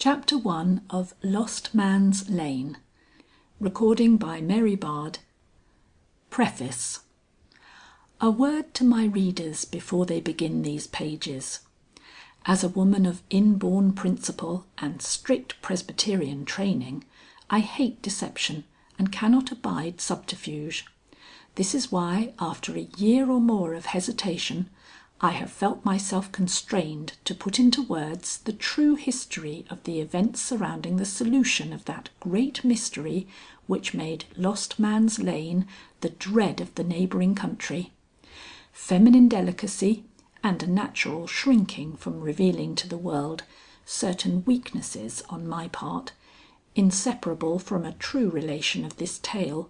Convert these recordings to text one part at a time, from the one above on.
Chapter 1 of Lost Man's Lane. Recording by Mary Bard. Preface. A word to my readers before they begin these pages. As a woman of inborn principle and strict Presbyterian training, I hate deception and cannot abide subterfuge. This is why, after a year or more of hesitation, I have felt myself constrained to put into words the true history of the events surrounding the solution of that great mystery which made Lost Man's Lane the dread of the neighbouring country. Feminine delicacy and a natural shrinking from revealing to the world certain weaknesses on my part, inseparable from a true relation of this tale,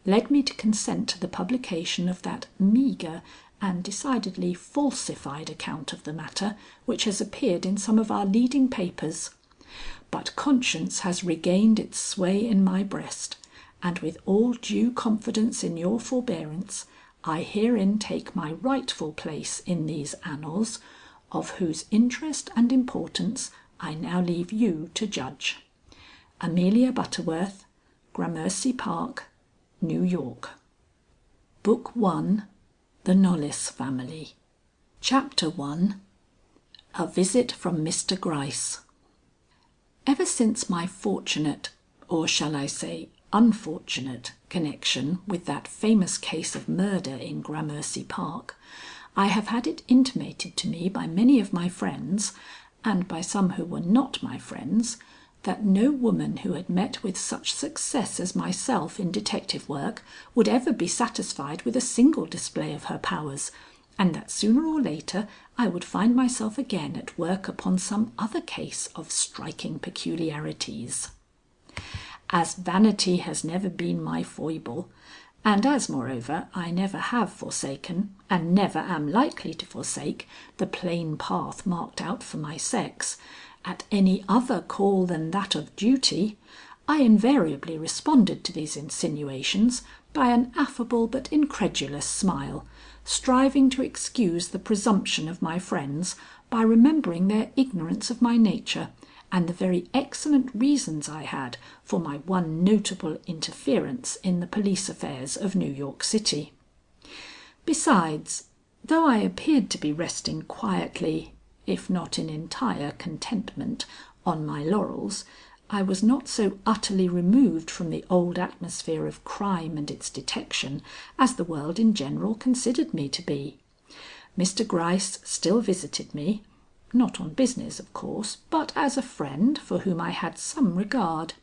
led me to consent to the publication of that meagre and decidedly falsified account of the matter which has appeared in some of our leading papers. But conscience has regained its sway in my breast, and with all due confidence in your forbearance, I herein take my rightful place in these annals, of whose interest and importance I now leave you to judge. Amelia Butterworth, Gramercy Park, New York. Book 1. The KNOLLYS Family. Chapter 1. A Visit from Mr Gryce. Ever since my fortunate, or shall I say unfortunate, connection with that famous case of murder in Gramercy Park, I have had it intimated to me by many of my friends, and by some who were not my friends, that no woman who had met with such success as myself in detective work would ever be satisfied with a single display of her powers, and that sooner or later I would find myself again at work upon some other case of striking peculiarities. As vanity has never been my foible, and as moreover I never have forsaken, and never am likely to forsake, the plain path marked out for my sex, at any other call than that of duty, I invariably responded to these insinuations by an affable but incredulous smile, striving to excuse the presumption of my friends by remembering their ignorance of my nature and the very excellent reasons I had for my one notable interference in the police affairs of New York City. Besides, though I appeared to be resting quietly, if not in entire contentment, on my laurels, I was not so utterly removed from the old atmosphere of crime and its detection as the world in general considered me to be. Mr Gryce still visited me, not on business of course, but as a friend for whom I had some regard,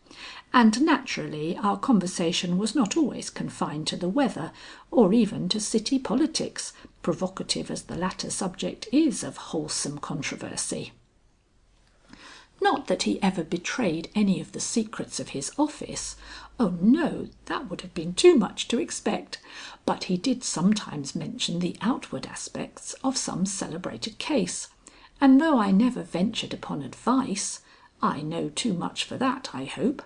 and naturally our conversation was not always confined to the weather or even to city politics, provocative as the latter subject is of wholesome controversy. Not that he ever betrayed any of the secrets of his office. Oh no, that would have been too much to expect. But he did sometimes mention the outward aspects of some celebrated case, and though I never ventured upon advice, I know too much for that, I hope,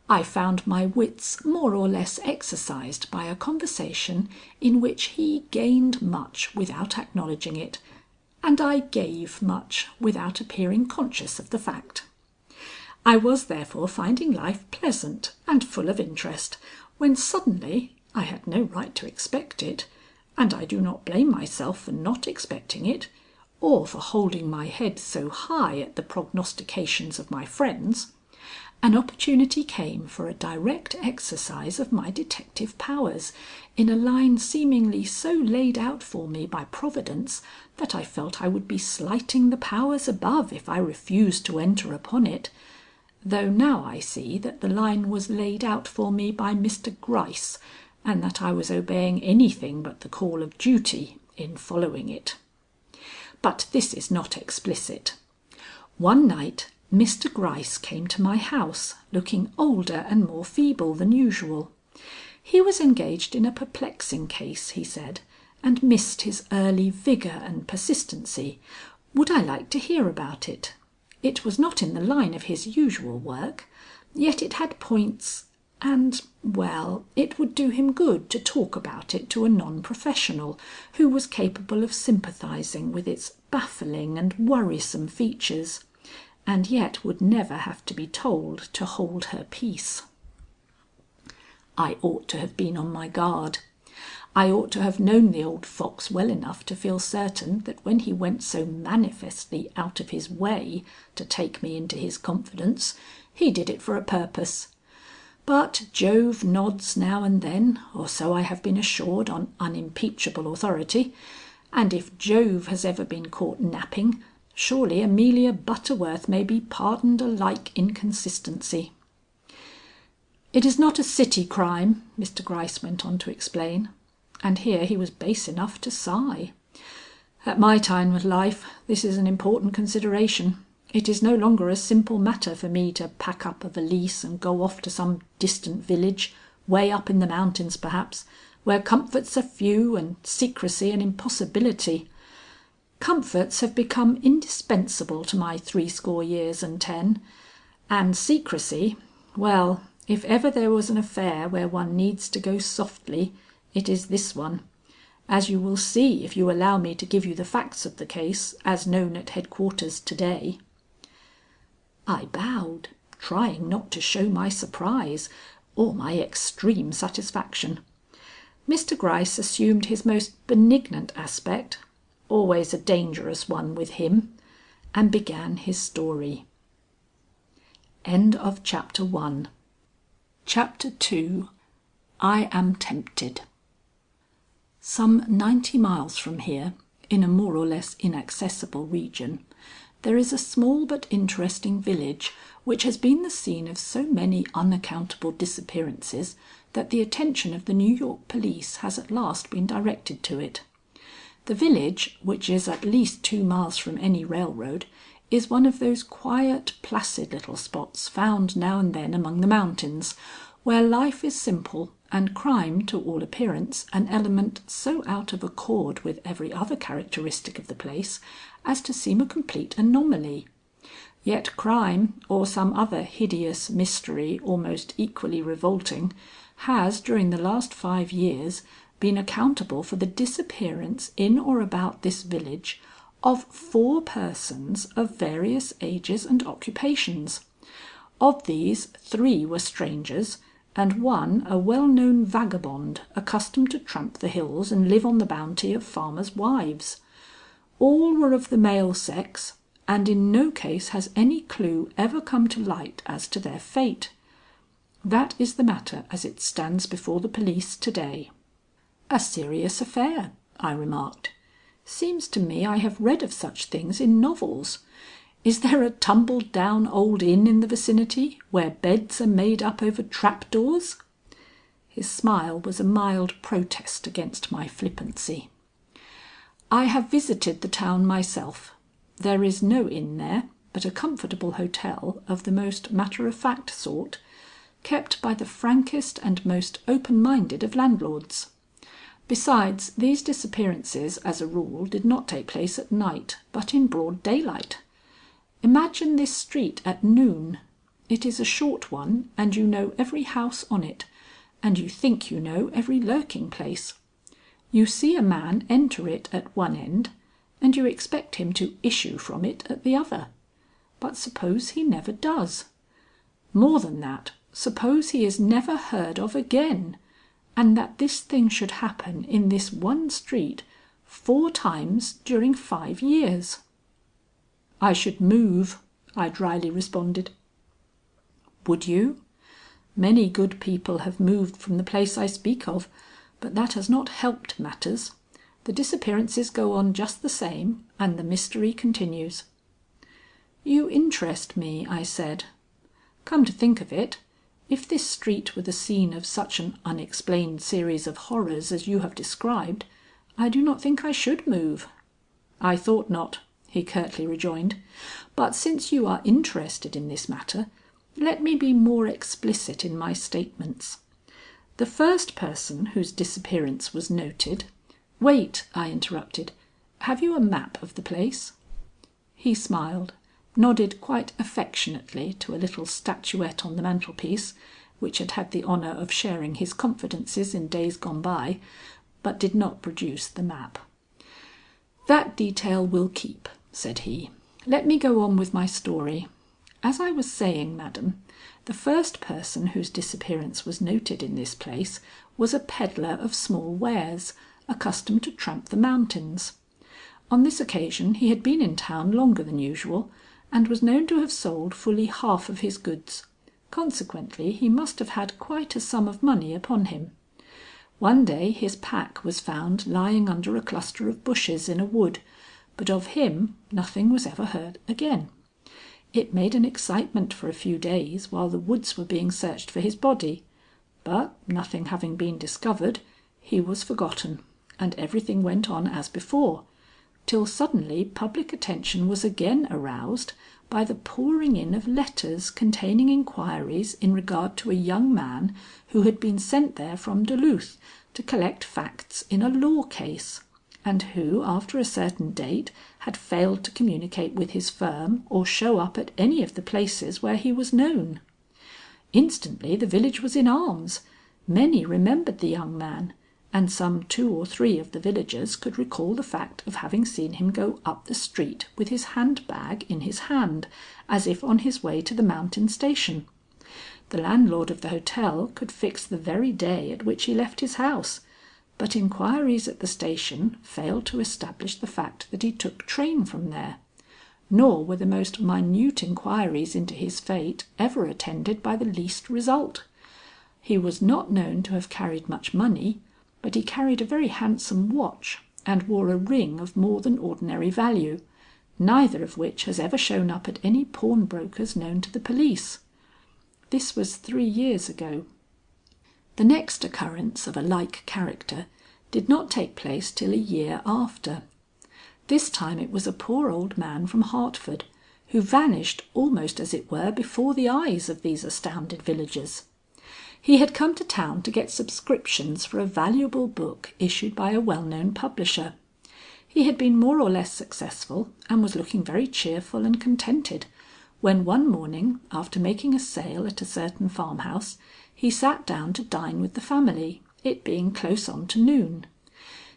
I found my wits more or less exercised by a conversation in which he gained much without acknowledging it, and I gave much without appearing conscious of the fact. I was therefore finding life pleasant and full of interest, when suddenly, I had no right to expect it, and I do not blame myself for not expecting it, or for holding my head so high at the prognostications of my friends, an opportunity came for a direct exercise of my detective powers in a line seemingly so laid out for me by Providence that I felt I would be slighting the powers above if I refused to enter upon it, though now I see that the line was laid out for me by Mr Gryce, and that I was obeying anything but the call of duty in following it. But this is not explicit. One night Mr Gryce came to my house, looking older and more feeble than usual. He was engaged in a perplexing case, he said, and missed his early vigour and persistency. Would I like to hear about it? It was not in the line of his usual work, yet it had points, and, well, it would do him good to talk about it to a non-professional who was capable of sympathizing with its baffling and worrisome features. and yet would never have to be told to hold her peace. I ought to have been on my guard. I ought to have known the old fox well enough to feel certain that when he went so manifestly out of his way to take me into his confidence, he did it for a purpose. But Jove nods now and then, or so I have been assured on unimpeachable authority, and if Jove has ever been caught napping, surely Amelia Butterworth may be pardoned a like inconsistency. "It is not a city crime," Mr. Gryce went on to explain, and here he was base enough to sigh. "At my time of life this is an important consideration. It is no longer a simple matter for me to pack up a valise and go off to some distant village, way up in the mountains perhaps, where comforts are few and secrecy an impossibility. Comforts have become indispensable to my 80 years and 10, and secrecy, well, if ever there was an affair where one needs to go softly, it is this one, as you will see if you allow me to give you the facts of the case as known at headquarters to day." I bowed, trying not to show my surprise or my extreme satisfaction. Mr. Gryce assumed his most benignant aspect, always a dangerous one with him, and began his story. End of chapter 1. Chapter 2. I am tempted. Some 90 miles from here, in a more or less inaccessible region, there is a small but interesting village which has been the scene of so many unaccountable disappearances that the attention of the New York police has at last been directed to it. The village, which is at least 2 miles from any railroad, is one of those quiet, placid little spots found now and then among the mountains, where life is simple and crime to all appearance an element so out of accord with every other characteristic of the place as to seem a complete anomaly. Yet crime, or some other hideous mystery almost equally revolting, has during the last 5 years been accountable for the disappearance in or about this village of 4 persons of various ages and occupations. Of these 3 were strangers, and 1 a well-known vagabond accustomed to tramp the hills and live on the bounty of farmers' wives. All were of the male sex, and in no case has any clue ever come to light as to their fate. That is the matter as it stands before the police to-day." "A serious affair," I remarked. "Seems to me I have read of such things in novels. Is there a tumbled-down old inn in the vicinity where beds are made up over trapdoors?" His smile was a mild protest against my flippancy. "I have visited the town myself. There is no inn there, but a comfortable hotel of the most matter-of-fact sort, kept by the frankest and most open-minded of landlords. Besides, these disappearances as a rule did not take place at night, but in broad daylight. Imagine this street at noon. It is a short one, and you know every house on it, and you think you know every lurking place. You see a man enter it at one end, and you expect him to issue from it at the other. But suppose he never does. More than that, suppose he is never heard of again, and that this thing should happen in this one street 4 times during 5 years." "I should move," I dryly responded. "Would you? Many good people have moved from the place I speak of, but that has not helped matters. The disappearances go on just the same, and the mystery continues." "You interest me," I said. "Come to think of it, if this street were the scene of such an unexplained series of horrors as you have described, I do not think I should move." "I thought not," he curtly rejoined. "But since you are interested in this matter, let me be more explicit in my statements. The first person whose disappearance was noted—" "Wait," I interrupted. "Have you a map of the place?" He smiled, nodded quite affectionately to a little statuette on the mantelpiece, which had had the honor of sharing his confidences in days gone by, but did not produce the map. "That detail will keep," said he. Let me go on with my story. As I was saying, madam, the first person whose disappearance was noted in this place was a pedlar of small wares, accustomed to tramp the mountains. On this occasion he had been in town longer than usual, and was known to have sold fully half of his goods. Consequently he must have had quite a sum of money upon him. One day his pack was found lying under a cluster of bushes in a wood, but of him nothing was ever heard again. It made an excitement for a few days while the woods were being searched for his body, but nothing having been discovered, he was forgotten, and everything went on as before, till suddenly public attention was again aroused by the pouring in of letters containing inquiries in regard to a young man who had been sent there from Duluth to collect facts in a law case, and who after a certain date had failed to communicate with his firm or show up at any of the places where he was known. Instantly the village was in arms. Many remembered the young man, and some 2 or 3 of the villagers could recall the fact of having seen him go up the street with his handbag in his hand, as if on his way to the mountain station. The landlord of the hotel could fix the very day at which he left his house, but inquiries at the station failed to establish the fact that he took train from there. Nor were the most minute inquiries into his fate ever attended by the least result. He was not known to have carried much money, but he carried a very handsome watch and wore a ring of more than ordinary value, neither of which has ever shown up at any pawnbrokers known to the police. This was 3 years ago. The next occurrence of a like character did not take place till a year after. This time it was a poor old man from Hertford, who vanished almost as it were before the eyes of these astounded villagers. He had come to town to get subscriptions for a valuable book issued by a well-known publisher. He had been more or less successful and was looking very cheerful and contented, when one morning, after making a sale at a certain farmhouse, he sat down to dine with the family, it being close on to noon.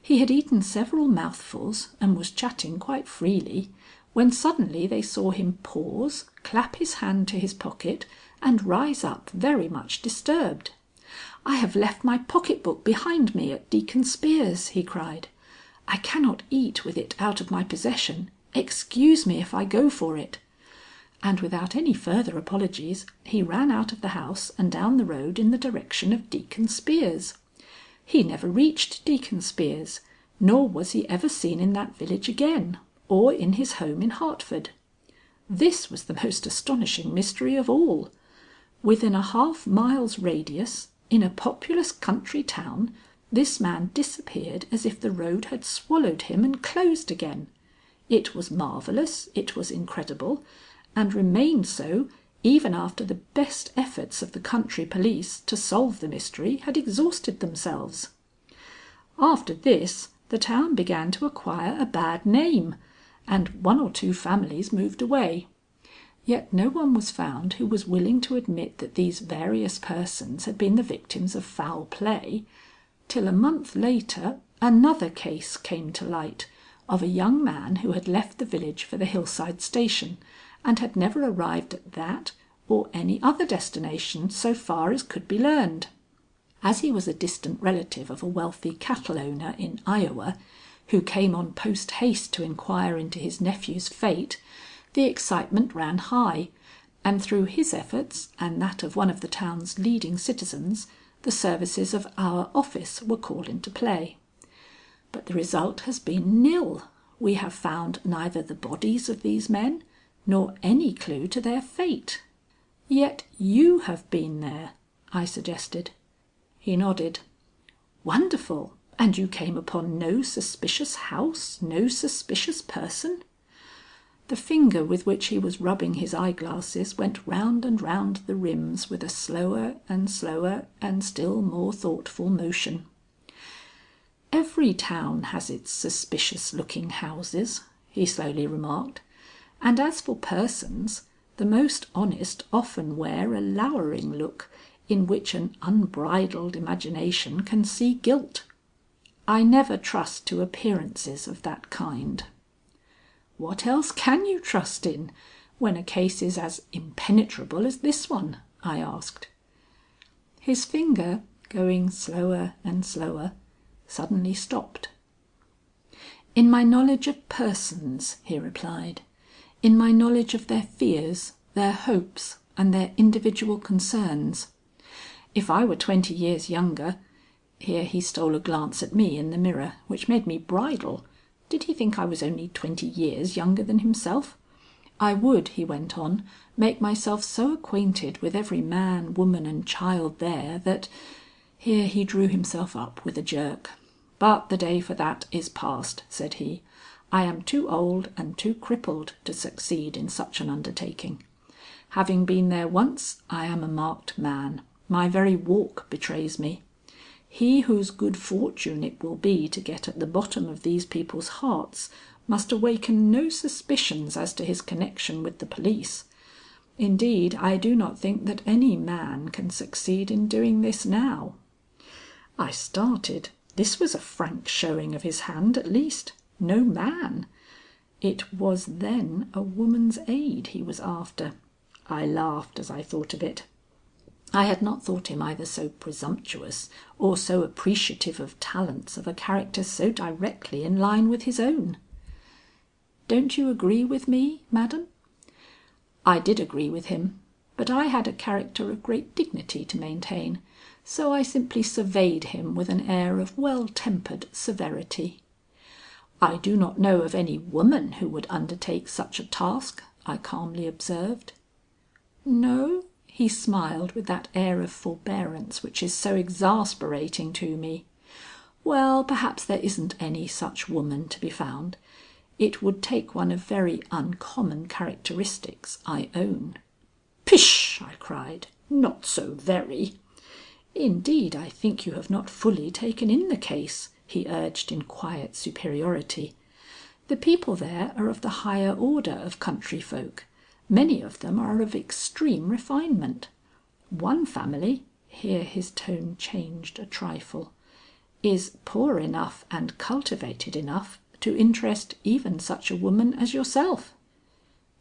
He had eaten several mouthfuls and was chatting quite freely, when suddenly they saw him pause, clap his hand to his pocket, and rise up very much disturbed. "I have left my pocket-book behind me at Deacon Spear's," he cried. "I cannot eat with it out of my possession. Excuse me if I go for it." And without any further apologies, he ran out of the house and down the road in the direction of Deacon Spear's. He never reached Deacon Spear's, nor was he ever seen in that village again, or in his home in Hertford. This was the most astonishing mystery of all. Within a half-mile's radius, in a populous country town, this man disappeared as if the road had swallowed him and closed again. It was marvellous, it was incredible, and remained so even after the best efforts of the country police to solve the mystery had exhausted themselves. After this the town began to acquire a bad name, and 1 or 2 families moved away. Yet no one was found who was willing to admit that these various persons had been the victims of foul play, till a month later another case came to light, of a young man who had left the village for the hillside station, and had never arrived at that or any other destination so far as could be learned. As he was a distant relative of a wealthy cattle owner in Iowa, who came on post haste to inquire into his nephew's fate, the excitement ran high, and through his efforts and that of one of the town's leading citizens, the services of our office were called into play. But the result has been nil. We have found neither the bodies of these men, nor any clue to their fate." "Yet you have been there," I suggested. He nodded. "Wonderful! And you came upon no suspicious house, no suspicious person?" The finger with which he was rubbing his eyeglasses went round and round the rims with a slower and slower and still more thoughtful motion. "Every town has its suspicious-looking houses," he slowly remarked. "And as for persons, the most honest often wear a lowering look in which an unbridled imagination can see guilt. I never trust to appearances of that kind." What else can you trust in, when a case is as impenetrable as this one?" I asked. His finger, going slower and slower, suddenly stopped. "In my knowledge of persons," he replied, "in my knowledge of their fears, their hopes, and their individual concerns. If I were 20 years younger," here he stole a glance at me in the mirror, which made me bridle. Did he think I was only 20 years younger than himself? "I would," he went on, "make myself so acquainted with every man, woman, and child there that—" Here he drew himself up with a jerk. "But the day for that is past," said he. "I am too old and too crippled to succeed in such an undertaking. Having been there once, I am a marked man. My very walk betrays me. He whose good fortune it will be to get at the bottom of these people's hearts must awaken no suspicions as to his connection with the police. Indeed, I do not think that any man can succeed in doing this now." I started. This was a frank showing of his hand at least. No man! It was then a woman's aid he was after. I laughed as I thought of it. I had not thought him either so presumptuous or so appreciative of talents of a character so directly in line with his own. "Don't you agree with me, madam?" I did agree with him, but I had a character of great dignity to maintain, so I simply surveyed him with an air of well-tempered severity. "I do not know of any woman who would undertake such a task," I calmly observed. "No?" He smiled with that air of forbearance which is so exasperating to me. "Well, perhaps there isn't any such woman to be found. It would take one of very uncommon characteristics, I own." "Pish!" I cried. "Not so very." "Indeed, I think you have not fully taken in the case," he urged in quiet superiority. "The people there are of the higher order of country folk. Many of them are of extreme refinement. One family," here his tone changed a trifle, "is poor enough and cultivated enough to interest even such a woman as yourself."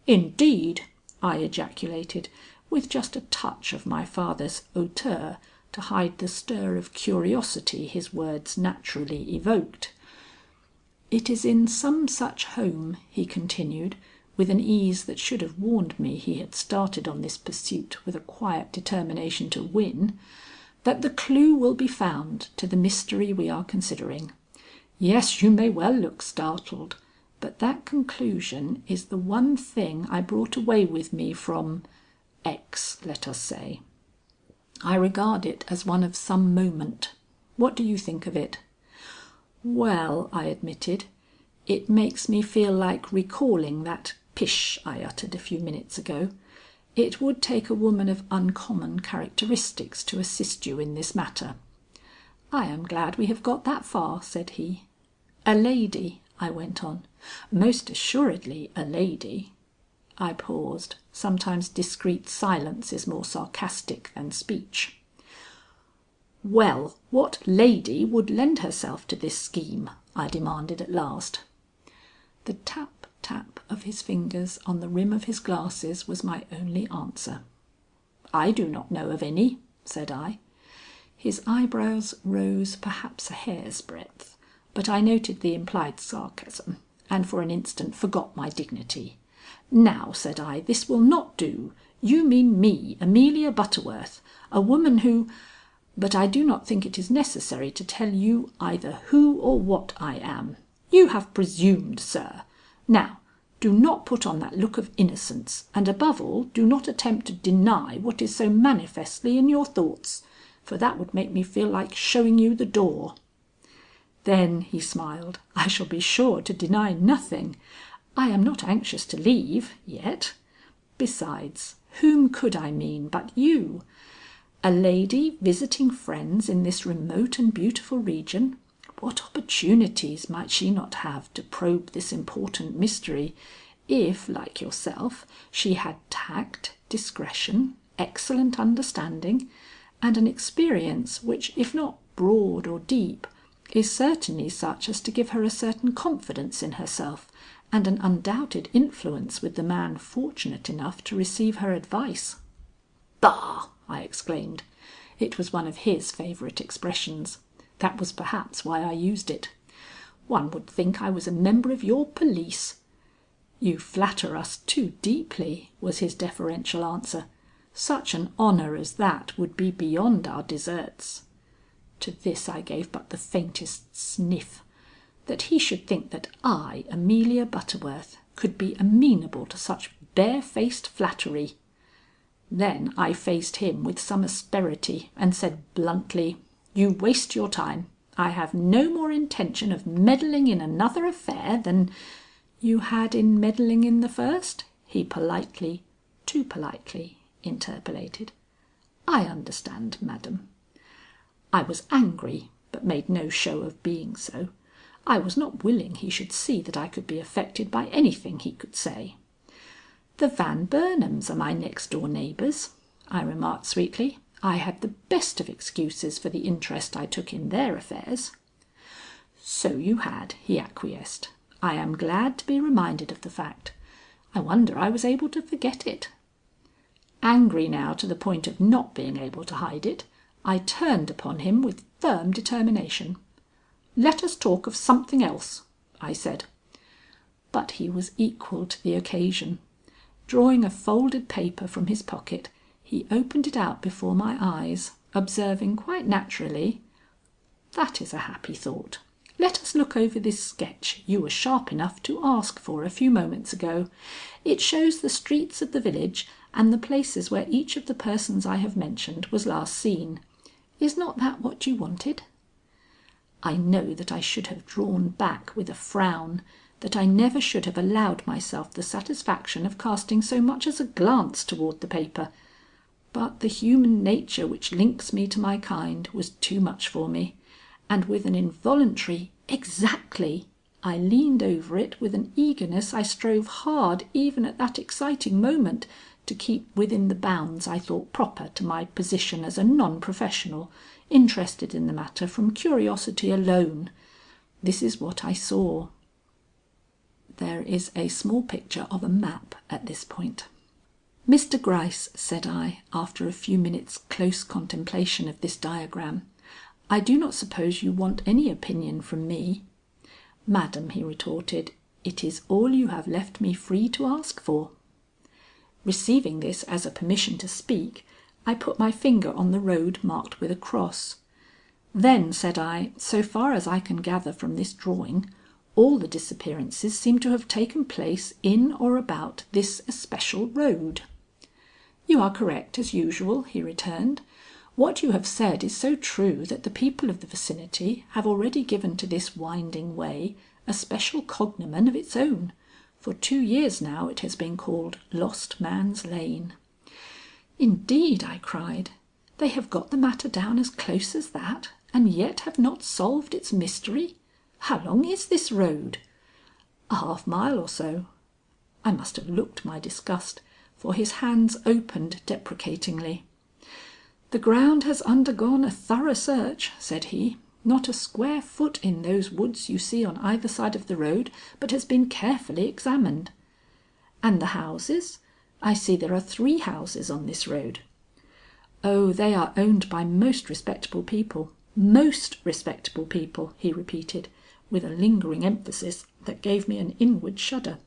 "Indeed!" I ejaculated, with just a touch of my father's hauteur to hide the stir of curiosity his words naturally evoked. "It is in some such home," he continued, with an ease that should have warned me he had started on this pursuit with a quiet determination to win, "that the clue will be found to the mystery we are considering. Yes, you may well look startled, but that conclusion is the one thing I brought away with me from X, let us say. I regard it as one of some moment. What do you think of it?" "Well," I admitted, "it makes me feel like recalling that pish I uttered a few minutes ago. It would take a woman of uncommon characteristics to assist you in this matter." "I am glad we have got that far," said he. "A lady," I went on. "Most assuredly a lady." I paused. Sometimes discreet silence is more sarcastic than speech. "Well, what lady would lend herself to this scheme?" I demanded at last. The tap tap of his fingers on the rim of his glasses was my only answer. "I do not know of any," said I. His eyebrows rose perhaps a hair's breadth, but I noted the implied sarcasm, and for an instant forgot my dignity. "Now," said I, "this will not do. You mean me, Amelia Butterworth, a woman who—" "But I do not think it is necessary to tell you either who or what I am. You have presumed, sir. Now, do not put on that look of innocence, and above all, do not attempt to deny what is so manifestly in your thoughts, for that would make me feel like showing you the door." "Then," he smiled, "I shall be sure to deny nothing. I am not anxious to leave yet. Besides, whom could I mean but you? A lady visiting friends in this remote and beautiful region. What opportunities might she not have to probe this important mystery if, like yourself, she had tact, discretion, excellent understanding, and an experience which, if not broad or deep, is certainly such as to give her a certain confidence in herself and an undoubted influence with the man fortunate enough to receive her advice." "Bah!" I exclaimed. It was one of his favourite expressions. That was perhaps why I used it. "One would think I was a member of your police." "You flatter us too deeply," was his deferential answer. "Such an honour as that would be beyond our deserts." To this I gave but the faintest sniff. That he should think that I, Amelia Butterworth, could be amenable to such barefaced flattery! Then I faced him with some asperity and said bluntly: "You waste your time. I have no more intention of meddling in another affair than—" "You had in meddling in the first?" he politely, too politely, interpolated. "I understand, madam." I was angry, but made no show of being so. I was not willing he should see that I could be affected by anything he could say. "The Van Burnhams are my next door neighbours," I remarked sweetly. I had the best of excuses for the interest I took in their affairs. "So you had," he acquiesced. "I am glad to be reminded of the fact. I wonder I was able to forget it." Angry now to the point of not being able to hide it, I turned upon him with firm determination. "Let us talk of something else," I said. But he was equal to the occasion. Drawing a folded paper from his pocket, he opened it out before my eyes, observing quite naturally: "That is a happy thought. Let us look over this sketch you were sharp enough to ask for a few moments ago. It shows the streets of the village and the places where each of the persons I have mentioned was last seen. Is not that what you wanted?" I know that I should have drawn back with a frown, that I never should have allowed myself the satisfaction of casting so much as a glance toward the paper, but the human nature which links me to my kind was too much for me, and with an involuntary "Exactly!" I leaned over it with an eagerness I strove hard even at that exciting moment to keep within the bounds I thought proper to my position as a non-professional, interested in the matter from curiosity alone. This is what I saw. There is a small picture of a map at this point. "Mr. Gryce," said I, after a few minutes' close contemplation of this diagram, "I do not suppose you want any opinion from me." "Madam," he retorted, "it is all you have left me free to ask for." Receiving this as a permission to speak, I put my finger on the road marked with a cross. "Then," said I, "so far as I can gather from this drawing, all the disappearances seem to have taken place in or about this especial road." "You are correct as usual," he returned. "What you have said is so true that the people of the vicinity have already given to this winding way a special cognomen of its own. For 2 years now it has been called Lost Man's Lane." "Indeed!" I cried. "They have got the matter down as close as that, and yet have not solved its mystery? How long is this road?" "A half mile or so." I must have looked my disgust, for his hands opened deprecatingly. "The ground has undergone a thorough search," said he. "Not a square foot in those woods you see on either side of the road but has been carefully examined." "And the houses? I see there are 3 houses on this road." "Oh, they are owned by most respectable people, most respectable people," he repeated, with a lingering emphasis that gave me an inward shudder.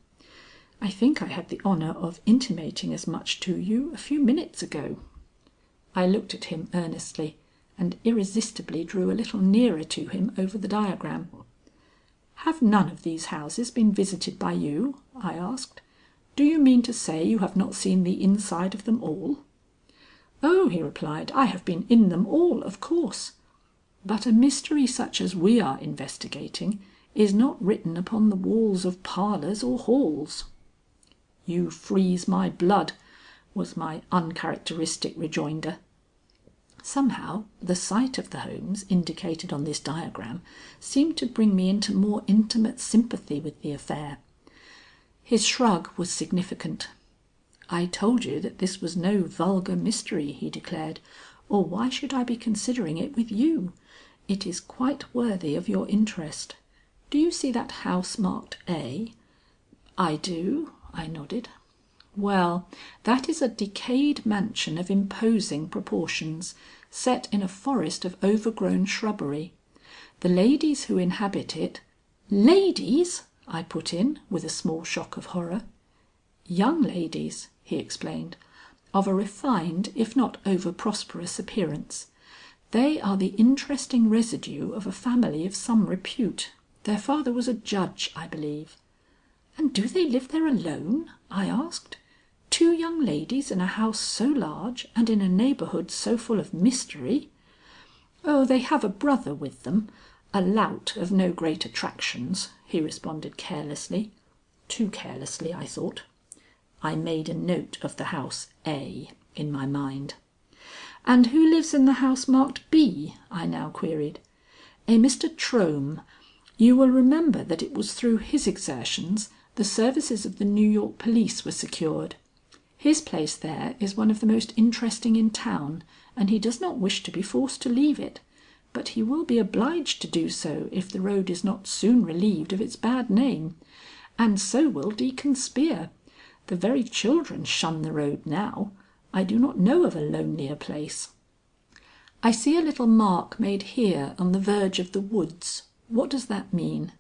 "I think I had the honour of intimating as much to you a few minutes ago." I looked at him earnestly and irresistibly drew a little nearer to him over the diagram. "Have none of these houses been visited by you?" I asked. "Do you mean to say you have not seen the inside of them all?" "Oh," he replied, "I have been in them all, of course. But a mystery such as we are investigating is not written upon the walls of parlours or halls." "You freeze my blood," was my uncharacteristic rejoinder. Somehow the sight of the homes indicated on this diagram seemed to bring me into more intimate sympathy with the affair. His shrug was significant. "I told you that this was no vulgar mystery," he declared, "or why should I be considering it with you? It is quite worthy of your interest. Do you see that house marked A? "I do," I nodded. "Well, that is a decayed mansion of imposing proportions, set in a forest of overgrown shrubbery. The ladies who inhabit it—" "Ladies!" I put in with a small shock of horror. "Young ladies," he explained, "of a refined if not over prosperous appearance. They are the interesting residue of a family of some repute. Their father was a judge, I believe." "And do they live there alone?" I asked. "Two young ladies in a house so large and in a neighborhood so full of mystery?" "Oh, they have a brother with them, a lout of no great attractions," he responded carelessly. Too carelessly, I thought. I made a note of the house A in my mind. "And who lives in the house marked B?" I now queried. "A Mr Trohm. You will remember that it was through his exertions the services of the New York police were secured. His place there is one of the most interesting in town, and he does not wish to be forced to leave it. But he will be obliged to do so if the road is not soon relieved of its bad name. And so will Deacon Spear. The very children shun the road now. I do not know of a lonelier place." "I see a little mark made here on the verge of the woods. What does that mean?"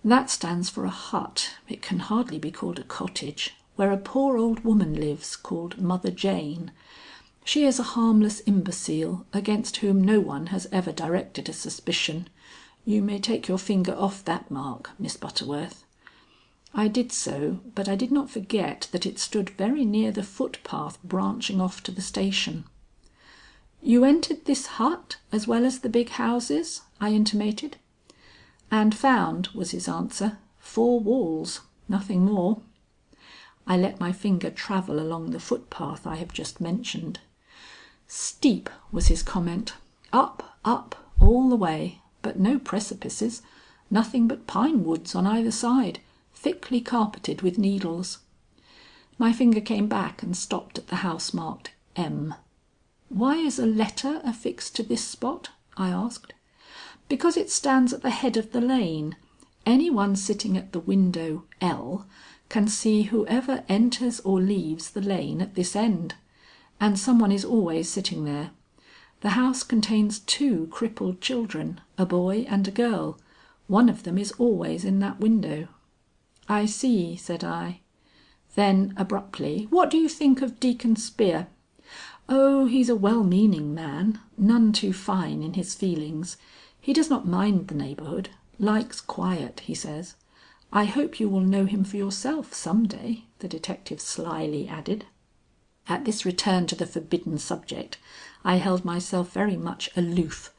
"That stands for a hut, it can hardly be called a cottage, where a poor old woman lives called Mother Jane. She is a harmless imbecile against whom no one has ever directed a suspicion. You may take your finger off that mark, Miss Butterworth." I did so, but I did not forget that it stood very near the footpath branching off to the station. "You entered this hut as well as the big houses?" I intimated. "And found," was his answer, "4 walls, nothing more." I let my finger travel along the footpath I have just mentioned. "Steep," was his comment. "Up, up, all the way, but no precipices, nothing but pine woods on either side, thickly carpeted with needles." My finger came back and stopped at the house marked M. "Why is a letter affixed to this spot?" I asked. "Because it stands at the head of the lane. Any one sitting at the window L can see whoever enters or leaves the lane at this end. And someone is always sitting there. The house contains 2 crippled children, a boy and a girl. One of them is always in that window." "I see," said I. Then abruptly, "What do you think of Deacon Spear?" "Oh, he's a well-meaning man, none too fine in his feelings. He does not mind the neighborhood, likes quiet, he says. I hope you will know him for yourself some day," the detective slyly added. At this return to the forbidden subject, I held myself very much aloof.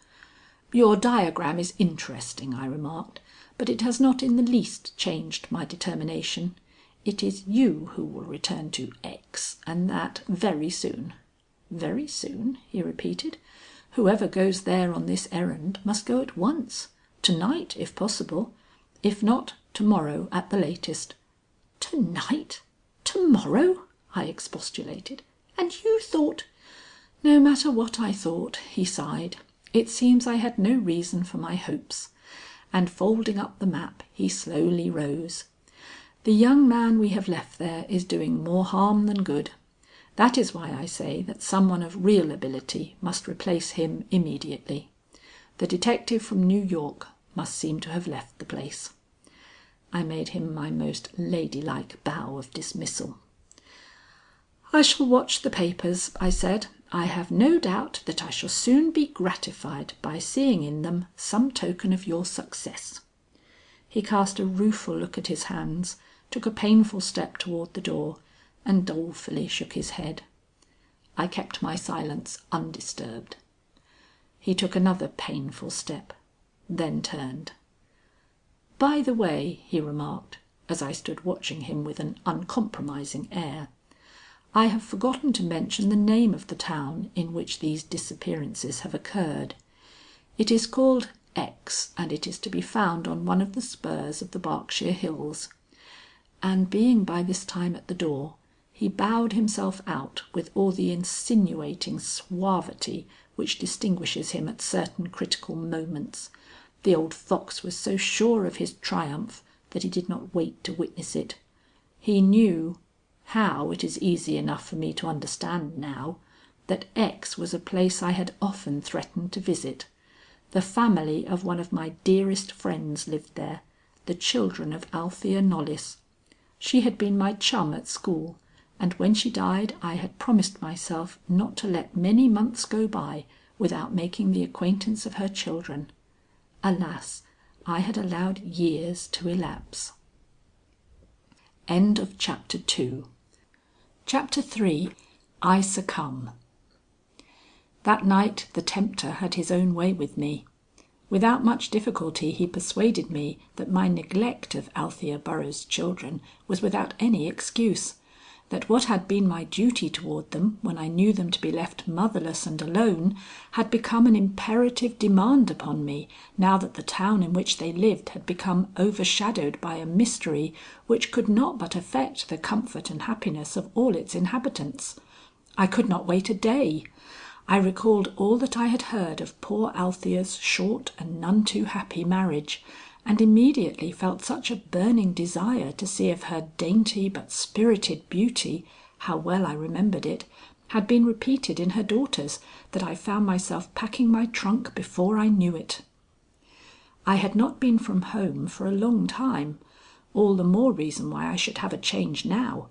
"Your diagram is interesting," I remarked, "but it has not in the least changed my determination. It is you who will return to X, and that very soon." "Very soon?" he repeated. "Whoever goes there on this errand must go at once. To night, if possible. If not, to morrow at the latest." "To night? To morrow?" I expostulated. "And you thought—" "No matter what I thought," he sighed. "It seems I had no reason for my hopes." And folding up the map, he slowly rose. "The young man we have left there is doing more harm than good. That is why I say that some one of real ability must replace him immediately. The detective from New York must seem to have left the place." I made him my most ladylike bow of dismissal. "I shall watch the papers," I said. "I have no doubt that I shall soon be gratified by seeing in them some token of your success." He cast a rueful look at his hands, took a painful step toward the door, and dolefully shook his head. I kept my silence undisturbed. He took another painful step, then turned. "By the way," he remarked, as I stood watching him with an uncompromising air, "I have forgotten to mention the name of the town in which these disappearances have occurred. It is called X, and it is to be found on one of the spurs of the Berkshire Hills." And being by this time at the door, he bowed himself out with all the insinuating suavity which distinguishes him at certain critical moments. The old fox was so sure of his triumph that he did not wait to witness it. He knew how, it is easy enough for me to understand now, that X was a place I had often threatened to visit. The family of one of my dearest friends lived there, the children of Althea Knollys. She had been my chum at school, and when she died I had promised myself not to let many months go by without making the acquaintance of her children. Alas, I had allowed years to elapse. End of chapter 2. Chapter 3. I Succumb. That night the tempter had his own way with me. Without much difficulty he persuaded me that my neglect of Althea Burroughs' children was without any excuse, that what had been my duty toward them when I knew them to be left motherless and alone, had become an imperative demand upon me now that the town in which they lived had become overshadowed by a mystery which could not but affect the comfort and happiness of all its inhabitants. I could not wait a day. I recalled all that I had heard of poor Althea's short and none too happy marriage, and immediately felt such a burning desire to see if her dainty but spirited beauty, how well I remembered it, had been repeated in her daughters, that I found myself packing my trunk before I knew it. I had not been from home for a long time, all the more reason why I should have a change now,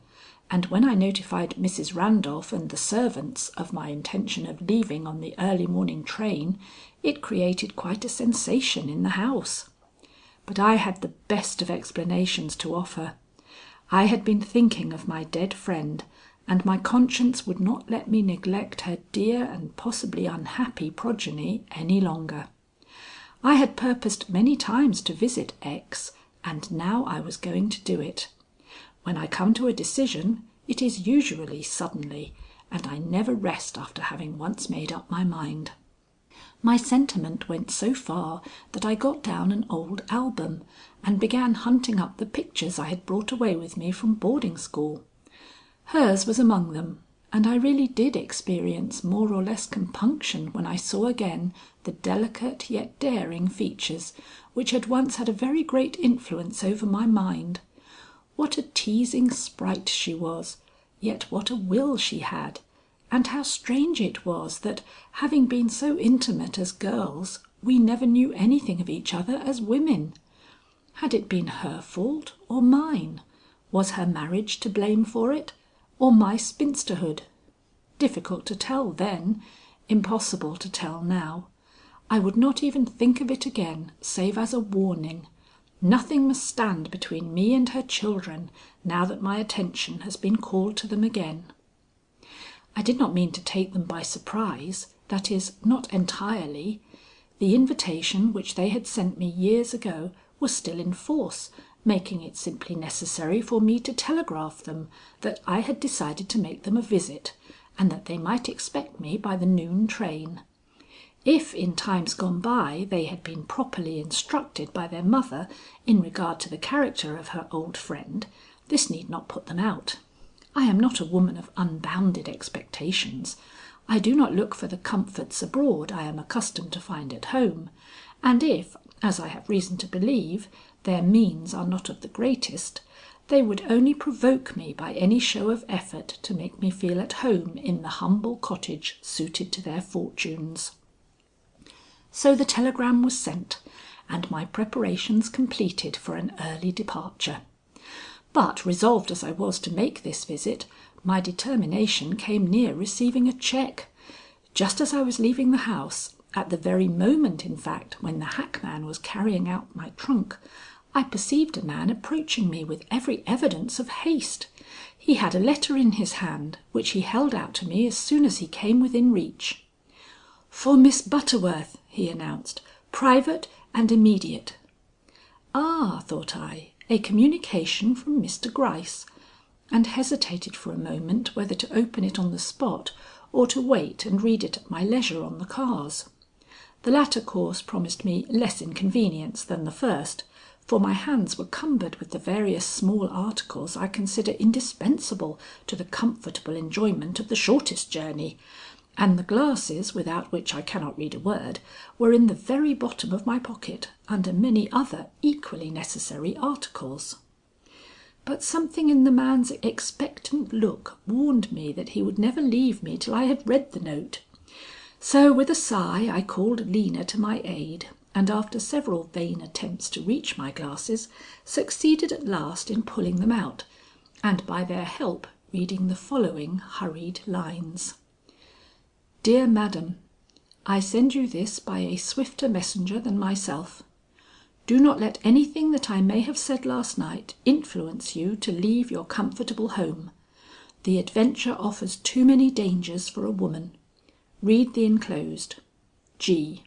and when I notified Mrs. Randolph and the servants of my intention of leaving on the early morning train, it created quite a sensation in the house. But I had the best of explanations to offer. I had been thinking of my dead friend, and my conscience would not let me neglect her dear and possibly unhappy progeny any longer. I had purposed many times to visit X, and now I was going to do it. When I come to a decision, it is usually suddenly, and I never rest after having once made up my mind. My sentiment went so far that I got down an old album and began hunting up the pictures I had brought away with me from boarding school. Hers was among them, and I really did experience more or less compunction when I saw again the delicate yet daring features which had once had a very great influence over my mind. What a teasing sprite she was, yet what a will she had, and how strange it was that, having been so intimate as girls, we never knew anything of each other as women. Had it been her fault or mine? Was her marriage to blame for it, or my spinsterhood? Difficult to tell then, impossible to tell now. I would not even think of it again, save as a warning. Nothing must stand between me and her children now that my attention has been called to them again. I did not mean to take them by surprise, that is, not entirely. The invitation which they had sent me years ago was still in force, making it simply necessary for me to telegraph them that I had decided to make them a visit, and that they might expect me by the noon train. If in times gone by they had been properly instructed by their mother in regard to the character of her old friend, this need not put them out. I am not a woman of unbounded expectations. I do not look for the comforts abroad I am accustomed to find at home, and if, as I have reason to believe, their means are not of the greatest, they would only provoke me by any show of effort to make me feel at home in the humble cottage suited to their fortunes. So the telegram was sent, and my preparations completed for an early departure. But resolved as I was to make this visit, my determination came near receiving a check. Just as I was leaving the house, at the very moment in fact when the hackman was carrying out my trunk, I perceived a man approaching me with every evidence of haste. He had a letter in his hand, which he held out to me as soon as he came within reach. "For Miss Butterworth," he announced, "private and immediate." "Ah," thought I, "a communication from Mr. Gryce," and hesitated for a moment whether to open it on the spot or to wait and read it at my leisure on the cars. The latter course promised me less inconvenience than the first, for my hands were cumbered with the various small articles I consider indispensable to the comfortable enjoyment of the shortest journey, and the glasses, without which I cannot read a word, were in the very bottom of my pocket, under many other equally necessary articles. But something in the man's expectant look warned me that he would never leave me till I had read the note. So with a sigh I called Lena to my aid, and after several vain attempts to reach my glasses, succeeded at last in pulling them out, and by their help reading the following hurried lines. Dear Madam, I send you this by a swifter messenger than myself. Do not let anything that I may have said last night influence you to leave your comfortable home. The adventure offers too many dangers for a woman. Read the enclosed. G.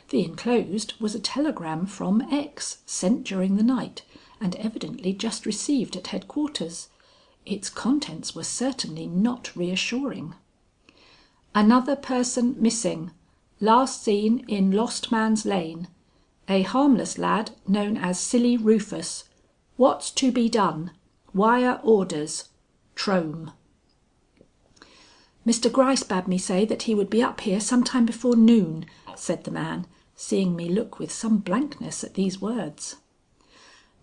The enclosed was a telegram from X, sent during the night, and evidently just received at headquarters. Its contents were certainly not reassuring. Another person missing. Last seen in Lost Man's Lane. A harmless lad known as Silly Rufus. What's to be done? Wire orders. Trome. Mr Gryce bade me say that he would be up here some time before noon, said the man, seeing me look with some blankness at these words.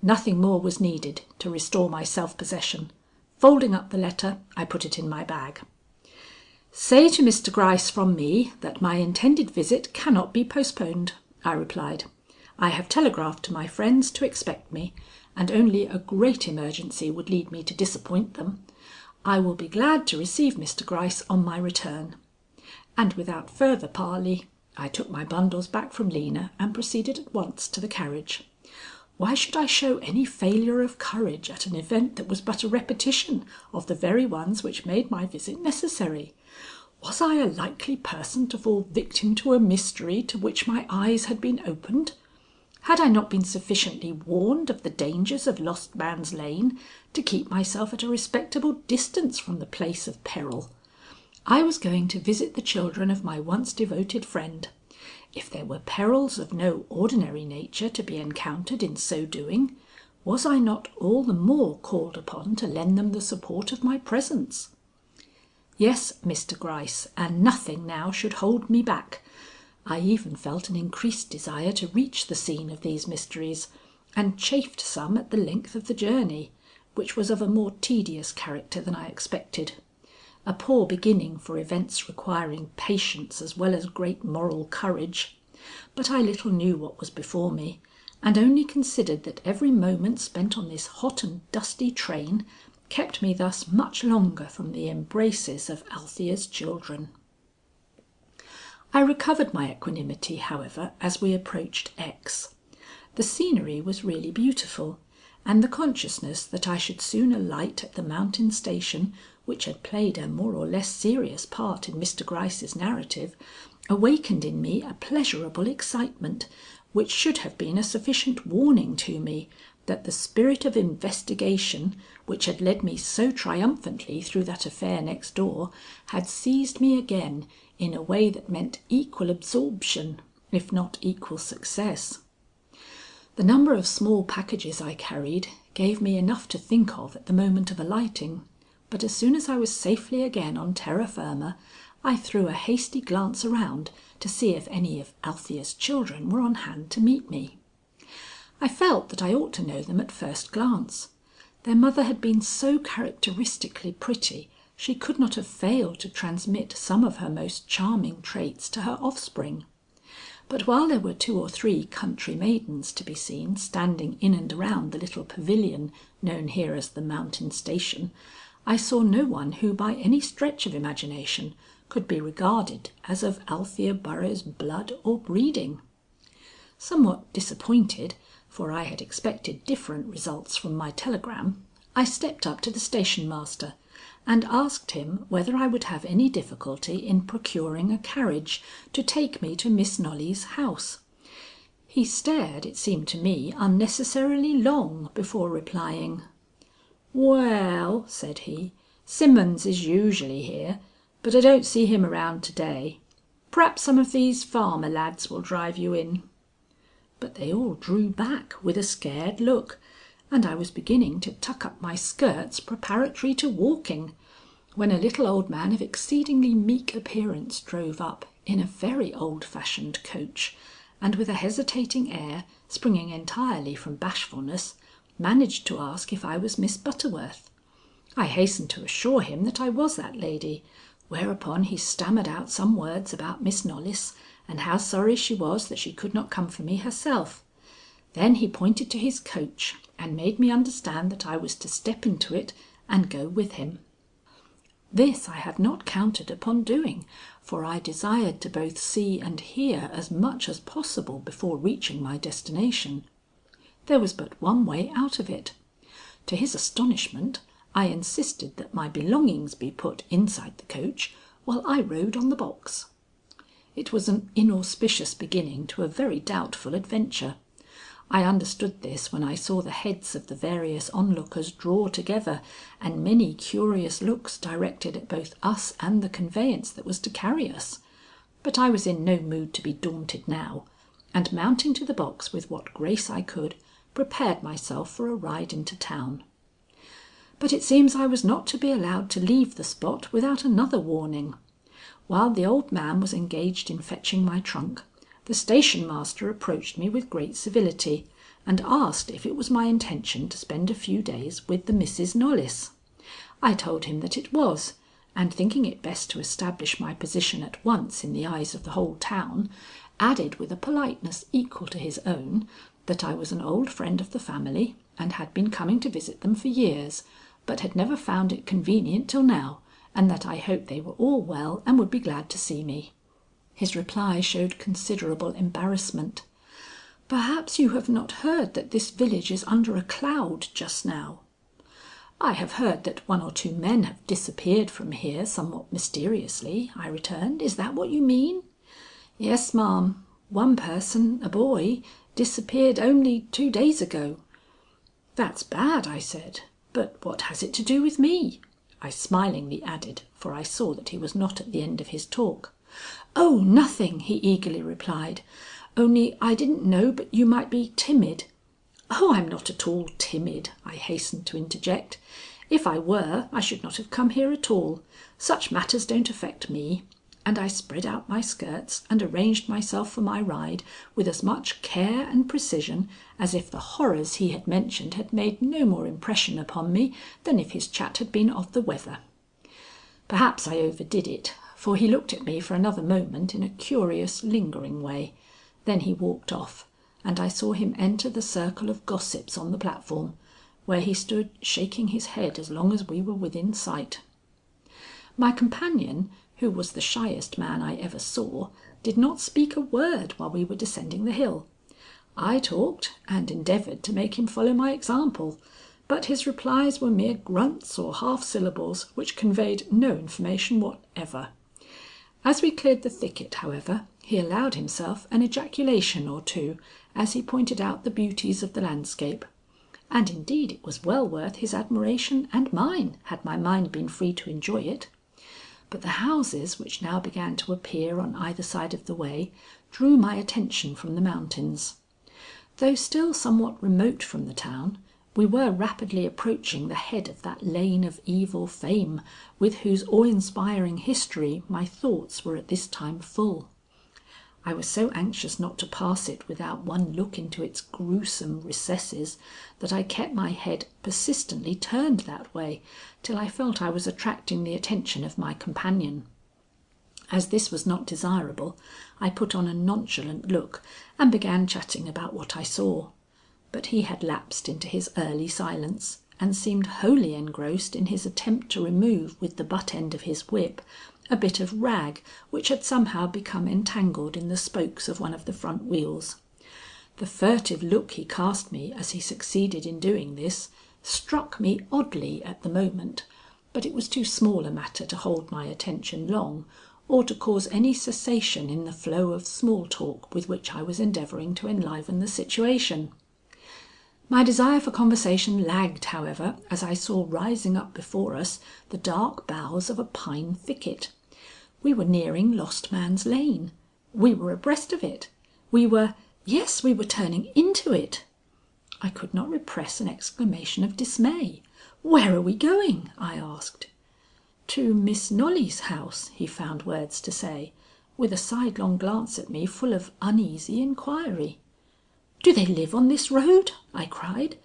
Nothing more was needed to restore my self-possession. Folding up the letter, I put it in my bag. Say to Mr Gryce from me that my intended visit cannot be postponed, I replied. I have telegraphed to my friends to expect me, and only a great emergency would lead me to disappoint them. I will be glad to receive Mr Gryce on my return. And without further parley, I took my bundles back from Lena and proceeded at once to the carriage. Why should I show any failure of courage at an event that was but a repetition of the very ones which made my visit necessary? Was I a likely person to fall victim to a mystery to which my eyes had been opened? Had I not been sufficiently warned of the dangers of Lost Man's Lane to keep myself at a respectable distance from the place of peril? I was going to visit the children of my once devoted friend. If there were perils of no ordinary nature to be encountered in so doing, was I not all the more called upon to lend them the support of my presence? Yes, Mr Gryce, and nothing now should hold me back. I even felt an increased desire to reach the scene of these mysteries, and chafed some at the length of the journey, which was of a more tedious character than I expected. A poor beginning for events requiring patience as well as great moral courage. But I little knew what was before me, and only considered that every moment spent on this hot and dusty train kept me thus much longer from the embraces of Althea's children. I recovered my equanimity, however, as we approached X. The scenery was really beautiful, and the consciousness that I should soon alight at the mountain station, which had played a more or less serious part in Mr Gryce's narrative, awakened in me a pleasurable excitement, which should have been a sufficient warning to me that the spirit of investigation, which had led me so triumphantly through that affair next door, had seized me again in a way that meant equal absorption, if not equal success. The number of small packages I carried gave me enough to think of at the moment of alighting, but as soon as I was safely again on terra firma, I threw a hasty glance around to see if any of Althea's children were on hand to meet me. I felt that I ought to know them at first glance. Their mother had been so characteristically pretty, she could not have failed to transmit some of her most charming traits to her offspring. But while there were 2 or 3 country maidens to be seen standing in and around the little pavilion known here as the mountain station, I saw no one who by any stretch of imagination could be regarded as of Althea Burroughs' blood or breeding. Somewhat disappointed, for I had expected different results from my telegram, I stepped up to the station master and asked him whether I would have any difficulty in procuring a carriage to take me to Miss Knollys' house. He stared, it seemed to me, unnecessarily long before replying. "Well," said he, "Simmons is usually here, but I don't see him around to-day. P'raps some of these farmer lads will drive you in." But they all drew back with a scared look, and I was beginning to tuck up my skirts preparatory to walking, when a little old man of exceedingly meek appearance drove up in a very old-fashioned coach, and with a hesitating air, springing entirely from bashfulness, managed to ask if I was Miss Butterworth. I hastened to assure him that I was that lady, whereupon he stammered out some words about Miss Knollys, and how sorry she was that she could not come for me herself. Then he pointed to his coach and made me understand that I was to step into it and go with him. This I had not counted upon doing, for I desired to both see and hear as much as possible before reaching my destination. There was but one way out of it. To his astonishment, I insisted that my belongings be put inside the coach while I rode on the box. It was an inauspicious beginning to a very doubtful adventure. I understood this when I saw the heads of the various onlookers draw together, and many curious looks directed at both us and the conveyance that was to carry us. But I was in no mood to be daunted now, and mounting to the box with what grace I could, prepared myself for a ride into town. But it seems I was not to be allowed to leave the spot without another warning. While the old man was engaged in fetching my trunk, the station master approached me with great civility, and asked if it was my intention to spend a few days with the Misses Knollys. I told him that it was, and thinking it best to establish my position at once in the eyes of the whole town, added with a politeness equal to his own, that I was an old friend of the family, and had been coming to visit them for years, but had never found it convenient till now, and that I hoped they were all well and would be glad to see me. His reply showed considerable embarrassment. "Perhaps you have not heard that this village is under a cloud just now." "I have heard that one or two men have disappeared from here somewhat mysteriously," I returned. "Is that what you mean?" "Yes, ma'am. One person, a boy, disappeared only 2 days ago." "That's bad," I said. "But what has it to do with me?" I smilingly added, for I saw that he was not at the end of his talk. "Oh, nothing," he eagerly replied. "Only I didn't know but you might be timid." "Oh, I'm not at all timid," I hastened to interject. "If I were, I should not have come here at all. Such matters don't affect me." And I spread out my skirts and arranged myself for my ride with as much care and precision as if the horrors he had mentioned had made no more impression upon me than if his chat had been of the weather. Perhaps I overdid it, for he looked at me for another moment in a curious, lingering way. Then he walked off, and I saw him enter the circle of gossips on the platform, where he stood shaking his head as long as we were within sight. My companion, who was the shyest man I ever saw, did not speak a word while we were descending the hill. I talked, and endeavoured to make him follow my example, but his replies were mere grunts or half syllables which conveyed no information whatever. As we cleared the thicket, however, he allowed himself an ejaculation or two as he pointed out the beauties of the landscape, and indeed it was well worth his admiration and mine had my mind been free to enjoy it. But the houses which now began to appear on either side of the way drew my attention from the mountains. Though still somewhat remote from the town, we were rapidly approaching the head of that lane of evil fame with whose awe-inspiring history my thoughts were at this time full. I was so anxious not to pass it without one look into its gruesome recesses that I kept my head persistently turned that way till I felt I was attracting the attention of my companion. As this was not desirable, I put on a nonchalant look and began chatting about what I saw. But he had lapsed into his early silence, and seemed wholly engrossed in his attempt to remove with the butt end of his whip a bit of rag which had somehow become entangled in the spokes of one of the front wheels. The furtive look he cast me as he succeeded in doing this struck me oddly at the moment, but it was too small a matter to hold my attention long, or to cause any cessation in the flow of small talk with which I was endeavouring to enliven the situation. My desire for conversation lagged, however, as I saw rising up before us the dark boughs of a pine thicket. We were nearing Lost Man's Lane. We were abreast of it. We were turning into it. I could not repress an exclamation of dismay. "Where are we going?" I asked. "To Miss Knollys' house," he found words to say, with a sidelong glance at me full of uneasy inquiry. "Do they live on this road?" I cried,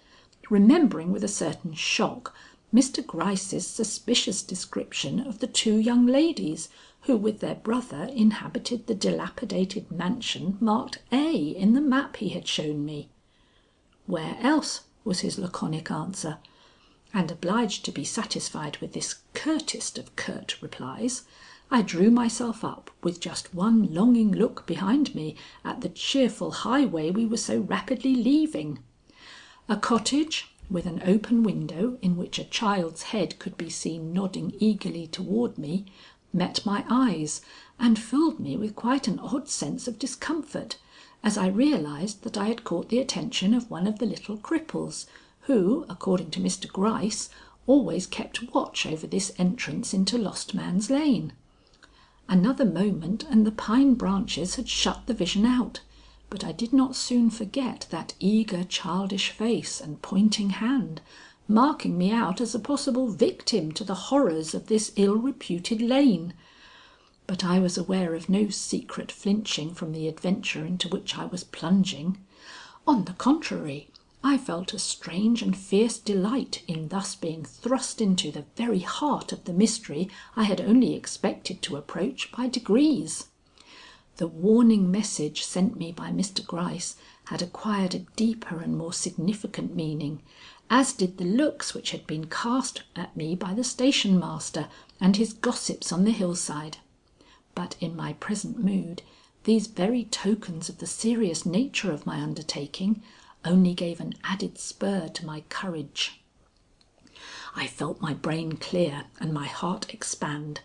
remembering with a certain shock Mr. Gryce's suspicious description of the two young ladies who with their brother inhabited the dilapidated mansion marked A in the map he had shown me. "Where else?" was his laconic answer, and obliged to be satisfied with this curtest of curt replies, I drew myself up with just one longing look behind me at the cheerful highway we were so rapidly leaving. A cottage with an open window in which a child's head could be seen nodding eagerly toward me, met my eyes and filled me with quite an odd sense of discomfort as I realized that I had caught the attention of one of the little cripples who, according to Mr. Gryce, always kept watch over this entrance into Lost Man's Lane. Another moment and the pine branches had shut the vision out, but I did not soon forget that eager childish face and pointing hand, marking me out as a possible victim to the horrors of this ill-reputed lane. But I was aware of no secret flinching from the adventure into which I was plunging. On the contrary, I felt a strange and fierce delight in thus being thrust into the very heart of the mystery I had only expected to approach by degrees. The warning message sent me by Mr. Gryce had acquired a deeper and more significant meaning, as did the looks which had been cast at me by the station master and his gossips on the hillside. But in my present mood, these very tokens of the serious nature of my undertaking only gave an added spur to my courage. I felt my brain clear and my heart expand,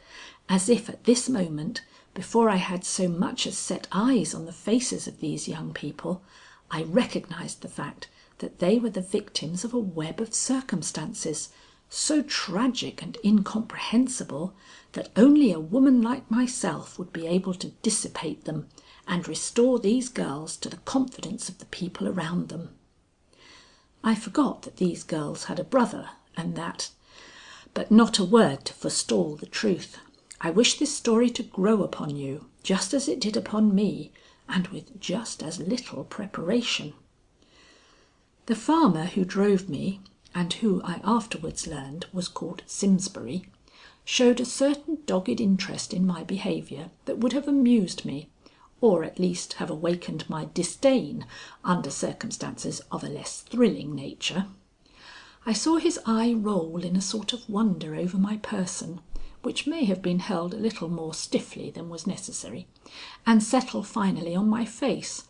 as if at this moment, before I had so much as set eyes on the faces of these young people, I recognized the fact that they were the victims of a web of circumstances so tragic and incomprehensible that only a woman like myself would be able to dissipate them and restore these girls to the confidence of the people around them. I forgot that these girls had a brother and that, but not a word to forestall the truth. I wish this story to grow upon you just as it did upon me, and with just as little preparation. The farmer who drove me, and who I afterwards learned was called Simsbury, showed a certain dogged interest in my behaviour that would have amused me, or at least have awakened my disdain under circumstances of a less thrilling nature. I saw his eye roll in a sort of wonder over my person, which may have been held a little more stiffly than was necessary, and settle finally on my face,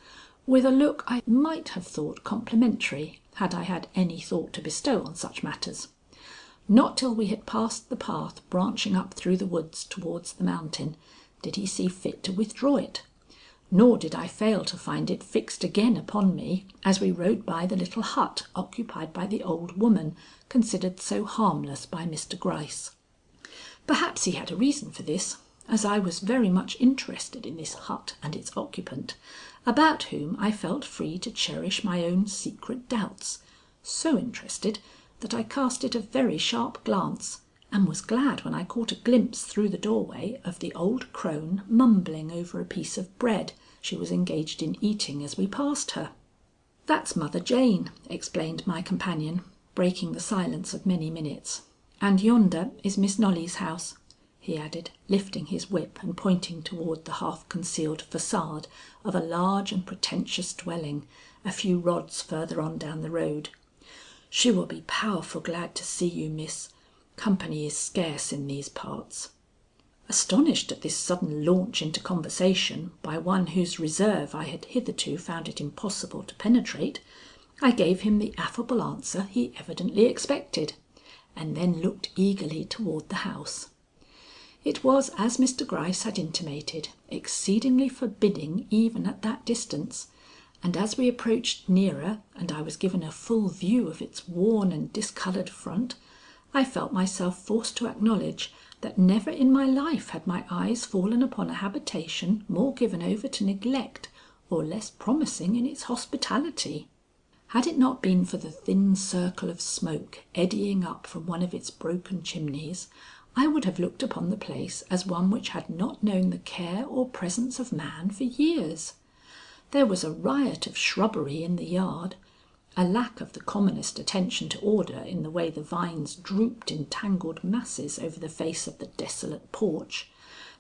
with a look I might have thought complimentary had I had any thought to bestow on such matters. Not till we had passed the path branching up through the woods towards the mountain did he see fit to withdraw it, nor did I fail to find it fixed again upon me as we rode by the little hut occupied by the old woman considered so harmless by Mr. Gryce. Perhaps he had a reason for this, as I was very much interested in this hut and its occupant, about whom I felt free to cherish my own secret doubts, so interested that I cast it a very sharp glance, and was glad when I caught a glimpse through the doorway of the old crone mumbling over a piece of bread she was engaged in eating as we passed her. "That's Mother Jane," explained my companion, breaking the silence of many minutes. "And yonder is Miss Knollys' house," he added, lifting his whip and pointing toward the half-concealed façade of a large and pretentious dwelling a few rods further on down the road. "She will be powerful glad to see you, miss. Company is scarce in these parts." Astonished at this sudden launch into conversation by one whose reserve I had hitherto found it impossible to penetrate, I gave him the affable answer he evidently expected, and then looked eagerly toward the house. It was, as Mr. Gryce had intimated, exceedingly forbidding even at that distance, and as we approached nearer and I was given a full view of its worn and discoloured front, I felt myself forced to acknowledge that never in my life had my eyes fallen upon a habitation more given over to neglect or less promising in its hospitality. Had it not been for the thin circle of smoke eddying up from one of its broken chimneys, I would have looked upon the place as one which had not known the care or presence of man for years. There was a riot of shrubbery in the yard, a lack of the commonest attention to order in the way the vines drooped in tangled masses over the face of the desolate porch,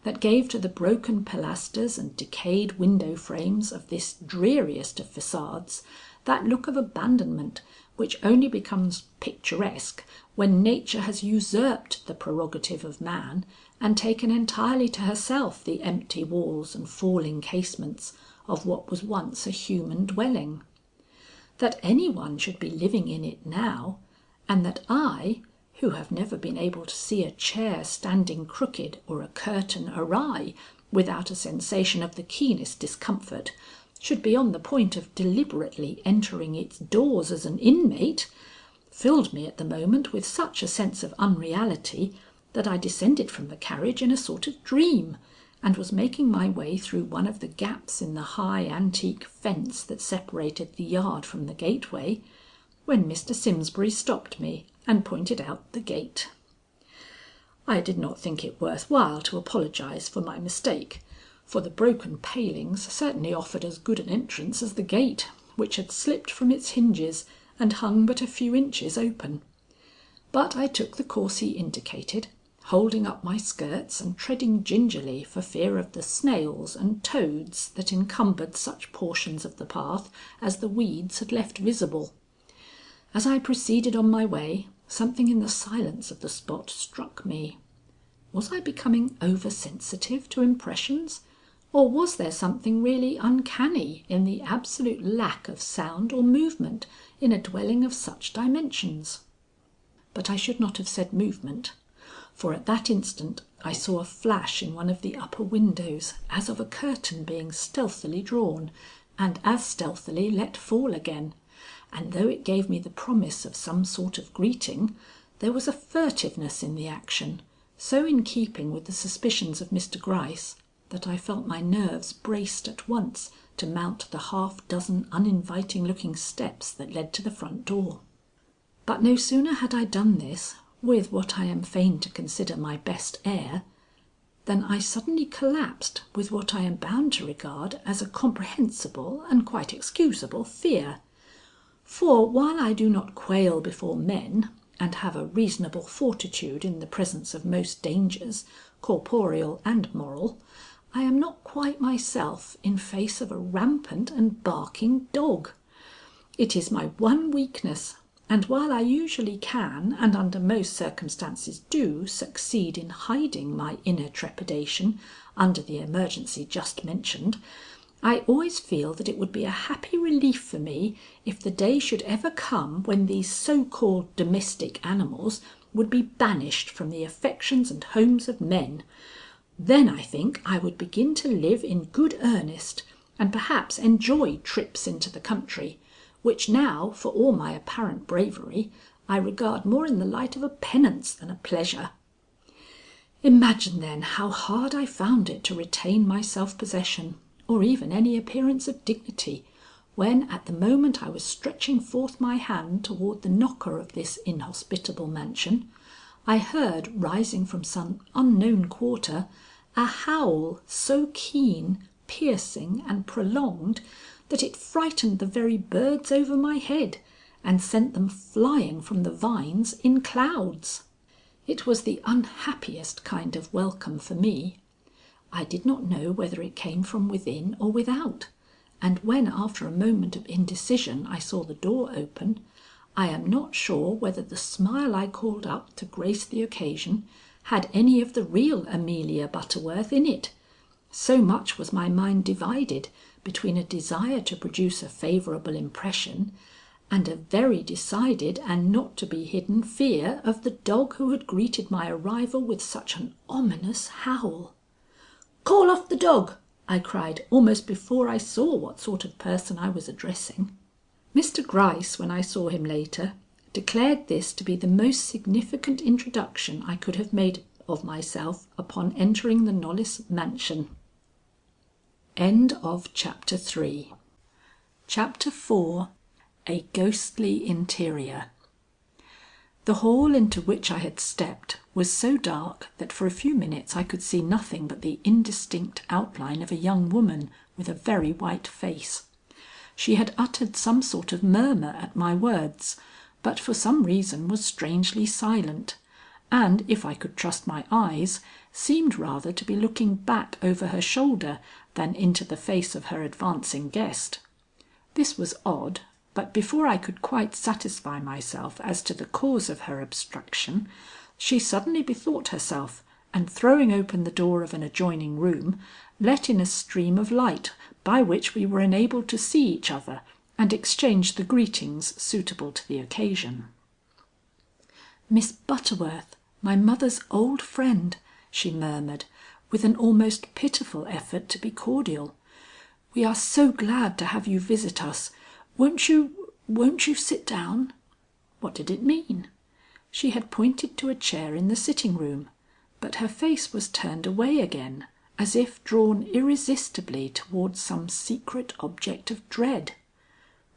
that gave to the broken pilasters and decayed window frames of this dreariest of facades that look of abandonment which only becomes picturesque when nature has usurped the prerogative of man and taken entirely to herself the empty walls and falling casements of what was once a human dwelling. That any one should be living in it now, and that I, who have never been able to see a chair standing crooked or a curtain awry without a sensation of the keenest discomfort, should be on the point of deliberately entering its doors as an inmate, filled me at the moment with such a sense of unreality that I descended from the carriage in a sort of dream, and was making my way through one of the gaps in the high antique fence that separated the yard from the gateway, when Mr. Simsbury stopped me and pointed out the gate. I did not think it worth while to apologize for my mistake, for the broken palings certainly offered as good an entrance as the gate, which had slipped from its hinges and hung but a few inches open. But I took the course he indicated, holding up my skirts and treading gingerly for fear of the snails and toads that encumbered such portions of the path as the weeds had left visible. As I proceeded on my way, something in the silence of the spot struck me. Was I becoming oversensitive to impressions, or was there something really uncanny in the absolute lack of sound or movement in a dwelling of such dimensions? But I should not have said movement, for at that instant I saw a flash in one of the upper windows as of a curtain being stealthily drawn, and as stealthily let fall again, and though it gave me the promise of some sort of greeting, there was a furtiveness in the action, so in keeping with the suspicions of Mr. Gryce, that I felt my nerves braced at once to mount the half-dozen uninviting-looking steps that led to the front door. But no sooner had I done this, with what I am fain to consider my best air, than I suddenly collapsed with what I am bound to regard as a comprehensible and quite excusable fear. For while I do not quail before men, and have a reasonable fortitude in the presence of most dangers, corporeal and moral, I am not quite myself in face of a rampant and barking dog. It is my one weakness, and while I usually can, and under most circumstances do, succeed in hiding my inner trepidation under the emergency just mentioned, I always feel that it would be a happy relief for me if the day should ever come when these so-called domestic animals would be banished from the affections and homes of men. Then I think I would begin to live in good earnest, and perhaps enjoy trips into the country, which now, for all my apparent bravery, I regard more in the light of a penance than a pleasure. Imagine then how hard I found it to retain my self-possession, or even any appearance of dignity, when at the moment I was stretching forth my hand toward the knocker of this inhospitable mansion, I heard rising from some unknown quarter a howl so keen, piercing, and prolonged that it frightened the very birds over my head and sent them flying from the vines in clouds. It was the unhappiest kind of welcome for me. I did not know whether it came from within or without, and when after a moment of indecision I saw the door open, I am not sure whether the smile I called up to grace the occasion had any of the real Amelia Butterworth in it. So much was my mind divided between a desire to produce a favourable impression and a very decided and not to be hidden fear of the dog who had greeted my arrival with such an ominous howl. "Call off the dog!" I cried almost before I saw what sort of person I was addressing. Mr. Gryce, when I saw him later, declared this to be the most significant introduction I could have made of myself upon entering the Knollys mansion. End of Chapter 3. Chapter 4. A ghostly interior. The hall into which I had stepped was so dark that for a few minutes I could see nothing but the indistinct outline of a young woman with a very white face. She had uttered some sort of murmur at my words, but for some reason was strangely silent, and, if I could trust my eyes, seemed rather to be looking back over her shoulder than into the face of her advancing guest. This was odd, but before I could quite satisfy myself as to the cause of her abstraction, she suddenly bethought herself, and throwing open the door of an adjoining room, let in a stream of light by which we were enabled to see each other and exchange the greetings suitable to the occasion. "Miss Butterworth, my mother's old friend," she murmured, with an almost pitiful effort to be cordial. "We are so glad to have you visit us. Won't you sit down?" What did it mean? She had pointed to a chair in the sitting room, but her face was turned away again, as if drawn irresistibly towards some secret object of dread.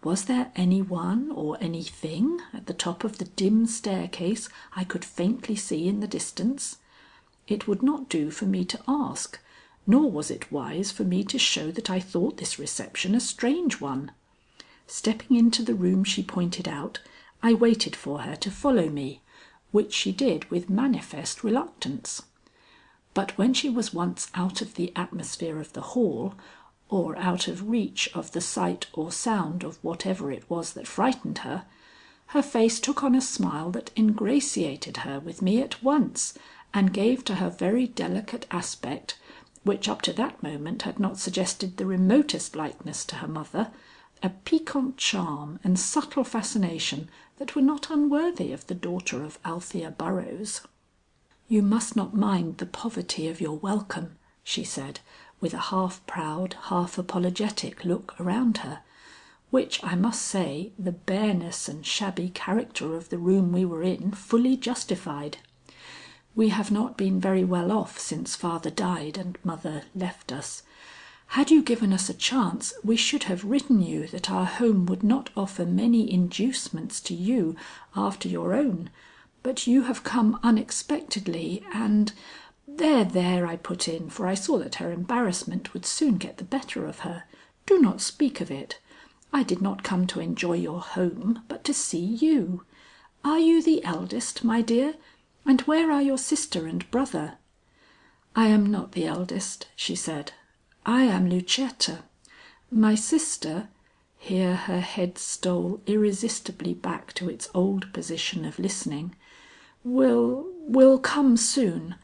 Was there any one or anything at the top of the dim staircase I could faintly see in the distance? It would not do for me to ask, nor was it wise for me to show that I thought this reception a strange one. Stepping into the room she pointed out, I waited for her to follow me, which she did with manifest reluctance. But when she was once out of the atmosphere of the hall, or out of reach of the sight or sound of whatever it was that frightened her, her face took on a smile that ingratiated her with me at once, and gave to her very delicate aspect, which up to that moment had not suggested the remotest likeness to her mother, a piquant charm and subtle fascination that were not unworthy of the daughter of Althea Burroughs. "You must not mind the poverty of your welcome," she said, with a half proud, half apologetic look around her, which I must say the bareness and shabby character of the room we were in fully justified. "We have not been very well off since father died and mother left us. Had you given us a chance, we should have written you that our home would not offer many inducements to you after your own, but you have come unexpectedly and—" "There," I put in, for I saw that her embarrassment would soon get the better of her. "Do not speak of it. I did not come to enjoy your home, but to see you. Are you the eldest, my dear? And where are your sister and brother?" "I am not the eldest," she said. "I am Lucetta. My sister," here her head stole irresistibly back to its old position of listening, "will come soon.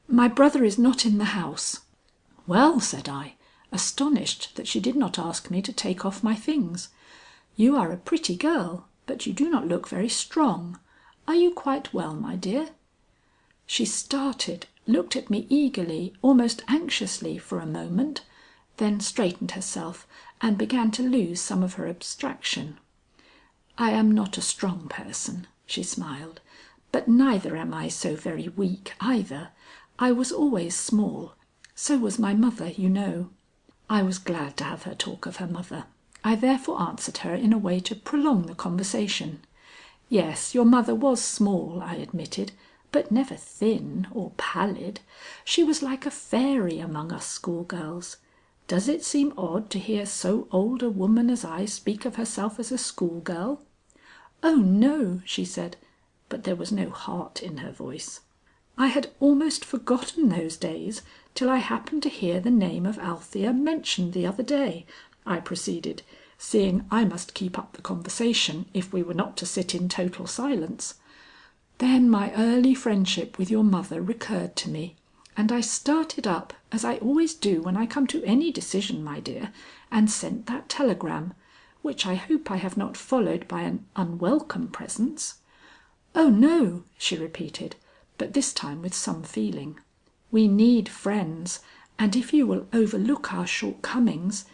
My brother is not in the house." "Well," said I, astonished that she did not ask me to take off my things, "you are a pretty girl, but you do not look very strong. Are you quite well, my dear?" She started, looked at me eagerly, almost anxiously for a moment, then straightened herself and began to lose some of her abstraction. "I am not a strong person," she smiled, "but neither am I so very weak either. I was always small. So was my mother, you know." I was glad to have her talk of her mother. I therefore answered her in a way to prolong the conversation. "Yes, your mother was small," I admitted, "but never thin or pallid. She was like a fairy among us schoolgirls. Does it seem odd to hear so old a woman as I speak of herself as a schoolgirl?" "Oh no," she said, but there was no heart in her voice. "I had almost forgotten those days till I happened to hear the name of Althea mentioned the other day," I proceeded, seeing I must keep up the conversation if we were not to sit in total silence. "Then my early friendship with your mother recurred to me, and I started up, as I always do when I come to any decision, my dear, and sent that telegram, which I hope I have not followed by an unwelcome presence." "Oh no," she repeated, but this time with some feeling. "We need friends, and if you will overlook our shortcomings.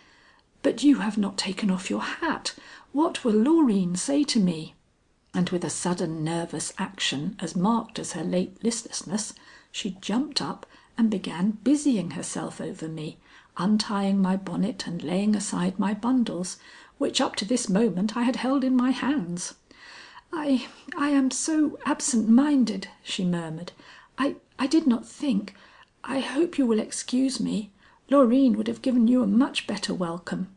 But you have not taken off your hat. What will Loreen say to me?" And with a sudden nervous action as marked as her late listlessness, she jumped up and began busying herself over me, untying my bonnet and laying aside my bundles, which up to this moment I had held in my hands. I am so absent-minded," she murmured. I did not think. I hope you will excuse me. Loreen would have given you a much better welcome."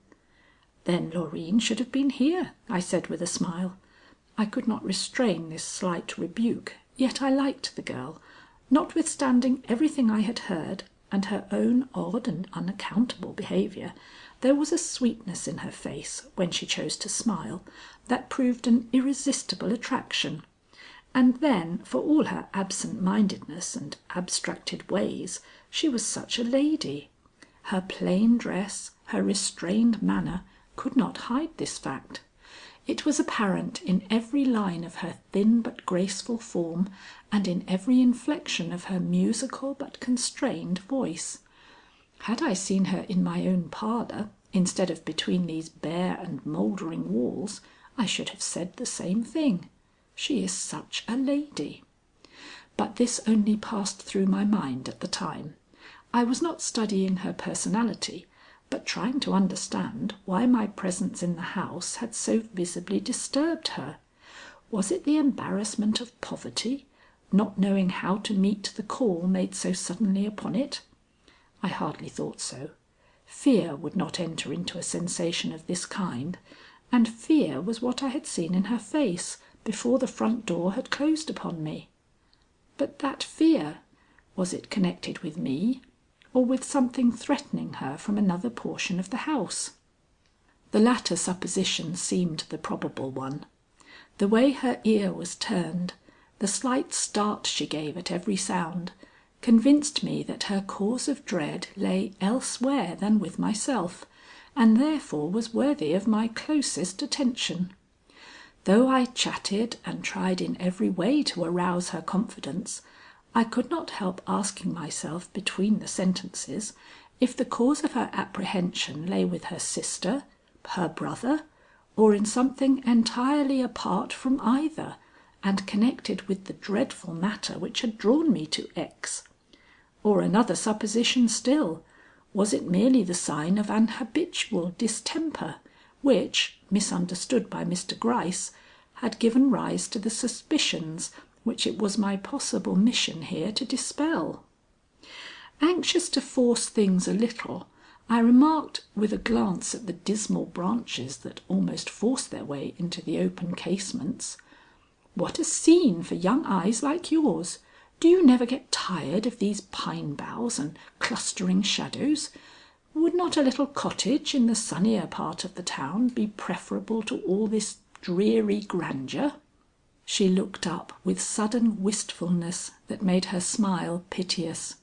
"Then Loreen should have been here," I said with a smile. I could not restrain this slight rebuke, yet I liked the girl. Notwithstanding everything I had heard and her own odd and unaccountable behaviour, there was a sweetness in her face when she chose to smile that proved an irresistible attraction. And then, for all her absent-mindedness and abstracted ways, she was such a lady. Her plain dress, her restrained manner could not hide this fact. It was apparent in every line of her thin but graceful form and in every inflection of her musical but constrained voice. Had I seen her in my own parlour, instead of between these bare and mouldering walls, I should have said the same thing. She is such a lady. But this only passed through my mind at the time. I was not studying her personality, but trying to understand why my presence in the house had so visibly disturbed her. Was it the embarrassment of poverty, not knowing how to meet the call made so suddenly upon it? I hardly thought so. Fear would not enter into a sensation of this kind, and fear was what I had seen in her face before the front door had closed upon me. But that fear, was it connected with me, or with something threatening her from another portion of the house? The latter supposition seemed the probable one. The way her ear was turned, the slight start she gave at every sound, convinced me that her cause of dread lay elsewhere than with myself, and therefore was worthy of my closest attention. Though I chatted and tried in every way to arouse her confidence, I could not help asking myself between the sentences if the cause of her apprehension lay with her sister, her brother, or in something entirely apart from either, and connected with the dreadful matter which had drawn me to X. Or another supposition still, was it merely the sign of an habitual distemper, which, misunderstood by Mr. Gryce, had given rise to the suspicions which it was my possible mission here to dispel? Anxious to force things a little, I remarked with a glance at the dismal branches that almost forced their way into the open casements: "What a scene for young eyes like yours! Do you never get tired of these pine boughs and clustering shadows? Would not a little cottage in the sunnier part of the town be preferable to all this dreary grandeur?" She looked up with sudden wistfulness that made her smile piteous.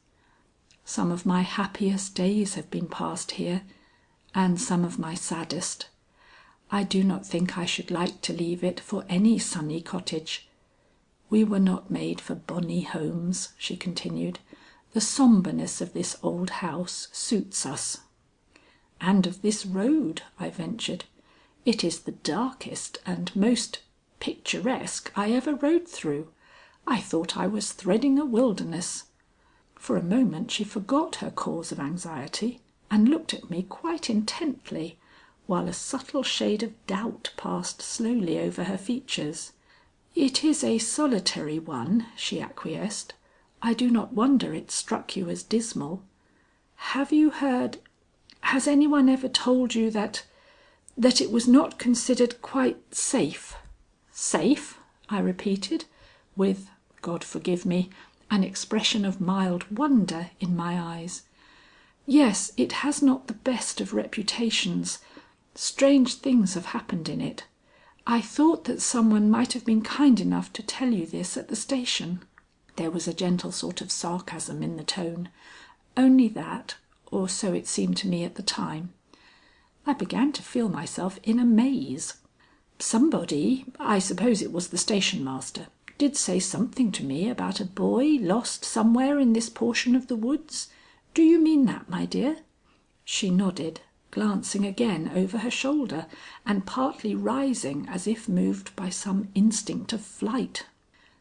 "Some of my happiest days have been passed here, and some of my saddest. I do not think I should like to leave it for any sunny cottage. We were not made for bonny homes," she continued. "The sombreness of this old house suits us." "And of this road," I ventured. "It is the darkest and most picturesque I ever rode through. I thought I was threading a wilderness." For a moment she forgot her cause of anxiety and looked at me quite intently, while a subtle shade of doubt passed slowly over her features. "It is a solitary one," she acquiesced. "I do not wonder it struck you as dismal. Have you heard has any one ever told you that it was not considered quite safe?" "Safe?" I repeated, with, God forgive me, an expression of mild wonder in my eyes. "Yes, it has not the best of reputations. Strange things have happened in it. I thought that some one might have been kind enough to tell you this at the station." There was a gentle sort of sarcasm in the tone. Only that, or so it seemed to me at the time. I began to feel myself in a maze. "Somebody, I suppose it was the station master, did say something to me about a boy lost somewhere in this portion of the woods. Do you mean that, my dear?" She nodded, glancing again over her shoulder and partly rising as if moved by some instinct of flight.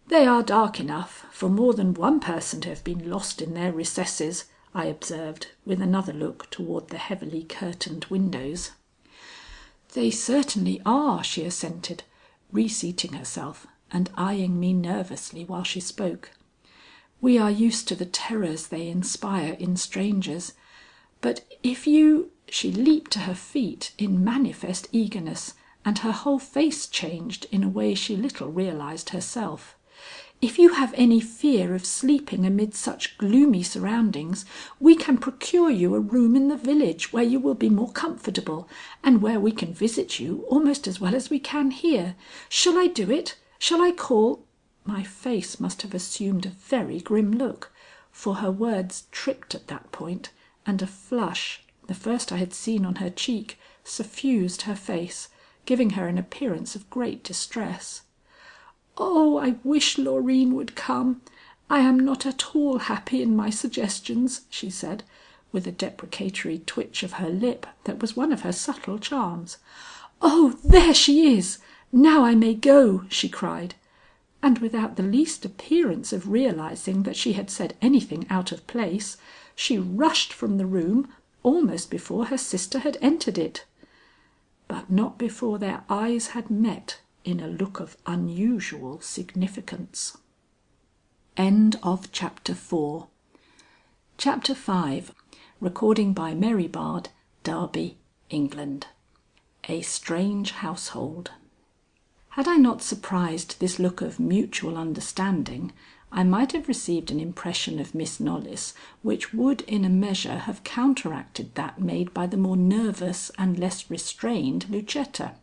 "They are dark enough for more than one person to have been lost in their recesses," I observed, with another look toward the heavily curtained windows. "They certainly are," she assented. reseating herself and eyeing me nervously while she spoke. "We are used to the terrors they inspire in strangers. But if you—" She leaped to her feet in manifest eagerness, and her whole face changed in a way she little realized herself. "If you have any fear of sleeping amid such gloomy surroundings, we can procure you a room in the village where you will be more comfortable, and where we can visit you almost as well as we can here. Shall I do it? Shall I call—" My face must have assumed a very grim look, for her words tripped at that point, and a flush, the first I had seen on her cheek, suffused her face, giving her an appearance of great distress. "Oh, I wish Loreen would come. I am not at all happy in my suggestions," she said, with a deprecatory twitch of her lip that was one of her subtle charms. "Oh, there she is! Now I may go," she cried, and without the least appearance of realizing that she had said anything out of place, she rushed from the room almost before her sister had entered it. But not before their eyes had met in a look of unusual significance. End of chapter 4. Chapter 5. Recording by Mary Bard, Derby, England. A strange household. Had I not surprised this look of mutual understanding, I might have received an impression of Miss Knollys which would in a measure have counteracted that made by the more nervous and less restrained Lucetta.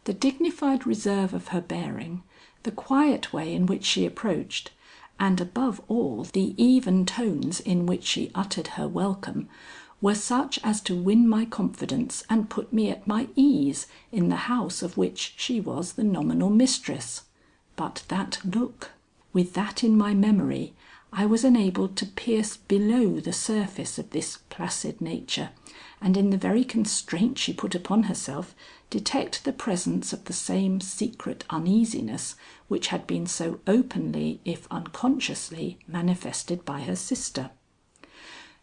The dignified reserve of her bearing, the quiet way in which she approached, and above all the even tones in which she uttered her welcome, were such as to win my confidence and put me at my ease in the house of which she was the nominal mistress. But that look! With that in my memory, I was enabled to pierce below the surface of this placid nature, and in the very constraint she put upon herself, detect the presence of the same secret uneasiness which had been so openly, if unconsciously, manifested by her sister.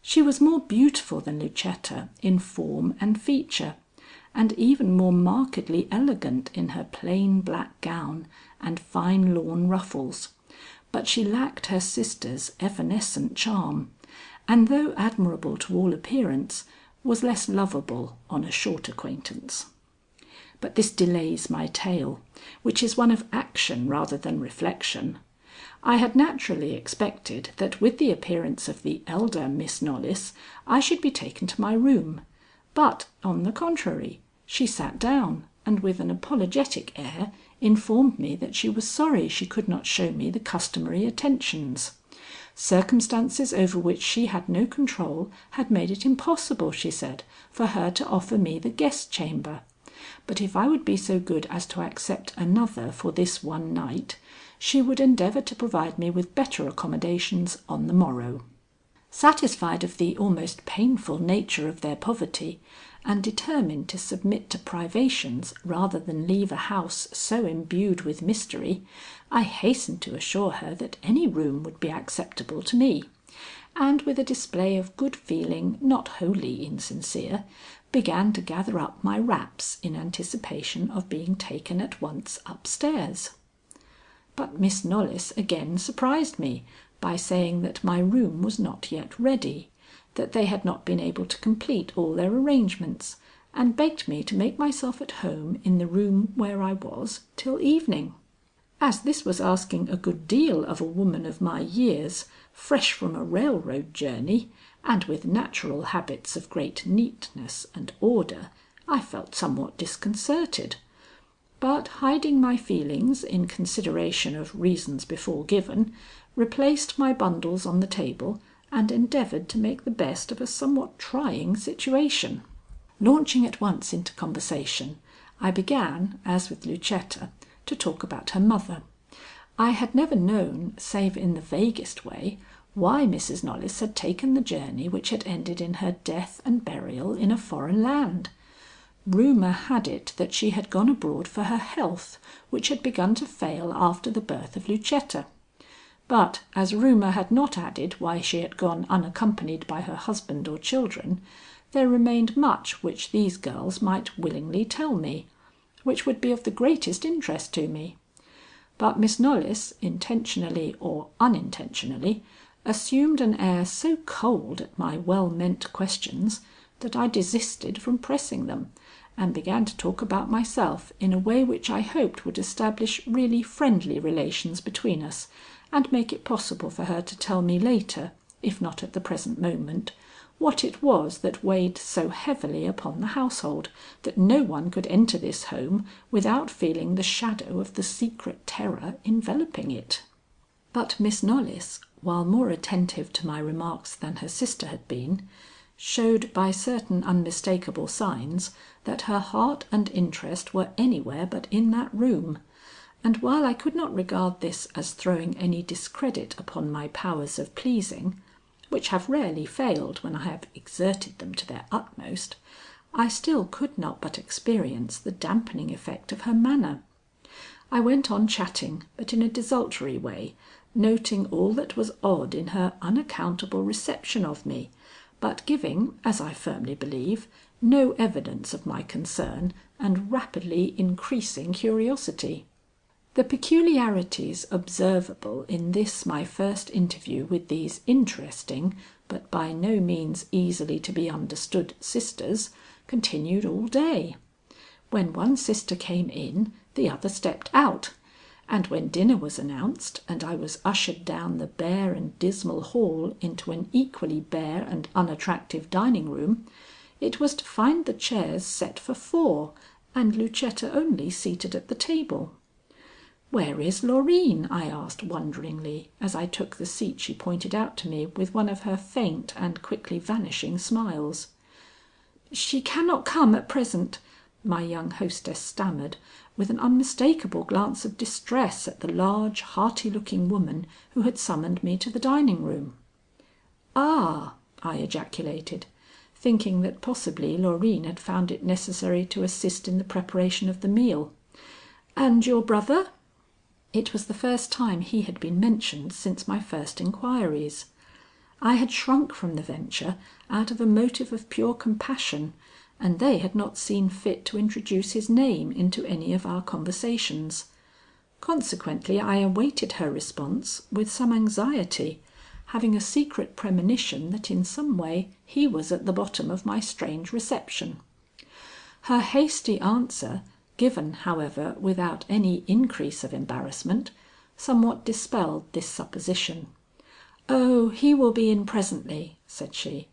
She was more beautiful than Lucetta in form and feature, and even more markedly elegant in her plain black gown and fine lawn ruffles, but she lacked her sister's evanescent charm, and though admirable to all appearance, was less lovable on a short acquaintance. But this delays my tale, which is one of action rather than reflection. I had naturally expected that with the appearance of the elder Miss Knollys I should be taken to my room, but, on the contrary, she sat down and with an apologetic air informed me that she was sorry she could not show me the customary attentions. Circumstances over which she had no control had made it impossible, she said, for her to offer me the guest chamber. But if I would be so good as to accept another for this one night, she would endeavour to provide me with better accommodations on the morrow. Satisfied of the almost painful nature of their poverty, and determined to submit to privations rather than leave a house so imbued with mystery, I hastened to assure her that any room would be acceptable to me, and with a display of good feeling not wholly insincere, began to gather up my wraps in anticipation of being taken at once upstairs. But Miss Knollys again surprised me by saying that my room was not yet ready, that they had not been able to complete all their arrangements, and begged me to make myself at home in the room where I was till evening. As this was asking a good deal of a woman of my years, fresh from a railroad journey, and with natural habits of great neatness and order, I felt somewhat disconcerted, but hiding my feelings in consideration of reasons before given, replaced my bundles on the table and endeavoured to make the best of a somewhat trying situation. Launching at once into conversation, I began, as with Lucetta, to talk about her mother. I had never known, save in the vaguest way, why Mrs. Knollys had taken the journey which had ended in her death and burial in a foreign land. Rumour had it that she had gone abroad for her health, which had begun to fail after the birth of Lucetta. But as rumour had not added why she had gone unaccompanied by her husband or children, there remained much which these girls might willingly tell me, which would be of the greatest interest to me. But Miss Knollys, intentionally or unintentionally, assumed an air so cold at my well-meant questions that I desisted from pressing them, and began to talk about myself in a way which I hoped would establish really friendly relations between us, and make it possible for her to tell me later, if not at the present moment, what it was that weighed so heavily upon the household that no one could enter this home without feeling the shadow of the secret terror enveloping it. But Miss Knollys, while more attentive to my remarks than her sister had been, showed by certain unmistakable signs that her heart and interest were anywhere but in that room, and while I could not regard this as throwing any discredit upon my powers of pleasing, which have rarely failed when I have exerted them to their utmost, I still could not but experience the dampening effect of her manner. I went on chatting, but in a desultory way, noting all that was odd in her unaccountable reception of me, but giving, as I firmly believe, no evidence of my concern and rapidly increasing curiosity. The peculiarities observable in this my first interview with these interesting, but by no means easily to be understood sisters, continued all day. When one sister came in, the other stepped out, and when dinner was announced and I was ushered down the bare and dismal hall into an equally bare and unattractive dining room, it was to find the chairs set for four and Lucetta only seated at the table. "Where is Loreen?" I asked wonderingly, as I took the seat she pointed out to me with one of her faint and quickly vanishing smiles. "She cannot come at present," my young hostess stammered, with an unmistakable glance of distress at the large, hearty-looking woman who had summoned me to the dining room. "Ah!" I ejaculated, thinking that possibly Loreen had found it necessary to assist in the preparation of the meal. "And your brother?" It was the first time he had been mentioned since my first inquiries. I had shrunk from the venture out of a motive of pure compassion, and they had not seen fit to introduce his name into any of our conversations. Consequently I awaited her response with some anxiety, having a secret premonition that in some way he was at the bottom of my strange reception. Her hasty answer, given, however, without any increase of embarrassment, somewhat dispelled this supposition. "Oh, he will be in presently," said she.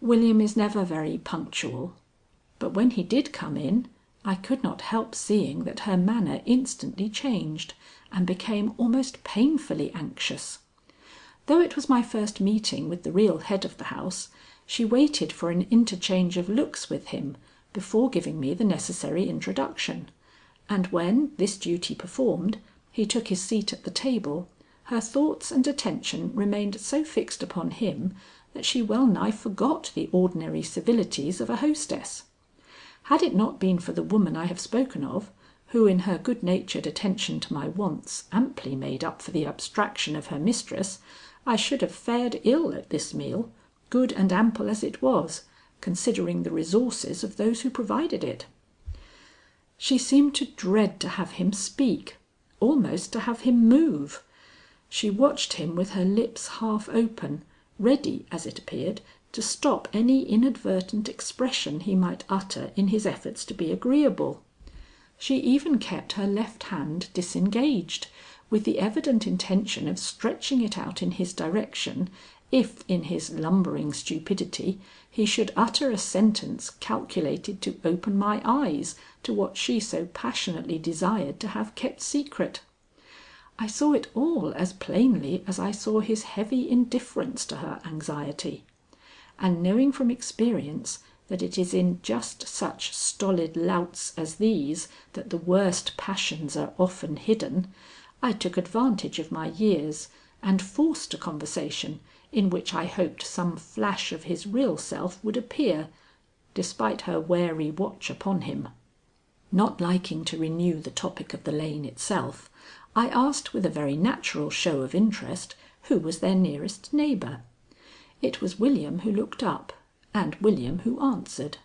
"William is never very punctual." But when he did come in, I could not help seeing that her manner instantly changed and became almost painfully anxious. Though it was my first meeting with the real head of the house, she waited for an interchange of looks with him before giving me the necessary introduction, and when, this duty performed, he took his seat at the table, her thoughts and attention remained so fixed upon him that she well nigh forgot the ordinary civilities of a hostess. Had it not been for the woman I have spoken of, who in her good-natured attention to my wants amply made up for the abstraction of her mistress, I should have fared ill at this meal, good and ample as it was, considering the resources of those who provided it. She seemed to dread to have him speak, almost to have him move. She watched him with her lips half open, ready, as it appeared, to stop any inadvertent expression he might utter in his efforts to be agreeable. She even kept her left hand disengaged, with the evident intention of stretching it out in his direction if in his lumbering stupidity he should utter a sentence calculated to open my eyes to what she so passionately desired to have kept secret. I saw it all as plainly as I saw his heavy indifference to her anxiety, and knowing from experience that it is in just such stolid louts as these that the worst passions are often hidden, I took advantage of my years and forced a conversation in which I hoped some flash of his real self would appear, despite her wary watch upon him. Not liking to renew the topic of the lane itself, I asked with a very natural show of interest who was their nearest neighbor. It was William who looked up, and William who answered.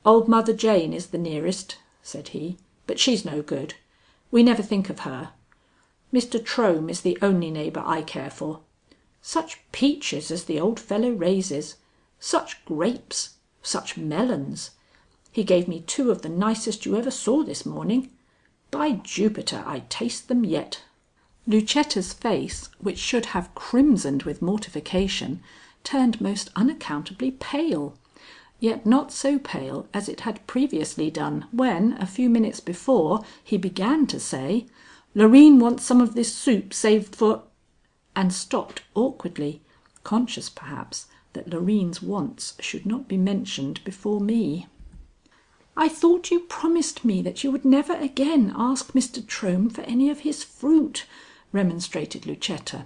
"Old Mother Jane is the nearest," said he, but she's no good. We never think of her. Mr Trome is the only neighbour I care for. Such peaches as the old fellow raises! Such grapes! Such melons! He gave me 2 of the nicest you ever saw this morning. By Jupiter, I taste them yet." Lucetta's face, which should have crimsoned with mortification, turned most unaccountably pale, yet not so pale as it had previously done when, a few minutes before, he began to say, "Loreen wants some of this soup saved for," and stopped awkwardly, conscious perhaps that Loreen's wants should not be mentioned before me. "I thought you promised me that you would never again ask Mr Trome for any of his fruit," remonstrated Lucetta.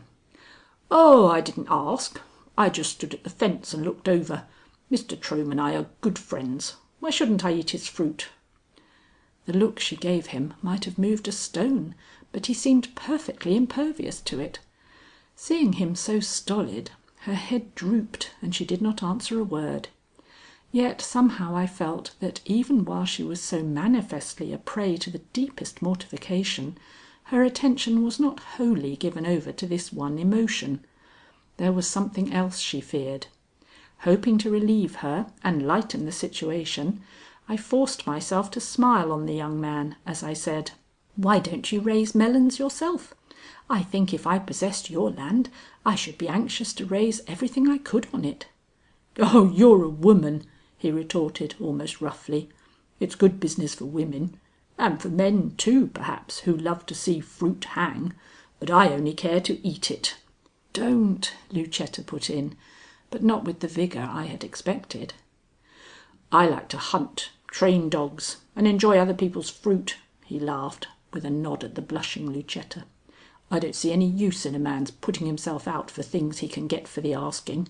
"Oh, I didn't ask. I just stood at the fence and looked over. Mr Trome and I are good friends. Why shouldn't I eat his fruit?" The look she gave him might have moved a stone, but he seemed perfectly impervious to it. Seeing him so stolid, her head drooped and she did not answer a word. Yet somehow I felt that even while she was so manifestly a prey to the deepest mortification, her attention was not wholly given over to this one emotion. There was something else she feared. Hoping to relieve her and lighten the situation, I forced myself to smile on the young man as I said: "Why don't you raise melons yourself? I think if I possessed your land, I should be anxious to raise everything I could on it." "Oh, you're a woman," he retorted almost roughly. "It's good business for women, and for men too, perhaps, who love to see fruit hang, but I only care to eat it." "Don't," Lucetta put in, but not with the vigour I had expected. "I like to hunt, train dogs, and enjoy other people's fruit," he laughed, with a nod at the blushing Lucetta. "I don't see any use in a man's putting himself out for things he can get for the asking.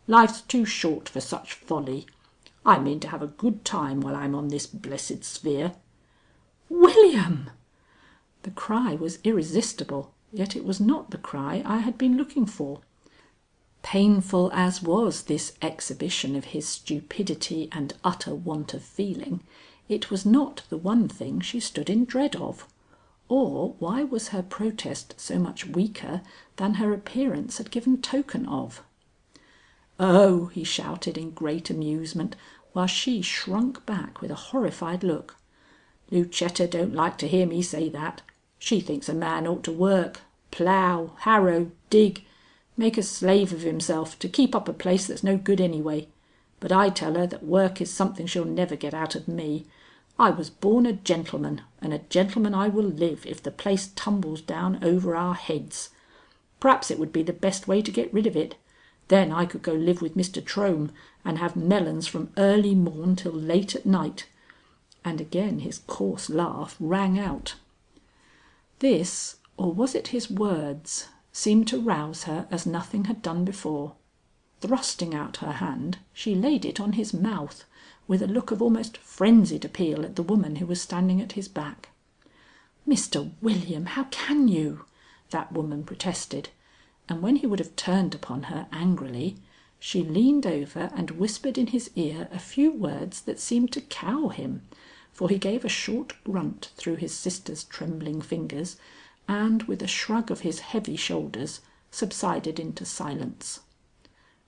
Life's too short for such folly. I mean to have a good time while I'm on this blessed sphere." "William!" The cry was irresistible, yet it was not the cry I had been looking for. Painful as was this exhibition of his stupidity and utter want of feeling, it was not the one thing she stood in dread of. Or why was her protest so much weaker than her appearance had given token of? "Oh!" he shouted in great amusement, while she shrunk back with a horrified look. "Lucetta don't like to hear me say that. She thinks a man ought to work, plough, harrow, dig, make a slave of himself to keep up a place that's no good anyway. But I tell her that work is something she'll never get out of me. I was born a gentleman, and a gentleman I will live if the place tumbles down over our heads. Perhaps it would be the best way to get rid of it. Then I could go live with Mr Trome and have melons from early morn till late at night." And again his coarse laugh rang out. This, or was it his words, seemed to rouse her as nothing had done before. Thrusting out her hand, she laid it on his mouth, with a look of almost frenzied appeal at the woman who was standing at his back. "Mr William, how can you?" that woman protested, and when he would have turned upon her angrily, she leaned over and whispered in his ear a few words that seemed to cow him, for he gave a short grunt through his sister's trembling fingers, and with a shrug of his heavy shoulders subsided into silence.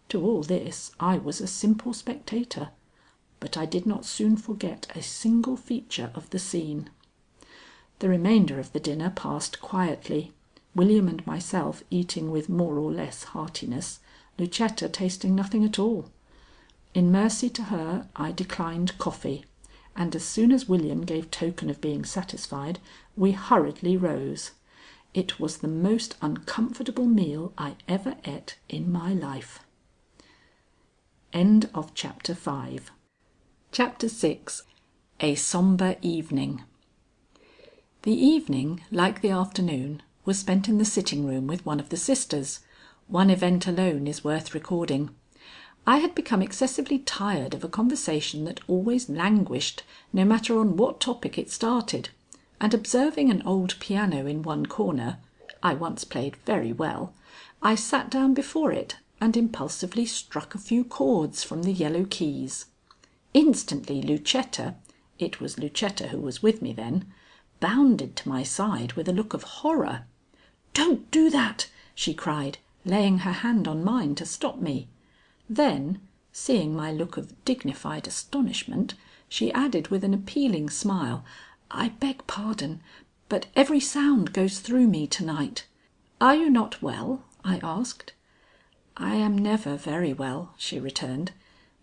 To all this I was a simple spectator, but I did not soon forget a single feature of the scene. The remainder of the dinner passed quietly, William and myself eating with more or less heartiness, Lucetta tasting nothing at all. In mercy to her I declined coffee, and as soon as William gave token of being satisfied, we hurriedly rose. It was the most uncomfortable meal I ever ate in my life. End of chapter 5. Chapter 6. A sombre evening. The evening, like the afternoon, was spent in the sitting room with one of the sisters. One event alone is worth recording. I had become excessively tired of a conversation that always languished, no matter on what topic it started, and observing an old piano in one corner (I once played very well), I sat down before it and impulsively struck a few chords from the yellow keys. Instantly Lucetta (it was Lucetta who was with me then) bounded to my side with a look of horror. "Don't do that!" she cried, laying her hand on mine to stop me. Then, seeing my look of dignified astonishment, she added with an appealing smile, "I beg pardon, but every sound goes through me to night." "Are you not well?" I asked. "I am never very well," she returned,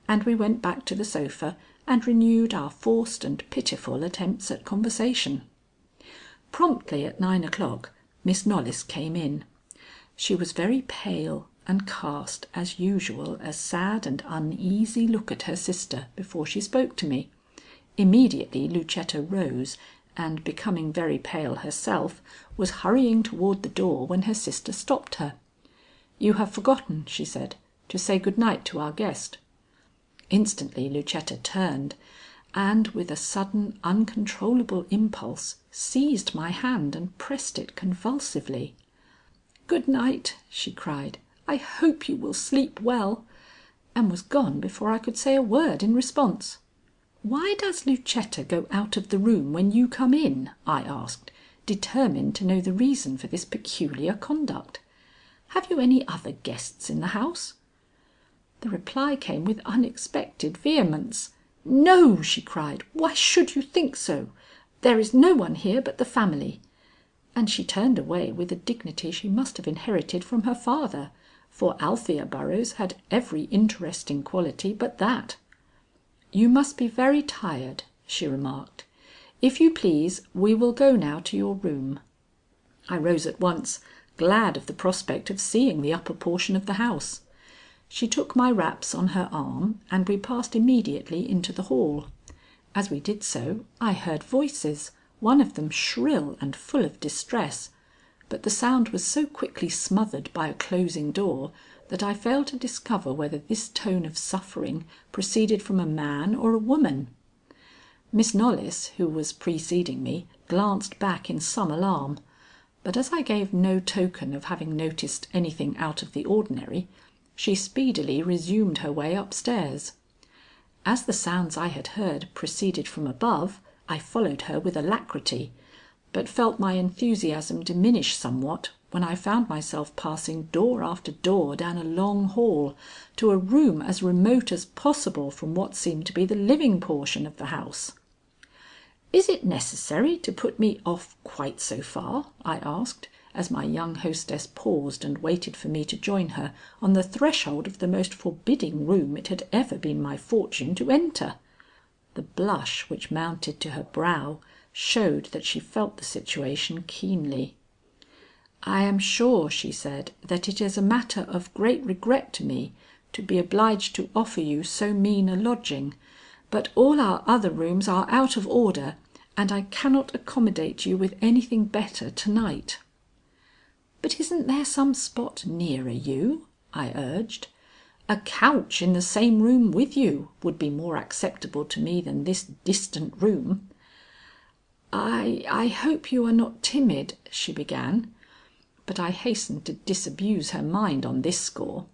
and we went back to the sofa and renewed our forced and pitiful attempts at conversation. Promptly at 9 o'clock Miss Knollys came in. She was very pale and cast, as usual, a sad and uneasy look at her sister before she spoke to me. Immediately Lucetta rose and, becoming very pale herself, was hurrying toward the door when her sister stopped her. "You have forgotten," she said, "to say good night to our guest." Instantly Lucetta turned, and with a sudden uncontrollable impulse seized my hand and pressed it convulsively. "Good night," she cried. "I hope you will sleep well," and was gone before I could say a word in response. "Why does Lucetta go out of the room when you come in?" I asked, determined to know the reason for this peculiar conduct. "Have you any other guests in the house?" The reply came with unexpected vehemence. "No," she cried. "Why should you think so? There is no one here but the family." And she turned away with a dignity she must have inherited from her father, for Althea Burroughs had every interesting quality but that. "You must be very tired," she remarked. "If you please, we will go now to your room." I rose at once, glad of the prospect of seeing the upper portion of the house. She took my wraps on her arm and we passed immediately into the hall. As we did so, I heard voices, one of them shrill and full of distress, but the sound was so quickly smothered by a closing door that I failed to discover whether this tone of suffering proceeded from a man or a woman. Miss Knollys, who was preceding me, glanced back in some alarm, but as I gave no token of having noticed anything out of the ordinary, she speedily resumed her way upstairs. As the sounds I had heard proceeded from above, I followed her with alacrity, but felt my enthusiasm diminish somewhat when I found myself passing door after door down a long hall to a room as remote as possible from what seemed to be the living portion of the house. "Is it necessary to put me off quite so far?" I asked, as my young hostess paused and waited for me to join her on the threshold of the most forbidding room it had ever been my fortune to enter. The blush which mounted to her brow showed that she felt the situation keenly. "I am sure," she said, "that it is a matter of great regret to me to be obliged to offer you so mean a lodging, but all our other rooms are out of order and I cannot accommodate you with anything better to night." "But isn't there some spot nearer you?" I urged. "A couch in the same room with you would be more acceptable to me than this distant room." I hope you are not timid," she began, but I hastened to disabuse her mind on this score.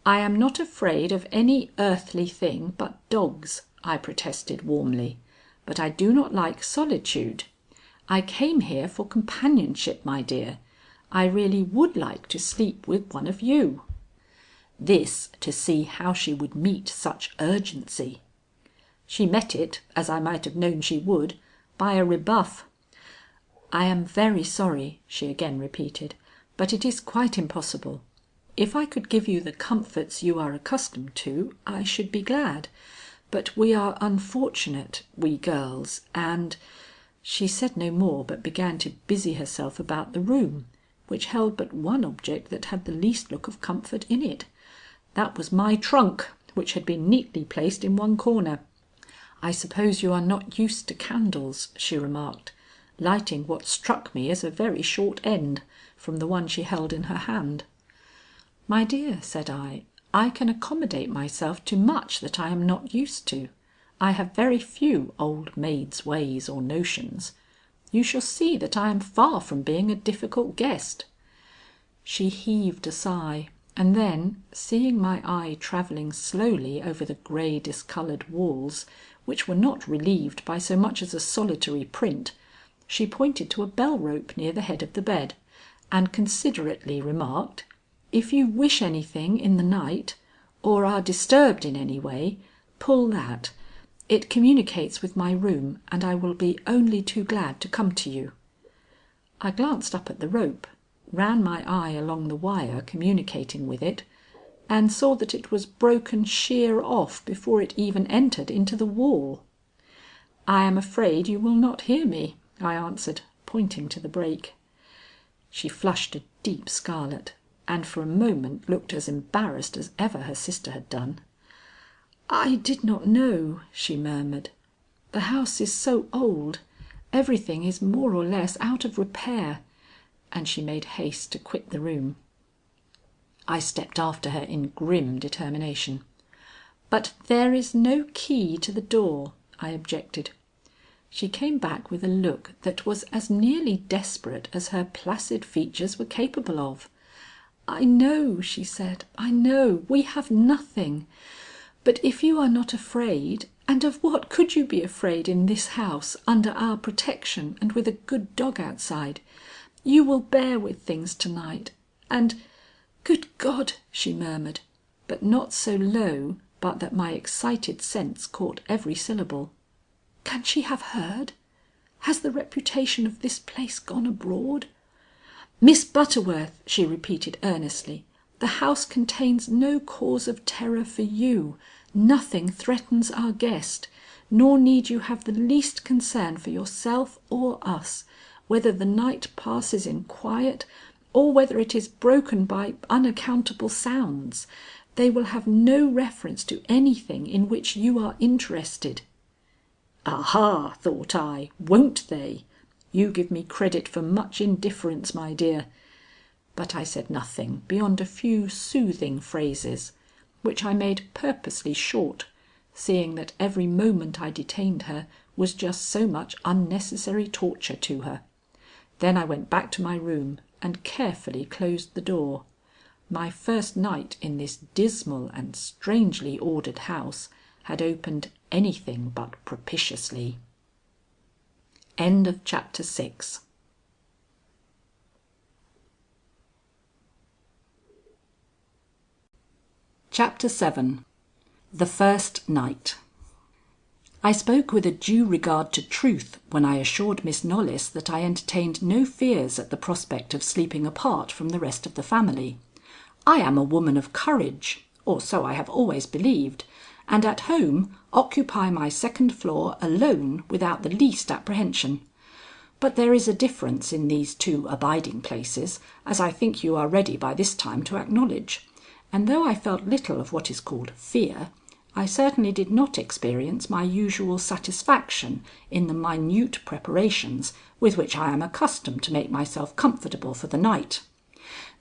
"I am not afraid of any earthly thing but dogs," I protested warmly, "but I do not like solitude. I came here for companionship, my dear. I really would like to sleep with one of you." This to see how she would meet such urgency. She met it, as I might have known she would, by a rebuff. "I am very sorry," she again repeated, "but it is quite impossible. If I could give you the comforts you are accustomed to, I should be glad, but we are unfortunate, we girls, and—" She said no more, but began to busy herself about the room, which held but one object that had the least look of comfort in it. That was my trunk, which had been neatly placed in one corner. "I suppose you are not used to candles," she remarked, lighting what struck me as a very short end from the one she held in her hand. "My dear," said I can accommodate myself to much that I am not used to. I have very few old maid's ways or notions. You shall see that I am far from being a difficult guest." She heaved a sigh, and then, seeing my eye travelling slowly over the grey discoloured walls, which were not relieved by so much as a solitary print, she pointed to a bell rope near the head of the bed, and considerately remarked, "If you wish anything in the night, or are disturbed in any way, pull that. It communicates with my room, and I will be only too glad to come to you." I glanced up at the rope, ran my eye along the wire communicating with it, and saw that it was broken sheer off before it even entered into the wall. "I am afraid you will not hear me," I answered, pointing to the break. She flushed a deep scarlet, and for a moment looked as embarrassed as ever her sister had done. "I did not know," she murmured. "The house is so old. Everything is more or less out of repair," and she made haste to quit the room. I stepped after her in grim determination. "But there is no key to the door," I objected. She came back with a look that was as nearly desperate as her placid features were capable of. "I know," she said, "I know. We have nothing. But if you are not afraid, and of what could you be afraid in this house under our protection and with a good dog outside, you will bear with things to night, and good God!" she murmured, but not so low but that my excited sense caught every syllable. "Can she have heard? Has the reputation of this place gone abroad?" "Miss Butterworth," she repeated earnestly, "the house contains no cause of terror for you. Nothing threatens our guest, nor need you have the least concern for yourself or us, whether the night passes in quiet or whether it is broken by unaccountable sounds. They will have no reference to anything in which you are interested." "Aha!" thought I, "won't they? You give me credit for much indifference, my dear." But I said nothing beyond a few soothing phrases, which I made purposely short, seeing that every moment I detained her was just so much unnecessary torture to her. Then I went back to my room and carefully closed the door. My first night in this dismal and strangely ordered house had opened anything but propitiously. End of chapter 6. Chapter 7. The First Night. I spoke with a due regard to truth when I assured Miss Knollys that I entertained no fears at the prospect of sleeping apart from the rest of the family. I am a woman of courage, or so I have always believed, and at home occupy my second floor alone without the least apprehension. But there is a difference in these two abiding places, as I think you are ready by this time to acknowledge, and though I felt little of what is called fear, I certainly did not experience my usual satisfaction in the minute preparations with which I am accustomed to make myself comfortable for the night.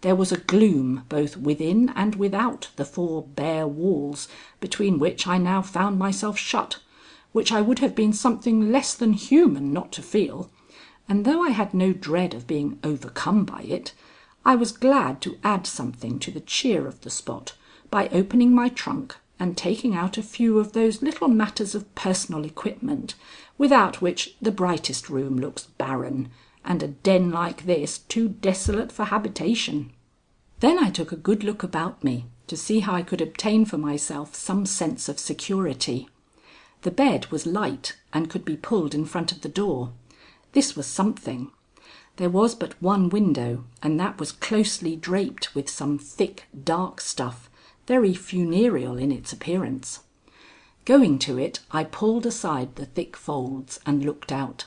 There was a gloom both within and without the four bare walls between which I now found myself shut, which I would have been something less than human not to feel, and though I had no dread of being overcome by it, I was glad to add something to the cheer of the spot by opening my trunk and taking out a few of those little matters of personal equipment without which the brightest room looks barren, and a den like this too desolate for habitation. Then I took a good look about me to see how I could obtain for myself some sense of security. The bed was light and could be pulled in front of the door. This was something. There was but one window, and that was closely draped with some thick, dark stuff, very funereal in its appearance. Going to it, I pulled aside the thick folds and looked out.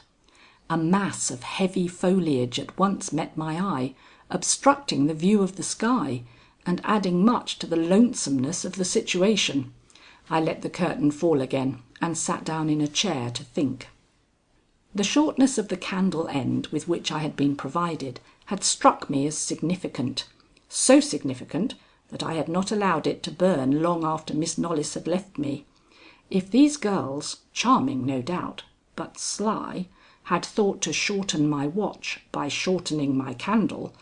A mass of heavy foliage at once met my eye, obstructing the view of the sky, and adding much to the lonesomeness of the situation. I let the curtain fall again, and sat down in a chair to think. The shortness of the candle end with which I had been provided had struck me as significant, so significant that I had not allowed it to burn long after Miss Knollys had left me. If these girls, charming no doubt, but sly, had thought to shorten my watch by shortening my candle,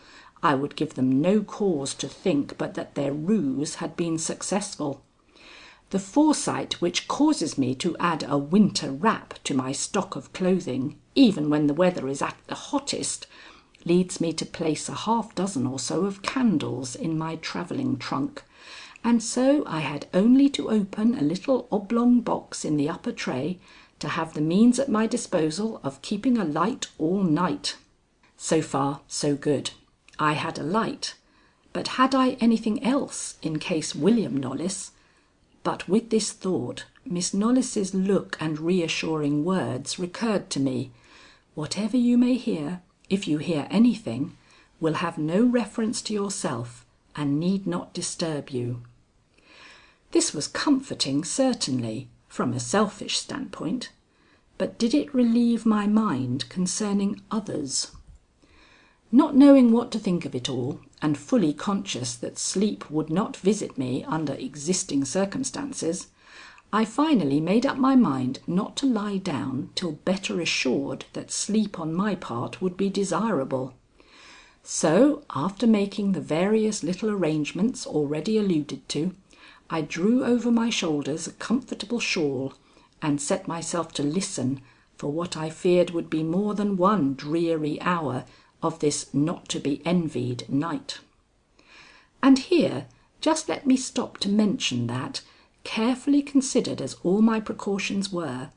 I would give them no cause to think but that their ruse had been successful. The foresight which causes me to add a winter wrap to my stock of clothing even when the weather is at the hottest, leads me to place a half dozen or so of candles in my travelling trunk, and so I had only to open a little oblong box in the upper tray to have the means at my disposal of keeping a light all night. So far, so good. I had a light, but had I anything else in case William Knollys? But with this thought, Miss Knollys's look and reassuring words recurred to me. Whatever you may hear, if you hear anything, will have no reference to yourself and need not disturb you. This was comforting certainly, from a selfish standpoint, but did it relieve my mind concerning others? Not knowing what to think of it all, and fully conscious that sleep would not visit me under existing circumstances, I finally made up my mind not to lie down till better assured that sleep on my part would be desirable. So, after making the various little arrangements already alluded to, I drew over my shoulders a comfortable shawl and set myself to listen for what I feared would be more than one dreary hour of this not to be envied night. And here just let me stop to mention that, carefully considered as all my precautions were,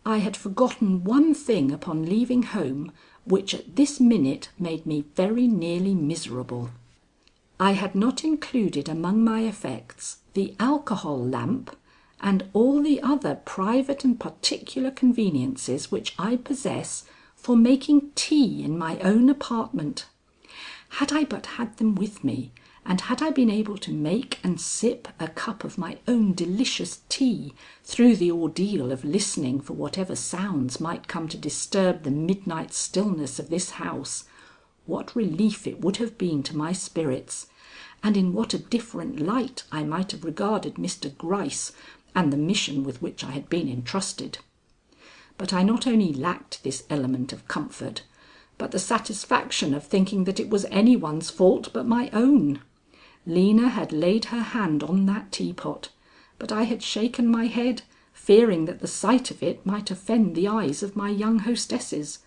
I had forgotten one thing upon leaving home which at this minute made me very nearly miserable. I had not included among my effects the alcohol lamp and all the other private and particular conveniences which I possess for making tea in my own apartment. Had I but had them with me, and had I been able to make and sip a cup of my own delicious tea through the ordeal of listening for whatever sounds might come to disturb the midnight stillness of this house, what relief it would have been to my spirits, and in what a different light I might have regarded Mr Gryce and the mission with which I had been entrusted. But I not only lacked this element of comfort, but the satisfaction of thinking that it was any one's fault but my own. Lena had laid her hand on that teapot, but I had shaken my head, fearing that the sight of it might offend the eyes of my young hostesses.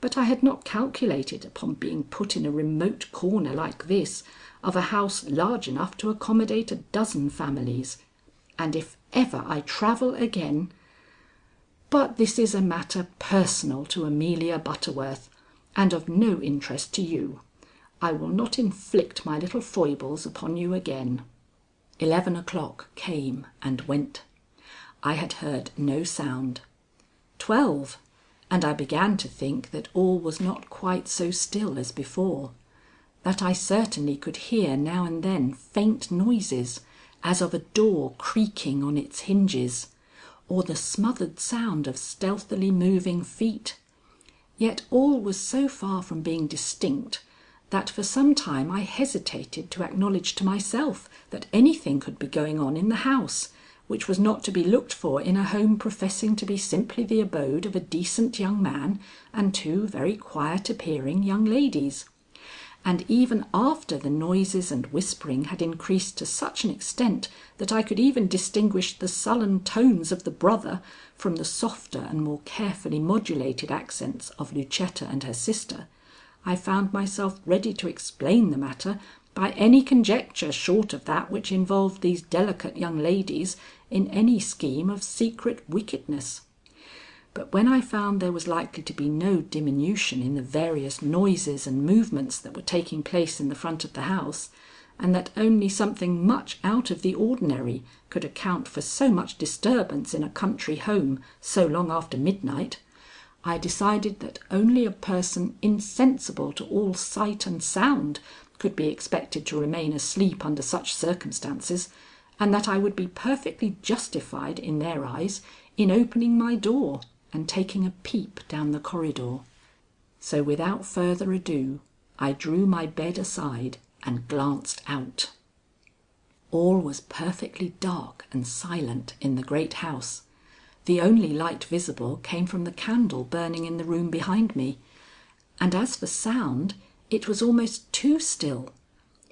But I had not calculated upon being put in a remote corner like this of a house large enough to accommodate a dozen families. And if ever I travel again... But this is a matter personal to Amelia Butterworth, and of no interest to you. I will not inflict my little foibles upon you again. 11 o'clock came and went. I had heard no sound. 12, and I began to think that all was not quite so still as before, that I certainly could hear now and then faint noises, as of a door creaking on its hinges, or the smothered sound of stealthily moving feet. Yet all was so far from being distinct that for some time I hesitated to acknowledge to myself that anything could be going on in the house, which was not to be looked for in a home professing to be simply the abode of a decent young man and two very quiet appearing young ladies. And even after the noises and whispering had increased to such an extent that I could even distinguish the sullen tones of the brother from the softer and more carefully modulated accents of Lucetta and her sister, I found myself ready to explain the matter by any conjecture short of that which involved these delicate young ladies in any scheme of secret wickedness. But when I found there was likely to be no diminution in the various noises and movements that were taking place in the front of the house, and that only something much out of the ordinary could account for so much disturbance in a country home so long after midnight, I decided that only a person insensible to all sight and sound could be expected to remain asleep under such circumstances, and that I would be perfectly justified in their eyes in opening my door and taking a peep down the corridor. So without further ado, I drew my bed aside and glanced out. All was perfectly dark and silent in the great house. The only light visible came from the candle burning in the room behind me, and as for sound, it was almost too still.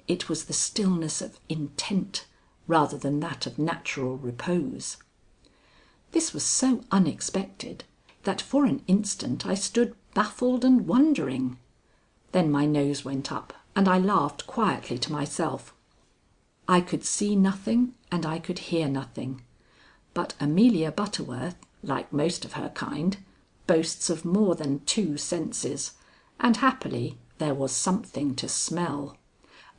It was the stillness of intent rather than that of natural repose. This was so unexpected that for an instant I stood baffled and wondering. Then my nose went up, and I laughed quietly to myself. I could see nothing and I could hear nothing, but Amelia Butterworth, like most of her kind, boasts of more than two senses, and happily there was something to smell.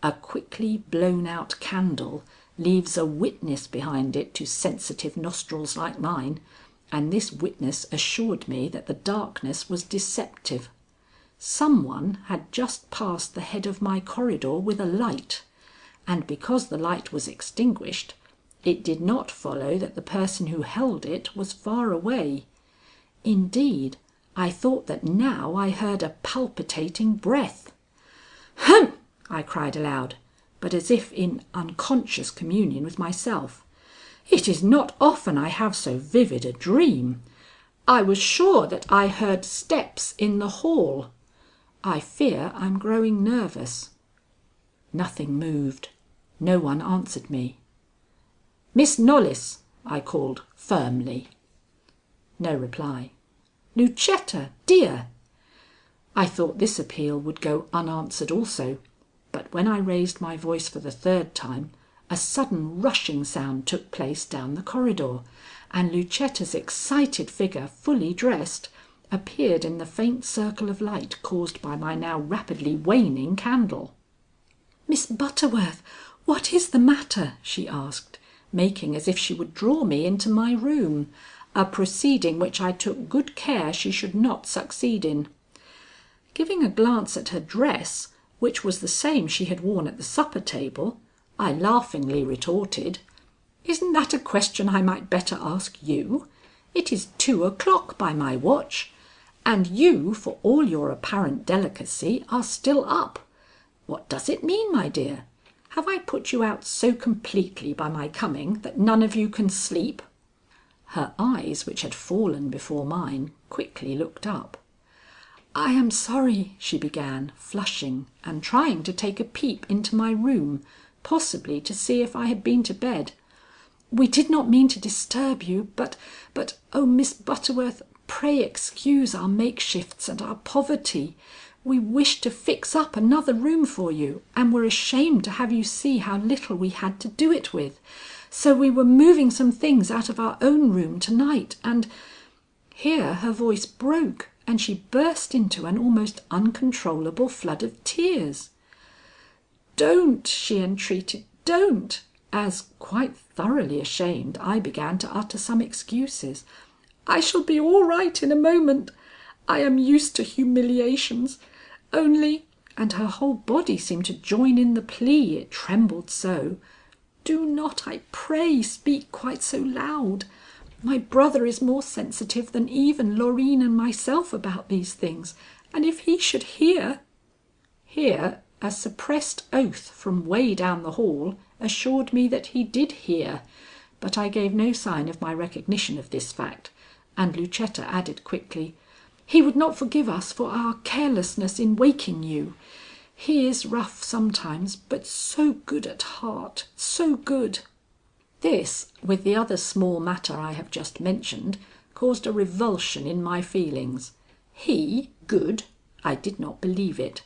A quickly blown out candle leaves a witness behind it to sensitive nostrils like mine, and this witness assured me that the darkness was deceptive. Someone had just passed the head of my corridor with a light, and because the light was extinguished, it did not follow that the person who held it was far away. Indeed, I thought that now I heard a palpitating breath. "Hum!" I cried aloud, but as if in unconscious communion with myself. "It is not often I have so vivid a dream. I was sure that I heard steps in the hall. I fear I'm growing nervous." Nothing moved. No one answered me. "Miss Knollys," I called firmly. No reply. "Lucetta, dear!" I thought this appeal would go unanswered also, but when I raised my voice for the third time, a sudden rushing sound took place down the corridor, and Lucetta's excited figure, fully dressed, appeared in the faint circle of light caused by my now rapidly waning candle. "Miss Butterworth, what is the matter?" she asked, making as if she would draw me into my room, a proceeding which I took good care she should not succeed in. Giving a glance at her dress, which was the same she had worn at the supper table, I laughingly retorted, "Isn't that a question I might better ask you? It is 2 o'clock by my watch, and you, for all your apparent delicacy, are still up. What does it mean, my dear? Have I put you out so completely by my coming that none of you can sleep?" Her eyes, which had fallen before mine, quickly looked up. "I am sorry," she began, flushing and trying to take a peep into my room, possibly to see if I had been to bed. "We did not mean to disturb you, but oh, Miss Butterworth, pray excuse our makeshifts and our poverty. We wished to fix up another room for you, and were ashamed to have you see how little we had to do it with. So we were moving some things out of our own room to night, and—" Here her voice broke, and she burst into an almost uncontrollable flood of tears. "Don't," she entreated, "don't," as, quite thoroughly ashamed, I began to utter some excuses. "I shall be all right in a moment. I am used to humiliations. Only," and her whole body seemed to join in the plea, it trembled so, "do not, I pray, speak quite so loud. My brother is more sensitive than even Loreen and myself about these things, and if he should hear—" Here a suppressed oath from way down the hall assured me that he did hear, but I gave no sign of my recognition of this fact, and Lucetta added quickly, "He would not forgive us for our carelessness in waking you. He is rough sometimes, but so good at heart, so good." This, with the other small matter I have just mentioned, caused a revulsion in my feelings. He good? I did not believe it.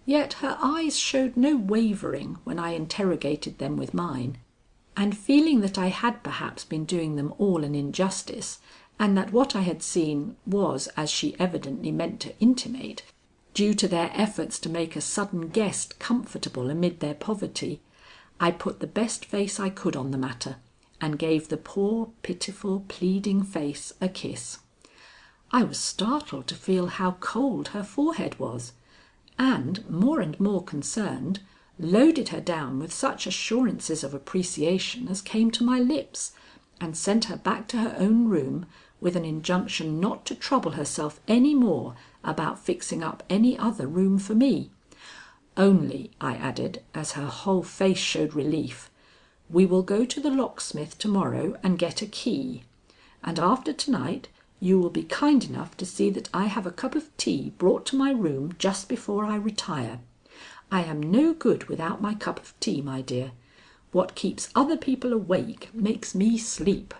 Yet her eyes showed no wavering when I interrogated them with mine, and feeling that I had perhaps been doing them all an injustice, and that what I had seen was, as she evidently meant to intimate, due to their efforts to make a sudden guest comfortable amid their poverty, I put the best face I could on the matter, and gave the poor, pitiful, pleading face a kiss. I was startled to feel how cold her forehead was, and more concerned, loaded her down with such assurances of appreciation as came to my lips, and sent her back to her own room with an injunction not to trouble herself any more about fixing up any other room for me. "Only," I added, as her whole face showed relief, "we will go to the locksmith to morrow and get a key, and after to night you will be kind enough to see that I have a cup of tea brought to my room just before I retire. I am no good without my cup of tea, my dear. What keeps other people awake makes me sleep."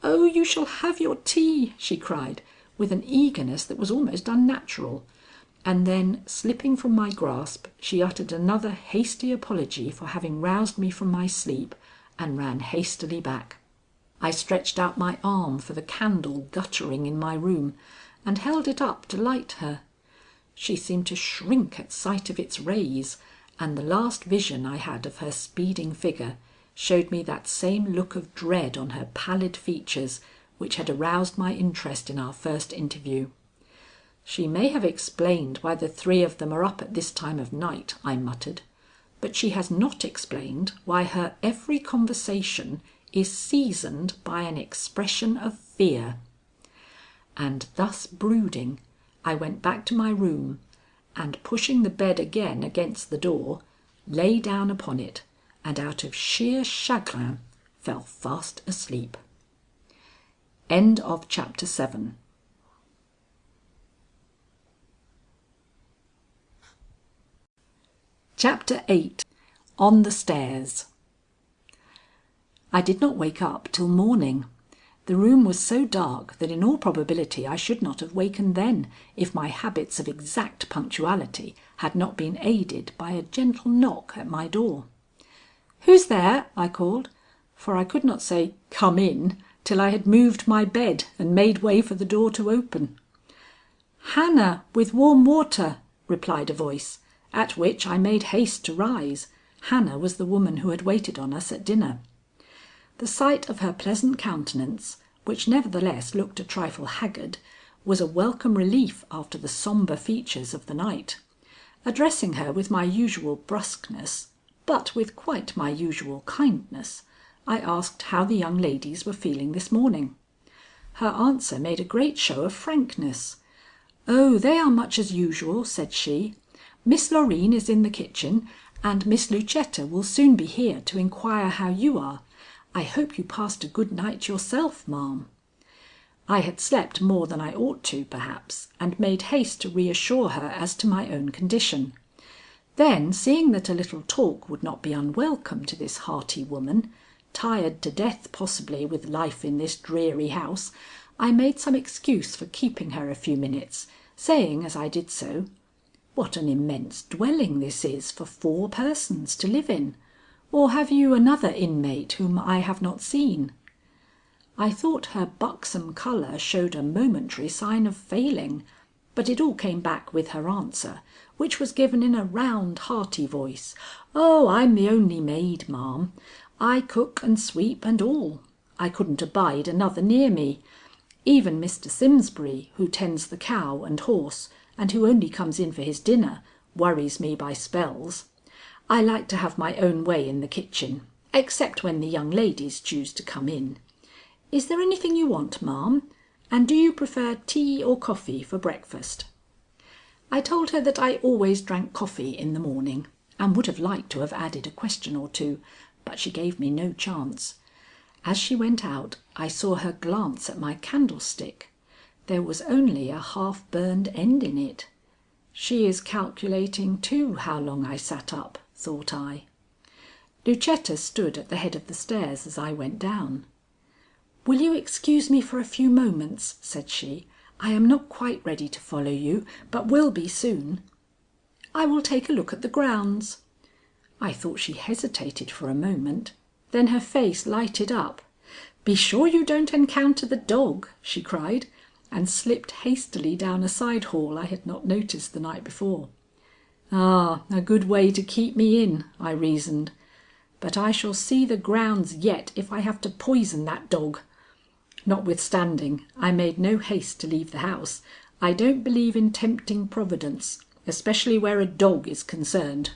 "Oh, you shall have your tea," she cried, with an eagerness that was almost unnatural, and then, slipping from my grasp, she uttered another hasty apology for having roused me from my sleep, and ran hastily back. I stretched out my arm for the candle guttering in my room, and held it up to light her. She seemed to shrink at sight of its rays, and the last vision I had of her speeding figure showed me that same look of dread on her pallid features which had aroused my interest in our first interview. "She may have explained why the three of them are up at this time of night," I muttered, "but she has not explained why her every conversation is seasoned by an expression of fear." And thus brooding, I went back to my room, and pushing the bed again against the door, lay down upon it, and out of sheer chagrin fell fast asleep. End of chapter 7. Chapter 8. On the Stairs. I did not wake up till morning. The room was so dark that in all probability I should not have wakened then, if my habits of exact punctuality had not been aided by a gentle knock at my door. "Who's there?" I called, for I could not say "Come in" till I had moved my bed and made way for the door to open. "Hannah, with warm water," replied a voice, at which I made haste to rise. Hannah was the woman who had waited on us at dinner. The sight of her pleasant countenance, which nevertheless looked a trifle haggard, was a welcome relief after the sombre features of the night. Addressing her with my usual brusqueness, but with quite my usual kindness, I asked how the young ladies were feeling this morning. Her answer made a great show of frankness. "Oh, they are much as usual," said she. "Miss Loreen is in the kitchen, and Miss Lucetta will soon be here to inquire how you are. I hope you passed a good night yourself, ma'am." I had slept more than I ought to, perhaps, and made haste to reassure her as to my own condition. Then, seeing that a little talk would not be unwelcome to this hearty woman, tired to death possibly with life in this dreary house, I made some excuse for keeping her a few minutes, saying as I did so, "What an immense dwelling this is for 4 persons to live in! Or have you another inmate whom I have not seen?" I thought her buxom colour showed a momentary sign of failing, but it all came back with her answer, which was given in a round, hearty voice. "Oh, I'm the only maid, ma'am. I cook and sweep and all. I couldn't abide another near me. Even Mr Simsbury, who tends the cow and horse, and who only comes in for his dinner, worries me by spells. I like to have my own way in the kitchen, except when the young ladies choose to come in. Is there anything you want, ma'am? And do you prefer tea or coffee for breakfast?" I told her that I always drank coffee in the morning, and would have liked to have added a question or two, but she gave me no chance. As she went out, I saw her glance at my candlestick. There was only a half burned end in it. She is calculating too how long I sat up, thought I. Lucetta stood at the head of the stairs as I went down. "Will you excuse me for a few moments?" said she. "I am not quite ready to follow you, but will be soon." "I will take a look at the grounds." I thought she hesitated for a moment, then her face lighted up. "Be sure you don't encounter the dog," she cried, and slipped hastily down a side hall I had not noticed the night before. "Ah, a good way to keep me in," I reasoned. "But I shall see the grounds yet if I have to poison that dog." Notwithstanding, I made no haste to leave the house. I don't believe in tempting Providence, especially where a dog is concerned.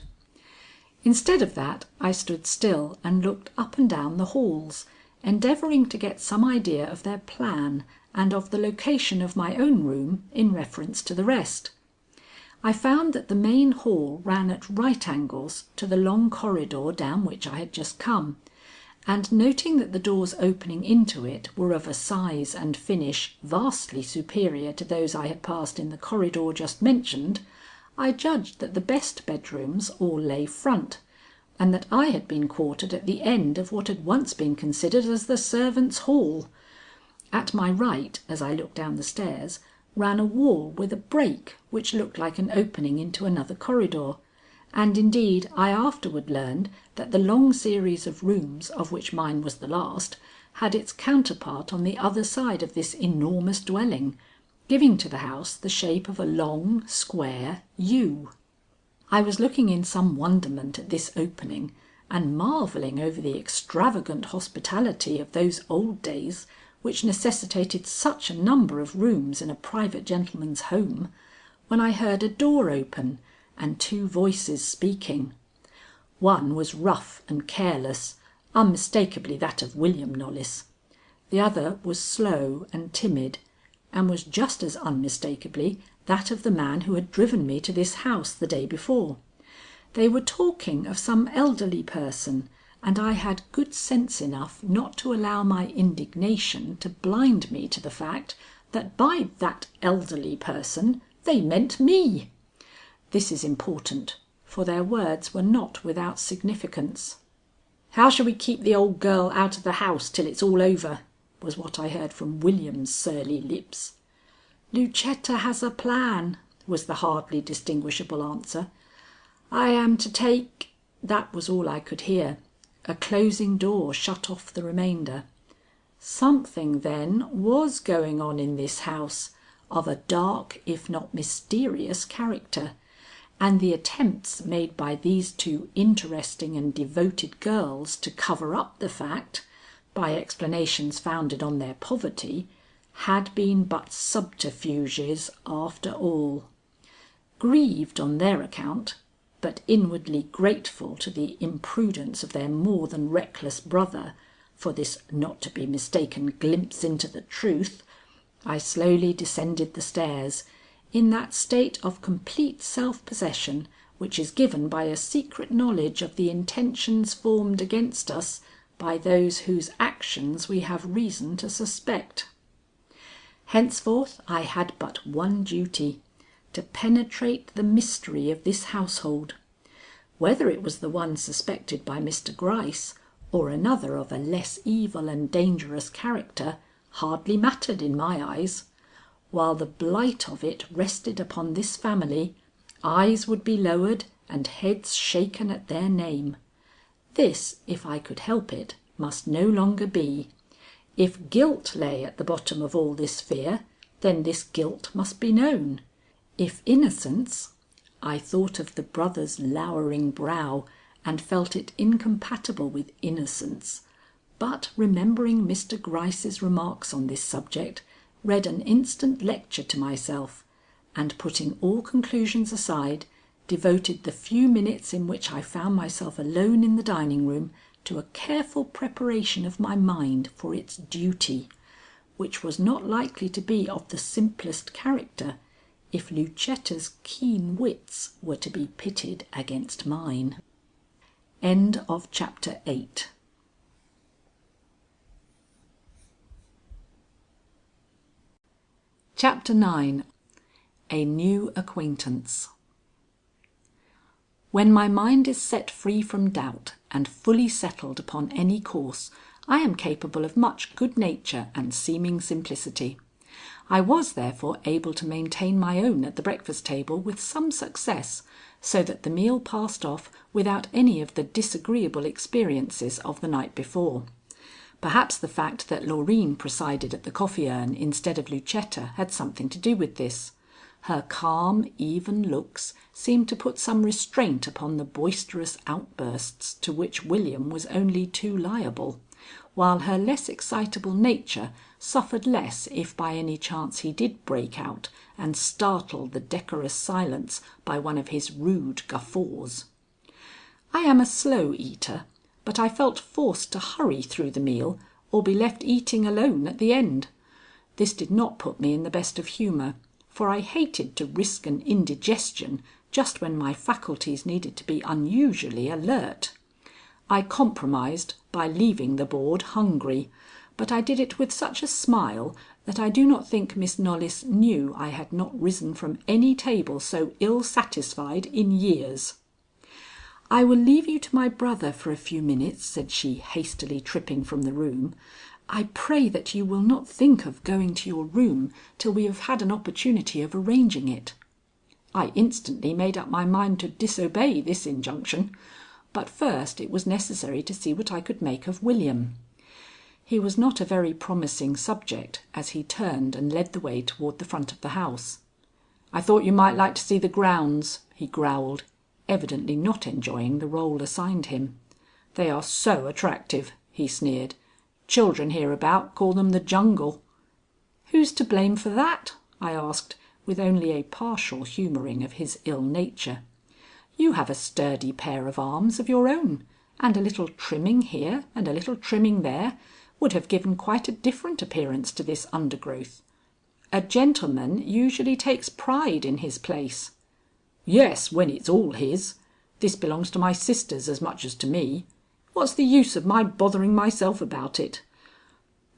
Instead of that, I stood still and looked up and down the halls, endeavoring to get some idea of their plan and of the location of my own room in reference to the rest. I found that the main hall ran at right angles to the long corridor down which I had just come, and noting that the doors opening into it were of a size and finish vastly superior to those I had passed in the corridor just mentioned, I judged that the best bedrooms all lay front, and that I had been quartered at the end of what had once been considered as the servants' hall. At my right, as I looked down the stairs, ran a wall with a break which looked like an opening into another corridor, and indeed I afterward learned that the long series of rooms of which mine was the last had its counterpart on the other side of this enormous dwelling, giving to the house the shape of a long, square U. I was looking in some wonderment at this opening and marvelling over the extravagant hospitality of those old days which necessitated such a number of rooms in a private gentleman's home, when I heard a door open and two voices speaking. One was rough and careless, unmistakably that of William Knollys. The other was slow and timid, and was just as unmistakably that of the man who had driven me to this house the day before. They were talking of some elderly person, and I had good sense enough not to allow my indignation to blind me to the fact that by that elderly person they meant me. This is important, for their words were not without significance. "How shall we keep the old girl out of the house till it's all over?" was what I heard from William's surly lips. "Lucetta has a plan," was the hardly distinguishable answer. "I am to take—" That was all I could hear. A closing door shut off the remainder. Something, then, was going on in this house, of a dark if not mysterious character, and the attempts made by these two interesting and devoted girls to cover up the fact, by explanations founded on their poverty, had been but subterfuges after all. Grieved on their account, but inwardly grateful to the imprudence of their more than reckless brother for this not to be mistaken glimpse into the truth, I slowly descended the stairs, in that state of complete self-possession which is given by a secret knowledge of the intentions formed against us by those whose actions we have reason to suspect. Henceforth I had but one duty: to penetrate the mystery of this household. Whether it was the one suspected by Mr. Gryce, or another of a less evil and dangerous character, hardly mattered in my eyes. While the blight of it rested upon this family, eyes would be lowered and heads shaken at their name. This, if I could help it, must no longer be. If guilt lay at the bottom of all this fear, then this guilt must be known. If innocence, I thought of the brother's lowering brow and felt it incompatible with innocence, but remembering Mr. Gryce's remarks on this subject, read an instant lecture to myself, and putting all conclusions aside, devoted the few minutes in which I found myself alone in the dining room to a careful preparation of my mind for its duty, which was not likely to be of the simplest character if Lucetta's keen wits were to be pitted against mine. End of chapter 8. Chapter 9. A new acquaintance. When my mind is set free from doubt and fully settled upon any course, I am capable of much good nature and seeming simplicity. I was therefore able to maintain my own at the breakfast table with some success, so that the meal passed off without any of the disagreeable experiences of the night before. Perhaps the fact that Loreen presided at the coffee urn instead of Lucetta had something to do with this. Her calm, even looks seemed to put some restraint upon the boisterous outbursts to which William was only too liable, while her less excitable nature suffered less if by any chance he did break out and startle the decorous silence by one of his rude guffaws. I am a slow eater, but I felt forced to hurry through the meal or be left eating alone at the end. This did not put me in the best of humour, for I hated to risk an indigestion just when my faculties needed to be unusually alert. I compromised by leaving the board hungry, but I did it with such a smile that I do not think Miss Knollys knew I had not risen from any table so ill satisfied in years. "I will leave you to my brother for a few minutes," said she, hastily tripping from the room. I pray that you will not think of going to your room till we have had an opportunity of arranging it." I instantly made up my mind to disobey this injunction, but first it was necessary to see what I could make of William. He was not a very promising subject as he turned and led the way toward the front of the house. "I thought you might like to see the grounds," he growled, evidently not enjoying the role assigned him. "They are so attractive," he sneered. "Children hereabout call them the jungle." "Who's to blame for that?" I asked, with only a partial humouring of his ill nature. "You have a sturdy pair of arms of your own, and a little trimming here and a little trimming there would have given quite a different appearance to this undergrowth. A gentleman usually takes pride in his place." "Yes, when it's all his. This belongs to my sisters as much as to me. What's the use of my bothering myself about it?"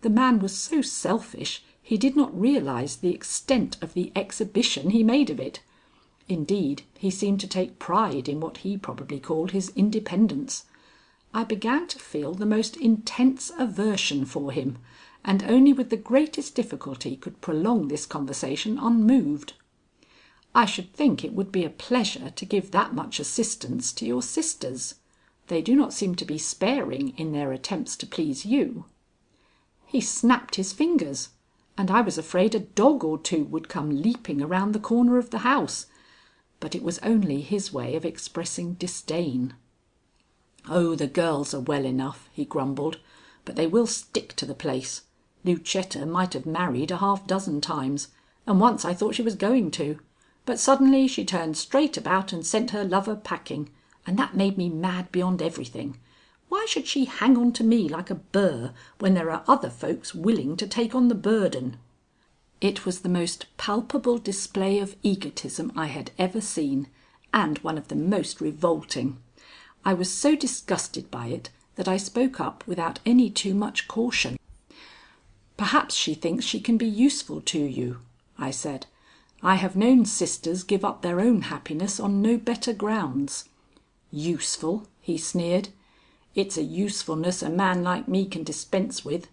The man was so selfish he did not realise the extent of the exhibition he made of it. Indeed, he seemed to take pride in what he probably called his independence. I began to feel the most intense aversion for him, and only with the greatest difficulty could prolong this conversation unmoved. "I should think it would be a pleasure to give that much assistance to your sisters. They do not seem to be sparing in their attempts to please you." He snapped his fingers, and I was afraid a dog or two would come leaping around the corner of the house, but it was only his way of expressing disdain. "Oh, the girls are well enough," he grumbled, "but they will stick to the place. Lucetta might have married a half dozen times, and once I thought she was going to, but suddenly she turned straight about and sent her lover packing, and that made me mad beyond everything. Why should she hang on to me like a burr when there are other folks willing to take on the burden?" It was the most palpable display of egotism I had ever seen, and one of the most revolting. I was so disgusted by it that I spoke up without any too much caution. "Perhaps she thinks she can be useful to you," I said. "I have known sisters give up their own happiness on no better grounds." "Useful!" he sneered. "It's a usefulness a man like me can dispense with.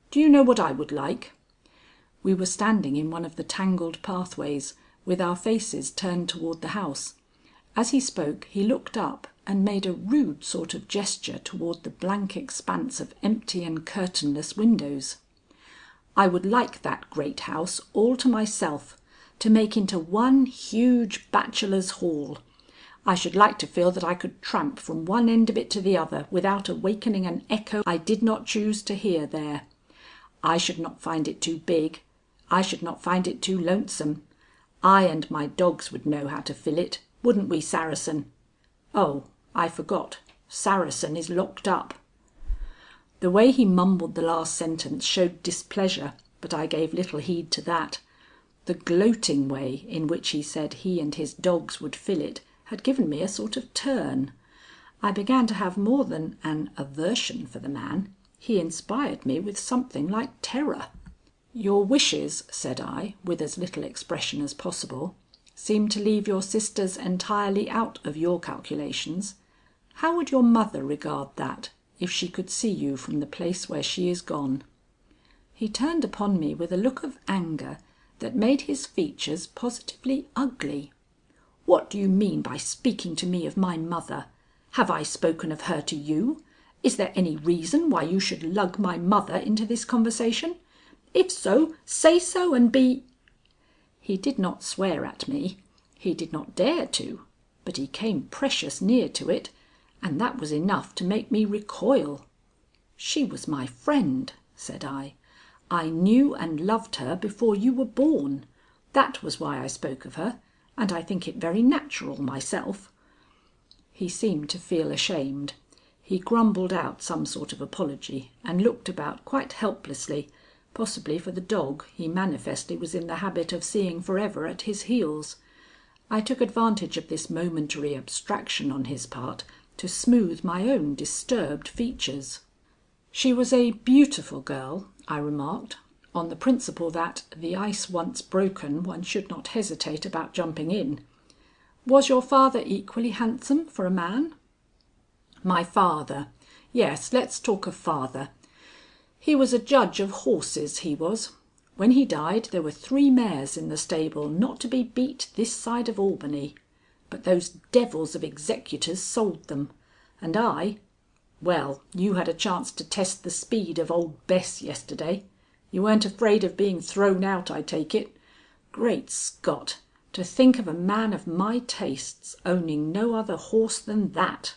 Do you know what I would like?" We were standing in one of the tangled pathways, with our faces turned toward the house. As he spoke he looked up and made a rude sort of gesture toward the blank expanse of empty and curtainless windows. "I would like that great house all to myself, to make into one huge bachelor's hall. I should like to feel that I could tramp from one end of it to the other without awakening an echo I did not choose to hear there. I should not find it too big. I should not find it too lonesome. I and my dogs would know how to fill it, wouldn't we, Saracen? Oh, I forgot. Saracen is locked up." The way he mumbled the last sentence showed displeasure, but I gave little heed to that. The gloating way in which he said he and his dogs would fill it had given me a sort of turn. I began to have more than an aversion for the man. He inspired me with something like terror. "Your wishes," said I, with as little expression as possible, "seem to leave your sisters entirely out of your calculations. How would your mother regard that, if she could see you from the place where she is gone?" He turned upon me with a look of anger that made his features positively ugly. "What do you mean by speaking to me of my mother? Have I spoken of her to you? Is there any reason why you should lug my mother into this conversation? If so, say so and be—" He did not swear at me. He did not dare to, but he came precious near to it, and that was enough to make me recoil. "She was my friend," said I. "I knew and loved her before you were born. That was why I spoke of her, and I think it very natural myself." He seemed to feel ashamed. He grumbled out some sort of apology and looked about quite helplessly, possibly for the dog he manifestly was in the habit of seeing forever at his heels. I took advantage of this momentary abstraction on his part to smooth my own disturbed features. "She was a beautiful girl," I remarked, on the principle that, the ice once broken, one should not hesitate about jumping in. "Was your father equally handsome for a man?" "My father. Yes, let's talk of father. He was a judge of horses, he was. When he died there were 3 mares in the stable not to be beat this side of Albany. But those devils of executors sold them. And well, you had a chance to test the speed of old Bess yesterday. You weren't afraid of being thrown out, I take it. Great Scott! To think of a man of my tastes owning no other horse than that!"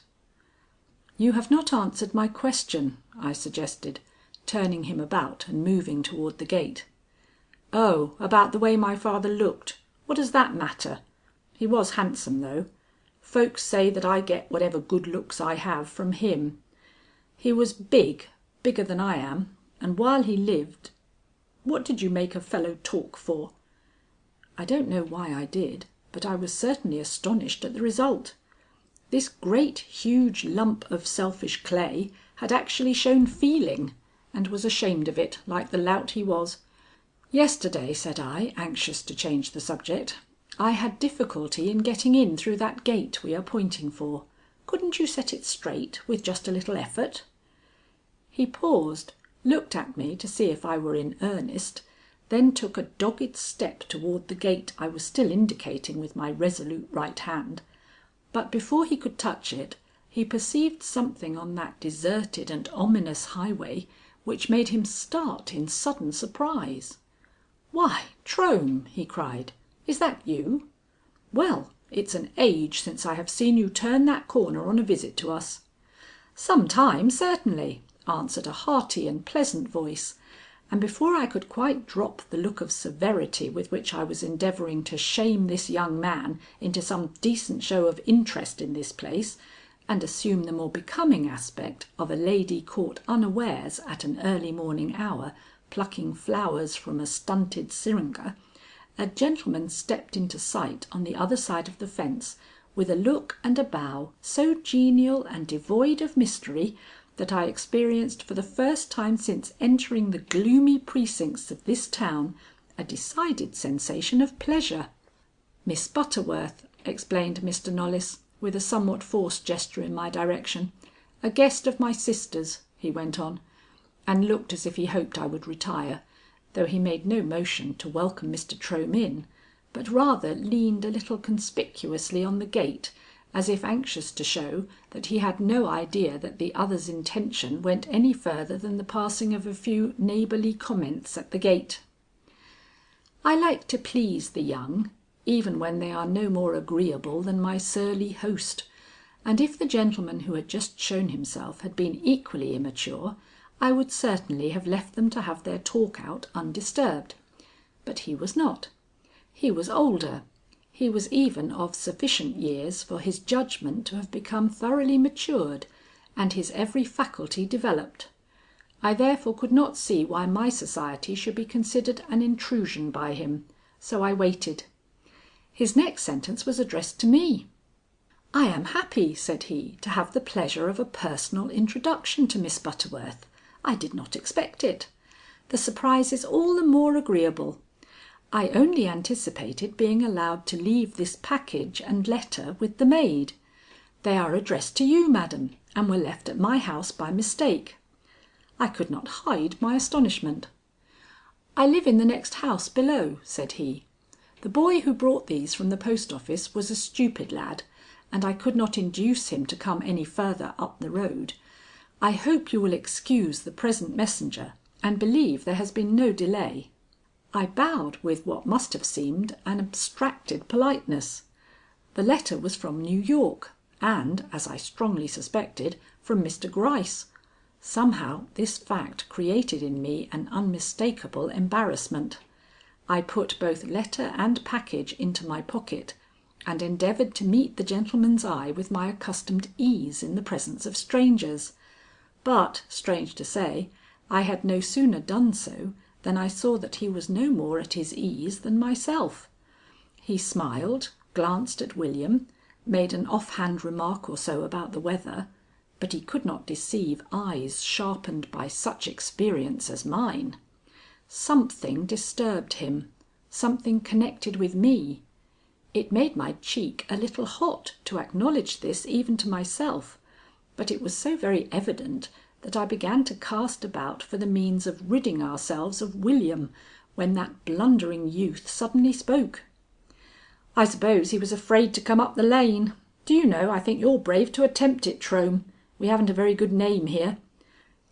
"You have not answered my question," I suggested, turning him about and moving toward the gate. "Oh, about the way my father looked. What does that matter? He was handsome, though. Folks say that I get whatever good looks I have from him. He was bigger than I am, and while he lived What did you make a fellow talk for?" I don't know why I did, but I was certainly astonished at the result. This great huge lump of selfish clay had actually shown feeling, and was ashamed of it, like the lout he was. "Yesterday," said I, anxious to change the subject, "I had difficulty in getting in through that gate we are pointing for. Couldn't you set it straight with just a little effort?" He paused, looked at me to see if I were in earnest, then took a dogged step toward the gate I was still indicating with my resolute right hand. But before he could touch it, he perceived something on that deserted and ominous highway which made him start in sudden surprise. "Why, Trohm!" he cried. "Is that you? Well, it's an age since I have seen you turn that corner on a visit to us." "Some time, certainly," answered a hearty and pleasant voice, and before I could quite drop the look of severity with which I was endeavouring to shame this young man into some decent show of interest in this place, and assume the more becoming aspect of a lady caught unawares at an early morning hour plucking flowers from a stunted syringa, a gentleman stepped into sight on the other side of the fence with a look and a bow so genial and devoid of mystery that I experienced for the first time since entering the gloomy precincts of this town a decided sensation of pleasure. "Miss Butterworth," explained Mr. Knollys, with a somewhat forced gesture in my direction. "A guest of my sister's," he went on, and looked as if he hoped I would retire, though he made no motion to welcome Mr. Trohm in, but rather leaned a little conspicuously on the gate, as if anxious to show that he had no idea that the other's intention went any further than the passing of a few neighbourly comments at the gate. I like to please the young, even when they are no more agreeable than my surly host, and if the gentleman who had just shown himself had been equally immature, I would certainly have left them to have their talk out undisturbed. But he was not. He was older. He was even of sufficient years for his judgment to have become thoroughly matured and his every faculty developed. I therefore could not see why my society should be considered an intrusion by him, so I waited. His next sentence was addressed to me. "I am happy," said he, "to have the pleasure of a personal introduction to Miss Butterworth. I did not expect it. The surprise is all the more agreeable. I only anticipated being allowed to leave this package and letter with the maid. They are addressed to you, madam, and were left at my house by mistake." I could not hide my astonishment. "I live in the next house below," said he. "The boy who brought these from the post office was a stupid lad, and I could not induce him to come any further up the road. I hope you will excuse the present messenger and believe there has been no delay." I bowed with what must have seemed an abstracted politeness. The letter was from New York and, as I strongly suspected, from Mr. Gryce. Somehow this fact created in me an unmistakable embarrassment. I put both letter and package into my pocket and endeavoured to meet the gentleman's eye with my accustomed ease in the presence of strangers. But, strange to say, I had no sooner done so than I saw that he was no more at his ease than myself. He smiled, glanced at William, made an offhand remark or so about the weather, but he could not deceive eyes sharpened by such experience as mine. Something disturbed him, something connected with me. It made my cheek a little hot to acknowledge this even to myself, but it was so very evident that I began to cast about for the means of ridding ourselves of William, when that blundering youth suddenly spoke. "I suppose he was afraid to come up the lane. Do you know, I think you're brave to attempt it, Trome. We haven't a very good name here."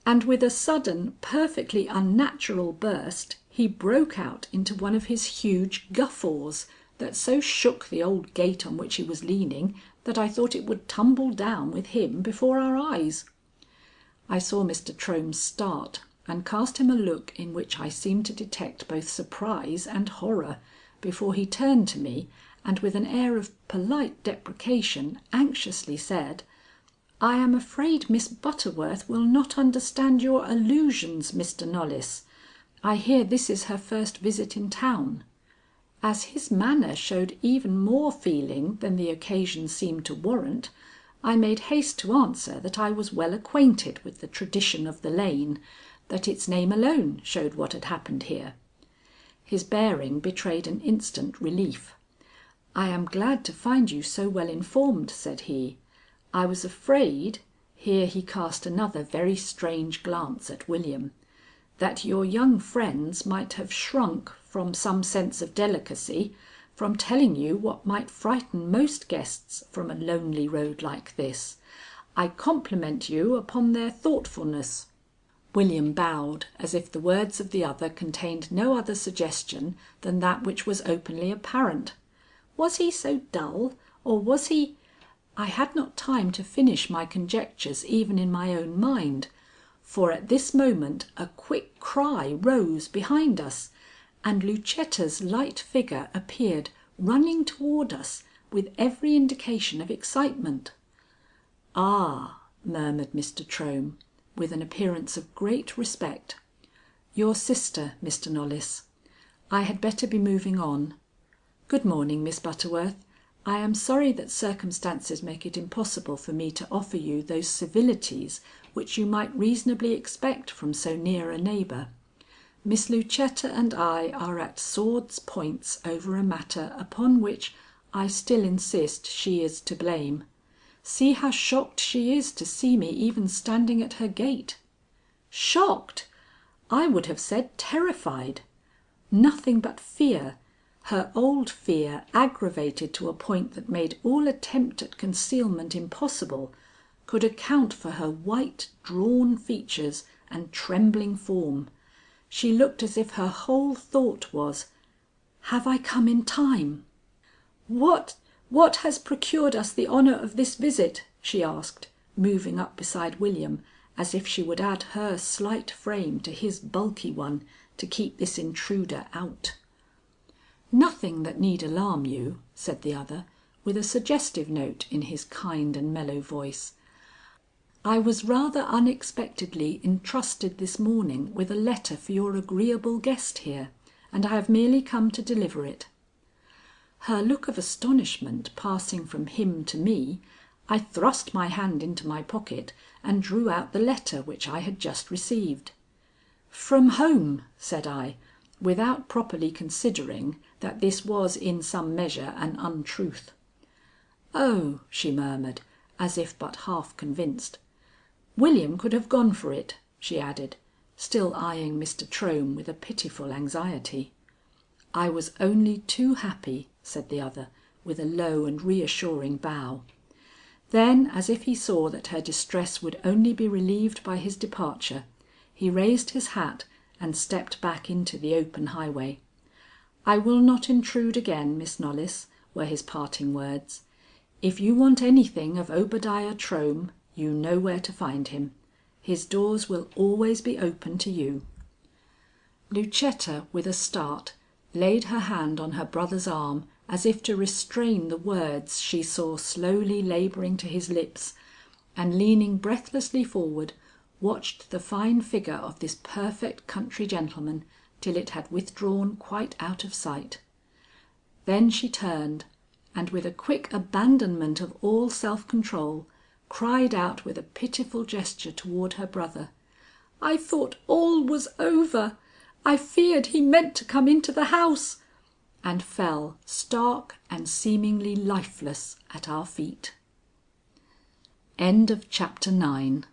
And with a sudden, perfectly unnatural burst, he broke out into one of his huge guffaws that so shook the old gate on which he was leaning that I thought it would tumble down with him before our eyes. I saw Mr. Trome start and cast him a look in which I seemed to detect both surprise and horror, before he turned to me and with an air of polite deprecation anxiously said: "I am afraid Miss Butterworth will not understand your allusions, Mr. Knollys. I hear this is her first visit in town." As his manner showed even more feeling than the occasion seemed to warrant, I made haste to answer that I was well acquainted with the tradition of the lane, that its name alone showed what had happened here. His bearing betrayed an instant relief. "I am glad to find you so well informed," said he. "I was afraid," here he cast another very strange glance at William, "that your young friends might have shrunk, from some sense of delicacy, from telling you what might frighten most guests from a lonely road like this. I compliment you upon their thoughtfulness." William bowed, as if the words of the other contained no other suggestion than that which was openly apparent. Was he so dull, or was he... I had not time to finish my conjectures even in my own mind, for at this moment a quick cry rose behind us, and Lucetta's light figure appeared running toward us with every indication of excitement. "Ah," murmured Mr. Trome, with an appearance of great respect. "Your sister, Mr. Knollys. I had better be moving on. Good morning, Miss Butterworth. I am sorry that circumstances make it impossible for me to offer you those civilities which you might reasonably expect from so near a neighbour. Miss Lucetta and I are at swords' points over a matter upon which I still insist she is to blame. See how shocked she is to see me even standing at her gate." Shocked! I would have said terrified. Nothing but fear, her old fear aggravated to a point that made all attempt at concealment impossible, could account for her white, drawn features and trembling form. She looked as if her whole thought was, "Have I come in time?" What has procured us the honour of this visit?" she asked, moving up beside William, as if she would add her slight frame to his bulky one to keep this intruder out. "Nothing that need alarm you," said the other, with a suggestive note in his kind and mellow voice. "I was rather unexpectedly entrusted this morning with a letter for your agreeable guest here, and I have merely come to deliver it." Her look of astonishment passing from him to me, I thrust my hand into my pocket and drew out the letter which I had just received. "From home," said I, without properly considering that this was in some measure an untruth. "Oh," she murmured, as if but half convinced. "William could have gone for it," she added, still eyeing Mr. Trome with a pitiful anxiety. "I was only too happy," said the other, with a low and reassuring bow. Then, as if he saw that her distress would only be relieved by his departure, he raised his hat and stepped back into the open highway. "I will not intrude again, Miss Knollys," were his parting words. "If you want anything of Obadiah Trome, you know where to find him. His doors will always be open to you." Lucetta, with a start, laid her hand on her brother's arm as if to restrain the words she saw slowly labouring to his lips, and leaning breathlessly forward, watched the fine figure of this perfect country gentleman till it had withdrawn quite out of sight. Then she turned, and with a quick abandonment of all self-control, cried out with a pitiful gesture toward her brother, "I thought all was over. I feared he meant to come into the house," and fell stark and seemingly lifeless at our feet. End of chapter 9.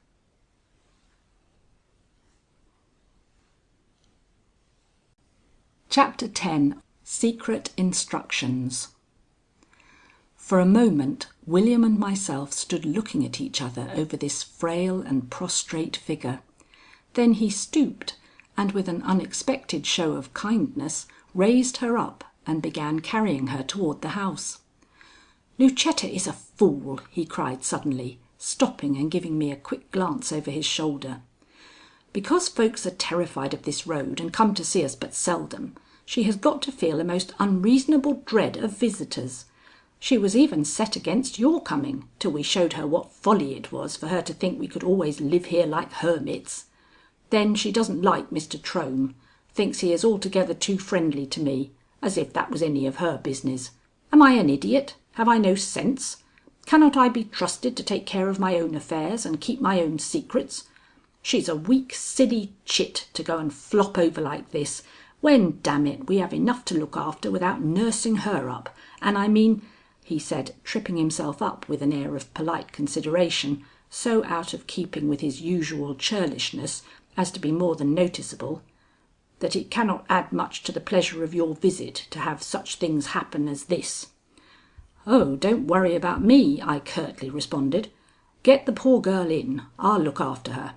Chapter 10. Secret Instructions. For a moment William and myself stood looking at each other over this frail and prostrate figure. Then he stooped, and with an unexpected show of kindness raised her up and began carrying her toward the house. "Lucetta is a fool," he cried suddenly, stopping and giving me a quick glance over his shoulder. "Because folks are terrified of this road and come to see us but seldom, she has got to feel a most unreasonable dread of visitors. She was even set against your coming, till we showed her what folly it was for her to think we could always live here like hermits. Then she doesn't like Mr Trohm, thinks he is altogether too friendly to me, as if that was any of her business. Am I an idiot? Have I no sense? Cannot I be trusted to take care of my own affairs and keep my own secrets? She's a weak, silly chit to go and flop over like this, when, damn it, we have enough to look after without nursing her up, and I mean," he said, tripping himself up with an air of polite consideration, so out of keeping with his usual churlishness as to be more than noticeable, "that it cannot add much to the pleasure of your visit to have such things happen as this." "Oh, don't worry about me," I curtly responded. "Get the poor girl in. I'll look after her."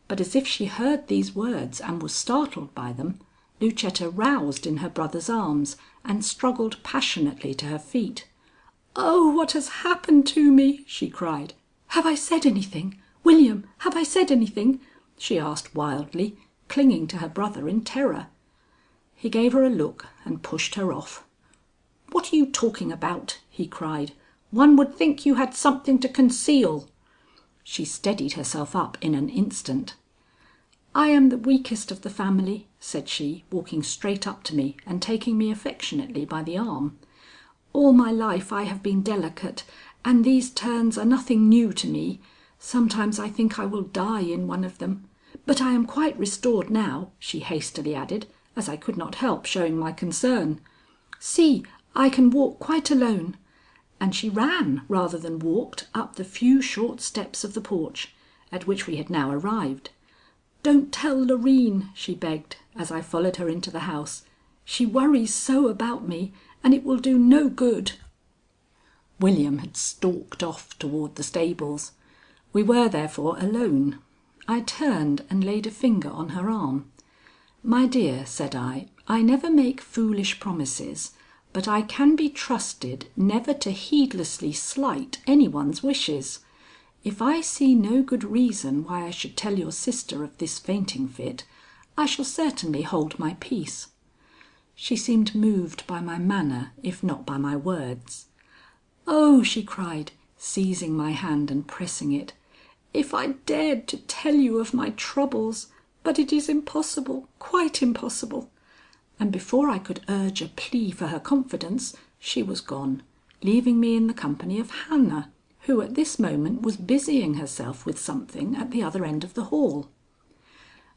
But as if she heard these words and was startled by them, Lucetta roused in her brother's arms and struggled passionately to her feet. "Oh, what has happened to me?" she cried. "Have I said anything? William, have I said anything?" she asked wildly, clinging to her brother in terror. He gave her a look and pushed her off. "What are you talking about?" he cried. "One would think you had something to conceal." She steadied herself up in an instant. "I am the weakest of the family," said she, walking straight up to me and taking me affectionately by the arm. "All my life I have been delicate, and these turns are nothing new to me. Sometimes I think I will die in one of them. But I am quite restored now," she hastily added, as I could not help showing my concern. "See, I can walk quite alone." And she ran rather than walked up the few short steps of the porch, at which we had now arrived. "Don't tell Loreen," she begged, as I followed her into the house. "She worries so about me, and it will do no good." William had stalked off toward the stables. We were therefore alone. I turned and laid a finger on her arm. "My dear," said I never make foolish promises, but I can be trusted never to heedlessly slight anyone's wishes. If I see no good reason why I should tell your sister of this fainting fit, I shall certainly hold my peace." She seemed moved by my manner, if not by my words. "Oh," she cried, seizing my hand and pressing it, "if I dared to tell you of my troubles! But it is impossible, quite impossible." And before I could urge a plea for her confidence, she was gone, leaving me in the company of Hannah, who at this moment was busying herself with something at the other end of the hall.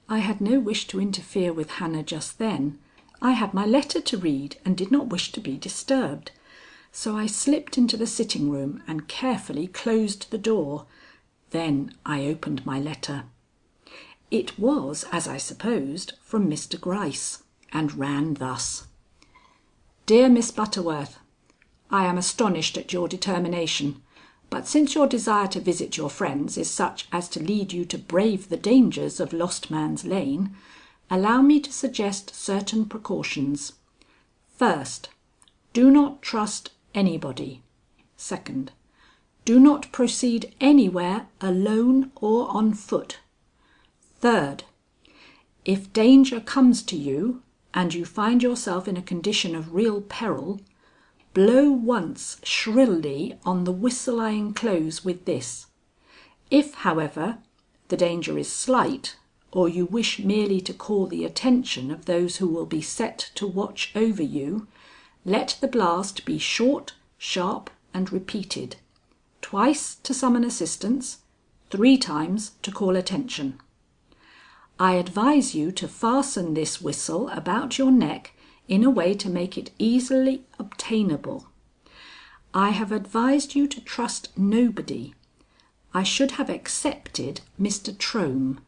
I had no wish to interfere with Hannah just then. I had my letter to read and did not wish to be disturbed. So I slipped into the sitting room and carefully closed the door. Then I opened my letter. It was, as I supposed, from Mr Gryce, and ran thus: "Dear Miss Butterworth, I am astonished at your determination. But since your desire to visit your friends is such as to lead you to brave the dangers of Lost Man's Lane, allow me to suggest certain precautions. First, do not trust anybody. Second, do not proceed anywhere alone or on foot. Third, if danger comes to you and you find yourself in a condition of real peril, blow once shrilly on the whistle I enclose with this. If, however, the danger is slight, or you wish merely to call the attention of those who will be set to watch over you, let the blast be short, sharp, and repeated, twice to summon assistance, 3 times to call attention. I advise you to fasten this whistle about your neck in a way to make it easily obtainable. I have advised you to trust nobody. I should have accepted Mr Trohm,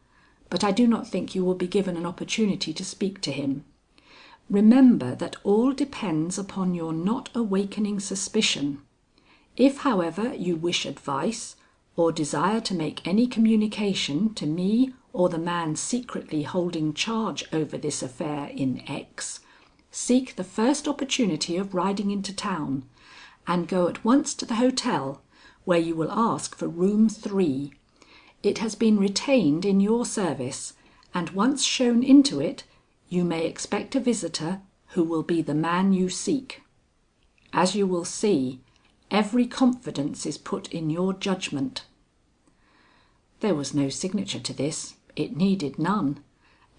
but I do not think you will be given an opportunity to speak to him. Remember that all depends upon your not awakening suspicion. If, however, you wish advice, or desire to make any communication to me or the man secretly holding charge over this affair in X, seek the first opportunity of riding into town, and go at once to the hotel, where you will ask for room 3. It has been retained in your service, and once shown into it, you may expect a visitor who will be the man you seek. As you will see, every confidence is put in your judgment." There was no signature to this, it needed none,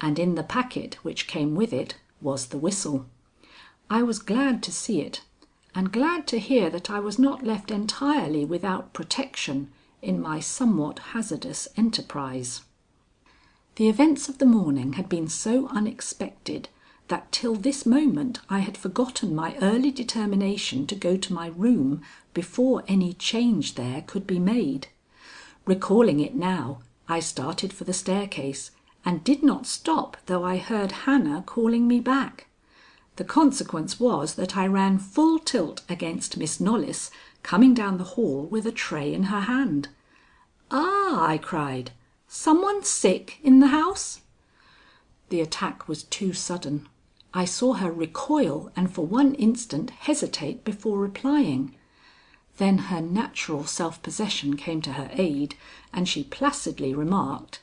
and in the packet which came with it was the whistle. I was glad to see it, and glad to hear that I was not left entirely without protection in my somewhat hazardous enterprise. The events of the morning had been so unexpected that till this moment I had forgotten my early determination to go to my room before any change there could be made. Recalling it now, I started for the staircase, and did not stop though I heard Hannah calling me back. The consequence was that I ran full tilt against Miss Knollys coming down the hall with a tray in her hand. "Ah!" I cried. "Someone sick in the house?" The attack was too sudden. I saw her recoil and for one instant hesitate before replying. Then her natural self-possession came to her aid, and she placidly remarked: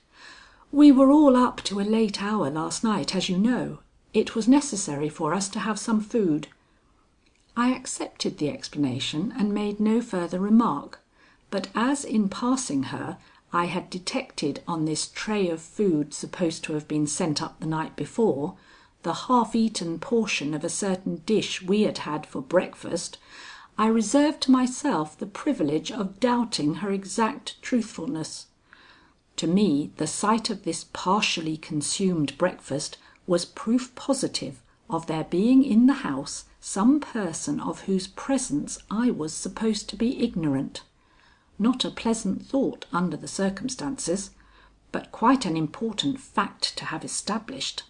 "We were all up to a late hour last night, as you know. It was necessary for us to have some food." I accepted the explanation and made no further remark, but as in passing her I had detected on this tray of food supposed to have been sent up the night before, the half-eaten portion of a certain dish we had had for breakfast, I reserved to myself the privilege of doubting her exact truthfulness. To me the sight of this partially consumed breakfast was proof positive of there being in the house some person of whose presence I was supposed to be ignorant. Not a pleasant thought under the circumstances, but quite an important fact to have established.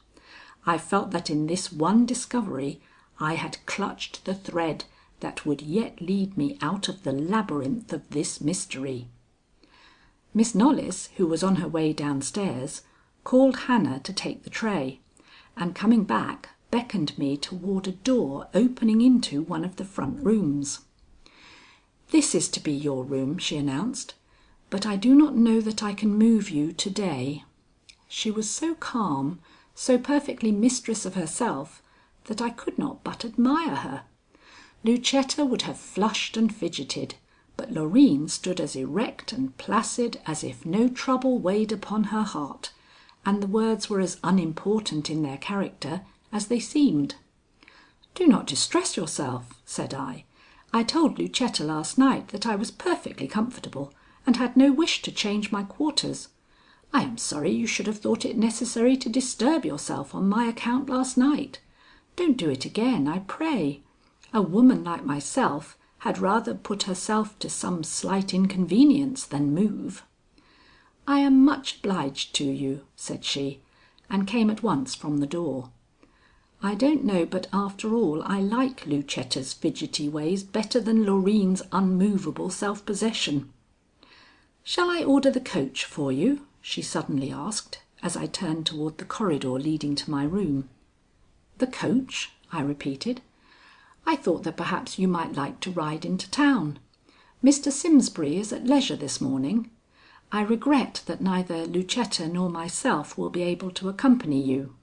I felt that in this one discovery I had clutched the thread that would yet lead me out of the labyrinth of this mystery. Miss Knollys, who was on her way downstairs, called Hannah to take the tray, and coming back beckoned me toward a door opening into one of the front rooms. "This is to be your room," she announced, "but I do not know that I can move you to day." She was so calm, so perfectly mistress of herself, that I could not but admire her. Lucetta would have flushed and fidgeted, but Loreen stood as erect and placid as if no trouble weighed upon her heart, and the words were as unimportant in their character as they seemed. "Do not distress yourself," said I. "I told Lucetta last night that I was perfectly comfortable and had no wish to change my quarters. I am sorry you should have thought it necessary to disturb yourself on my account last night. Don't do it again, I pray. A woman like myself had rather put herself to some slight inconvenience than move." "I am much obliged to you," said she, and came at once from the door. I don't know but after all I like Lucetta's fidgety ways better than Loreen's unmovable self-possession. "Shall I order the coach for you?" she suddenly asked, as I turned toward the corridor leading to my room. "The coach?" I repeated. "I thought that perhaps you might like to ride into town. Mr Simsbury is at leisure this morning. I regret that neither Lucetta nor myself will be able to accompany you."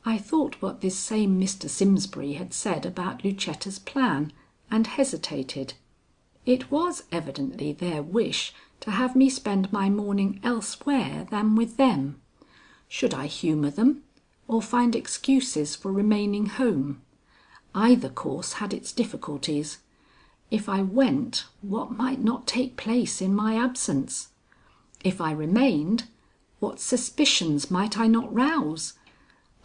I thought what this same Mr Simsbury had said about Lucetta's plan, and hesitated. It was evidently their wish to have me spend my morning elsewhere than with them. Should I humour them, or find excuses for remaining home? Either course had its difficulties. If I went, what might not take place in my absence? If I remained, what suspicions might I not rouse?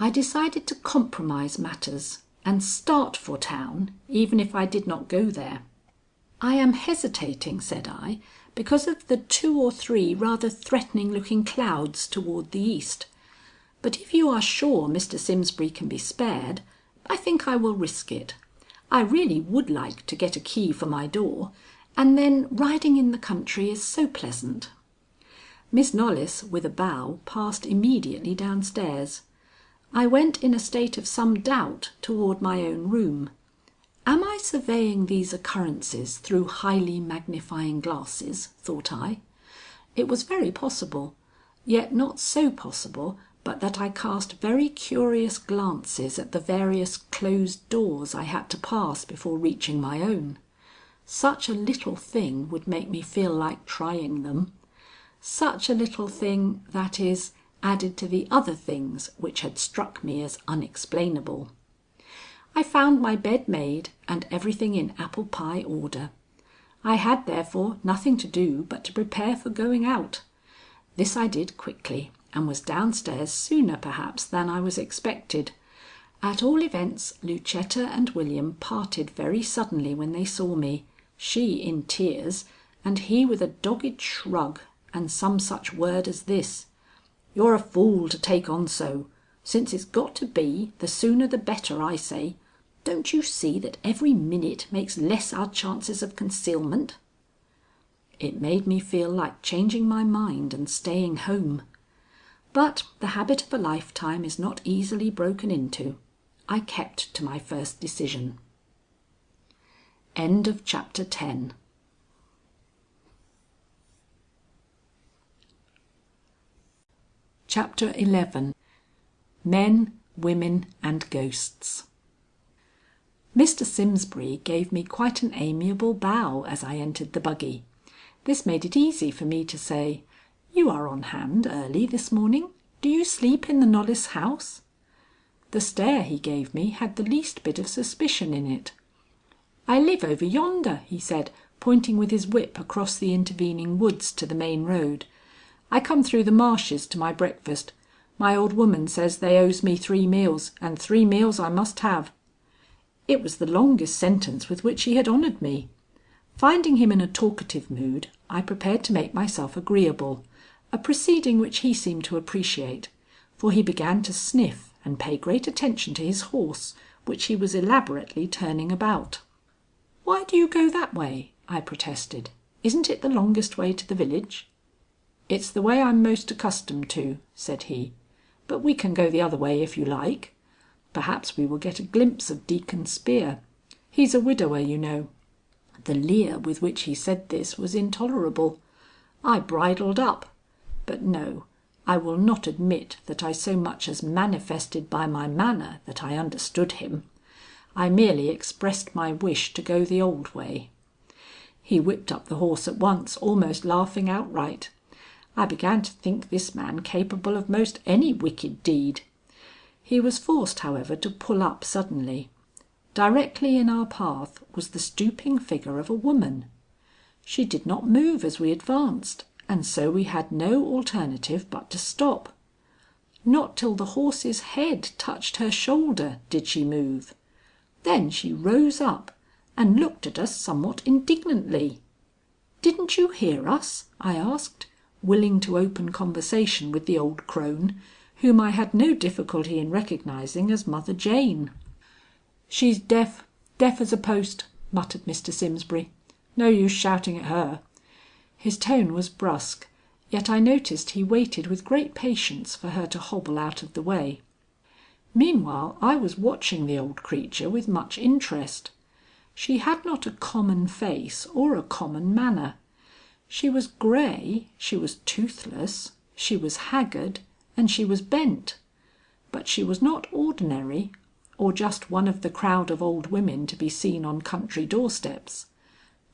I decided to compromise matters and start for town, even if I did not go there. "I am hesitating," said I, "because of the 2 or 3 rather threatening looking clouds toward the east. But if you are sure Mr. Simsbury can be spared, I think I will risk it. I really would like to get a key for my door, and then riding in the country is so pleasant." Miss Knollys, with a bow, passed immediately downstairs. I went in a state of some doubt toward my own room. Am I surveying these occurrences through highly magnifying glasses, thought I. It was very possible, yet not so possible but that I cast very curious glances at the various closed doors I had to pass before reaching my own. Such a little thing would make me feel like trying them. Such a little thing, that is, added to the other things which had struck me as unexplainable. I found my bed made and everything in apple pie order. I had therefore nothing to do but to prepare for going out. This I did quickly, and was downstairs sooner perhaps than I was expected. At all events, Lucetta and William parted very suddenly when they saw me, she in tears, and he with a dogged shrug, and some such word as this: "You're a fool to take on so. Since it's got to be, the sooner the better, I say. Don't you see that every minute makes less our chances of concealment?" It made me feel like changing my mind and staying home. But the habit of a lifetime is not easily broken into. I kept to my first decision. End of chapter 10. Chapter 11. Men, Women and Ghosts. Mr. Simsbury gave me quite an amiable bow as I entered the buggy. This made it easy for me to say, "You are on hand early this morning. Do you sleep in the Knollys house?" The stare he gave me had the least bit of suspicion in it. "I live over yonder," he said, pointing with his whip across the intervening woods to the main road. "I come through the marshes to my breakfast. My old woman says they owes me 3 meals, and 3 meals I must have." It was the longest sentence with which he had honoured me. Finding him in a talkative mood, I prepared to make myself agreeable, a proceeding which he seemed to appreciate, for he began to sniff and pay great attention to his horse, which he was elaborately turning about. "Why do you go that way?" I protested. "Isn't it the longest way to the village?" "It's the way I'm most accustomed to," said he, "but we can go the other way if you like. Perhaps we will get a glimpse of Deacon Spear. He's a widower, you know." The leer with which he said this was intolerable. I bridled up. But no, I will not admit that I so much as manifested by my manner that I understood him. I merely expressed my wish to go the old way. He whipped up the horse at once, almost laughing outright. I began to think this man capable of most any wicked deed. He was forced, however, to pull up suddenly. Directly in our path was the stooping figure of a woman. She did not move as we advanced, and so we had no alternative but to stop. Not till the horse's head touched her shoulder did she move. Then she rose up and looked at us somewhat indignantly. "Didn't you hear us?" I asked, willing to open conversation with the old crone, whom I had no difficulty in recognizing as Mother Jane. "She's deaf as a post," muttered Mr. Simsbury. "No use shouting at her." His tone was brusque, yet I noticed he waited with great patience for her to hobble out of the way. Meanwhile I was watching the old creature with much interest. She had not a common face or a common manner. She was grey, she was toothless, she was haggard, and she was bent. But she was not ordinary, or just one of the crowd of old women to be seen on country doorsteps.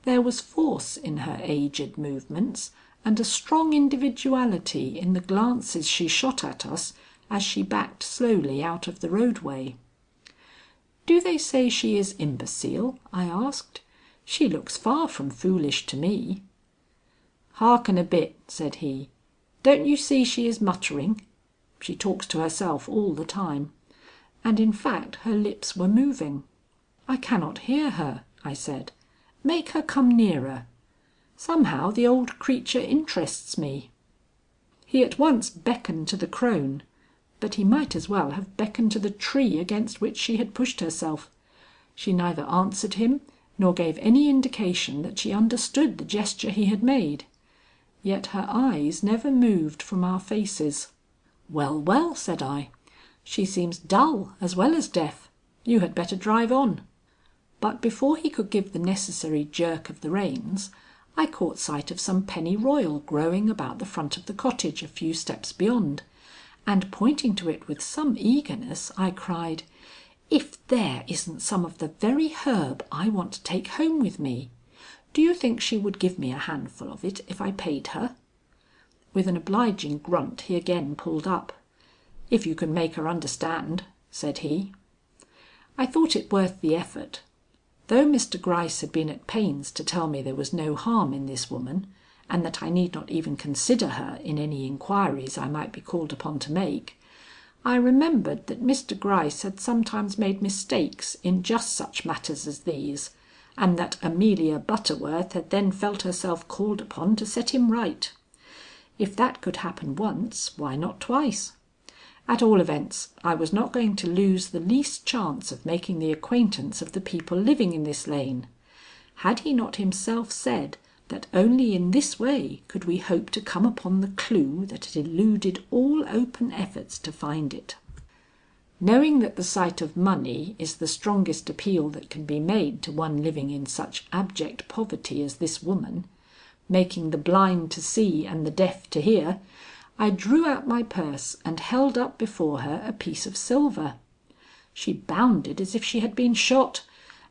There was force in her aged movements, and a strong individuality in the glances she shot at us as she backed slowly out of the roadway. "Do they say she is imbecile?" I asked. "She looks far from foolish to me." "Hearken a bit," said he. "Don't you see she is muttering? She talks to herself all the time." And in fact her lips were moving. "I cannot hear her," I said. "Make her come nearer. Somehow the old creature interests me." He at once beckoned to the crone, but he might as well have beckoned to the tree against which she had pushed herself. She neither answered him nor gave any indication that she understood the gesture he had made. Yet her eyes never moved from our faces. "Well, well," said I, "she seems dull as well as deaf. You had better drive on." But before he could give the necessary jerk of the reins, I caught sight of some pennyroyal growing about the front of the cottage a few steps beyond, and pointing to it with some eagerness, I cried, "If there isn't some of the very herb I want to take home with me! Do you think she would give me a handful of it if I paid her?" With an obliging grunt he again pulled up. "If you can make her understand," said he. I thought it worth the effort. Though Mr. Gryce had been at pains to tell me there was no harm in this woman, and that I need not even consider her in any inquiries I might be called upon to make, I remembered that Mr. Gryce had sometimes made mistakes in just such matters as these, and that Amelia Butterworth had then felt herself called upon to set him right. If that could happen once, why not twice? At all events, I was not going to lose the least chance of making the acquaintance of the people living in this lane. Had he not himself said that only in this way could we hope to come upon the clue that had eluded all open efforts to find it? Knowing that the sight of money is the strongest appeal that can be made to one living in such abject poverty as this woman, making the blind to see and the deaf to hear, I drew out my purse and held up before her a piece of silver. She bounded as if she had been shot,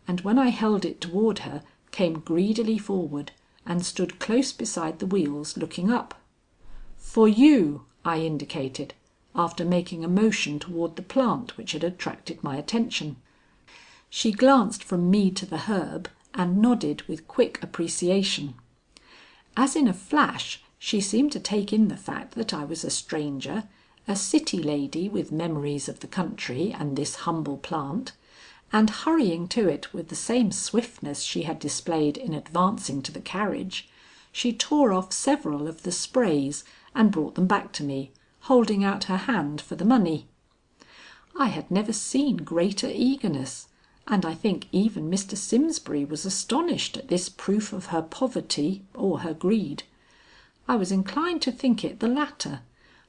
and when I held it toward her, came greedily forward and stood close beside the wheels looking up. "For you," I indicated, after making a motion toward the plant which had attracted my attention. She glanced from me to the herb and nodded with quick appreciation. As in a flash, she seemed to take in the fact that I was a stranger, a city lady with memories of the country and this humble plant, and hurrying to it with the same swiftness she had displayed in advancing to the carriage, she tore off several of the sprays and brought them back to me, holding out her hand for the money. I had never seen greater eagerness, and I think even Mr. Simsbury was astonished at this proof of her poverty or her greed. I was inclined to think it the latter,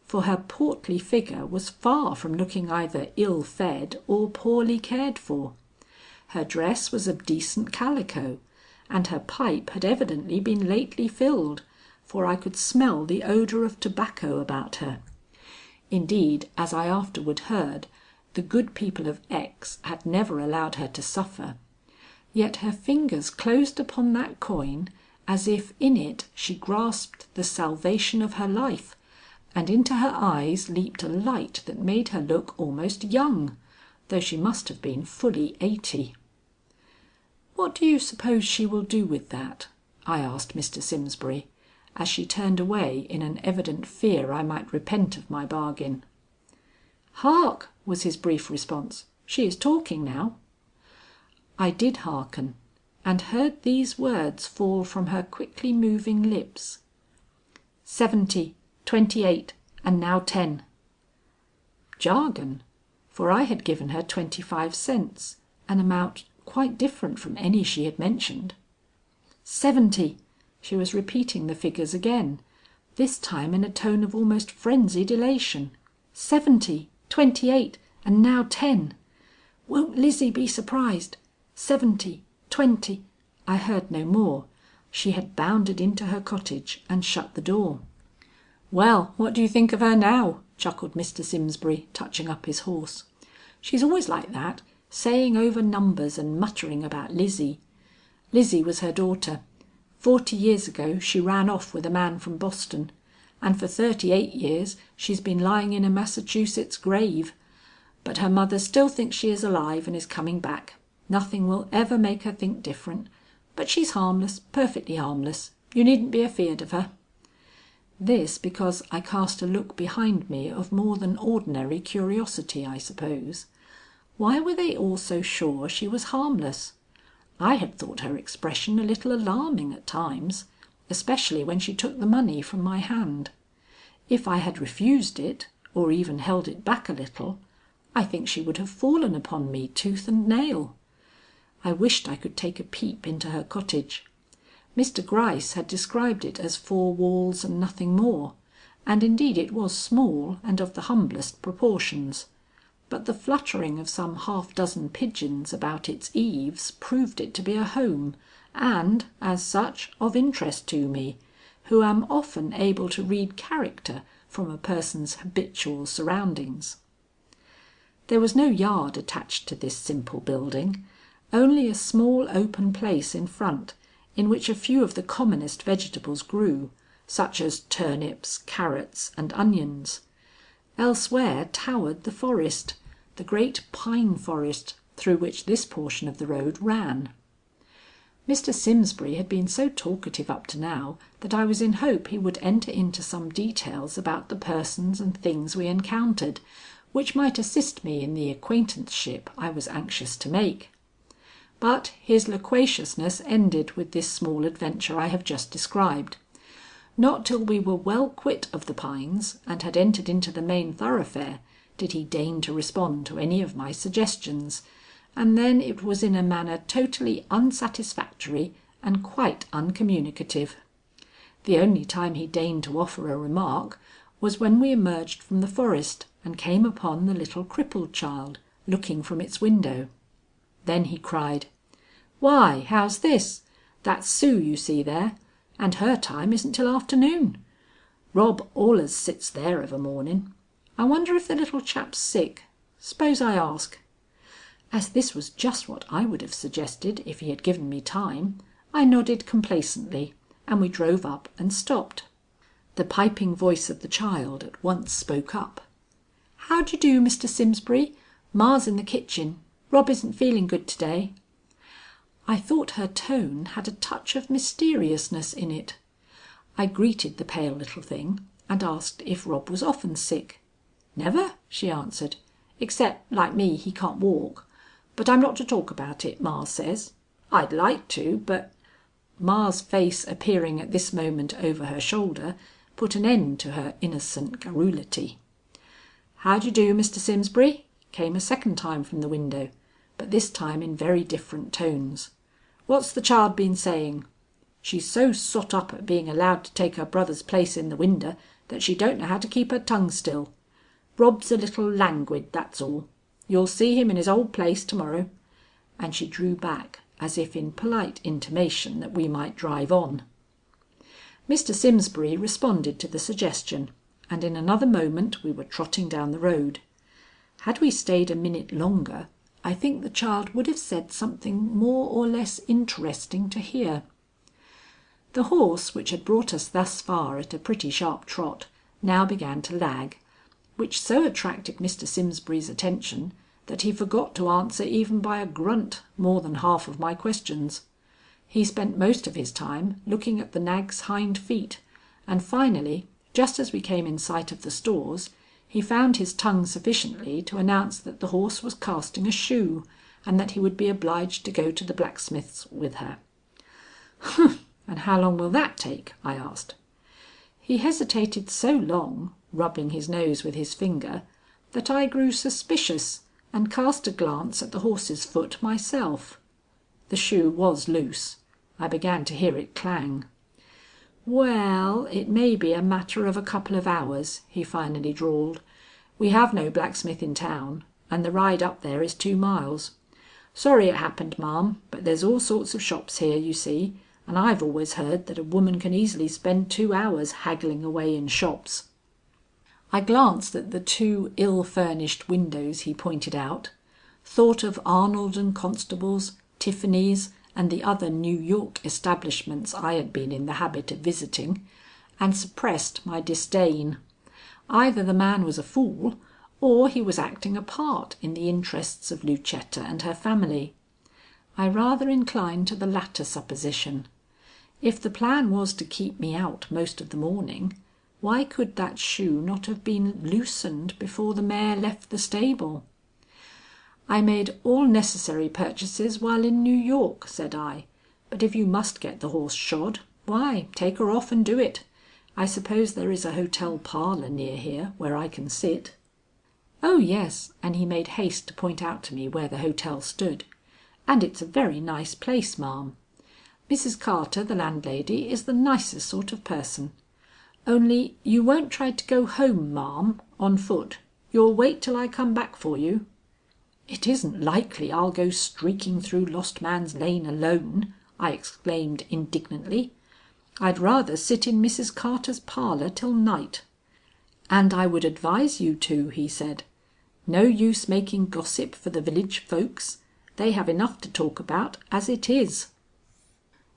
for her portly figure was far from looking either ill fed or poorly cared for. Her dress was of decent calico, and her pipe had evidently been lately filled, for I could smell the odor of tobacco about her. Indeed, as I afterward heard, the good people of X had never allowed her to suffer. Yet her fingers closed upon that coin as if in it she grasped the salvation of her life, and into her eyes leaped a light that made her look almost young, though she must have been fully 80. "What do you suppose she will do with that?" I asked Mr. Simsbury, as she turned away in an evident fear I might repent of my bargain. "Hark!" was his brief response. "She is talking now." I did hearken, and heard these words fall from her quickly moving lips: 70, 28, and now 10. Jargon, for I had given her 25 cents, an amount quite different from any she had mentioned. 70. She was repeating the figures again, this time in a tone of almost frenzied elation. 70, 28, and now 10. Won't Lizzie be surprised? 70, 20. I heard no more. She had bounded into her cottage and shut the door. "Well, what do you think of her now?" chuckled Mr. Simsbury, touching up his horse. "She's always like that, saying over numbers and muttering about Lizzie. Lizzie was her daughter. 40 years ago she ran off with a man from Boston, and for 38 years she's been lying in a Massachusetts grave. But her mother still thinks she is alive and is coming back. Nothing will ever make her think different. But she's harmless, perfectly harmless. You needn't be afeard of her." This because I cast a look behind me of more than ordinary curiosity, I suppose. Why were they all so sure she was harmless? I had thought her expression a little alarming at times, especially when she took the money from my hand. If I had refused it, or even held it back a little, I think she would have fallen upon me tooth and nail. I wished I could take a peep into her cottage. Mr. Gryce had described it as 4 walls and nothing more, and indeed it was small and of the humblest proportions, but the fluttering of some half dozen pigeons about its eaves proved it to be a home, and, as such, of interest to me, who am often able to read character from a person's habitual surroundings. There was no yard attached to this simple building, only a small open place in front, in which a few of the commonest vegetables grew, such as turnips, carrots, and onions. Elsewhere towered the forest, the great pine forest through which this portion of the road ran. Mr. Simsbury had been so talkative up to now that I was in hope he would enter into some details about the persons and things we encountered, which might assist me in the acquaintanceship I was anxious to make. But his loquaciousness ended with this small adventure I have just described. Not till we were well quit of the pines and had entered into the main thoroughfare did he deign to respond to any of my suggestions, and then it was in a manner totally unsatisfactory and quite uncommunicative. The only time he deigned to offer a remark was when we emerged from the forest and came upon the little crippled child looking from its window. Then he cried, "Why, how's this? That's Sue you see there, and her time isn't till afternoon. Rob allers sits there of a morning. I wonder if the little chap's sick. S'pose I ask?" As this was just what I would have suggested if he had given me time, I nodded complacently, and we drove up and stopped. The piping voice of the child at once spoke up. "How d'you do, Mr. Simsbury? Ma's in the kitchen. Rob isn't feeling good to-day." I thought her tone had a touch of mysteriousness in it. I greeted the pale little thing and asked if Rob was often sick. "Never," she answered, "except, like me, he can't walk. But I'm not to talk about it, Ma says. I'd like to, but—" Ma's face appearing at this moment over her shoulder put an end to her innocent garrulity. "How d'you do, Mr. Simsbury?" came a second time from the window, but this time in very different tones. "What's the child been saying? She's so sot up at being allowed to take her brother's place in the winder that she don't know how to keep her tongue still. Rob's a little languid, that's all. You'll see him in his old place to-morrow," and she drew back as if in polite intimation that we might drive on. Mr. Simsbury responded to the suggestion, and in another moment we were trotting down the road. Had we stayed a minute longer, I think the child would have said something more or less interesting to hear. The horse, which had brought us thus far at a pretty sharp trot, now began to lag, which so attracted Mr. Simsbury's attention that he forgot to answer even by a grunt more than half of my questions. He spent most of his time looking at the nag's hind feet, and finally, just as we came in sight of the stores, he found his tongue sufficiently to announce that the horse was casting a shoe, and that he would be obliged to go to the blacksmith's with her. "Humph! And how long will that take?" I asked. He hesitated so long, rubbing his nose with his finger, that I grew suspicious and cast a glance at the horse's foot myself. The shoe was loose. I began to hear it clang. "Well, it may be a matter of a couple of hours," he finally drawled. "We have no blacksmith in town, and the ride up there is 2 miles. Sorry it happened, ma'am, but there's all sorts of shops here, you see, and I've always heard that a woman can easily spend 2 hours haggling away in shops." I glanced at the 2 ill-furnished windows he pointed out, thought of Arnold and Constable's, Tiffany's, and the other New York establishments I had been in the habit of visiting, and suppressed my disdain. Either the man was a fool, or he was acting a part in the interests of Lucetta and her family. I rather inclined to the latter supposition. If the plan was to keep me out most of the morning, why could that shoe not have been loosened before the mare left the stable? "I made all necessary purchases while in New York," said I, "but if you must get the horse shod, why, take her off and do it. I suppose there is a hotel parlour near here where I can sit." "Oh yes," and he made haste to point out to me where the hotel stood. "And it's a very nice place, ma'am. Mrs. Carter, the landlady, is the nicest sort of person. Only you won't try to go home, ma'am, on foot. You'll wait till I come back for you." "It isn't likely I'll go streaking through Lost Man's Lane alone," I exclaimed indignantly. "I'd rather sit in Mrs. Carter's parlour till night." "And I would advise you to," he said. "No use making gossip for the village folks. They have enough to talk about as it is."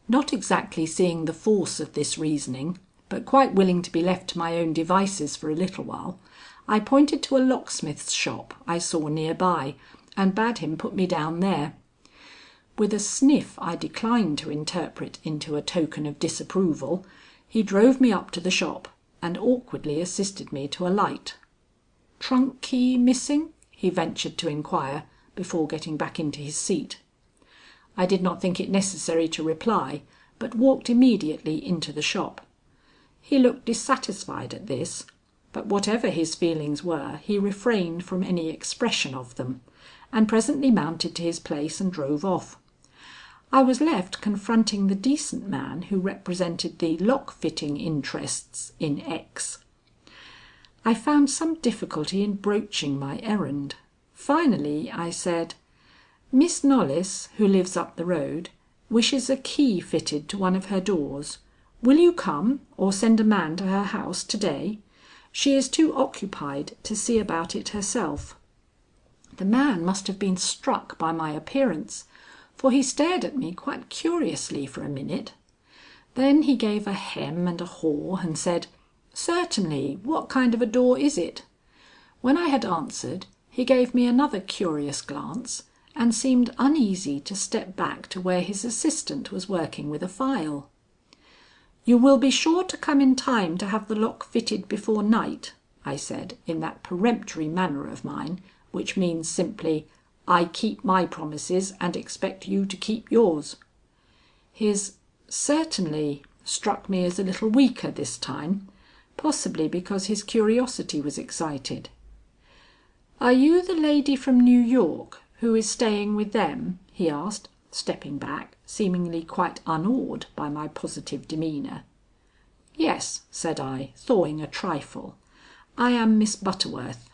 Not exactly seeing the force of this reasoning, but quite willing to be left to my own devices for a little while, I pointed to a locksmith's shop I saw near by, and bade him put me down there. With a sniff I declined to interpret into a token of disapproval, he drove me up to the shop, and awkwardly assisted me to alight. "Trunk key missing?" he ventured to inquire, before getting back into his seat. I did not think it necessary to reply, but walked immediately into the shop. He looked dissatisfied at this, but whatever his feelings were, he refrained from any expression of them, and presently mounted to his place and drove off. I was left confronting the decent man who represented the lock-fitting interests in X. I found some difficulty in broaching my errand. Finally I said: "Miss Knollys, who lives up the road, wishes a key fitted to one of her doors. Will you come or send a man to her house to day? She is too occupied to see about it herself." The man must have been struck by my appearance, for he stared at me quite curiously for a minute. Then he gave a hem and a haw and said: "Certainly, what kind of a door is it?" When I had answered, he gave me another curious glance and seemed uneasy to step back to where his assistant was working with a file. "You will be sure to come in time to have the lock fitted before night," I said in that peremptory manner of mine, which means simply, "I keep my promises and expect you to keep yours." His "certainly" struck me as a little weaker this time, possibly because his curiosity was excited. "Are you the lady from New York who is staying with them?" he asked, stepping back, seemingly quite unawed by my positive demeanour. "Yes," said I, thawing a trifle. "I am Miss Butterworth."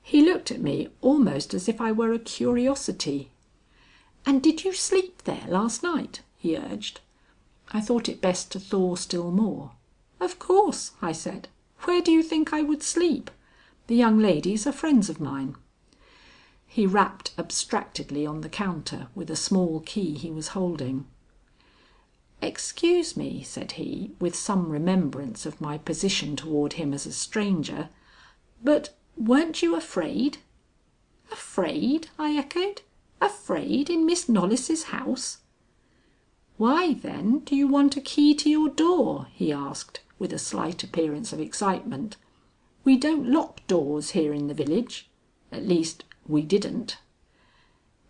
He looked at me almost as if I were a curiosity. "And did you sleep there last night?" he urged. I thought it best to thaw still more. "Of course," I said. "Where do you think I would sleep? The young ladies are friends of mine." He rapped abstractedly on the counter with a small key he was holding. "Excuse me," said he, with some remembrance of my position toward him as a stranger, "but weren't you afraid?" "Afraid?" I echoed. "Afraid in Miss Knollys's house?" "Why, then, do you want a key to your door?" he asked, with a slight appearance of excitement. "We don't lock doors here in the village. At least, we didn't."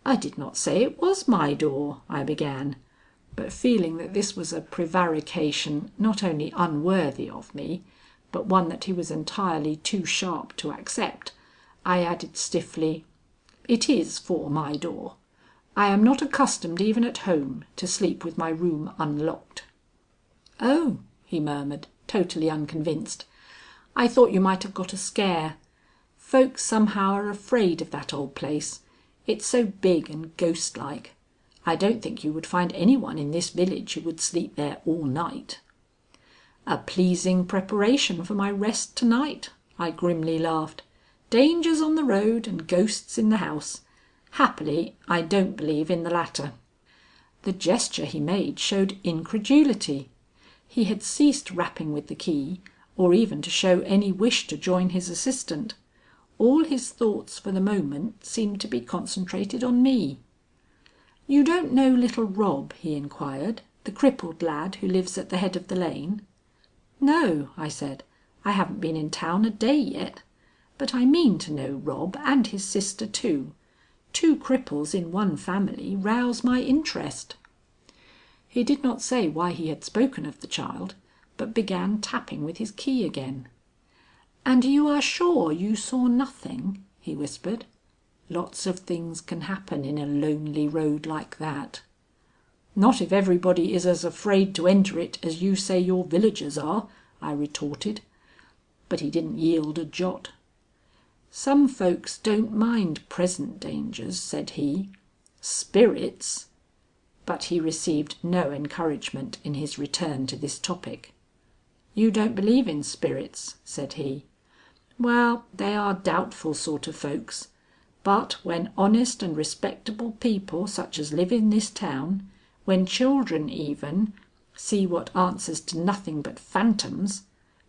"I did not say it was my door," I began, but feeling that this was a prevarication not only unworthy of me, but one that he was entirely too sharp to accept, I added stiffly: "It is for my door. I am not accustomed even at home to sleep with my room unlocked." "Oh," he murmured, totally unconvinced. "I thought you might have got a scare. Folks somehow are afraid of that old place. It's so big and ghost-like. I don't think you would find anyone in this village who would sleep there all night." "A pleasing preparation for my rest to night," I grimly laughed. "Dangers on the road and ghosts in the house. Happily, I don't believe in the latter." The gesture he made showed incredulity. He had ceased rapping with the key, or even to show any wish to join his assistant. All his thoughts for the moment seemed to be concentrated on me. "You don't know little Rob?" he inquired, "the crippled lad who lives at the head of the lane?" "No," I said. "I haven't been in town a day yet. But I mean to know Rob and his sister too. Two cripples in one family rouse my interest." He did not say why he had spoken of the child, but began tapping with his key again. "And you are sure you saw nothing?" he whispered. "Lots of things can happen in a lonely road like that." "Not if everybody is as afraid to enter it as you say your villagers are," I retorted. But he didn't yield a jot. "Some folks don't mind present dangers," said he. "Spirits—" But he received no encouragement in his return to this topic. "You don't believe in spirits?" said he. "Well, they are doubtful sort of folks. But when honest and respectable people such as live in this town, when children even, see what answers to nothing but phantoms,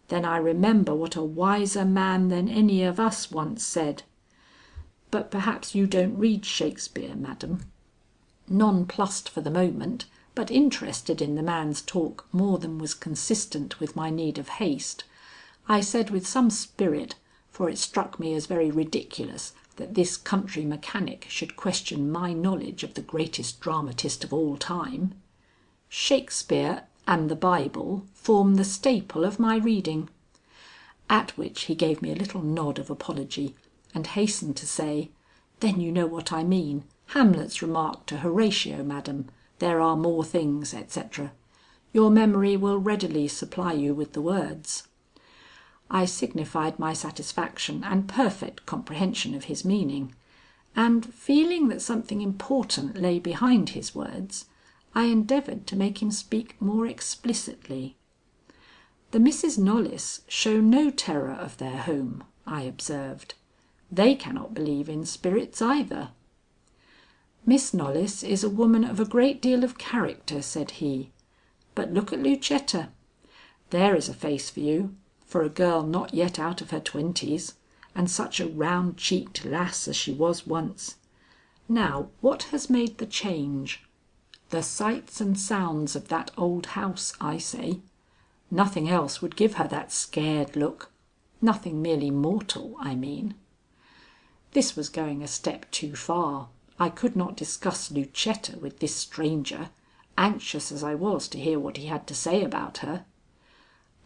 then I remember what a wiser man than any of us once said. But perhaps you don't read Shakespeare, madam?" Nonplussed for the moment, but interested in the man's talk more than was consistent with my need of haste, I said with some spirit, for it struck me as very ridiculous that this country mechanic should question my knowledge of the greatest dramatist of all time, "Shakespeare and the Bible form the staple of my reading." At which he gave me a little nod of apology, and hastened to say, "Then you know what I mean. Hamlet's remark to Horatio, madam, 'There are more things,' etc. Your memory will readily supply you with the words." I signified my satisfaction and perfect comprehension of his meaning, and feeling that something important lay behind his words, I endeavoured to make him speak more explicitly. "The Misses Knollys show no terror of their home," I observed. "They cannot believe in spirits either." "Miss Knollys is a woman of a great deal of character," said he. "But look at Lucetta. There is a face for you, for a girl not yet out of her 20s, and such a round-cheeked lass as she was once. Now, what has made the change? The sights and sounds of that old house, I say. Nothing else would give her that scared look. Nothing merely mortal, I mean." This was going a step too far. I could not discuss Lucetta with this stranger, anxious as I was to hear what he had to say about her.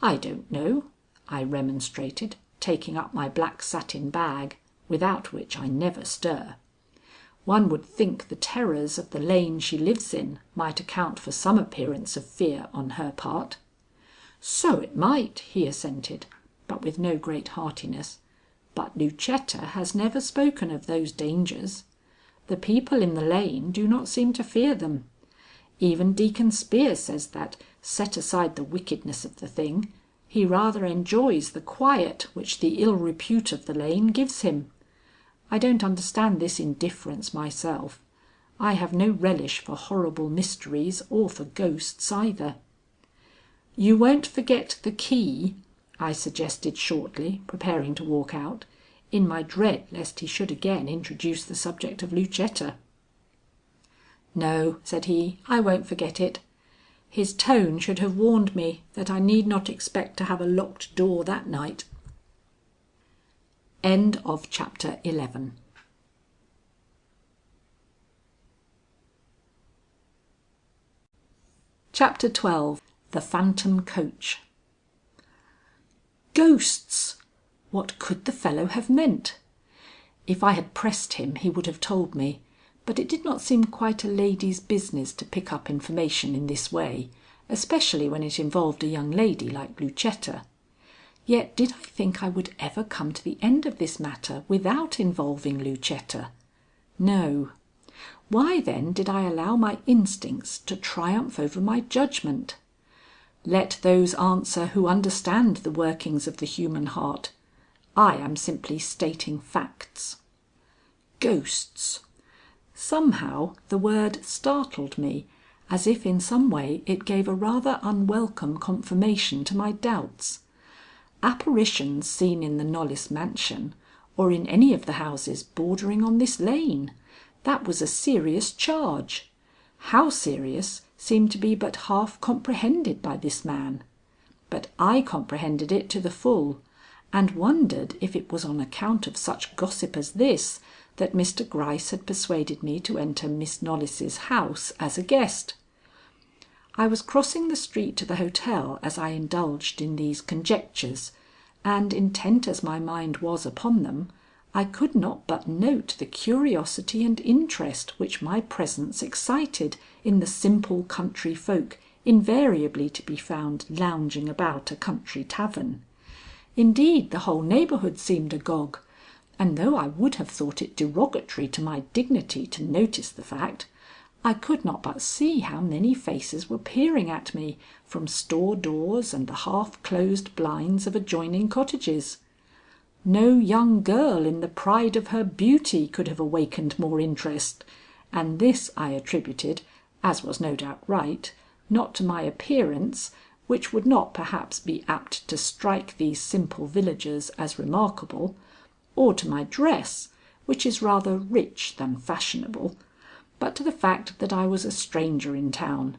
"I don't know," I remonstrated, taking up my black satin bag, without which I never stir. "One would think the terrors of the lane she lives in might account for some appearance of fear on her part." "So it might," he assented, but with no great heartiness. "But Lucetta has never spoken of those dangers. The people in the lane do not seem to fear them. Even Deacon Spear says that, set aside the wickedness of the thing, he rather enjoys the quiet which the ill repute of the lane gives him. I don't understand this indifference myself. I have no relish for horrible mysteries or for ghosts either." "You won't forget the key?" I suggested shortly, preparing to walk out, in my dread lest he should again introduce the subject of Lucetta. "No," said he, "I won't forget it." His tone should have warned me that I need not expect to have a locked door that night. End of chapter 11. Chapter 12. The Phantom Coach. Ghosts! What could the fellow have meant? If I had pressed him he would have told me, but it did not seem quite a lady's business to pick up information in this way, especially when it involved a young lady like Lucetta. Yet did I think I would ever come to the end of this matter without involving Lucetta? No. Why then did I allow my instincts to triumph over my judgment? Let those answer who understand the workings of the human heart. I am simply stating facts. Ghosts. Somehow the word startled me, as if in some way it gave a rather unwelcome confirmation to my doubts. Apparitions seen in the Knollys mansion, or in any of the houses bordering on this lane, that was a serious charge. How serious seemed to be but half comprehended by this man. But I comprehended it to the full, and wondered if it was on account of such gossip as this that Mr. Gryce had persuaded me to enter Miss Knollys's house as a guest. I was crossing the street to the hotel as I indulged in these conjectures, and intent as my mind was upon them, I could not but note the curiosity and interest which my presence excited in the simple country folk invariably to be found lounging about a country tavern. Indeed, the whole neighbourhood seemed agog, and though I would have thought it derogatory to my dignity to notice the fact, I could not but see how many faces were peering at me from store doors and the half-closed blinds of adjoining cottages. No young girl in the pride of her beauty could have awakened more interest, and this I attributed, as was no doubt right, not to my appearance, which would not perhaps be apt to strike these simple villagers as remarkable, or to my dress, which is rather rich than fashionable, but to the fact that I was a stranger in town,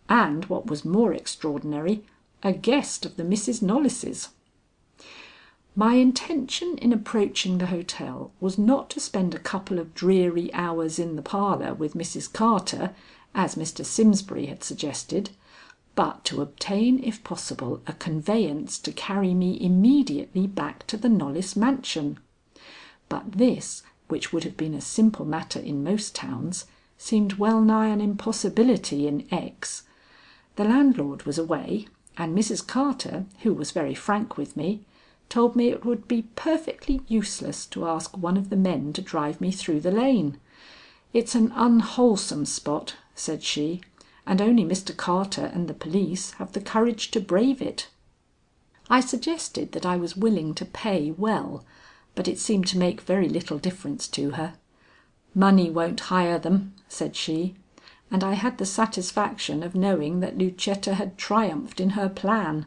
and, what was more extraordinary, a guest of the Misses Knollyses. My intention in approaching the hotel was not to spend a couple of dreary hours in the parlour with Mrs. Carter, as Mr. Simsbury had suggested, but to obtain, if possible, a conveyance to carry me immediately back to the Knollys mansion. But this, which would have been a simple matter in most towns, seemed well nigh an impossibility in X. The landlord was away, and Mrs. Carter, who was very frank with me, told me it would be perfectly useless to ask one of the men to drive me through the lane. "It's an unwholesome spot," said she, "and only Mr. Carter and the police have the courage to brave it." I suggested that I was willing to pay well, but it seemed to make very little difference to her. "Money won't hire them," said she, and I had the satisfaction of knowing that Lucetta had triumphed in her plan,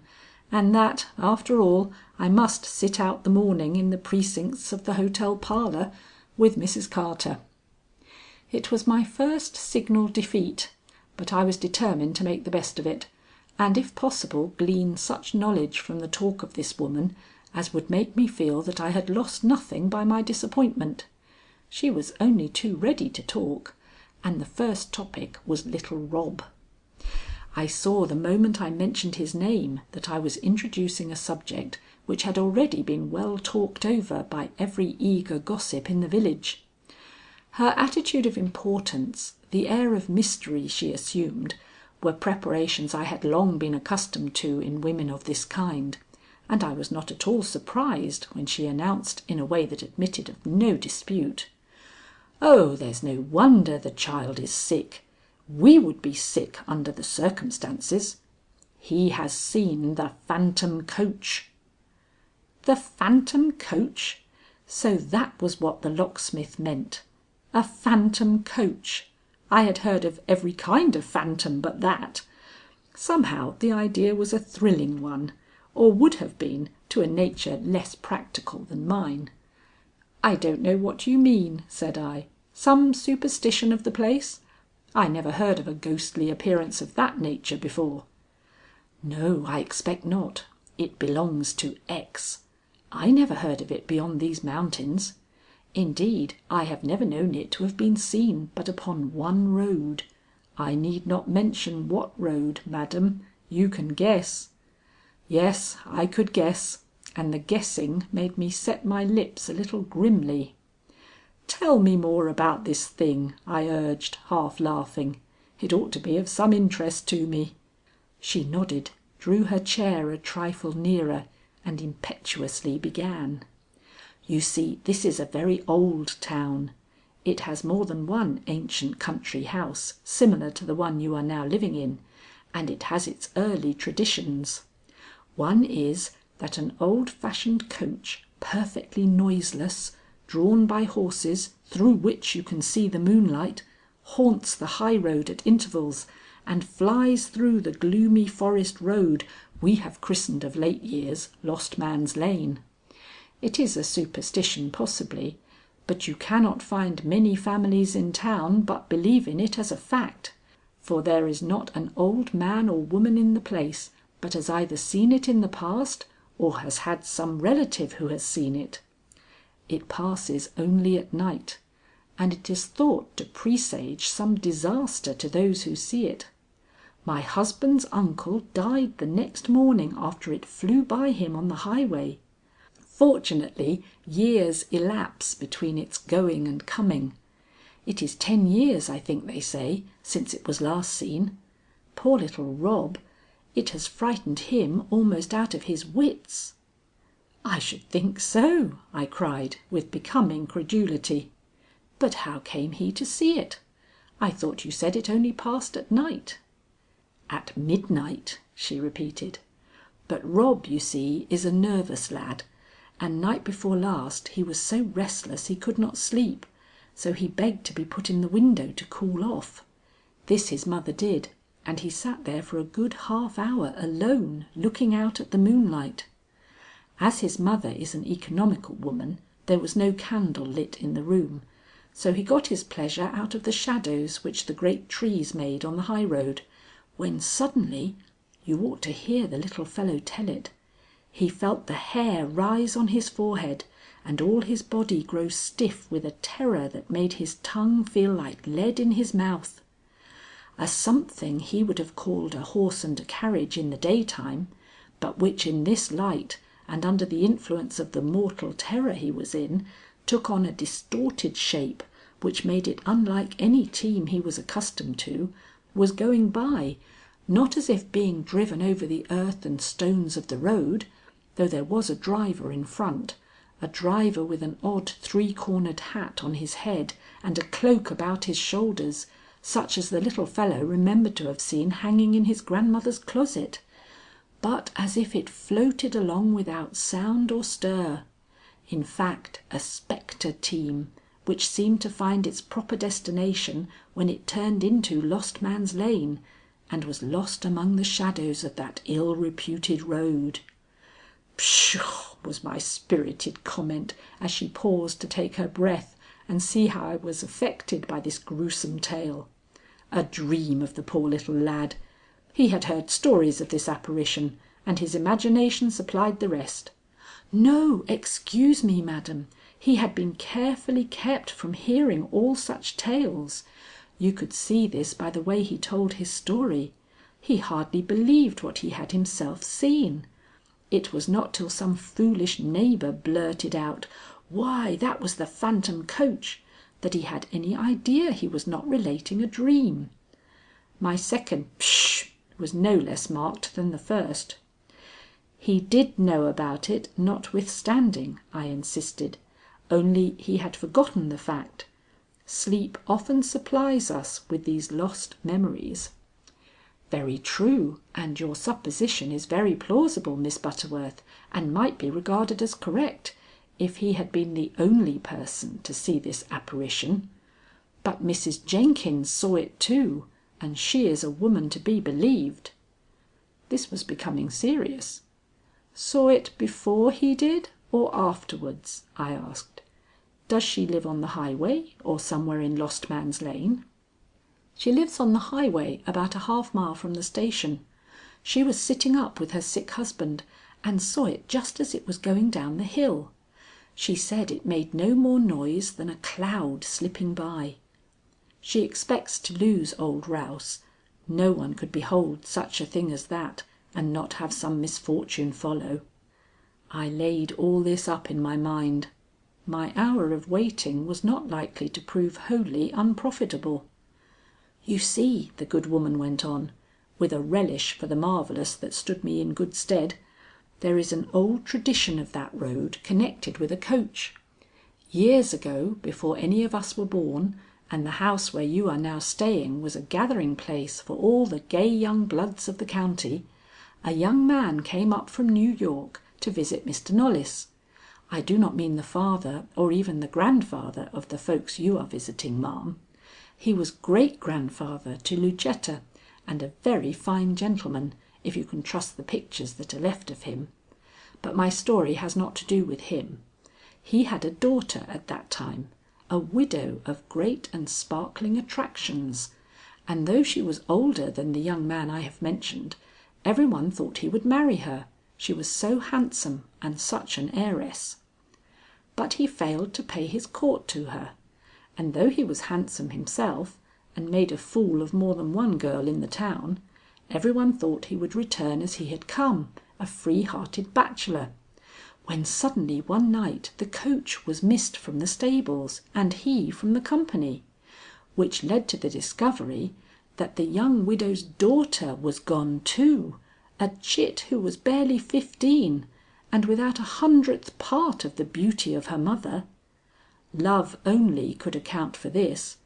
and that, after all, I must sit out the morning in the precincts of the hotel parlour with Mrs. Carter. It was my first signal defeat, but I was determined to make the best of it, and if possible glean such knowledge from the talk of this woman as would make me feel that I had lost nothing by my disappointment. She was only too ready to talk, and the first topic was little Rob. I saw the moment I mentioned his name that I was introducing a subject which had already been well talked over by every eager gossip in the village. Her attitude of importance, the air of mystery she assumed, were preparations I had long been accustomed to in women of this kind, and I was not at all surprised when she announced in a way that admitted of no dispute: "Oh, there's no wonder the child is sick. We would be sick under the circumstances. He has seen the phantom coach." The phantom coach! So that was what the locksmith meant. A phantom coach! I had heard of every kind of phantom but that. Somehow the idea was a thrilling one, or would have been to a nature less practical than mine. "I don't know what you mean," said I. "Some superstition of the place? I never heard of a ghostly appearance of that nature before." "No, I expect not. It belongs to X. I never heard of it beyond these mountains. Indeed, I have never known it to have been seen but upon one road. I need not mention what road, madam. You can guess." Yes, I could guess, and the guessing made me set my lips a little grimly. "Tell me more about this thing," I urged, half laughing. "It ought to be of some interest to me." She nodded, drew her chair a trifle nearer, and impetuously began. "You see, this is a very old town. It has more than one ancient country house similar to the one you are now living in, and it has its early traditions. One is that an old-fashioned coach, perfectly noiseless, drawn by horses through which you can see the moonlight, haunts the high road at intervals and flies through the gloomy forest road we have christened of late years Lost Man's Lane. It is a superstition possibly, but you cannot find many families in town but believe in it as a fact, for there is not an old man or woman in the place but has either seen it in the past or has had some relative who has seen it. It passes only at night, and it is thought to presage some disaster to those who see it. My husband's uncle died the next morning after it flew by him on the highway. Fortunately, years elapse between its going and coming. It is 10 years, I think they say, since it was last seen. Poor little Rob! It has frightened him almost out of his wits." "I should think so," I cried with becoming credulity. "But how came he to see it? I thought you said it only passed at night." "At midnight," she repeated. "But Rob, you see, is a nervous lad, and night before last he was so restless he could not sleep, so he begged to be put in the window to cool off. This his mother did, and he sat there for a good half hour alone, looking out at the moonlight. As his mother is an economical woman, there was no candle lit in the room, so he got his pleasure out of the shadows which the great trees made on the high road, when suddenly you ought to hear the little fellow tell it he felt the hair rise on his forehead and all his body grow stiff with a terror that made his tongue feel like lead in his mouth. A something he would have called a horse and a carriage in the daytime, but which in this light and under the influence of the mortal terror he was in, took on a distorted shape which made it unlike any team he was accustomed to, was going by, not as if being driven over the earth and stones of the road, though there was a driver in front, a driver with an odd 3-cornered hat on his head and a cloak about his shoulders, such as the little fellow remembered to have seen hanging in his grandmother's closet, but as if it floated along without sound or stir. In fact, a spectre team, which seemed to find its proper destination when it turned into Lost Man's Lane, and was lost among the shadows of that ill-reputed road. "Pshaw!" was my spirited comment as she paused to take her breath and see how I was affected by this gruesome tale. A dream of the poor little lad. He had heard stories of this apparition, and his imagination supplied the rest. "No, excuse me, madam. He had been carefully kept from hearing all such tales. You could see this by the way he told his story. He hardly believed what he had himself seen. It was not till some foolish neighbor blurted out, 'Why, that was the phantom coach,' that he had any idea he was not relating a dream." My second "Psh!" was no less marked than the first. "He did know about it notwithstanding," I insisted, "only he had forgotten the fact. Sleep often supplies us with these lost memories." "Very true, and your supposition is very plausible, Miss Butterworth, and might be regarded as correct, if he had been the only person to see this apparition. But Mrs. Jenkins saw it too, and she is a woman to be believed." This was becoming serious. "Saw it before he did or afterwards?" I asked. "Does she live on the highway or somewhere in Lost Man's Lane?" "She lives on the highway about a half mile from the station. She was sitting up with her sick husband and saw it just as it was going down the hill. She said it made no more noise than a cloud slipping by. She expects to lose old Rouse. No one could behold such a thing as that and not have some misfortune follow." I laid all this up in my mind. My hour of waiting was not likely to prove wholly unprofitable. "You see," the good woman went on, with a relish for the marvellous that stood me in good stead, "there is an old tradition of that road connected with a coach. Years ago, before any of us were born, and the house where you are now staying was a gathering place for all the gay young bloods of the county, a young man came up from New York to visit Mr. Knollys. I do not mean the father or even the grandfather of the folks you are visiting, ma'am. He was great grandfather to Lucetta, and a very fine gentleman, if you can trust the pictures that are left of him. But my story has not to do with him. He had a daughter at that time, a widow of great and sparkling attractions, and though she was older than the young man I have mentioned, everyone thought he would marry her, she was so handsome and such an heiress. But he failed to pay his court to her, and though he was handsome himself and made a fool of more than one girl in the town, Everyone thought he would return as he had come, a free-hearted bachelor, when suddenly one night the coach was missed from the stables and he from the company, which led to the discovery that the young widow's daughter was gone too, a chit who was barely 15 and without 1/100th part of the beauty of her mother. Love only could account for this,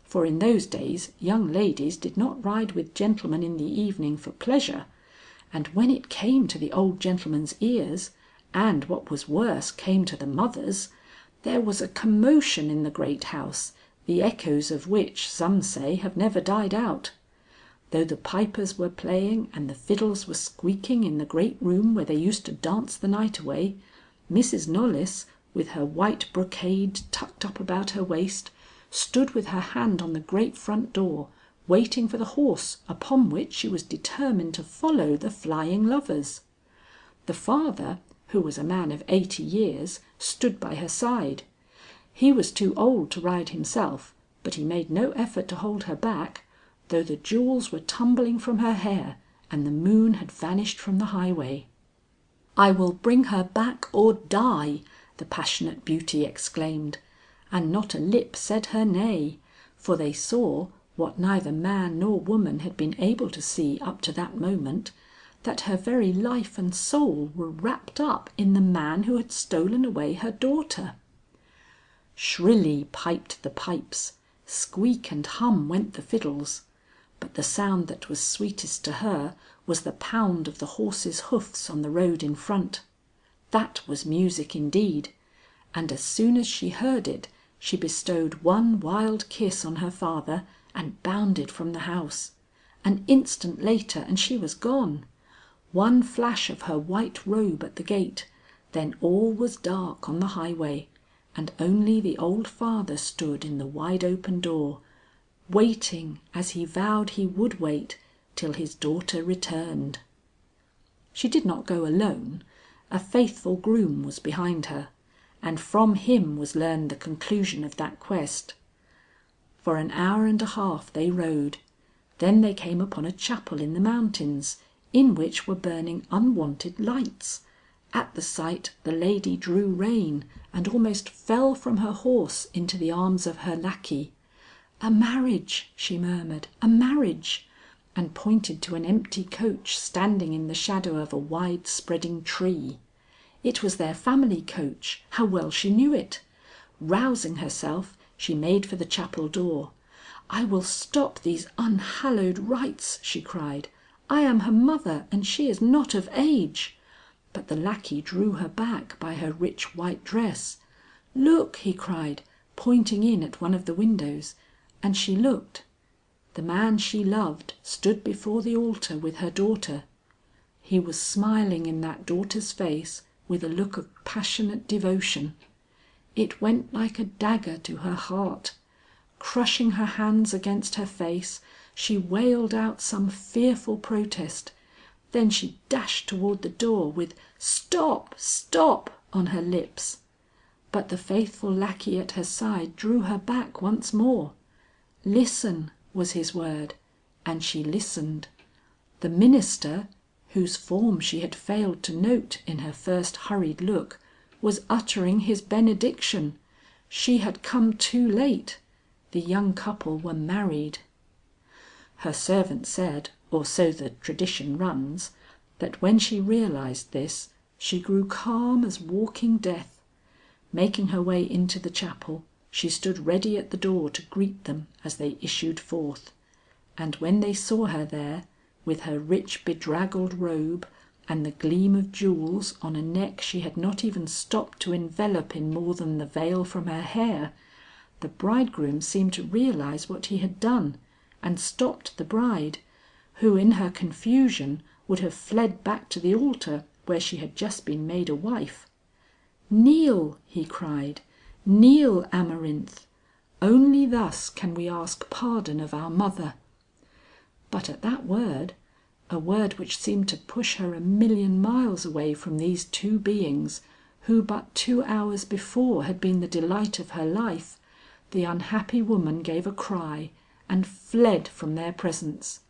for in those days young ladies did not ride with gentlemen in the evening for pleasure, and when it came to the old gentleman's ears, and what was worse came to the mother's, there was a commotion in the great house, the echoes of which, some say, have never died out. Though the pipers were playing and the fiddles were squeaking in the great room where they used to dance the night away, Mrs. Knollys, with her white brocade tucked up about her waist, stood with her hand on the great front door, waiting for the horse upon which she was determined to follow the flying lovers. The father, who was a man of 80 years, stood by her side. He was too old to ride himself, but he made no effort to hold her back, though the jewels were tumbling from her hair and the moon had vanished from the highway. "I will bring her back or die," the passionate beauty exclaimed, and not a lip said her nay, for they saw, what neither man nor woman had been able to see up to that moment, that her very life and soul were wrapped up in the man who had stolen away her daughter. Shrilly piped the pipes, squeak and hum went the fiddles, but the sound that was sweetest to her was the pound of the horses' hoofs on the road in front. That was music indeed, and as soon as she heard it, she bestowed one wild kiss on her father and bounded from the house. An instant later and she was gone. One flash of her white robe at the gate, then all was dark on the highway, and only the old father stood in the wide open door, waiting as he vowed he would wait till his daughter returned. She did not go alone. A faithful groom was behind her, and from him was learned the conclusion of that quest. For an hour and a half they rode, then they came upon a chapel in the mountains, in which were burning unwonted lights. At the sight the lady drew rein and almost fell from her horse into the arms of her lackey. "A marriage," she murmured, "a marriage," and pointed to an empty coach standing in the shadow of a wide spreading tree. It was their family coach, how well she knew it. Rousing herself, she made for the chapel door. "I will stop these unhallowed rites," she cried. "I am her mother and she is not of age." But the lackey drew her back by her rich white dress. "Look," he cried, pointing in at one of the windows, and she looked. The man she loved stood before the altar with her daughter. He was smiling in that daughter's face with a look of passionate devotion. It went like a dagger to her heart. Crushing her hands against her face, she wailed out some fearful protest. Then she dashed toward the door with "Stop! Stop!" on her lips. But the faithful lackey at her side drew her back once more. "Listen," was his word, and she listened. The minister, whose form she had failed to note in her first hurried look, was uttering his benediction. She had come too late. The young couple were married. Her servant said, or so the tradition runs, that when she realized this, she grew calm as walking death. Making her way into the chapel, she stood ready at the door to greet them as they issued forth, and when they saw her there, with her rich bedraggled robe and the gleam of jewels on a neck she had not even stopped to envelop in more than the veil from her hair, the bridegroom seemed to realize what he had done, and stopped the bride, who in her confusion would have fled back to the altar where she had just been made a wife. "Kneel," he cried, "kneel, Amarinth. Only thus can we ask pardon of our mother." But at that word, a word which seemed to push her 1,000,000 miles away from these two beings who but 2 hours before had been the delight of her life, the unhappy woman gave a cry and fled from their presence.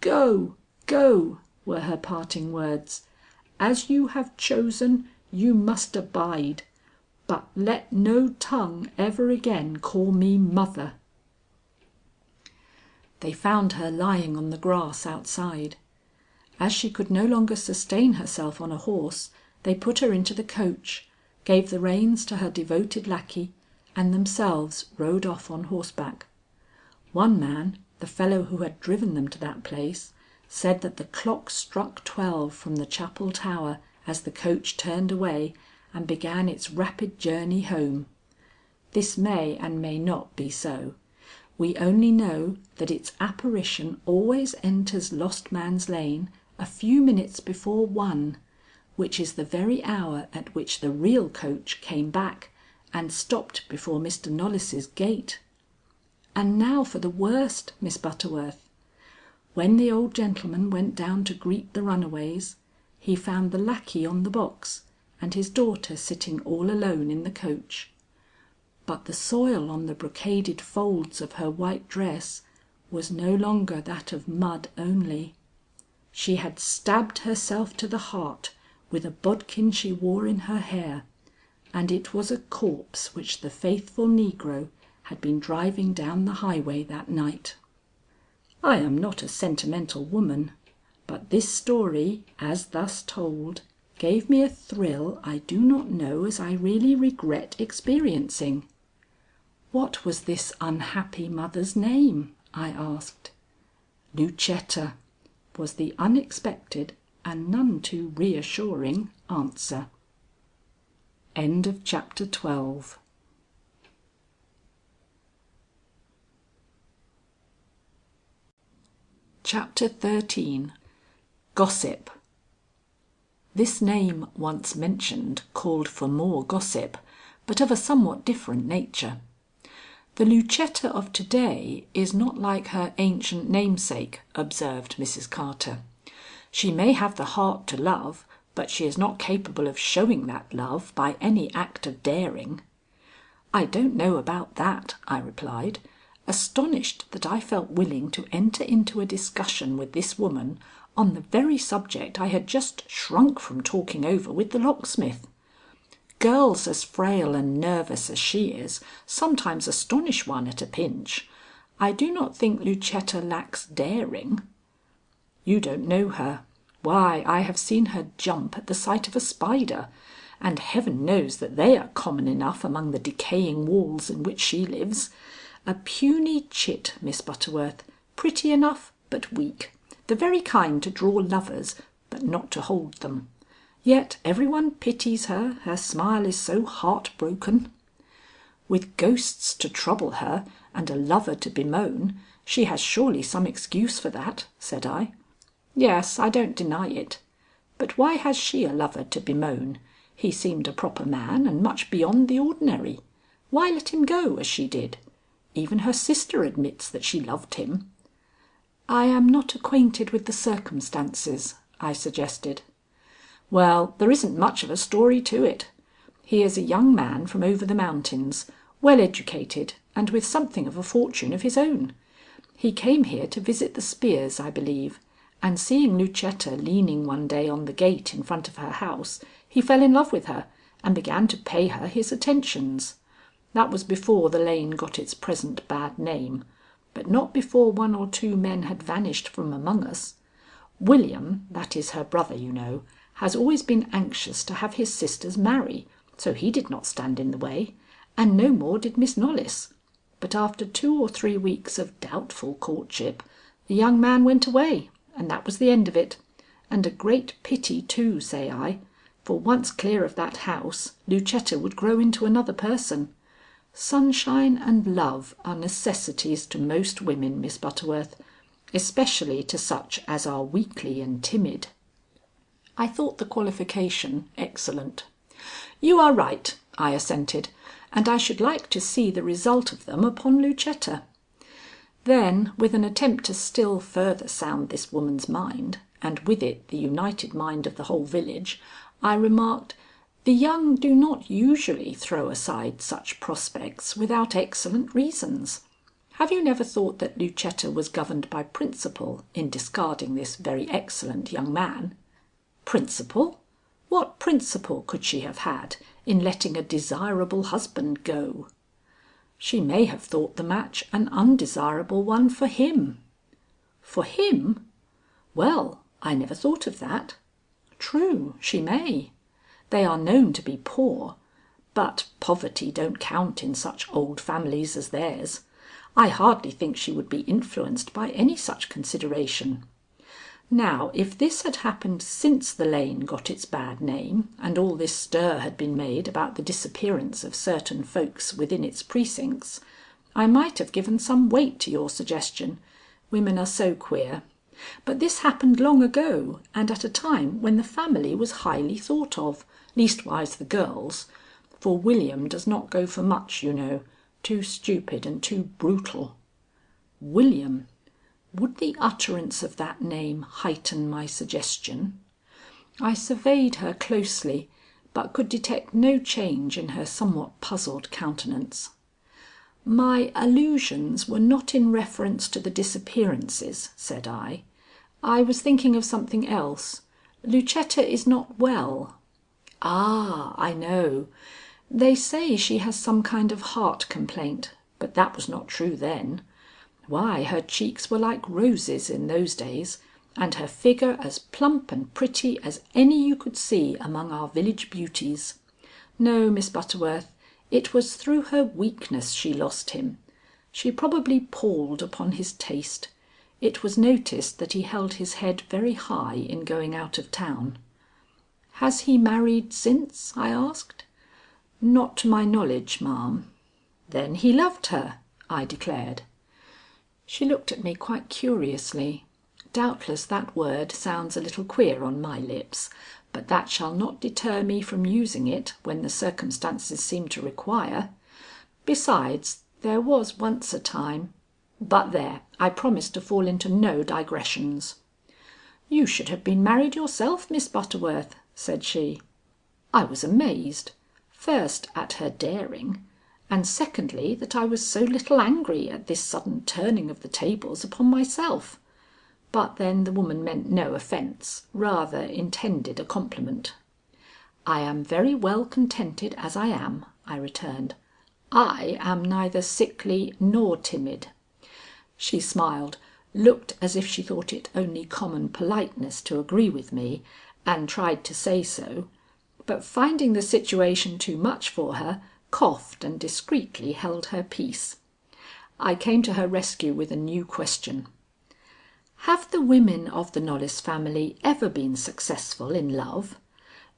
"Go! "Go," were her parting words. "As you have chosen, you must abide. But let no tongue ever again call me mother." They found her lying on the grass outside. As she could no longer sustain herself on a horse, they put her into the coach, gave the reins to her devoted lackey, and themselves rode off on horseback. One man, the fellow who had driven them to that place, said that the clock struck 12 from the chapel tower as the coach turned away and began its rapid journey home. This may and may not be so. We only know that its apparition always enters Lost Man's Lane a few minutes before 1, which is the very hour at which the real coach came back and stopped before Mr. Knollys's gate. And now for the worst, Miss Butterworth. When the old gentleman went down to greet the runaways, he found the lackey on the box and his daughter sitting all alone in the coach. But the soil on the brocaded folds of her white dress was no longer that of mud only. She had stabbed herself to the heart with a bodkin she wore in her hair, and it was a corpse which the faithful negro had been driving down the highway that night. I am not a sentimental woman, but this story, as thus told, gave me a thrill I do not know as I really regret experiencing. "What was this unhappy mother's name?" I asked. "Lucetta," was the unexpected and none too reassuring answer. End of chapter 12. Chapter 13. Gossip. This name once mentioned called for more gossip, but of a somewhat different nature. "The Lucetta of to-day is not like her ancient namesake," observed Mrs. Carter. "She may have the heart to love, but she is not capable of showing that love by any act of daring." "I don't know about that," I replied, astonished that I felt willing to enter into a discussion with this woman on the very subject I had just shrunk from talking over with the locksmith. Girls as frail and nervous as she is sometimes astonish one at a pinch. I do not think Lucetta lacks daring." "You don't know her. Why, I have seen her jump at the sight of a spider, and heaven knows that they are common enough among the decaying walls in which she lives. A puny chit, Miss Butterworth, pretty enough but weak, the very kind to draw lovers but not to hold them. Yet everyone pities her, her smile is so heartbroken." "With ghosts to trouble her and a lover to bemoan, she has surely some excuse for that," said I. "Yes, I don't deny it. But why has she a lover to bemoan? He seemed a proper man and much beyond the ordinary. Why let him go as she did? Even her sister admits that she loved him." "I am not acquainted with the circumstances," I suggested. "Well, there isn't much of a story to it. He is a young man from over the mountains, well educated and with something of a fortune of his own. He came here to visit the Spears, I believe, and seeing Lucetta leaning one day on the gate in front of her house, he fell in love with her and began to pay her his attentions. That was before the lane got its present bad name, but not before 1 or 2 men had vanished from among us. William, that is her brother, you know, has always been anxious to have his sisters marry, so he did not stand in the way, and no more did Miss Knollys. But after 2 or 3 weeks of doubtful courtship, the young man went away, and that was the end of it. And a great pity too, say I, for once clear of that house, Lucetta would grow into another person. Sunshine and love are necessities to most women, Miss Butterworth, especially to such as are weakly and timid." I thought the qualification excellent. "You are right," I assented, "and I should like to see the result of them upon Lucetta." Then, with an attempt to still further sound this woman's mind, and with it the united mind of the whole village, I remarked, "The young do not usually throw aside such prospects without excellent reasons. Have you never thought that Lucetta was governed by principle in discarding this very excellent young man? Principle? What principle could she have had in letting a desirable husband go? She may have thought the match an undesirable one for him. For him? Well, I never thought of that. True, she may. They are known to be poor, but poverty don't count in such old families as theirs. I hardly think she would be influenced by any such consideration. Now, if this had happened since the lane got its bad name, and all this stir had been made about the disappearance of certain folks within its precincts, I might have given some weight to your suggestion. Women are so queer. But this happened long ago, and at a time when the family was highly thought of, leastwise the girls, for William does not go for much, you know, too stupid and too brutal. William. Would the utterance of that name heighten my suggestion? I surveyed her closely, but could detect no change in her somewhat puzzled countenance. "My allusions were not in reference to the disappearances," said I. "I was thinking of something else. Lucetta is not well." "Ah, I know. They say she has some kind of heart complaint, but that was not true then. Why, her cheeks were like roses in those days, and her figure as plump and pretty as any you could see among our village beauties. No, Miss Butterworth, it was through her weakness she lost him. She probably palled upon his taste. It was noticed that he held his head very high in going out of town." "Has he married since?" I asked. "Not to my knowledge, ma'am." "Then he loved her," I declared. She looked at me quite curiously. Doubtless that word sounds a little queer on my lips, but that shall not deter me from using it when the circumstances seem to require. Besides, there was once a time. But there, I promise to fall into no digressions. "You should have been married yourself, Miss Butterworth," said she. I was amazed, first at her daring, and secondly that I was so little angry at this sudden turning of the tables upon myself. But then the woman meant no offence, rather intended a compliment. "I am very well contented as I am," I returned. "I am neither sickly nor timid." She smiled, looked as if she thought it only common politeness to agree with me, and tried to say so, but finding the situation too much for her, coughed and discreetly held her peace. I came to her rescue with a new question. "Have the women of the Knollys family ever been successful in love?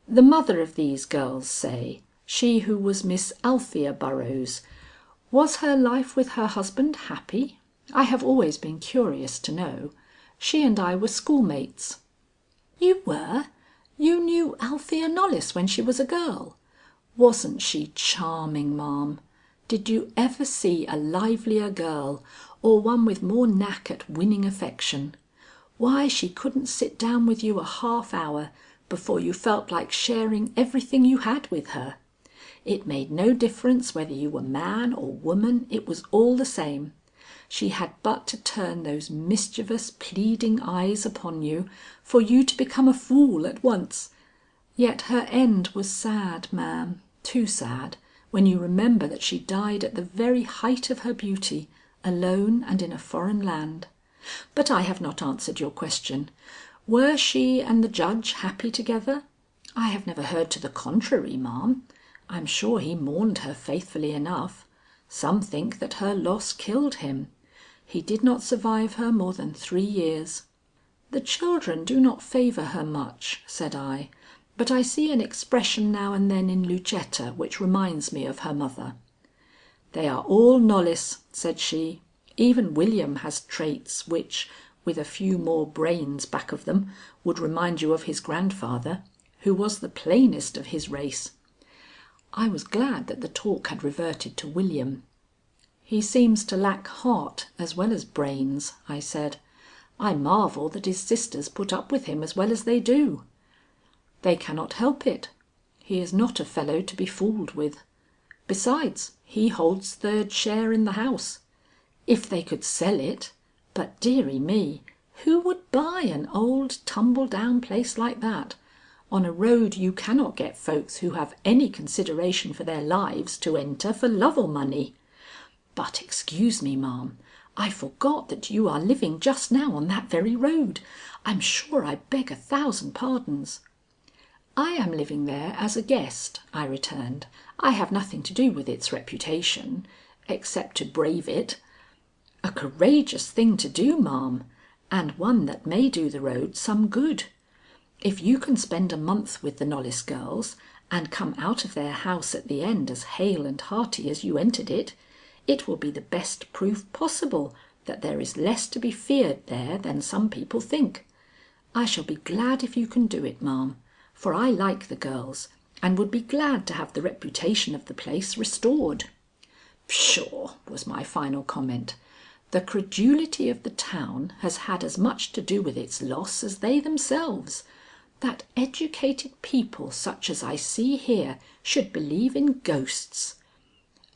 The mother of these girls, say, she who was Miss Althea Burroughs, was her life with her husband happy? I have always been curious to know. She and I were schoolmates." "You were? You knew Althea Knollys when she was a girl? Wasn't she charming, ma'am? Did you ever see a livelier girl, or one with more knack at winning affection? Why, she couldn't sit down with you a half hour before you felt like sharing everything you had with her. It made no difference whether you were man or woman, it was all the same. She had but to turn those mischievous, pleading eyes upon you for you to become a fool at once. Yet her end was sad, ma'am, too sad, when you remember that she died at the very height of her beauty, alone and in a foreign land. But I have not answered your question. Were she and the judge happy together? I have never heard to the contrary, ma'am. I'm sure he mourned her faithfully enough. Some think that her loss killed him. He did not survive her more than 3 years." "The children do not favour her much," said I, "but I see an expression now and then in Lucetta which reminds me of her mother." "They are all Knollys," said she. "Even William has traits which, with a few more brains back of them, would remind you of his grandfather, who was the plainest of his race." I was glad that the talk had reverted to William. "He seems to lack heart as well as brains," I said. "I marvel that his sisters put up with him as well as they do." "They cannot help it. He is not a fellow to be fooled with. Besides, he holds third share in the house. If they could sell it. But dearie me, who would buy an old tumble down place like that, on a road you cannot get folks who have any consideration for their lives to enter for love or money? But excuse me, ma'am, I forgot that you are living just now on that very road. I'm sure I beg 1,000 pardons." "I am living there as a guest," I returned. "I have nothing to do with its reputation, except to brave it. A courageous thing to do, ma'am, and one that may do the road some good. If you can spend a month with the Knollys girls and come out of their house at the end as hale and hearty as you entered it, it will be the best proof possible that there is less to be feared there than some people think. I shall be glad if you can do it, ma'am, for I like the girls and would be glad to have the reputation of the place restored." "Pshaw!" was my final comment. "The credulity of the town has had as much to do with its loss as they themselves. That educated people such as I see here should believe in ghosts."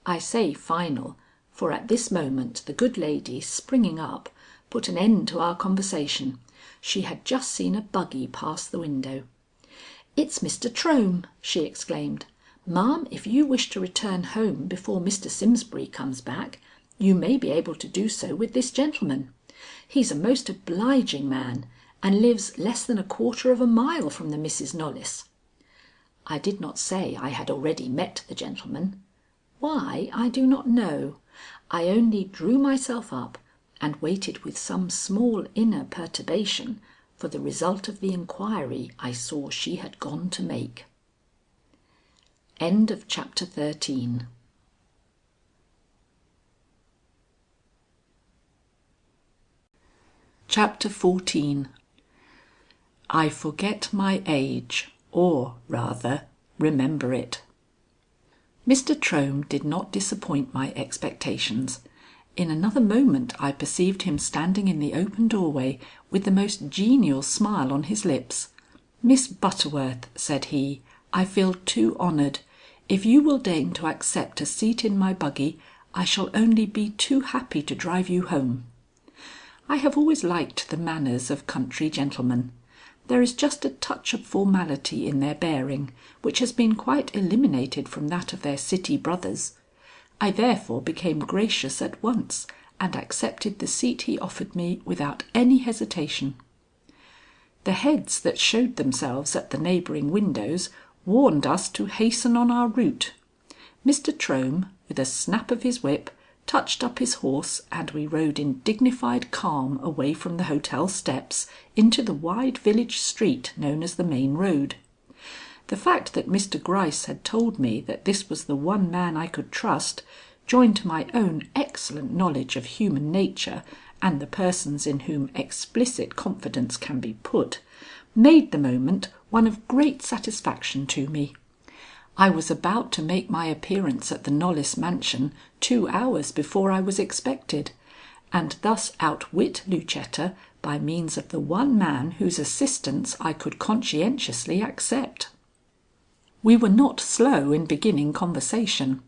I say final, for at this moment the good lady, springing up, put an end to our conversation. She had just seen a buggy pass the window. "It's Mr. Trohm," she exclaimed. "Ma'am, if you wish to return home before Mr. Simsbury comes back, you may be able to do so with this gentleman. He's a most obliging man and lives less than 1/4 of a mile from the Misses Knollys." I did not say I had already met the gentleman. Why, I do not know. I only drew myself up and waited with some small inner perturbation for the result of the inquiry I saw she had gone to make. End of chapter 13. Chapter 14. I forget my age, or rather remember it. Mr. Trohm did not disappoint my expectations. In another moment I perceived him standing in the open doorway with the most genial smile on his lips. "Miss Butterworth," said he, "I feel too honoured. If you will deign to accept a seat in my buggy, I shall only be too happy to drive you home." I have always liked the manners of country gentlemen. There is just a touch of formality in their bearing, which has been quite eliminated from that of their city brothers. I therefore became gracious at once, and accepted the seat he offered me without any hesitation. The heads that showed themselves at the neighbouring windows warned us to hasten on our route. Mr. Trohm, with a snap of his whip, touched up his horse, and we rode in dignified calm away from the hotel steps into the wide village street known as the main road. The fact that Mr. Gryce had told me that this was the one man I could trust, joined to my own excellent knowledge of human nature and the persons in whom explicit confidence can be put, made the moment one of great satisfaction to me. I was about to make my appearance at the Knollys mansion 2 hours before I was expected, and thus outwit Lucetta by means of the one man whose assistance I could conscientiously accept. We were not slow in beginning conversation.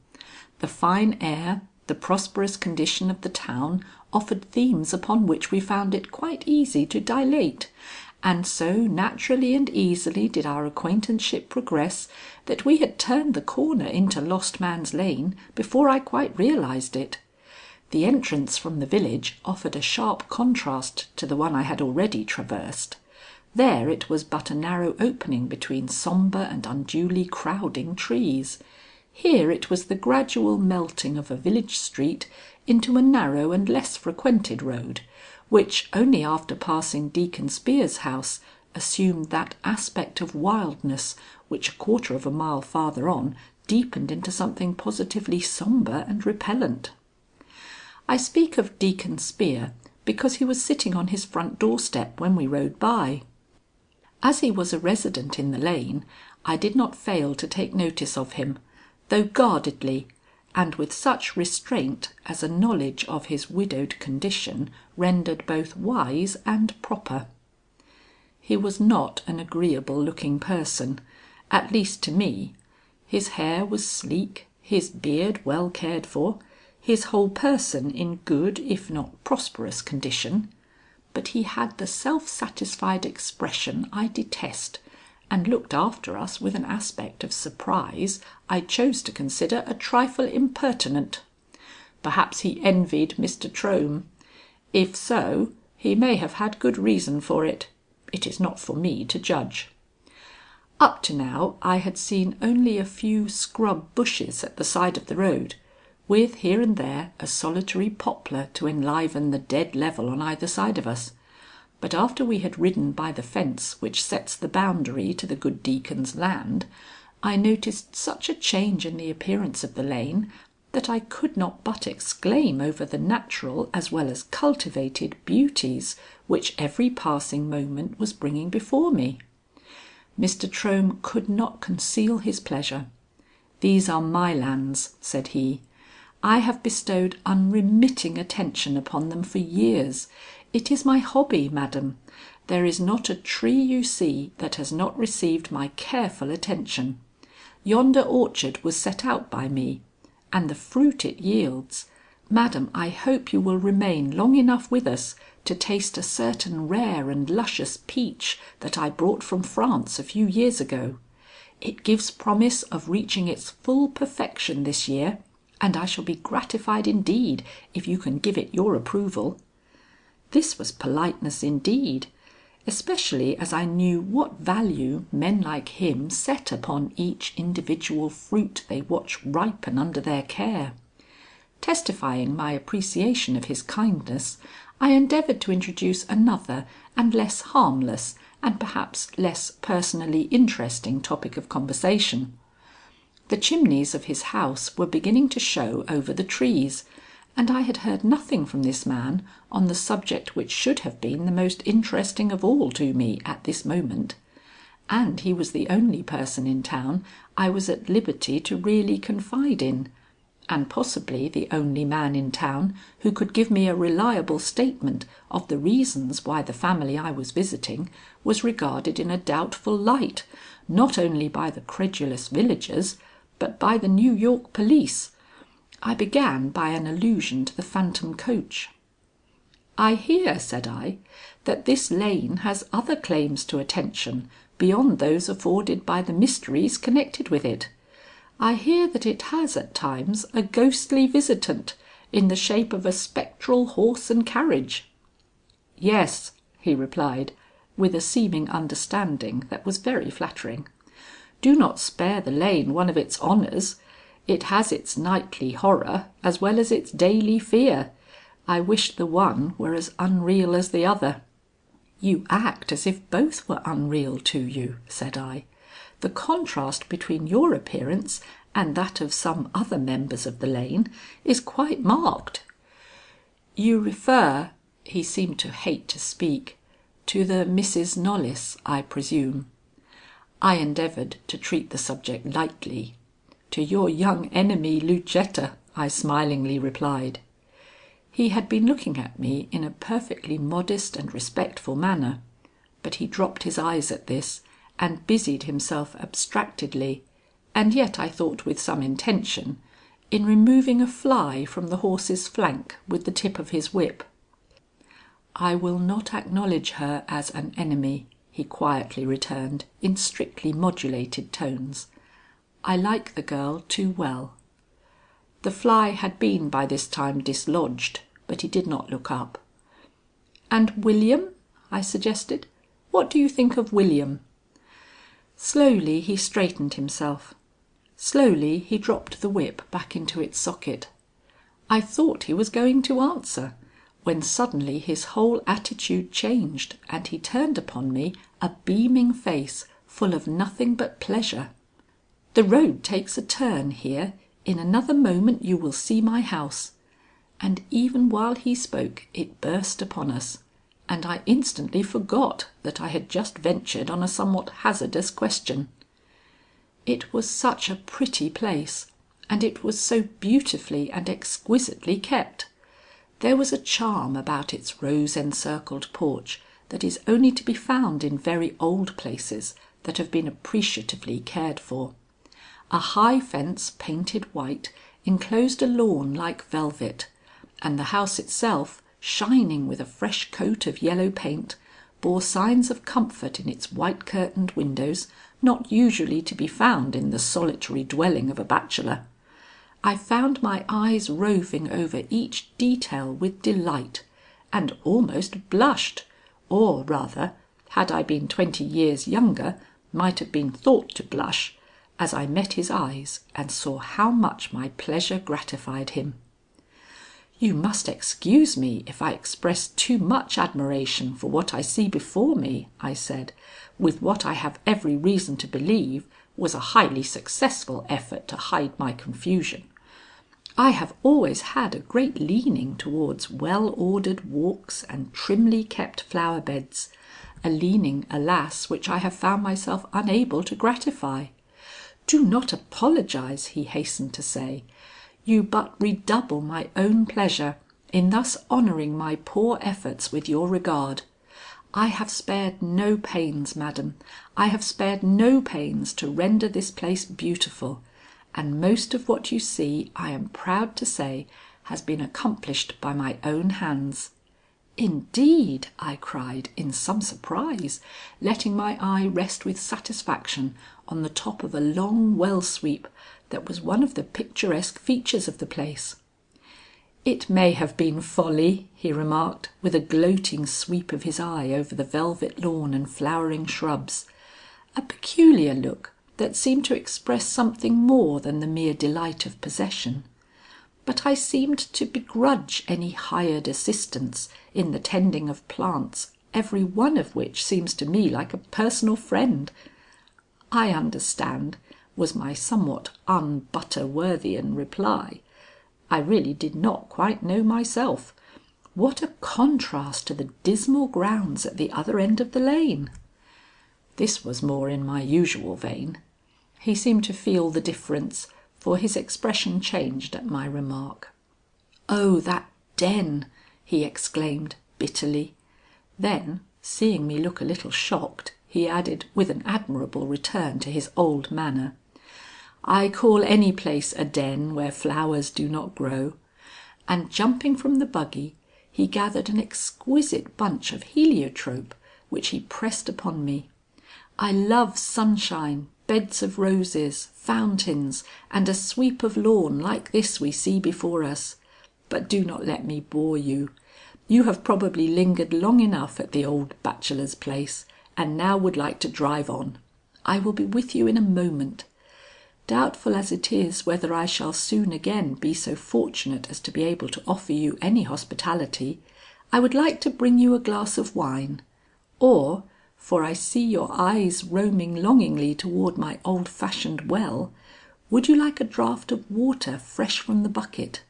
The fine air, the prosperous condition of the town offered themes upon which we found it quite easy to dilate, and so naturally and easily did our acquaintanceship progress that we had turned the corner into Lost Man's Lane before I quite realized it. The entrance from the village offered a sharp contrast to the one I had already traversed. There it was but a narrow opening between sombre and unduly crowding trees. Here it was the gradual melting of a village street into a narrow and less frequented road, which only after passing Deacon Spear's house assumed that aspect of wildness which 1/4 of a mile farther on deepened into something positively sombre and repellent. I speak of Deacon Spear because he was sitting on his front doorstep when we rode by. As he was a resident in the lane, I did not fail to take notice of him, though guardedly, and with such restraint as a knowledge of his widowed condition rendered both wise and proper. He was not an agreeable looking person, at least to me. His hair was sleek, his beard well cared for, his whole person in good if not prosperous condition, but he had the self-satisfied expression I detest, and looked after us with an aspect of surprise I chose to consider a trifle impertinent. Perhaps he envied Mr. Trohm. If so, he may have had good reason for it. It is not for me to judge. Up to now I had seen only a few scrub bushes at the side of the road, with here and there a solitary poplar to enliven the dead level on either side of us. But after we had ridden by the fence which sets the boundary to the good Deacon's land, I noticed such a change in the appearance of the lane that I could not but exclaim over the natural as well as cultivated beauties which every passing moment was bringing before me. Mr. Trohm could not conceal his pleasure. "These are my lands," said he. "I have bestowed unremitting attention upon them for years. It is my hobby, madam. There is not a tree you see that has not received my careful attention. Yonder orchard was set out by me, and the fruit it yields. Madam, I hope you will remain long enough with us to taste a certain rare and luscious peach that I brought from France a few years ago. It gives promise of reaching its full perfection this year, and I shall be gratified indeed if you can give it your approval." This was politeness indeed, especially as I knew what value men like him set upon each individual fruit they watch ripen under their care. Testifying my appreciation of his kindness, I endeavoured to introduce another and less harmless and perhaps less personally interesting topic of conversation. The chimneys of his house were beginning to show over the trees, and I had heard nothing from this man on the subject which should have been the most interesting of all to me at this moment, and he was the only person in town I was at liberty to really confide in, and possibly the only man in town who could give me a reliable statement of the reasons why the family I was visiting was regarded in a doubtful light, not only by the credulous villagers, but by the New York police. I began by an allusion to the phantom coach. "I hear," said I, "that this lane has other claims to attention beyond those afforded by the mysteries connected with it. I hear that it has at times a ghostly visitant in the shape of a spectral horse and carriage." "Yes," he replied, with a seeming understanding that was very flattering. "Do not spare the lane one of its honours. It has its nightly horror as well as its daily fear. I wish the one were as unreal as the other." "You act as if both were unreal to you," said I. "The contrast between your appearance and that of some other members of the lane is quite marked." "You refer," he seemed to hate to speak, "to the Misses Knollys, I presume." I endeavoured to treat the subject lightly. "To your young enemy Lucetta," I smilingly replied. He had been looking at me in a perfectly modest and respectful manner, but he dropped his eyes at this and busied himself abstractedly, and yet I thought with some intention, in removing a fly from the horse's flank with the tip of his whip. "I will not acknowledge her as an enemy," he quietly returned in strictly modulated tones. "I like the girl too well." The fly had been by this time dislodged, but he did not look up. "And William?" I suggested. "What do you think of William?" Slowly he straightened himself. Slowly he dropped the whip back into its socket. I thought he was going to answer, when suddenly his whole attitude changed and he turned upon me a beaming face full of nothing but pleasure. "The road takes a turn here. In another moment you will see my house." And even while he spoke it burst upon us, and I instantly forgot that I had just ventured on a somewhat hazardous question. It was such a pretty place, and it was so beautifully and exquisitely kept. There was a charm about its rose-encircled porch that is only to be found in very old places that have been appreciatively cared for. A high fence painted white enclosed a lawn like velvet, and the house itself, shining with a fresh coat of yellow paint, bore signs of comfort in its white-curtained windows, not usually to be found in the solitary dwelling of a bachelor. I found my eyes roving over each detail with delight, and almost blushed, or rather, had I been 20 years younger, might have been thought to blush, as I met his eyes and saw how much my pleasure gratified him. "You must excuse me if I express too much admiration for what I see before me," I said, with what I have every reason to believe was a highly successful effort to hide my confusion. "I have always had a great leaning towards well-ordered walks and trimly kept flower beds, a leaning, alas, which I have found myself unable to gratify. Do not apologize," he hastened to say. "You but redouble my own pleasure in thus honouring my poor efforts with your regard. I have spared no pains, madam, I have spared no pains to render this place beautiful, and most of what you see, I am proud to say, has been accomplished by my own hands." "Indeed!" I cried in some surprise, letting my eye rest with satisfaction on the top of a long well sweep that was one of the picturesque features of the place. "It may have been folly," he remarked, with a gloating sweep of his eye over the velvet lawn and flowering shrubs, a peculiar look that seemed to express something more than the mere delight of possession. But I seemed to begrudge any hired assistance in the tending of plants, every one of which seems to me like a personal friend. "I understand," was my somewhat un-Butterworthian reply. I really did not quite know myself. What a contrast to the dismal grounds at the other end of the lane! This was more in my usual vein. He seemed to feel the difference, for his expression changed at my remark. "Oh, that den!" he exclaimed bitterly. Then, seeing me look a little shocked, he added with an admirable return to his old manner, "I call any place a den where flowers do not grow," and jumping from the buggy, he gathered an exquisite bunch of heliotrope, which he pressed upon me. "I love sunshine, beds of roses, fountains, and a sweep of lawn like this we see before us. But do not let me bore you. You have probably lingered long enough at the old bachelor's place, and now would like to drive on. I will be with you in a moment. Doubtful as it is whether I shall soon again be so fortunate as to be able to offer you any hospitality, I would like to bring you a glass of wine, or, for I see your eyes roaming longingly toward my old-fashioned well, would you like a draught of water fresh from the bucket?"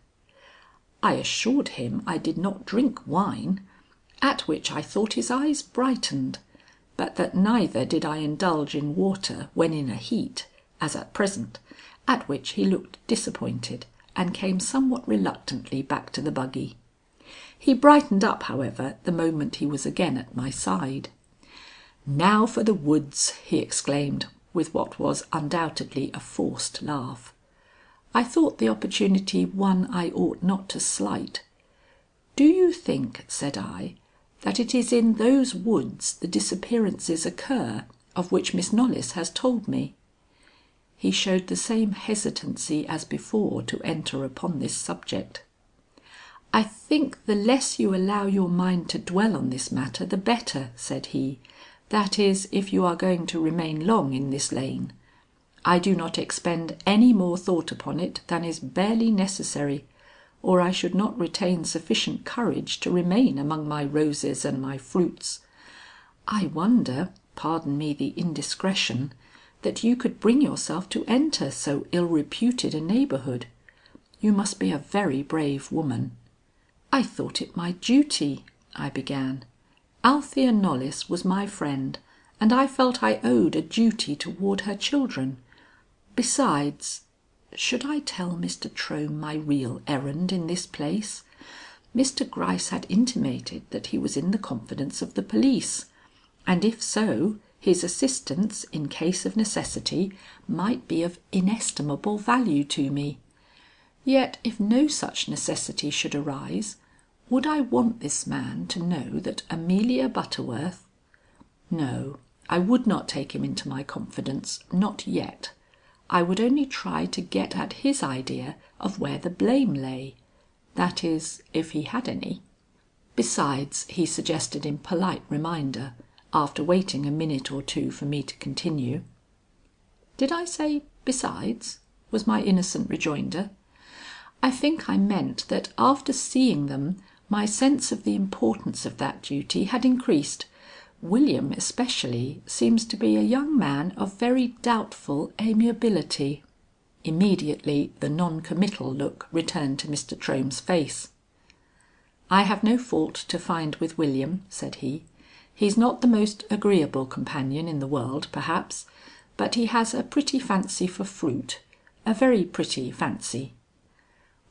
I assured him I did not drink wine, at which I thought his eyes brightened, but that neither did I indulge in water when in a heat, as at present, at which he looked disappointed and came somewhat reluctantly back to the buggy. He brightened up, however, the moment he was again at my side. "Now for the woods!" he exclaimed, with what was undoubtedly a forced laugh. I thought the opportunity one I ought not to slight. "Do you think," said I, "that it is in those woods the disappearances occur of which Miss Knollys has told me?" He showed the same hesitancy as before to enter upon this subject. "I think the less you allow your mind to dwell on this matter the better," said he. "That is, if you are going to remain long in this lane. I do not expend any more thought upon it than is barely necessary, or I should not retain sufficient courage to remain among my roses and my fruits. I wonder, pardon me the indiscretion, that you could bring yourself to enter so ill-reputed a neighbourhood. You must be a very brave woman." "I thought it my duty," I began. "Althea Knollys was my friend, and I felt I owed a duty toward her children. Besides, should I tell Mr. Trohm my real errand in this place? Mr. Gryce had intimated that he was in the confidence of the police, and if so, his assistance in case of necessity might be of inestimable value to me. Yet if no such necessity should arise, would I want this man to know that Amelia Butterworth? No, I would not take him into my confidence, not yet. I would only try to get at his idea of where the blame lay. That is, if he had any. Besides, he suggested in polite reminder, after waiting a minute or two for me to continue. "Did I say besides?" was my innocent rejoinder. I think I meant that after seeing them, my sense of the importance of that duty had increased. William especially seems to be a young man of very doubtful amiability. Immediately the non-committal look returned to Mr. Trohm's face. "I have no fault to find with William," said he. "He's not the most agreeable companion in the world perhaps, but he has a pretty fancy for fruit, a very pretty fancy."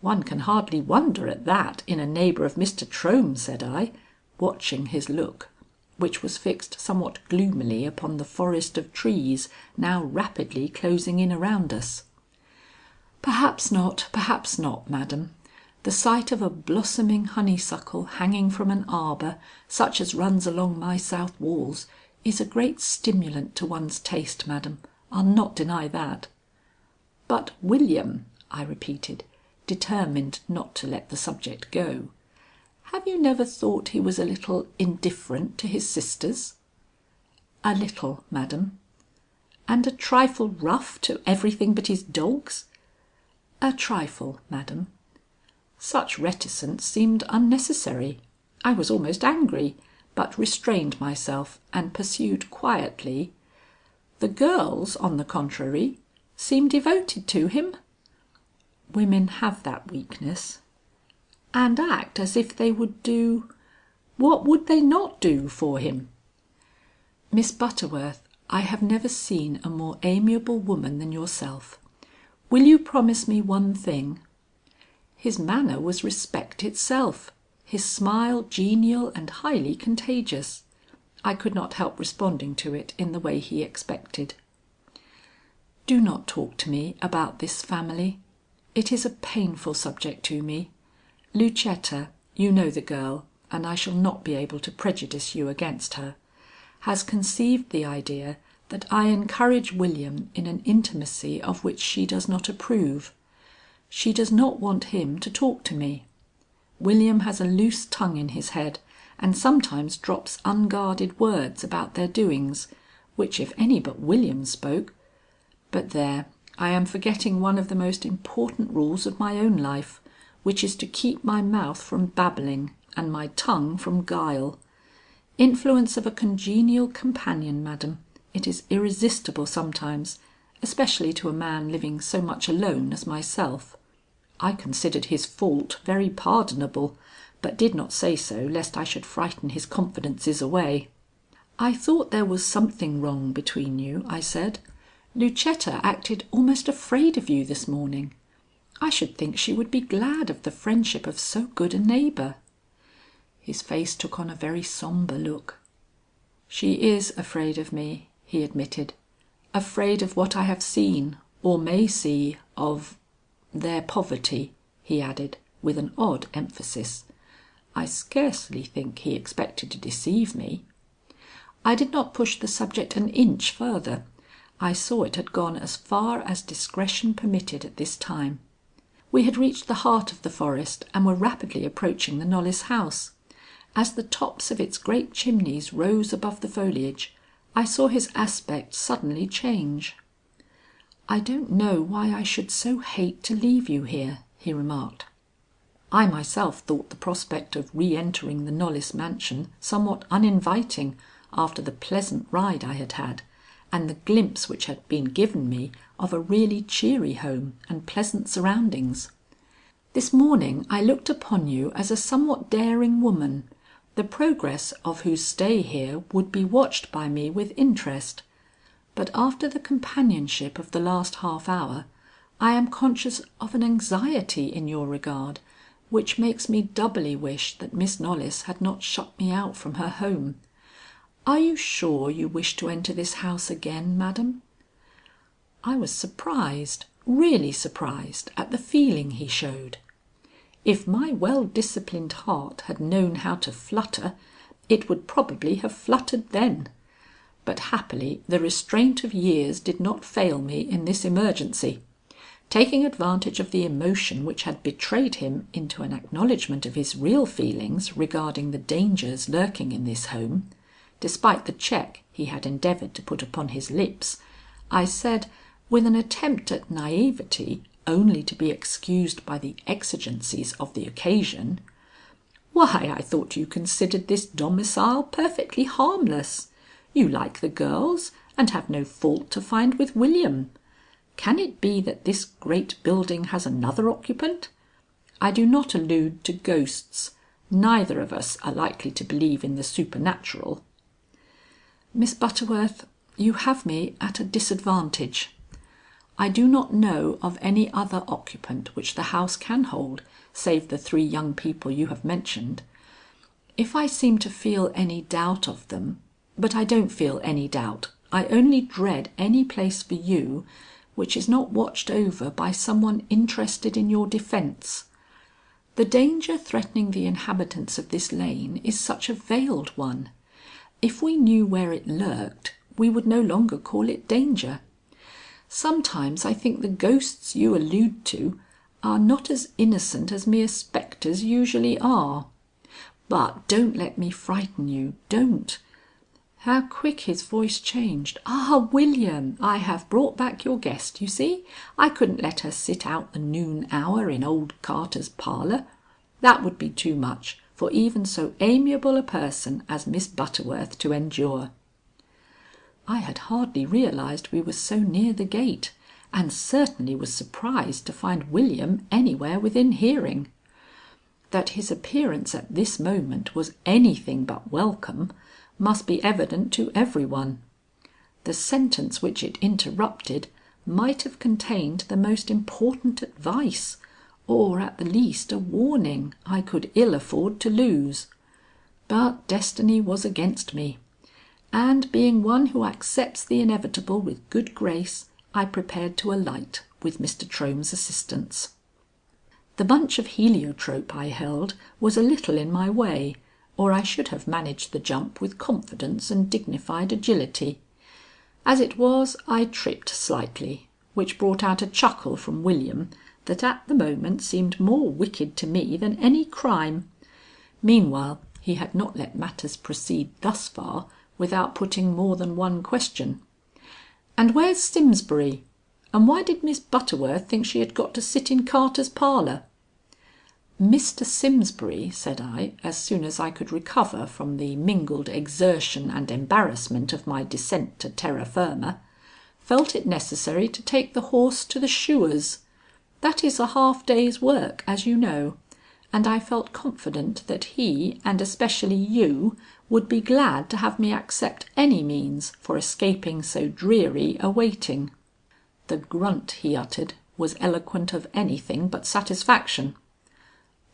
"One can hardly wonder at that in a neighbour of Mr. Trohm," said I, watching his look, which was fixed somewhat gloomily upon the forest of trees now rapidly closing in around us. Perhaps not, madam. The sight of a blossoming honeysuckle hanging from an arbour such as runs along my south walls is a great stimulant to one's taste, madam. I'll not deny that." "But William," I repeated, determined not to let the subject go. "Have you never thought he was a little indifferent to his sisters?" "A little, madam." "And a trifle rough to everything but his dogs?" "A trifle, madam." Such reticence seemed unnecessary. I was almost angry, but restrained myself and pursued quietly: "The girls, on the contrary, seem devoted to him?" "Women have that weakness." "And act as if they would do what would they not do for him?" "Miss Butterworth, I have never seen a more amiable woman than yourself. Will you promise me one thing?" His manner was respect itself, his smile genial and highly contagious. I could not help responding to it in the way he expected. "Do not talk to me about this family. It is a painful subject to me. Lucetta, you know the girl, and I shall not be able to prejudice you against her, has conceived the idea that I encourage William in an intimacy of which she does not approve. She does not want him to talk to me. William has a loose tongue in his head and sometimes drops unguarded words about their doings, which if any but William spoke but there, I am forgetting one of the most important rules of my own life, which is to keep my mouth from babbling and my tongue from guile. Influence of a congenial companion, madam. It is irresistible sometimes, especially to a man living so much alone as myself. I considered his fault very pardonable, but did not say so lest I should frighten his confidences away. "I thought there was something wrong between you," I said. "Lucetta acted almost afraid of you this morning. I should think she would be glad of the friendship of so good a neighbour." His face took on a very sombre look. "She is afraid of me," he admitted. "Afraid of what I have seen or may see of their poverty," he added with an odd emphasis. I scarcely think he expected to deceive me. I did not push the subject an inch further. I saw it had gone as far as discretion permitted at this time. We had reached the heart of the forest and were rapidly approaching the Knollys house. As the tops of its great chimneys rose above the foliage, I saw his aspect suddenly change. "I don't know why I should so hate to leave you here," he remarked. I myself thought the prospect of re-entering the Knollys mansion somewhat uninviting after the pleasant ride I had had, and the glimpse which had been given me of a really cheery home and pleasant surroundings. "This morning I looked upon you as a somewhat daring woman, the progress of whose stay here would be watched by me with interest. But after the companionship of the last half hour, I am conscious of an anxiety in your regard, which makes me doubly wish that Miss Knollys had not shut me out from her home. Are you sure you wish to enter this house again, madam?" I was surprised, really surprised at the feeling he showed. If my well-disciplined heart had known how to flutter, it would probably have fluttered then. But happily the restraint of years did not fail me in this emergency. Taking advantage of the emotion which had betrayed him into an acknowledgment of his real feelings regarding the dangers lurking in this home, despite the check he had endeavoured to put upon his lips, I said, with an attempt at naïveté only to be excused by the exigencies of the occasion, "Why, I thought you considered this domicile perfectly harmless. You like the girls and have no fault to find with William. Can it be that this great building has another occupant? I do not allude to ghosts. Neither of us are likely to believe in the supernatural." "Miss Butterworth, you have me at a disadvantage. I do not know of any other occupant which the house can hold, save the 3 young people you have mentioned. If I seem to feel any doubt of them, but I don't feel any doubt, I only dread any place for you which is not watched over by someone interested in your defence. The danger threatening the inhabitants of this lane is such a veiled one. If we knew where it lurked, we would no longer call it danger. Sometimes I think the ghosts you allude to are not as innocent as mere spectres usually are. But don't let me frighten you, don't." How quick his voice changed. "Ah, William, I have brought back your guest, you see. I couldn't let her sit out the noon hour in old Carter's parlour. That would be too much for even so amiable a person as Miss Butterworth to endure." I had hardly realized we were so near the gate, and certainly was surprised to find William anywhere within hearing. That his appearance at this moment was anything but welcome must be evident to every one. The sentence which it interrupted might have contained the most important advice, or at the least a warning I could ill afford to lose. But destiny was against me, and being one who accepts the inevitable with good grace, I prepared to alight with Mr. Trohm's assistance. The bunch of heliotrope I held was a little in my way, or I should have managed the jump with confidence and dignified agility. As it was, I tripped slightly, which brought out a chuckle from William that at the moment seemed more wicked to me than any crime. Meanwhile he had not let matters proceed thus far without putting more than one question. "And where's Simsbury? And why did Miss Butterworth think she had got to sit in Carter's parlour?" "Mr. Simsbury," said I, as soon as I could recover from the mingled exertion and embarrassment of my descent to terra firma, "felt it necessary to take the horse to the shoer's. That is a half day's work, as you know, and I felt confident that he, and especially you, would be glad to have me accept any means for escaping so dreary a waiting." The grunt he uttered was eloquent of anything but satisfaction.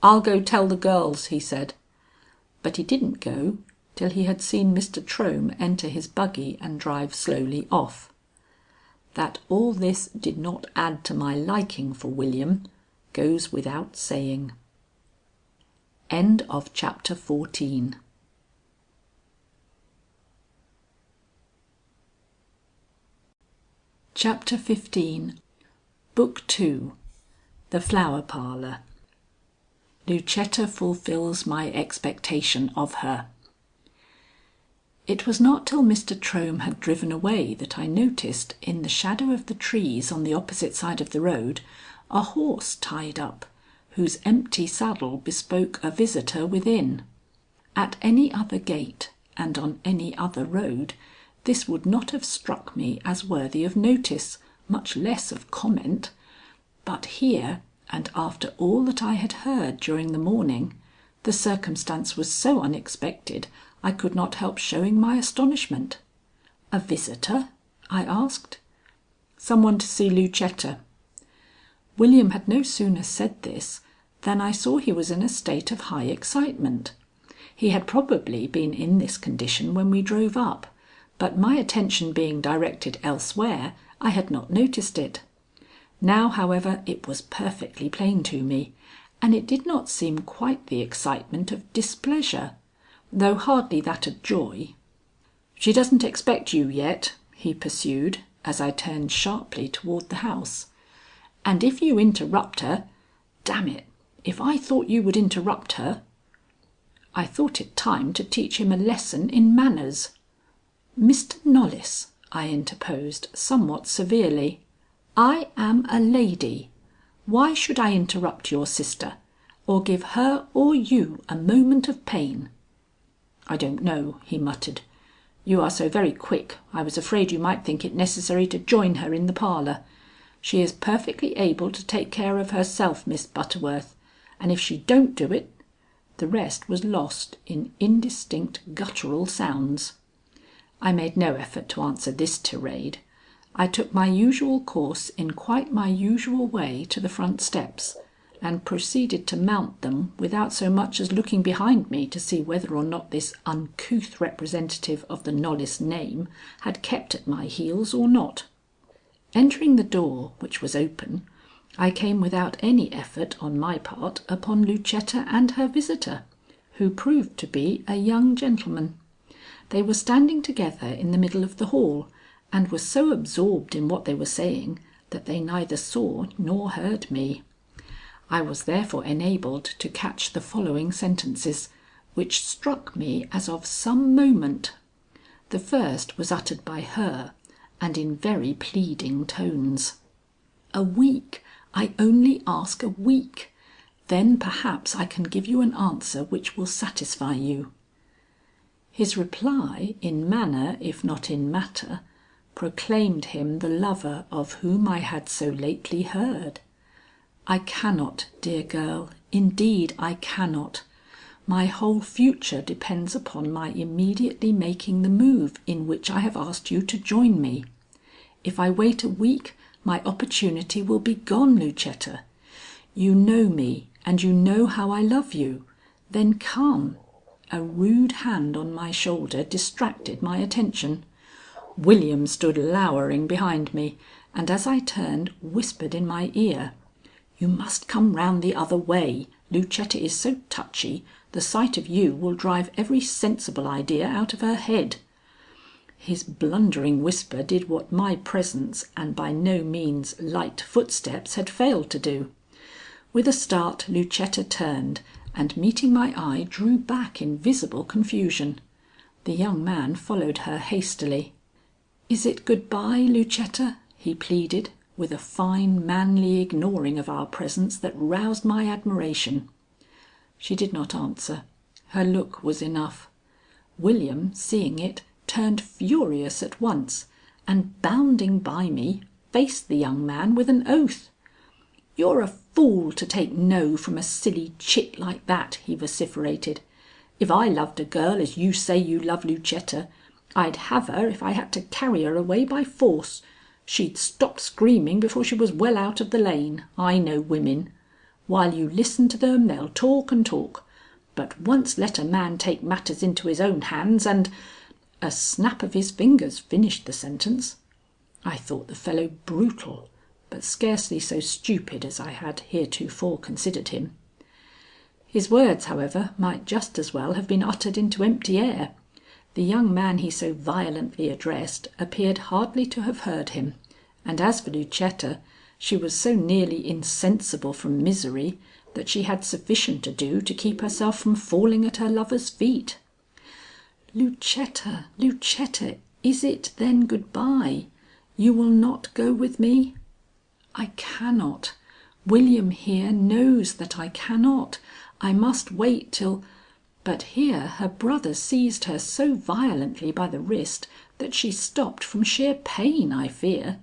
"I'll go tell the girls," he said. But he didn't go till he had seen Mr. Trohm enter his buggy and drive slowly off. That all this did not add to my liking for William goes without saying. End of chapter 14. Chapter 15. Book 2. The Flower Parlour. Lucetta fulfils my expectation of her. It was not till Mr. Trohm had driven away that I noticed in the shadow of the trees on the opposite side of the road a horse tied up, whose empty saddle bespoke a visitor within. At any other gate and on any other road this would not have struck me as worthy of notice, much less of comment. But here, and after all that I had heard during the morning, the circumstance was so unexpected I could not help showing my astonishment. "A visitor?" I asked. "Someone to see Lucetta." William had no sooner said this than I saw he was in a state of high excitement. He had probably been in this condition when we drove up, but my attention being directed elsewhere, I had not noticed it. Now, however, it was perfectly plain to me, and it did not seem quite the excitement of displeasure, though hardly that of joy. "She doesn't expect you yet," he pursued, as I turned sharply toward the house. "And if you interrupt her damn it, if I thought you would interrupt her." I thought it time to teach him a lesson in manners. "Mr. Knollys," I interposed somewhat severely, "I am a lady. Why should I interrupt your sister, or give her or you a moment of pain?" "I don't know," he muttered. "You are so very quick, I was afraid you might think it necessary to join her in the parlour. She is perfectly able to take care of herself, Miss Butterworth, and if she don't do it—" The rest was lost in indistinct guttural sounds. I made no effort to answer this tirade. I took my usual course in quite my usual way to the front steps, and proceeded to mount them without so much as looking behind me to see whether or not this uncouth representative of the Knollys name had kept at my heels or not. Entering the door, which was open, I came without any effort on my part upon Lucetta and her visitor, who proved to be a young gentleman. They were standing together in the middle of the hall, and were so absorbed in what they were saying that they neither saw nor heard me. I was therefore enabled to catch the following sentences, which struck me as of some moment. The first was uttered by her, and in very pleading tones. "A week, I only ask a week. Then perhaps I can give you an answer which will satisfy you." His reply, in manner if not in matter, proclaimed him the lover of whom I had so lately heard. "I cannot, dear girl, indeed I cannot. My whole future depends upon my immediately making the move in which I have asked you to join me. If I wait a week, my opportunity will be gone, Lucetta. You know me and you know how I love you. Then come." A rude hand on my shoulder distracted my attention. William stood lowering behind me, and as I turned, whispered in my ear, "You must come round the other way. Lucetta is so touchy, the sight of you will drive every sensible idea out of her head." His blundering whisper did what my presence and by no means light footsteps had failed to do. With a start Lucetta turned, and meeting my eye drew back in visible confusion. The young man followed her hastily. "Is it good bye, Lucetta?" he pleaded, with a fine manly ignoring of our presence that roused my admiration. She did not answer. Her look was enough. William, seeing it, turned furious at once, and bounding by me, faced the young man with an oath. "You're a fool to take no from a silly chit like that," he vociferated. "If I loved a girl as you say you love Lucetta, I'd have her if I had to carry her away by force. She'd stop screaming before she was well out of the lane. I know women. While you listen to them they'll talk and talk, but once let a man take matters into his own hands and—" A snap of his fingers finished the sentence. I thought the fellow brutal, but scarcely so stupid as I had heretofore considered him. His words, however, might just as well have been uttered into empty air. The young man he so violently addressed appeared hardly to have heard him, and as for Lucetta, she was so nearly insensible from misery that she had sufficient to do to keep herself from falling at her lover's feet. "Lucetta, Lucetta, is it then good bye? You will not go with me?" "I cannot. William here knows that I cannot. I must wait till—" But here her brother seized her so violently by the wrist that she stopped from sheer pain, I fear.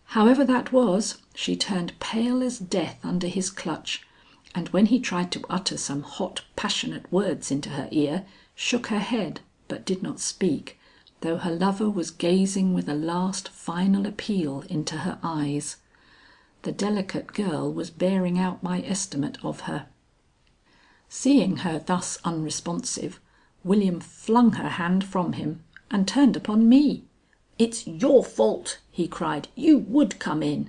However that was, she turned pale as death under his clutch, and when he tried to utter some hot passionate words into her ear, shook her head but did not speak, though her lover was gazing with a last final appeal into her eyes. The delicate girl was bearing out my estimate of her. Seeing her thus unresponsive, William flung her hand from him and turned upon me. "It's your fault," he cried. "You would come in."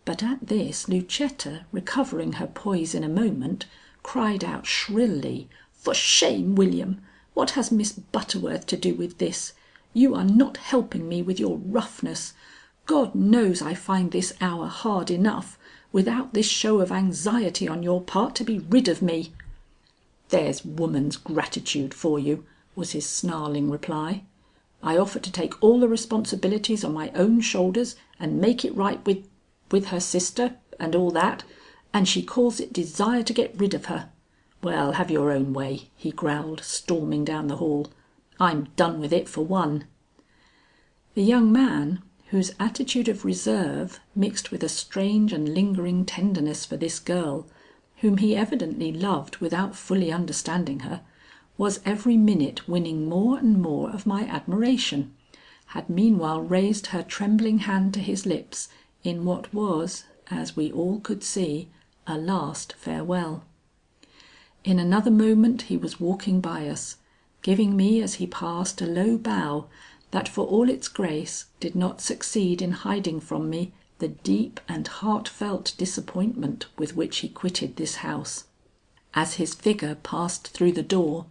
But at this Lucetta, recovering her poise in a moment, cried out shrilly, "For shame, William! What has Miss Butterworth to do with this? You are not helping me with your roughness. God knows I find this hour hard enough, without this show of anxiety on your part to be rid of me." "There's woman's gratitude for you," was his snarling reply. "I offer to take all the responsibilities on my own shoulders and make it right with her sister and all that, and she calls it desire to get rid of her. Well, have your own way," he growled, storming down the hall. "I'm done with it for one." The young man, whose attitude of reserve mixed with a strange and lingering tenderness for this girl, whom he evidently loved without fully understanding her, was every minute winning more and more of my admiration, had meanwhile raised her trembling hand to his lips in what was, as we all could see, a last farewell. In another moment he was walking by us, giving me as he passed a low bow that for all its grace did not succeed in hiding from me the deep and heartfelt disappointment with which he quitted this house. As his figure passed through the door,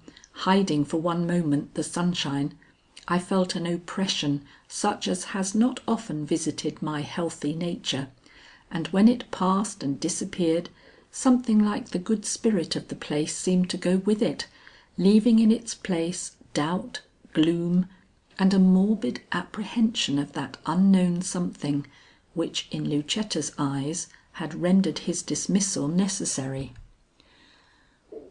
hiding for one moment the sunshine, I felt an oppression such as has not often visited my healthy nature, and when it passed and disappeared, something like the good spirit of the place seemed to go with it, leaving in its place doubt, gloom, and a morbid apprehension of that unknown something which in Lucetta's eyes had rendered his dismissal necessary.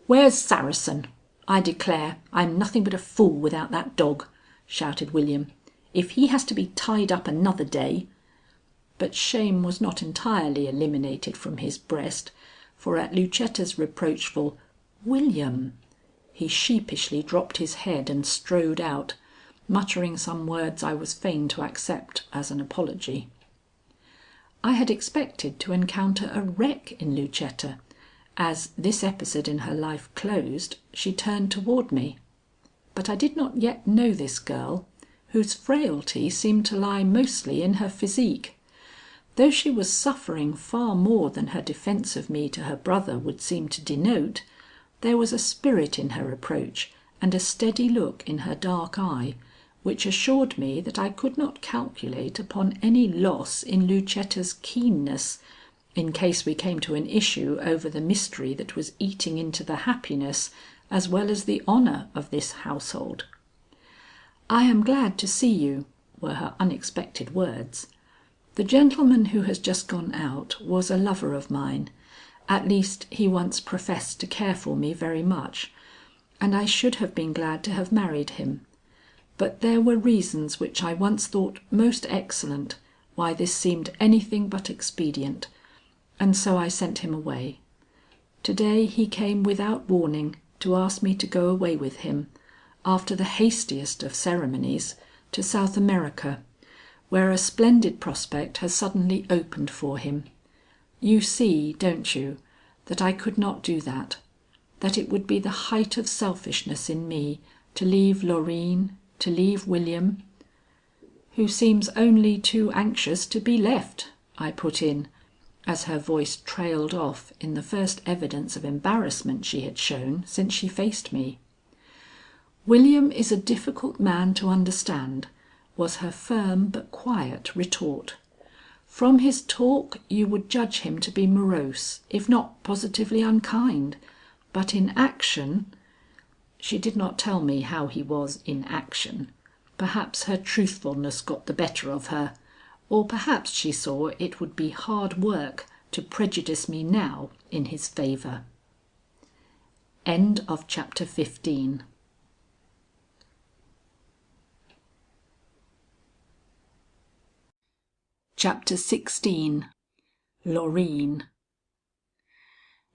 "Where's Saracen? I declare I'm nothing but a fool without that dog," shouted William. "If he has to be tied up another day—" But shame was not entirely eliminated from his breast, for at Lucetta's reproachful "William," he sheepishly dropped his head and strode out, muttering some words I was fain to accept as an apology. I had expected to encounter a wreck in Lucetta, as, this episode in her life closed, she turned toward me. But I did not yet know this girl, whose frailty seemed to lie mostly in her physique. Though she was suffering far more than her defence of me to her brother would seem to denote, there was a spirit in her approach and a steady look in her dark eye, which assured me that I could not calculate upon any loss in Lucetta's keenness, in case we came to an issue over the mystery that was eating into the happiness as well as the honor of this household. "I am glad to see you," were her unexpected words. "The gentleman who has just gone out was a lover of mine, at least he once professed to care for me very much, and I should have been glad to have married him. But there were reasons which I once thought most excellent why this seemed anything but expedient, and so I sent him away. To-day he came without warning to ask me to go away with him, after the hastiest of ceremonies, to South America, where a splendid prospect has suddenly opened for him. You see, don't you, that I could not do that, that it would be the height of selfishness in me to leave Loreen, to leave William—" "Who seems only too anxious to be left," I put in, as her voice trailed off in the first evidence of embarrassment she had shown since she faced me. "William is a difficult man to understand," was her firm but quiet retort. "From his talk you would judge him to be morose, if not positively unkind, but in action—" She did not tell me how he was in action. Perhaps her truthfulness got the better of her, or perhaps she saw it would be hard work to prejudice me now in his favor. End of chapter 15. Chapter 16. Loreen.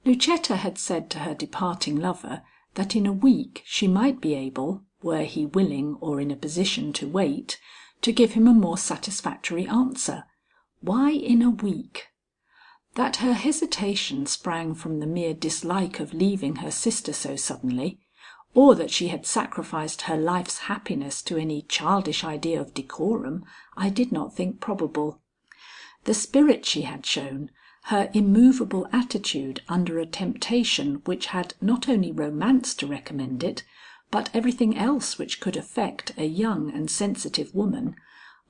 Lucetta had said to her departing lover that in a week she might be able, were he willing or in a position to wait, to give him a more satisfactory answer. Why in a week? That her hesitation sprang from the mere dislike of leaving her sister so suddenly, or that she had sacrificed her life's happiness to any childish idea of decorum, I did not think probable. The spirit she had shown, her immovable attitude under a temptation which had not only romance to recommend it, but everything else which could affect a young and sensitive woman,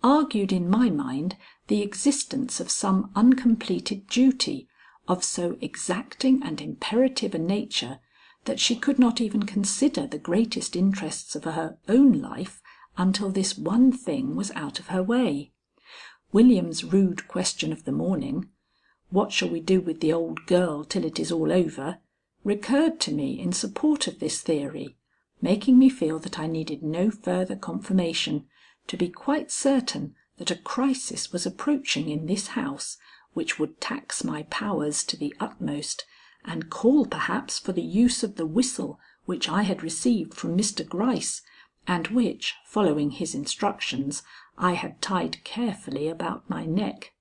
argued in my mind the existence of some uncompleted duty of so exacting and imperative a nature that she could not even consider the greatest interests of her own life until this one thing was out of her way. William's rude question of the morning, "What shall we do with the old girl till it is all over?" recurred to me in support of this theory, making me feel that I needed no further confirmation to be quite certain that a crisis was approaching in this house which would tax my powers to the utmost and call perhaps for the use of the whistle which I had received from Mr. Gryce, and which, following his instructions, I had tied carefully about my neck.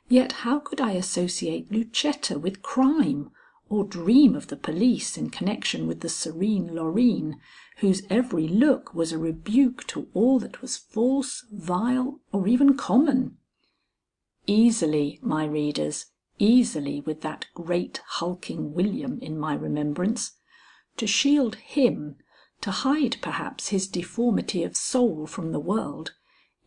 Yet how could I associate Lucetta with crime, or dream of the police in connection with the serene Loreen, whose every look was a rebuke to all that was false, vile, or even common? Easily, my readers, easily with that great hulking William in my remembrance. To shield him, to hide perhaps his deformity of soul from the world,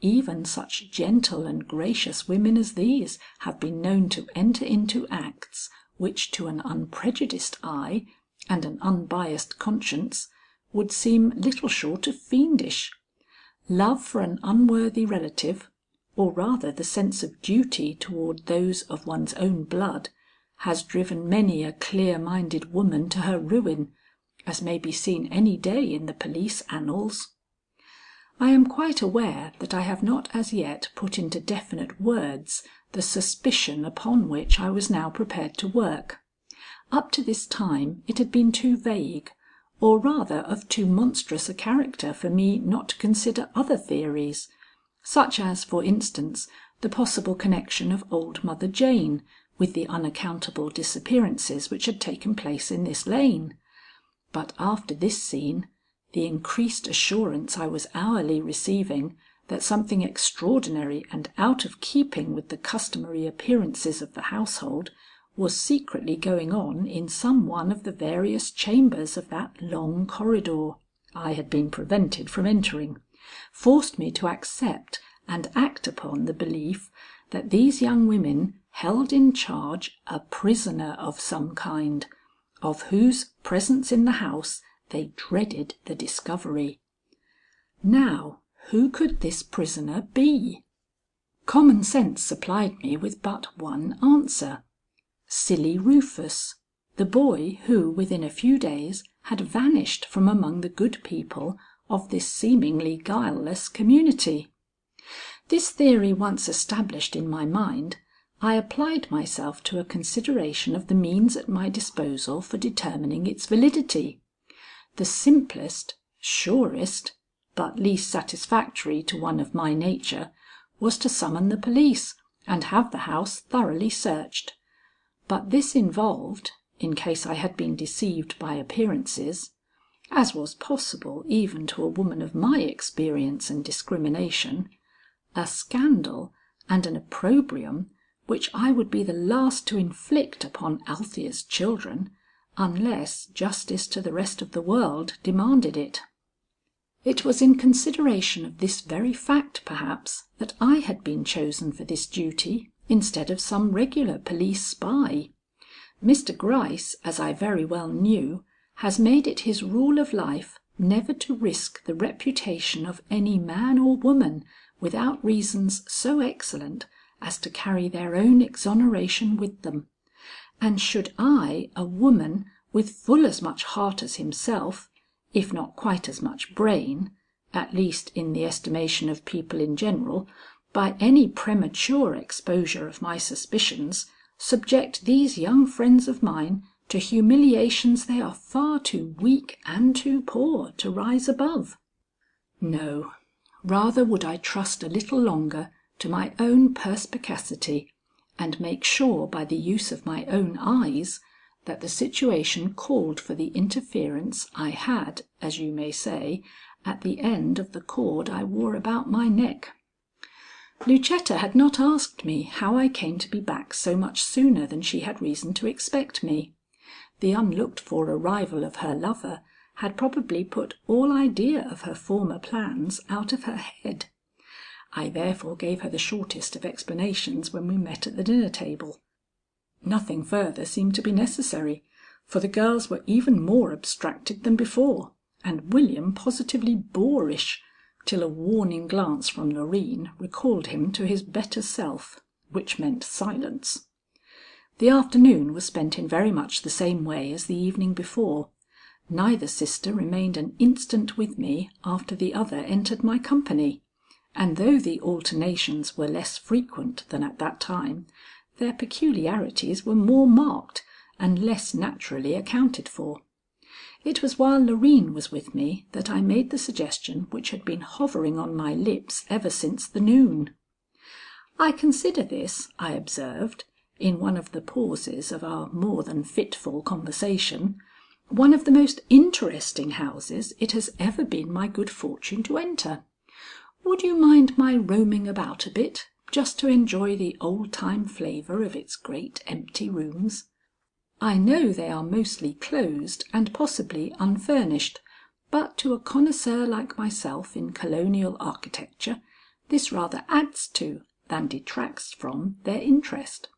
even such gentle and gracious women as these have been known to enter into acts which to an unprejudiced eye and an unbiased conscience would seem little short of fiendish. Love for an unworthy relative, or rather the sense of duty toward those of one's own blood, has driven many a clear-minded woman to her ruin, as may be seen any day in the police annals. I am quite aware that I have not as yet put into definite words the suspicion upon which I was now prepared to work. Up to this time it had been too vague, or rather of too monstrous a character for me not to consider other theories, such as, for instance, the possible connection of old Mother Jane with the unaccountable disappearances which had taken place in this lane. But after this scene, the increased assurance I was hourly receiving that something extraordinary and out of keeping with the customary appearances of the household was secretly going on in some one of the various chambers of that long corridor I had been prevented from entering, forced me to accept and act upon the belief that these young women held in charge a prisoner of some kind, of whose presence in the house they dreaded the discovery. Now, who could this prisoner be? Common sense supplied me with but one answer. Silly Rufus, the boy who within a few days had vanished from among the good people of this seemingly guileless community. This theory once established in my mind, I applied myself to a consideration of the means at my disposal for determining its validity. The simplest, surest, but least satisfactory to one of my nature, was to summon the police and have the house thoroughly searched. But this involved, in case I had been deceived by appearances, as was possible even to a woman of my experience and discrimination, a scandal and an opprobrium which I would be the last to inflict upon Althea's children, unless justice to the rest of the world demanded it. It was in consideration of this very fact, perhaps, that I had been chosen for this duty instead of some regular police spy. Mr. Gryce, as I very well knew, has made it his rule of life never to risk the reputation of any man or woman without reasons so excellent as to carry their own exoneration with them. And should I, a woman with full as much heart as himself, if not quite as much brain, at least in the estimation of people in general, by any premature exposure of my suspicions, subject these young friends of mine to humiliations they are far too weak and too poor to rise above? No, rather would I trust a little longer to my own perspicacity and make sure by the use of my own eyes that the situation called for the interference I had, as you may say, at the end of the cord I wore about my neck. Lucetta had not asked me how I came to be back so much sooner than she had reason to expect me. The unlooked for arrival of her lover had probably put all idea of her former plans out of her head. I therefore gave her the shortest of explanations when we met at the dinner table. Nothing further seemed to be necessary, for the girls were even more abstracted than before, and William positively boorish, till a warning glance from Loreen recalled him to his better self, which meant silence. The afternoon was spent in very much the same way as the evening before. Neither sister remained an instant with me after the other entered my company, and though the alternations were less frequent than at that time, their peculiarities were more marked and less naturally accounted for. It was while Loreen was with me that I made the suggestion which had been hovering on my lips ever since the noon. "I consider this," I observed, in one of the pauses of our more than fitful conversation, "one of the most interesting houses it has ever been my good fortune to enter. Would you mind my roaming about a bit, just to enjoy the old-time flavor of its great empty rooms? I know they are mostly closed and possibly unfurnished, but to a connoisseur like myself in colonial architecture, this rather adds to than detracts from their interest."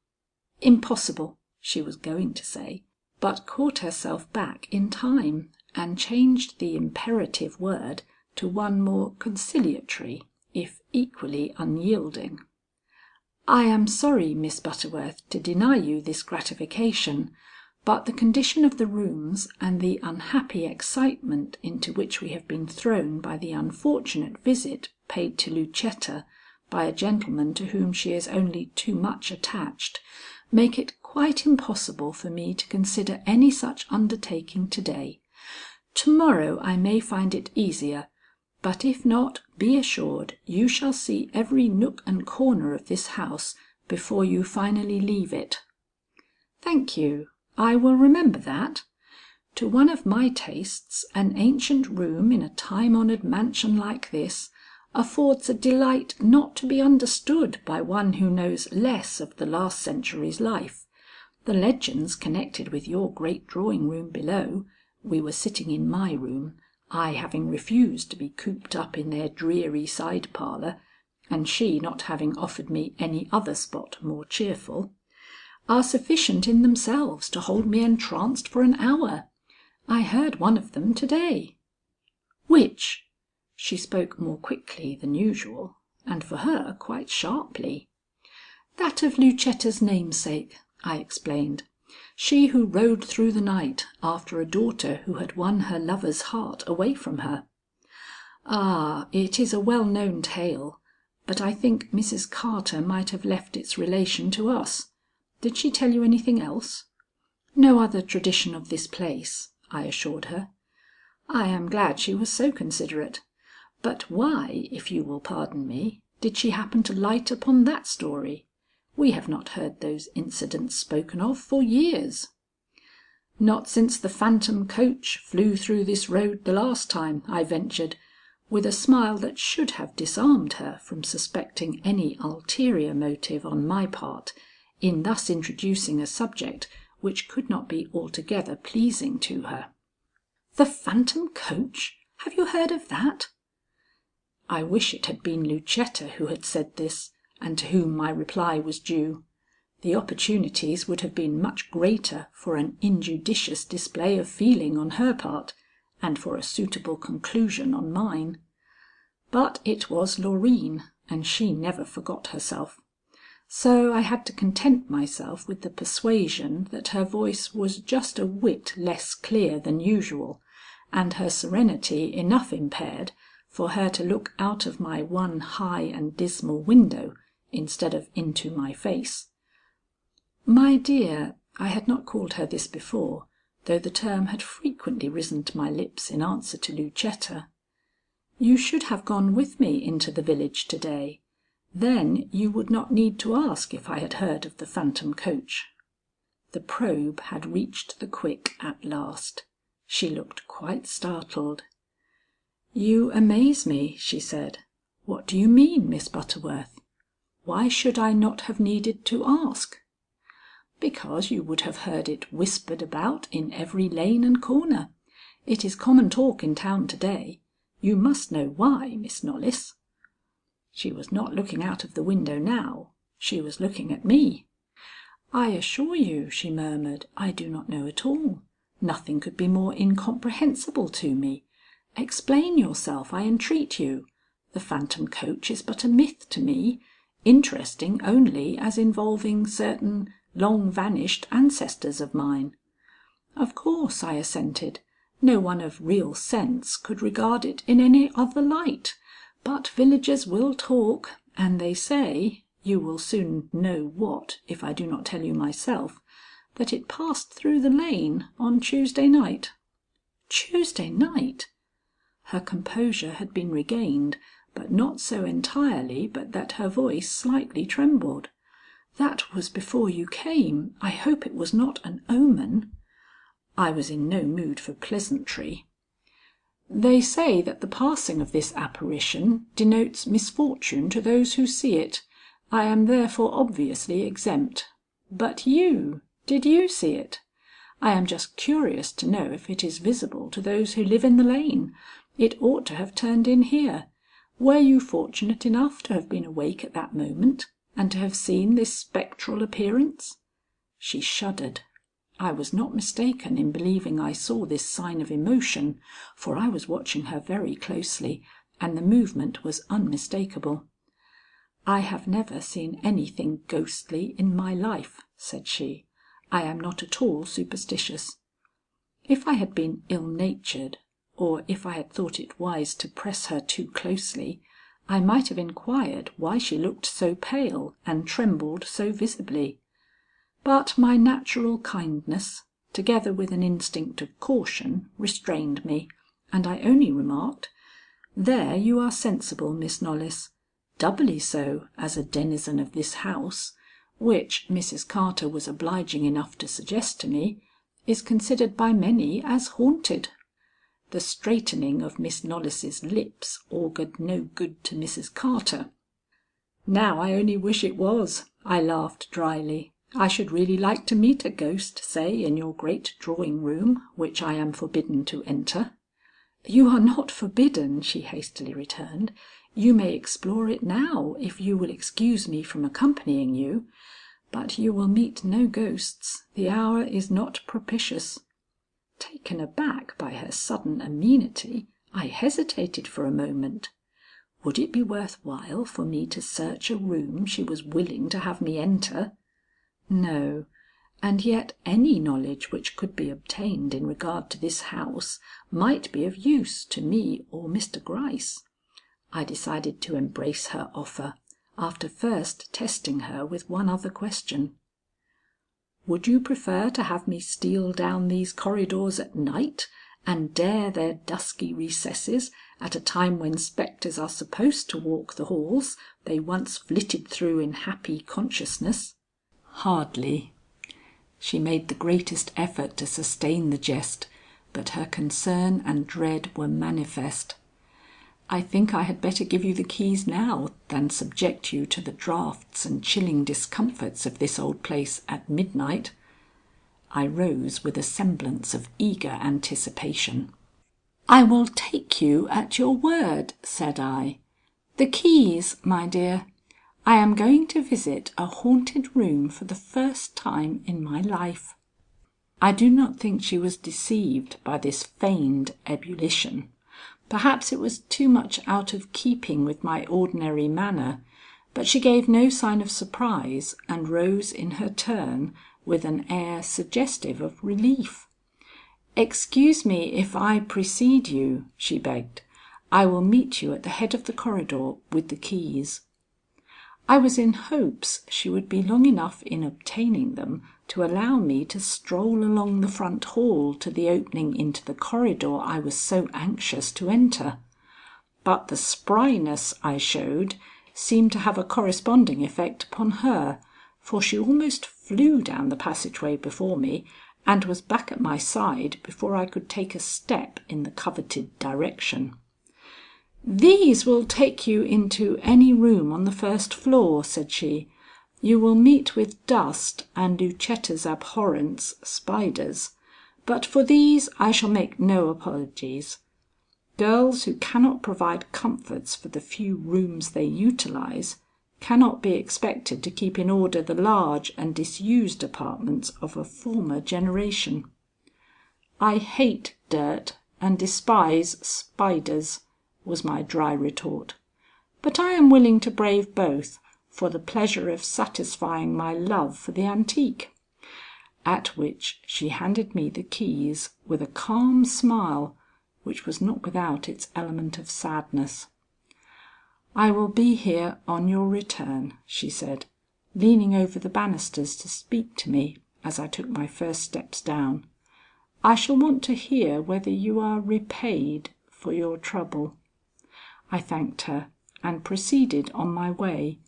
"Impossible," she was going to say, but caught herself back in time and changed the imperative word to one more conciliatory, if equally unyielding. "I am sorry, Miss Butterworth, to deny you this gratification, but the condition of the rooms and the unhappy excitement into which we have been thrown by the unfortunate visit paid to Lucetta by a gentleman to whom she is only too much attached, make it quite impossible for me to consider any such undertaking to-day. To-morrow I may find it easier, but if not, be assured you shall see every nook and corner of this house before you finally leave it." "Thank you. I will remember that. To one of my tastes, an ancient room in a time-honored mansion like this affords a delight not to be understood by one who knows less of the last century's life. The legends connected with your great drawing room below," we were sitting in my room, I having refused to be cooped up in their dreary side parlour, and she not having offered me any other spot more cheerful, "are sufficient in themselves to hold me entranced for an hour. I heard one of them to-day." "Which?" She spoke more quickly than usual, and for her quite sharply. "That of Lucetta's namesake," I explained. "She who rode through the night after a daughter who had won her lover's heart away from her." "Ah, it is a well-known tale, but I think Mrs. Carter might have left its relation to us. Did she tell you anything else?" "No other tradition of this place," I assured her. "I am glad she was so considerate. But why, if you will pardon me, did she happen to light upon that story? We have not heard those incidents spoken of for years." "Not since the phantom coach flew through this road the last time," I ventured, with a smile that should have disarmed her from suspecting any ulterior motive on my part in thus introducing a subject which could not be altogether pleasing to her. "The phantom coach? Have you heard of that?" I wish it had been Lucetta who had said this, and to whom my reply was due. The opportunities would have been much greater for an injudicious display of feeling on her part, and for a suitable conclusion on mine. But it was Loreen, and she never forgot herself. So I had to content myself with the persuasion that her voice was just a whit less clear than usual, and her serenity enough impaired for her to look out of my one high and dismal window instead of into my face. "My dear," I had not called her this before, though the term had frequently risen to my lips in answer to Lucetta, "you should have gone with me into the village to-day. Then you would not need to ask if I had heard of the phantom coach." The probe had reached the quick at last. She looked quite startled. "You amaze me," she said. "What do you mean, Miss Butterworth?" Why should I not have needed to ask? Because you would have heard it whispered about in every lane and corner. It is common talk in town to day. You must know why, Miss Knollys." She was not looking out of the window now. She was looking at me. "I assure you," she murmured, "I do not know at all. Nothing could be more incomprehensible to me. Explain yourself, I entreat you. The phantom coach is but a myth to me, interesting only as involving certain long vanished ancestors of mine." "Of course," I assented. "No one of real sense could regard it in any other light. But villagers will talk, and they say you will soon know what if I do not tell you myself that it passed through the lane on Tuesday night." "Tuesday night?" Her composure had been regained, but not so entirely but that her voice slightly trembled. "That was before you came. I hope it was not an omen." I was in no mood for pleasantry. "They say that the passing of this apparition denotes misfortune to those who see it. I am therefore obviously exempt. But you, did you see it? I am just curious to know if it is visible to those who live in the lane. It ought to have turned in here. Were you fortunate enough to have been awake at that moment, and to have seen this spectral appearance?" She shuddered. I was not mistaken in believing I saw this sign of emotion, for I was watching her very closely, and the movement was unmistakable. "I have never seen anything ghostly in my life," said she. "I am not at all superstitious." If I had been ill-natured, or if I had thought it wise to press her too closely, I might have inquired why she looked so pale and trembled so visibly. But my natural kindness, together with an instinct of caution, restrained me, and I only remarked, "There you are sensible, Miss Knollys. Doubly so as a denizen of this house, which, Mrs. Carter was obliging enough to suggest to me, is considered by many as haunted." The straightening of Miss Knollys's lips augured no good to Mrs. Carter. "Now I only wish it was," I laughed dryly. "I should really like to meet a ghost, say in your great drawing room, which I am forbidden to enter." "You are not forbidden," she hastily returned. "You may explore it now if you will excuse me from accompanying you. But you will meet no ghosts. The hour is not propitious." Taken aback by her sudden amenity, I hesitated for a moment. Would it be worth while for me to search a room she was willing to have me enter? No, and yet any knowledge which could be obtained in regard to this house might be of use to me or Mr. Gryce. I decided to embrace her offer, after first testing her with one other question. "Would you prefer to have me steal down these corridors at night and dare their dusky recesses at a time when spectres are supposed to walk the halls they once flitted through in happy consciousness?" "Hardly." She made the greatest effort to sustain the jest, but her concern and dread were manifest. "I think I had better give you the keys now than subject you to the draughts and chilling discomforts of this old place at midnight." I rose with a semblance of eager anticipation. "I will take you at your word," said I. "The keys, my dear. I am going to visit a haunted room for the first time in my life." I do not think she was deceived by this feigned ebullition. Perhaps it was too much out of keeping with my ordinary manner, but she gave no sign of surprise and rose in her turn with an air suggestive of relief. "Excuse me if I precede you," she begged. "I will meet you at the head of the corridor with the keys." I was in hopes she would be long enough in obtaining them to allow me to stroll along the front hall to the opening into the corridor I was so anxious to enter. But the spryness I showed seemed to have a corresponding effect upon her, for she almost flew down the passageway before me and was back at my side before I could take a step in the coveted direction. "These will take you into any room on the first floor," said she. "You will meet with dust and Lucetta's abhorrence, spiders. But for these I shall make no apologies. Girls who cannot provide comforts for the few rooms they utilize cannot be expected to keep in order the large and disused apartments of a former generation. I hate dirt and despise spiders," was my dry retort. "But I am willing to brave both for the pleasure of satisfying my love for the antique." At which she handed me the keys with a calm smile which was not without its element of sadness. "I will be here on your return," she said, leaning over the banisters to speak to me as I took my first steps down. "I shall want to hear whether you are repaid for your trouble." I thanked her and proceeded on my way,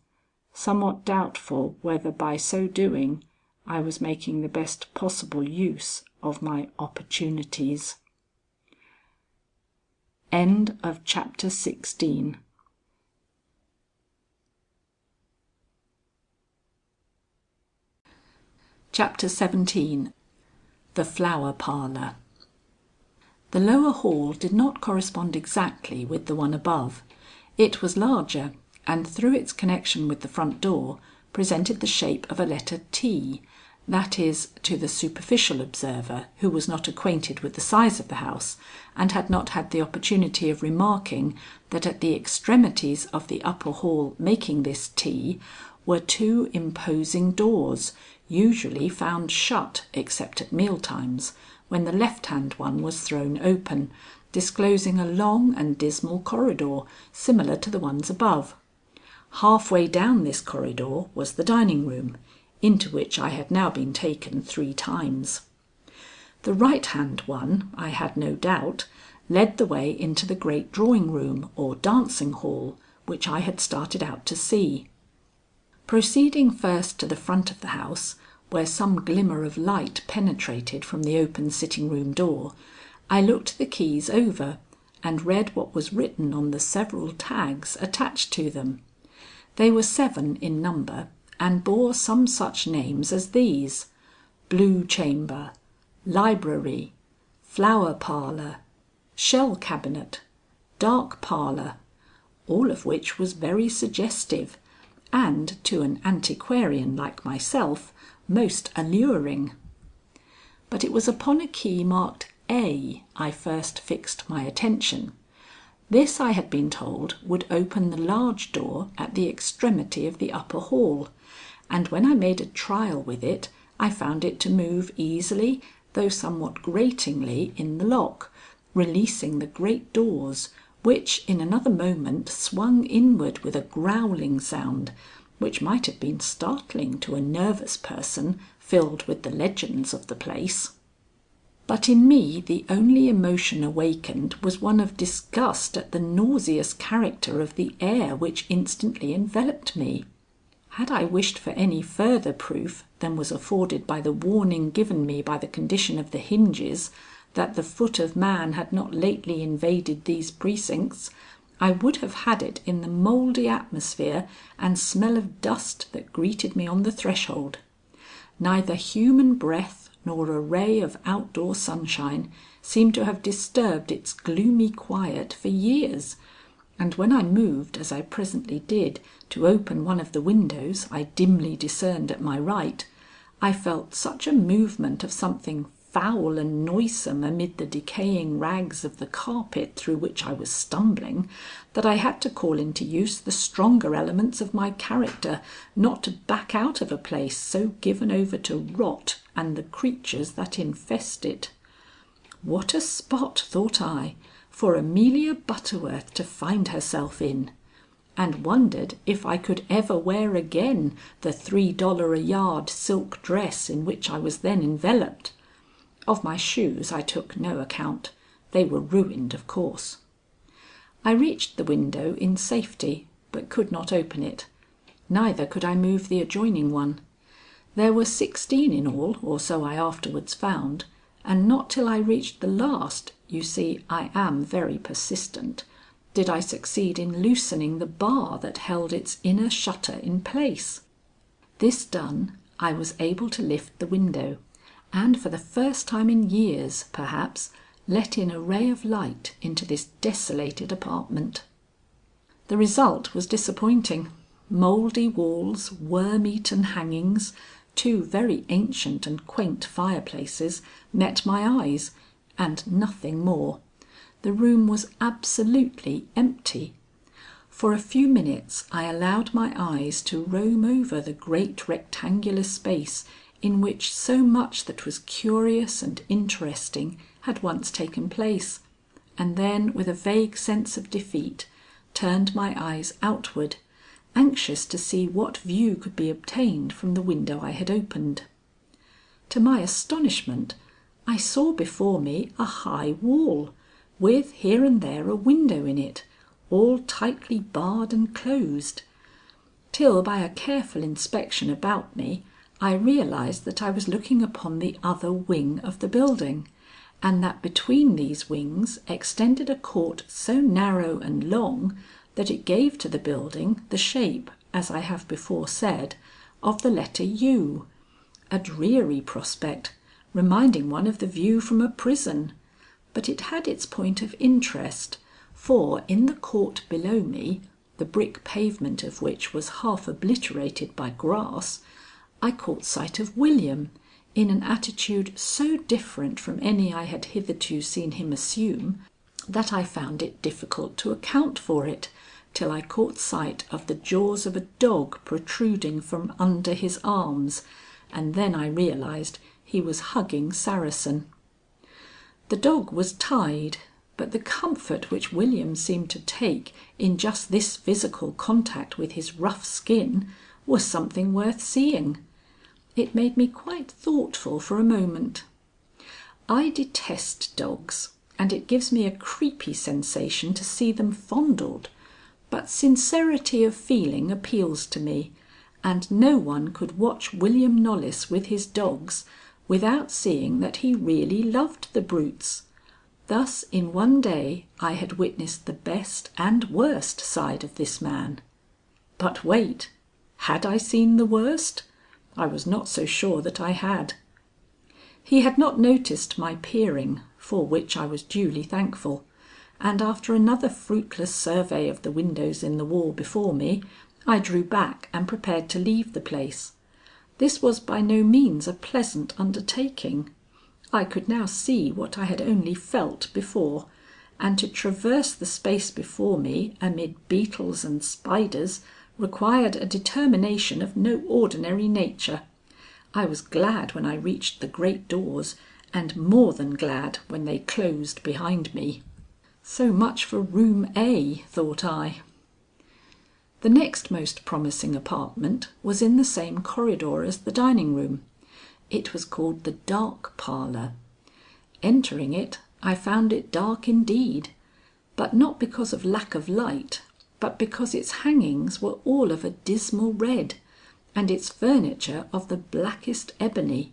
somewhat doubtful whether by so doing I was making the best possible use of my opportunities. End of chapter 16. Chapter 17. The Flower Parlour. The lower hall did not correspond exactly with the one above. It was larger, and through its connection with the front door, presented the shape of a letter T, that is, to the superficial observer who was not acquainted with the size of the house, and had not had the opportunity of remarking that at the extremities of the upper hall making this T were two imposing doors, usually found shut except at meal times, when the left-hand one was thrown open, disclosing a long and dismal corridor similar to the ones above. Half-way down this corridor was the dining room, into which I had now been taken 3 times. The right-hand one, I had no doubt, led the way into the great drawing room or dancing hall, which I had started out to see. Proceeding first to the front of the house, where some glimmer of light penetrated from the open sitting-room door, I looked the keys over and read what was written on the several tags attached to them. They were 7 in number, and bore some such names as these: Blue Chamber, Library, Flower Parlour, Shell Cabinet, Dark Parlour, all of which was very suggestive, and, to an antiquarian like myself, most alluring. But it was upon a key marked A I first fixed my attention. This I had been told would open the large door at the extremity of the upper hall, and when I made a trial with it, I found it to move easily, though somewhat gratingly, in the lock, releasing the great doors, which in another moment swung inward with a growling sound, which might have been startling to a nervous person filled with the legends of the place. But in me the only emotion awakened was one of disgust at the nauseous character of the air which instantly enveloped me. Had I wished for any further proof than was afforded by the warning given me by the condition of the hinges that the foot of man had not lately invaded these precincts, I would have had it in the mouldy atmosphere and smell of dust that greeted me on the threshold. Neither human breath nor a ray of outdoor sunshine seemed to have disturbed its gloomy quiet for years, and when I moved, as I presently did, to open one of the windows I dimly discerned at my right, I felt such a movement of something foul and noisome amid the decaying rags of the carpet through which I was stumbling, that I had to call into use the stronger elements of my character not to back out of a place so given over to rot and the creatures that infest it. What a spot, thought I, for Amelia Butterworth to find herself in, and wondered if I could ever wear again the $3 a yard silk dress in which I was then enveloped. Of my shoes I took no account. They were ruined, of course. I reached the window in safety, but could not open it. Neither could I move the adjoining one. There were 16 in all, or so I afterwards found, and not till I reached the last, you see I am very persistent, did I succeed in loosening the bar that held its inner shutter in place. This done, I was able to lift the window, and for the first time in years, perhaps, let in a ray of light into this desolated apartment. The result was disappointing. Mouldy walls, worm-eaten hangings, two very ancient and quaint fireplaces met my eyes, and nothing more. The room was absolutely empty. For a few minutes I allowed my eyes to roam over the great rectangular space in which so much that was curious and interesting had once taken place, and then with a vague sense of defeat turned my eyes outward, anxious to see what view could be obtained from the window I had opened. To my astonishment, I saw before me a high wall, with here and there a window in it, all tightly barred and closed, till by a careful inspection about me I realized that I was looking upon the other wing of the building, and that between these wings extended a court so narrow and long that it gave to the building the shape, as I have before said, of the letter U, a dreary prospect, reminding one of the view from a prison, but it had its point of interest, for in the court below me, the brick pavement of which was half obliterated by grass, I caught sight of William in an attitude so different from any I had hitherto seen him assume, that I found it difficult to account for it, till I caught sight of the jaws of a dog protruding from under his arms, and then I realized he was hugging Saracen. The dog was tied, but the comfort which William seemed to take in just this physical contact with his rough skin was something worth seeing. It made me quite thoughtful for a moment. I detest dogs, and it gives me a creepy sensation to see them fondled, but sincerity of feeling appeals to me, and no one could watch William Knollys with his dogs without seeing that he really loved the brutes. Thus in one day I had witnessed the best and worst side of this man. But wait, had I seen the worst? I was not so sure that I had. He had not noticed my peering, for which I was duly thankful, and after another fruitless survey of the windows in the wall before me, I drew back and prepared to leave the place. This was by no means a pleasant undertaking. I could now see what I had only felt before, and to traverse the space before me amid beetles and spiders required a determination of no ordinary nature. I was glad when I reached the great doors, and more than glad when they closed behind me. So much for room A, thought I. The next most promising apartment was in the same corridor as the dining room. It was called the dark parlour. Entering it, I found it dark indeed, but not because of lack of light, but because its hangings were all of a dismal red, and its furniture of the blackest ebony.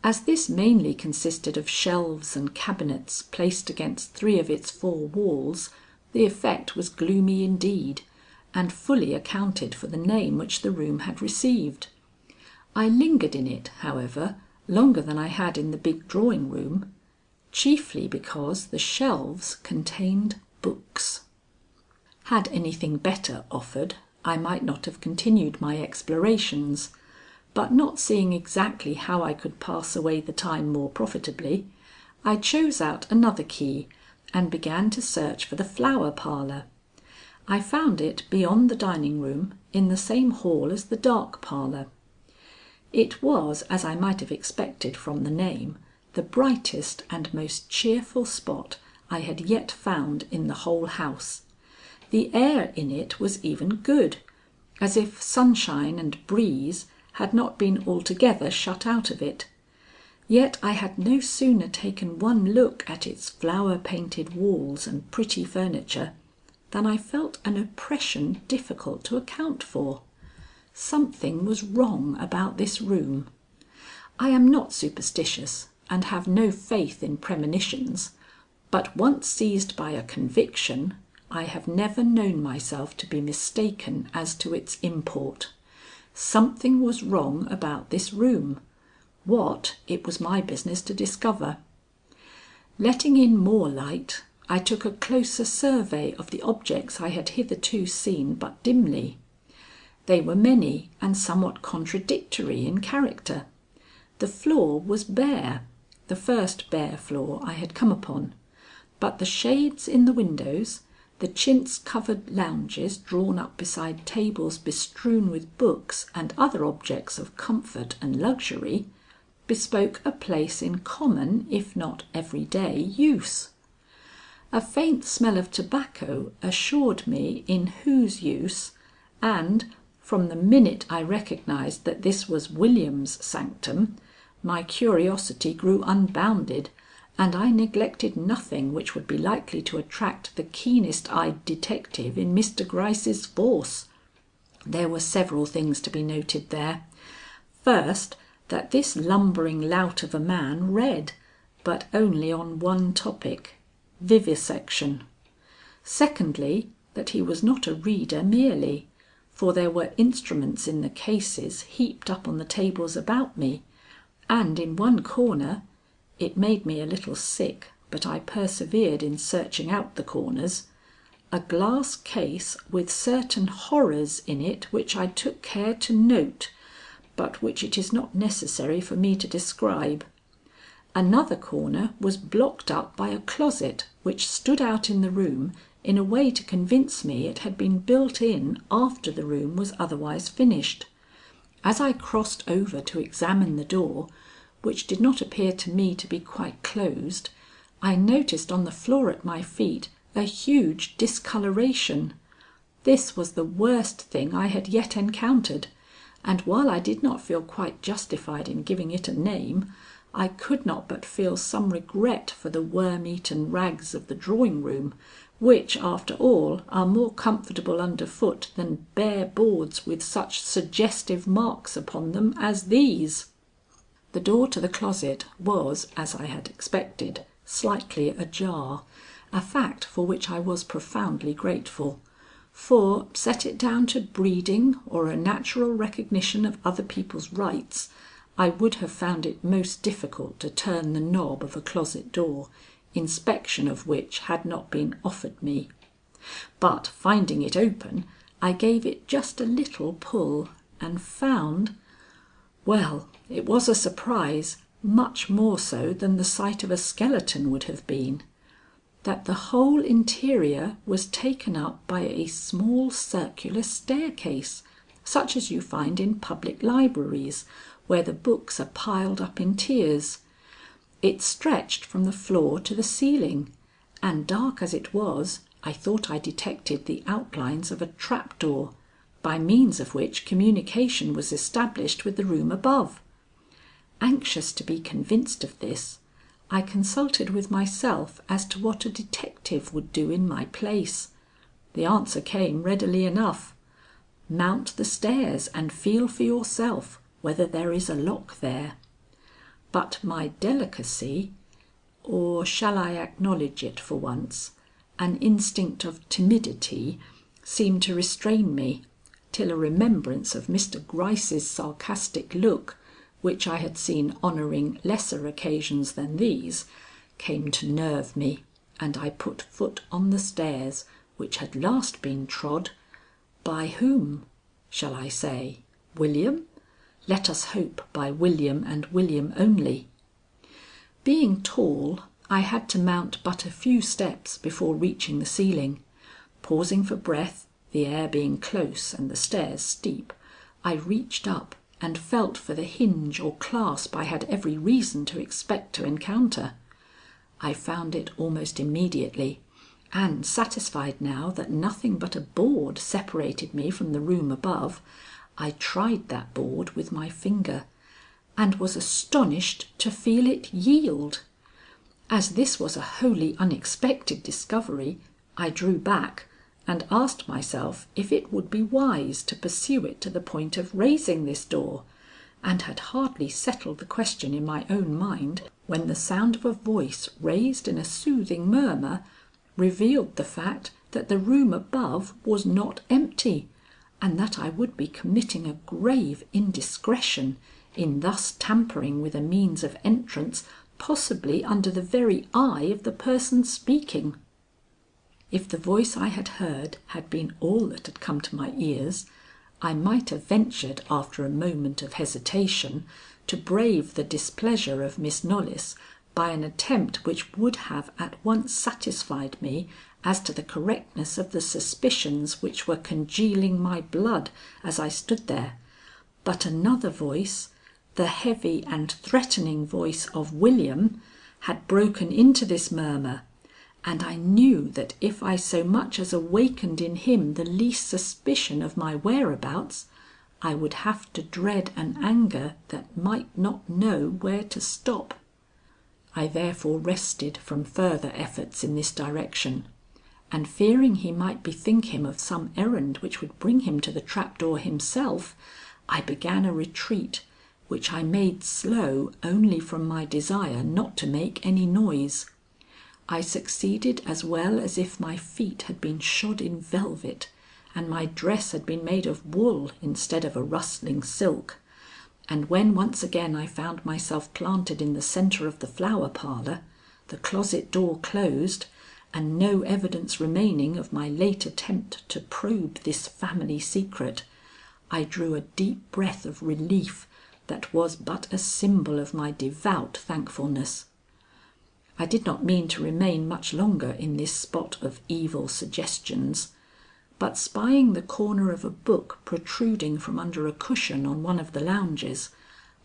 As this mainly consisted of shelves and cabinets placed against 3 of its 4 walls, the effect was gloomy indeed, and fully accounted for the name which the room had received. I lingered in it, however, longer than I had in the big drawing room, chiefly because the shelves contained books. Had anything better offered, I might not have continued my explorations, but not seeing exactly how I could pass away the time more profitably, I chose out another key and began to search for the flower parlour. I found it beyond the dining room in the same hall as the dark parlour. It was, as I might have expected from the name, the brightest and most cheerful spot I had yet found in the whole house. The air in it was even good, as if sunshine and breeze had not been altogether shut out of it. Yet I had no sooner taken one look at its flower-painted walls and pretty furniture than I felt an oppression difficult to account for. Something was wrong about this room. I am not superstitious and have no faith in premonitions, but once seized by a conviction, I have never known myself to be mistaken as to its import. Something was wrong about this room. What, it was my business to discover. Letting in more light, I took a closer survey of the objects I had hitherto seen but dimly. They were many and somewhat contradictory in character. The floor was bare, the first bare floor I had come upon, but the shades in the windows, the chintz-covered lounges drawn up beside tables bestrewn with books and other objects of comfort and luxury, bespoke a place in common, if not everyday, use. A faint smell of tobacco assured me in whose use, and, from the minute I recognized that this was William's sanctum, my curiosity grew unbounded, and I neglected nothing which would be likely to attract the keenest-eyed detective in Mr Gryce's force. There were several things to be noted there. First, that this lumbering lout of a man read, but only on one topic, vivisection. Secondly, that he was not a reader merely, for there were instruments in the cases heaped up on the tables about me, and in one corner, it made me a little sick, but I persevered in searching out the corners, a glass case with certain horrors in it which I took care to note, but which it is not necessary for me to describe. Another corner was blocked up by a closet which stood out in the room in a way to convince me it had been built in after the room was otherwise finished. As I crossed over to examine the door, which did not appear to me to be quite closed, I noticed on the floor at my feet a huge discoloration. This was the worst thing I had yet encountered, and while I did not feel quite justified in giving it a name, I could not but feel some regret for the worm-eaten rags of the drawing room, which, after all, are more comfortable underfoot than bare boards with such suggestive marks upon them as these. The door to the closet was, as I had expected, slightly ajar, a fact for which I was profoundly grateful, for, set it down to breeding or a natural recognition of other people's rights, I would have found it most difficult to turn the knob of a closet door, inspection of which had not been offered me. But finding it open, I gave it just a little pull and found, well, it was a surprise, much more so than the sight of a skeleton would have been, that the whole interior was taken up by a small circular staircase, such as you find in public libraries, where the books are piled up in tiers. It stretched from the floor to the ceiling, and dark as it was, I thought I detected the outlines of a trapdoor, by means of which communication was established with the room above. Anxious to be convinced of this, I consulted with myself as to what a detective would do in my place. The answer came readily enough. Mount the stairs and feel for yourself whether there is a lock there. But my delicacy, or shall I acknowledge it for once, an instinct of timidity, seemed to restrain me, till a remembrance of Mr Gryce's sarcastic look, which I had seen honouring lesser occasions than these, came to nerve me, and I put foot on the stairs which had last been trod by whom? Shall I say William? Let us hope by William and William only. Being tall, I had to mount but a few steps before reaching the ceiling. Pausing for breath, the air being close and the stairs steep, I reached up and felt for the hinge or clasp I had every reason to expect to encounter. I found it almost immediately, and satisfied now that nothing but a board separated me from the room above, I tried that board with my finger, and was astonished to feel it yield. As this was a wholly unexpected discovery, I drew back and asked myself if it would be wise to pursue it to the point of raising this door, and had hardly settled the question in my own mind when the sound of a voice raised in a soothing murmur revealed the fact that the room above was not empty, and that I would be committing a grave indiscretion in thus tampering with a means of entrance possibly under the very eye of the person speaking. If the voice I had heard had been all that had come to my ears, I might have ventured after a moment of hesitation to brave the displeasure of Miss Knollys by an attempt which would have at once satisfied me as to the correctness of the suspicions which were congealing my blood as I stood there, but another voice, the heavy and threatening voice of William, had broken into this murmur, and I knew that if I so much as awakened in him the least suspicion of my whereabouts, I would have to dread an anger that might not know where to stop. I therefore rested from further efforts in this direction, and fearing he might bethink him of some errand which would bring him to the trapdoor himself, I began a retreat, which I made slow only from my desire not to make any noise. I succeeded as well as if my feet had been shod in velvet, and my dress had been made of wool instead of a rustling silk, and when once again I found myself planted in the centre of the Flower Parlour, the closet door closed, and no evidence remaining of my late attempt to probe this family secret, I drew a deep breath of relief that was but a symbol of my devout thankfulness. I did not mean to remain much longer in this spot of evil suggestions, but spying the corner of a book protruding from under a cushion on one of the lounges,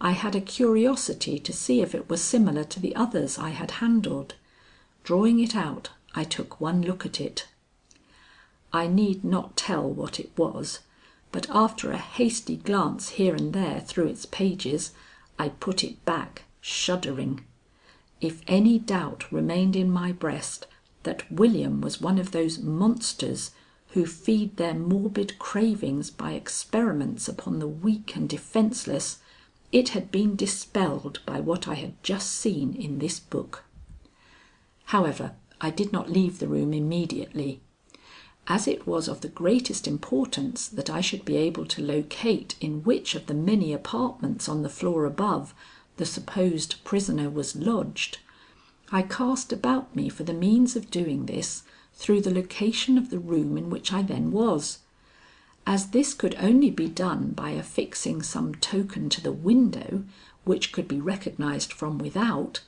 I had a curiosity to see if it were similar to the others I had handled. Drawing it out, I took one look at it. I need not tell what it was, but after a hasty glance here and there through its pages, I put it back, shuddering. If any doubt remained in my breast that William was one of those monsters who feed their morbid cravings by experiments upon the weak and defenceless, it had been dispelled by what I had just seen in this book. However, I did not leave the room immediately. As it was of the greatest importance that I should be able to locate in which of the many apartments on the floor above the supposed prisoner was lodged, I cast about me for the means of doing this through the location of the room in which I then was. As this could only be done by affixing some token to the window which could be recognized from without,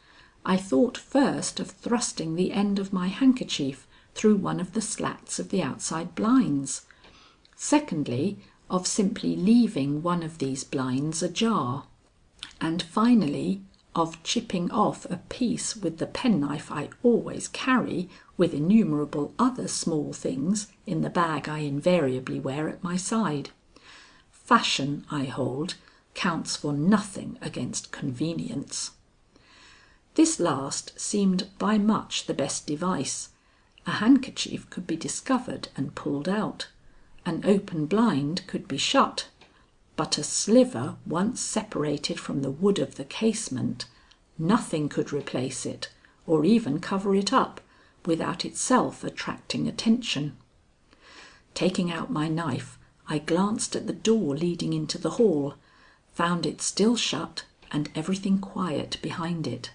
I thought first of thrusting the end of my handkerchief through one of the slats of the outside blinds. Secondly, of simply leaving one of these blinds ajar. And finally, of chipping off a piece with the penknife I always carry, with innumerable other small things, in the bag I invariably wear at my side. Fashion, I hold, counts for nothing against convenience. This last seemed by much the best device. A handkerchief could be discovered and pulled out. An open blind could be shut. But a sliver once separated from the wood of the casement, nothing could replace it or even cover it up without itself attracting attention. Taking out my knife, I glanced at the door leading into the hall, found it still shut and everything quiet behind it.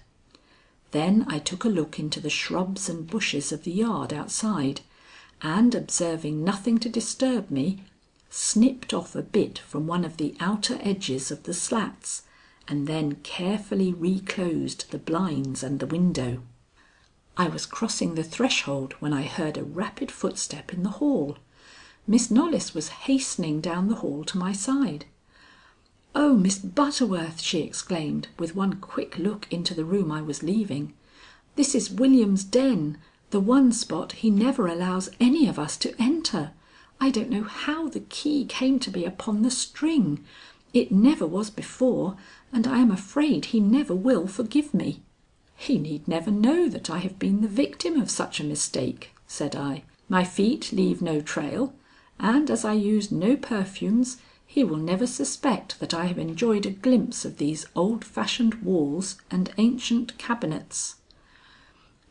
Then I took a look into the shrubs and bushes of the yard outside, and observing nothing to disturb me, snipped off a bit from one of the outer edges of the slats, and then carefully reclosed the blinds and the window. I was crossing the threshold when I heard a rapid footstep in the hall. Miss Knollys was hastening down the hall to my side. "Oh, Miss Butterworth!" she exclaimed, with one quick look into the room I was leaving. "This is William's den, the one spot he never allows any of us to enter. I don't know how the key came to be upon the string. It never was before, and I am afraid he never will forgive me." "He need never know that I have been the victim of such a mistake," said I. "My feet leave no trail, and as I use no perfumes, he will never suspect that I have enjoyed a glimpse of these old-fashioned walls and ancient cabinets."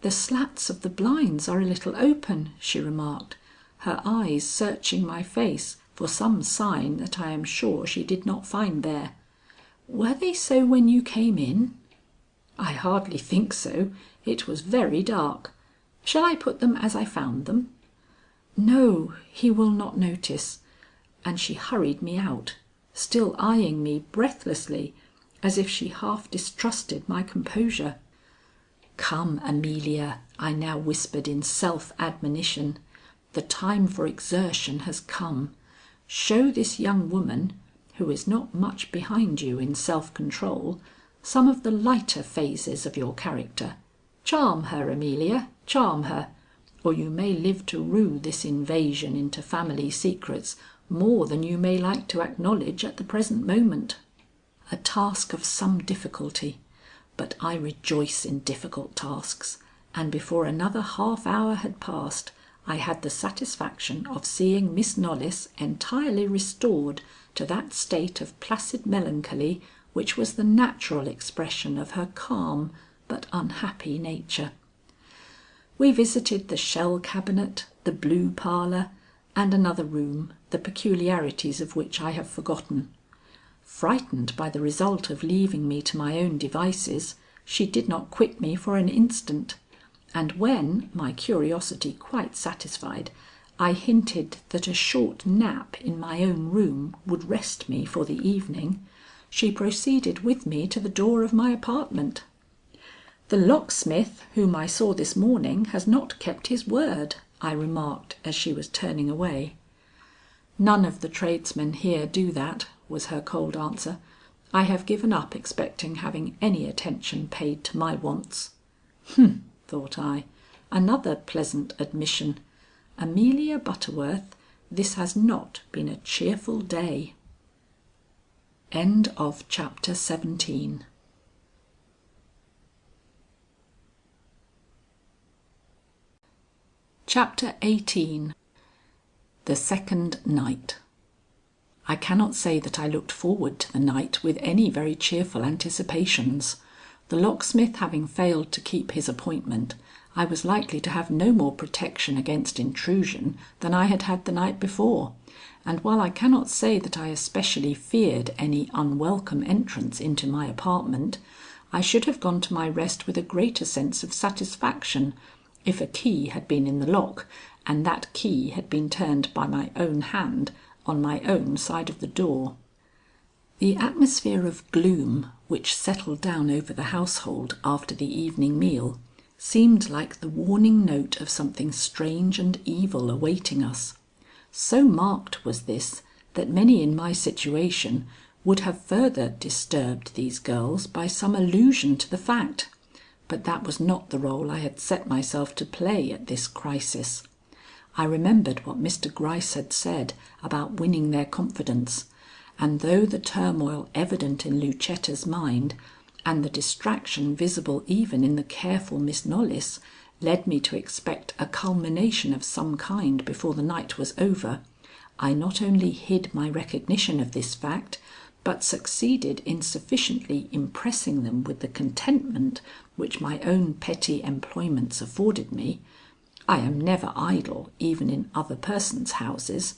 "The slats of the blinds are a little open," she remarked, her eyes searching my face for some sign that I am sure she did not find there. "Were they so when you came in?" "I hardly think so. It was very dark. Shall I put them as I found them?" "No, he will not notice," and she hurried me out, still eyeing me breathlessly as if she half distrusted my composure. "Come, Amelia," I now whispered in self-admonition. "The time for exertion has come. Show this young woman, who is not much behind you in self-control, some of the lighter phases of your character. Charm her, Amelia, charm her, or you may live to rue this invasion into family secrets more than you may like to acknowledge at the present moment." A task of some difficulty, but I rejoice in difficult tasks, and before another half hour had passed, I had the satisfaction of seeing Miss Knollys entirely restored to that state of placid melancholy which was the natural expression of her calm but unhappy nature. We visited the shell cabinet, the blue parlour, and another room, the peculiarities of which I have forgotten. Frightened by the result of leaving me to my own devices, she did not quit me for an instant, and when, my curiosity quite satisfied, I hinted that a short nap in my own room would rest me for the evening, she proceeded with me to the door of my apartment. "The locksmith whom I saw this morning has not kept his word," I remarked as she was turning away. "None of the tradesmen here do that," was her cold answer. "I have given up expecting having any attention paid to my wants." "Humph!" thought I, "another pleasant admission. Amelia Butterworth, this has not been a cheerful day." End of chapter 17. Chapter 18. The second night. I cannot say that I looked forward to the night with any very cheerful anticipations. The locksmith having failed to keep his appointment, I was likely to have no more protection against intrusion than I had had the night before, and while I cannot say that I especially feared any unwelcome entrance into my apartment, I should have gone to my rest with a greater sense of satisfaction if a key had been in the lock and that key had been turned by my own hand on my own side of the door. The atmosphere of gloom which settled down over the household after the evening meal seemed like the warning note of something strange and evil awaiting us. So marked was this that many in my situation would have further disturbed these girls by some allusion to the fact, but that was not the role I had set myself to play at this crisis. I remembered what Mr Gryce had said about winning their confidence, and though the turmoil evident in Lucetta's mind, and the distraction visible even in the careful Miss Knollys, led me to expect a culmination of some kind before the night was over, I not only hid my recognition of this fact, but succeeded in sufficiently impressing them with the contentment which my own petty employments afforded me (I am never idle even in other persons' houses)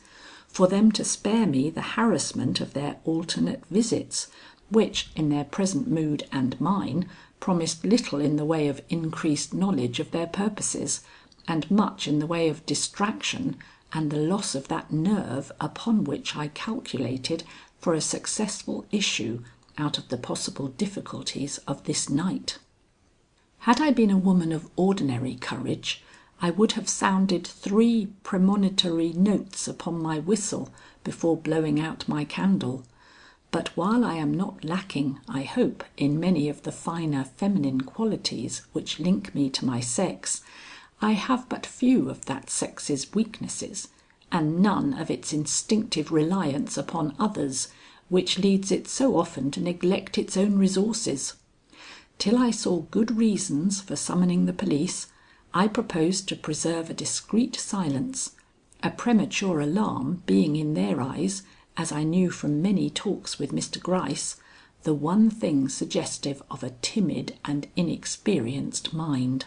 for them to spare me the harassment of their alternate visits, which in their present mood and mine promised little in the way of increased knowledge of their purposes, and much in the way of distraction and the loss of that nerve upon which I calculated for a successful issue out of the possible difficulties of this night. Had I been a woman of ordinary courage, I would have sounded 3 premonitory notes upon my whistle before blowing out my candle, but while I am not lacking, I hope, in many of the finer feminine qualities which link me to my sex, I have but few of that sex's weaknesses, and none of its instinctive reliance upon others, which leads it so often to neglect its own resources. Till I saw good reasons for summoning the police, I proposed to preserve a discreet silence, a premature alarm being in their eyes, as I knew from many talks with Mr Gryce, the one thing suggestive of a timid and inexperienced mind.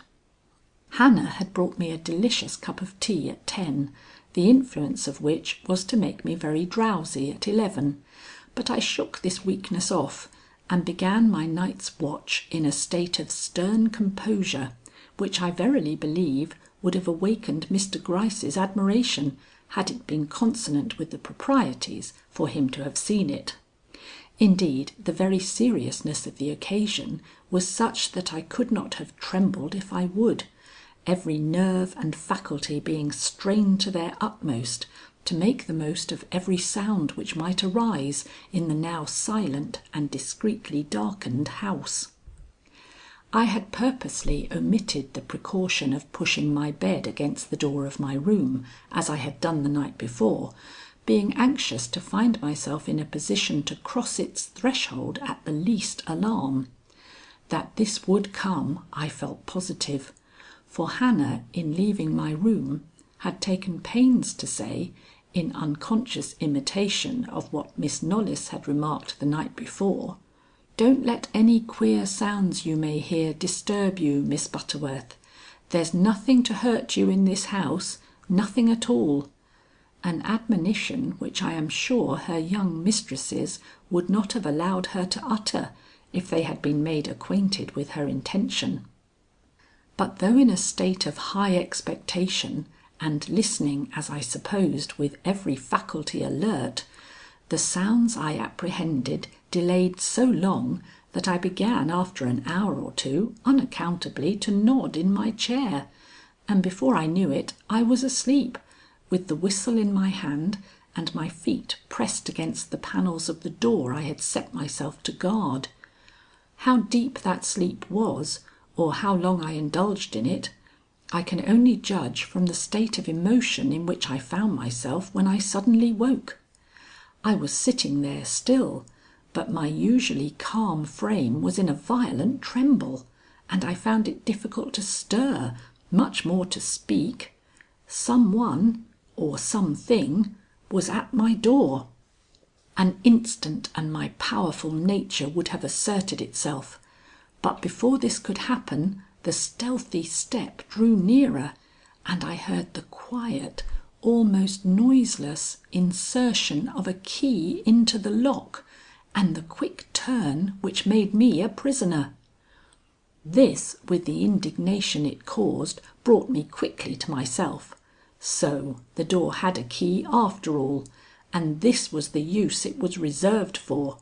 Hannah had brought me a delicious cup of tea at 10, the influence of which was to make me very drowsy at 11, but I shook this weakness off and began my night's watch in a state of stern composure, which I verily believe would have awakened Mr Gryce's admiration had it been consonant with the proprieties for him to have seen it. Indeed, the very seriousness of the occasion was such that I could not have trembled if I would, every nerve and faculty being strained to their utmost to make the most of every sound which might arise in the now silent and discreetly darkened house. I had purposely omitted the precaution of pushing my bed against the door of my room, as I had done the night before, being anxious to find myself in a position to cross its threshold at the least alarm. That this would come, I felt positive, for Hannah, in leaving my room, had taken pains to say, in unconscious imitation of what Miss Knollys had remarked the night before, "Don't let any queer sounds you may hear disturb you, Miss Butterworth. There's nothing to hurt you in this house, nothing at all." An admonition which I am sure her young mistresses would not have allowed her to utter if they had been made acquainted with her intention. But though in a state of high expectation and listening, as I supposed, with every faculty alert, the sounds I apprehended delayed so long that I began after an hour or two unaccountably to nod in my chair, and before I knew it I was asleep, with the whistle in my hand and my feet pressed against the panels of the door I had set myself to guard. How deep that sleep was, or how long I indulged in it, I can only judge from the state of emotion in which I found myself when I suddenly woke. I was sitting there still, but my usually calm frame was in a violent tremble, and I found it difficult to stir, much more to speak. Some one, or something, was at my door. An instant and my powerful nature would have asserted itself, but before this could happen the stealthy step drew nearer, and I heard the quiet, almost noiseless insertion of a key into the lock, and the quick turn which made me a prisoner. This, with the indignation it caused, brought me quickly to myself. So the door had a key after all, and this was the use it was reserved for.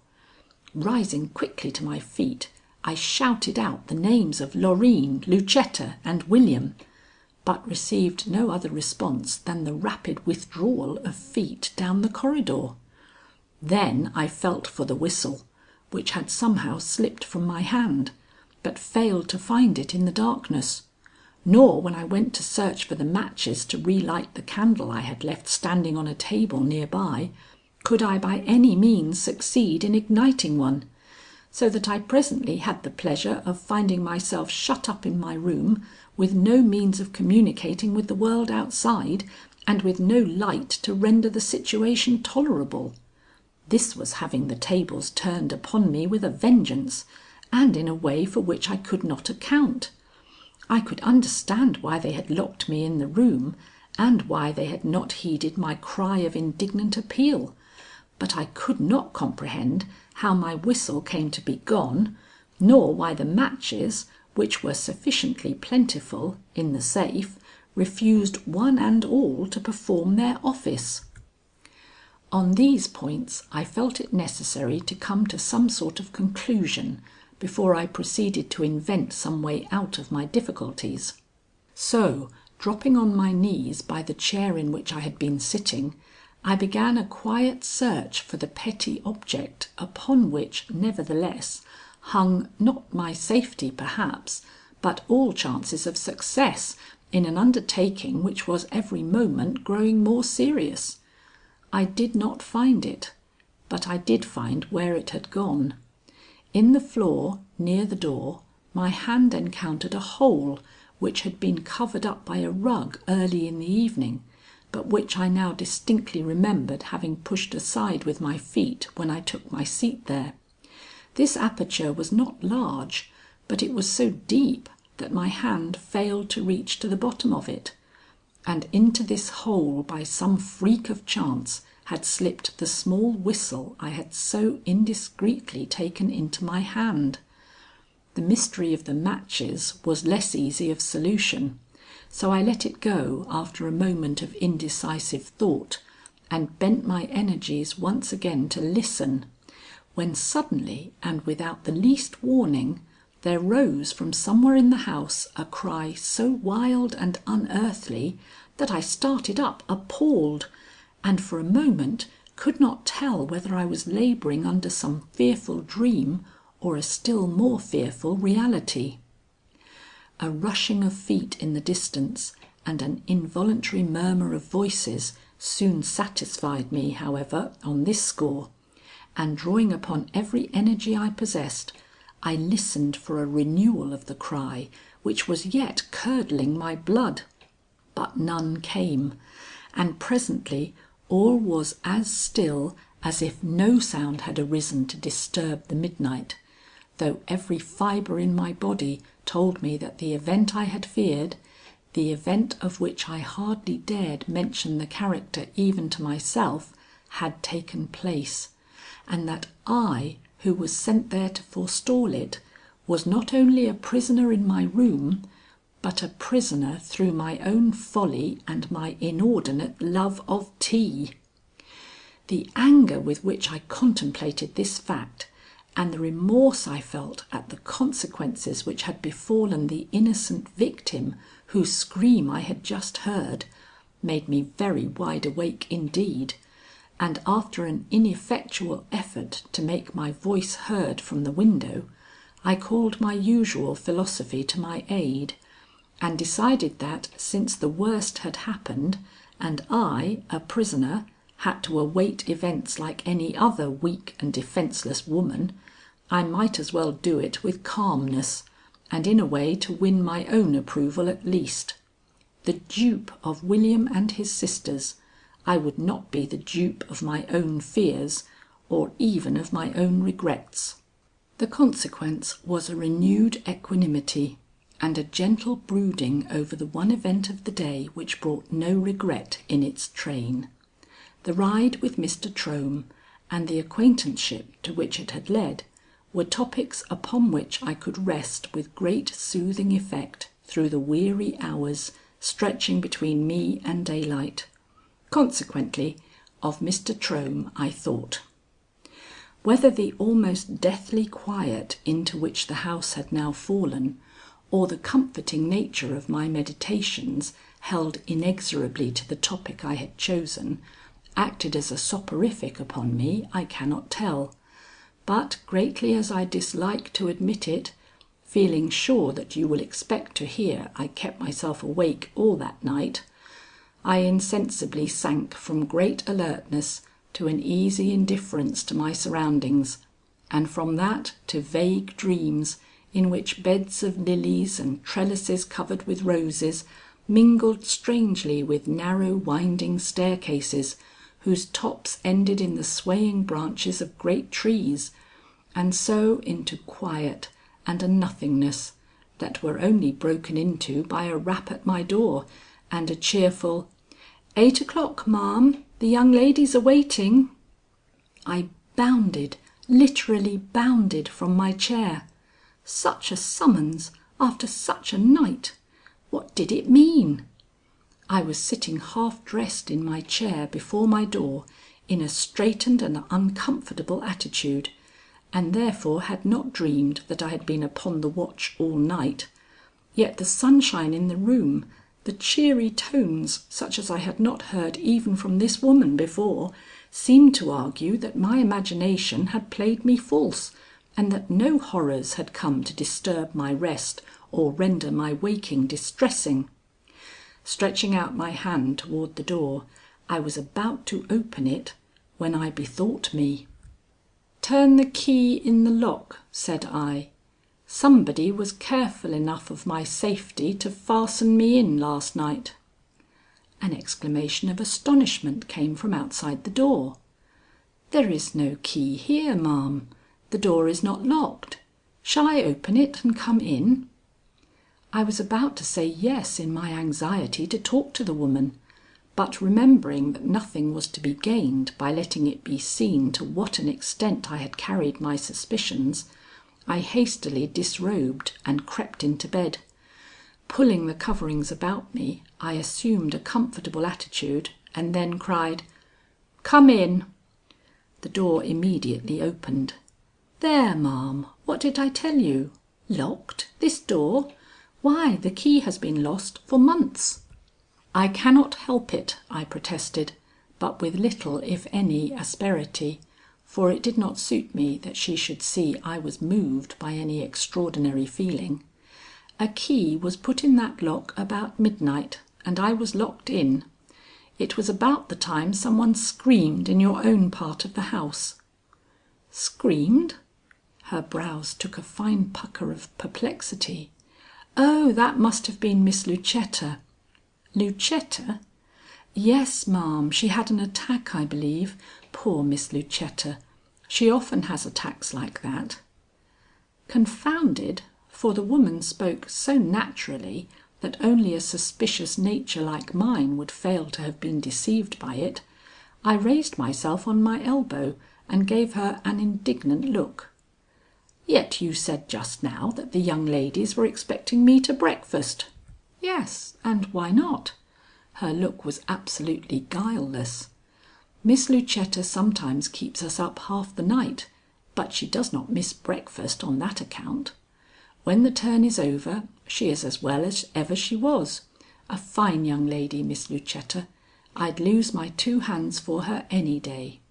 Rising quickly to my feet, I shouted out the names of Loreen, Lucetta, and William, but received no other response than the rapid withdrawal of feet down the corridor. Then I felt for the whistle, which had somehow slipped from my hand, but failed to find it in the darkness. Nor when I went to search for the matches to relight the candle I had left standing on a table near by, could I by any means succeed in igniting one, so that I presently had the pleasure of finding myself shut up in my room with no means of communicating with the world outside and with no light to render the situation tolerable. This was having the tables turned upon me with a vengeance, and in a way for which I could not account. I could understand why they had locked me in the room, and why they had not heeded my cry of indignant appeal, but I could not comprehend how my whistle came to be gone, nor why the matches, which were sufficiently plentiful in the safe, refused one and all to perform their office. On these points I felt it necessary to come to some sort of conclusion before I proceeded to invent some way out of my difficulties. So, dropping on my knees by the chair in which I had been sitting, I began a quiet search for the petty object upon which, nevertheless, hung not my safety perhaps, but all chances of success in an undertaking which was every moment growing more serious. I did not find it, but I did find where it had gone. In the floor, near the door, my hand encountered a hole which had been covered up by a rug early in the evening, but which I now distinctly remembered having pushed aside with my feet when I took my seat there. This aperture was not large, but it was so deep that my hand failed to reach to the bottom of it. and into this hole by some freak of chance had slipped the small whistle I had so indiscreetly taken into my hand. The mystery of the matches was less easy of solution, so I let it go after a moment of indecisive thought, and bent my energies once again to listen, when suddenly and without the least warning there rose from somewhere in the house a cry so wild and unearthly that I started up appalled, and for a moment could not tell whether I was labouring under some fearful dream or a still more fearful reality. A rushing of feet in the distance and an involuntary murmur of voices soon satisfied me, however, on this score, and drawing upon every energy I possessed, I listened for a renewal of the cry which was yet curdling my blood. But none came, and presently all was as still as if no sound had arisen to disturb the midnight, though every fibre in my body told me that the event I had feared, the event of which I hardly dared mention the character even to myself, had taken place, and that I, who was sent there to forestall it, was not only a prisoner in my room, but a prisoner through my own folly and my inordinate love of tea. The anger with which I contemplated this fact, and the remorse I felt at the consequences which had befallen the innocent victim whose scream I had just heard, made me very wide awake indeed, and after an ineffectual effort to make my voice heard from the window, I called my usual philosophy to my aid, and decided that, since the worst had happened, and I, a prisoner, had to await events like any other weak and defenceless woman, I might as well do it with calmness, and in a way to win my own approval at least. The dupe of William and his sisters, I would not be the dupe of my own fears, or even of my own regrets. The consequence was a renewed equanimity, and a gentle brooding over the one event of the day which brought no regret in its train. The ride with Mr. Trohm and the acquaintanceship to which it had led were topics upon which I could rest with great soothing effect through the weary hours stretching between me and daylight. Consequently, of Mr. Trohm I thought. Whether the almost deathly quiet into which the house had now fallen, or the comforting nature of my meditations held inexorably to the topic I had chosen, acted as a soporific upon me, I cannot tell, but greatly as I dislike to admit it, feeling sure that you will expect to hear I kept myself awake all that night, I insensibly sank from great alertness to an easy indifference to my surroundings, and from that to vague dreams in which beds of lilies and trellises covered with roses mingled strangely with narrow winding staircases whose tops ended in the swaying branches of great trees, and so into quiet and a nothingness that were only broken into by a rap at my door and a cheerful "8 o'clock, ma'am, the young ladies are waiting." I bounded, literally bounded from my chair. Such a summons after such a night! What did it mean? I was sitting half dressed in my chair before my door in a straightened and uncomfortable attitude, and therefore had not dreamed that I had been upon the watch all night. Yet the sunshine in the room, the cheery tones such as I had not heard even from this woman before, seemed to argue that my imagination had played me false, and that no horrors had come to disturb my rest or render my waking distressing. Stretching out my hand toward the door, I was about to open it when I bethought me. "Turn the key in the lock," said I. "Somebody was careful enough of my safety to fasten me in last night." An exclamation of astonishment came from outside the door. "There is no key here, ma'am. The door is not locked. Shall I open it and come in?" I was about to say yes in my anxiety to talk to the woman, but remembering that nothing was to be gained by letting it be seen to what an extent I had carried my suspicions, I hastily disrobed and crept into bed. Pulling the coverings about me, I assumed a comfortable attitude and then cried, "Come in." The door immediately opened. "There, ma'am, what did I tell you? Locked, this door? Why, the key has been lost for months." "I cannot help it," I protested, but with little if any asperity, for it did not suit me that she should see I was moved by any extraordinary feeling. "A key was put in that lock about midnight, and I was locked in. It was about the time some one screamed in your own part of the house." "Screamed?" Her brows took a fine pucker of perplexity. "Oh, that must have been Miss Lucetta." "Lucetta?" "Yes, ma'am, she had an attack, I believe. Poor Miss Lucetta. She often has attacks like that." Confounded, for the woman spoke so naturally that only a suspicious nature like mine would fail to have been deceived by it, I raised myself on my elbow and gave her an indignant look. "Yet you said just now that the young ladies were expecting me to breakfast." "Yes, and why not?" Her look was absolutely guileless. "Miss Lucetta sometimes keeps us up half the night, but she does not miss breakfast on that account. When the turn is over, she is as well as ever she was. A fine young lady, Miss Lucetta. I'd lose my two hands for her any day."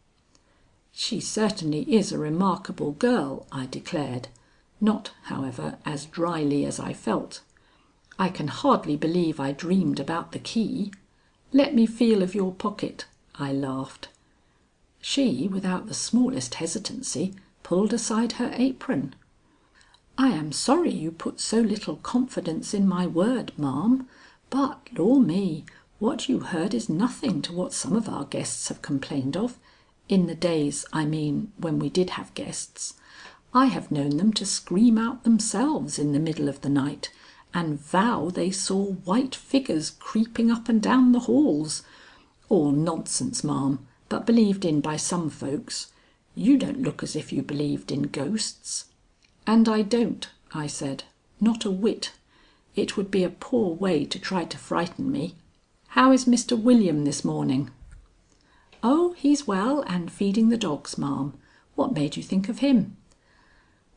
"She certainly is a remarkable girl," I declared, not, however, as dryly as I felt. "I can hardly believe I dreamed about the key. Let me feel of your pocket," I laughed. She, without the smallest hesitancy, pulled aside her apron. "I am sorry you put so little confidence in my word, ma'am, but, lor me, what you heard is nothing to what some of our guests have complained of, in the days, I mean, when we did have guests. I have known them to scream out themselves in the middle of the night, and vow they saw white figures creeping up and down the halls. All nonsense, ma'am, but believed in by some folks. You don't look as if you believed in ghosts." "And I don't," I said, "not a whit. It would be a poor way to try to frighten me. How is Mr William this morning?" "Oh, he's well and feeding the dogs, ma'am. What made you think of him?"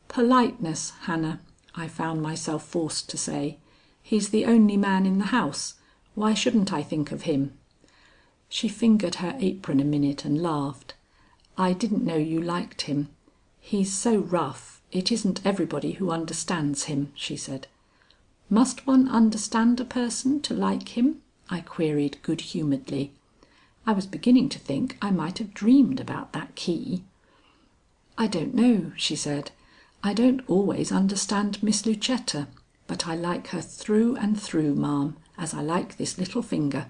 "Politeness, Hannah," I found myself forced to say. "He's the only man in the house. Why shouldn't I think of him?" She fingered her apron a minute and laughed. "I didn't know you liked him. He's so rough. It isn't everybody who understands him," she said. "Must one understand a person to like him?" I queried good humouredly. I was beginning to think I might have dreamed about that key. "I don't know," she said. "I don't always understand Miss Lucetta, but I like her through and through, ma'am, as I like this little finger."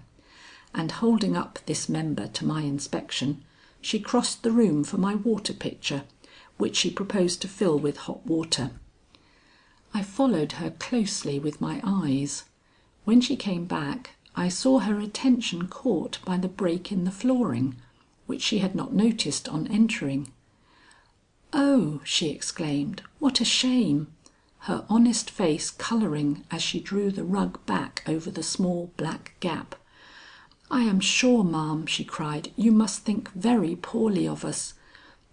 And holding up this member to my inspection, she crossed the room for my water pitcher, which she proposed to fill with hot water. I followed her closely with my eyes. When she came back, I saw her attention caught by the break in the flooring, which she had not noticed on entering. "Oh!" she exclaimed, "what a shame!" her honest face colouring as she drew the rug back over the small black gap. "I am sure, ma'am," she cried, "you must think very poorly of us.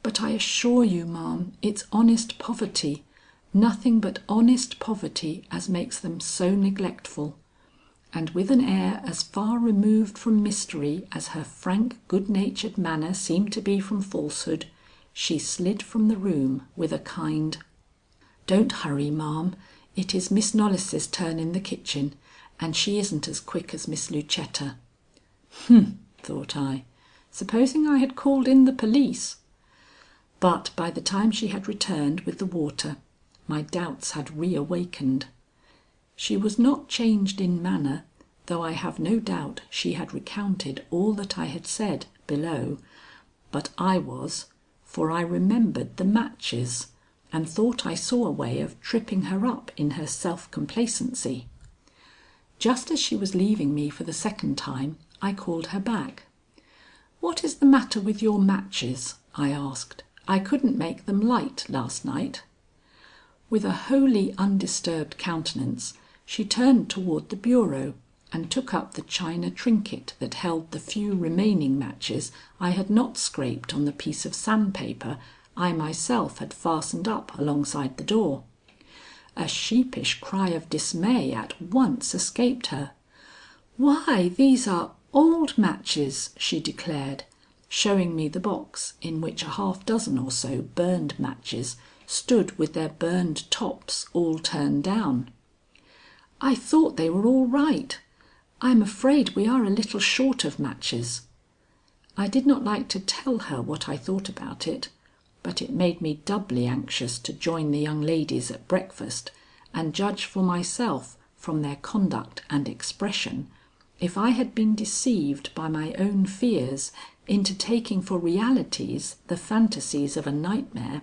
But I assure you, ma'am, it's honest poverty, nothing but honest poverty as makes them so neglectful." And with an air as far removed from mystery as her frank good natured manner seemed to be from falsehood, she slid from the room with a kind "Don't hurry, ma'am. It is Miss Knollys's turn in the kitchen, and she isn't as quick as Miss Lucetta." Thought I. Supposing I had called in the police? But by the time she had returned with the water, my doubts had reawakened. She was not changed in manner, though I have no doubt she had recounted all that I had said below, but I was, for I remembered the matches and thought I saw a way of tripping her up in her self complacency. Just as she was leaving me for the second time, I called her back. "What is the matter with your matches?" I asked. "I couldn't make them light last night." With a wholly undisturbed countenance, she turned toward the bureau and took up the china trinket that held the few remaining matches I had not scraped on the piece of sandpaper I myself had fastened up alongside the door. A sheepish cry of dismay at once escaped her. "Why, these are old matches," she declared, showing me the box in which a half dozen or so burned matches stood with their burned tops all turned down. "I thought they were all right. I am afraid we are a little short of matches." I did not like to tell her what I thought about it, but it made me doubly anxious to join the young ladies at breakfast and judge for myself from their conduct and expression if I had been deceived by my own fears into taking for realities the fantasies of a nightmare,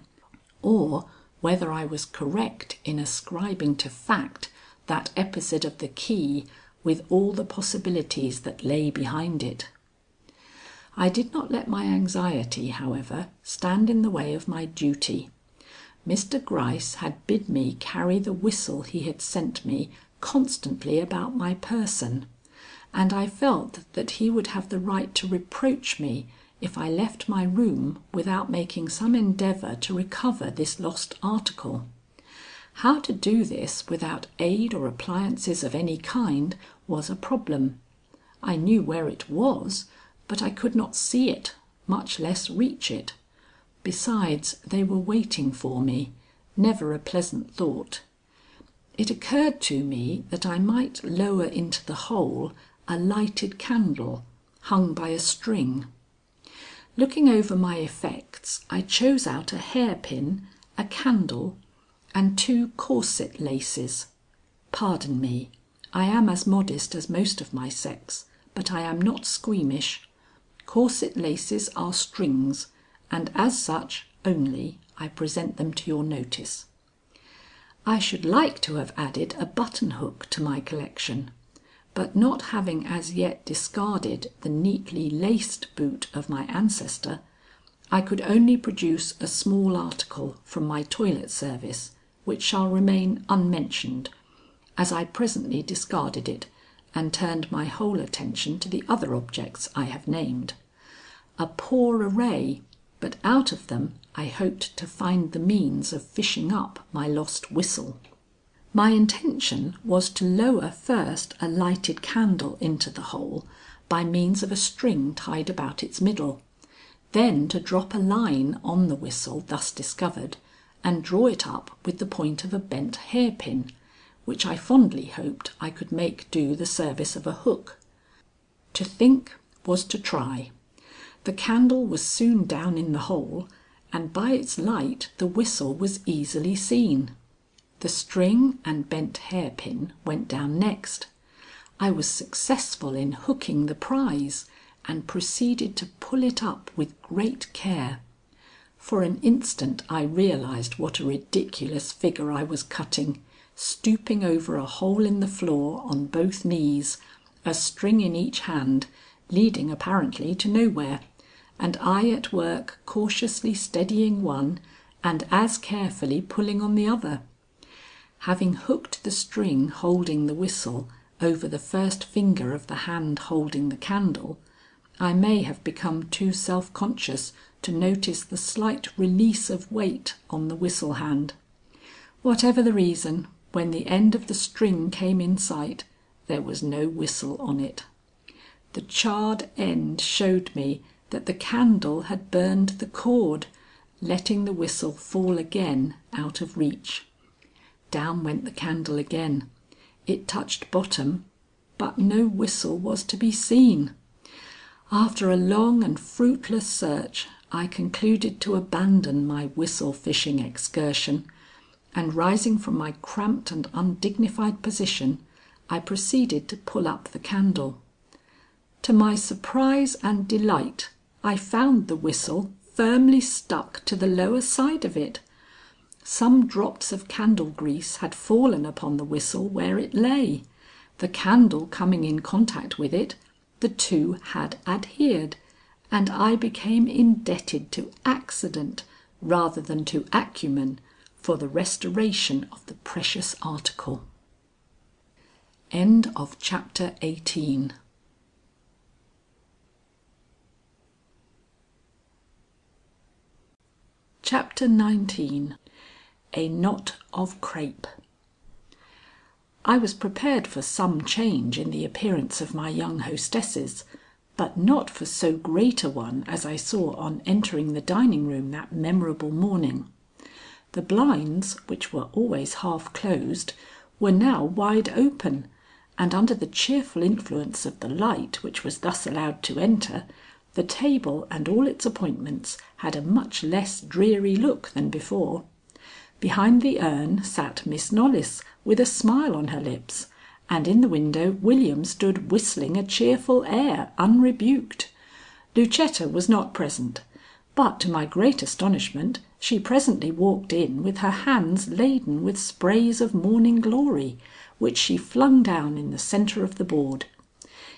or whether I was correct in ascribing to fact that episode of the key with all the possibilities that lay behind it. I did not let my anxiety, however, stand in the way of my duty. Mr. Gryce had bid me carry the whistle he had sent me constantly about my person, and I felt that he would have the right to reproach me if I left my room without making some endeavor to recover this lost article. How to do this without aid or appliances of any kind was a problem. I knew where it was, but I could not see it, much less reach it. Besides, they were waiting for me, never a pleasant thought. It occurred to me that I might lower into the hole a lighted candle hung by a string. Looking over my effects, I chose out a hairpin, a candle, and 2 corset laces. Pardon me, I am as modest as most of my sex, but I am not squeamish. Corset laces are strings, and as such only I present them to your notice. I should like to have added a button hook to my collection, but not having as yet discarded the neatly laced boot of my ancestor, I could only produce a small article from my toilet service, which shall remain unmentioned, as I presently discarded it and turned my whole attention to the other objects I have named. A poor array, but out of them I hoped to find the means of fishing up my lost whistle. My intention was to lower first a lighted candle into the hole by means of a string tied about its middle, then to drop a line on the whistle thus discovered and draw it up with the point of a bent hairpin, which I fondly hoped I could make do the service of a hook. To think was to try. The candle was soon down in the hole, and by its light the whistle was easily seen. The string and bent hairpin went down next. I was successful in hooking the prize, and proceeded to pull it up with great care. For an instant I realized what a ridiculous figure I was cutting, stooping over a hole in the floor on both knees, a string in each hand, leading apparently to nowhere, and I at work cautiously steadying one and as carefully pulling on the other. Having hooked the string holding the whistle over the first finger of the hand holding the candle, I may have become too self-conscious to notice the slight release of weight on the whistle hand. Whatever the reason, when the end of the string came in sight, there was no whistle on it. The charred end showed me that the candle had burned the cord, letting the whistle fall again out of reach. Down went the candle again. It touched bottom, but no whistle was to be seen. After a long and fruitless search, I concluded to abandon my whistle fishing excursion, and rising from my cramped and undignified position, I proceeded to pull up the candle. To my surprise and delight, I found the whistle firmly stuck to the lower side of it. Some drops of candle grease had fallen upon the whistle where it lay, The candle coming in contact with it, the two had adhered, and I became indebted to accident rather than to acumen for the restoration of the precious article. End of chapter 18. Chapter 19. A knot of crape. I was prepared for some change in the appearance of my young hostesses, but not for so great a one as I saw on entering the dining room that memorable morning. The blinds, which were always half closed, were now wide open, and under the cheerful influence of the light which was thus allowed to enter, the table and all its appointments had a much less dreary look than before. Behind the urn sat Miss Knollys with a smile on her lips, and in the window William stood whistling a cheerful air unrebuked. Lucetta was not present, but to my great astonishment she presently walked in with her hands laden with sprays of morning glory, which she flung down in the centre of the board.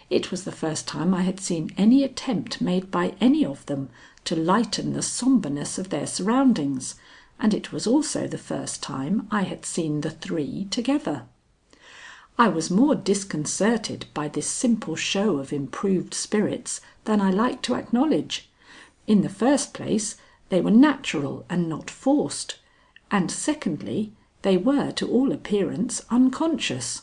It was the first time I had seen any attempt made by any of them to lighten the sombreness of their surroundings, and it was also the first time I had seen the three together. I was more disconcerted by this simple show of improved spirits than I like to acknowledge. In the first place, they were natural and not forced, and secondly, they were to all appearance unconscious.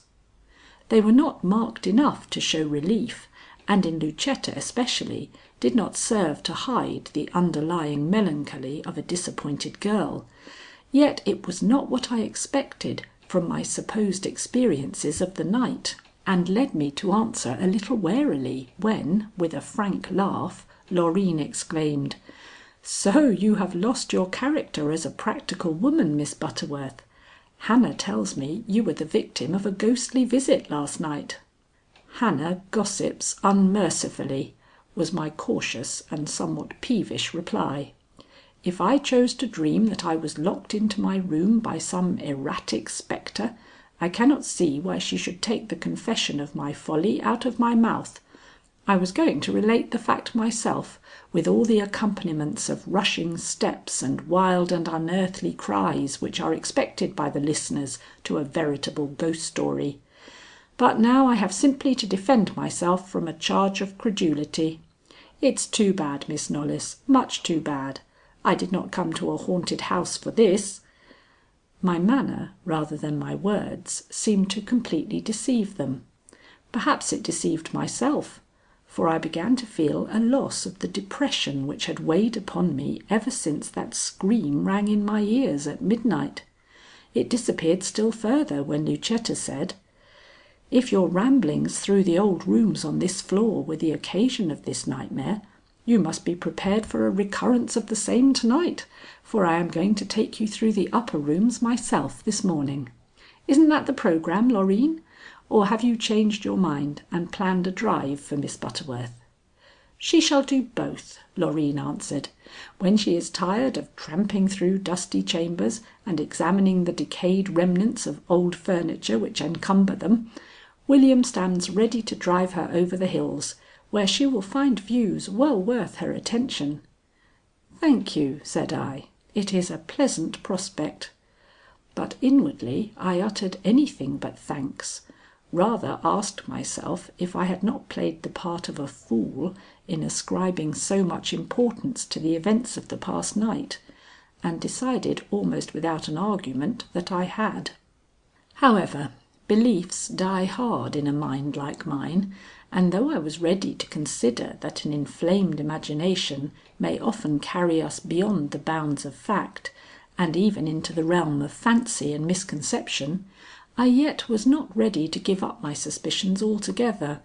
They were not marked enough to show relief, and in Lucetta especially did not serve to hide the underlying melancholy of a disappointed girl. Yet it was not what I expected from my supposed experiences of the night, and led me to answer a little warily when, with a frank laugh, Loreen exclaimed: "So you have lost your character as a practical woman, Miss Butterworth. Hannah tells me you were the victim of a ghostly visit last night." "Hannah gossips unmercifully," was my cautious and somewhat peevish reply. "If I chose to dream that I was locked into my room by some erratic spectre, I cannot see why she should take the confession of my folly out of my mouth. I was going to relate the fact myself, with all the accompaniments of rushing steps and wild and unearthly cries which are expected by the listeners to a veritable ghost story. But now I have simply to defend myself from a charge of credulity. It's too bad, Miss Knollys, much too bad. I did not come to a haunted house for this." My manner rather than my words seemed to completely deceive them. Perhaps it deceived myself, for I began to feel a loss of the depression which had weighed upon me ever since that scream rang in my ears at midnight. It disappeared still further when Lucetta said: "If your ramblings through the old rooms on this floor were the occasion of this nightmare, you must be prepared for a recurrence of the same to-night, for I am going to take you through the upper rooms myself this morning. Isn't that the programme, Loreen? Or have you changed your mind and planned a drive for Miss Butterworth?" "She shall do both," Loreen answered. "When she is tired of tramping through dusty chambers and examining the decayed remnants of old furniture which encumber them, William stands ready to drive her over the hills, where she will find views well worth her attention." "Thank you," said I. "It is a pleasant prospect." But inwardly I uttered anything but thanks, rather asked myself if I had not played the part of a fool in ascribing so much importance to the events of the past night, and decided almost without an argument that I had. However, beliefs die hard in a mind like mine, and though I was ready to consider that an inflamed imagination may often carry us beyond the bounds of fact, and even into the realm of fancy and misconception, I yet was not ready to give up my suspicions altogether,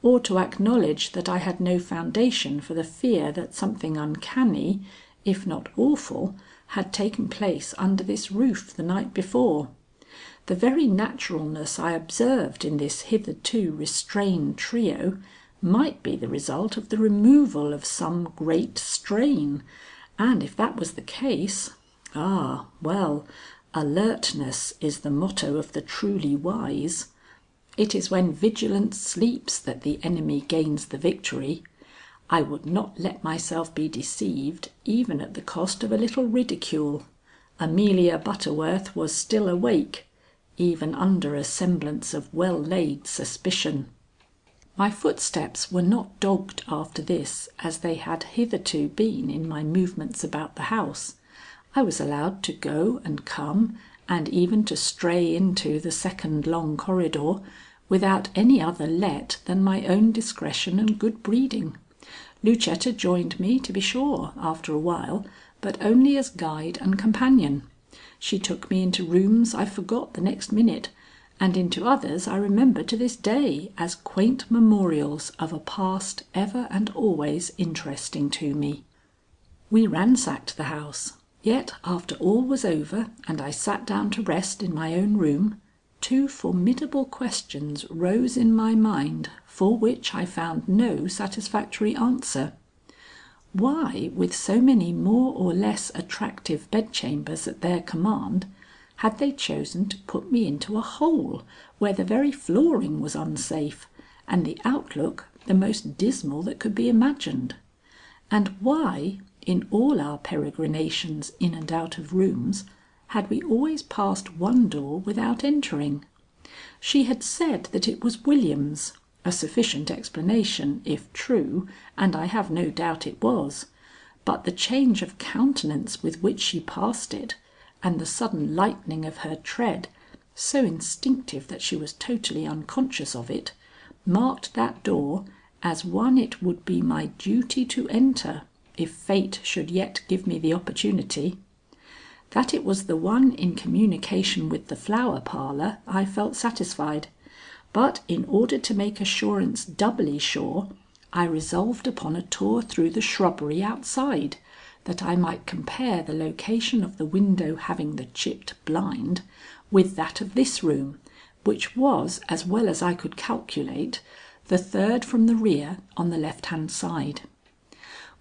or to acknowledge that I had no foundation for the fear that something uncanny, if not awful, had taken place under this roof the night before. The very naturalness I observed in this hitherto restrained trio might be the result of the removal of some great strain, and if that was the case, well, alertness is the motto of the truly wise. It is when vigilance sleeps that the enemy gains the victory. I would not let myself be deceived even at the cost of a little ridicule. Amelia Butterworth was still awake, even under a semblance of well laid suspicion. My footsteps were not dogged after this as they had hitherto been in my movements about the house. I was allowed to go and come and even to stray into the second long corridor without any other let than my own discretion and good breeding. Lucetta joined me, to be sure, after a while, but only as guide and companion. She took me into rooms I forgot the next minute, and into others I remember to this day as quaint memorials of a past ever and always interesting to me. We ransacked the house, yet after all was over and I sat down to rest in my own room, two formidable questions rose in my mind for which I found no satisfactory answer. Why, with so many more or less attractive bedchambers at their command, had they chosen to put me into a hole where the very flooring was unsafe and the outlook the most dismal that could be imagined? And why, in all our peregrinations in and out of rooms, had we always passed one door without entering? She had said that it was William's, a sufficient explanation if true, and I have no doubt it was, but the change of countenance with which she passed it, and the sudden lightening of her tread, so instinctive that she was totally unconscious of it, marked that door as one it would be my duty to enter if fate should yet give me the opportunity. That it was the one in communication with the Flower Parlor I felt satisfied, but in order to make assurance doubly sure, I resolved upon a tour through the shrubbery outside, that I might compare the location of the window having the chipped blind with that of this room, which was, as well as I could calculate, the third from the rear on the left-hand side.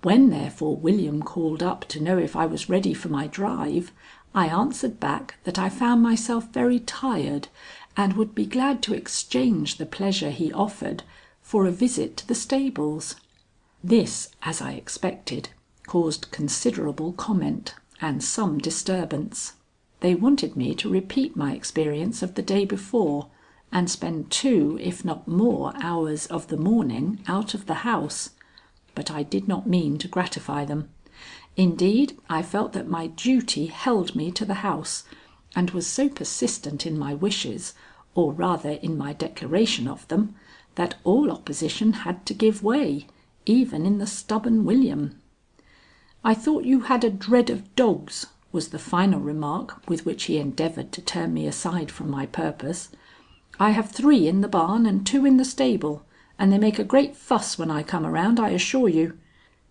When therefore William called up to know if I was ready for my drive, I answered back that I found myself very tired and would be glad to exchange the pleasure he offered for a visit to the stables. This, as I expected, caused considerable comment and some disturbance. They wanted me to repeat my experience of the day before and spend 2, if not more, hours of the morning out of the house. But I did not mean to gratify them. Indeed, I felt that my duty held me to the house, and was so persistent in my wishes, or rather in my declaration of them, that all opposition had to give way, even in the stubborn William. "I thought you had a dread of dogs," was the final remark with which he endeavored to turn me aside from my purpose. "I have 3 in the barn and 2 in the stable, and they make a great fuss when I come around, I assure you."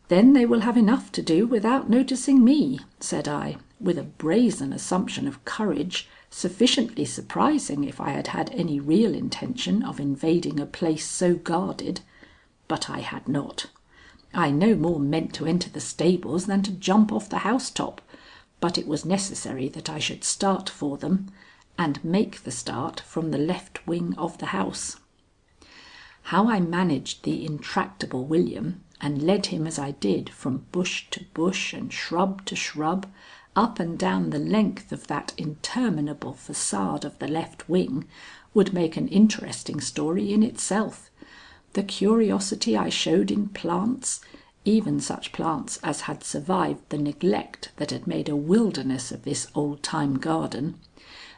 "Then they will have enough to do without noticing me," said I, with a brazen assumption of courage sufficiently surprising if I had had any real intention of invading a place so guarded. But I had not. I no more meant to enter the stables than to jump off the housetop, but it was necessary that I should start for them, and make the start from the left wing of the house. How I managed the intractable William and led him as I did from bush to bush and shrub to shrub, up and down the length of that interminable façade of the left wing, would make an interesting story in itself. The curiosity I showed in plants, even such plants as had survived the neglect that had made a wilderness of this old-time garden,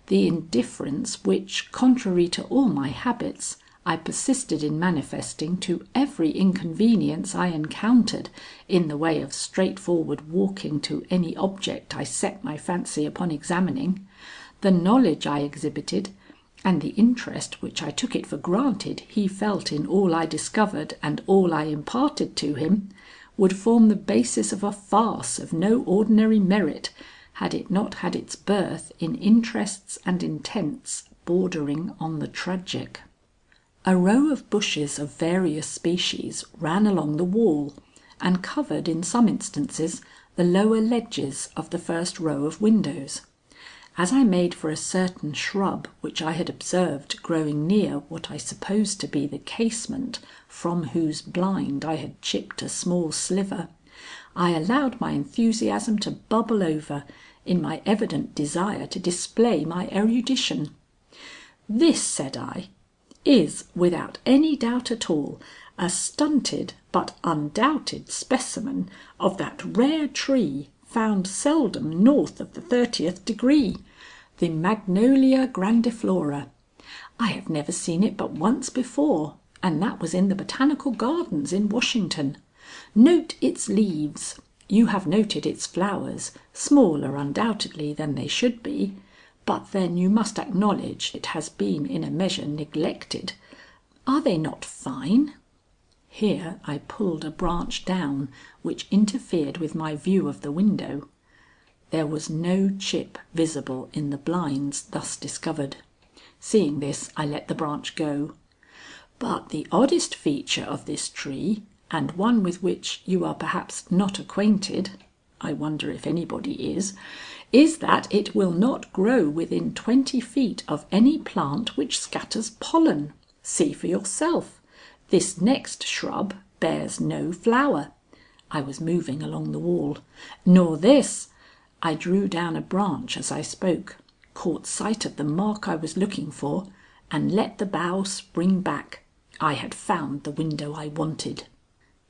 the indifference which, contrary to all my habits, I persisted in manifesting to every inconvenience I encountered in the way of straightforward walking to any object I set my fancy upon examining, the knowledge I exhibited, and the interest which I took it for granted he felt in all I discovered and all I imparted to him, would form the basis of a farce of no ordinary merit, had it not had its birth in interests and intents bordering on the tragic. A row of bushes of various species ran along the wall and covered in some instances the lower ledges of the first row of windows. As I made for a certain shrub which I had observed growing near what I supposed to be the casement from whose blind I had chipped a small sliver, I allowed my enthusiasm to bubble over in my evident desire to display my erudition. "This," said I, "is, without any doubt at all, a stunted but undoubted specimen of that rare tree found seldom north of the 30th degree, the Magnolia grandiflora. I have never seen it but once before, and that was in the Botanical Gardens in Washington. Note its leaves. You have noted its flowers, smaller undoubtedly than they should be, but then you must acknowledge it has been in a measure neglected. Are they not fine?" Here I pulled a branch down which interfered with my view of the window. There was no chip visible in the blinds thus discovered. Seeing this, I let the branch go. "But the oddest feature of this tree, and one with which you are perhaps not acquainted I wonder if anybody is that it will not grow within 20 feet of any plant which scatters pollen. See for yourself. This next shrub bears no flower." I was moving along the wall. "Nor this." I drew down a branch as I spoke, caught sight of the mark I was looking for, and let the bough spring back. I had found the window I wanted.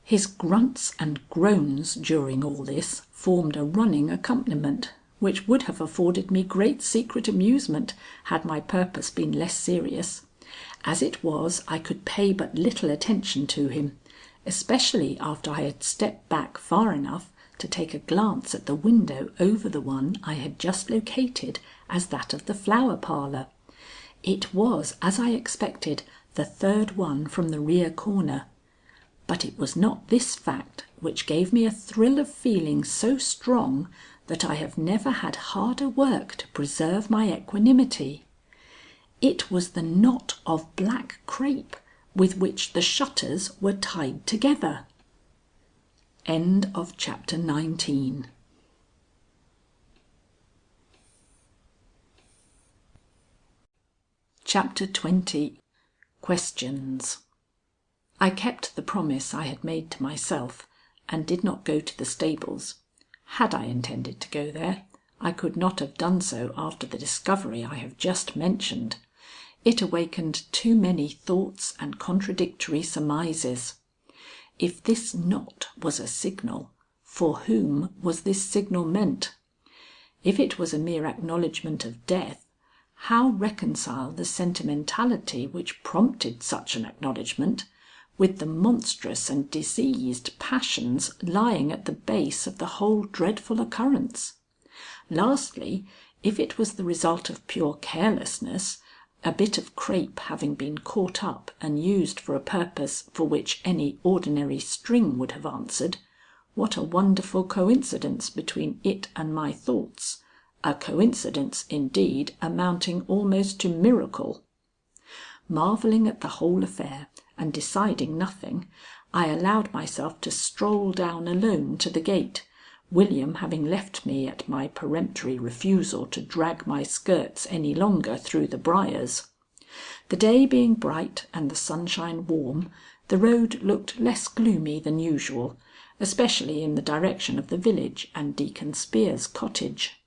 His grunts and groans during all this formed a running accompaniment, which would have afforded me great secret amusement had my purpose been less serious. As it was, I could pay but little attention to him, especially after I had stepped back far enough to take a glance at the window over the one I had just located as that of the Flower Parlor. It was, as I expected, the third one from the rear corner. But it was not this fact which gave me a thrill of feeling so strong that I have never had harder work to preserve my equanimity. It was the knot of black crape with which the shutters were tied together. End of chapter 19. Chapter 20. Questions. I kept the promise I had made to myself and did not go to the stables. Had I intended to go there, I could not have done so after the discovery I have just mentioned. It awakened too many thoughts and contradictory surmises. If this knot was a signal, for whom was this signal meant? If it was a mere acknowledgment of death, how reconcile the sentimentality which prompted such an acknowledgment with the monstrous and diseased passions lying at the base of the whole dreadful occurrence? Lastly, if it was the result of pure carelessness, a bit of crape having been caught up and used for a purpose for which any ordinary string would have answered, what a wonderful coincidence between it and my thoughts, a coincidence indeed amounting almost to miracle. Marvelling at the whole affair and deciding nothing, I allowed myself to stroll down alone to the gate, William having left me at my peremptory refusal to drag my skirts any longer through the briars. The day being bright and the sunshine warm, the road looked less gloomy than usual, especially in the direction of the village and Deacon Spear's cottage.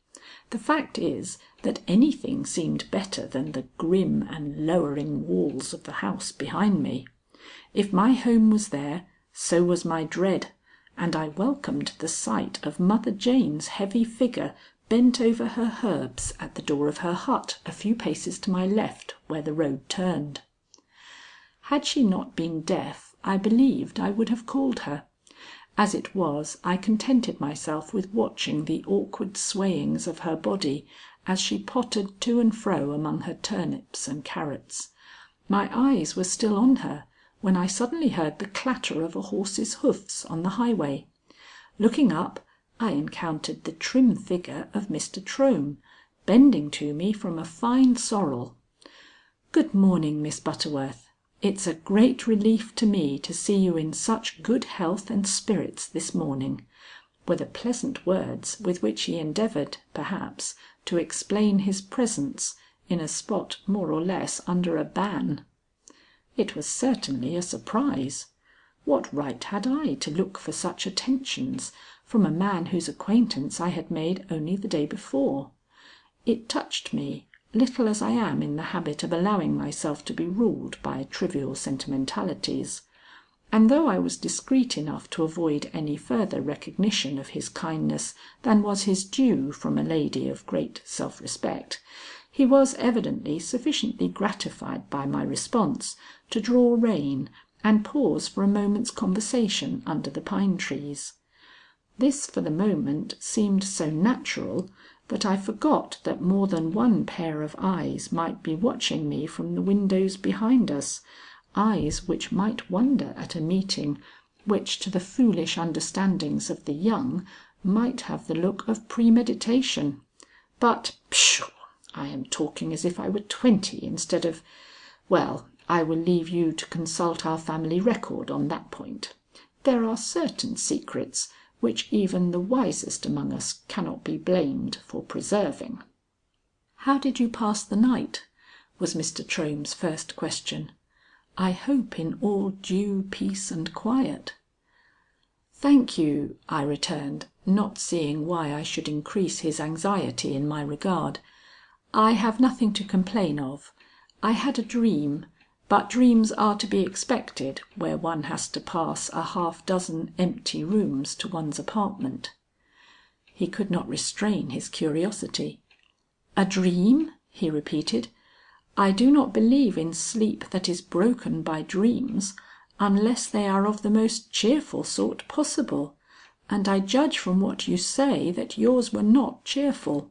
The fact is that anything seemed better than the grim and lowering walls of the house behind me. If my home was there, so was my dread, and I welcomed the sight of Mother Jane's heavy figure bent over her herbs at the door of her hut a few paces to my left where the road turned. Had she not been deaf, I believed I would have called her. As it was, I contented myself with watching the awkward swayings of her body as she pottered to and fro among her turnips and carrots. My eyes were still on her when I suddenly heard the clatter of a horse's hoofs on the highway. Looking up, I encountered the trim figure of Mr. Trohm, bending to me from a fine sorrel. "Good morning, Miss Butterworth. It's a great relief to me to see you in such good health and spirits this morning," were the pleasant words with which he endeavored, perhaps, to explain his presence in a spot more or less under a ban. It was certainly a surprise. What right had I to look for such attentions from a man whose acquaintance I had made only the day before? It touched me, little as I am in the habit of allowing myself to be ruled by trivial sentimentalities, and though I was discreet enough to avoid any further recognition of his kindness than was his due from a lady of great self-respect, he was evidently sufficiently gratified by my response to draw rein and pause for a moment's conversation under the pine trees. This for the moment seemed so natural that I forgot that more than one pair of eyes might be watching me from the windows behind us, eyes which might wonder at a meeting which to the foolish understandings of the young might have the look of premeditation. But pshaw! I am talking as if I were 20 instead of well, I will leave you to consult our family record on that point. There are certain secrets which even the wisest among us cannot be blamed for preserving. "How did you pass the night?" was Mr. Trohm's first question. "I hope in all due peace and quiet." "Thank you," I returned, not seeing why I should increase his anxiety in my regard. "I have nothing to complain of. I had a dream, but dreams are to be expected where one has to pass a half dozen empty rooms to one's apartment." He could not restrain his curiosity. "A dream?" he repeated. "I do not believe in sleep that is broken by dreams unless they are of the most cheerful sort possible, and I judge from what you say that yours were not cheerful."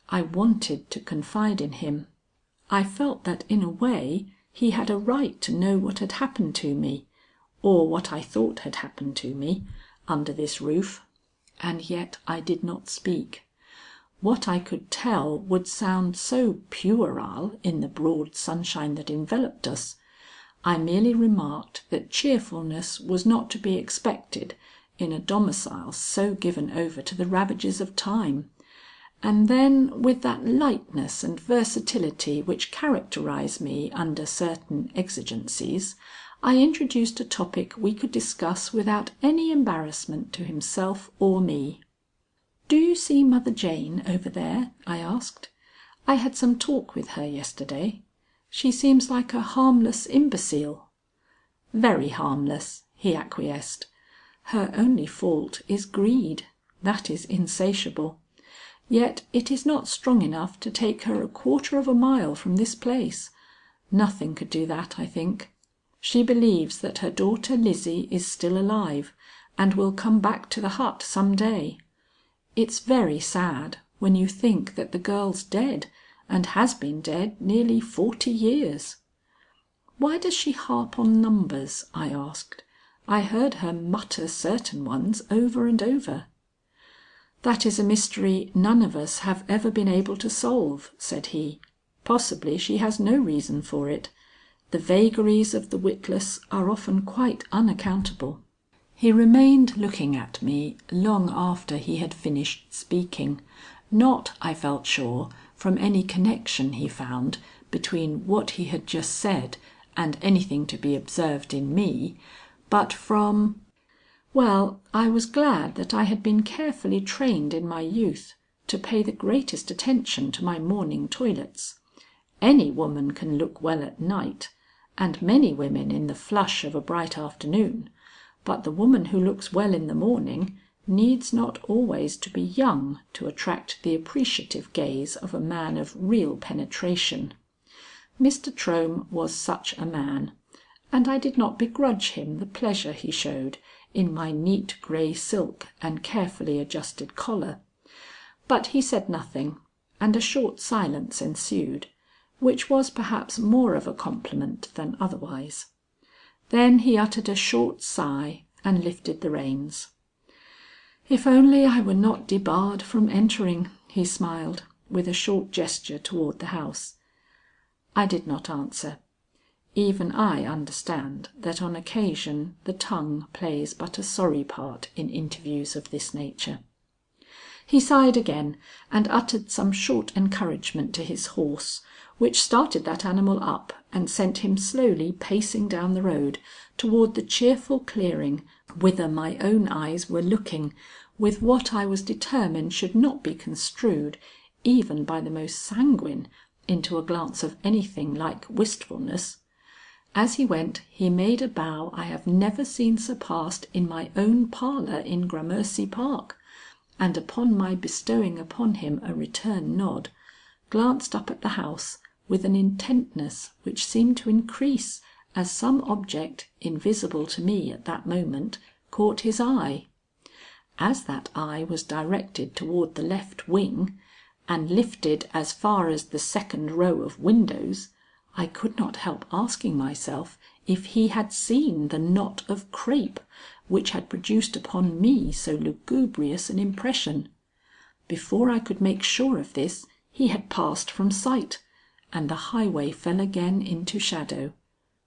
I wanted to confide in him. I felt that in a way he had a right to know what had happened to me, or what I thought had happened to me, under this roof, and yet I did not speak. What I could tell would sound so puerile in the broad sunshine that enveloped us. I merely remarked that cheerfulness was not to be expected in a domicile so given over to the ravages of time, and then with that lightness and versatility which characterize me under certain exigencies, I introduced a topic we could discuss without any embarrassment to himself or me. "Do you see Mother Jane over there?" I asked. "I had some talk with her yesterday. She seems like a harmless imbecile." "Very harmless," he acquiesced. "Her only fault is greed. That is insatiable. Yet it is not strong enough to take her a quarter of a mile from this place. Nothing could do that, I think. She believes that her daughter Lizzie is still alive and will come back to the hut some day. It's very sad when you think that the girl's dead and has been dead nearly 40 years." "Why does she harp on numbers?" I asked. "I heard her mutter certain ones over and over." "That is a mystery none of us have ever been able to solve," said he. "Possibly she has no reason for it. The vagaries of the witless are often quite unaccountable." He remained looking at me long after he had finished speaking, not, I felt sure, from any connection he found between what he had just said and anything to be observed in me, but from well, I was glad that I had been carefully trained in my youth to pay the greatest attention to my morning toilets. Any woman can look well at night, and many women in the flush of a bright afternoon, but the woman who looks well in the morning needs not always to be young to attract the appreciative gaze of a man of real penetration. Mr. Trohm was such a man, and I did not begrudge him the pleasure he showed in my neat grey silk and carefully adjusted collar. But he said nothing, and a short silence ensued, which was perhaps more of a compliment than otherwise. Then he uttered a short sigh and lifted the reins. "If only I were not debarred from entering," he smiled, with a short gesture toward the house. I did not answer. Even I understand that on occasion the tongue plays but a sorry part in interviews of this nature. He sighed again and uttered some short encouragement to his horse, which started that animal up and sent him slowly pacing down the road toward the cheerful clearing whither my own eyes were looking with what I was determined should not be construed, even by the most sanguine, into a glance of anything like wistfulness. As he went he made a bow I have never seen surpassed in my own parlour in Gramercy Park, and upon my bestowing upon him a return nod, glanced up at the house with an intentness which seemed to increase as some object, invisible to me at that moment, caught his eye. As that eye was directed toward the left wing, and lifted as far as the second row of windows, I could not help asking myself if he had seen the knot of crape which had produced upon me so lugubrious an impression. Before I could make sure of this, he had passed from sight, and the highway fell again into shadow.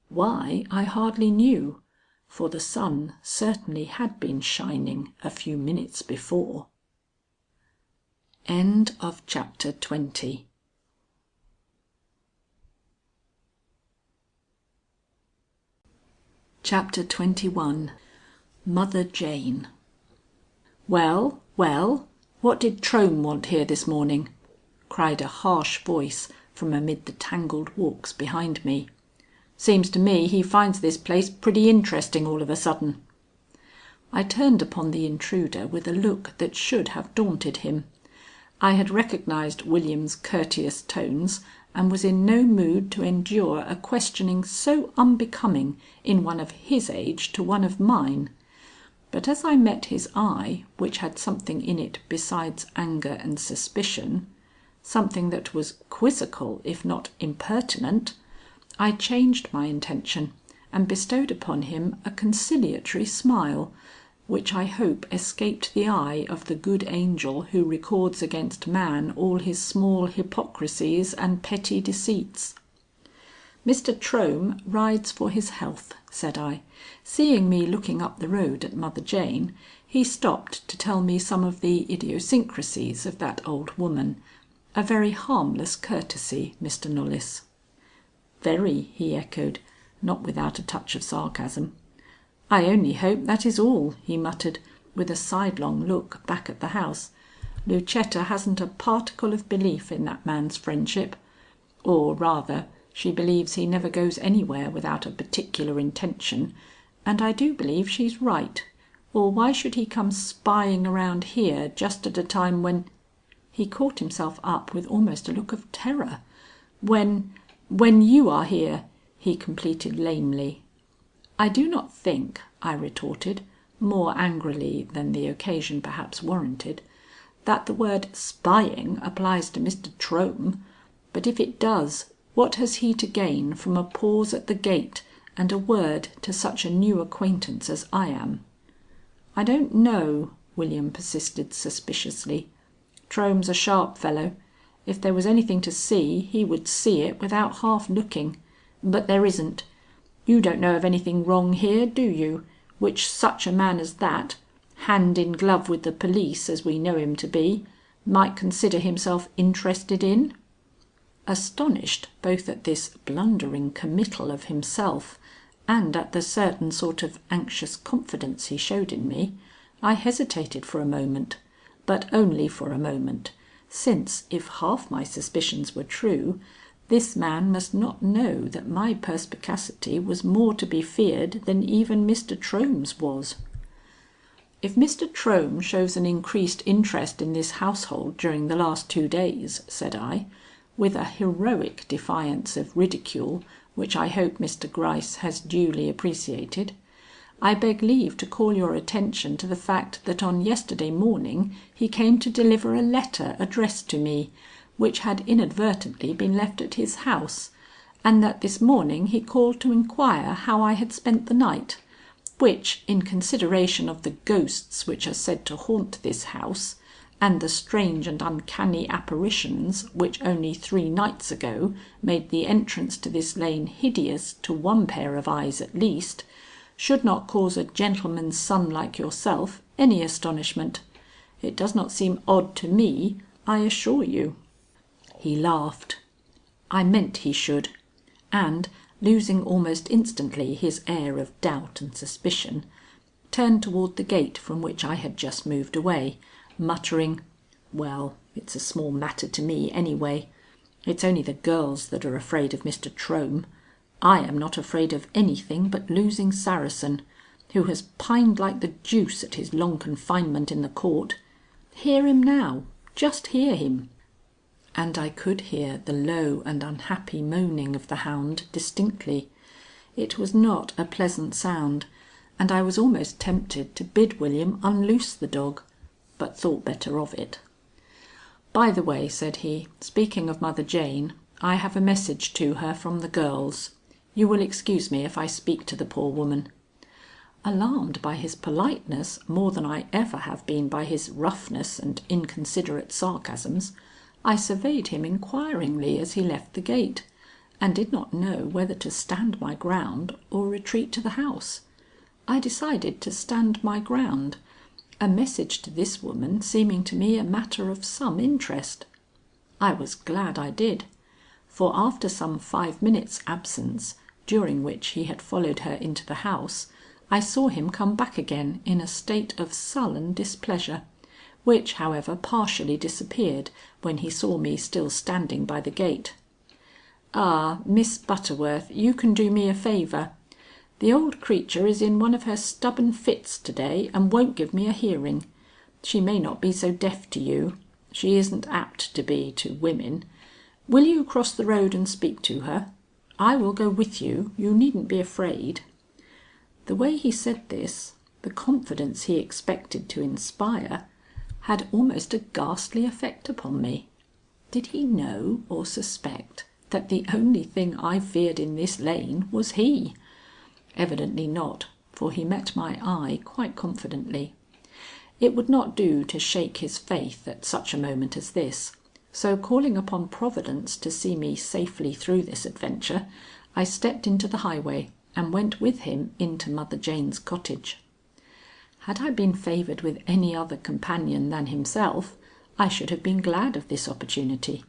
Why, I hardly knew, for the sun certainly had been shining a few minutes before. End of chapter 20. Chapter 21. Mother Jane. "Well, well, what did Trohm want here this morning?" cried a harsh voice from amid the tangled walks behind me. "Seems to me he finds this place pretty interesting all of a sudden." I turned upon the intruder with a look that should have daunted him. I had recognized William's courteous tones and was in no mood to endure a questioning so unbecoming in one of his age to one of mine. But as I met his eye, which had something in it besides anger and suspicion, something that was quizzical if not impertinent, I changed my intention and bestowed upon him a conciliatory smile, which I hope escaped the eye of the good angel who records against man all his small hypocrisies and petty deceits. "Mr. Trohm rides for his health," said I. Seeing me looking up the road at Mother Jane, he stopped to tell me some of the idiosyncrasies of that old woman, a very harmless courtesy, Mr. Knollys. "Very," he echoed, not without a touch of sarcasm. "I only hope that is all," he muttered, with a sidelong look back at the house. "Lucetta hasn't a particle of belief in that man's friendship. Or rather, she believes he never goes anywhere without a particular intention, and I do believe she's right. Or why should he come spying around here just at a time when—" He caught himself up with almost a look of terror. When you are here," he completed lamely. "I do not think," I retorted, more angrily than the occasion perhaps warranted, "that the word spying applies to Mr. Trohm. But if it does, what has he to gain from a pause at the gate and a word to such a new acquaintance as I am?" "I don't know," William persisted suspiciously. "Trohm's a sharp fellow. If there was anything to see, he would see it without half looking. But there isn't. You don't know of anything wrong here, do you, which such a man as that, hand in glove with the police as we know him to be, might consider himself interested in?" Astonished both at this blundering committal of himself and at the certain sort of anxious confidence he showed in me, I hesitated for a moment, but only for a moment, since if half my suspicions were true, this man must not know that my perspicacity was more to be feared than even Mr. Trohm's was. "If Mr. Trohm shows an increased interest in this household during the last 2 days," said I, with a heroic defiance of ridicule which I hope Mr. Gryce has duly appreciated, "I beg leave to call your attention to the fact that on yesterday morning he came to deliver a letter addressed to me, which had inadvertently been left at his house, and that this morning he called to inquire how I had spent the night, which, in consideration of the ghosts which are said to haunt this house, and the strange and uncanny apparitions which only 3 nights ago made the entrance to this lane hideous to one pair of eyes at least, should not cause a gentleman's son like yourself any astonishment. It does not seem odd to me, I assure you." He laughed. I meant he should, and, losing almost instantly his air of doubt and suspicion, turned toward the gate from which I had just moved away, muttering, "Well, it's a small matter to me anyway. It's only the girls that are afraid of Mr. Trohm. I am not afraid of anything but losing Saracen, who has pined like the deuce at his long confinement in the court. Hear him now, just hear him." And I could hear the low and unhappy moaning of the hound distinctly. It was not a pleasant sound, and I was almost tempted to bid William unloose the dog, but thought better of it. "By the way," said he, "speaking of Mother Jane, I have a message to her from the girls. You will excuse me if I speak to the poor woman." Alarmed by his politeness more than I ever have been by his roughness and inconsiderate sarcasms, I surveyed him inquiringly as he left the gate, and did not know whether to stand my ground or retreat to the house. I decided to stand my ground, a message to this woman seeming to me a matter of some interest. I was glad I did, for after some 5 minutes' absence, during which he had followed her into the house, I saw him come back again in a state of sullen displeasure, which, however, partially disappeared when he saw me still standing by the gate. "Ah, Miss Butterworth, you can do me a favour. The old creature is in one of her stubborn fits to day and won't give me a hearing. She may not be so deaf to you. She isn't apt to be to women. Will you cross the road and speak to her? I will go with you. You needn't be afraid." The way he said this, the confidence he expected to inspire, had almost a ghastly effect upon me. Did he know or suspect that the only thing I feared in this lane was he? Evidently not, for he met my eye quite confidently. It would not do to shake his faith at such a moment as this, so calling upon Providence to see me safely through this adventure, I stepped into the highway and went with him into Mother Jane's cottage. Had I been favoured with any other companion than himself, I should have been glad of this opportunity.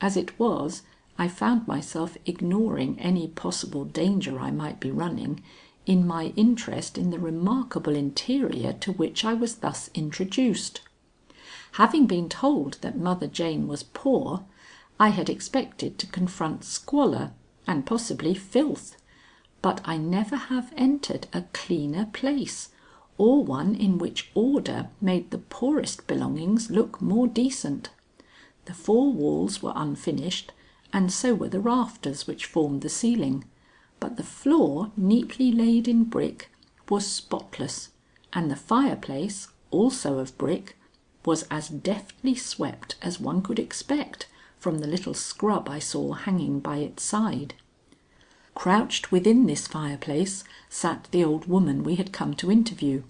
As it was, I found myself ignoring any possible danger I might be running in my interest in the remarkable interior to which I was thus introduced. Having been told that Mother Jane was poor, I had expected to confront squalor and possibly filth, but I never have entered a cleaner place, or one in which order made the poorest belongings look more decent. The 4 walls were unfinished, and so were the rafters which formed the ceiling, but the floor, neatly laid in brick, was spotless, and the fireplace, also of brick, was as deftly swept as one could expect from the little scrub I saw hanging by its side. Crouched within this fireplace sat the old woman we had come to interview.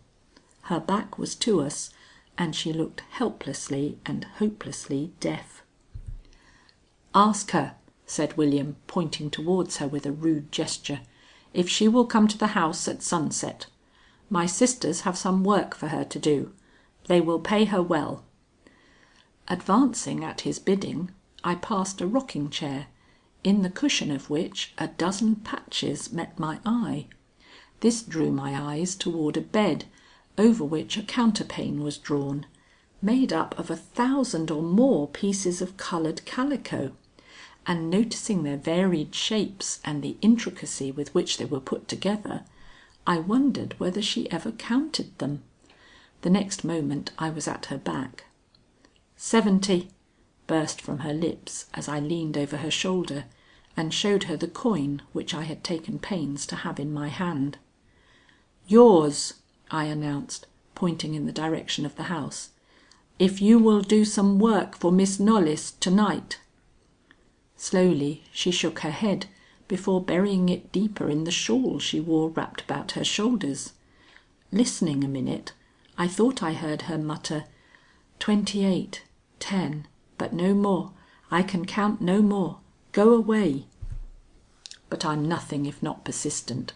Her back was to us, and she looked helplessly and hopelessly deaf. "Ask her," said William, pointing towards her with a rude gesture, "if she will come to the house at sunset. My sisters have some work for her to do. They will pay her well." Advancing at his bidding, I passed a rocking chair, in the cushion of which a dozen patches met my eye. This drew my eyes toward a bed, over which a counterpane was drawn, made up of 1,000 or more pieces of colored calico, and noticing their varied shapes and the intricacy with which they were put together, I wondered whether she ever counted them. The next moment I was at her back. 70 burst from her lips as I leaned over her shoulder and showed her the coin which I had taken pains to have in my hand. "Yours," I announced, pointing in the direction of the house, "if you will do some work for Miss Knollys to night." Slowly she shook her head before burying it deeper in the shawl she wore wrapped about her shoulders. Listening a minute, I thought I heard her mutter, 28, 10, but no more. I can count no more. Go away." But I'm nothing if not persistent.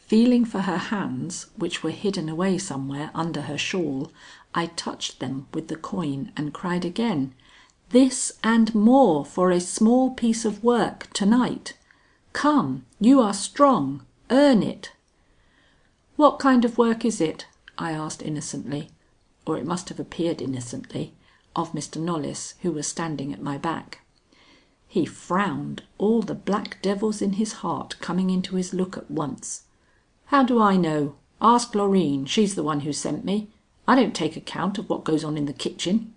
Feeling for her hands, which were hidden away somewhere under her shawl, I touched them with the coin and cried again, "This and more for a small piece of work to night. Come, you are strong, earn it." "What kind of work is it?" I asked innocently, or it must have appeared innocently, of Mr. Knollys, who was standing at my back. He frowned, all the black devils in his heart coming into his look at once. "How do I know? Ask Loreen, she's the one who sent me. I don't take account of what goes on in the kitchen."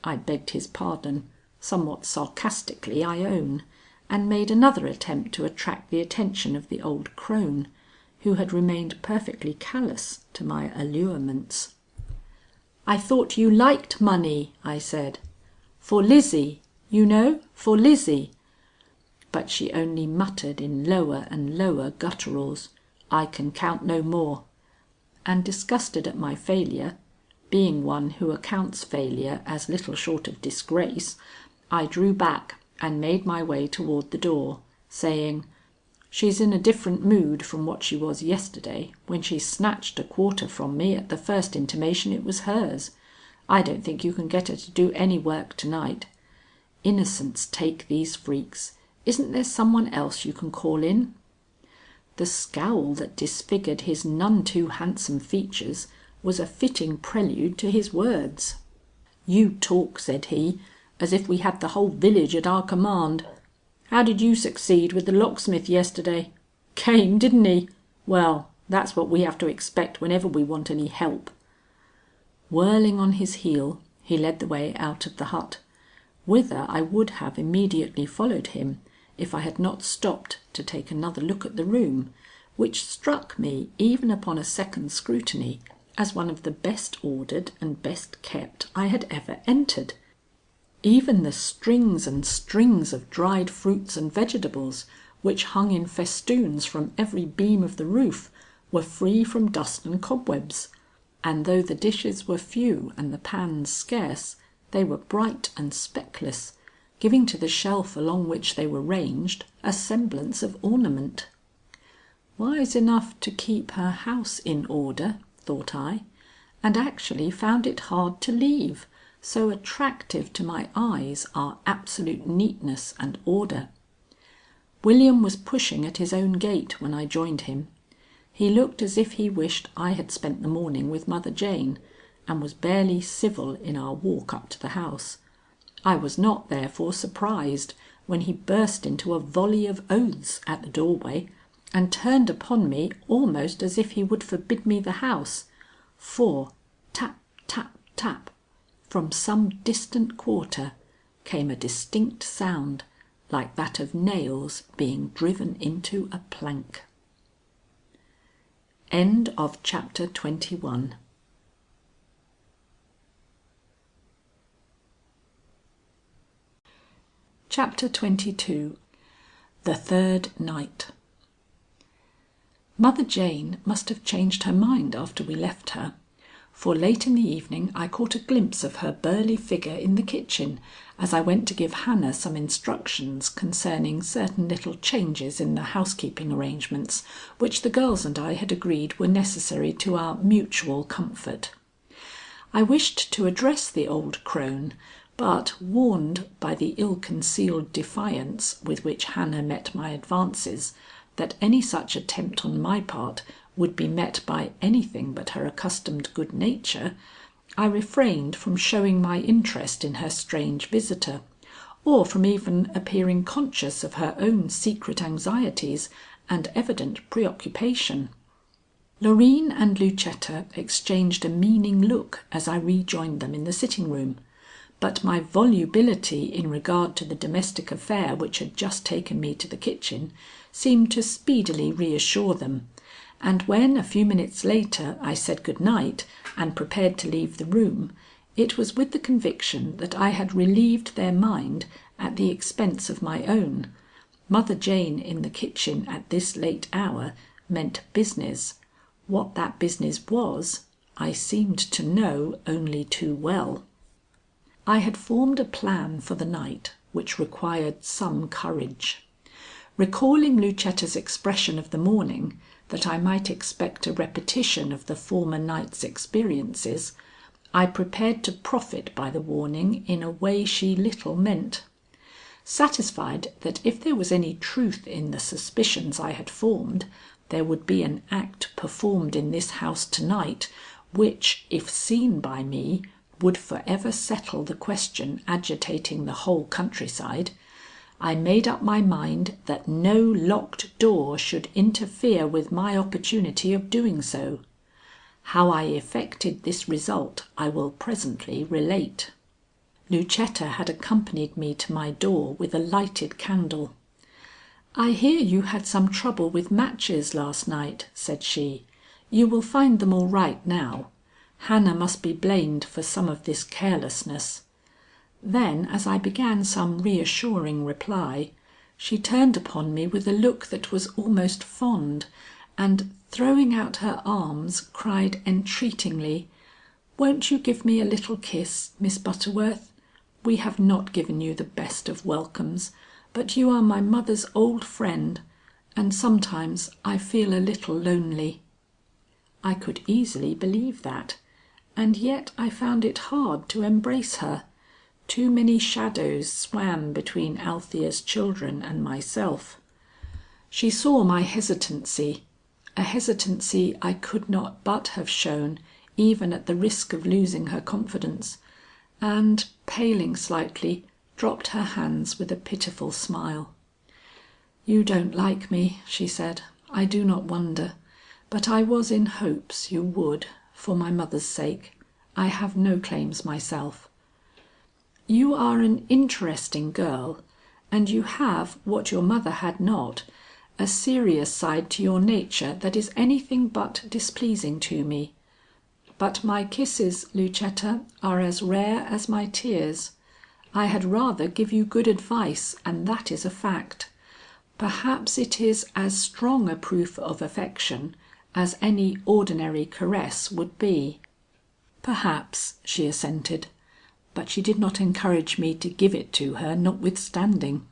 I begged his pardon, somewhat sarcastically I own, and made another attempt to attract the attention of the old crone, who had remained perfectly callous to my allurements. "I thought you liked money," I said. "For Lizzie, you know, for Lizzie." But she only muttered in lower and lower gutturals, "I can count no more," and disgusted at my failure, being one who accounts failure as little short of disgrace, I drew back and made my way toward the door, saying, "She's in a different mood from what she was yesterday when she snatched a quarter from me at the first intimation it was hers. I don't think you can get her to do any work to night. Innocents take these freaks. Isn't there someone else you can call in?" The scowl that disfigured his none too handsome features was a fitting prelude to his words. "You talk," said he, "as if we had the whole village at our command. How did you succeed with the locksmith yesterday? Came, didn't he? Well, that's what we have to expect whenever we want any help." Whirling on his heel, he led the way out of the hut, whither I would have immediately followed him if I had not stopped to take another look at the room, which struck me even upon a second scrutiny as one of the best ordered and best kept I had ever entered. Even the strings and strings of dried fruits and vegetables, which hung in festoons from every beam of the roof, were free from dust and cobwebs, and though the dishes were few and the pans scarce, they were bright and speckless, giving to the shelf along which they were ranged a semblance of ornament. Wise enough to keep her house in order, thought I, and actually found it hard to leave, so attractive to my eyes are absolute neatness and order. William was pushing at his own gate when I joined him. He looked as if he wished I had spent the morning with Mother Jane, and was barely civil in our walk up to the house. I was not therefore surprised when he burst into a volley of oaths at the doorway and turned upon me almost as if he would forbid me the house, for tap, tap, tap, from some distant quarter came a distinct sound like that of nails being driven into a plank. End of chapter 21. Chapter 22. The Third Night. Mother Jane must have changed her mind after we left her, for late in the evening I caught a glimpse of her burly figure in the kitchen as I went to give Hannah some instructions concerning certain little changes in the housekeeping arrangements which the girls and I had agreed were necessary to our mutual comfort. I wished to address the old crone, but warned by the ill-concealed defiance with which Hannah met my advances, that any such attempt on my part would be met by anything but her accustomed good nature, I refrained from showing my interest in her strange visitor, or from even appearing conscious of her own secret anxieties and evident preoccupation. Loreen and Lucetta exchanged a meaning look as I rejoined them in the sitting room, but my volubility in regard to the domestic affair which had just taken me to the kitchen seemed to speedily reassure them, and when a few minutes later I said good night and prepared to leave the room, it was with the conviction that I had relieved their mind at the expense of my own. Mother Jane in the kitchen at this late hour meant business. What that business was, I seemed to know only too well. I had formed a plan for the night which required some courage. Recalling Lucetta's expression of the morning, that I might expect a repetition of the former night's experiences, I prepared to profit by the warning in a way she little meant. Satisfied that if there was any truth in the suspicions I had formed, there would be an act performed in this house to night which, if seen by me, would forever settle the question agitating the whole countryside, I made up my mind that no locked door should interfere with my opportunity of doing so. How I effected this result I will presently relate. Lucetta had accompanied me to my door with a lighted candle. "I hear you had some trouble with matches last night," said she. "You will find them all right now. Hannah must be blamed for some of this carelessness." Then, as I began some reassuring reply, she turned upon me with a look that was almost fond, and throwing out her arms, cried entreatingly, "Won't you give me a little kiss, Miss Butterworth? We have not given you the best of welcomes, but you are my mother's old friend, and sometimes I feel a little lonely." I could easily believe that, and yet I found it hard to embrace her. Too many shadows swam between Althea's children and myself. She saw my hesitancy, a hesitancy I could not but have shown even at the risk of losing her confidence, and, paling slightly, dropped her hands with a pitiful smile. "You don't like me," she said. "I do not wonder, but I was in hopes you would, for my mother's sake. I have no claims myself." "You are an interesting girl, and you have, what your mother had not, a serious side to your nature that is anything but displeasing to me. But my kisses, Lucetta, are as rare as my tears. I had rather give you good advice, and that is a fact. Perhaps it is as strong a proof of affection as any ordinary caress would be." "Perhaps," she assented, but she did not encourage me to give it to her notwithstanding.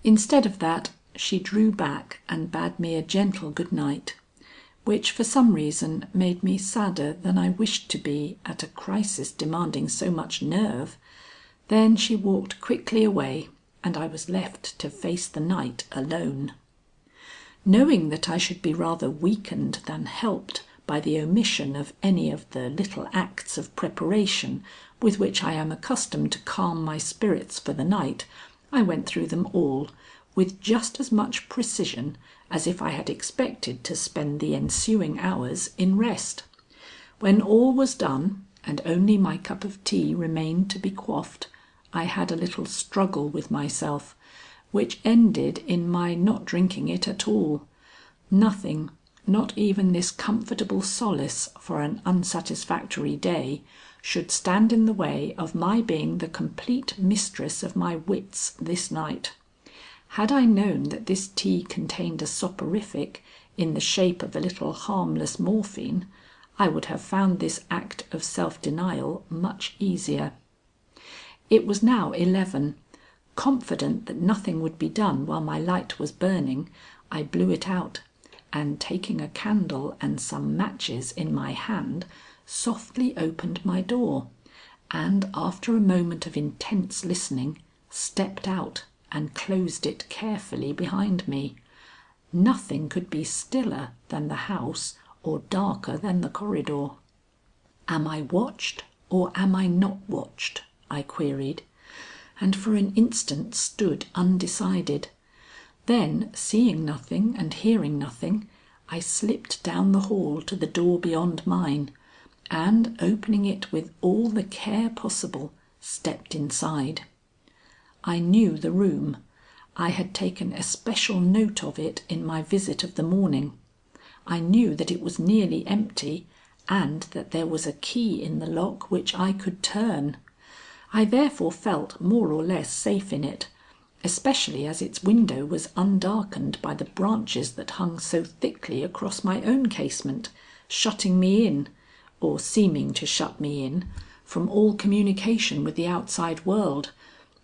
Instead of that, she drew back and bade me a gentle good night, which for some reason made me sadder than I wished to be at a crisis demanding so much nerve. Then she walked quickly away, and I was left to face the night alone. Knowing that I should be rather weakened than helped by the omission of any of the little acts of preparation with which I am accustomed to calm my spirits for the night, I went through them all with just as much precision as if I had expected to spend the ensuing hours in rest. When all was done, and only my cup of tea remained to be quaffed, I had a little struggle with myself, which ended in my not drinking it at all. Nothing, not even this comfortable solace for an unsatisfactory day, should stand in the way of my being the complete mistress of my wits this night. Had I known that this tea contained a soporific in the shape of a little harmless morphine, I would have found this act of self-denial much easier. It was now 11. Confident that nothing would be done while my light was burning, I blew it out, and taking a candle and some matches in my hand, softly opened my door, and after a moment of intense listening, stepped out and closed it carefully behind me. Nothing could be stiller than the house or darker than the corridor. "Am I watched or am I not watched?" I queried, and for an instant stood undecided. Then, seeing nothing and hearing nothing, I slipped down the hall to the door beyond mine, and opening it with all the care possible, stepped inside. I knew the room. I had taken especial note of it in my visit of the morning. I knew that it was nearly empty and that there was a key in the lock which I could turn. I therefore felt more or less safe in it, especially as its window was undarkened by the branches that hung so thickly across my own casement, shutting me in, or seeming to shut me in, from all communication with the outside world,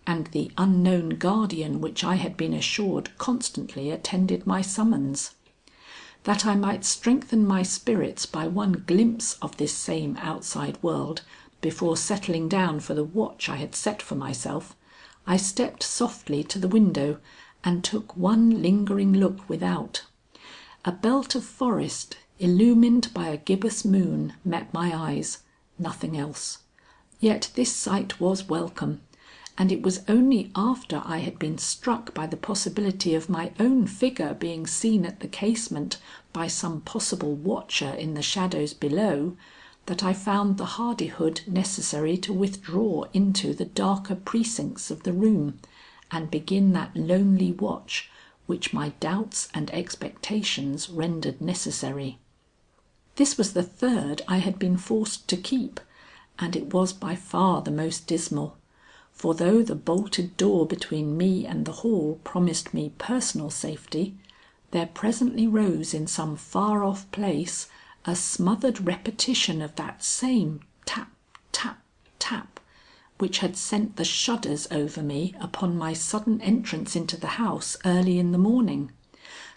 and the unknown guardian which I had been assured constantly attended my summons. that I might strengthen my spirits by one glimpse of this same outside world before settling down for the watch I had set for myself, I stepped softly to the window and took one lingering look without. A belt of forest illumined by a gibbous moon met my eyes, nothing else. Yet this sight was welcome, and it was only after I had been struck by the possibility of my own figure being seen at the casement by some possible watcher in the shadows below, that I found the hardihood necessary to withdraw into the darker precincts of the room and begin that lonely watch which my doubts and expectations rendered necessary. This was the third I had been forced to keep, and it was by far the most dismal, for though the bolted door between me and the hall promised me personal safety, there presently rose in some far off place a smothered repetition of that same tap, tap, tap, which had sent the shudders over me upon my sudden entrance into the house early in the morning.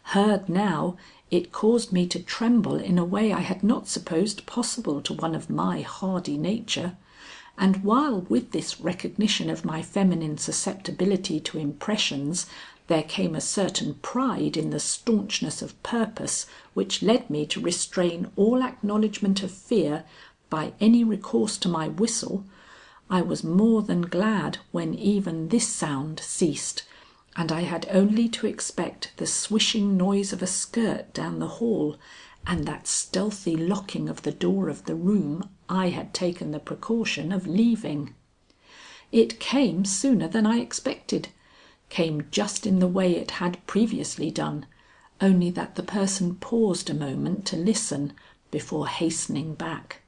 Heard now, it caused me to tremble in a way I had not supposed possible to one of my hardy nature, and while with this recognition of my feminine susceptibility to impressions there came a certain pride in the staunchness of purpose which led me to restrain all acknowledgment of fear by any recourse to my whistle, I was more than glad when even this sound ceased, and I had only to expect the swishing noise of a skirt down the hall and that stealthy locking of the door of the room I had taken the precaution of leaving. It came sooner than I expected, came just in the way it had previously done, only that the person paused a moment to listen before hastening back.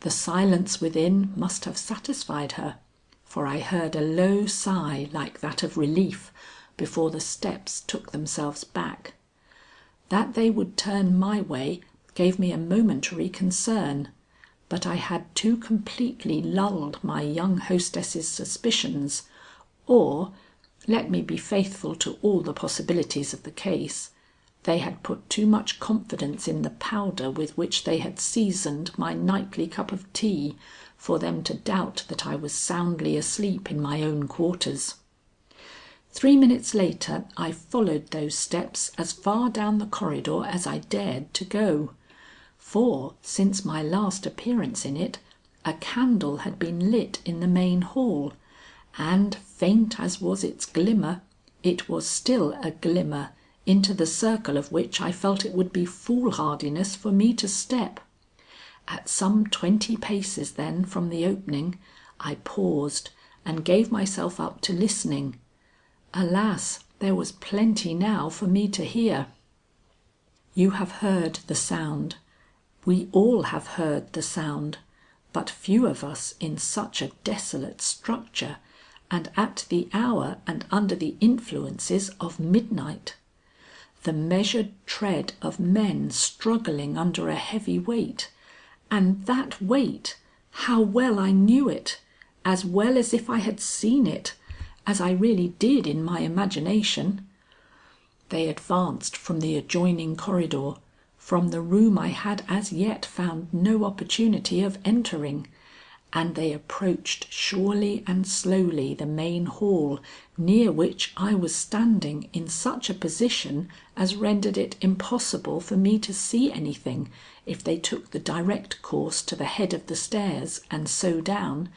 The silence within must have satisfied her, for I heard a low sigh like that of relief before the steps took themselves back. That they would turn my way gave me a momentary concern, but I had too completely lulled my young hostess's suspicions, or, let me be faithful to all the possibilities of the case, they had put too much confidence in the powder with which they had seasoned my nightly cup of tea for them to doubt that I was soundly asleep in my own quarters. 3 minutes later I followed those steps as far down the corridor as I dared to go, for, since my last appearance in it, a candle had been lit in the main hall, and, faint as was its glimmer, it was still a glimmer into the circle of which I felt it would be foolhardiness for me to step. At some 20 paces then from the opening, I paused and gave myself up to listening. Alas, there was plenty now for me to hear. You have heard the sound. We all have heard the sound, but few of us in such a desolate structure and at the hour and under the influences of midnight. The measured tread of men struggling under a heavy weight, and that weight, how well I knew it, as well as if I had seen it, as I really did in my imagination. They advanced from the adjoining corridor, from the room I had as yet found no opportunity of entering, and they approached surely and slowly the main hall, near which I was standing in such a position as rendered it impossible for me to see anything if they took the direct course to the head of the stairs and so down,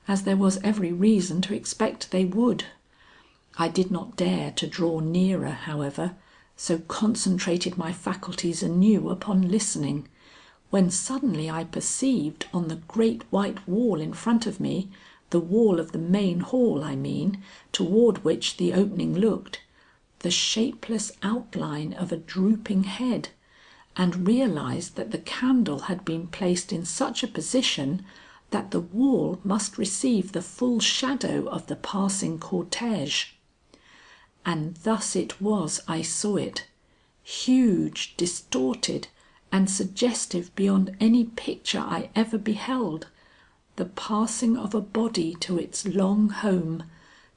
as there was every reason to expect they would. I did not dare to draw nearer, however, so concentrated my faculties anew upon listening, when suddenly I perceived on the great white wall in front of me, the wall of the main hall I mean, toward which the opening looked, the shapeless outline of a drooping head, and realized that the candle had been placed in such a position that the wall must receive the full shadow of the passing cortège. And thus it was I saw it, huge, distorted, and suggestive beyond any picture I ever beheld, the passing of a body to its long home,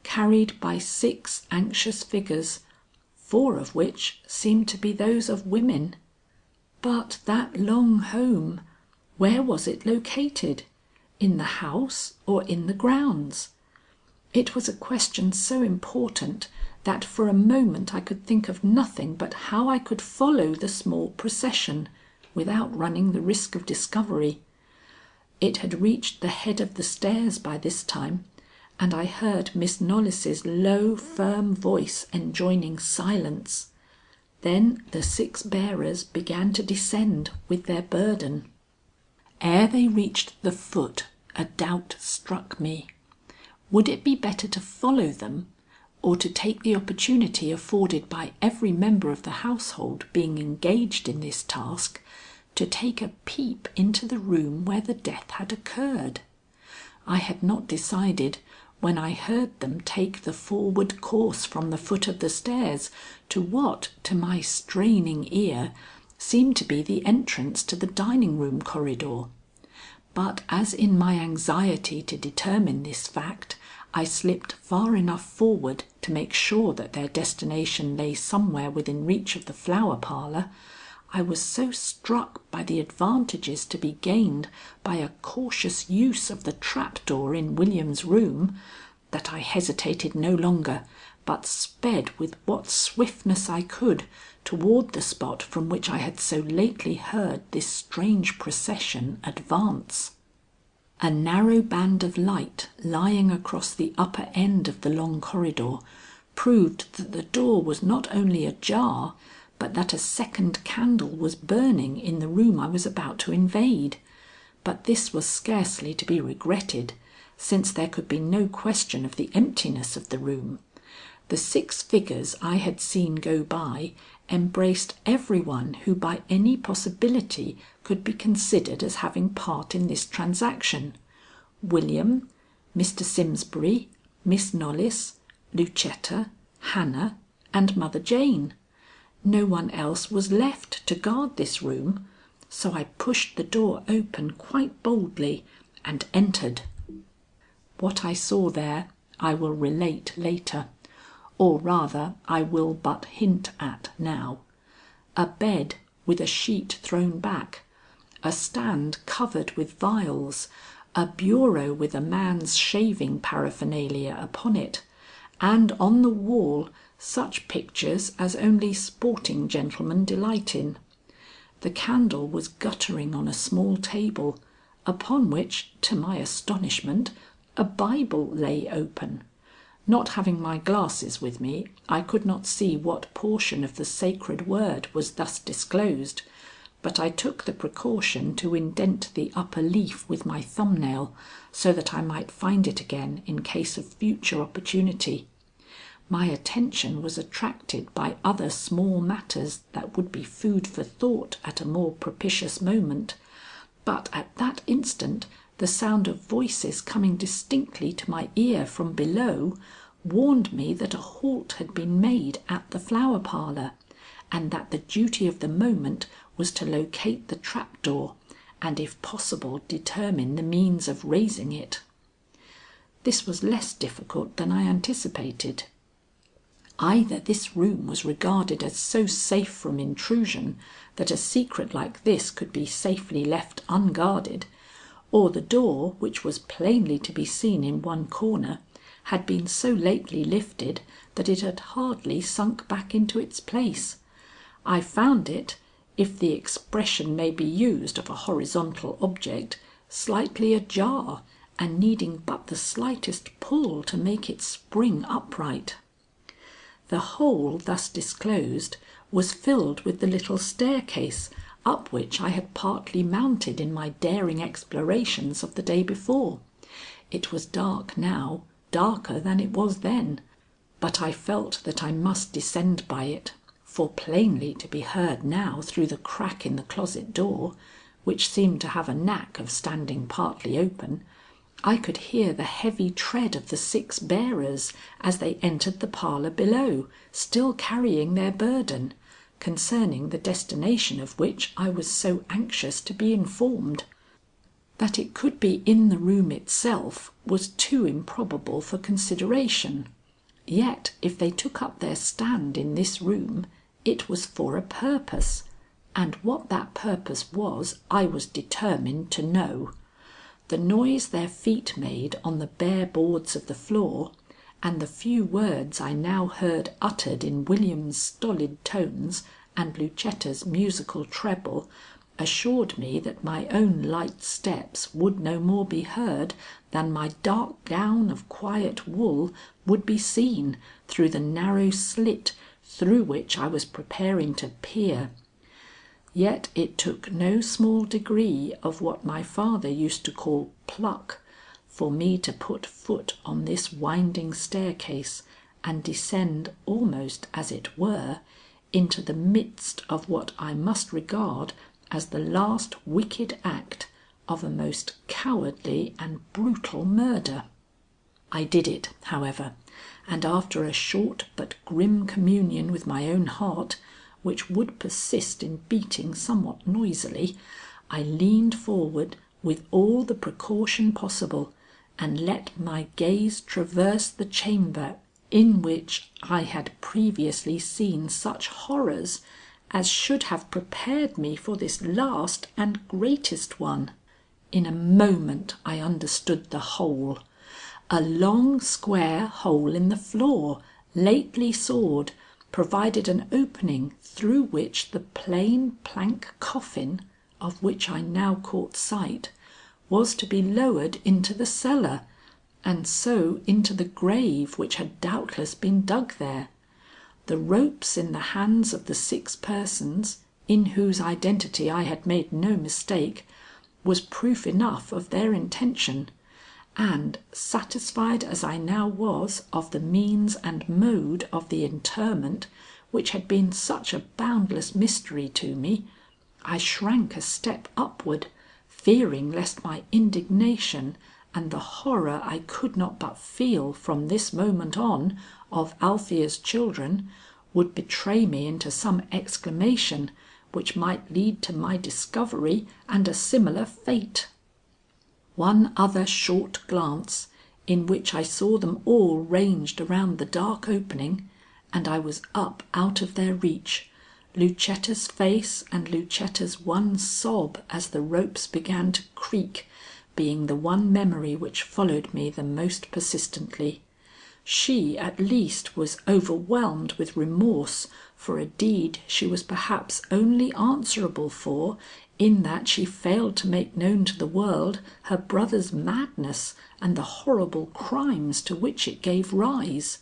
carried by 6 anxious figures, 4 of which seemed to be those of women. But that long home, where was it located? In the house or in the grounds? It was a question so important that for a moment I could think of nothing but how I could follow the small procession without running the risk of discovery. It had reached the head of the stairs by this time, and I heard Miss Knollys's low, firm voice enjoining silence. Then the 6 bearers began to descend with their burden. Ere they reached the foot, a doubt struck me. Would it be better to follow them, or to take the opportunity afforded by every member of the household being engaged in this task, to take a peep into the room where the death had occurred? I had not decided when I heard them take the forward course from the foot of the stairs to what, to my straining ear, seemed to be the entrance to the dining room corridor. But as in my anxiety to determine this fact, I slipped far enough forward to make sure that their destination lay somewhere within reach of the Flower Parlour, I was so struck by the advantages to be gained by a cautious use of the trapdoor in William's room, that I hesitated no longer, but sped with what swiftness I could toward the spot from which I had so lately heard this strange procession advance. A narrow band of light lying across the upper end of the long corridor proved that the door was not only ajar, but that a second candle was burning in the room I was about to invade. But this was scarcely to be regretted, since there could be no question of the emptiness of the room. The 6 figures I had seen go by embraced everyone who by any possibility could be considered as having part in this transaction: William, Mr Simsbury, Miss Knollys, Lucetta, Hannah, and Mother Jane. No one else was left to guard this room, so I pushed the door open quite boldly and entered. What I saw there I will relate later, or rather I will but hint at now. A bed with a sheet thrown back, a stand covered with vials, a bureau with a man's shaving paraphernalia upon it, and on the wall such pictures as only sporting gentlemen delight in. The candle was guttering on a small table, upon which, to my astonishment, a Bible lay open. Not having my glasses with me, I could not see what portion of the sacred word was thus disclosed, but I took the precaution to indent the upper leaf with my thumbnail, so that I might find it again in case of future opportunity. My attention was attracted by other small matters that would be food for thought at a more propitious moment, but at that instant the sound of voices coming distinctly to my ear from below warned me that a halt had been made at the Flower Parlour, and that the duty of the moment was to locate the trapdoor and if possible determine the means of raising it. This was less difficult than I anticipated. Either this room was regarded as so safe from intrusion that a secret like this could be safely left unguarded, or the door, which was plainly to be seen in one corner, had been so lately lifted that it had hardly sunk back into its place. I found it, if the expression may be used of a horizontal object, slightly ajar and needing but the slightest pull to make it spring upright. The hole thus disclosed was filled with the little staircase up which I had partly mounted in my daring explorations of the day before. It was dark now, darker than it was then, but I felt that I must descend by it, for plainly to be heard now through the crack in the closet door, which seemed to have a knack of standing partly open, I could hear the heavy tread of the 6 bearers as they entered the parlour below, still carrying their burden, concerning the destination of which I was so anxious to be informed. That it could be in the room itself was too improbable for consideration. Yet if they took up their stand in this room, it was for a purpose. and what that purpose was I was determined to know. The noise their feet made on the bare boards of the floor, and the few words I now heard uttered in William's stolid tones and Lucetta's musical treble, assured me that my own light steps would no more be heard than my dark gown of quiet wool would be seen through the narrow slit through which I was preparing to peer. Yet it took no small degree of what my father used to call pluck for me to put foot on this winding staircase and descend almost as it were into the midst of what I must regard as the last wicked act of a most cowardly and brutal murder. I did it, however, and after a short but grim communion with my own heart, which would persist in beating somewhat noisily, I leaned forward with all the precaution possible and let my gaze traverse the chamber in which I had previously seen such horrors as should have prepared me for this last and greatest one. In a moment I understood the whole. A long square hole in the floor, lately sawed, provided an opening through which the plain plank coffin, of which I now caught sight, was to be lowered into the cellar, and so into the grave which had doubtless been dug there. The ropes in the hands of the 6 persons, in whose identity I had made no mistake, was proof enough of their intention, and, satisfied as I now was of the means and mode of the interment which had been such a boundless mystery to me, I shrank a step upward, fearing lest my indignation and the horror I could not but feel from this moment on of Althea's children would betray me into some exclamation which might lead to my discovery and a similar fate. One other short glance, in which I saw them all ranged around the dark opening, and I was up out of their reach, Lucetta's face and Lucetta's one sob as the ropes began to creak being the one memory which followed me the most persistently. She at least was overwhelmed with remorse for a deed she was perhaps only answerable for in that she failed to make known to the world her brother's madness and the horrible crimes to which it gave rise.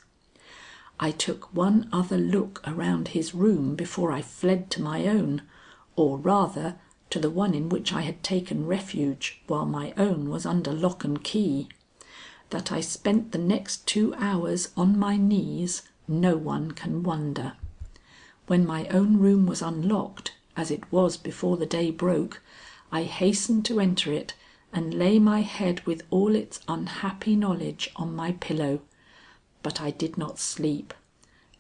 I took one other look around his room before I fled to my own, or rather to the one in which I had taken refuge while my own was under lock and key. That I spent the next 2 hours on my knees no one can wonder. When my own room was unlocked, as it was before the day broke, I hastened to enter it and lay my head with all its unhappy knowledge on my pillow. But I did not sleep,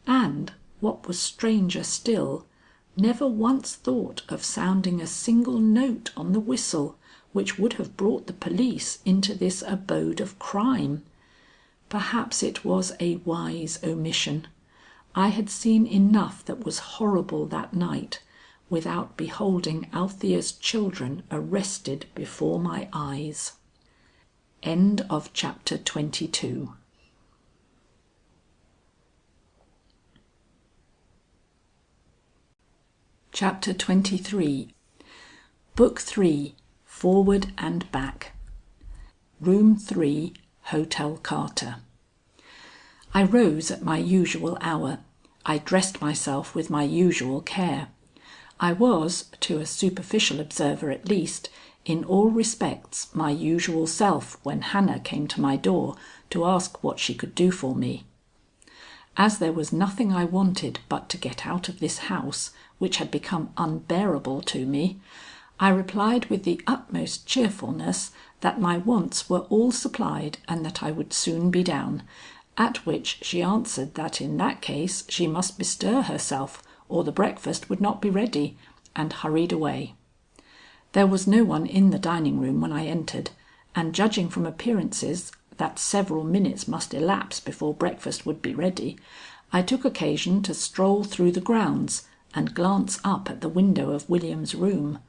and, what was stranger still, never once thought of sounding a single note on the whistle which would have brought the police into this abode of crime. Perhaps it was a wise omission. I had seen enough that was horrible that night without beholding Althea's children arrested before my eyes. End of chapter 22. Chapter 23. Book 3. Forward and Back. Room 3, Hotel Carter. I rose at my usual hour. I dressed myself with my usual care. I was, to a superficial observer at least, in all respects my usual self when Hannah came to my door to ask what she could do for me. As there was nothing I wanted but to get out of this house, which had become unbearable to me, I replied with the utmost cheerfulness that my wants were all supplied and that I would soon be down, at which she answered that in that case she must bestir herself or the breakfast would not be ready, and hurried away. There was no one in the dining room when I entered, and judging from appearances that several minutes must elapse before breakfast would be ready, I took occasion to stroll through the grounds and glance up at the window of William's room.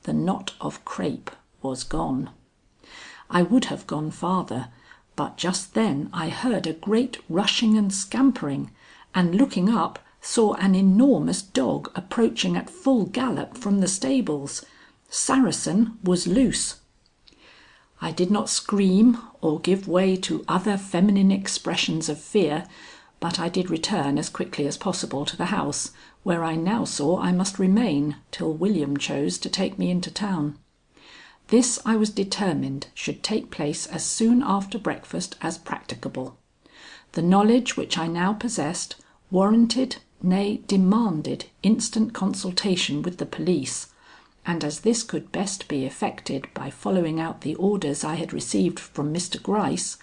The knot of crape was gone. I would have gone farther, but just then I heard a great rushing and scampering, and looking up, saw an enormous dog approaching at full gallop from the stables. Saracen was loose. I did not scream or give way to other feminine expressions of fear, but I did return as quickly as possible to the house, where I now saw I must remain till William chose to take me into town. This I was determined should take place as soon after breakfast as practicable. The knowledge which I now possessed warranted, nay demanded, instant consultation with the police, and as this could best be effected by following out the orders I had received from Mr Gryce,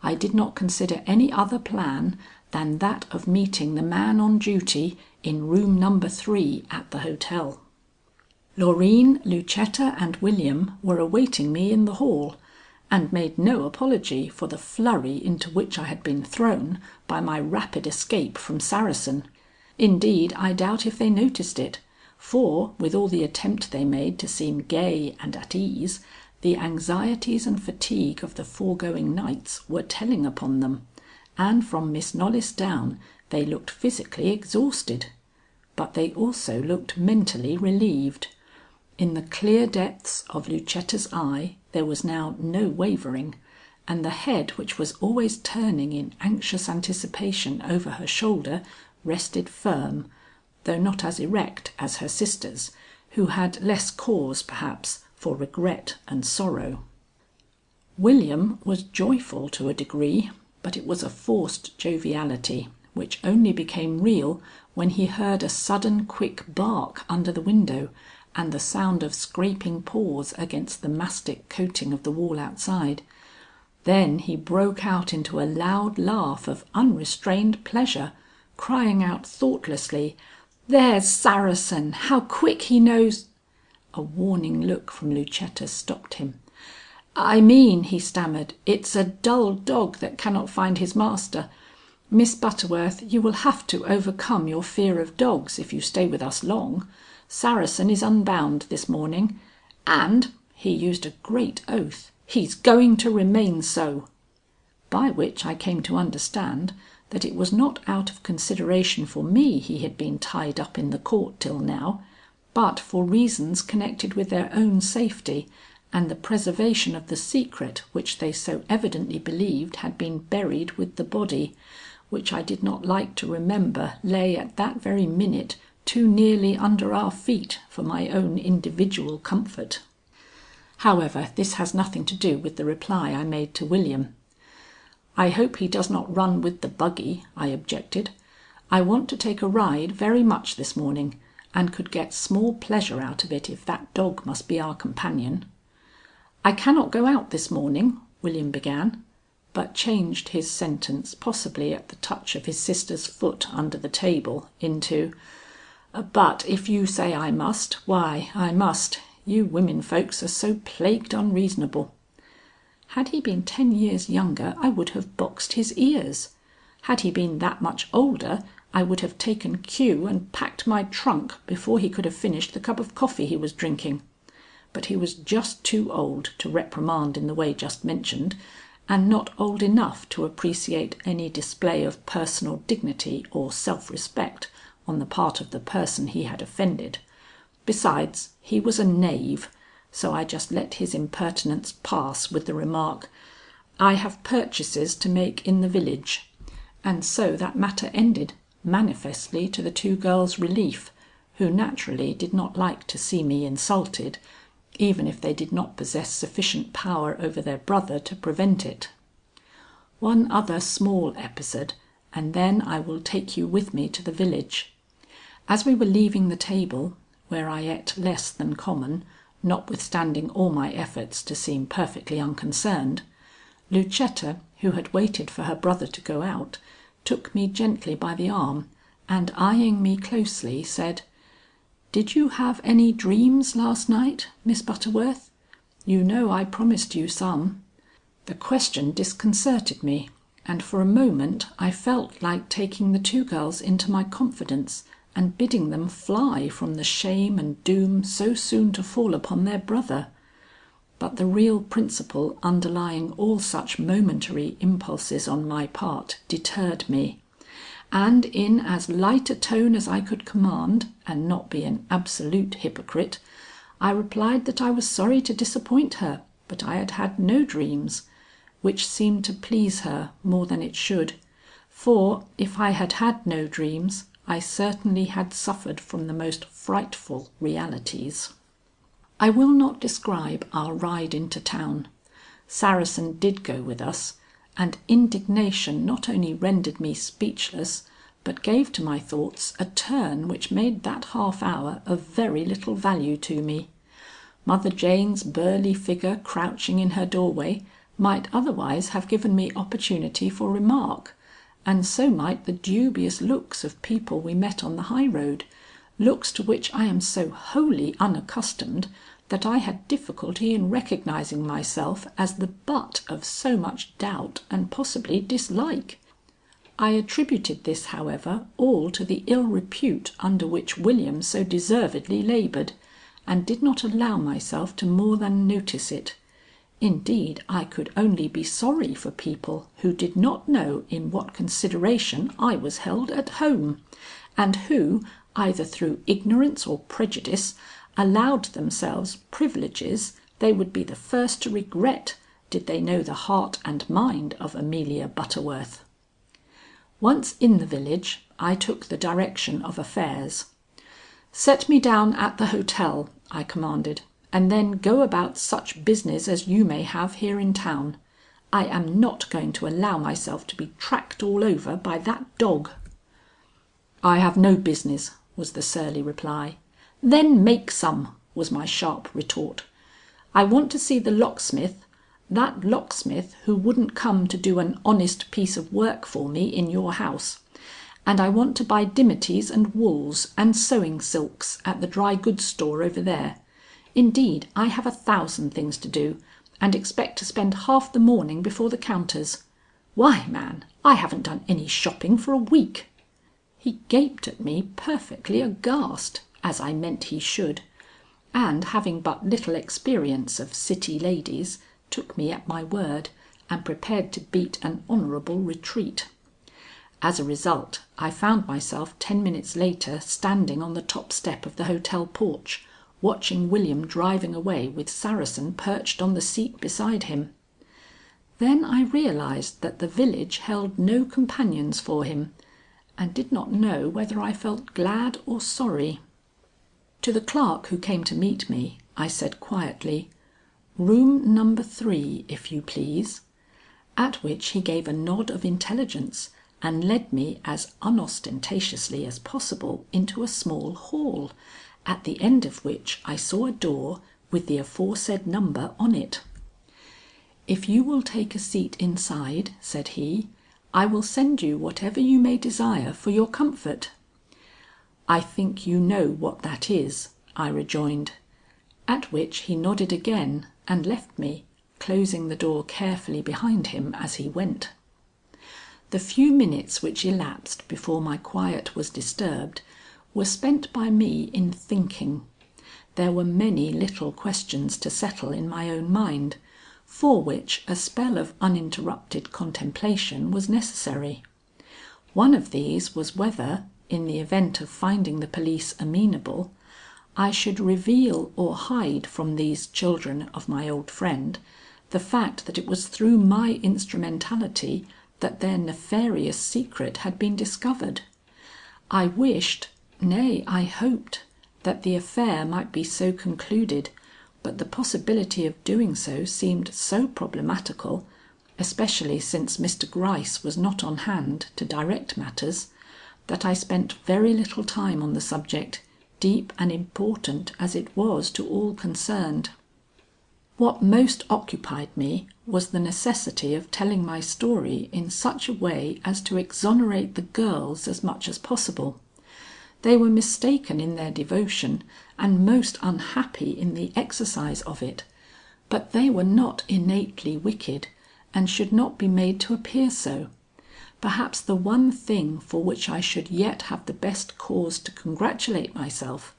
I did not consider any other plan than that of meeting the man on duty in room number 3 at the hotel. Loreen, Lucetta and William were awaiting me in the hall, and made no apology for the flurry into which I had been thrown by my rapid escape from Saracen. Indeed, I doubt if they noticed it, for, with all the attempt they made to seem gay and at ease, the anxieties and fatigue of the foregoing nights were telling upon them, and from Miss Knollys down they looked physically exhausted. But they also looked mentally relieved. In the clear depths of Lucetta's eye there was now no wavering, and the head which was always turning in anxious anticipation over her shoulder rested firm, though not as erect as her sister's, who had less cause perhaps for regret and sorrow. William was joyful to a degree, but it was a forced joviality, which only became real when he heard a sudden quick bark under the window and the sound of scraping paws against the mastic coating of the wall outside. Then he broke out into a loud laugh of unrestrained pleasure, crying out thoughtlessly, "There's Saracen! How quick he knows—" A warning look from Lucetta stopped him. "I mean," he stammered, "it's a dull dog that cannot find his master. Miss Butterworth, you will have to overcome your fear of dogs if you stay with us long. Saracen is unbound this morning, and," he used a great oath, "he's going to remain so." By which I came to understand that it was not out of consideration for me he had been tied up in the court till now, but for reasons connected with their own safety and the preservation of the secret which they so evidently believed had been buried with the body, which I did not like to remember lay at that very minute too nearly under our feet for my own individual comfort. However, this has nothing to do with the reply I made to William. "I hope he does not run with the buggy," I objected. "I want to take a ride very much this morning, and could get small pleasure out of it if that dog must be our companion." "I cannot go out this morning," William began, but changed his sentence, possibly at the touch of his sister's foot under the table, into "But if you say I must, why I must. You women folks are so plagued unreasonable." Had he been 10 years younger I would have boxed his ears. Had he been that much older I would have taken cue and packed my trunk before he could have finished the cup of coffee he was drinking. But he was just too old to reprimand in the way just mentioned, and not old enough to appreciate any display of personal dignity or self-respect on the part of the person he had offended. Besides, he was a knave, so I just let his impertinence pass with the remark, "I have purchases to make in the village." And so that matter ended, manifestly to the two girls' relief, who naturally did not like to see me insulted, even if they did not possess sufficient power over their brother to prevent it. One other small episode, and then I will take you with me to the village. As we were leaving the table, where I ate less than common, notwithstanding all my efforts to seem perfectly unconcerned, Lucetta, who had waited for her brother to go out, took me gently by the arm, and eyeing me closely, said, "Did you have any dreams last night, Miss Butterworth? You know I promised you some." The question disconcerted me, and for a moment I felt like taking the two girls into my confidence and bidding them fly from the shame and doom so soon to fall upon their brother. But the real principle underlying all such momentary impulses on my part deterred me, and in as light a tone as I could command, and not be an absolute hypocrite, I replied that I was sorry to disappoint her, but I had had no dreams, which seemed to please her more than it should, for if I had had no dreams, I certainly had suffered from the most frightful realities. I will not describe our ride into town. Saracen did go with us, and indignation not only rendered me speechless, but gave to my thoughts a turn which made that half hour of very little value to me. Mother Jane's burly figure crouching in her doorway might otherwise have given me opportunity for remark, and so might the dubious looks of people we met on the high road, looks to which I am so wholly unaccustomed that I had difficulty in recognizing myself as the butt of so much doubt and possibly dislike. I attributed this, however, all to the ill repute under which William so deservedly labored, and did not allow myself to more than notice it. Indeed, I could only be sorry for people who did not know in what consideration I was held at home, and who, either through ignorance or prejudice, allowed themselves privileges they would be the first to regret did they know the heart and mind of Amelia Butterworth. Once in the village, I took the direction of affairs. "Set me down at the hotel," I commanded, "and then go about such business as you may have here in town. I am not going to allow myself to be tracked all over by that dog." "I have no business," was the surly reply. "Then make some," was my sharp retort. "I want to see the locksmith, that locksmith who wouldn't come to do an honest piece of work for me in your house, and I want to buy dimities and wools and sewing silks at the dry goods store over there. Indeed, I have 1,000 things to do, and expect to spend half the morning before the counters. Why, man, I haven't done any shopping for a week." He gaped at me perfectly aghast, as I meant he should, and having but little experience of city ladies, took me at my word and prepared to beat an honorable retreat. As a result, I found myself 10 minutes later standing on the top step of the hotel porch, watching William driving away with Saracen perched on the seat beside him. Then I realized that the village held no companions for him, and did not know whether I felt glad or sorry. To the clerk who came to meet me, I said quietly, "Room number 3, if you please," at which he gave a nod of intelligence and led me as unostentatiously as possible into a small hall, at the end of which I saw a door with the aforesaid number on it. "If you will take a seat inside," said he, "I will send you whatever you may desire for your comfort." "I think you know what that is," I rejoined, at which he nodded again and left me, closing the door carefully behind him as he went. The few minutes which elapsed before my quiet was disturbed were spent by me in thinking. There were many little questions to settle in my own mind, for which a spell of uninterrupted contemplation was necessary. One of these was whether, in the event of finding the police amenable, I should reveal or hide from these children of my old friend the fact that it was through my instrumentality that their nefarious secret had been discovered. I wished, nay, I hoped, that the affair might be so concluded, but the possibility of doing so seemed so problematical, especially since Mr. Gryce was not on hand to direct matters, that I spent very little time on the subject, deep and important as it was to all concerned. What most occupied me was the necessity of telling my story in such a way as to exonerate the girls as much as possible. They were mistaken in their devotion and most unhappy in the exercise of it, but they were not innately wicked and should not be made to appear so. perhaps the one thing for which I should yet have the best cause to congratulate myself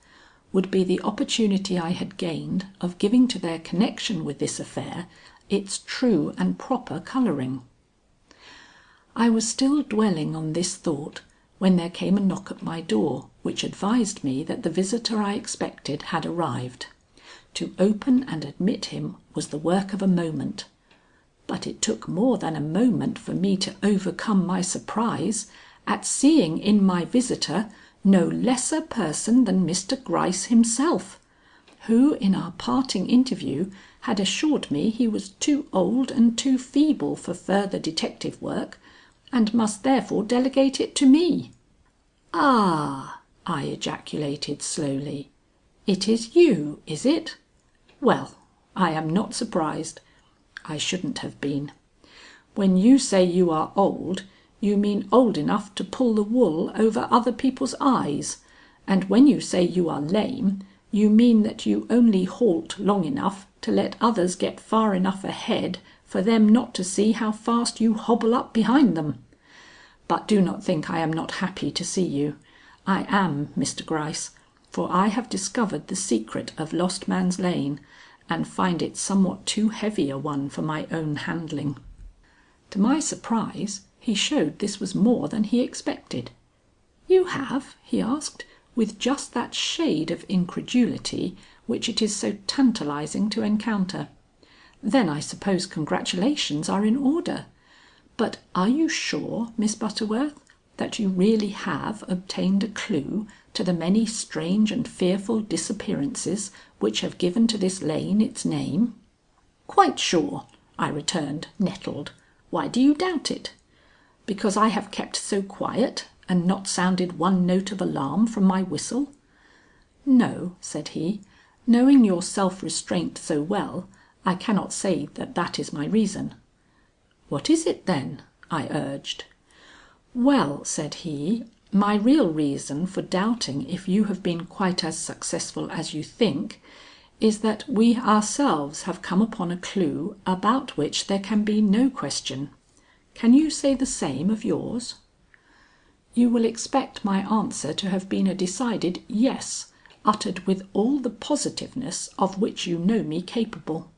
would be the opportunity I had gained of giving to their connection with this affair its true and proper colouring. I was still dwelling on this thought when there came a knock at my door which advised me that the visitor I expected had arrived. To open and admit him was the work of a moment. But it took more than a moment for me to overcome my surprise at seeing in my visitor no less a person than Mr. Gryce himself, who in our parting interview had assured me he was too old and too feeble for further detective work, and must therefore delegate it to me. "Ah!" I ejaculated slowly. "It is you, is it? Well, I am not surprised. I shouldn't have been. When you say you are old, you mean old enough to pull the wool over other people's eyes, and when you say you are lame, you mean that you only halt long enough to let others get far enough ahead for them not to see how fast you hobble up behind them. But do not think I am not happy to see you. I am, Mr. Gryce, for I have discovered the secret of Lost Man's Lane, and find it somewhat too heavy a one for my own handling." To my surprise, he showed this was more than he expected. "You have?" he asked, with just that shade of incredulity which it is so tantalizing to encounter. "Then I suppose congratulations are in order. But are you sure, Miss Butterworth, that you really have obtained a clue to the many strange and fearful disappearances which have given to this lane its name?" "Quite sure," I returned, nettled. "Why do you doubt it? Because I have kept so quiet and not sounded one note of alarm from my whistle?" "No," said he. "Knowing your self-restraint so well, I cannot say that that is my reason." "What is it then?" I urged. "Well," said he, "my real reason for doubting if you have been quite as successful as you think is that we ourselves have come upon a clue about which there can be no question. Can you say the same of yours?" You will expect my answer to have been a decided "yes," uttered with all the positiveness of which you know me capable.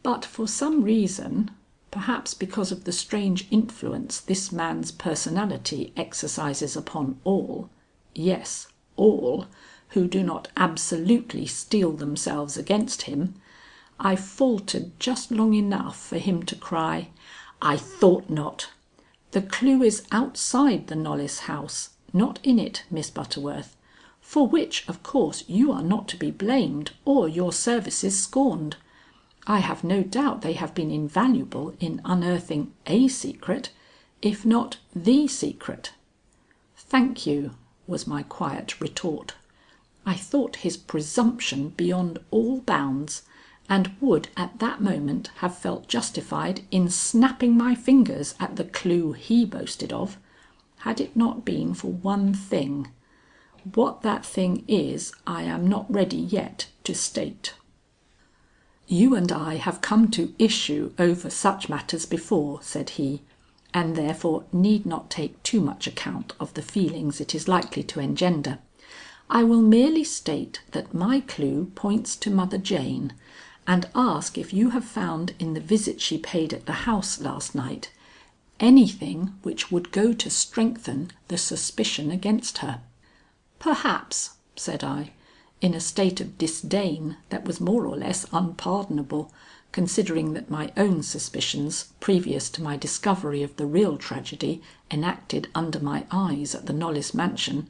But for some reason, perhaps because of the strange influence this man's personality exercises upon all, yes, all, who do not absolutely steel themselves against him, I faltered just long enough for him to cry, "I thought not. The clue is outside the Knollys house, not in it, Miss Butterworth, for which, of course, you are not to be blamed or your services scorned. I have no doubt they have been invaluable in unearthing a secret, if not the secret." "Thank you," was my quiet retort. I thought his presumption beyond all bounds, and would at that moment have felt justified in snapping my fingers at the clue he boasted of, had it not been for one thing. What that thing is I am not ready yet to state. "You and I have come to issue over such matters before," said he, "and therefore need not take too much account of the feelings it is likely to engender. I will merely state that my clue points to Mother Jane, and ask if you have found in the visit she paid at the house last night anything which would go to strengthen the suspicion against her." "Perhaps," said I, in a state of disdain that was more or less unpardonable, considering that my own suspicions previous to my discovery of the real tragedy enacted under my eyes at the Knollys mansion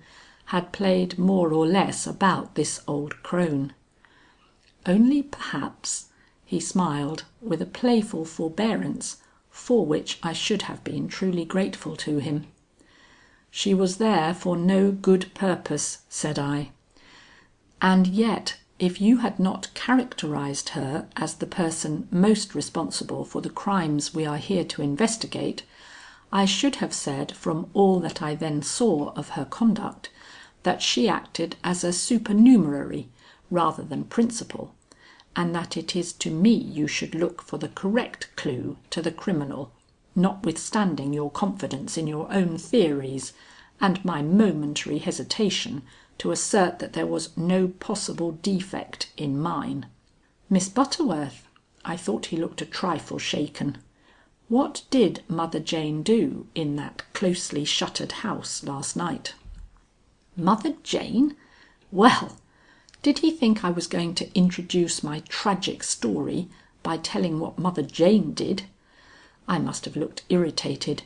had played more or less about this old crone. "Only perhaps," he smiled with a playful forbearance for which I should have been truly grateful to him. "She was there for no good purpose," said I. "And yet if you had not characterized her as the person most responsible for the crimes we are here to investigate, I should have said from all that I then saw of her conduct, that she acted as a supernumerary rather than principal, and that it is to me you should look for the correct clue to the criminal, notwithstanding your confidence in your own theories, and my momentary hesitation to assert that there was no possible defect in mine. Miss Butterworth," I thought he looked a trifle shaken, "what did Mother Jane do in that closely shuttered house last night?" Mother Jane? Well! Did he think I was going to introduce my tragic story by telling what Mother Jane did? I must have looked irritated,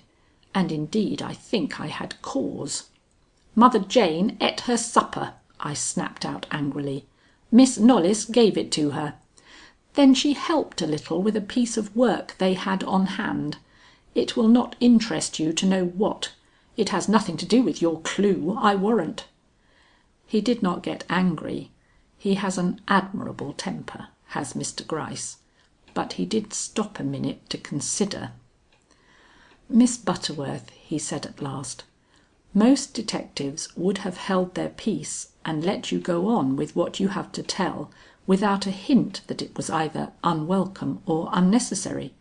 and indeed I think I had cause. "Mother Jane ate her supper," I snapped out angrily. "Miss Knollys gave it to her. Then she helped a little with a piece of work they had on hand. It will not interest you to know what. It has nothing to do with your clue, I warrant." He did not get angry. He has an admirable temper, has Mr. Gryce, but he did stop a minute to consider. "Miss Butterworth," he said at last, "most detectives would have held their peace and let you go on with what you have to tell without a hint that it was either unwelcome or unnecessary.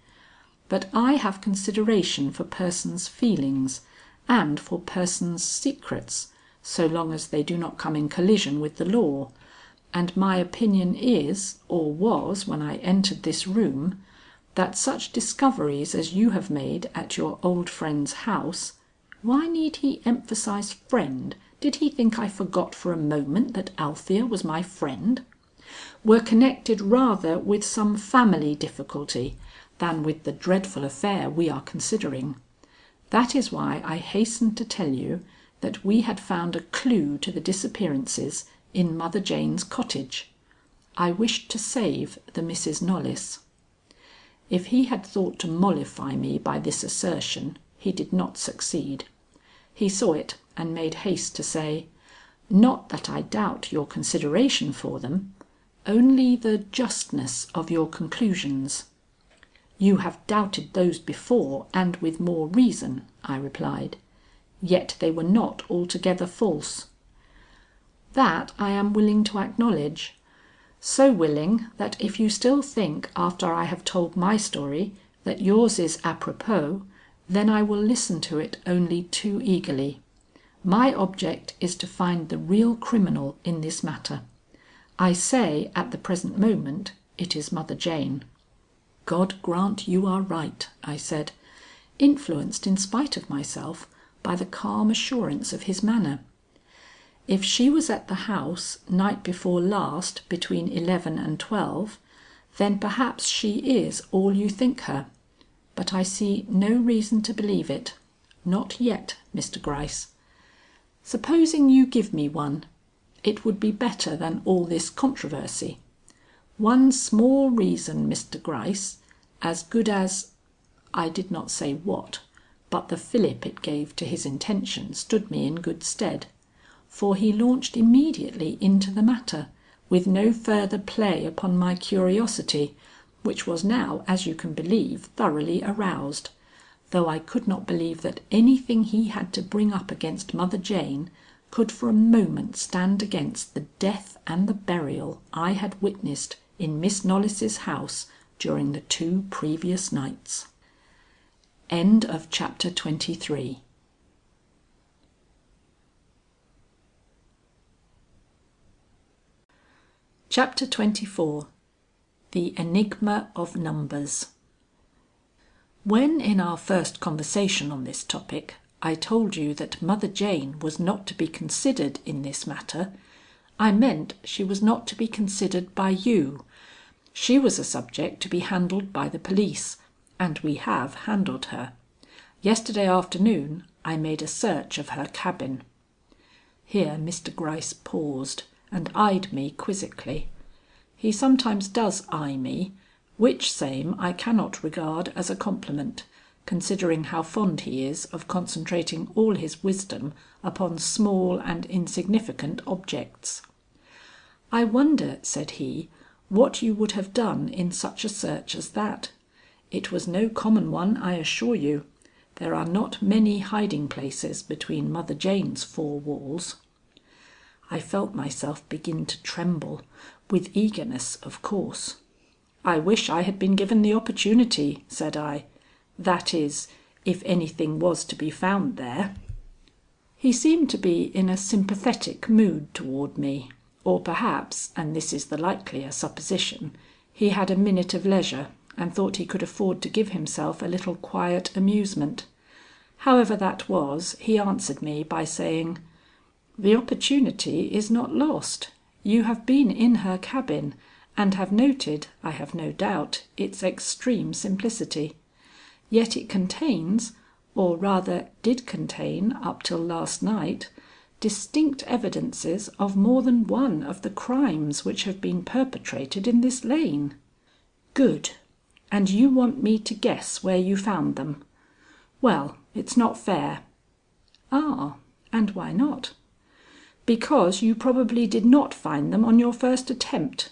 But I have consideration for persons' feelings and for persons' secrets, so long as they do not come in collision with the law, and my opinion is, or was when I entered this room, that such discoveries as you have made at your old friend's house" why need he emphasize friend? Did he think I forgot for a moment that Althea was my friend? "were connected rather with some family difficulty than with the dreadful affair we are considering. That is why I hasten to tell you that we had found a clue to the disappearances in Mother Jane's cottage. I wished to save the Misses Knollys." If he had thought to mollify me by this assertion, he did not succeed. He saw it and made haste to say, "Not that I doubt your consideration for them, only the justness of your conclusions." "You have doubted those before and with more reason," I replied. "Yet they were not altogether false." "That I am willing to acknowledge. So willing that if you still think after I have told my story that yours is apropos, then I will listen to it only too eagerly. My object is to find the real criminal in this matter. I say at the present moment it is Mother Jane." "God grant you are right," I said, influenced in spite of myself by the calm assurance of his manner. "If she was at the house night before last between 11 and 12, then perhaps she is all you think her. But I see no reason to believe it. Not yet, Mr. Gryce. Supposing you give me one, it would be better than all this controversy. One small reason, Mr. Gryce, as good as—" I did not say what, but the fillip it gave to his intention stood me in good stead, for he launched immediately into the matter, with no further play upon my curiosity, which was now, as you can believe, thoroughly aroused, though I could not believe that anything he had to bring up against Mother Jane could for a moment stand against the death and the burial I had witnessed in Miss Knollys's house during the 2 previous nights. End of chapter 23. Chapter 24. The Enigma of Numbers. When in our first conversation on this topic I told you that Mother Jane was not to be considered in this matter, I meant she was not to be considered by you. She was a subject to be handled by the police, and we have handled her. Yesterday afternoon I made a search of her cabin." Here Mr. Gryce paused and eyed me quizzically. He sometimes does eye me, which same I cannot regard as a compliment, considering how fond he is of concentrating all his wisdom upon small and insignificant objects. "I wonder," said he, "what you would have done in such a search as that. It was no common one, I assure you. There are not many hiding places between Mother Jane's 4 walls." I felt myself begin to tremble, with eagerness of course. "I wish I had been given the opportunity," said I. That is, if anything was to be found there." He seemed to be in a sympathetic mood toward me, or perhaps, and this is the likelier supposition, he had a minute of leisure and thought he could afford to give himself a little quiet amusement. However that was, he answered me by saying: "The opportunity is not lost. You have been in her cabin and have noted, I have no doubt, its extreme simplicity. Yet it contains, or rather did contain up till last night, distinct evidences of more than one of the crimes which have been perpetrated in this lane." "Good. And you want me to guess where you found them? Well, it's not fair." "Ah, and why not?" "Because you probably did not find them on your first attempt.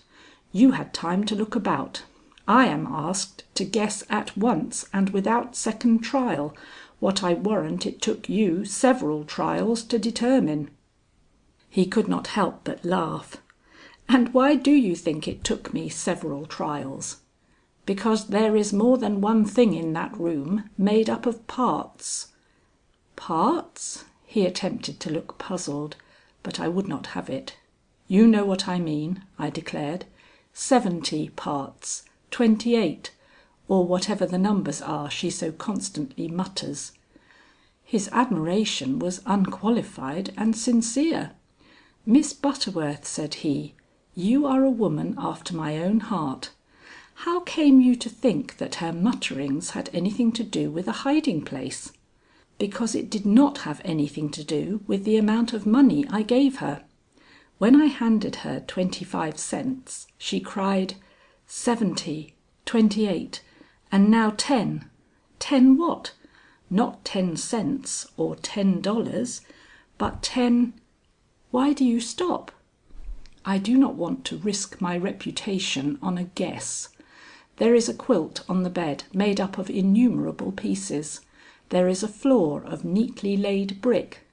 You had time to look about. I am asked to guess at once and without second trial what I warrant it took you several trials to determine." He could not help but laugh. "And why do you think it took me several trials?" "Because there is more than one thing in that room made up of parts." "Parts?" He attempted to look puzzled, but I would not have it. "You know what I mean," I declared. 70 parts, 28, or whatever the numbers are she so constantly mutters. His admiration was unqualified and sincere. "Miss Butterworth," said he, "you are a woman after my own heart. How came you to think that her mutterings had anything to do with a hiding place?" "Because it did not have anything to do with the amount of money I gave her. When I handed her 25 cents, she cried, 70, 28, and now 10. 10 what? Not 10 cents or $10, but 10. Why do you stop?" "I do not want to risk my reputation on a guess. There is a quilt on the bed made up of innumerable pieces. There is a floor of neatly laid brick,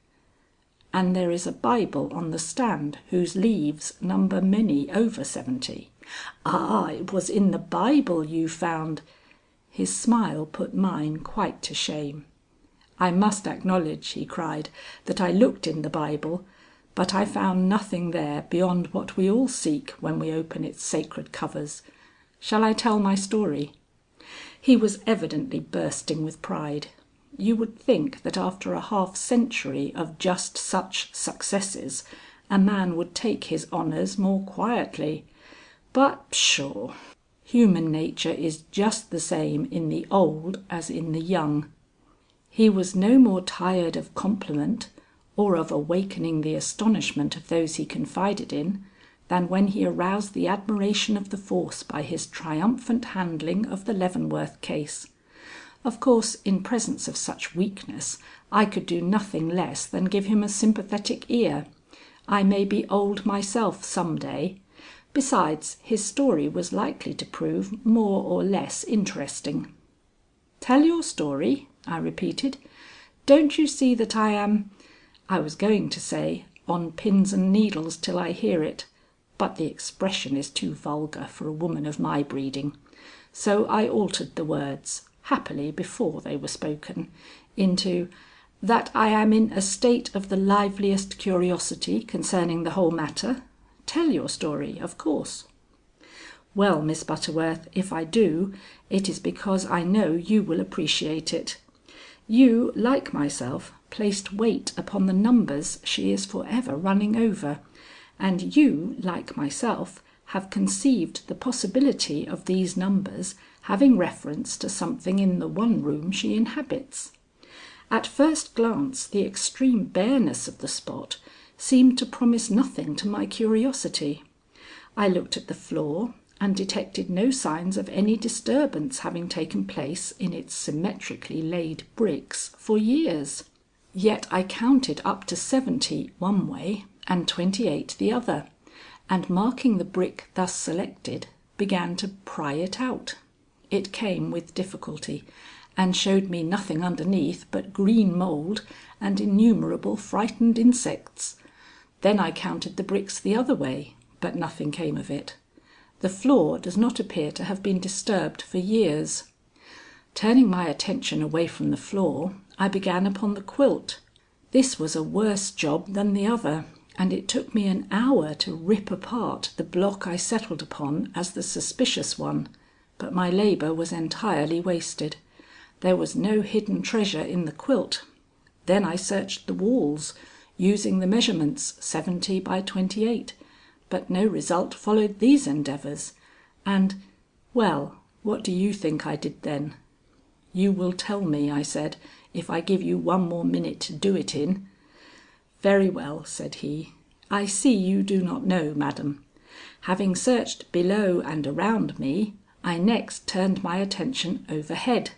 and there is a Bible on the stand whose leaves number many over 70. Ah, it was in the Bible you found—" His smile put mine quite to shame. "I must acknowledge," he cried, "that I looked in the Bible, but I found nothing there beyond what we all seek when we open its sacred covers. Shall I tell my story?" He was evidently bursting with pride. You would think that after a half century of just such successes, a man would take his honors more quietly. But pshaw! Human nature is just the same in the old as in the young. He was no more tired of compliment or of awakening the astonishment of those he confided in, than when he aroused the admiration of the force by his triumphant handling of the Leavenworth case. Of course, in presence of such weakness, I could do nothing less than give him a sympathetic ear. I may be old myself some day. Besides, his story was likely to prove more or less interesting. "Tell your story," I repeated. "Don't you see that I was going to say, on pins and needles till I hear it, but the expression is too vulgar for a woman of my breeding. So I altered the words, happily before they were spoken, into that I am in a state of the liveliest curiosity concerning the whole matter. Tell your story, of course." "Well, Miss Butterworth, if I do, it is because I know you will appreciate it. You, like myself, placed weight upon the numbers she is forever running over, and you, like myself, have conceived the possibility of these numbers having reference to something in the one room she inhabits. At first glance the extreme bareness of the spot seemed to promise nothing to my curiosity. I looked at the floor and detected no signs of any disturbance having taken place in its symmetrically laid bricks for years. Yet I counted up to 70 one way and 28 the other, and marking the brick thus selected, began to pry it out. It came with difficulty, and showed me nothing underneath but green mould and innumerable frightened insects. Then I counted the bricks the other way, but nothing came of it. The floor does not appear to have been disturbed for years. Turning my attention away from the floor, I began upon the quilt. This was a worse job than the other, and it took me an hour to rip apart the block I settled upon as the suspicious one, but my labour was entirely wasted. There was no hidden treasure in the quilt. Then I searched the walls, using the measurements 70 by 28, but no result followed these endeavours, and well, what do you think I did then? "You will tell me," I said, "if I give you one more minute to do it in." "Very well," said he. "I see you do not know, madam. Having searched below and around me, I next turned my attention overhead.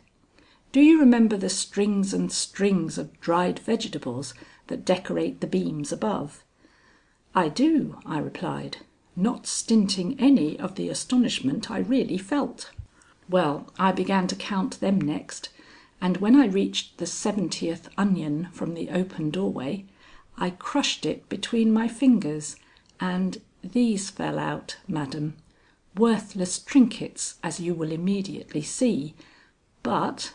Do you remember the strings and strings of dried vegetables that decorate the beams above?" "I do," I replied, not stinting any of the astonishment I really felt. Well, I began to count them next, and when I reached the 70th onion from the open doorway, I crushed it between my fingers, and these fell out, madam. Worthless trinkets, as you will immediately see, but—"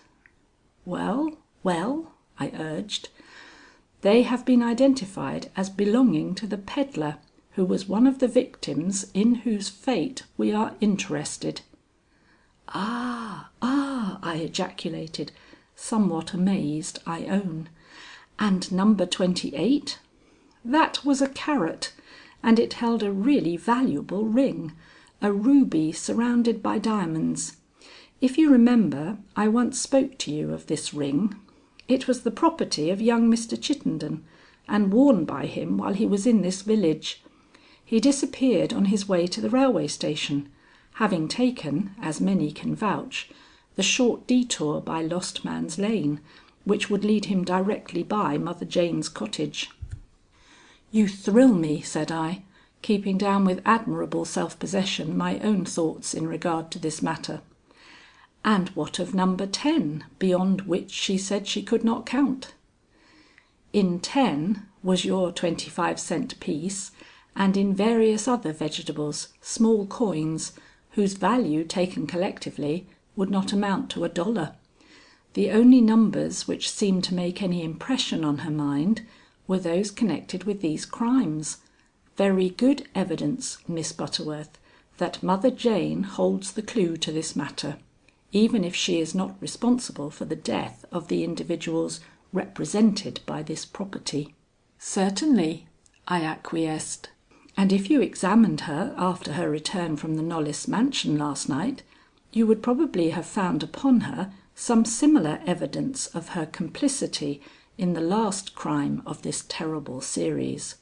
"Well, well?" I urged. "They have been identified as belonging to the pedlar who was one of the victims in whose fate we are interested." "Ah, ah!" I ejaculated, somewhat amazed, I own. "And number 28?" "That was a carrot, and it held a really valuable ring, a ruby surrounded by diamonds. If you remember, I once spoke to you of this ring. It was the property of young Mr. Chittenden, and worn by him while he was in this village. He disappeared on his way to the railway station, having taken, as many can vouch, the short detour by Lost Man's Lane, which would lead him directly by Mother Jane's cottage." "You thrill me," said I, keeping down with admirable self-possession my own thoughts in regard to this matter. "And what of number 10, beyond which she said she could not count?" "In 10 was your 25-cent piece, and in various other vegetables, small coins, whose value taken collectively would not amount to $1. The only numbers which seemed to make any impression on her mind were those connected with these crimes. Very good evidence, Miss Butterworth, that Mother Jane holds the clue to this matter, even if she is not responsible for the death of the individuals represented by this property." "Certainly," I acquiesced. "And if you examined her after her return from the Knollys mansion last night, you would probably have found upon her some similar evidence of her complicity in the last crime of this terrible series.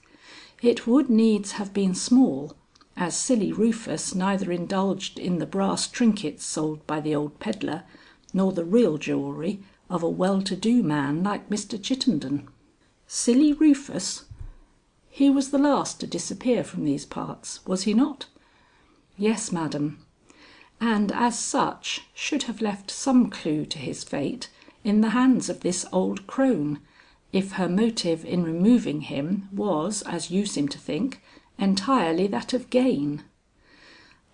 It would needs have been small, as silly Rufus neither indulged in the brass trinkets sold by the old pedlar, nor the real jewelry of a well-to-do man like Mr. Chittenden." "Silly Rufus? He was the last to disappear from these parts, was he not?" "Yes, madam, and as such should have left some clue to his fate in the hands of this old crone, if her motive in removing him was, as you seem to think, entirely that of gain."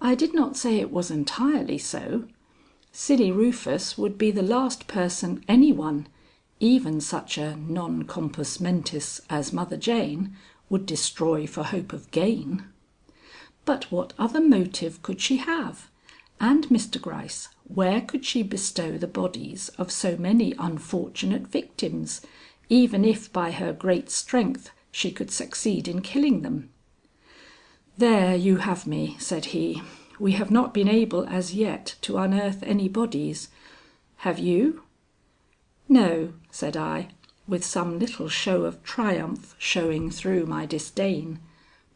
"I did not say it was entirely so. Silly Rufus would be the last person any one, even such a non compos mentis as Mother Jane, would destroy for hope of gain." "But what other motive could she have? And, Mr. Gryce, where could she bestow the bodies of so many unfortunate victims, even if by her great strength she could succeed in killing them?" "There you have me," said he. "We have not been able as yet to unearth any bodies. Have you?" "No," said I, with some little show of triumph showing through my disdain.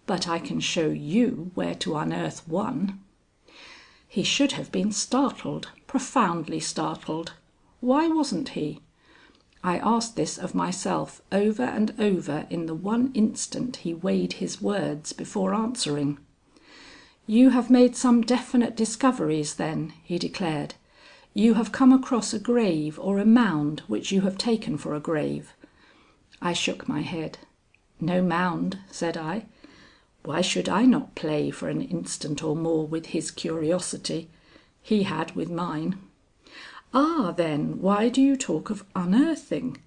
"But I can show you where to unearth one." He should have been startled, profoundly startled. Why wasn't he? I asked this of myself over and over in the one instant he weighed his words before answering. "You have made some definite discoveries then," he declared. "You have come across a grave or a mound which you have taken for a grave." I shook my head. "No mound," said I. Why should I not play for an instant or more with his curiosity? He had with mine. "Ah, then, why do you talk of unearthing?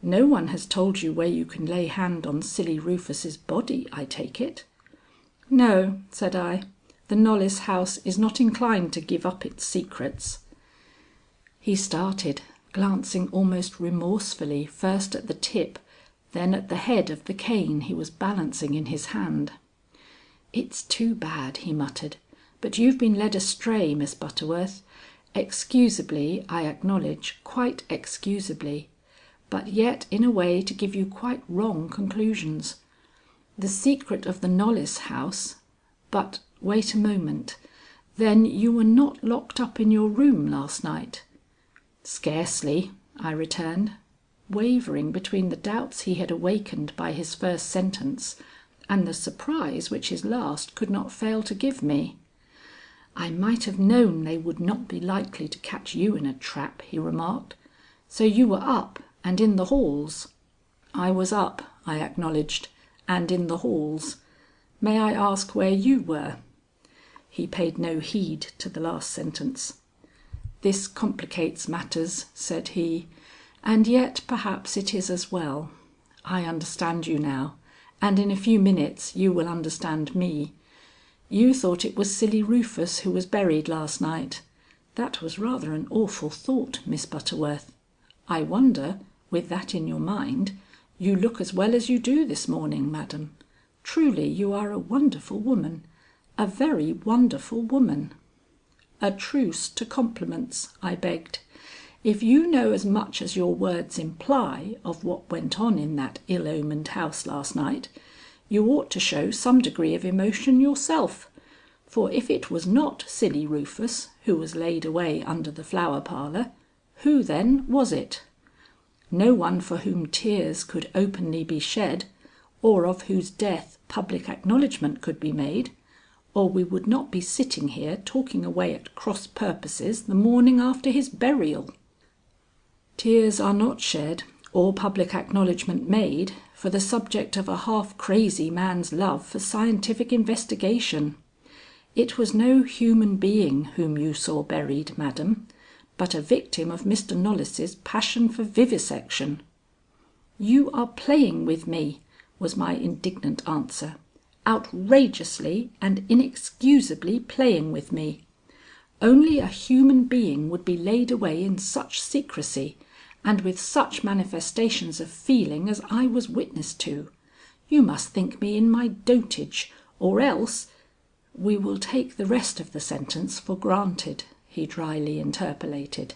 No one has told you where you can lay hand on silly Rufus's body, I take it?" "No," said I. "The Knollys house is not inclined to give up its secrets." He started, glancing almost remorsefully first at the tip, then at the head of the cane he was balancing in his hand. "It's too bad," he muttered, "but you've been led astray, Miss Butterworth. Excusably, I acknowledge, quite excusably, but yet in a way to give you quite wrong conclusions. The secret of the Knollys house but wait a moment. Then you were not locked up in your room last night?" "Scarcely," I returned, wavering between the doubts he had awakened by his first sentence and the surprise which his last could not fail to give me. "I might have known they would not be likely to catch you in a trap," he remarked. "So you were up and in the halls?" "I was up," I acknowledged, "and in the halls. May I ask where you were?" He paid no heed to the last sentence. "This complicates matters," said he, "and yet perhaps it is as well. I understand you now, and in a few minutes you will understand me. You thought it was silly Rufus who was buried last night. That was rather an awful thought, Miss Butterworth. I wonder, with that in your mind, you look as well as you do this morning, madam. Truly you are a wonderful woman, a very wonderful woman." "A truce to compliments," I begged. "If you know as much as your words imply of what went on in that ill-omened house last night, you ought to show some degree of emotion yourself. For if it was not silly Rufus who was laid away under the Flower Parlour, who then was it? No one for whom tears could openly be shed, or of whose death public acknowledgment could be made, or we would not be sitting here talking away at cross purposes the morning after his burial." "Tears are not shed or public acknowledgment made for the subject of a half crazy man's love for scientific investigation. It was no human being whom you saw buried, madam, but a victim of Mr. Knollys's passion for vivisection." "You are playing with me," was my indignant answer. "Outrageously and inexcusably playing with me. Only a human being would be laid away in such secrecy and with such manifestations of feeling as I was witness to. You must think me in my dotage, or else—" "We will take the rest of the sentence for granted," he dryly interpolated.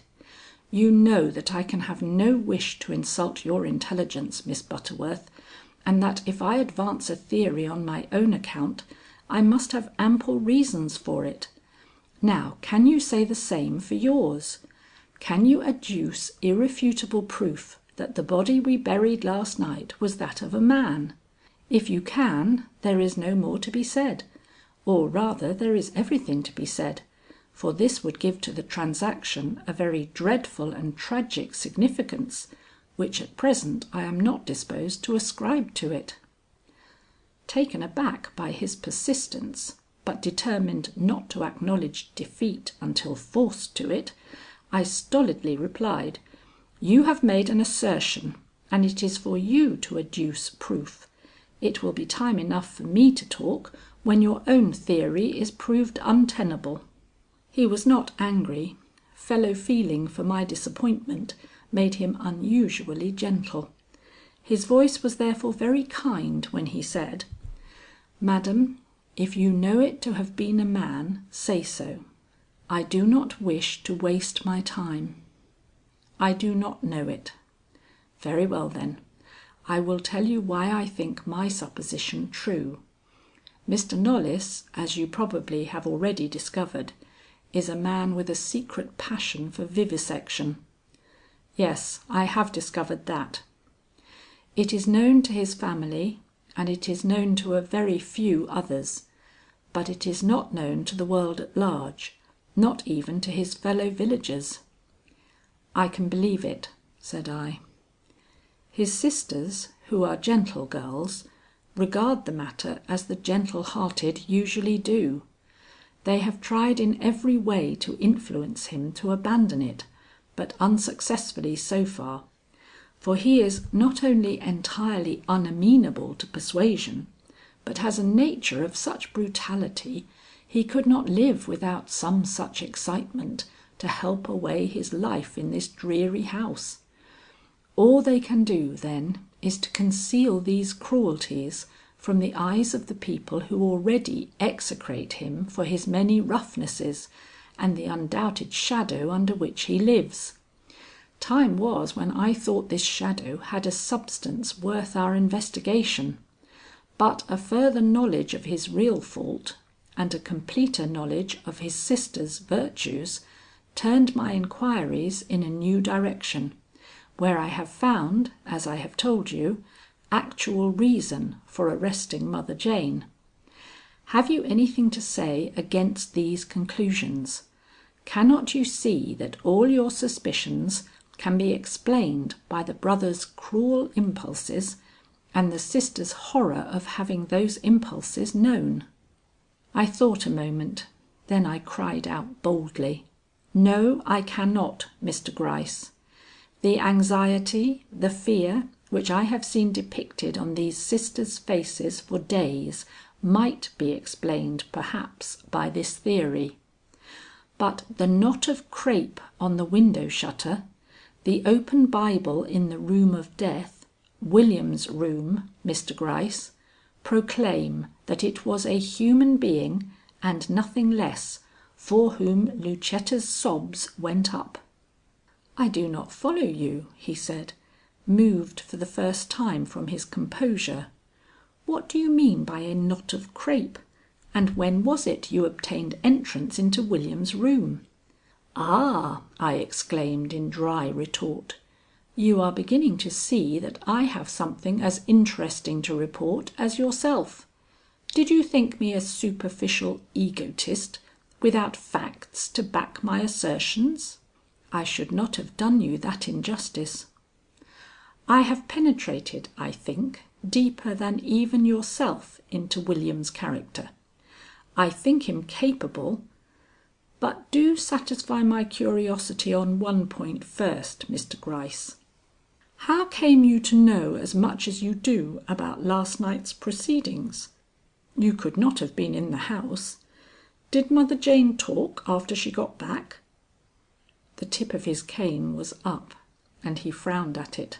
"You know that I can have no wish to insult your intelligence, Miss Butterworth, and that if I advance a theory on my own account, I must have ample reasons for it. Now, can you say the same for yours? Can you adduce irrefutable proof that the body we buried last night was that of a man? If you can, there is no more to be said, or rather there is everything to be said, for this would give to the transaction a very dreadful and tragic significance, which at present I am not disposed to ascribe to it." Taken aback by his persistence, but determined not to acknowledge defeat until forced to it, I stolidly replied: "You have made an assertion, and it is for you to adduce proof. It will be time enough for me to talk when your own theory is proved untenable." He was not angry. Fellow feeling for my disappointment made him unusually gentle. His voice was therefore very kind when he said: "Madam, if you know it to have been a man, say so. I do not wish to waste my time." "I do not know it." "Very well then. I will tell you why I think my supposition true. Mr. Knollys, as you probably have already discovered, is a man with a secret passion for vivisection." "Yes, I have discovered that." "It is known to his family and it is known to a very few others, but it is not known to the world at large, not even to his fellow villagers." "I can believe it," said I. "His sisters, who are gentle girls, regard the matter as the gentle-hearted usually do. They have tried in every way to influence him to abandon it, but unsuccessfully so far, for he is not only entirely unamenable to persuasion, but has a nature of such brutality he could not live without some such excitement to help away his life in this dreary house. All they can do, then, is to conceal these cruelties from the eyes of the people who already execrate him for his many roughnesses and the undoubted shadow under which he lives. Time was when I thought this shadow had a substance worth our investigation, but a further knowledge of his real fault and a completer knowledge of his sister's virtues turned my inquiries in a new direction, where I have found, as I have told you, actual reason for arresting Mother Jane. Have you anything to say against these conclusions? Cannot you see that all your suspicions can be explained by the brother's cruel impulses and the sister's horror of having those impulses known?" I thought a moment, then I cried out boldly: "No, I cannot, Mr. Gryce. The anxiety, the fear, which I have seen depicted on these sisters' faces for days might be explained perhaps by this theory. But the knot of crape on the window shutter, the open Bible in the room of death, William's room, Mr. Gryce, proclaim that it was a human being and nothing less for whom Lucetta's sobs went up." "I do not follow you," he said, moved for the first time from his composure. "What do you mean by a knot of crape, and when was it you obtained entrance into William's room?" "Ah!" I exclaimed in dry retort, "you are beginning to see that I have something as interesting to report as yourself. Did you think me a superficial egotist without facts to back my assertions? I should not have done you that injustice. I have penetrated, I think, deeper than even yourself into William's character. I think him capable. But do satisfy my curiosity on one point first, Mr. Gryce. How came you to know as much as you do about last night's proceedings? You could not have been in the house. Did Mother Jane talk after she got back?" The tip of his cane was up, and he frowned at it.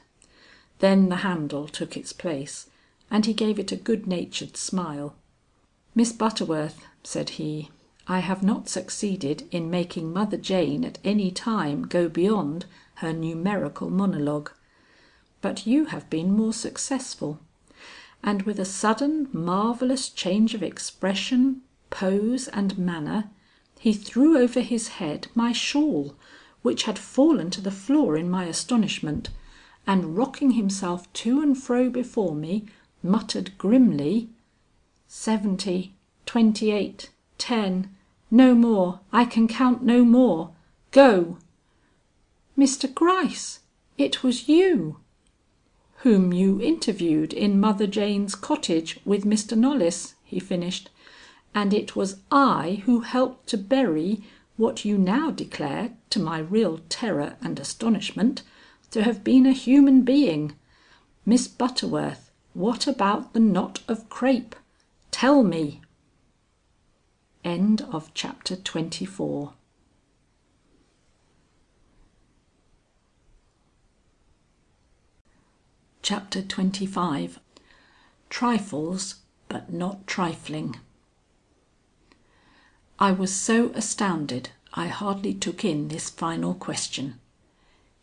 Then the handle took its place, and he gave it a good natured smile. "Miss Butterworth," said he, "I have not succeeded in making Mother Jane at any time go beyond her numerical monologue. But you have been more successful." And with a sudden marvellous change of expression, pose and manner, he threw over his head my shawl, which had fallen to the floor in my astonishment, and rocking himself to and fro before me, muttered grimly: "70, 28, 10, no more, I can count no more. Go!" "Mr. Gryce, it was you!" "Whom you interviewed in Mother Jane's cottage with Mr. Knollys," he finished, "and it was I who helped to bury what you now declare, to my real terror and astonishment, to have been a human being. Miss Butterworth, what about the knot of crape? Tell me." End of chapter 24. Chapter 25. Trifles but not trifling. I was so astounded I hardly took in this final question.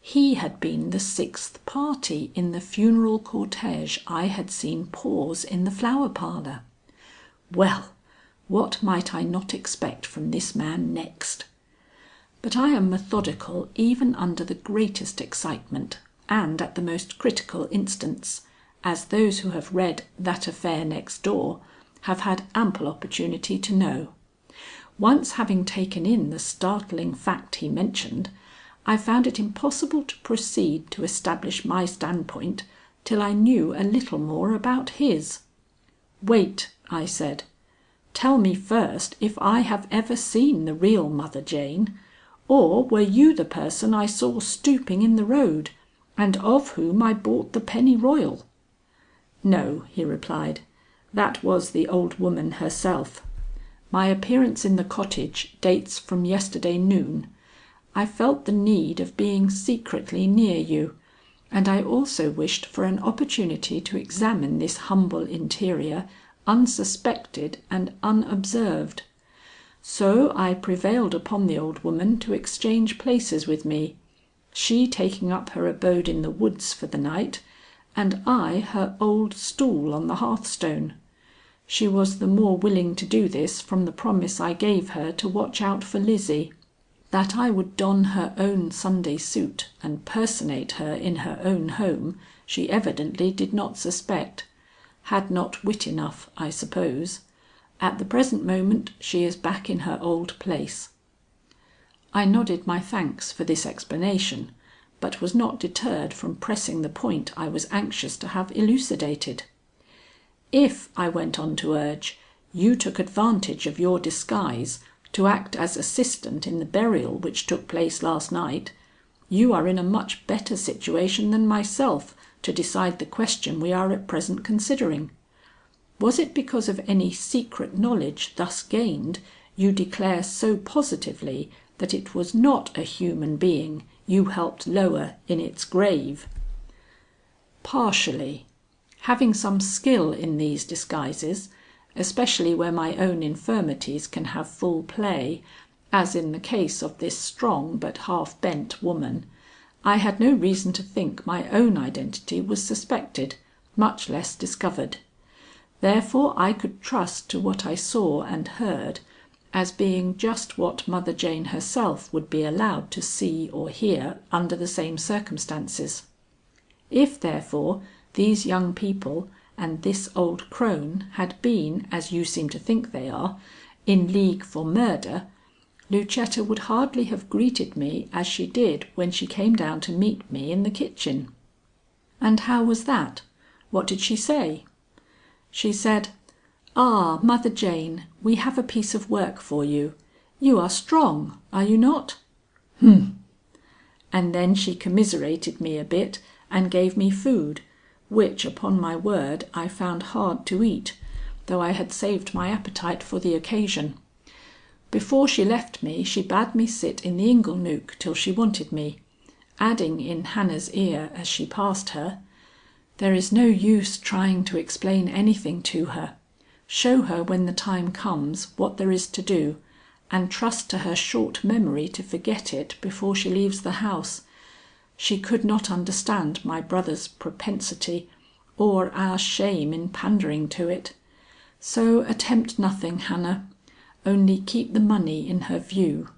He had been the sixth party in the funeral cortège I had seen pause in the Flower Parlour. Well, what might I not expect from this man next? But I am methodical even under the greatest excitement and at the most critical instants, as those who have read That Affair Next Door have had ample opportunity to know. Once having taken in the startling fact he mentioned, I found it impossible to proceed to establish my standpoint till I knew a little more about his. "Wait," I said. "Tell me first if I have ever seen the real Mother Jane, Or were you the person I saw stooping in the road, and of whom I bought the penny-royal?" "No," he replied, "that was the old woman herself. My appearance in the cottage dates from yesterday noon. I felt the need of being secretly near you, and I also wished for an opportunity to examine this humble interior unsuspected and unobserved. So I prevailed upon the old woman to exchange places with me, she taking up her abode in the woods for the night, and I her old stool on the hearthstone. She was the more willing to do this from the promise I gave her to watch out for Lizzie. That I would don her own Sunday suit and personate her in her own home, she evidently did not suspect. Had not wit enough, I suppose. At the present moment she is back in her old place." I nodded my thanks for this explanation, but was not deterred from pressing the point I was anxious to have elucidated. "If," I went on to urge, "you took advantage of your disguise to act as assistant in the burial which took place last night, you are in a much better situation than myself to decide the question we are at present considering. Was it because of any secret knowledge thus gained you declare so positively that it was not a human being you helped lower in its grave?" "Partially. Having some skill in these disguises, especially where my own infirmities can have full play, as in the case of this strong but half bent woman, I had no reason to think my own identity was suspected, much less discovered. Therefore I could trust to what I saw and heard as being just what Mother Jane herself would be allowed to see or hear under the same circumstances. If therefore these young people and this old crone had been, as you seem to think they are, in league for murder, Lucetta would hardly have greeted me as she did when she came down to meet me in the kitchen." "And how was that? What did she say?" "She said, 'Ah, Mother Jane, we have a piece of work for you. You are strong, are you not?' "'H'm!' And then she commiserated me a bit and gave me food, which upon my word I found hard to eat, though I had saved my appetite for the occasion. Before she left me she bade me sit in the inglenook till she wanted me, adding in Hannah's ear as she passed her, 'There is no use trying to explain anything to her. Show her when the time comes what there is to do, and trust to her short memory to forget it before she leaves the house. She could not understand my brother's propensity or our shame in pandering to it. So attempt nothing, Hannah, only keep the money in her view.'"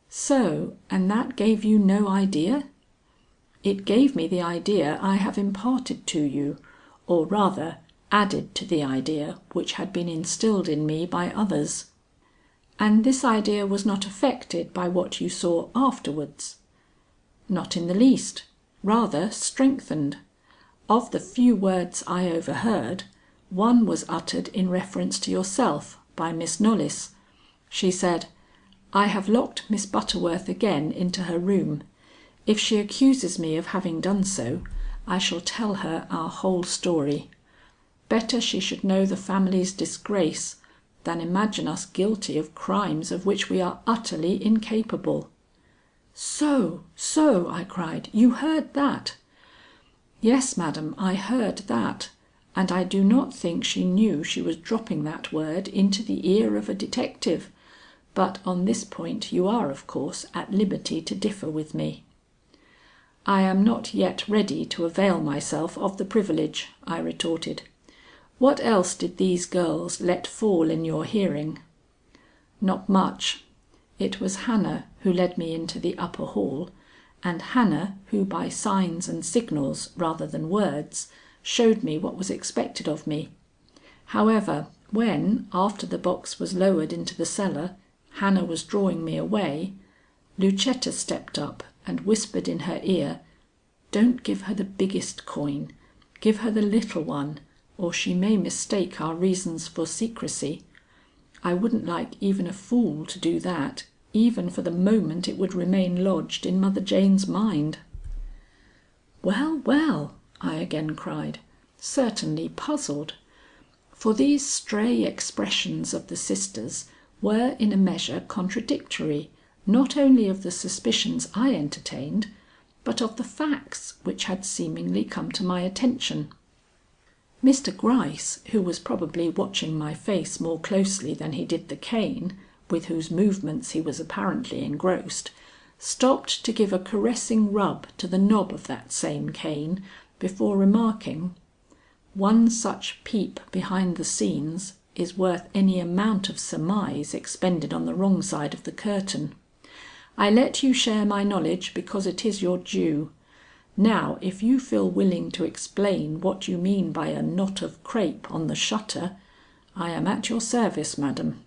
"So, and that gave you no idea?" "It gave me the idea I have imparted to you, or rather added to the idea which had been instilled in me by others." "And this idea was not affected by what you saw afterwards?" "Not in the least, rather strengthened. Of the few words I overheard, one was uttered in reference to yourself by Miss Knollys. She said, 'I have locked Miss Butterworth again into her room. If she accuses me of having done so, I shall tell her our whole story. Better she should know the family's disgrace than imagine us guilty of crimes of which we are utterly incapable.'" "So, so," I cried, "you heard that?" "Yes, madam, I heard that, and I do not think she knew she was dropping that word into the ear of a detective, but on this point you are of course at liberty to differ with me." "I am not yet ready to avail myself of the privilege," I retorted. "What else did these girls let fall in your hearing?" "Not much. It was Hannah who led me into the upper hall, and Hannah who by signs and signals rather than words showed me what was expected of me. However, when, after the box was lowered into the cellar, Hannah was drawing me away, Lucetta stepped up and whispered in her ear, 'Don't give her the biggest coin, give her the little one, or she may mistake our reasons for secrecy. I wouldn't like even a fool to do that, even for the moment it would remain lodged in Mother Jane's mind. "Well, well," I again cried, certainly puzzled, for these stray expressions of the sisters were in a measure contradictory not only of the suspicions I entertained, but of the facts which had seemingly come to my attention. Mr. Gryce, who was probably watching my face more closely than he did the cane, with whose movements he was apparently engrossed, stopped to give a caressing rub to the knob of that same cane before remarking: "One such peep behind the scenes is worth any amount of surmise expended on the wrong side of the curtain. I let you share my knowledge because it is your due. Now if you feel willing to explain what you mean by a knot of crape on the shutter, I am at your service, madam."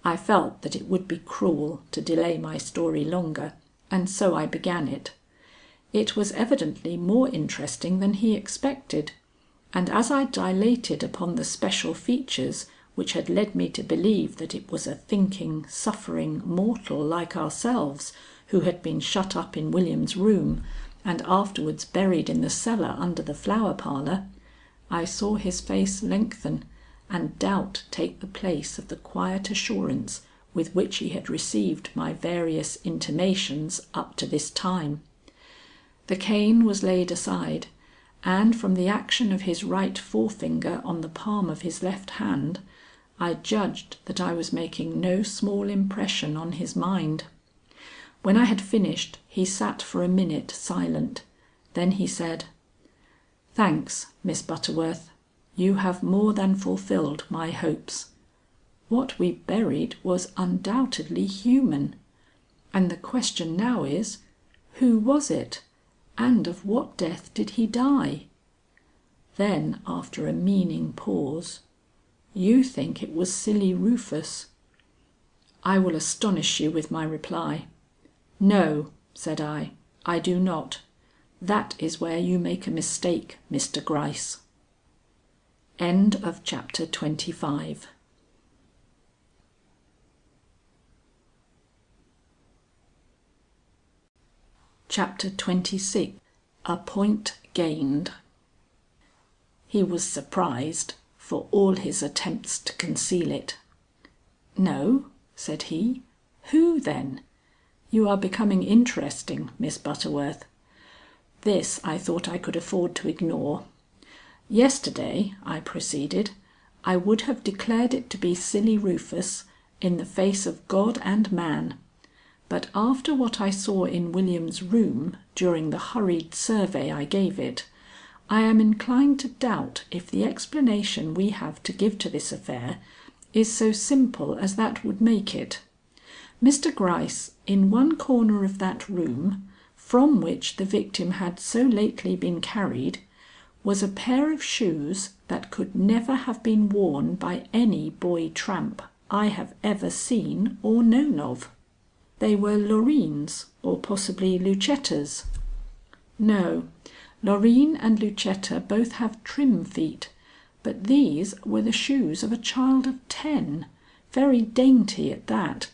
I felt that it would be cruel to delay my story longer, and so I began it. It was evidently more interesting than he expected, and as I dilated upon the special features which had led me to believe that it was a thinking, suffering mortal like ourselves who had been shut up in William's room and afterwards buried in the cellar under the Flower Parlour, I saw his face lengthen and doubt take the place of the quiet assurance with which he had received my various intimations up to this time. The cane was laid aside, and from the action of his right forefinger on the palm of his left hand, I judged that I was making no small impression on his mind. When I had finished, he sat for a minute silent. Then he said: "Thanks, Miss Butterworth. You have more than fulfilled my hopes. What we buried was undoubtedly human, and the question now is, who was it, and of what death did he die?" Then, after a meaning pause: "You think it was silly Rufus." I will astonish you with my reply. "No," said I do not. That is where you make a mistake, Mr. Gryce." End of chapter 25. Chapter 26. A point gained. He was surprised, for all his attempts to conceal it. "No," said he. "Who then? You are becoming interesting, Miss Butterworth." This I thought I could afford to ignore. "Yesterday," I proceeded, "I would have declared it to be silly Rufus in the face of God and man, but after what I saw in William's room during the hurried survey I gave it, I am inclined to doubt if the explanation we have to give to this affair is so simple as that would make it. Mr. Gryce, in one corner of that room, from which the victim had so lately been carried, was a pair of shoes that could never have been worn by any boy tramp I have ever seen or known of. They were Loreens, or possibly Lucetta's. No, Loreen and Lucetta both have trim feet, but these were the shoes of a child of 10, very dainty at that,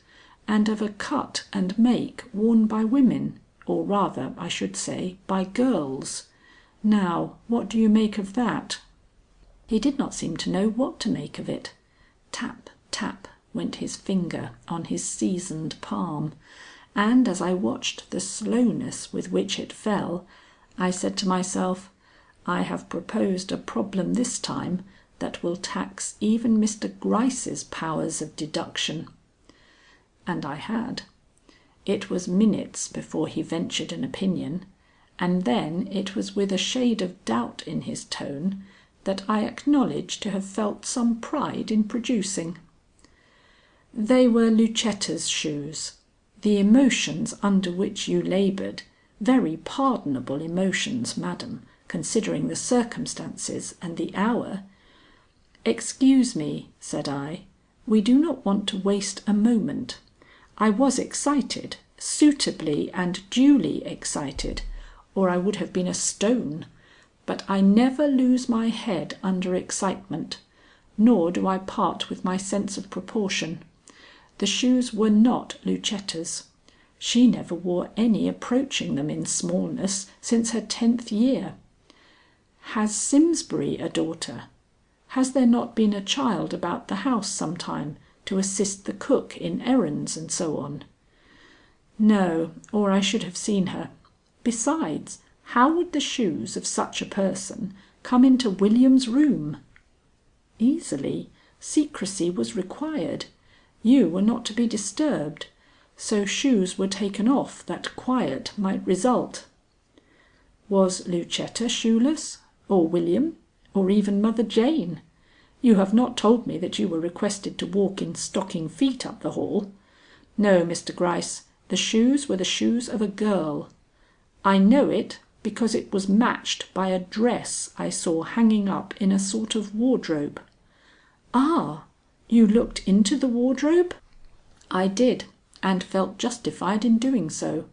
and of a cut and make worn by women, or rather, I should say, by girls. Now, what do you make of that?" He did not seem to know what to make of it. Tap, tap went his finger on his seasoned palm, and as I watched the slowness with which it fell, I said to myself, "I have proposed a problem this time that will tax even Mr. Gryce's powers of deduction." And I had. It was minutes before he ventured an opinion, and then it was with a shade of doubt in his tone that I acknowledge to have felt some pride in producing. "They were Lucetta's shoes. The emotions under which you labored, very pardonable emotions, madam, considering the circumstances and the hour." "Excuse me," said I. "We do not want to waste a moment. I was excited, suitably and duly excited, or I would have been a stone, but I never lose my head under excitement, nor do I part with my sense of proportion. The shoes were not Lucetta's. She never wore any approaching them in smallness since her 10th year. Has Simsbury a daughter? Has there not been a child about the house sometime to assist the cook in errands and so on? No, or I should have seen her. Besides, how would the shoes of such a person come into William's room? Easily. Secrecy was required. You were not to be disturbed, so shoes were taken off that quiet might result. Was Lucetta shoeless, or William, or even Mother Jane? You have not told me that you were requested to walk in stocking feet up the hall. No, Mr. Gryce, the shoes were the shoes of a girl. I know it because it was matched by a dress I saw hanging up in a sort of wardrobe." "Ah! You looked into the wardrobe?" "I did, and felt justified in doing so.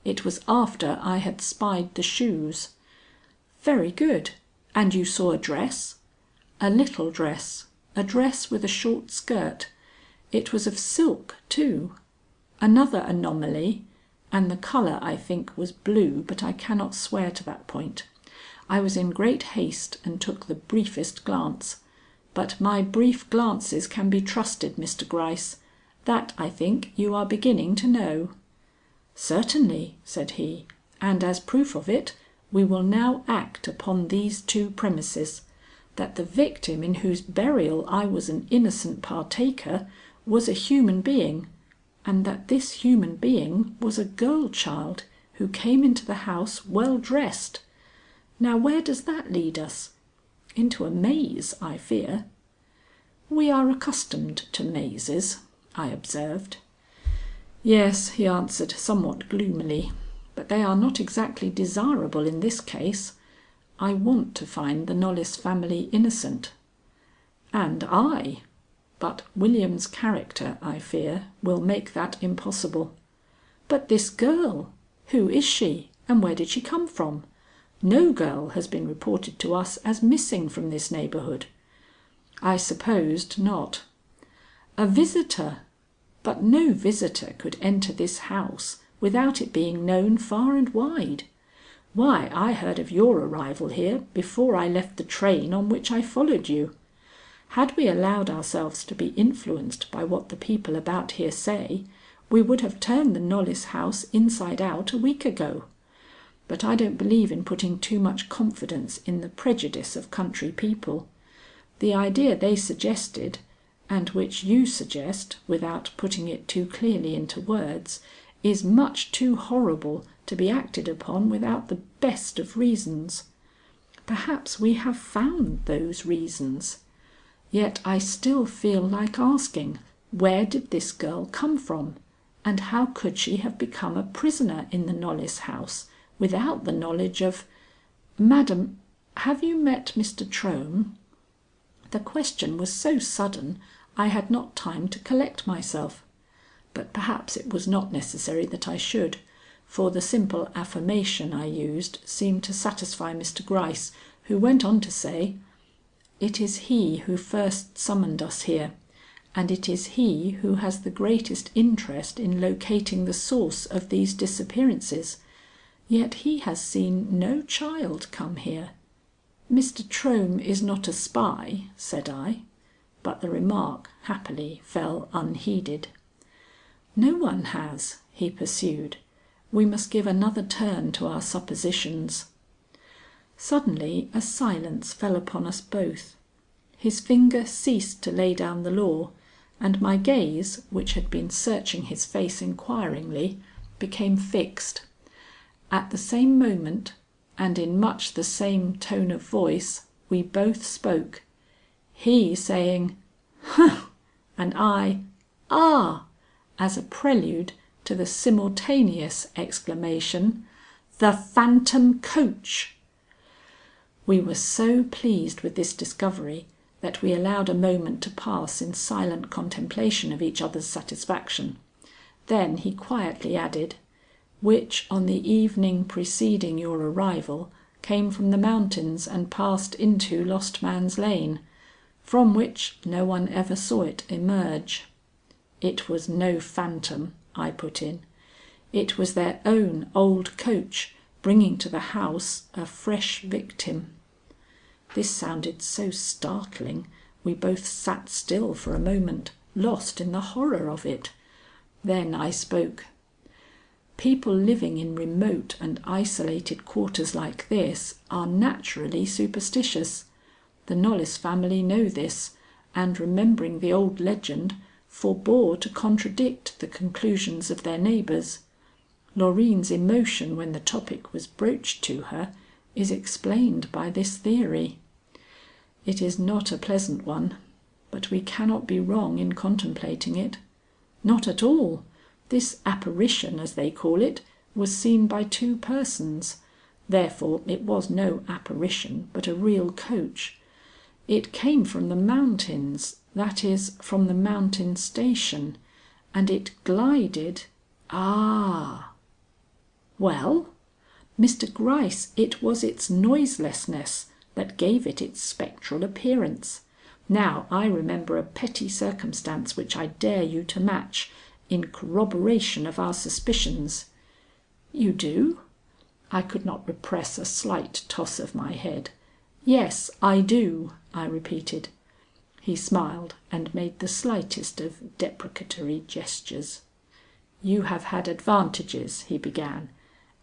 It was after I had spied the shoes." "Very good. And you saw a dress?" "A little dress. A dress with a short skirt. It was of silk too. Another anomaly, and the colour I think was blue, but I cannot swear to that point. I was in great haste and took the briefest glance. But my brief glances can be trusted, Mr. Gryce. That, I think, you are beginning to know." "Certainly," said he, "and as proof of it, we will now act upon these two premises: that the victim in whose burial I was an innocent partaker was a human being, and that this human being was a girl child who came into the house well dressed. Now where does that lead us? Into a maze, I fear." "We are accustomed to mazes," I observed. "Yes," he answered somewhat gloomily, "but they are not exactly desirable in this case. I want to find the Knollys family innocent." "And I. But William's character, I fear, will make that impossible." "But this girl, who is she and where did she come from? No girl has been reported to us as missing from this neighbourhood." "I supposed not." "A visitor! But no visitor could enter this house without it being known far and wide. Why, I heard of your arrival here before I left the train on which I followed you. Had we allowed ourselves to be influenced by what the people about here say, we would have turned the Knollys house inside out a week ago. But I don't believe in putting too much confidence in the prejudice of country people. The idea they suggested, and which you suggest without putting it too clearly into words, is much too horrible to be acted upon without the best of reasons. Perhaps we have found those reasons. Yet I still feel like asking, where did this girl come from, and how could she have become a prisoner in the Knollys house without the knowledge of Madam, have you met Mr. Trohm?" The question was so sudden I had not time to collect myself. But perhaps it was not necessary that I should, for the simple affirmation I used seemed to satisfy Mr. Gryce, who went on to say: "It is he who first summoned us here, and it is he who has the greatest interest in locating the source of these disappearances. Yet he has seen no child come here." "Mr. Trohm is not a spy," said I, but the remark happily fell unheeded. "No one has," he pursued. "We must give another turn to our suppositions." Suddenly a silence fell upon us both. His finger ceased to lay down the law, and my gaze, which had been searching his face inquiringly, became fixed. At the same moment, and in much the same tone of voice, we both spoke, he saying "Humph!" and I "Ah!" as a prelude to the simultaneous exclamation, "The phantom coach!" We were so pleased with this discovery that we allowed a moment to pass in silent contemplation of each other's satisfaction. Then he quietly added, "Which on the evening preceding your arrival came from the mountains and passed into Lost Man's Lane, from which no one ever saw it emerge." "It was no phantom," I put in. "It was their own old coach bringing to the house a fresh victim." This sounded so startling we both sat still for a moment, lost in the horror of it. Then I spoke. "People living in remote and isolated quarters like this are naturally superstitious. The Knollys family know this, and remembering the old legend, forbore to contradict the conclusions of their neighbors. Loreen's emotion when the topic was broached to her is explained by this theory. It is not a pleasant one, but we cannot be wrong in contemplating it. Not at all. This apparition, as they call it, was seen by two persons. Therefore it was no apparition, but a real coach. It came from the mountains, that is, from the mountain station, and it glided. Ah!" "Well?" "Mr. Gryce, it was its noiselessness that gave it its spectral appearance. Now I remember a petty circumstance which I dare you to match, in corroboration of our suspicions." "You do?" I could not repress a slight toss of my head. "Yes, I do," I repeated. He smiled and made the slightest of deprecatory gestures. "You have had advantages," he began.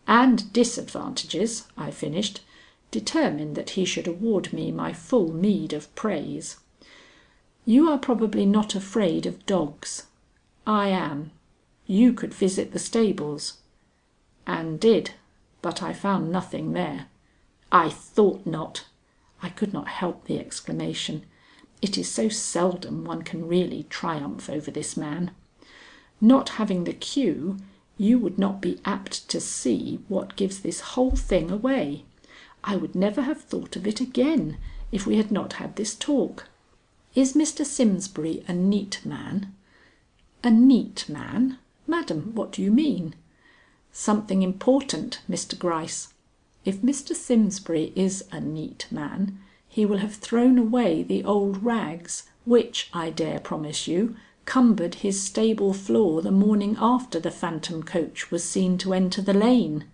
"And disadvantages," I finished, determined that he should award me my full meed of praise. "You are probably not afraid of dogs. I am. You could visit the stables." "And did, but I found nothing there." "I thought not." I could not help the exclamation. It is so seldom one can really triumph over this man. "Not having the cue, you would not be apt to see what gives this whole thing away. I would never have thought of it again if we had not had this talk. Is Mr. Simsbury a neat man?" "A neat man? Madam, what do you mean?" "Something important, Mr. Gryce. If Mr. Simsbury is a neat man, he will have thrown away the old rags which, I dare promise you, cumbered his stable floor the morning after the phantom coach was seen to enter the lane.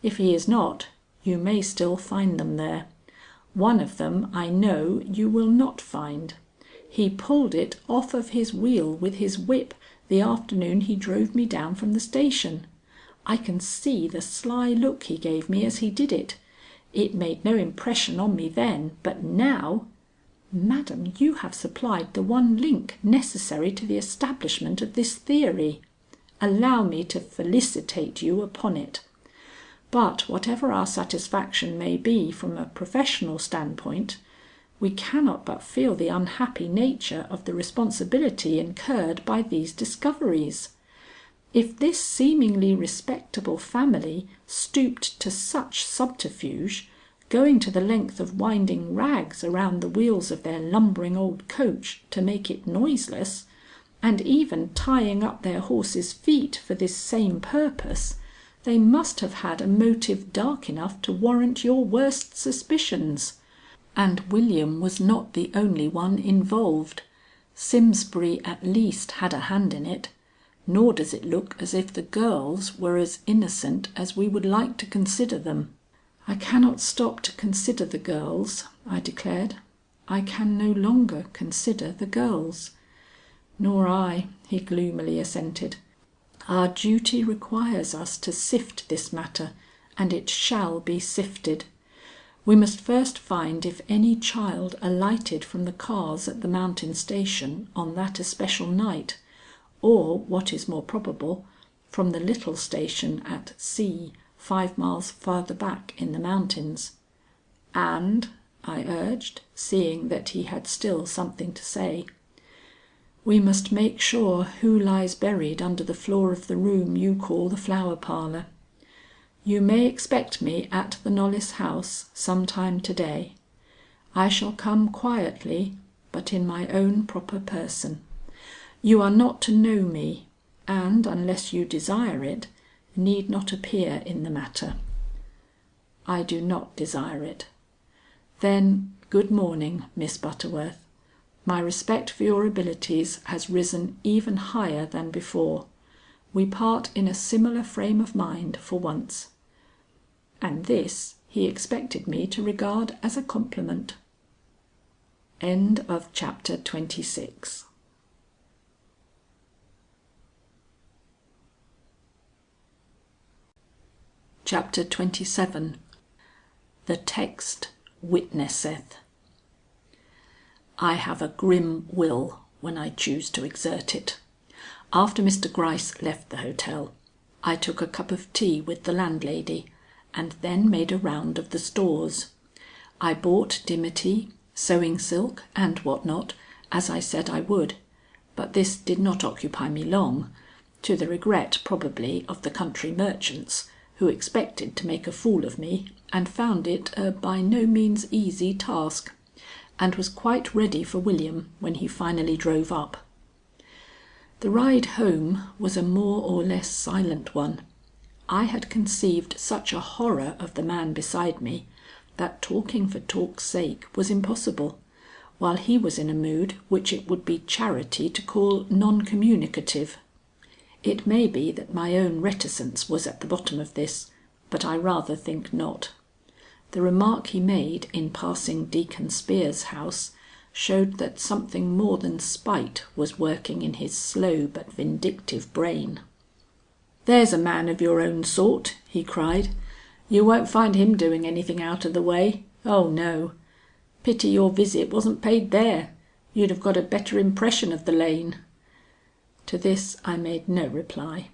If he is not, you may still find them there. One of them I know you will not find. He pulled it off of his wheel with his whip the afternoon he drove me down from the station. I can see the sly look he gave me as he did it. It made no impression on me then, but now—" "Madam, you have supplied the one link necessary to the establishment of this theory. Allow me to felicitate you upon it. But whatever our satisfaction may be from a professional standpoint, we cannot but feel the unhappy nature of the responsibility incurred by these discoveries. If this seemingly respectable family stooped to such subterfuge, going to the length of winding rags around the wheels of their lumbering old coach to make it noiseless, and even tying up their horses' feet for this same purpose, they must have had a motive dark enough to warrant your worst suspicions. And William was not the only one involved. Simsbury at least had a hand in it. Nor does it look as if the girls were as innocent as we would like to consider them." "I cannot stop to consider the girls," I declared. "I can no longer consider the girls." "Nor I," he gloomily assented. "Our duty requires us to sift this matter, and it shall be sifted. We must first find if any child alighted from the cars at the mountain station on that especial night, or, what is more probable, from the little station at C, 5 miles farther back in the mountains." "And," I urged, seeing that he had still something to say, "we must make sure who lies buried under the floor of the room you call the Flower Parlor. You may expect me at the Knollys house some time to day. I shall come quietly, but in my own proper person. You are not to know me, and, unless you desire it, need not appear in the matter." "I do not desire it." "Then good morning, Miss Butterworth. My respect for your abilities has risen even higher than before. We part in a similar frame of mind for once." And this he expected me to regard as a compliment. End of chapter 26. Chapter 27. The text witnesseth. I have a grim will when I choose to exert it. After Mr Gryce left the hotel, I took a cup of tea with the landlady, and then made a round of the stores. I bought dimity, sewing silk, and what not, as I said I would, but this did not occupy me long, to the regret probably of the country merchants, who expected to make a fool of me, and found it a by no means easy task, and was quite ready for William when he finally drove up. The ride home was a more or less silent one. I had conceived such a horror of the man beside me that talking for talk's sake was impossible, while he was in a mood which it would be charity to call non-communicative. It may be that my own reticence was at the bottom of this, but I rather think not. The remark he made in passing Deacon Spear's house showed that something more than spite was working in his slow but vindictive brain. "There's a man of your own sort," he cried. "You won't find him doing anything out of the way. Oh no. Pity your visit wasn't paid there. You'd have got a better impression of the lane." To this I made no reply.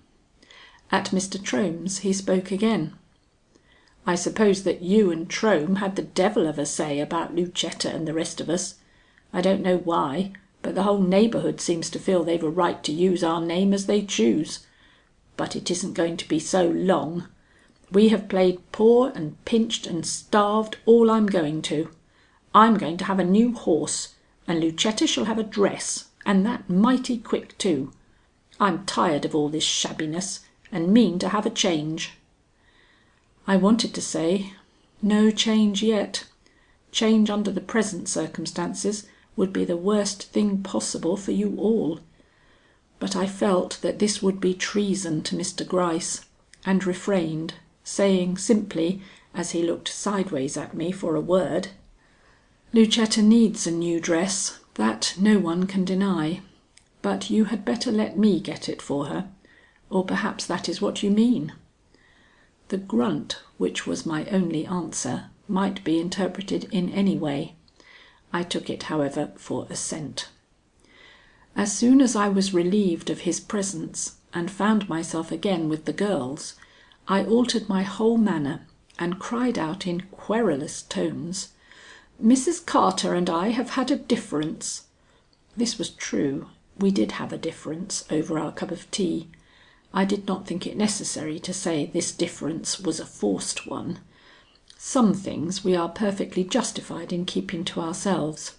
At Mr Trohm's he spoke again. "I suppose that you and Trohm had the devil of a say about Lucetta and the rest of us. I don't know why, but the whole neighbourhood seems to feel they've a right to use our name as they choose. But it isn't going to be so long. We have played poor and pinched and starved all I'm going to. I'm going to have a new horse, and Lucetta shall have a dress, and that mighty quick too. I'm tired of all this shabbiness, and mean to have a change." I wanted to say, "No change yet. Change under the present circumstances would be the worst thing possible for you all." But I felt that this would be treason to Mr Gryce, and refrained, saying simply, as he looked sideways at me for a word, "Lucetta needs a new dress, that no one can deny. But you had better let me get it for her, or perhaps that is what you mean." The grunt, which was my only answer, might be interpreted in any way. I took it, however, for assent. As soon as I was relieved of his presence and found myself again with the girls, I altered my whole manner and cried out in querulous tones, "Mrs Carter and I have had a difference." This was true. We did have a difference over our cup of tea. I did not think it necessary to say this difference was a forced one. Some things we are perfectly justified in keeping to ourselves.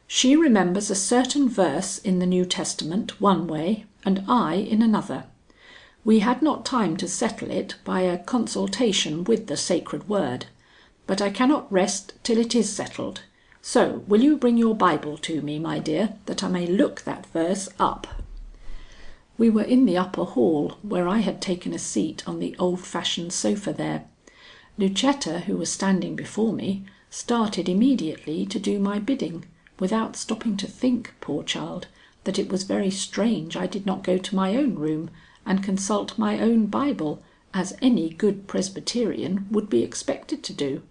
She remembers a certain verse in the New Testament one way, and I in another. We had not time to settle it by a consultation with the sacred word, but I cannot rest till it is settled. So will you bring your Bible to me, my dear, that I may look that verse up?" We were in the upper hall, where I had taken a seat on the old-fashioned sofa there. Lucetta, who was standing before me, started immediately to do my bidding, without stopping to think, poor child, that it was very strange I did not go to my own room and consult my own Bible, as any good Presbyterian would be expected to do.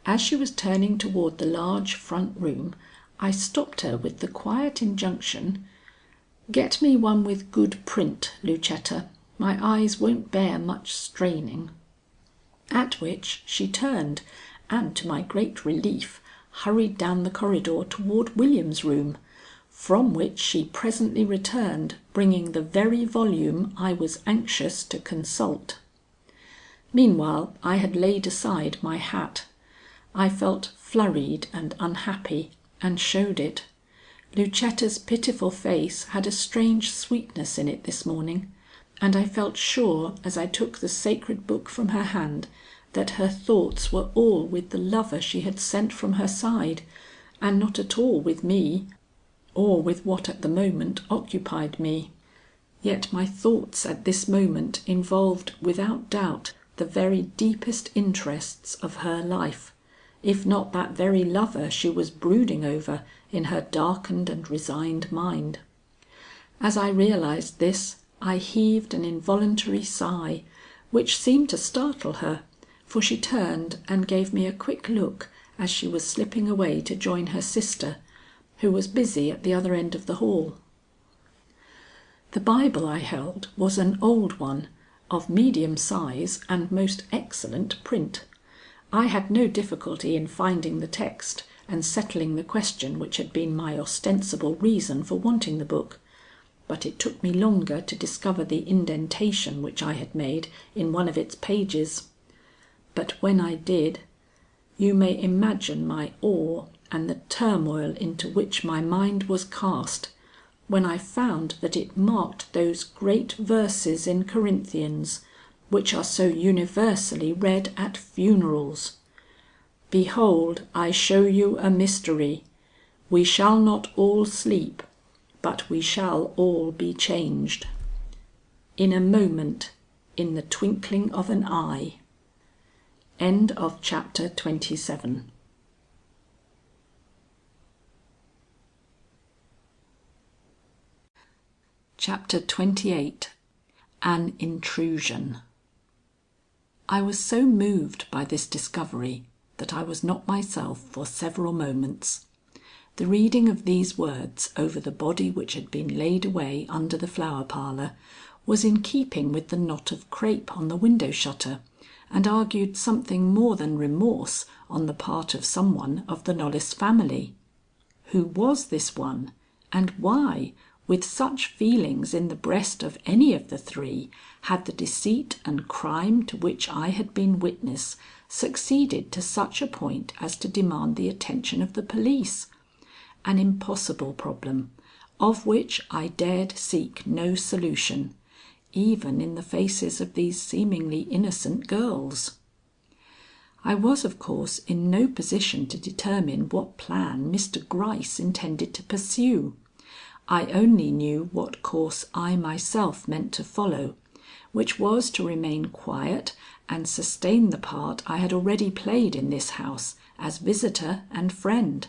As she was turning toward the large front room, I stopped her with the quiet injunction, "Get me one with good print, Lucetta. My eyes won't bear much straining." At which she turned, and to my great relief, hurried down the corridor toward William's room, from which she presently returned, bringing the very volume I was anxious to consult. Meanwhile I had laid aside my hat. I felt flurried and unhappy, and showed it. Lucetta's pitiful face had a strange sweetness in it this morning, and I felt sure as I took the sacred book from her hand that her thoughts were all with the lover she had sent from her side, and not at all with me, or with what at the moment occupied me. Yet my thoughts at this moment involved without doubt the very deepest interests of her life, if not that very lover she was brooding over in her darkened and resigned mind. As I realized this, I heaved an involuntary sigh, which seemed to startle her, for she turned and gave me a quick look as she was slipping away to join her sister, who was busy at the other end of the hall. The Bible I held was an old one, of medium size and most excellent print. I had no difficulty in finding the text and settling the question which had been my ostensible reason for wanting the book, but it took me longer to discover the indentation which I had made in one of its pages. But when I did, you may imagine my awe and the turmoil into which my mind was cast when I found that it marked those great verses in Corinthians which are so universally read at funerals. "Behold, I show you a mystery. We shall not all sleep, but we shall all be changed. In a moment, in the twinkling of an eye." End of chapter 27. Chapter 28. An intrusion. I was so moved by this discovery that I was not myself for several moments. The reading of these words over the body which had been laid away under the Flower Parlour was in keeping with the knot of crape on the window shutter, and argued something more than remorse on the part of some one of the Knollys family. Who was this one, and why, with such feelings in the breast of any of the three, had the deceit and crime to which I had been witness succeeded to such a point as to demand the attention of the police? An impossible problem, of which I dared seek no solution, even in the faces of these seemingly innocent girls. I was of course in no position to determine what plan Mr. Gryce intended to pursue. I only knew what course I myself meant to follow, which was to remain quiet and sustain the part I had already played in this house as visitor and friend.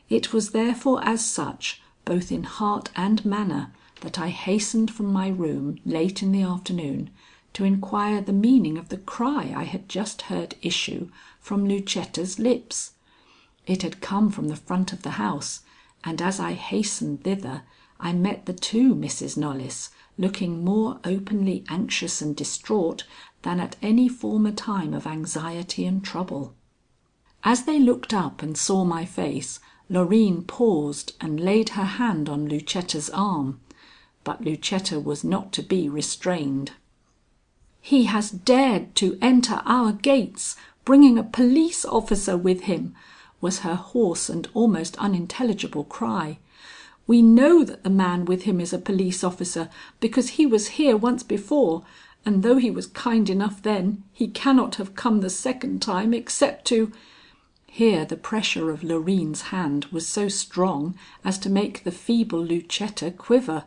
It was therefore as such, both in heart and manner, that I hastened from my room late in the afternoon to inquire the meaning of the cry I had just heard issue from Lucetta's lips. It had come from the front of the house, and as I hastened thither, I met the two Misses Knollys, looking more openly anxious and distraught than at any former time of anxiety and trouble. As they looked up and saw my face, Loreen paused and laid her hand on Lucetta's arm, but Lucetta was not to be restrained. "He has dared to enter our gates, bringing a police officer with him," was her hoarse and almost unintelligible cry. "We know that the man with him is a police officer, because he was here once before, and though he was kind enough then, he cannot have come the second time except to—" Here the pressure of Loreen's hand was so strong as to make the feeble Lucetta quiver.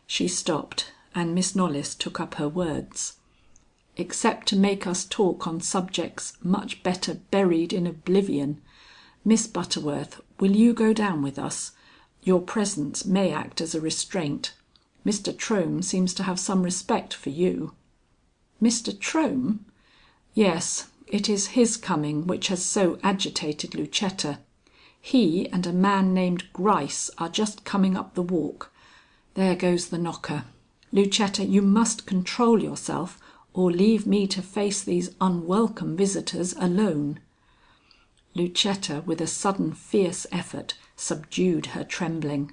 She stopped, and Miss Knollys took up her words. "Except to make us talk on subjects much better buried in oblivion. Miss Butterworth, will you go down with us? Your presence may act as a restraint. Mr. Trohm seems to have some respect for you." "Mr. Trohm?" "Yes, it is his coming which has so agitated Lucetta. He and a man named Gryce are just coming up the walk. There goes the knocker. Lucetta, you must control yourself or leave me to face these unwelcome visitors alone." Lucetta, with a sudden fierce effort, subdued her trembling.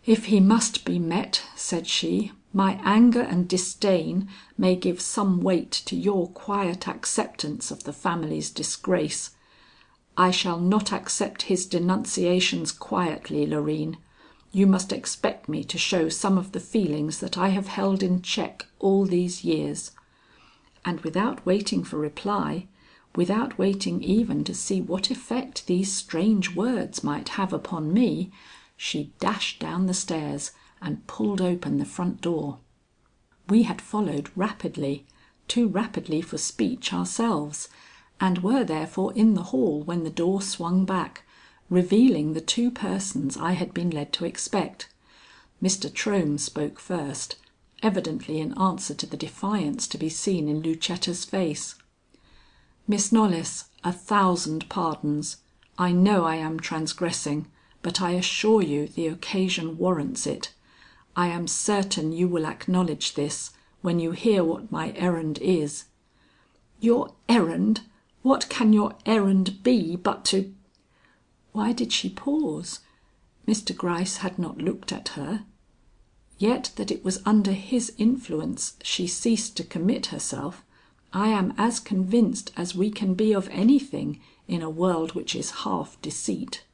"If he must be met," said she, "my anger and disdain may give some weight to your quiet acceptance of the family's disgrace. I shall not accept his denunciations quietly, Loreen. You must expect me to show some of the feelings that I have held in check all these years." And without waiting for reply, Without waiting even to see what effect these strange words might have upon me, she dashed down the stairs and pulled open the front door. We had followed rapidly, too rapidly for speech ourselves, and were therefore in the hall when the door swung back, revealing the two persons I had been led to expect. Mr. Trohm spoke first, evidently in answer to the defiance to be seen in Lucetta's face. "Miss Knollys, 1,000 pardons. I know I am transgressing, but I assure you the occasion warrants it. I am certain you will acknowledge this when you hear what my errand is." "Your errand? What can your errand be but to—" Why did she pause? Mr. Gryce had not looked at her. Yet that it was under his influence she ceased to commit herself, I am as convinced as we can be of anything in a world which is half deceit.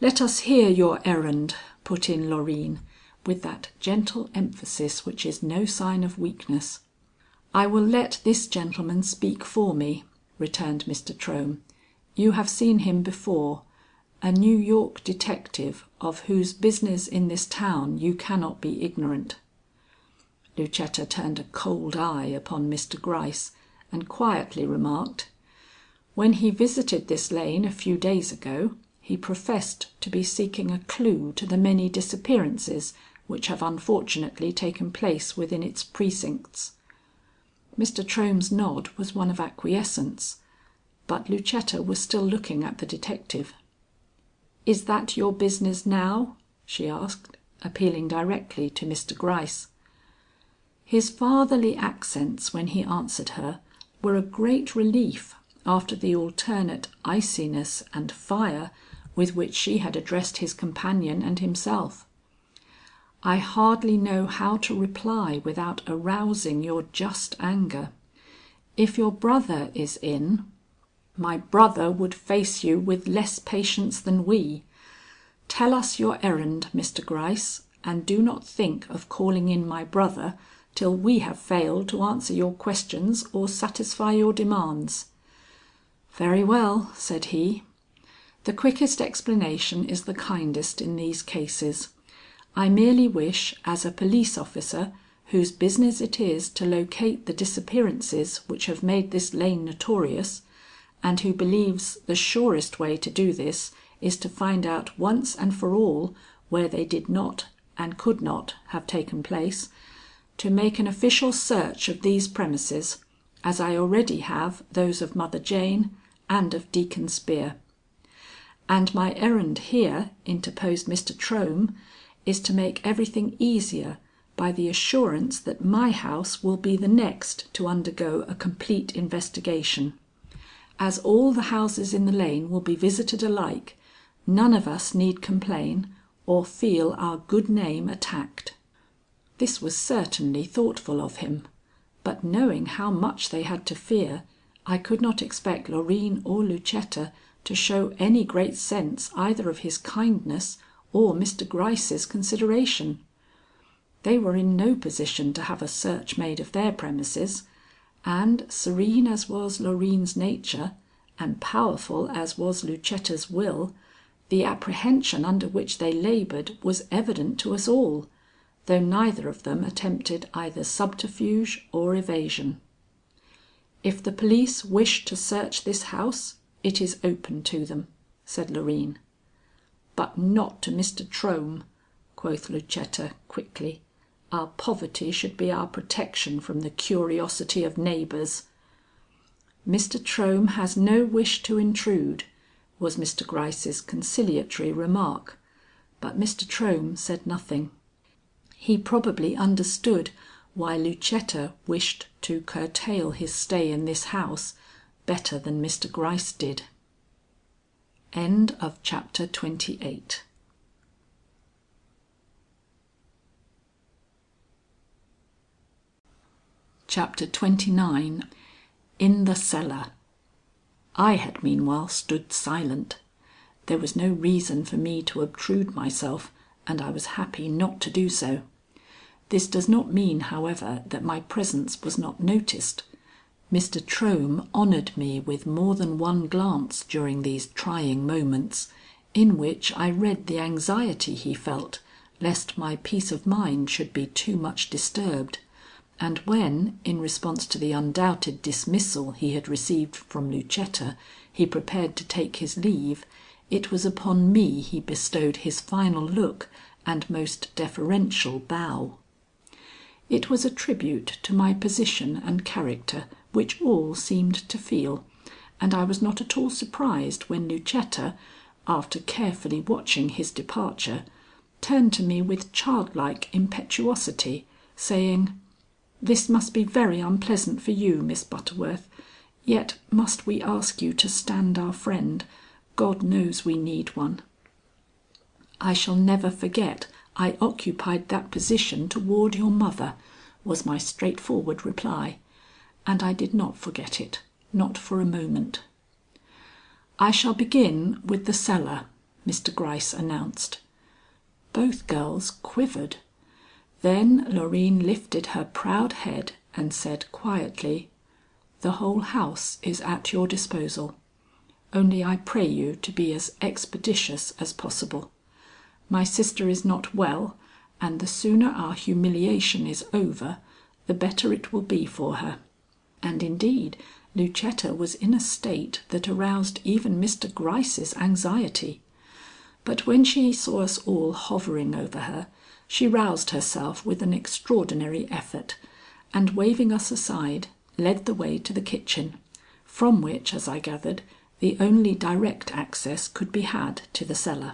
"Let us hear your errand," put in Loreen, with that gentle emphasis which is no sign of weakness. "I will let this gentleman speak for me," returned Mr. Trohm. "You have seen him before, a New York detective of whose business in this town you cannot be ignorant." Lucetta turned a cold eye upon Mr. Gryce and quietly remarked, "When he visited this lane a few days ago, he professed to be seeking a clue to the many disappearances which have unfortunately taken place within its precincts." Mr. Trohm's nod was one of acquiescence, but Lucetta was still looking at the detective. "Is that your business now?" she asked, appealing directly to Mr. Gryce. His fatherly accents when he answered her were a great relief after the alternate iciness and fire with which she had addressed his companion and himself. "I hardly know how to reply without arousing your just anger. If your brother is in—" "My brother would face you with less patience than we. Tell us your errand, Mr. Gryce, and do not think of calling in my brother till we have failed to answer your questions or satisfy your demands." "Very well," said he. "The quickest explanation is the kindest in these cases. I merely wish, as a police officer whose business it is to locate the disappearances which have made this lane notorious, and who believes the surest way to do this is to find out once and for all where they did not and could not have taken place, to make an official search of these premises, as I already have those of Mother Jane and of Deacon Spear." "And my errand here," interposed Mr. Trohm, "is to make everything easier by the assurance that my house will be the next to undergo a complete investigation. As all the houses in the lane will be visited alike, none of us need complain or feel our good name attacked." This was certainly thoughtful of him, but knowing how much they had to fear, I could not expect Loreen or Lucetta to show any great sense either of his kindness or Mr. Gryce's consideration. They were in no position to have a search made of their premises, and serene as was Loreen's nature, and powerful as was Lucetta's will, the apprehension under which they labored was evident to us all, though neither of them attempted either subterfuge or evasion. "If the police wish to search this house, it is open to them," said Loreen. "But not to Mr. Trohm," quoth Lucetta quickly. "Our poverty should be our protection from the curiosity of neighbors." "Mr. Trohm has no wish to intrude," was Mr. Gryce's conciliatory remark, but Mr. Trohm said nothing. He probably understood why Lucetta wished to curtail his stay in this house better than Mr. Gryce did. End of chapter 28. Chapter 29. In the cellar. I had meanwhile stood silent. There was no reason for me to obtrude myself, and I was happy not to do so. This does not mean, however, that my presence was not noticed. Mr. Trohm honoured me with more than one glance during these trying moments, in which I read the anxiety he felt lest my peace of mind should be too much disturbed, and when, in response to the undoubted dismissal he had received from Lucetta, he prepared to take his leave, it was upon me he bestowed his final look and most deferential bow. It was a tribute to my position and character which all seemed to feel, and I was not at all surprised when Lucetta, after carefully watching his departure, turned to me with childlike impetuosity, saying: "This must be very unpleasant for you, Miss Butterworth, yet must we ask you to stand our friend. God knows we need one." "I shall never forget I occupied that position toward your mother," was my straightforward reply, and I did not forget it, not for a moment. "I shall begin with the cellar," Mr. Gryce announced. Both girls quivered. Then Loreen lifted her proud head and said quietly: "The whole house is at your disposal. Only I pray you to be as expeditious as possible. My sister is not well, and the sooner our humiliation is over, the better it will be for her." And indeed Lucetta was in a state that aroused even Mr. Gryce's anxiety. But when she saw us all hovering over her, she roused herself with an extraordinary effort, and waving us aside, led the way to the kitchen, from which, as I gathered, the only direct access could be had to the cellar.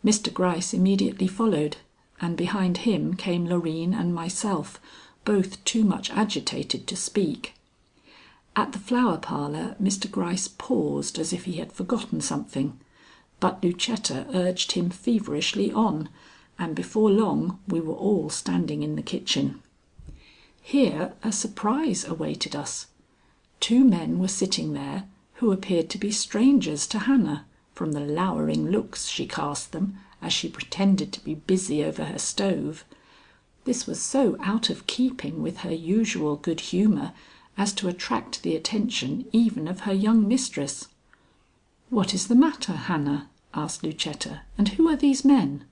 Mr. Gryce immediately followed, and behind him came Loreen and myself, both too much agitated to speak. At the Flower Parlour Mr. Gryce paused as if he had forgotten something, but Lucetta urged him feverishly on, and before long we were all standing in the kitchen. Here a surprise awaited us. Two men were sitting there who appeared to be strangers to Hannah, from the lowering looks she cast them as she pretended to be busy over her stove. This was so out of keeping with her usual good humour as to attract the attention even of her young mistress. "What is the matter, Hannah?" asked Lucetta, "and who are these men?"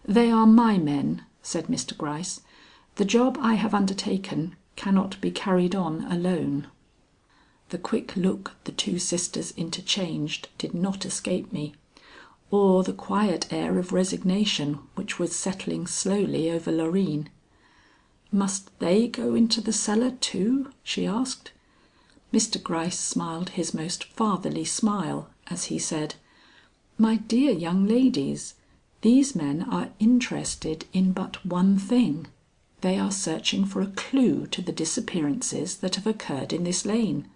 "They are my men," said Mr. Gryce. "The job I have undertaken cannot be carried on alone." The quick look the two sisters interchanged did not escape me, or the quiet air of resignation which was settling slowly over Loreen. "Must they go into the cellar too?" she asked. Mr. Gryce smiled his most fatherly smile as he said: "My dear young ladies, these men are interested in but one thing. They are searching for a clue to the disappearances that have occurred in this lane.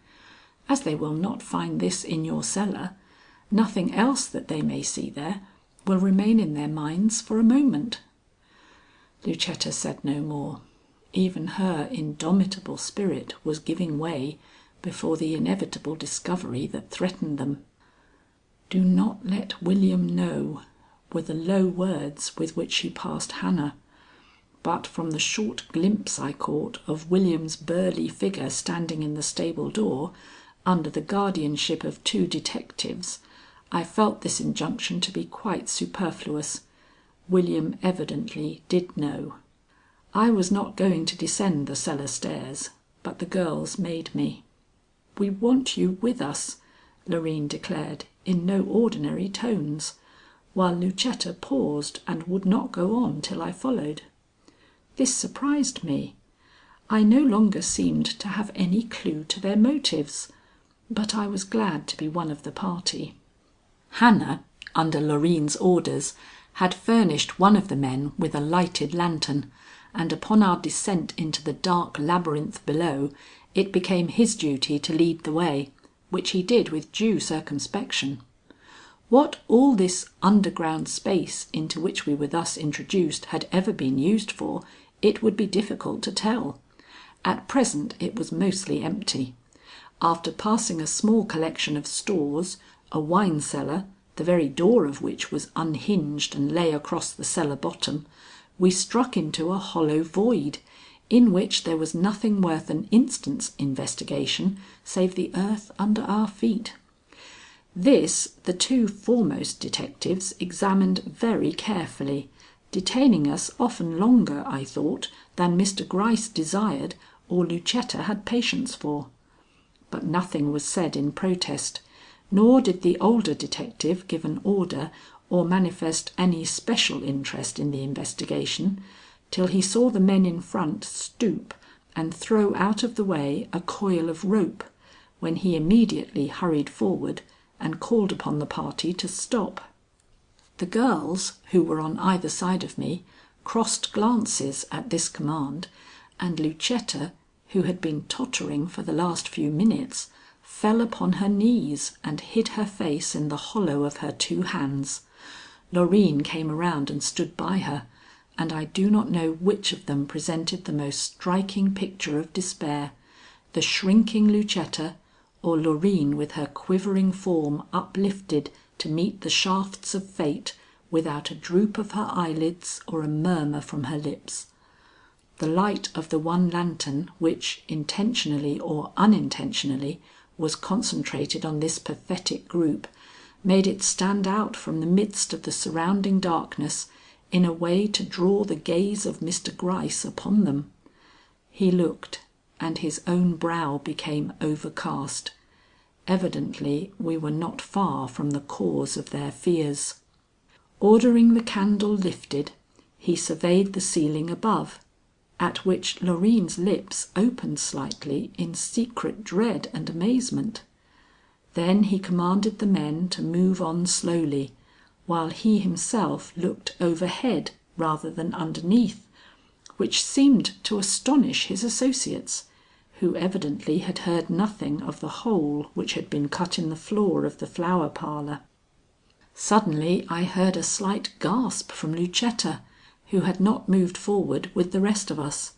As they will not find this in your cellar, nothing else that they may see there will remain in their minds for a moment." Lucetta said no more. Even her indomitable spirit was giving way before the inevitable discovery that threatened them. "Do not let William know," were the low words with which she passed Hannah, but from the short glimpse I caught of William's burly figure standing in the stable door, under the guardianship of two detectives, I felt this injunction to be quite superfluous. William evidently did know. I was not going to descend the cellar stairs, but the girls made me. "We want you with us," Loreen declared in no ordinary tones, while Lucetta paused and would not go on till I followed. This surprised me. I no longer seemed to have any clue to their motives, but I was glad to be one of the party. Hannah, under Loreen's orders, had furnished one of the men with a lighted lantern, and upon our descent into the dark labyrinth below, it became his duty to lead the way, which he did with due circumspection. What all this underground space into which we were thus introduced had ever been used for, it would be difficult to tell. At present it was mostly empty. After passing a small collection of stores, a wine cellar, the very door of which was unhinged and lay across the cellar bottom, we struck into a hollow void, in which there was nothing worth an instant's investigation save the earth under our feet. This the two foremost detectives examined very carefully, detaining us often longer, I thought, than Mr. Gryce desired or Lucetta had patience for. But nothing was said in protest, nor did the older detective give an order or manifest any special interest in the investigation, till he saw the men in front stoop and throw out of the way a coil of rope, when he immediately hurried forward and called upon the party to stop. The girls, who were on either side of me, crossed glances at this command, and Lucetta, who had been tottering for the last few minutes, fell upon her knees and hid her face in the hollow of her two hands. Loreen came around and stood by her, and I do not know which of them presented the most striking picture of despair, the shrinking Lucetta or Loreen with her quivering form uplifted to meet the shafts of fate without a droop of her eyelids or a murmur from her lips. The light of the one lantern which, intentionally or unintentionally, was concentrated on this pathetic group, made it stand out from the midst of the surrounding darkness in a way to draw the gaze of Mr. Gryce upon them. He looked, and his own brow became overcast. Evidently we were not far from the cause of their fears. Ordering the candle lifted, he surveyed the ceiling above, at which Loreen's lips opened slightly in secret dread and amazement. Then he commanded the men to move on slowly, while he himself looked overhead rather than underneath, which seemed to astonish his associates, who evidently had heard nothing of the hole which had been cut in the floor of the Flower Parlour. Suddenly I heard a slight gasp from Lucetta, who had not moved forward with the rest of us.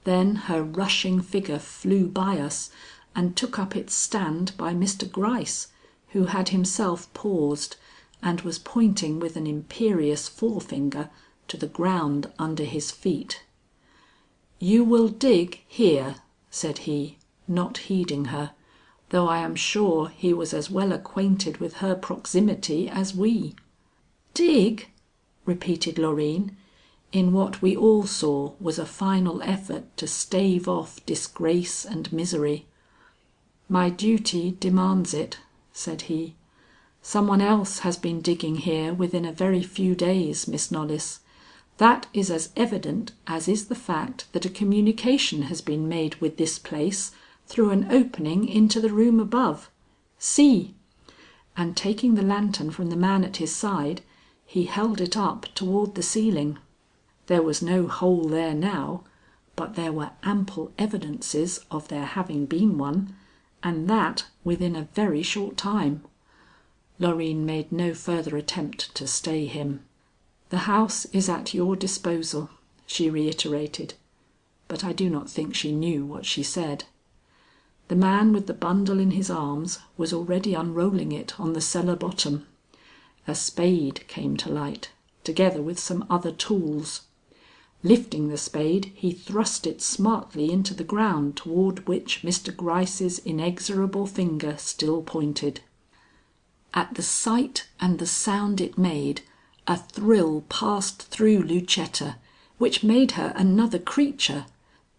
Then her rushing figure flew by us and took up its stand by Mr. Gryce, who had himself paused and was pointing with an imperious forefinger to the ground under his feet. "You will dig here," said he, not heeding her, though I am sure he was as well acquainted with her proximity as we. "Dig?" repeated Loreen, in what we all saw was a final effort to stave off disgrace and misery. "My duty demands it," said he. "Some one else has been digging here within a very few days, Miss Knollys. That is as evident as is the fact that a communication has been made with this place through an opening into the room above. See!" And taking the lantern from the man at his side, he held it up toward the ceiling. There was no hole there now, but there were ample evidences of there having been one, and that within a very short time. Loreen made no further attempt to stay him. "The house is at your disposal," she reiterated, but I do not think she knew what she said. The man with the bundle in his arms was already unrolling it on the cellar bottom. A spade came to light, together with some other tools. Lifting the spade, he thrust it smartly into the ground toward which Mr. Gryce's inexorable finger still pointed. At the sight and the sound it made, a thrill passed through Lucetta, which made her another creature.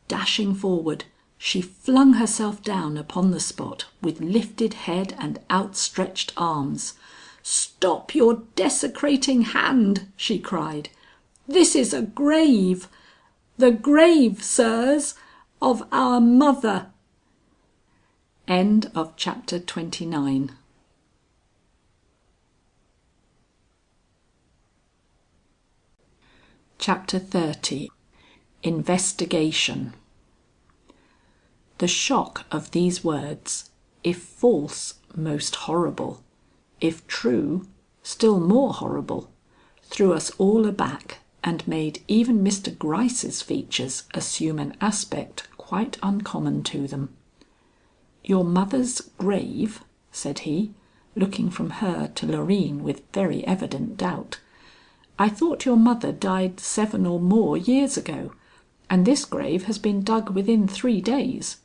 Dashing forward, she flung herself down upon the spot with lifted head and outstretched arms. "Stop your desecrating hand!" she cried. "This is a grave, the grave, sirs, of our mother." End of chapter 29. Chapter 30. Investigation. The shock of these words, if false, most horrible, if true, still more horrible, threw us all aback and made even Mr. Gryce's features assume an aspect quite uncommon to them. "Your mother's grave?" said he, looking from her to Loreen with very evident doubt. "I thought your mother died 7 or more years ago, and this grave has been dug within 3 days."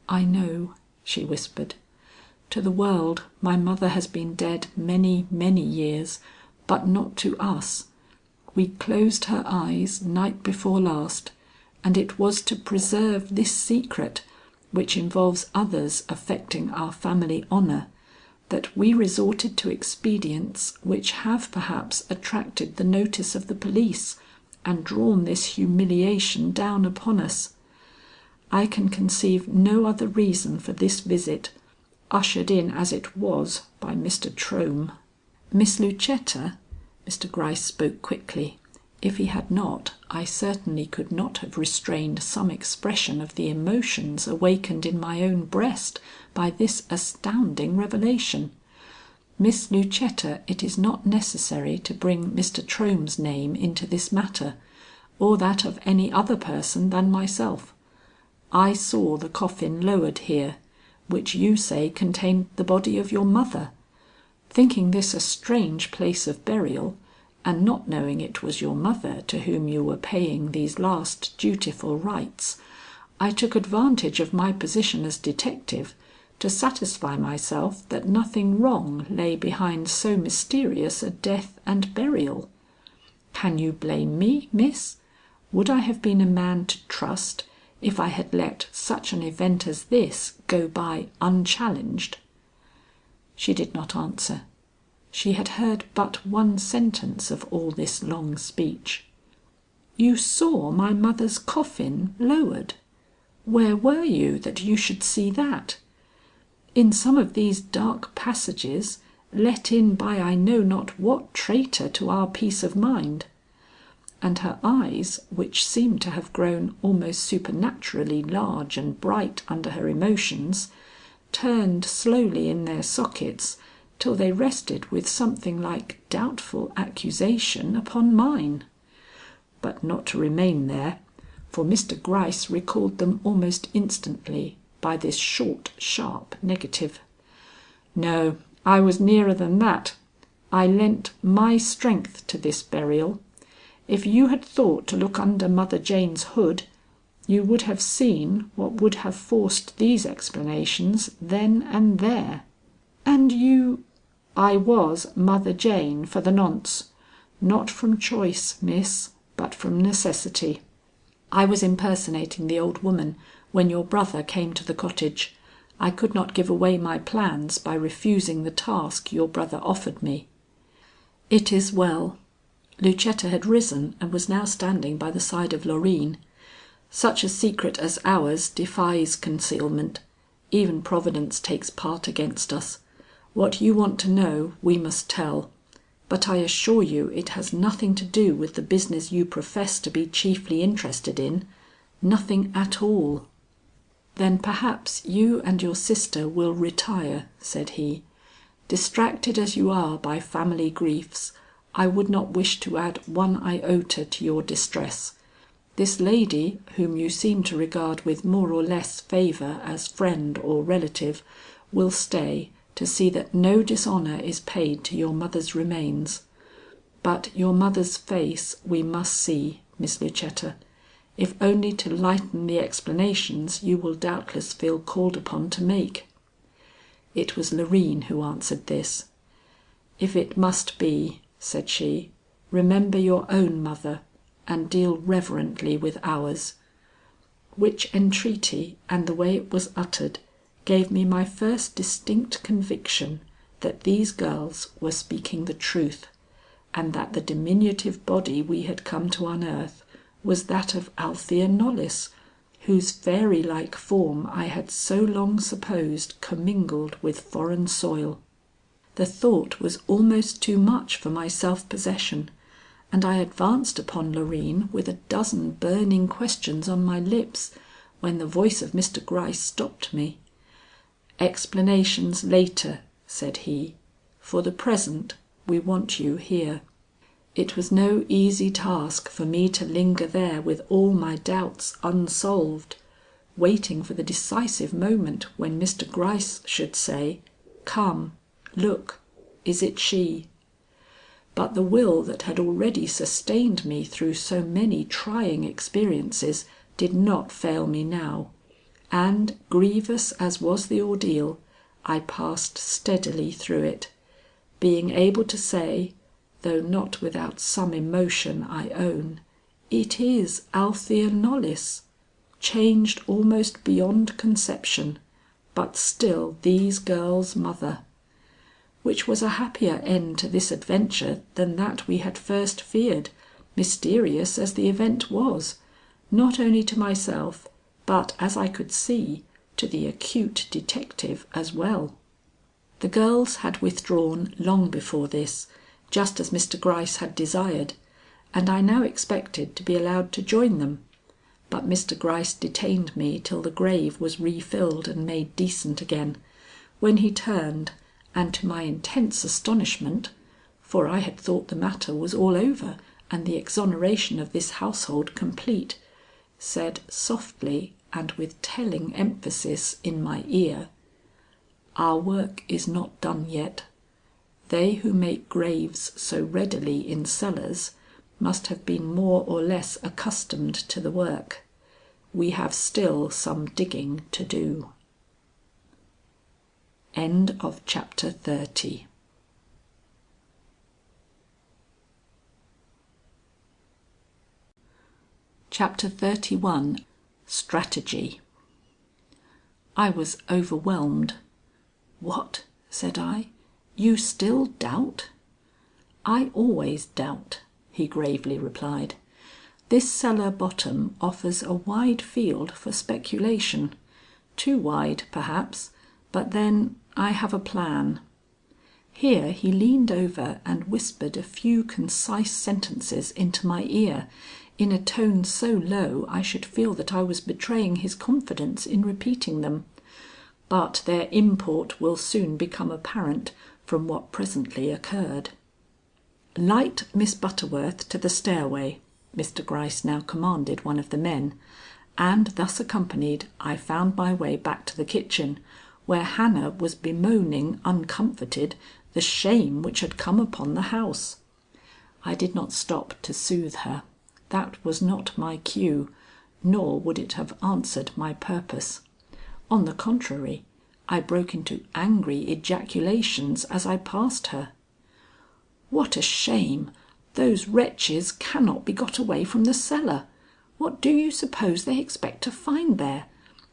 "I know," she whispered. "To the world my mother has been dead many, many years, but not to us. We closed her eyes night before last, and it was to preserve this secret, which involves others affecting our family honor, that we resorted to expedients which have perhaps attracted the notice of the police and drawn this humiliation down upon us. I can conceive no other reason for this visit, ushered in as it was by Mr. Trohm." "Miss Lucetta," Mr. Gryce spoke quickly. If he had not, I certainly could not have restrained some expression of the emotions awakened in my own breast by this astounding revelation. "Miss Lucetta, it is not necessary to bring Mr. Trohm's name into this matter, or that of any other person than myself. I saw the coffin lowered here, which you say contained the body of your mother. Thinking this a strange place of burial, and not knowing it was your mother to whom you were paying these last dutiful rites, I took advantage of my position as detective to satisfy myself that nothing wrong lay behind so mysterious a death and burial. Can you blame me, miss? Would I have been a man to trust if I had let such an event as this go by unchallenged?" She did not answer. She had heard but one sentence of all this long speech. "You saw my mother's coffin lowered? Where were you that you should see that? In some of these dark passages, let in by I know not what traitor to our peace of mind." And her eyes, which seemed to have grown almost supernaturally large and bright under her emotions, turned slowly in their sockets till they rested with something like doubtful accusation upon mine. But not to remain there, for Mr. Gryce recalled them almost instantly by this short, sharp negative. "No, I was nearer than that. I lent my strength to this burial. If you had thought to look under Mother Jane's hood, you would have seen what would have forced these explanations then and there." "And you—" "I was Mother Jane for the nonce, not from choice, miss, but from necessity. I was impersonating the old woman when your brother came to the cottage. I could not give away my plans by refusing the task your brother offered me." "It is well." Lucetta had risen and was now standing by the side of Loreen. "Such a secret as ours defies concealment. Even Providence takes part against us. What you want to know we must tell, but I assure you it has nothing to do with the business you profess to be chiefly interested in, nothing at all." "Then perhaps you and your sister will retire," said he. "Distracted as you are by family griefs, I would not wish to add one iota to your distress. This lady, whom you seem to regard with more or less favor as friend or relative, will stay to see that no dishonor is paid to your mother's remains. But your mother's face we must see, Miss Lucetta, if only to lighten the explanations you will doubtless feel called upon to make." It was Loreen who answered this. "If it must be," said she, "remember your own mother and deal reverently with ours." Which entreaty and the way it was uttered gave me my first distinct conviction that these girls were speaking the truth, and that the diminutive body we had come to unearth was that of Althea Knollys, whose fairy like form I had so long supposed commingled with foreign soil. The thought was almost too much for my self possession, and I advanced upon Loreen with a dozen burning questions on my lips, when the voice of Mr. Gryce stopped me. "Explanations later," said he. "For the present we want you here." It was no easy task for me to linger there with all my doubts unsolved, waiting for the decisive moment when Mr. Gryce should say, "Come, look, is it she?" but the will that had already sustained me through so many trying experiences did not fail me now, and, grievous as was the ordeal, I passed steadily through it, being able to say, though not without some emotion I own, it is Althea Knollys, changed almost beyond conception, but still these girls' mother, which was a happier end to this adventure than that we had first feared, mysterious as the event was, not only to myself, but, as I could see, to the acute detective as well. The girls had withdrawn long before this, just as Mr. Gryce had desired, and I now expected to be allowed to join them. But Mr. Gryce detained me till the grave was refilled and made decent again, when he turned, and to my intense astonishment, for I had thought the matter was all over and the exoneration of this household complete, said softly and with telling emphasis in my ear, "Our work is not done yet. They who make graves so readily in cellars must have been more or less accustomed to the work. We have still some digging to do." End of chapter 30. Chapter 31. Strategy. I was overwhelmed. "What?" said I. "You still doubt?" "I always doubt," he gravely replied. "This cellar bottom offers a wide field for speculation. Too wide, perhaps, but then I have a plan." Here he leaned over and whispered a few concise sentences into my ear, in a tone so low I should feel that I was betraying his confidence in repeating them. But their import will soon become apparent from what presently occurred. "Light Miss Butterworth to the stairway," Mr. Gryce now commanded one of the men, and thus accompanied I found my way back to the kitchen, where Hannah was bemoaning uncomforted the shame which had come upon the house. I did not stop to soothe her. That was not my cue, nor would it have answered my purpose. On the contrary, I broke into angry ejaculations as I passed her. "What a shame! Those wretches cannot be got away from the cellar. What do you suppose they expect to find there?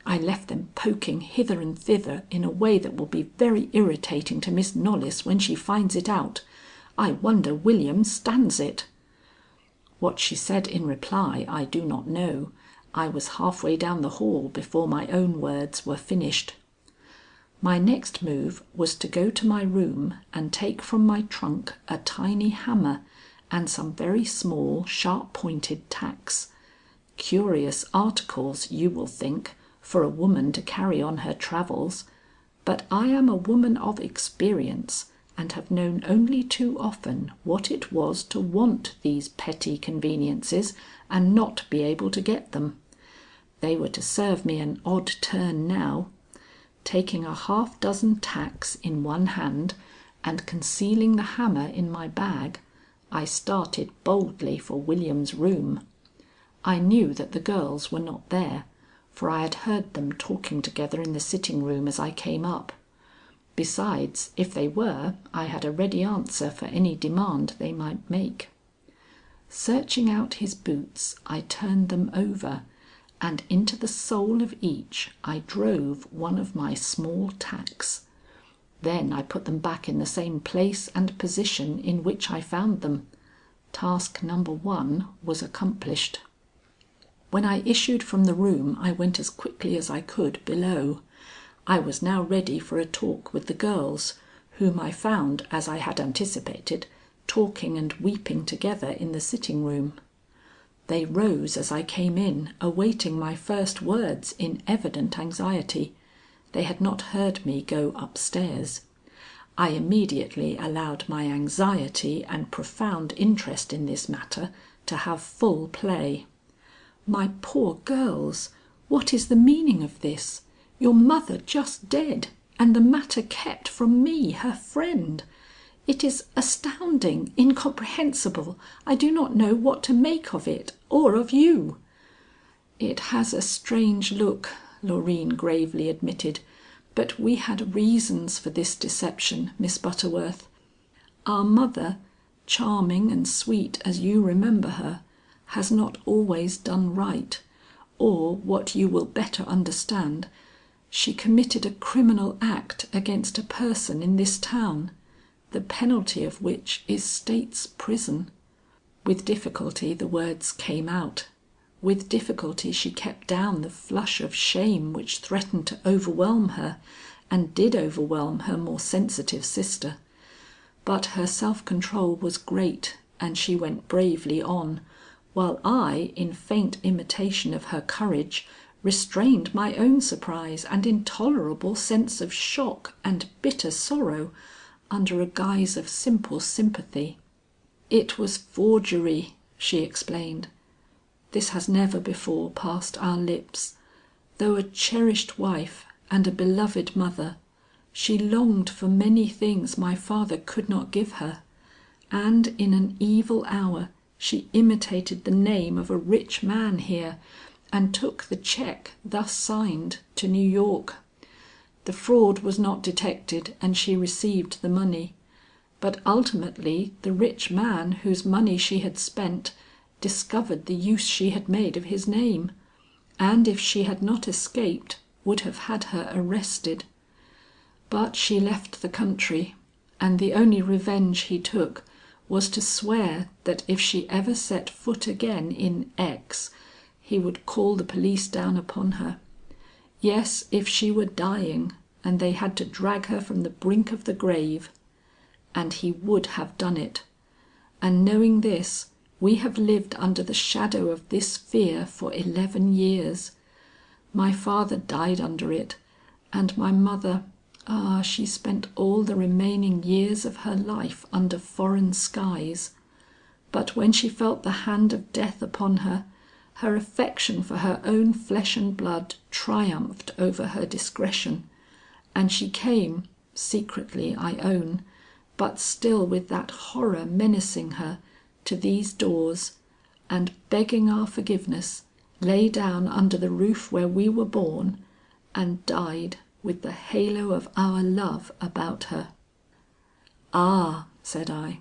I left them poking hither and thither in a way that will be very irritating to Miss Knollys when she finds it out. I wonder William stands it." What she said in reply I do not know. I was halfway down the hall before my own words were finished. My next move was to go to my room and take from my trunk a tiny hammer and some very small sharp-pointed tacks. Curious articles, you will think, for a woman to carry on her travels, but I am a woman of experience and have known only too often what it was to want these petty conveniences and not be able to get them. They were to serve me an odd turn now. Taking a half dozen tacks in one hand and concealing the hammer in my bag, I started boldly for William's room. I knew that the girls were not there, for I had heard them talking together in the sitting room as I came up. Besides, if they were, I had a ready answer for any demand they might make. Searching out his boots, I turned them over, and into the sole of each I drove one of my small tacks. Then I put them back in the same place and position in which I found them. Task number 1 was accomplished. When I issued from the room I went as quickly as I could below. I was now ready for a talk with the girls, whom I found, as I had anticipated, talking and weeping together in the sitting room. They rose as I came in, awaiting my first words in evident anxiety. They had not heard me go upstairs. I immediately allowed my anxiety and profound interest in this matter to have full play. "My poor girls, what is the meaning of this? Your mother just dead, and the matter kept from me, her friend. It is astounding, incomprehensible. I do not know what to make of it or of you." "It has a strange look," Loreen gravely admitted, "but we had reasons for this deception, Miss Butterworth. Our mother, charming and sweet as you remember her, has not always done right, or what you will better understand, she committed a criminal act against a person in this town, the penalty of which is state's prison." With difficulty the words came out. With difficulty she kept down the flush of shame which threatened to overwhelm her, and did overwhelm her more sensitive sister. But her self control was great, and she went bravely on, while I, in faint imitation of her courage, restrained my own surprise and intolerable sense of shock and bitter sorrow under a guise of simple sympathy. "It was forgery," she explained. "This has never before passed our lips. Though a cherished wife and a beloved mother, she longed for many things my father could not give her, and in an evil hour she imitated the name of a rich man here, and took the check thus signed to New York. The fraud was not detected and she received the money, but ultimately the rich man whose money she had spent discovered the use she had made of his name, and if she had not escaped would have had her arrested. But she left the country, and the only revenge he took was to swear that if she ever set foot again in X, he would call the police down upon her. Yes, if she were dying and they had to drag her from the brink of the grave. And he would have done it. And knowing this, we have lived under the shadow of this fear for 11 years. My father died under it, and my mother, she spent all the remaining years of her life under foreign skies. But when she felt the hand of death upon her, her affection for her own flesh and blood triumphed over her discretion, and she came, secretly I own, but still with that horror menacing her, to these doors, and begging our forgiveness, lay down under the roof where we were born, and died with the halo of our love about her." "Ah," said I,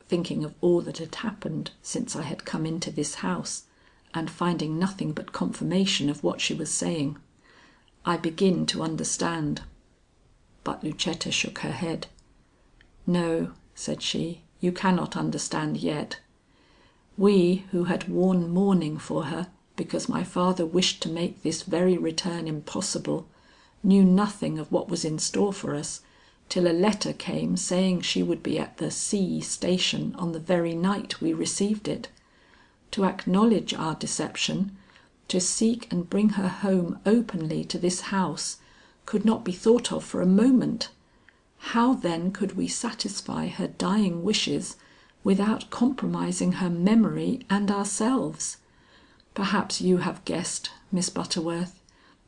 thinking of all that had happened since I had come into this house, and finding nothing but confirmation of what she was saying. "I begin to understand." But Lucetta shook her head. "No," said she, "you cannot understand yet. We who had worn mourning for her because my father wished to make this very return impossible, knew nothing of what was in store for us, till a letter came saying she would be at the C station on the very night we received it. To acknowledge our deception, to seek and bring her home openly to this house, could not be thought of for a moment. How then could we satisfy her dying wishes without compromising her memory and ourselves? Perhaps you have guessed, Miss Butterworth.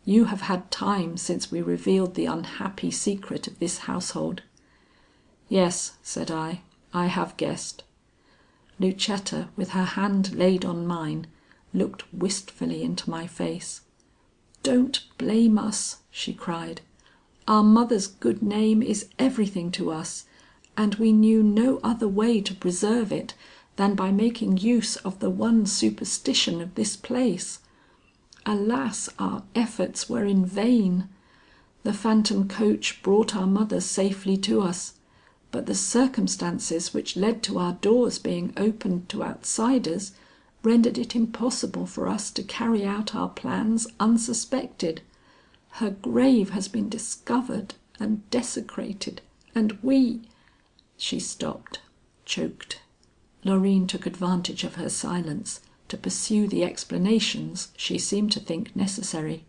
You have had time since we revealed the unhappy secret of this household." "Yes," said I have guessed." Lucetta, with her hand laid on mine, looked wistfully into my face. "Don't blame us," she cried. "Our mother's good name is everything to us, and we knew no other way to preserve it than by making use of the one superstition of this place. Alas, our efforts were in vain. The phantom coach brought our mother safely to us, but the circumstances which led to our doors being opened to outsiders rendered it impossible for us to carry out our plans unsuspected. Her grave has been discovered and desecrated, and we—" She stopped, choked. Loreen took advantage of her silence to pursue the explanations she seemed to think necessary.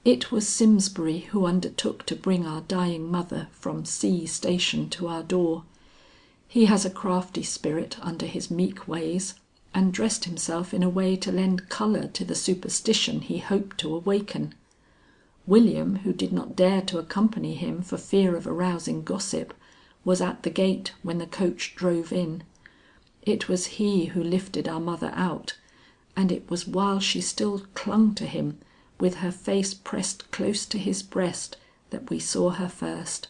"It was Simsbury who undertook to bring our dying mother from C station to our door. He has a crafty spirit under his meek ways, and dressed himself in a way to lend colour to the superstition he hoped to awaken. William, who did not dare to accompany him for fear of arousing gossip, was at the gate when the coach drove in. It was he who lifted our mother out, and it was while she still clung to him with her face pressed close to his breast that we saw her first.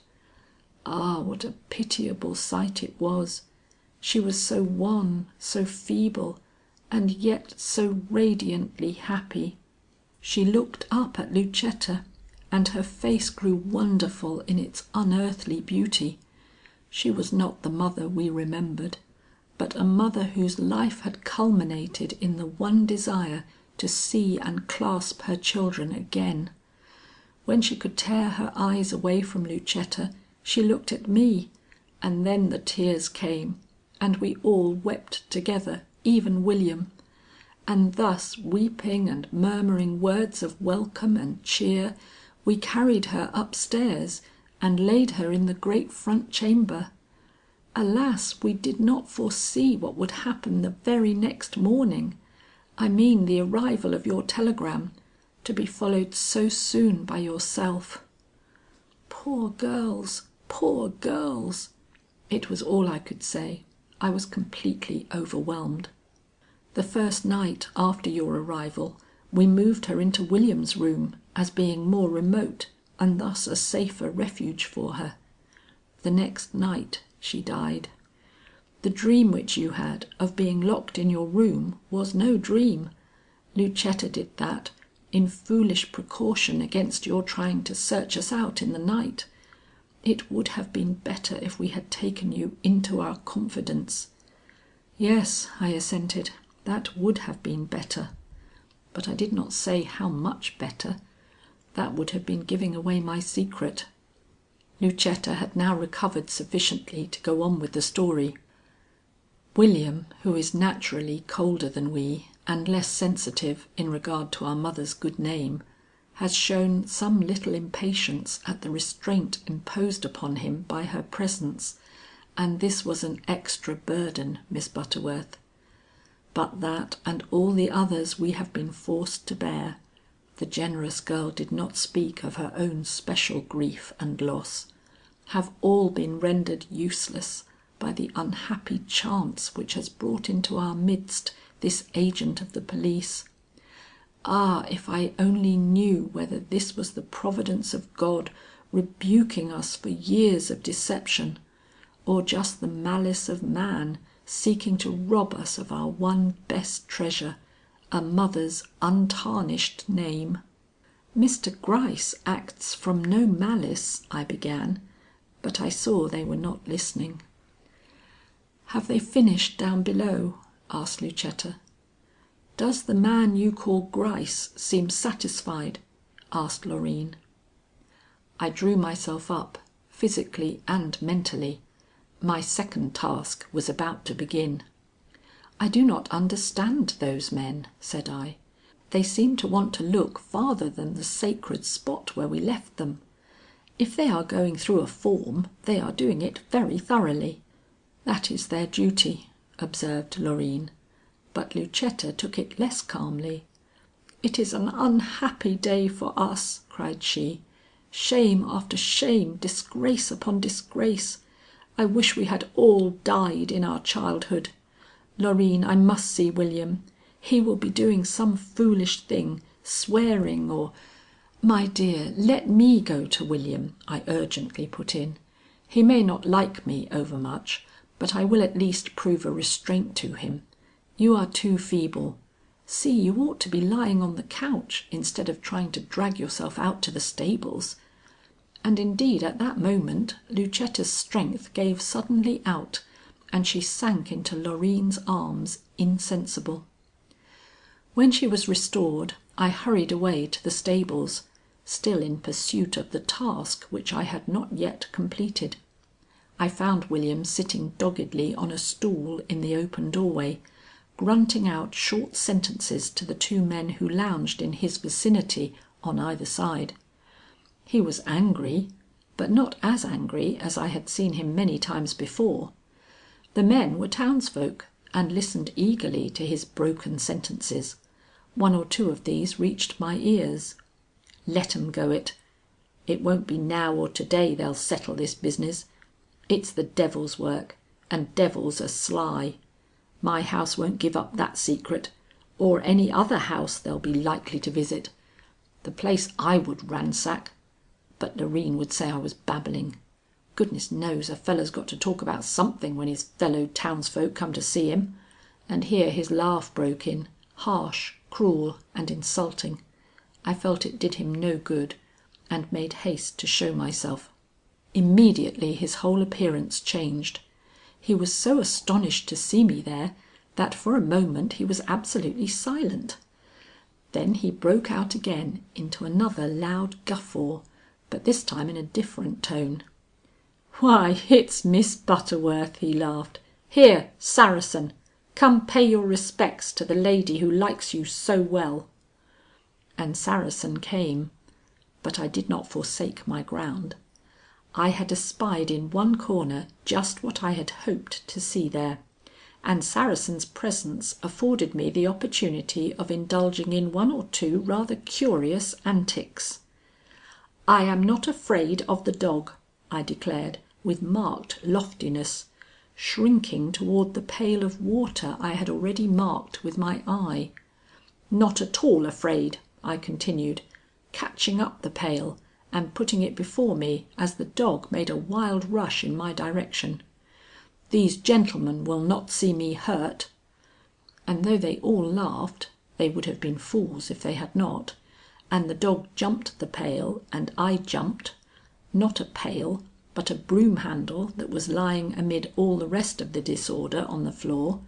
Ah, what a pitiable sight it was! She was so wan, so feeble, and yet so radiantly happy. She looked up at Lucetta, and her face grew wonderful in its unearthly beauty. She was not the mother we remembered, but a mother whose life had culminated in the one desire to see and clasp her children again. When she could tear her eyes away from Lucetta, she looked at me, and then the tears came, and we all wept together, even William. And thus weeping and murmuring words of welcome and cheer, we carried her upstairs and laid her in the great front chamber. Alas, we did not foresee what would happen the very next morning. I mean the arrival of your telegram, to be followed so soon by yourself. Poor girls, poor girls! It was all I could say. I was completely overwhelmed. The first night after your arrival, we moved her into William's room as being more remote and thus a safer refuge for her. The next night she died. The dream which you had of being locked in your room was no dream. Lucetta did that in foolish precaution against your trying to search us out in the night. It would have been better if we had taken you into our confidence." "Yes," I assented, "that would have been better." But I did not say how much better. That would have been giving away my secret. Lucetta had now recovered sufficiently to go on with the story. William, who is naturally colder than we and less sensitive in regard to our mother's good name, has shown some little impatience at the restraint imposed upon him by her presence, and this was an extra burden, Miss Butterworth. But that and all the others we have been forced to bear, the generous girl did not speak of her own special grief and loss, have all been rendered useless by the unhappy chance which has brought into our midst this agent of the police. Ah, if I only knew whether this was the providence of God rebuking us for years of deception, or just the malice of man seeking to rob us of our one best treasure, a mother's untarnished name. "Mr. Gryce acts from no malice," I began, but I saw they were not listening. "Have they finished down below?" asked Lucetta. "Does the man you call Gryce seem satisfied?" asked Loreen. I drew myself up, physically and mentally. My second task was about to begin. "I do not understand those men," said I. "They seem to want to look farther than the sacred spot where we left them. If they are going through a form, they are doing it very thoroughly." "That is their duty," observed Loreen, but Lucetta took it less calmly. "It is an unhappy day for us," cried she. "Shame after shame, disgrace upon disgrace. I wish we had all died in our childhood. Loreen, I must see William. He will be doing some foolish thing, swearing or—" "My dear, let me go to William," I urgently put in. "He may not like me overmuch, but I will at least prove a restraint to him. You are too feeble. See, you ought to be lying on the couch instead of trying to drag yourself out to the stables." And indeed at that moment Lucetta's strength gave suddenly out, and she sank into Loreen's arms insensible. When she was restored, I hurried away to the stables, still in pursuit of the task which I had not yet completed. I found William sitting doggedly on a stool in the open doorway, grunting out short sentences to the two men who lounged in his vicinity on either side. He was angry, but not as angry as I had seen him many times before. The men were townsfolk and listened eagerly to his broken sentences. One or two of these reached my ears. "Let 'em go it. It won't be now or to day they'll settle this business. It's the devil's work, and devils are sly. My house won't give up that secret, or any other house they'll be likely to visit. The place I would ransack, but Loreen would say I was babbling. Goodness knows a fellow's got to talk about something when his fellow townsfolk come to see him, and here his laugh broke in, harsh, cruel and insulting. I felt it did him no good, and made haste to show myself. Immediately his whole appearance changed. He was so astonished to see me there that for a moment he was absolutely silent. Then he broke out again into another loud guffaw, but this time in a different tone. "Why, it's Miss Butterworth," he laughed. "Here, Saracen, come pay your respects to the lady who likes you so well." And Saracen came, but I did not forsake my ground. I had espied in one corner just what I had hoped to see there, and Saracen's presence afforded me the opportunity of indulging in one or two rather curious antics. "I am not afraid of the dog," I declared with marked loftiness, shrinking toward the pail of water I had already marked with my eye. "Not at all afraid," I continued, catching up the pail and putting it before me as the dog made a wild rush in my direction. "These gentlemen will not see me hurt." And though they all laughed, they would have been fools if they had not, and the dog jumped the pail and I jumped, not a pail, but a broom handle that was lying amid all the rest of the disorder on the floor,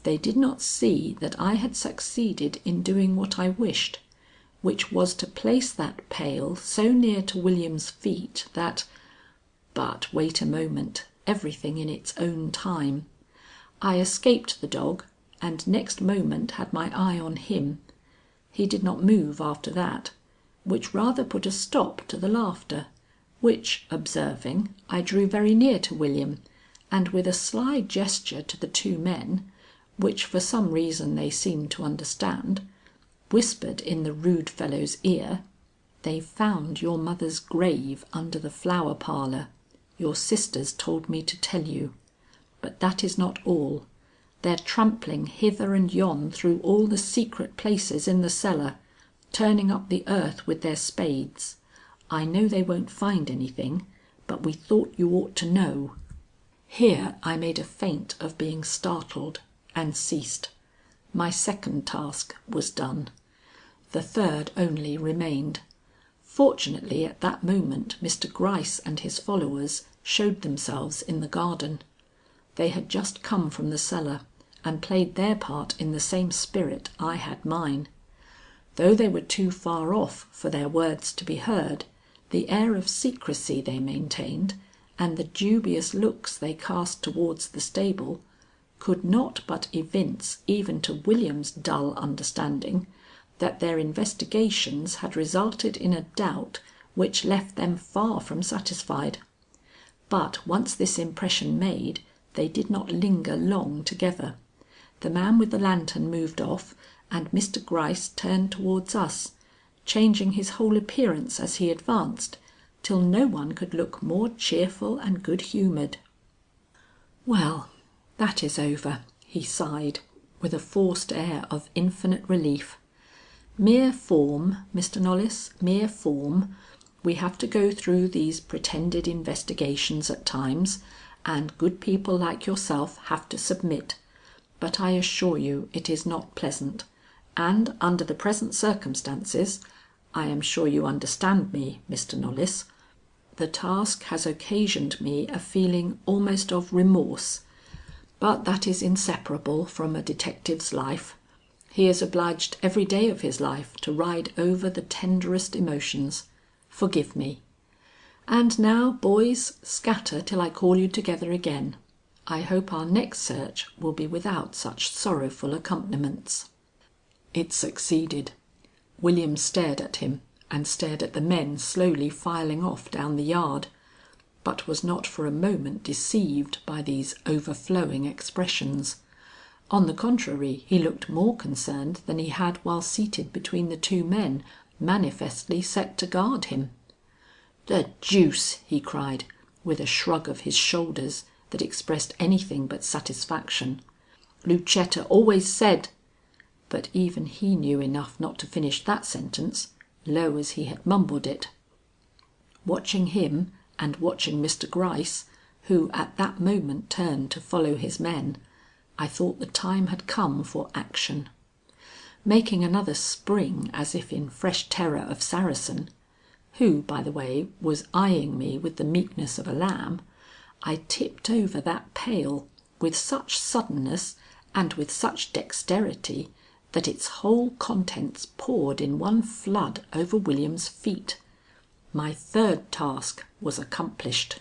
they did not see that I had succeeded in doing what I wished, which was to place that pail so near to William's feet that but wait a moment, everything in its own time. I escaped the dog, and next moment had my eye on him. He did not move after that, which rather put a stop to the laughter, which observing, I drew very near to William, and with a sly gesture to the two men, which for some reason they seemed to understand, whispered in the rude fellow's ear, "They've found your mother's grave under the Flower Parlour. Your sisters told me to tell you. But that is not all. They're trampling hither and yon through all the secret places in the cellar, turning up the earth with their spades. I know they won't find anything, but we thought you ought to know." Here I made a feint of being startled, and ceased. My second task was done. The third only remained. Fortunately at that moment Mr. Gryce and his followers showed themselves in the garden. They had just come from the cellar, and played their part in the same spirit I had mine. Though they were too far off for their words to be heard, the air of secrecy they maintained, and the dubious looks they cast towards the stable, could not but evince even to William's dull understanding that their investigations had resulted in a doubt which left them far from satisfied. But once this impression made, they did not linger long together. The man with the lantern moved off, and Mr. Gryce turned towards us, changing his whole appearance as he advanced, till no one could look more cheerful and good humoured. "Well, that is over," he sighed, with a forced air of infinite relief. "Mere form, Mr. Knollys, mere form. We have to go through these pretended investigations at times, and good people like yourself have to submit. But I assure you it is not pleasant, and under the present circumstances, I am sure you understand me, Mr. Knollys, the task has occasioned me a feeling almost of remorse. But that is inseparable from a detective's life. He is obliged every day of his life to ride over the tenderest emotions. Forgive me. And now, boys, scatter till I call you together again. I hope our next search will be without such sorrowful accompaniments." It succeeded. William stared at him and stared at the men slowly filing off down the yard, but was not for a moment deceived by these overflowing expressions. On the contrary, he looked more concerned than he had while seated between the two men manifestly set to guard him. "The deuce!" he cried. with a shrug of his shoulders that expressed anything but satisfaction. "Lucetta always said—" But even he knew enough not to finish that sentence, low as he had mumbled it. Watching him and watching Mr. Gryce, who at that moment turned to follow his men, I thought the time had come for action. Making another spring as if in fresh terror of Saracen, who, by the way, was eyeing me with the meekness of a lamb, I tipped over that pail with such suddenness and with such dexterity that its whole contents poured in one flood over William's feet. My third task was accomplished.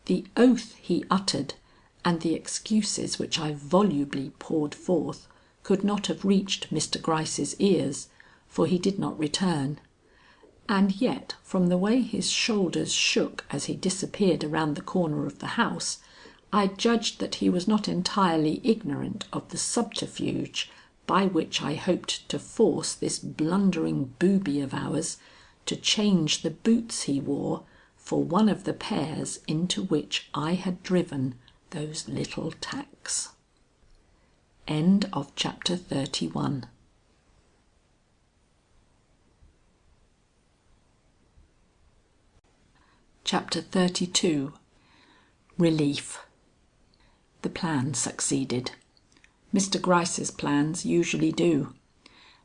The oath he uttered and the excuses which I volubly poured forth could not have reached Mr. Gryce's ears, for he did not return. And yet from the way his shoulders shook as he disappeared around the corner of the house, I judged that he was not entirely ignorant of the subterfuge by which I hoped to force this blundering booby of ours to change the boots he wore for one of the pairs into which I had driven those little tacks. End of chapter 31. Chapter 32. Relief. The plan succeeded. Mr. Gryce's plans usually do.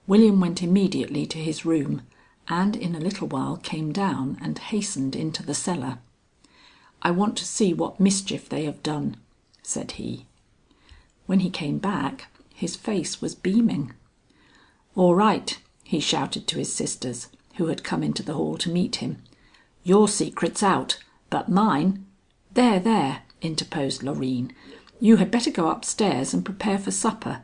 William went immediately to his room, and in a little while came down and hastened into the cellar. "I want to see what mischief they have done," said he. When he came back, his face was beaming. "All right," he shouted to his sisters, who had come into the hall to meet him. "Your secret's out, but mine—" "There, there," interposed Loreen. "You had better go upstairs and prepare for supper.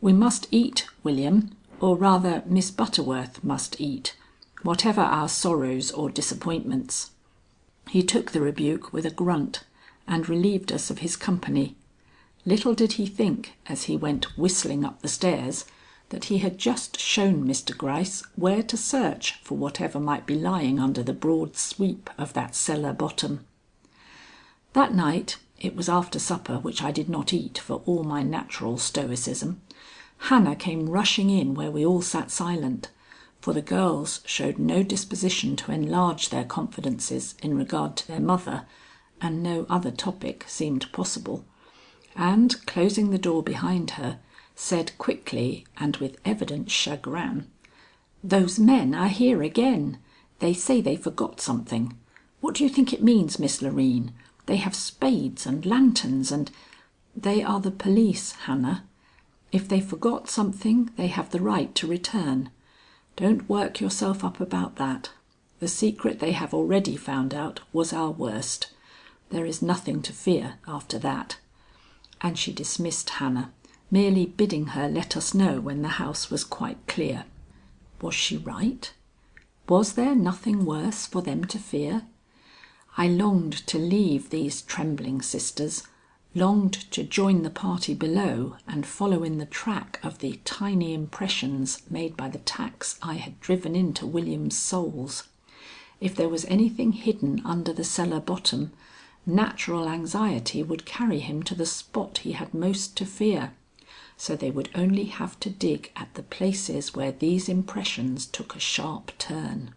We must eat, William, or rather Miss Butterworth must eat, whatever our sorrows or disappointments." He took the rebuke with a grunt and relieved us of his company. Little did he think, as he went whistling up the stairs, that he had just shown Mr. Gryce where to search for whatever might be lying under the broad sweep of that cellar bottom. That night, it was after supper which I did not eat for all my natural stoicism, Hannah came rushing in where we all sat silent, for the girls showed no disposition to enlarge their confidences in regard to their mother, and no other topic seemed possible, and closing the door behind her, said quickly and with evident chagrin: "Those men are here again. They say they forgot something. What do you think it means, Miss Loreen? They have spades and lanterns and—" "They are the police, Hannah. If they forgot something they have the right to return. Don't work yourself up about that. The secret they have already found out was our worst. There is nothing to fear after that." And she dismissed Hannah, merely bidding her let us know when the house was quite clear. Was she right? Was there nothing worse for them to fear? I longed to leave these trembling sisters, longed to join the party below and follow in the track of the tiny impressions made by the tacks I had driven into William's soles. If there was anything hidden under the cellar bottom, natural anxiety would carry him to the spot he had most to fear, so they would only have to dig at the places where these impressions took a sharp turn.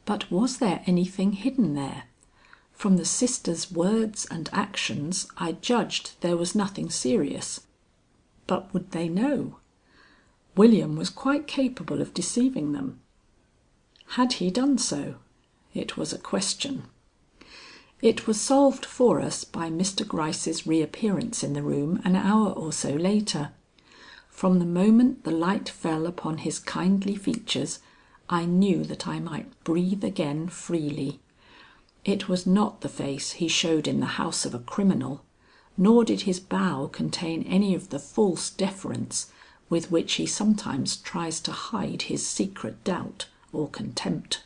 But was there anything hidden there? From the sisters' words and actions I judged there was nothing serious. But would they know? William was quite capable of deceiving them. Had he done so? It was a question. It was solved for us by Mr. Gryce's reappearance in the room an hour or so later. From the moment the light fell upon his kindly features, I knew that I might breathe again freely. It was not the face he showed in the house of a criminal, nor did his bow contain any of the false deference with which he sometimes tries to hide his secret doubt or contempt.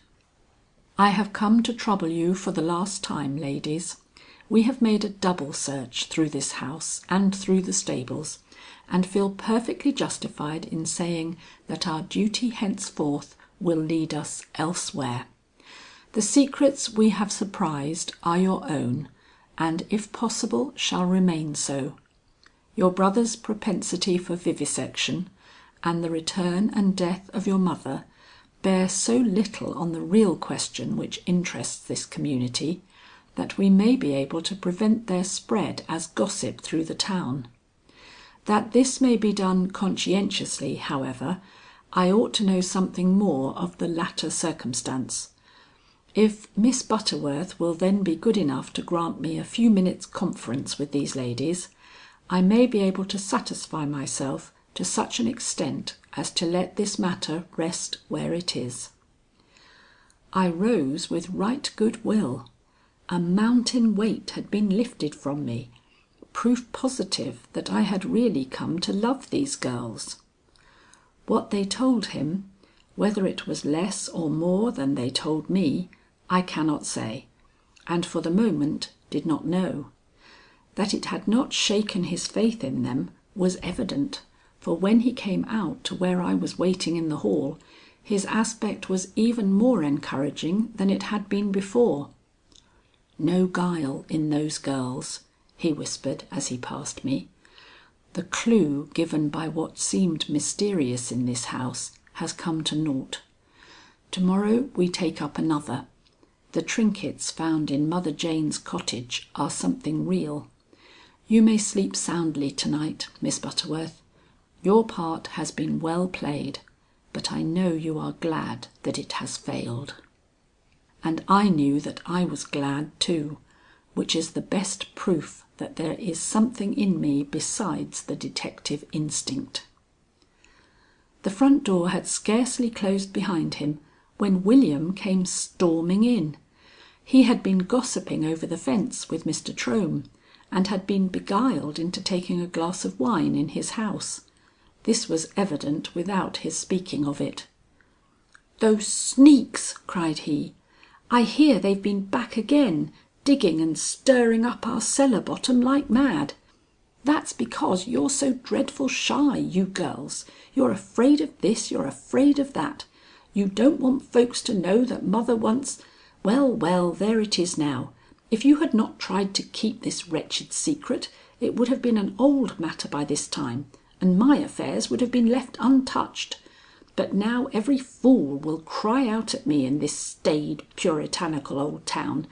"I have come to trouble you for the last time, ladies. We have made a double search through this house and through the stables, and feel perfectly justified in saying that our duty henceforth will lead us elsewhere. The secrets we have surprised are your own, and if possible shall remain so. Your brother's propensity for vivisection, and the return and death of your mother, bear so little on the real question which interests this community, that we may be able to prevent their spread as gossip through the town. That this may be done conscientiously, however, I ought to know something more of the latter circumstance. If Miss Butterworth will then be good enough to grant me a few minutes' conference with these ladies, I may be able to satisfy myself to such an extent as to let this matter rest where it is. I rose with right good will. A mountain weight had been lifted from me, proof positive that I had really come to love these girls. What they told him, whether it was less or more than they told me, I cannot say, and for the moment did not know. That it had not shaken his faith in them was evident, for when he came out to where I was waiting in the hall, his aspect was even more encouraging than it had been before. "No guile in those girls," he whispered as he passed me. "The clue given by what seemed mysterious in this house has come to naught. To-morrow we take up another. The trinkets found in Mother Jane's cottage are something real. You may sleep soundly to-night, Miss Butterworth. Your part has been well played, but I know you are glad that it has failed." And I knew that I was glad too, which is the best proof that there is something in me besides the detective instinct. The front door had scarcely closed behind him when William came storming in. He had been gossiping over the fence with Mr. Trohm, and had been beguiled into taking a glass of wine in his house. This was evident without his speaking of it. "Those sneaks!" cried he. "I hear they've been back again, digging and stirring up our cellar bottom like mad. That's because you're so dreadful shy, you girls. You're afraid of this, you're afraid of that. You don't want folks to know that mother once... Well, well, there it is now. If you had not tried to keep this wretched secret, it would have been an old matter by this time, and my affairs would have been left untouched. But now every fool will cry out at me in this staid, puritanical old town,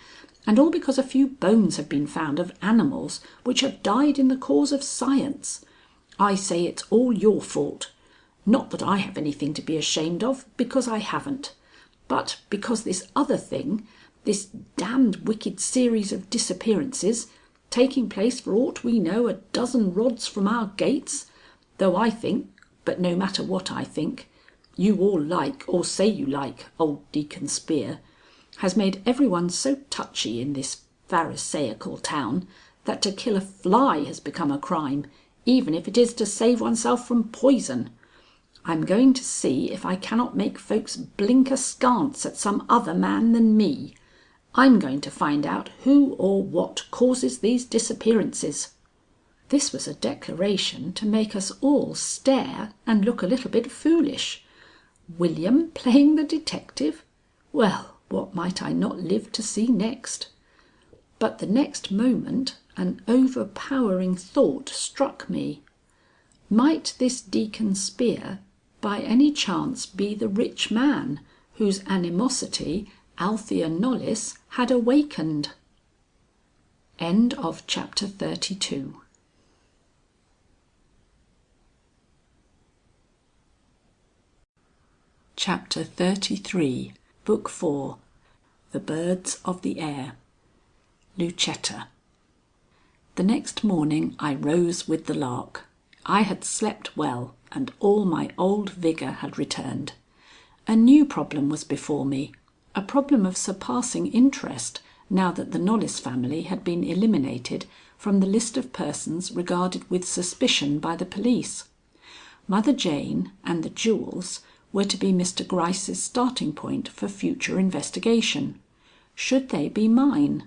and all because a few bones have been found of animals which have died in the cause of science. I say it's all your fault. Not that I have anything to be ashamed of, because I haven't, but because this other thing, this damned wicked series of disappearances, taking place for aught we know a dozen rods from our gates, though I think, but no matter what I think, you all like, or say you like, old Deacon Spear, has made everyone so touchy in this pharisaical town that to kill a fly has become a crime, even if it is to save oneself from poison. I'm going to see if I cannot make folks blink askance at some other man than me. I'm going to find out who or what causes these disappearances." This was a declaration to make us all stare and look a little bit foolish. William playing the detective? Well, what might I not live to see next? But the next moment an overpowering thought struck me. Might this Deacon Spear by any chance be the rich man whose animosity Althea Knollys had awakened? End of chapter 32. Chapter 33, Book 4, The Birds of the Air. Lucetta. The next morning I rose with the lark. I had slept well, and all my old vigour had returned. A new problem was before me, a problem of surpassing interest now that the Knollys family had been eliminated from the list of persons regarded with suspicion by the police. Mother Jane and the jewels were to be Mr. Gryce's starting point for future investigation. Should they be mine?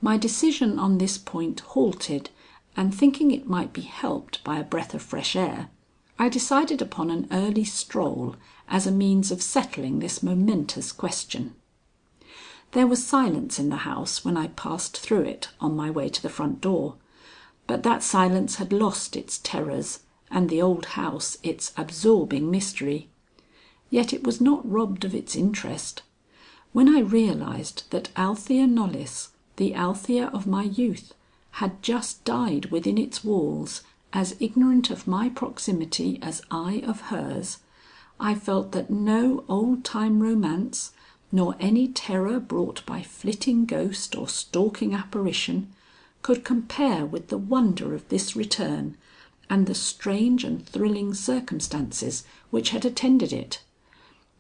My decision on this point halted, and thinking it might be helped by a breath of fresh air, I decided upon an early stroll as a means of settling this momentous question. There was silence in the house when I passed through it on my way to the front door, but that silence had lost its terrors and the old house its absorbing mystery. Yet it was not robbed of its interest. When I realized that Althea Knollys, the Althea of my youth, had just died within its walls, as ignorant of my proximity as I of hers, I felt that no old-time romance, nor any terror brought by flitting ghost or stalking apparition, could compare with the wonder of this return and the strange and thrilling circumstances which had attended it.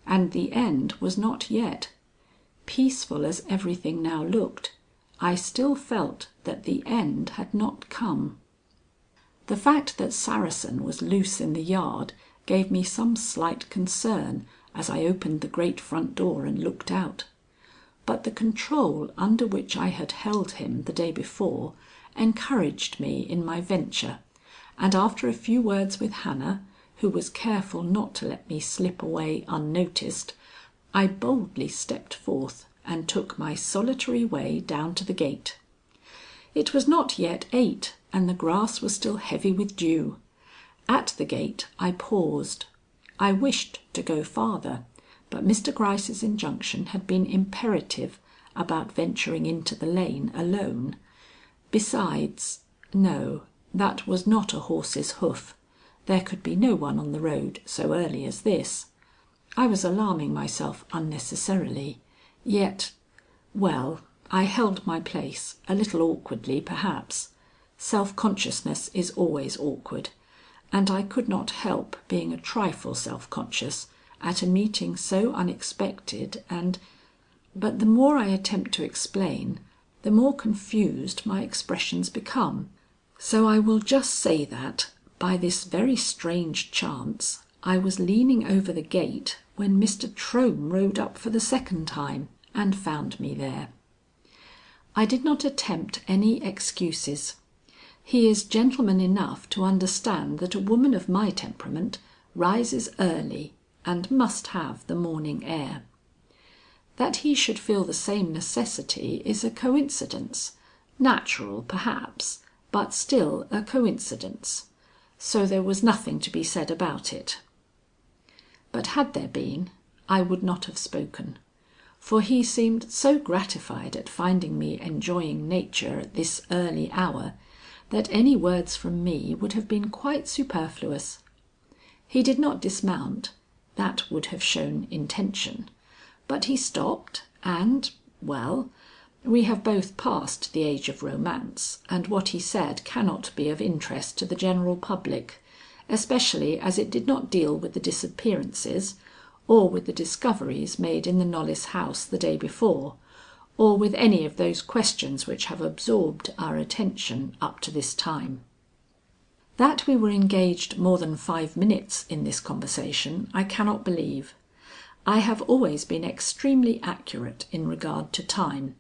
And the end was not yet. Peaceful as everything now looked, I still felt that the end had not come. The fact that Saracen was loose in the yard gave me some slight concern as I opened the great front door and looked out. But the control under which I had held him the day before encouraged me in my venture, and after a few words with Hannah, who was careful not to let me slip away unnoticed, I boldly stepped forth and took my solitary way down to the gate. It was not yet 8, and the grass was still heavy with dew. At the gate I paused. I wished to go farther, but Mr. Gryce's injunction had been imperative about venturing into the lane alone. Besides, no, that was not a horse's hoof. There could be no one on the road so early as this. I was alarming myself unnecessarily. Yet, well, I held my place, a little awkwardly perhaps. Self-consciousness is always awkward, and I could not help being a trifle self-conscious at a meeting so unexpected and... But the more I attempt to explain, the more confused my expressions become. So I will just say that, by this very strange chance, I was leaning over the gate when Mr. Trohm rode up for the second time and found me there. I did not attempt any excuses. He is gentleman enough to understand that a woman of my temperament rises early and must have the morning air. That he should feel the same necessity is a coincidence, natural perhaps, but still a coincidence, so there was nothing to be said about it. But had there been, I would not have spoken, for he seemed so gratified at finding me enjoying nature at this early hour that any words from me would have been quite superfluous. He did not dismount, that would have shown intention, but he stopped and, well, we have both passed the age of romance, and what he said cannot be of interest to the general public, especially as it did not deal with the disappearances, or with the discoveries made in the Knollys house the day before, or with any of those questions which have absorbed our attention up to this time. That we were engaged more than 5 minutes in this conversation I cannot believe. I have always been extremely accurate in regard to time,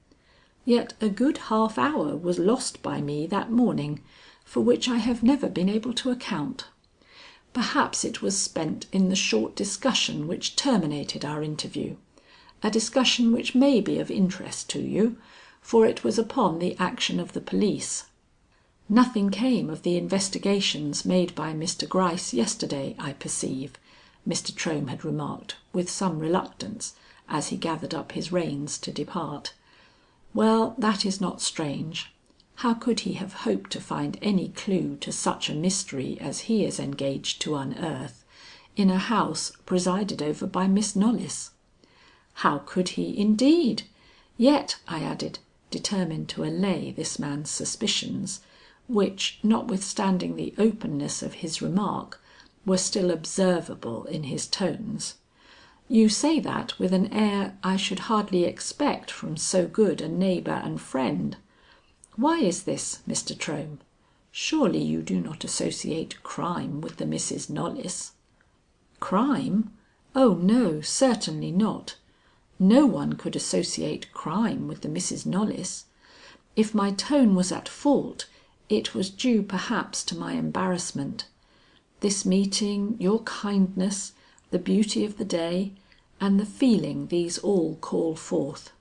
yet a good half hour was lost by me that morning, for which I have never been able to account. Perhaps it was spent in the short discussion which terminated our interview, a discussion which may be of interest to you, for it was upon the action of the police. Nothing came of the investigations made by Mr. Gryce yesterday, I perceive, Mr. Trohm had remarked with some reluctance as he gathered up his reins to depart. Well, that is not strange. How could he have hoped to find any clue to such a mystery as he is engaged to unearth in a house presided over by Miss Knollys? How could he indeed? Yet, I added, determined to allay this man's suspicions, which, notwithstanding the openness of his remark, were still observable in his tones. You say that with an air I should hardly expect from so good a neighbour and friend. Why is this, Mr. Trohm? Surely you do not associate crime with the Misses Knollys? Crime? Oh no, certainly not. No one could associate crime with the Misses Knollys. If my tone was at fault, it was due perhaps to my embarrassment. This meeting, your kindness, the beauty of the day, and the feeling these all call forth.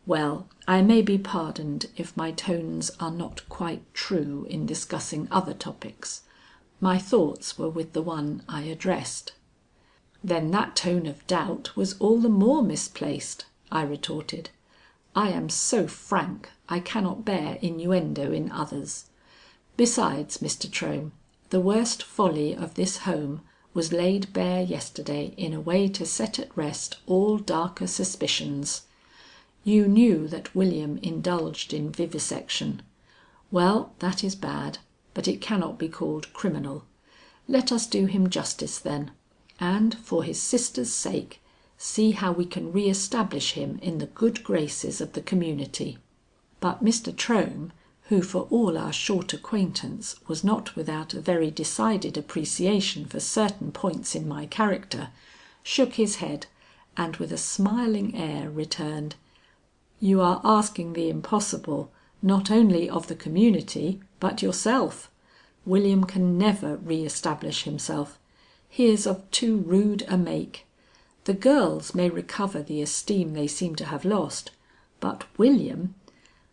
Well, I may be pardoned if my tones are not quite true in discussing other topics. My thoughts were with the one I addressed. "Then that tone of doubt was all the more misplaced," I retorted. "I am so frank I cannot bear innuendo in others. Besides, Mr. Trohm, the worst folly of this home was laid bare yesterday in a way to set at rest all darker suspicions. You knew that William indulged in vivisection. Well, that is bad, but it cannot be called criminal. Let us do him justice then, and for his sister's sake, see how we can re establish him in the good graces of the community." But Mr. Trohm, who for all our short acquaintance was not without a very decided appreciation for certain points in my character, shook his head and with a smiling air returned: "You are asking the impossible not only of the community but yourself. William can never re establish himself. He is of too rude a make. The girls may recover the esteem they seem to have lost, but William,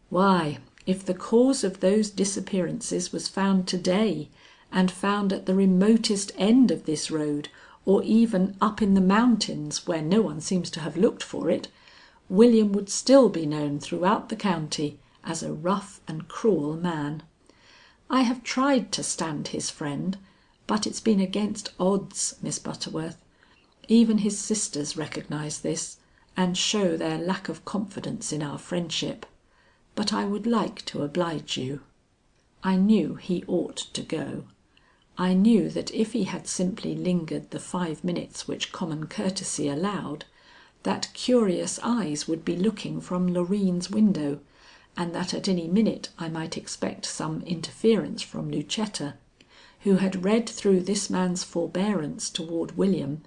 why, if the cause of those disappearances was found to day, and found at the remotest end of this road, or even up in the mountains where no one seems to have looked for it, William would still be known throughout the county as a rough and cruel man. I have tried to stand his friend, but it's been against odds, Miss Butterworth. Even his sisters recognize this, and show their lack of confidence in our friendship. But I would like to oblige you." I knew he ought to go. I knew that if he had simply lingered the 5 minutes which common courtesy allowed, that curious eyes would be looking from Loreen's window, and that at any minute I might expect some interference from Lucetta, who had read through this man's forbearance toward William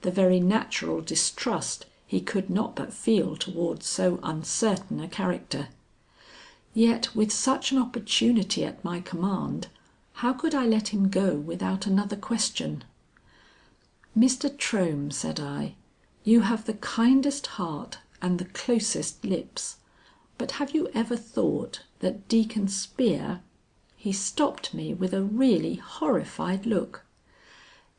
the very natural distrust he could not but feel towards so uncertain a character. Yet with such an opportunity at my command, how could I let him go without another question? "Mr. Trohm," said I, "you have the kindest heart and the closest lips, but have you ever thought that Deacon Spear—" He stopped me with a really horrified look.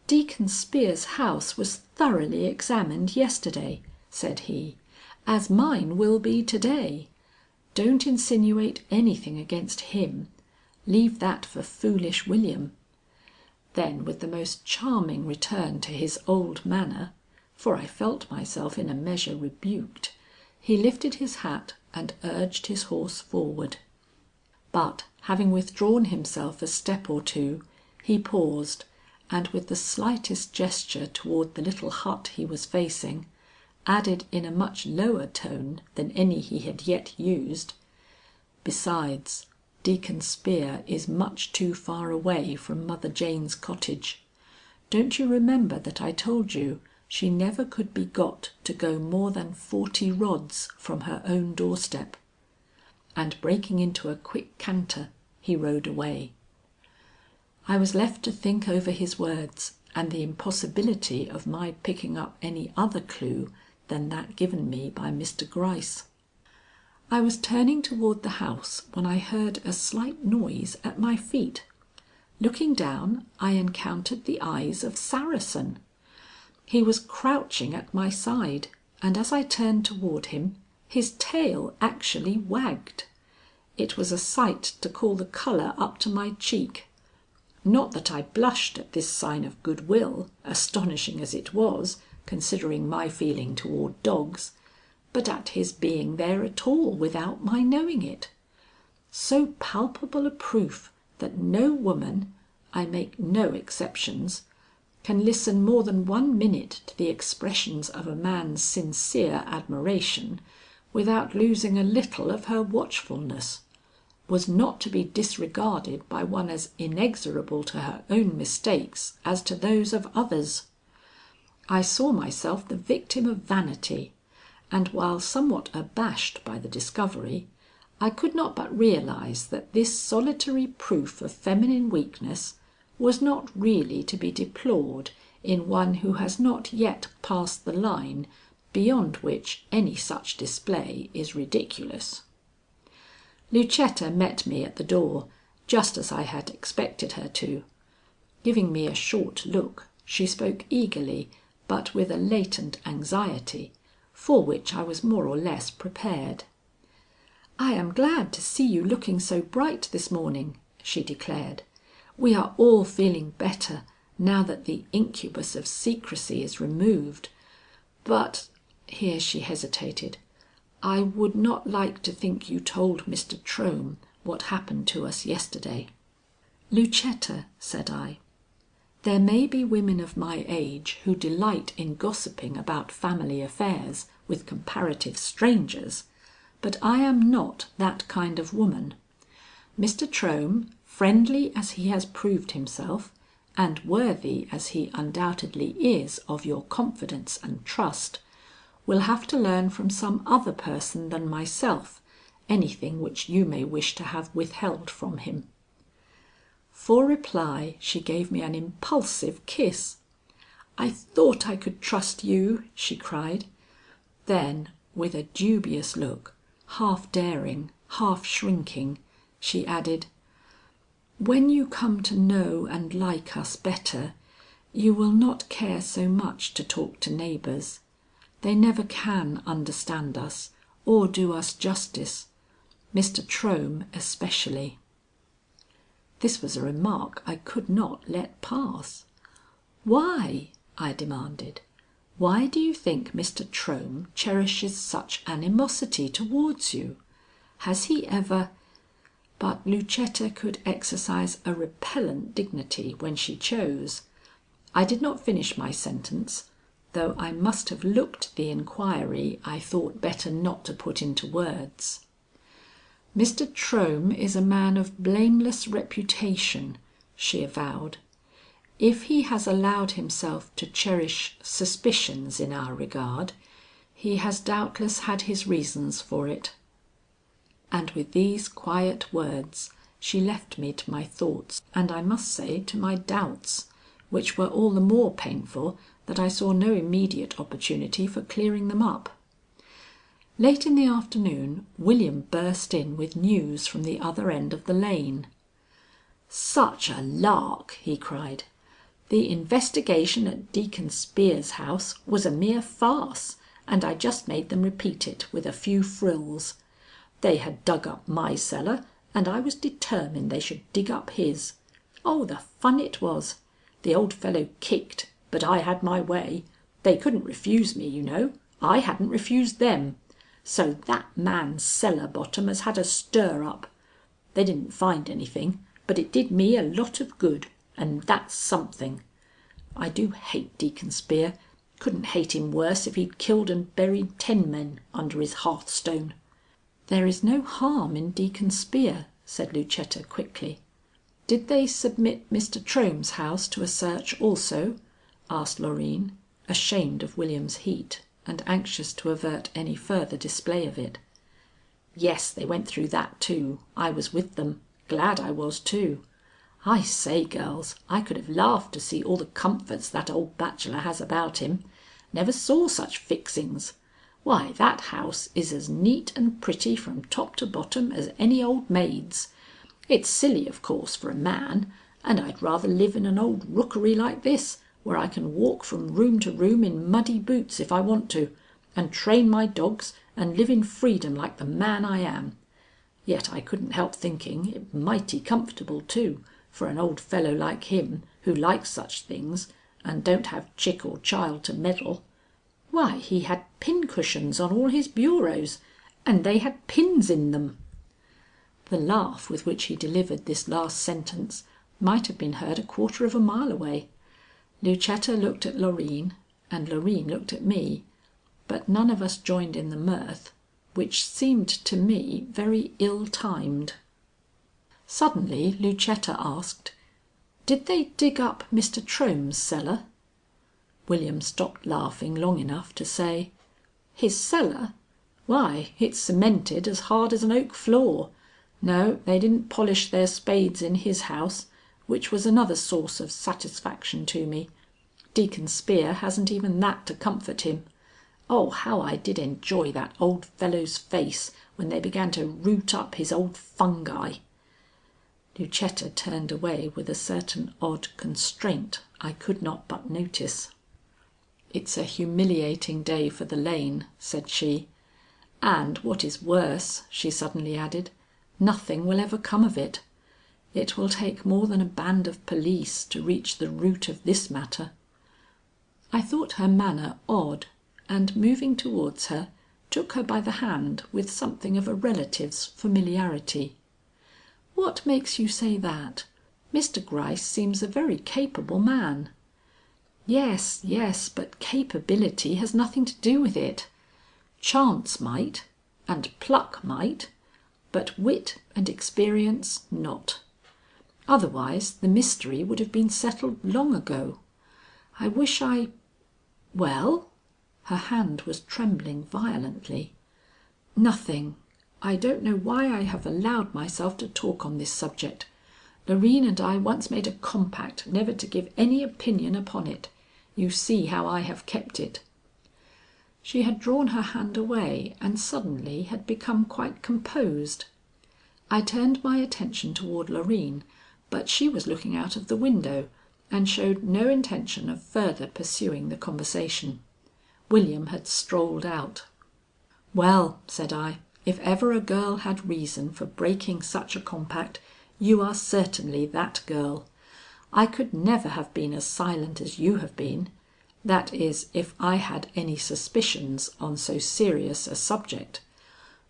"Deacon Spear's house was thoroughly examined yesterday," said he, "as mine will be to day. Don't insinuate anything against him. Leave that for foolish William." Then with the most charming return to his old manner, for I felt myself in a measure rebuked, he lifted his hat and urged his horse forward. But having withdrawn himself a step or two, he paused, and with the slightest gesture toward the little hut he was facing, added in a much lower tone than any he had yet used: "Besides, Deacon Spear is much too far away from Mother Jane's cottage. Don't you remember that I told you she never could be got to go more than 40 rods from her own doorstep?" And breaking into a quick canter, he rode away. I was left to think over his words and the impossibility of my picking up any other clue than that given me by Mr. Gryce. I was turning toward the house when I heard a slight noise at my feet. Looking down, I encountered the eyes of Saracen. He was crouching at my side, and as I turned toward him, his tail actually wagged. It was a sight to call the color up to my cheek. Not that I blushed at this sign of goodwill, astonishing as it was, considering my feeling toward dogs, but at his being there at all without my knowing it. So palpable a proof that no woman, I make no exceptions, can listen more than 1 minute to the expressions of a man's sincere admiration without losing a little of her watchfulness, was not to be disregarded by one as inexorable to her own mistakes as to those of others. I saw myself the victim of vanity, and while somewhat abashed by the discovery, I could not but realize that this solitary proof of feminine weakness was not really to be deplored in one who has not yet passed the line beyond which any such display is ridiculous. Lucetta met me at the door, just as I had expected her to. Giving me a short look, she spoke eagerly, but with a latent anxiety, for which I was more or less prepared. "I am glad to see you looking so bright this morning," she declared. "We are all feeling better now that the incubus of secrecy is removed. But," here she hesitated, "I would not like to think you told Mr. Trohm what happened to us yesterday." "Lucetta," said I, "there may be women of my age who delight in gossiping about family affairs with comparative strangers, but I am not that kind of woman. Mr. Trohm, friendly as he has proved himself, and worthy as he undoubtedly is of your confidence and trust, will have to learn from some other person than myself anything which you may wish to have withheld from him." For reply she gave me an impulsive kiss. "I thought I could trust you," she cried. Then, with a dubious look, half daring, half shrinking, she added, "When you come to know and like us better, you will not care so much to talk to neighbours. They never can understand us or do us justice, Mr. Trohm especially." This was a remark I could not let pass. "Why?" I demanded. "Why do you think Mr. Trohm cherishes such animosity towards you? Has he ever—" But Lucetta could exercise a repellent dignity when she chose. I did not finish my sentence, though I must have looked the inquiry I thought better not to put into words. "Mr. Trohm is a man of blameless reputation," she avowed. "If he has allowed himself to cherish suspicions in our regard, he has doubtless had his reasons for it." And with these quiet words she left me to my thoughts, and I must say to my doubts, which were all the more painful that I saw no immediate opportunity for clearing them up. Late in the afternoon William burst in with news from the other end of the lane. "Such a lark!" he cried. "The investigation at Deacon Spear's house was a mere farce, and I just made them repeat it with a few frills. They had dug up my cellar, and I was determined they should dig up his. Oh, the fun it was! The old fellow kicked, but I had my way. They couldn't refuse me, you know. I hadn't refused them. So that man's cellar bottom has had a stir up. They didn't find anything, but it did me a lot of good, and that's something. I do hate Deacon Spear. Couldn't hate him worse if he'd killed and buried 10 men under his hearthstone." "There is no harm in Deacon Spear," said Lucetta quickly. "Did they submit Mr. Trohm's house to a search also?" asked Loreen, ashamed of William's heat and anxious to avert any further display of it. "Yes, they went through that too. I was with them. Glad I was too. I say, girls, I could have laughed to see all the comforts that old bachelor has about him. Never saw such fixings. Why, that house is as neat and pretty from top to bottom as any old maid's. It's silly, of course, for a man, and I'd rather live in an old rookery like this, where I can walk from room to room in muddy boots if I want to, and train my dogs and live in freedom like the man I am. Yet I couldn't help thinking it mighty comfortable too, for an old fellow like him who likes such things and don't have chick or child to meddle. Why, he had pincushions on all his bureaus, and they had pins in them." The laugh with which he delivered this last sentence might have been heard a quarter of a mile away. Lucetta looked at Loreen, and Loreen looked at me, but none of us joined in the mirth, which seemed to me very ill-timed. Suddenly Lucetta asked, "Did they dig up Mr. Trohm's cellar?" William stopped laughing long enough to say, "His cellar? Why, it's cemented as hard as an oak floor. No, they didn't polish their spades in his house, which was another source of satisfaction to me. Deacon Spear hasn't even that to comfort him. Oh, how I did enjoy that old fellow's face when they began to root up his old fungi." Lucetta turned away with a certain odd constraint I could not but notice. "It's a humiliating day for the lane," said she. "And what is worse," she suddenly added, "nothing will ever come of it. It will take more than a band of police to reach the root of this matter." I thought her manner odd, and moving towards her, took her by the hand with something of a relative's familiarity. "What makes you say that? Mr. Gryce seems a very capable man." "Yes, yes, but capability has nothing to do with it. Chance might, and pluck might, but wit and experience not. Otherwise the mystery would have been settled long ago. I wish I well?" Her hand was trembling violently. "Nothing. I don't know why I have allowed myself to talk on this subject. Loreen and I once made a compact never to give any opinion upon it. You see how I have kept it." She had drawn her hand away and suddenly had become quite composed. I turned my attention toward Loreen, but she was looking out of the window and showed no intention of further pursuing the conversation. William had strolled out. "Well," said I, "if ever a girl had reason for breaking such a compact, you are certainly that girl. I could never have been as silent as you have been. That is, if I had any suspicions on so serious a subject.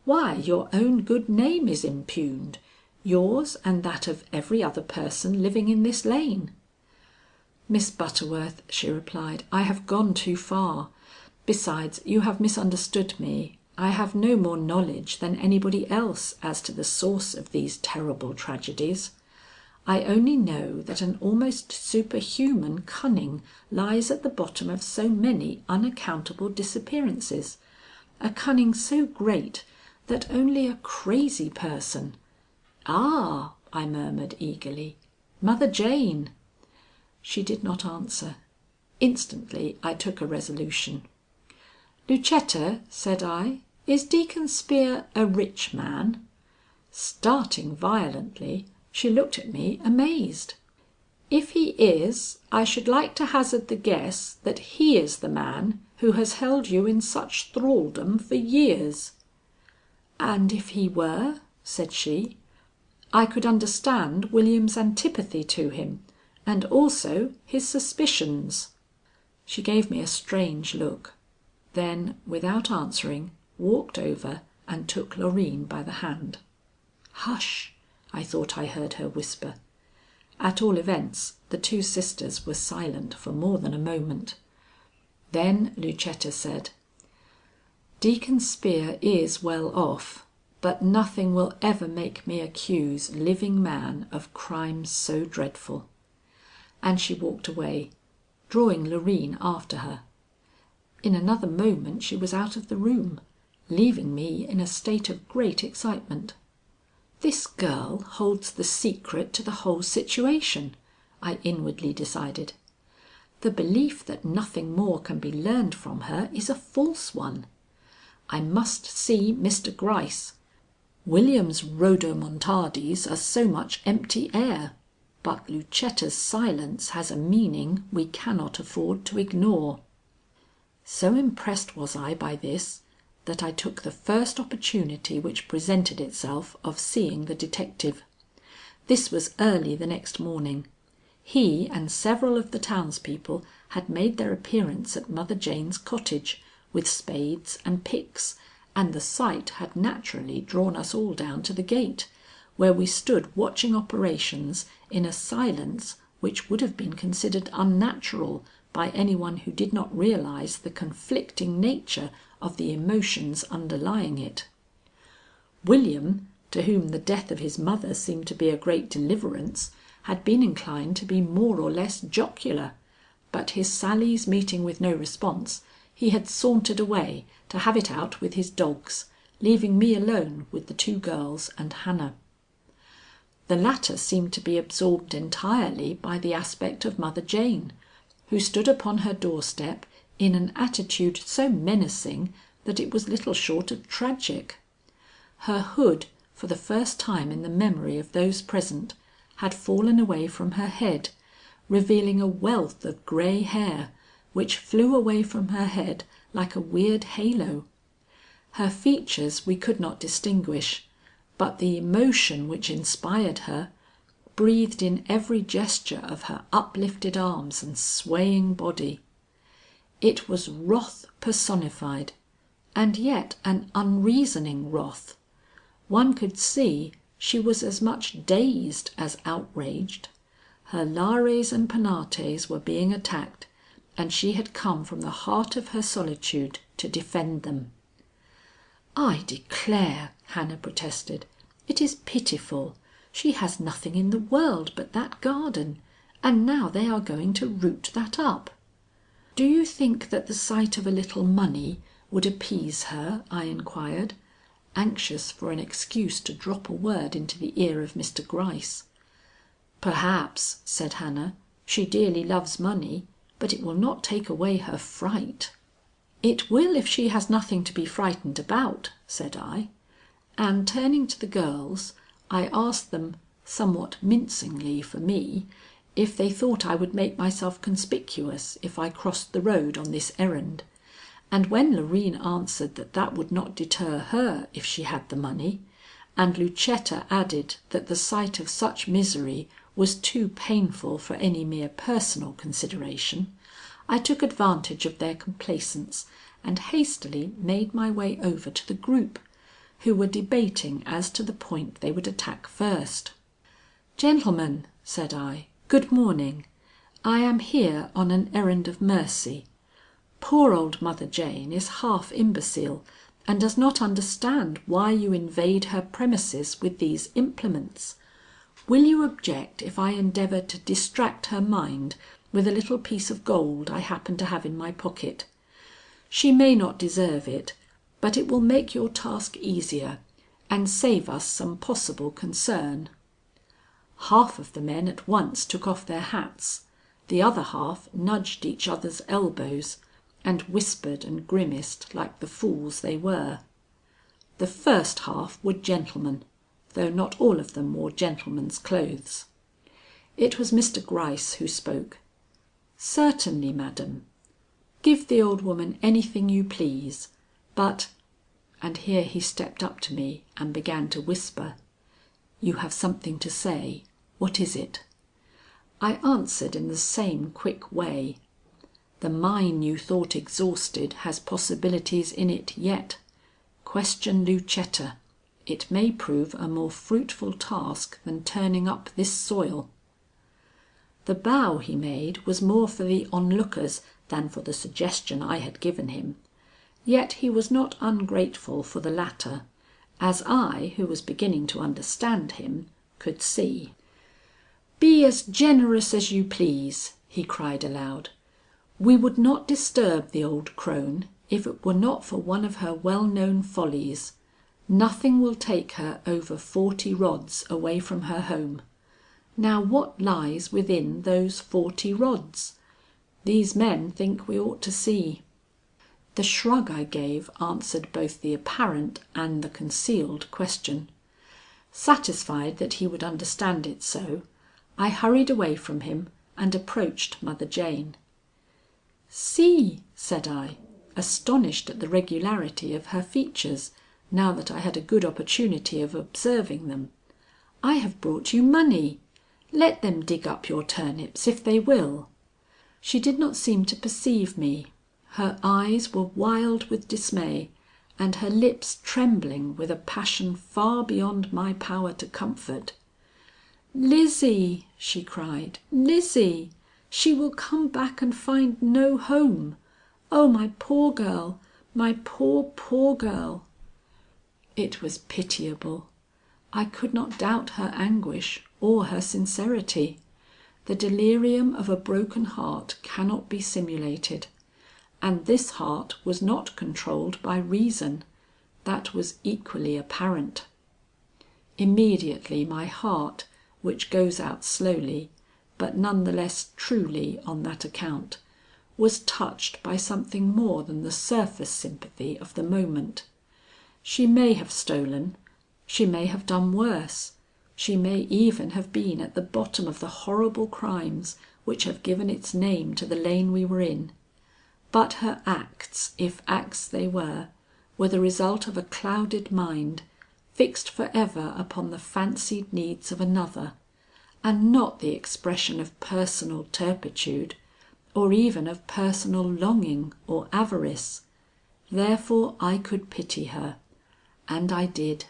Why, your own good name is impugned, yours and that of every other person living in this lane." "Miss Butterworth," she replied, "I have gone too far. Besides, you have misunderstood me. I have no more knowledge than anybody else as to the source of these terrible tragedies. I only know that an almost superhuman cunning lies at the bottom of so many unaccountable disappearances, a cunning so great that only a crazy person—" "Ah!" I murmured eagerly, "Mother Jane!" She did not answer. Instantly I took a resolution. "Lucetta," said I, "is Deacon Spear a rich man?" Starting violently, she looked at me amazed. "If he is, I should like to hazard the guess that he is the man who has held you in such thraldom for years." "And if he were?" said she. I could understand William's antipathy to him, and also his suspicions. She gave me a strange look, then without answering walked over and took Loreen by the hand. "Hush!" I thought I heard her whisper. At all events the two sisters were silent for more than a moment. Then Lucetta said: "Deacon Spear is well off, but nothing will ever make me accuse living man of crimes so dreadful." And she walked away, drawing Loreen after her. In another moment she was out of the room, leaving me in a state of great excitement. This girl holds the secret to the whole situation, I inwardly decided. The belief that nothing more can be learned from her is a false one. I must see Mr. Gryce. William's rhodomontades are so much empty air, but Lucetta's silence has a meaning we cannot afford to ignore. So impressed was I by this that I took the first opportunity which presented itself of seeing the detective. This was early the next morning. He and several of the townspeople had made their appearance at Mother Jane's cottage with spades and picks, and the sight had naturally drawn us all down to the gate, where we stood watching operations in a silence which would have been considered unnatural by any one who did not realize the conflicting nature of the emotions underlying it. William, to whom the death of his mother seemed to be a great deliverance, had been inclined to be more or less jocular, but his sallies meeting with no response, he had sauntered away to have it out with his dogs, leaving me alone with the two girls and Hannah. The latter seemed to be absorbed entirely by the aspect of Mother Jane, who stood upon her doorstep in an attitude so menacing that it was little short of tragic. Her hood, for the first time in the memory of those present, had fallen away from her head, revealing a wealth of grey hair, which flew away from her head like a weird halo. Her features we could not distinguish, but the emotion which inspired her breathed in every gesture of her uplifted arms and swaying body. It was wrath personified, and yet an unreasoning wrath. One could see she was as much dazed as outraged. Her lares and penates were being attacked, and she had come from the heart of her solitude to defend them. "I declare," Hannah protested, "it is pitiful. She has nothing in the world but that garden, and now they are going to root that up." "Do you think that the sight of a little money would appease her?" I inquired, anxious for an excuse to drop a word into the ear of Mr. Gryce. "Perhaps," said Hannah. "She dearly loves money, but it will not take away her fright." "It will if she has nothing to be frightened about," said I, and turning to the girls, I asked them, somewhat mincingly for me, if they thought I would make myself conspicuous if I crossed the road on this errand, and when Loreen answered that that would not deter her if she had the money, and Lucetta added that the sight of such misery was too painful for any mere personal consideration, I took advantage of their complaisance and hastily made my way over to the group, who were debating as to the point they would attack first. "Gentlemen," said I, "good morning. I am here on an errand of mercy. Poor old Mother Jane is half imbecile and does not understand why you invade her premises with these implements. Will you object if I endeavor to distract her mind with a little piece of gold I happen to have in my pocket? She may not deserve it, but it will make your task easier and save us some possible concern." Half of the men at once took off their hats, the other half nudged each other's elbows, and whispered and grimaced like the fools they were. The first half were gentlemen, though not all of them wore gentlemen's clothes. It was Mr. Gryce who spoke. "Certainly, madam. Give the old woman anything you please, but," and here he stepped up to me and began to whisper, "you have something to say. What is it?" I answered in the same quick way. "The mine you thought exhausted has possibilities in it yet. Question Lucetta. It may prove a more fruitful task than turning up this soil." The bow he made was more for the onlookers than for the suggestion I had given him. Yet he was not ungrateful for the latter, as I, who was beginning to understand him, could see. "Be as generous as you please," he cried aloud. "We would not disturb the old crone if it were not for one of her well known follies. Nothing will take her over 40 rods away from her home. Now what lies within those 40 rods? These men think we ought to see." The shrug I gave answered both the apparent and the concealed question. Satisfied that he would understand it so, I hurried away from him and approached Mother Jane. "See," said I, astonished at the regularity of her features, now that I had a good opportunity of observing them. "I have brought you money. Let them dig up your turnips if they will." She did not seem to perceive me. Her eyes were wild with dismay, and her lips trembling with a passion far beyond my power to comfort. "Lizzie!" she cried, "Lizzie! She will come back and find no home. Oh, my poor girl, my poor, poor girl!" It was pitiable. I could not doubt her anguish or her sincerity. The delirium of a broken heart cannot be simulated, and this heart was not controlled by reason. That was equally apparent. Immediately my heart, which goes out slowly, but none the less truly on that account, was touched by something more than the surface sympathy of the moment. She may have stolen, she may have done worse, she may even have been at the bottom of the horrible crimes which have given its name to the lane we were in. But her acts, if acts they were the result of a clouded mind, fixed for ever upon the fancied needs of another, and not the expression of personal turpitude, or even of personal longing or avarice. Therefore I could pity her, and I did.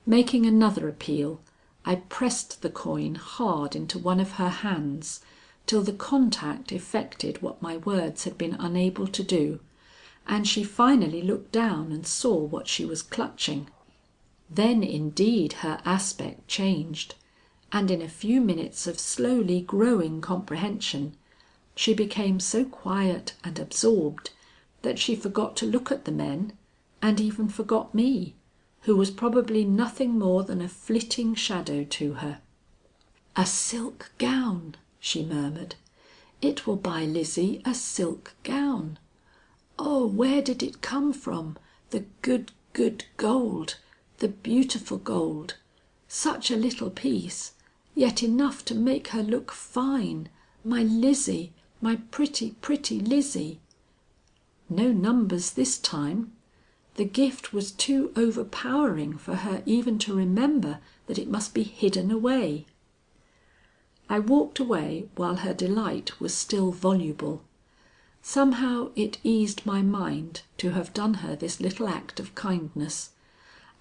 Making another appeal, I pressed the coin hard into one of her hands, till the contact effected what my words had been unable to do, and she finally looked down and saw what she was clutching. Then indeed her aspect changed, and in a few minutes of slowly growing comprehension, she became so quiet and absorbed that she forgot to look at the men, and even forgot me, who was probably nothing more than a flitting shadow to her. "A silk gown," she murmured. "It will buy Lizzie a silk gown. Oh, where did it come from? The good, good gold, the beautiful gold. Such a little piece, yet enough to make her look fine. My Lizzie, my pretty, pretty Lizzie." No numbers this time. The gift was too overpowering for her even to remember that it must be hidden away. I walked away while her delight was still voluble. Somehow it eased my mind to have done her this little act of kindness,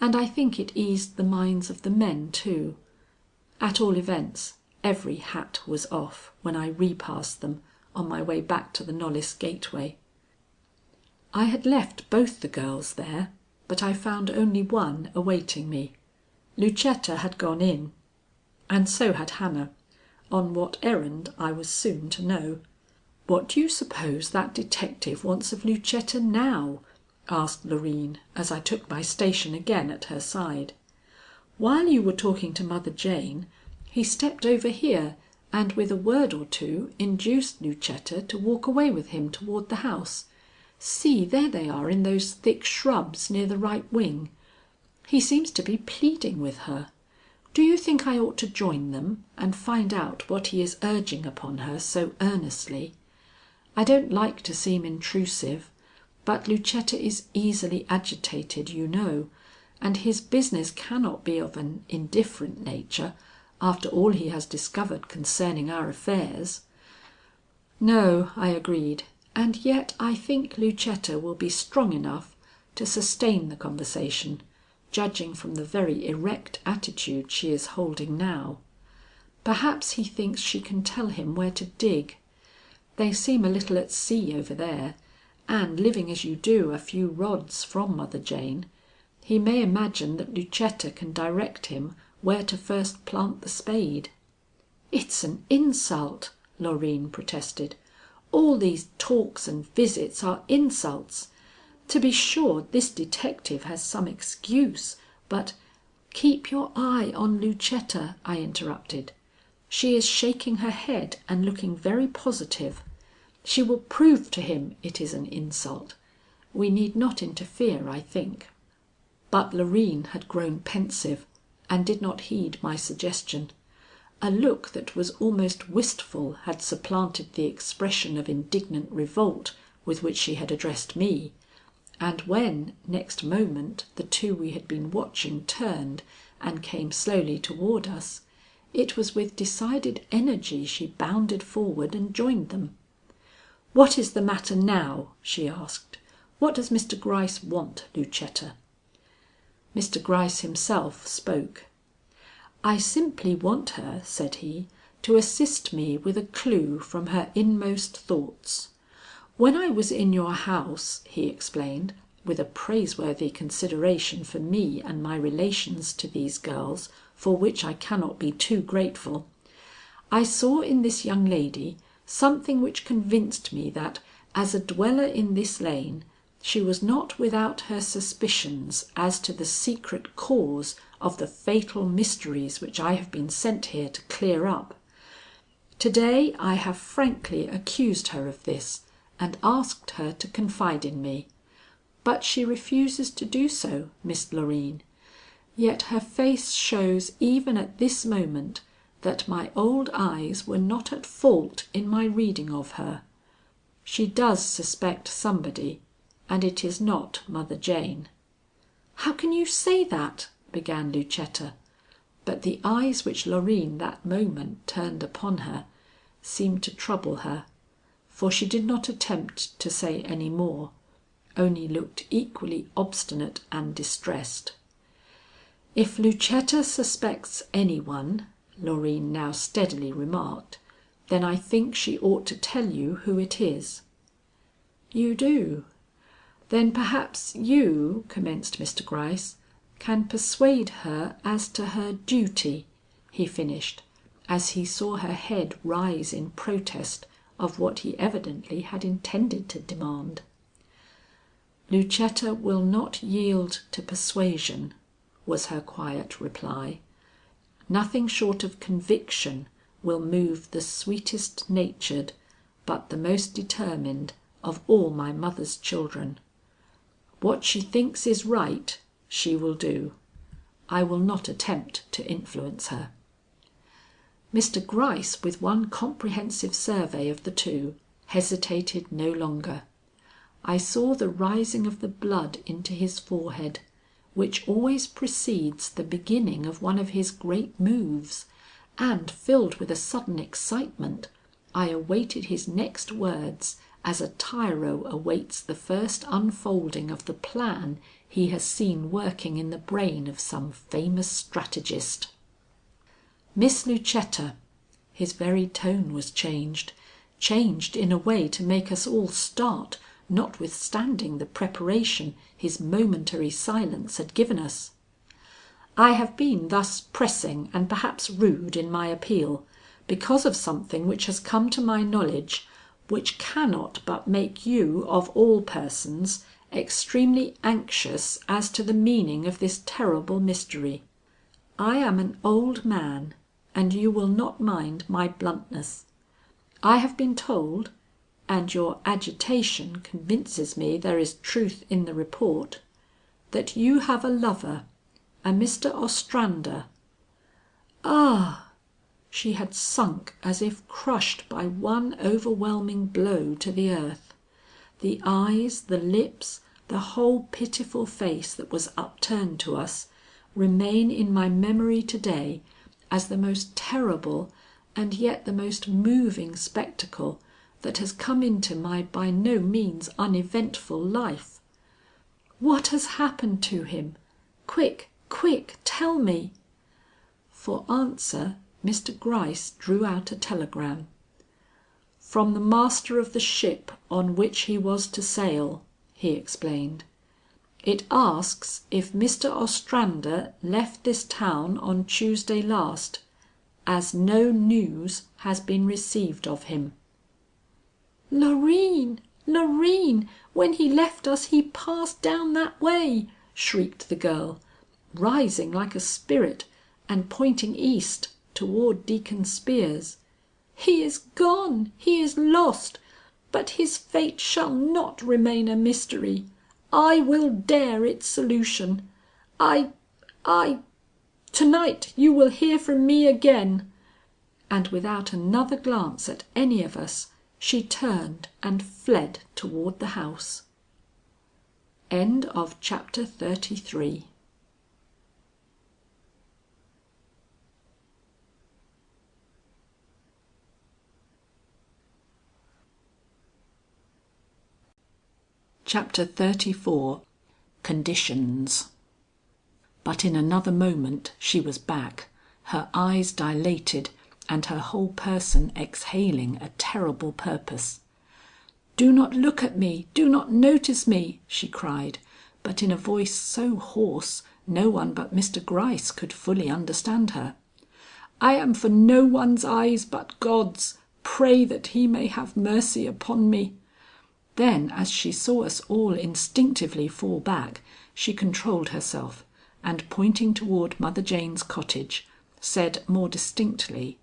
and I think it eased the minds of the men too. At all events, every hat was off when I repassed them on my way back to the Knollys gateway. I had left both the girls there, but I found only one awaiting me. Lucetta had gone in, and so had Hannah, on what errand I was soon to know. "What do you suppose that detective wants of Lucetta now?" asked Loreen, as I took my station again at her side. "While you were talking to Mother Jane, he stepped over here and with a word or two induced Lucetta to walk away with him toward the house. See, there they are in those thick shrubs near the right wing. He seems to be pleading with her. Do you think I ought to join them and find out what he is urging upon her so earnestly? I don't like to seem intrusive, but Lucetta is easily agitated, you know, and his business cannot be of an indifferent nature after all he has discovered concerning our affairs." "No," I agreed, "and yet I think Lucetta will be strong enough to sustain the conversation, judging from the very erect attitude she is holding now. Perhaps he thinks she can tell him where to dig. They seem a little at sea over there, and living as you do a few rods from Mother Jane, he may imagine that Lucetta can direct him where to first plant the spade." "It's an insult," Loreen protested. "All these talks and visits are insults. To be sure this detective has some excuse, but—" "Keep your eye on Lucetta," I interrupted. "She is shaking her head and looking very positive. She will prove to him it is an insult. We need not interfere, I think." But Loreen had grown pensive and did not heed my suggestion. A look that was almost wistful had supplanted the expression of indignant revolt with which she had addressed me, and when, next moment, the two we had been watching turned and came slowly toward us, it was with decided energy she bounded forward and joined them. "What is the matter now?" she asked. "What does Mr. Gryce want, Lucetta?" Mr. Gryce himself spoke. "I simply want her," said he, "to assist me with a clue from her inmost thoughts. When I was in your house," he explained, with a praiseworthy consideration for me and my relations to these girls for which I cannot be too grateful, "I saw in this young lady something which convinced me that, as a dweller in this lane, she was not without her suspicions as to the secret cause of the fatal mysteries which I have been sent here to clear up. To-day I have frankly accused her of this, and asked her to confide in me. But she refuses to do so, Miss Loreen. Yet her face shows even at this moment that my old eyes were not at fault in my reading of her. She does suspect somebody, and it is not Mother Jane." "How can you say that?" began Lucetta, but the eyes which Loreen that moment turned upon her seemed to trouble her, for she did not attempt to say any more, only looked equally obstinate and distressed. "If Lucetta suspects any one," Loreen now steadily remarked, "then I think she ought to tell you who it is." "You do? Then perhaps you," commenced Mr. Gryce, "can persuade her as to her duty," he finished, as he saw her head rise in protest of what he evidently had intended to demand. "Lucetta will not yield to persuasion," was her quiet reply. "Nothing short of conviction will move the sweetest natured, but the most determined of all my mother's children. What she thinks is right, she will do. I will not attempt to influence her." Mr. Gryce, with one comprehensive survey of the two, hesitated no longer. I saw the rising of the blood into his forehead, which always precedes the beginning of one of his great moves, and filled with a sudden excitement, I awaited his next words as a tyro awaits the first unfolding of the plan he has seen working in the brain of some famous strategist. "Miss Lucetta," his very tone was changed in a way to make us all start, notwithstanding the preparation his momentary silence had given us. "I have been thus pressing and perhaps rude in my appeal, because of something which has come to my knowledge, which cannot but make you of all persons extremely anxious as to the meaning of this terrible mystery. I am an old man, and you will not mind my bluntness. I have been told, and your agitation convinces me there is truth in the report, that you have a lover, a Mr. Ostrander." Ah! She had sunk as if crushed by one overwhelming blow to the earth. The eyes, the lips, the whole pitiful face that was upturned to us, remain in my memory to day as the most terrible and yet the most moving spectacle that has come into my by no means uneventful life. "What has happened to him? Quick, quick, tell me." For answer Mr. Gryce drew out a telegram. "From the master of the ship on which he was to sail," he explained. "It asks if Mr. Ostrander left this town on Tuesday last, as no news has been received of him." "Loreen, Loreen, when he left us he passed down that way," shrieked the girl, rising like a spirit and pointing east toward Deacon Spear's. "He is gone, he is lost, but his fate shall not remain a mystery. I will dare its solution. I To night you will hear from me again." And without another glance at any of us, she turned and fled toward the house. End of chapter 33. Chapter 34. Conditions. But in another moment she was back, her eyes dilated and her whole person exhaling a terrible purpose. "Do not look at me, do not notice me," she cried, but in a voice so hoarse no one but Mr. Gryce could fully understand her. "I am for no one's eyes but God's. Pray that he may have mercy upon me." Then as she saw us all instinctively fall back, she controlled herself, and pointing toward Mother Jane's cottage, said more distinctly,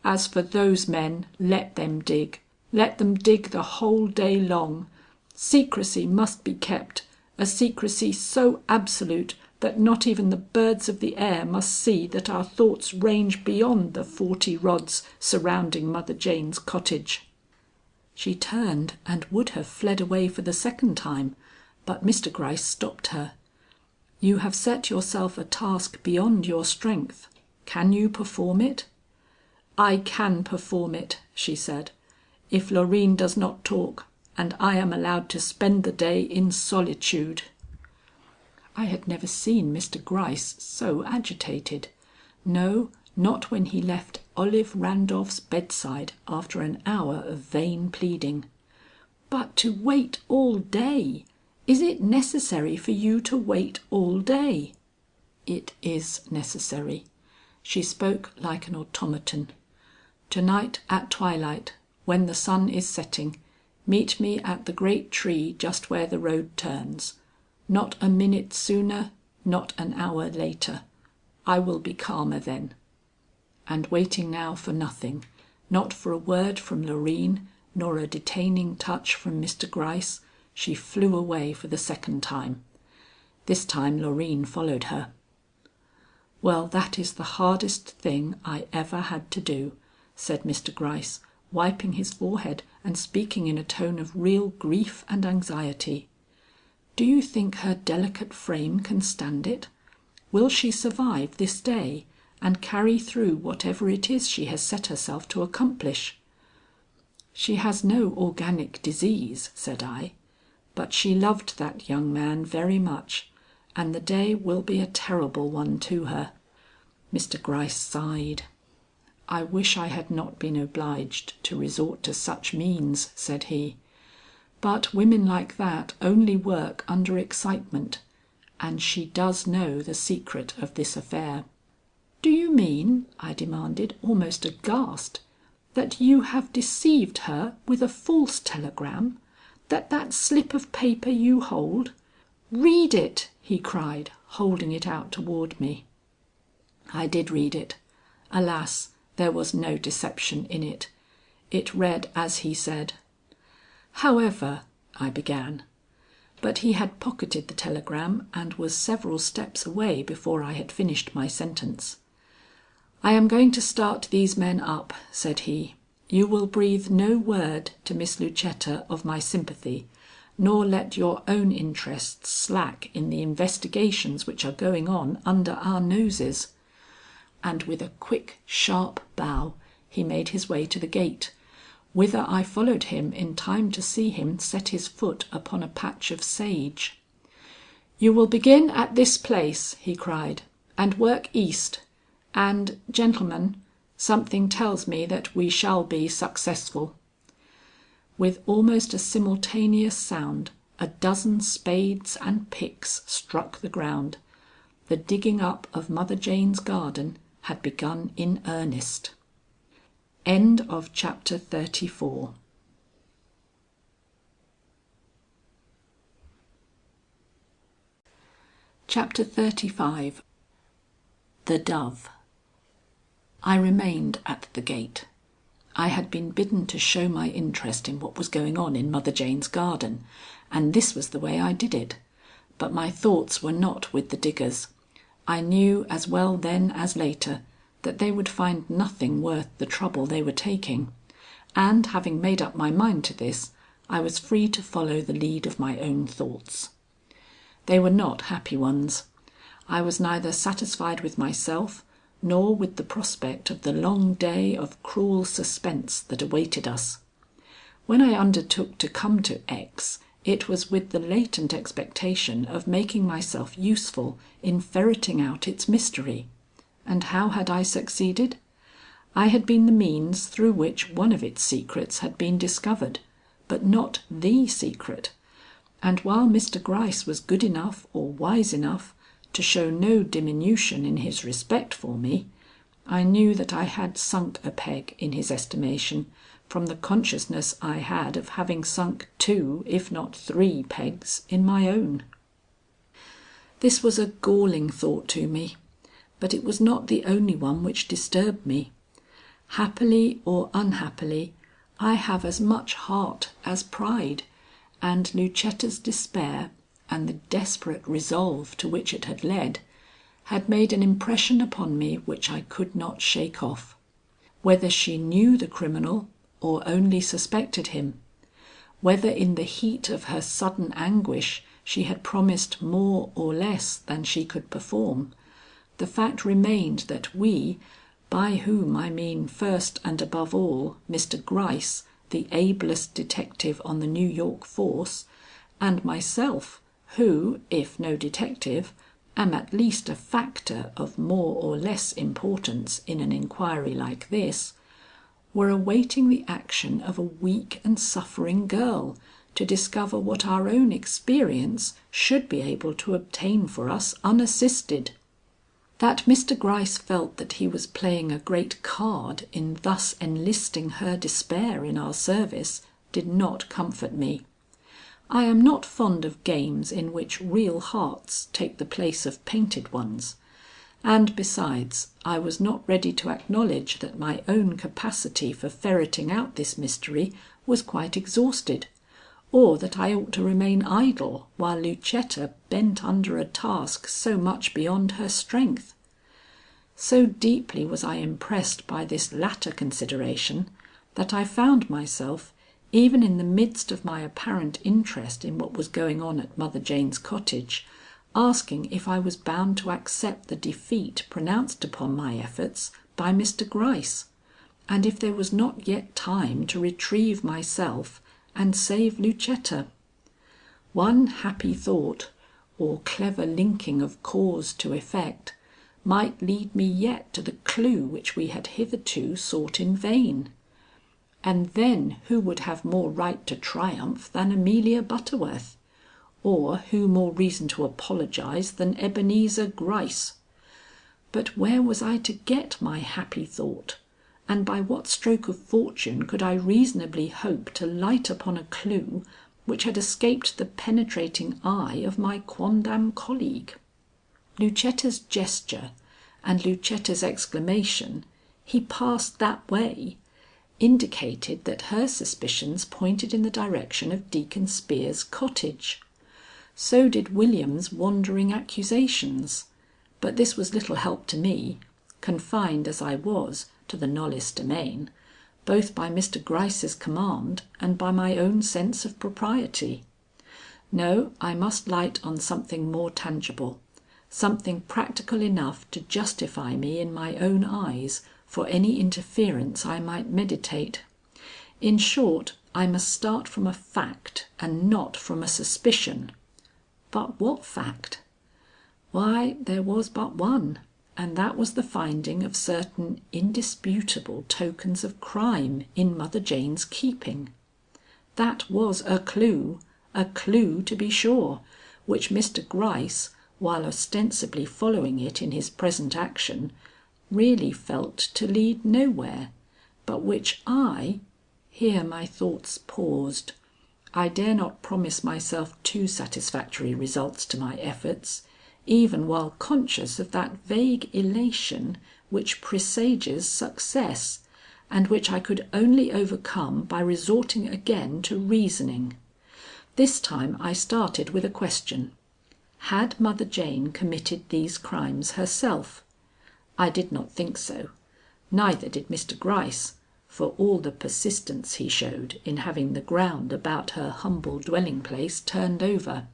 As for those men, let them dig. Let them dig the whole day long. Secrecy must be kept, a secrecy so absolute that not even the birds of the air must see that our thoughts range beyond the 40 rods surrounding Mother Jane's cottage." She turned and would have fled away for the second time, but Mr. Gryce stopped her. "You have set yourself a task beyond your strength. Can you perform it?" "I can perform it," she said, "if Loreen does not talk and I am allowed to spend the day in solitude." I had never seen Mr. Gryce so agitated. No, not when he left Olive Randolph's bedside after an hour of vain pleading. "But to wait all day! Is it necessary for you to wait all day?" "It is necessary." She spoke like an automaton. "To night at twilight, when the sun is setting, meet me at the great tree just where the road turns. Not a minute sooner, not an hour later. I will be calmer then." And waiting now for nothing, not for a word from Loreen, nor a detaining touch from Mr. Gryce, she flew away for the second time. This time Loreen followed her. "Well, that is the hardest thing I ever had to do," said Mr. Gryce, wiping his forehead and speaking in a tone of real grief and anxiety. "Do you think her delicate frame can stand it? Will she survive this day and carry through whatever it is she has set herself to accomplish?" "She has no organic disease," said I, "but she loved that young man very much, and the day will be a terrible one to her." Mr. Gryce sighed. "I wish I had not been obliged to resort to such means," said he. "But women like that only work under excitement, and she does know the secret of this affair." "Do you mean," I demanded, almost aghast, "that you have deceived her with a false telegram? That slip of paper you hold—" "Read it!" he cried, holding it out toward me. I did read it. Alas, there was no deception in it. It read as he said. "However," I began, but he had pocketed the telegram and was several steps away before I had finished my sentence. "I am going to start these men up," said he. "You will breathe no word to Miss Lucetta of my sympathy, nor let your own interests slack in the investigations which are going on under our noses." And with a quick, sharp bow he made his way to the gate, whither I followed him in time to see him set his foot upon a patch of sage. "You will begin at this place," he cried, "and work east. And, gentlemen, something tells me that we shall be successful." With almost a simultaneous sound, a dozen spades and picks struck the ground. The digging up of Mother Jane's garden had begun in earnest. End of chapter 34. Chapter 35. The Dove. I remained at the gate. I had been bidden to show my interest in what was going on in Mother Jane's garden, and this was the way I did it. But my thoughts were not with the diggers. I knew as well then as later that they would find nothing worth the trouble they were taking, and having made up my mind to this, I was free to follow the lead of my own thoughts. They were not happy ones. I was neither satisfied with myself nor with the prospect of the long day of cruel suspense that awaited us. When I undertook to come to X, it was with the latent expectation of making myself useful in ferreting out its mystery. And how had I succeeded? I had been the means through which one of its secrets had been discovered, but not the secret. And while Mr. Gryce was good enough or wise enough to show no diminution in his respect for me, I knew that I had sunk a peg in his estimation from the consciousness I had of having sunk 2, if not 3 pegs in my own. This was a galling thought to me, but it was not the only one which disturbed me. Happily or unhappily, I have as much heart as pride, and Lucetta's despair and the desperate resolve to which it had led, had made an impression upon me which I could not shake off. Whether she knew the criminal or only suspected him, whether in the heat of her sudden anguish she had promised more or less than she could perform, the fact remained that we, by whom I mean first and above all Mr. Gryce, the ablest detective on the New York force, and myself, who, if no detective, am at least a factor of more or less importance in an inquiry like this, were awaiting the action of a weak and suffering girl to discover what our own experience should be able to obtain for us unassisted. That Mr. Gryce felt that he was playing a great card in thus enlisting her despair in our service did not comfort me. I am not fond of games in which real hearts take the place of painted ones, and besides, I was not ready to acknowledge that my own capacity for ferreting out this mystery was quite exhausted, or that I ought to remain idle while Lucetta bent under a task so much beyond her strength. So deeply was I impressed by this latter consideration that I found myself, even in the midst of my apparent interest in what was going on at Mother Jane's cottage, asking if I was bound to accept the defeat pronounced upon my efforts by Mr. Gryce, and if there was not yet time to retrieve myself and save Lucetta. One happy thought, or clever linking of cause to effect, might lead me yet to the clue which we had hitherto sought in vain. And then who would have more right to triumph than Amelia Butterworth? Or who more reason to apologize than Ebenezer Gryce? But where was I to get my happy thought, and by what stroke of fortune could I reasonably hope to light upon a clue which had escaped the penetrating eye of my quondam colleague? Lucetta's gesture and Lucetta's exclamation, "He passed that way," indicated that her suspicions pointed in the direction of Deacon Spear's cottage. So did William's wandering accusations, but this was little help to me, confined as I was to the Knollys domain, both by Mr. Gryce's command and by my own sense of propriety. No, I must light on something more tangible, something practical enough to justify me in my own eyes for any interference I might meditate. In short, I must start from a fact and not from a suspicion. But what fact? Why, there was but one, and that was the finding of certain indisputable tokens of crime in Mother Jane's keeping. That was a clue to be sure, which Mr. Gryce, while ostensibly following it in his present action, really felt to lead nowhere, but which here my thoughts paused. I dare not promise myself too satisfactory results to my efforts, even while conscious of that vague elation which presages success, and which I could only overcome by resorting again to reasoning. This time I started with a question. Had Mother Jane committed these crimes herself? I did not think so. Neither did Mr. Gryce, for all the persistence he showed in having the ground about her humble dwelling place turned over.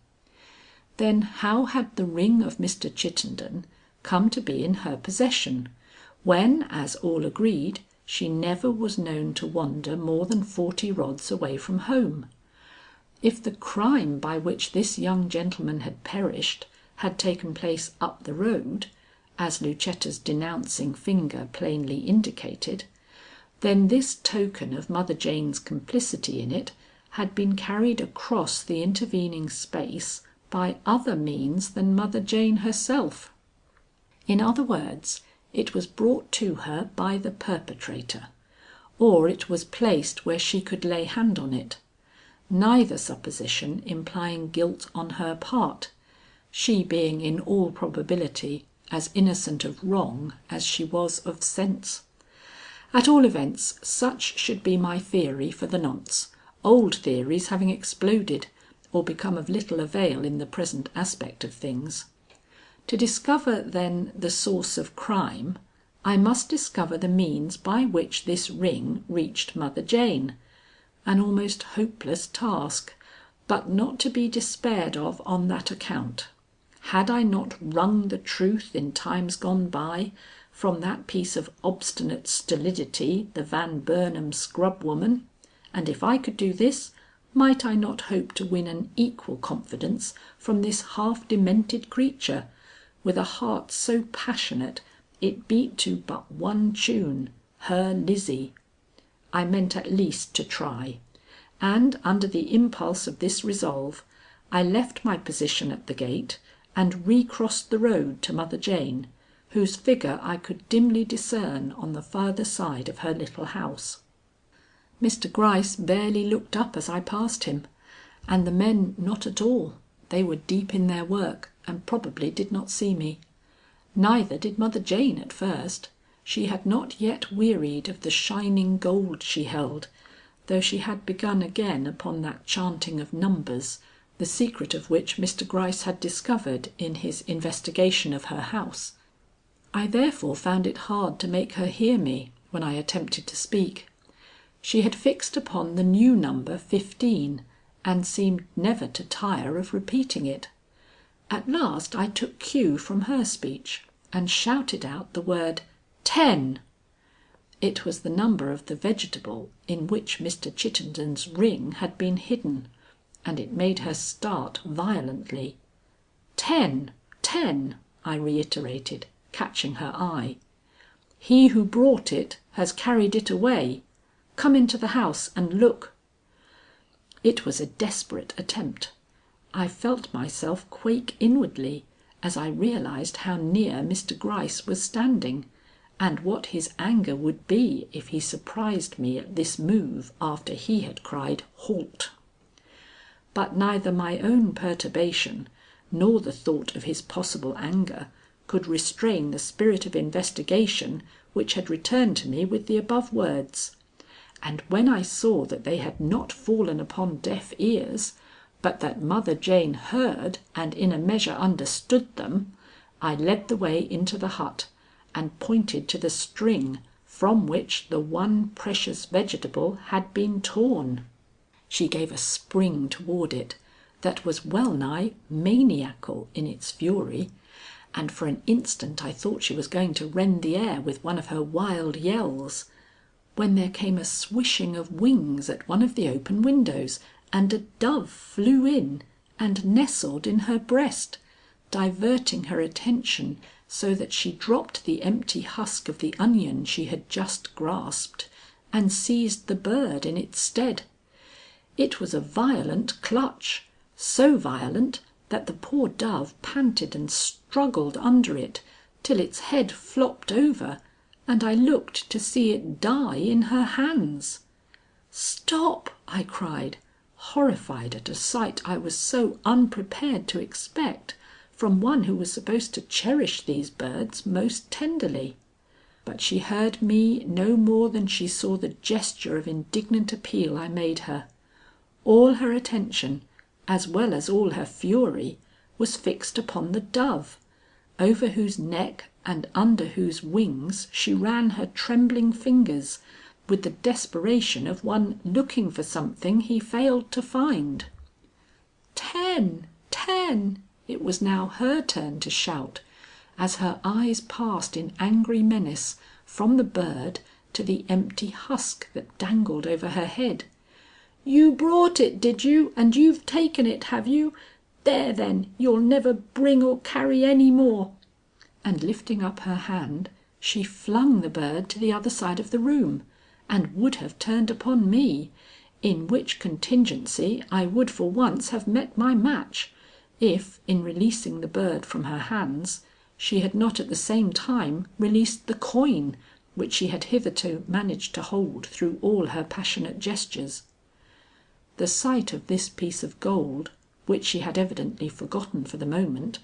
Then how had the ring of Mr. Chittenden come to be in her possession, when, as all agreed, she never was known to wander more than 40 rods away from home? If the crime by which this young gentleman had perished had taken place up the road, as Lucetta's denouncing finger plainly indicated, then this token of Mother Jane's complicity in it had been carried across the intervening space by other means than Mother Jane herself. In other words, it was brought to her by the perpetrator, or it was placed where she could lay hand on it. Neither supposition implying guilt on her part, she being in all probability as innocent of wrong as she was of sense. At all events, such should be my theory for the nonce, old theories having exploded or become of little avail in the present aspect of things. To discover, then, the source of crime, I must discover the means by which this ring reached Mother Jane. An almost hopeless task, but not to be despaired of on that account. Had I not wrung the truth in times gone by from that piece of obstinate stolidity, the Van Burnham scrub woman? And if I could do this, might I not hope to win an equal confidence from this half demented creature, with a heart so passionate it beat to but one tune, her Lizzie? I meant at least to try, and under the impulse of this resolve, I left my position at the gate and recrossed the road to Mother Jane, whose figure I could dimly discern on the farther side of her little house. Mr. Gryce barely looked up as I passed him, and the men not at all. They were deep in their work and probably did not see me. Neither did Mother Jane at first. She had not yet wearied of the shining gold she held, though she had begun again upon that chanting of numbers, the secret of which Mr. Gryce had discovered in his investigation of her house. I therefore found it hard to make her hear me when I attempted to speak. She had fixed upon the new number 15, and seemed never to tire of repeating it. At last I took cue from her speech, and shouted out the word 10. It was the number of the vegetable in which Mr. Chittenden's ring had been hidden, and it made her start violently. 10, 10, I reiterated, catching her eye. He who brought it has carried it away. Come into the house and look. It was a desperate attempt. I felt myself quake inwardly as I realized how near Mr. Gryce was standing, and what his anger would be if he surprised me at this move after he had cried "Halt!" But neither my own perturbation nor the thought of his possible anger could restrain the spirit of investigation which had returned to me with the above words. And when I saw that they had not fallen upon deaf ears, but that Mother Jane heard and in a measure understood them, I led the way into the hut and pointed to the string from which the one precious vegetable had been torn. She gave a spring toward it that was well nigh maniacal in its fury, and for an instant I thought she was going to rend the air with one of her wild yells, when there came a swishing of wings at one of the open windows, and a dove flew in and nestled in her breast, diverting her attention so that she dropped the empty husk of the onion she had just grasped, and seized the bird in its stead. It was a violent clutch, so violent that the poor dove panted and struggled under it till its head flopped over, and I looked to see it die in her hands. "Stop!" I cried, horrified at a sight I was so unprepared to expect from one who was supposed to cherish these birds most tenderly. But she heard me no more than she saw the gesture of indignant appeal I made her. All her attention, as well as all her fury, was fixed upon the dove, over whose neck and under whose wings she ran her trembling fingers with the desperation of one looking for something he failed to find. 10, 10! It was now her turn to shout, as her eyes passed in angry menace from the bird to the empty husk that dangled over her head. "You brought it, did you, and you've taken it, have you? There then, you'll never bring or carry any more." And lifting up her hand, she flung the bird to the other side of the room, and would have turned upon me, in which contingency I would for once have met my match, if, in releasing the bird from her hands, she had not at the same time released the coin which she had hitherto managed to hold through all her passionate gestures. The sight of this piece of gold, which she had evidently forgotten for the moment,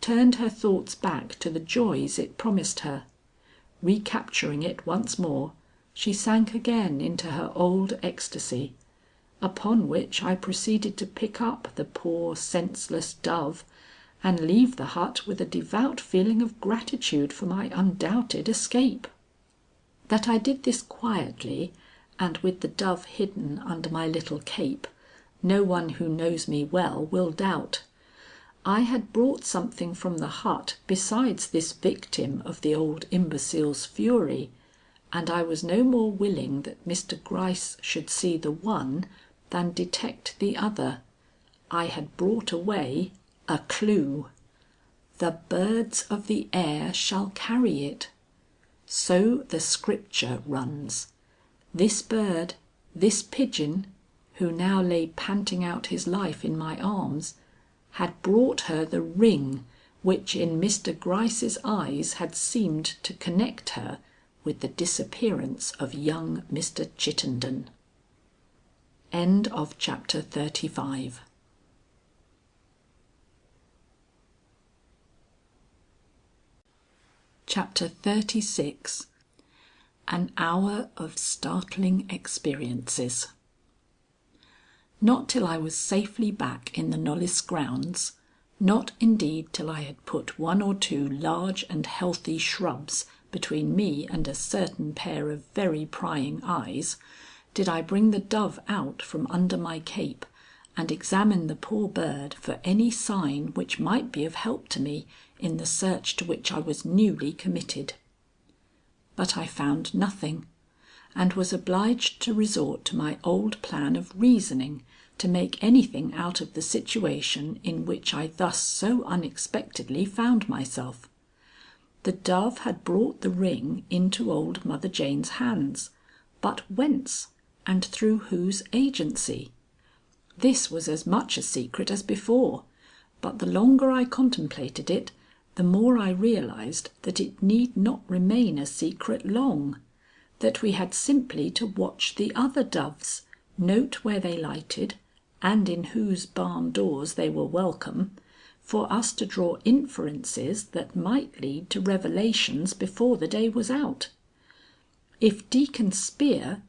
turned her thoughts back to the joys it promised her. Recapturing it once more, she sank again into her old ecstasy, upon which I proceeded to pick up the poor senseless dove and leave the hut with a devout feeling of gratitude for my undoubted escape. That I did this quietly and with the dove hidden under my little cape, no one who knows me well will doubt. I had brought something from the hut besides this victim of the old imbecile's fury, and I was no more willing that Mr. Gryce should see the one than detect the other. I had brought away a clue. The birds of the air shall carry it. So the scripture runs. This bird, this pigeon, who now lay panting out his life in my arms, had brought her the ring which in Mr. Gryce's eyes had seemed to connect her with the disappearance of young Mr. Chittenden. End of chapter 35. Chapter 36. An hour of startling experiences. Not till I was safely back in the Knollys grounds, not indeed till I had put one or two large and healthy shrubs between me and a certain pair of very prying eyes, did I bring the dove out from under my cape and examine the poor bird for any sign which might be of help to me in the search to which I was newly committed. But I found nothing, and was obliged to resort to my old plan of reasoning to make anything out of the situation in which I thus so unexpectedly found myself. The dove had brought the ring into old Mother Jane's hands, but whence and through whose agency? This was as much a secret as before, but the longer I contemplated it, the more I realized that it need not remain a secret long, that we had simply to watch the other doves, note where they lighted, and in whose barn doors they were welcome, for us to draw inferences that might lead to revelations before the day was out. If Deacon Spear,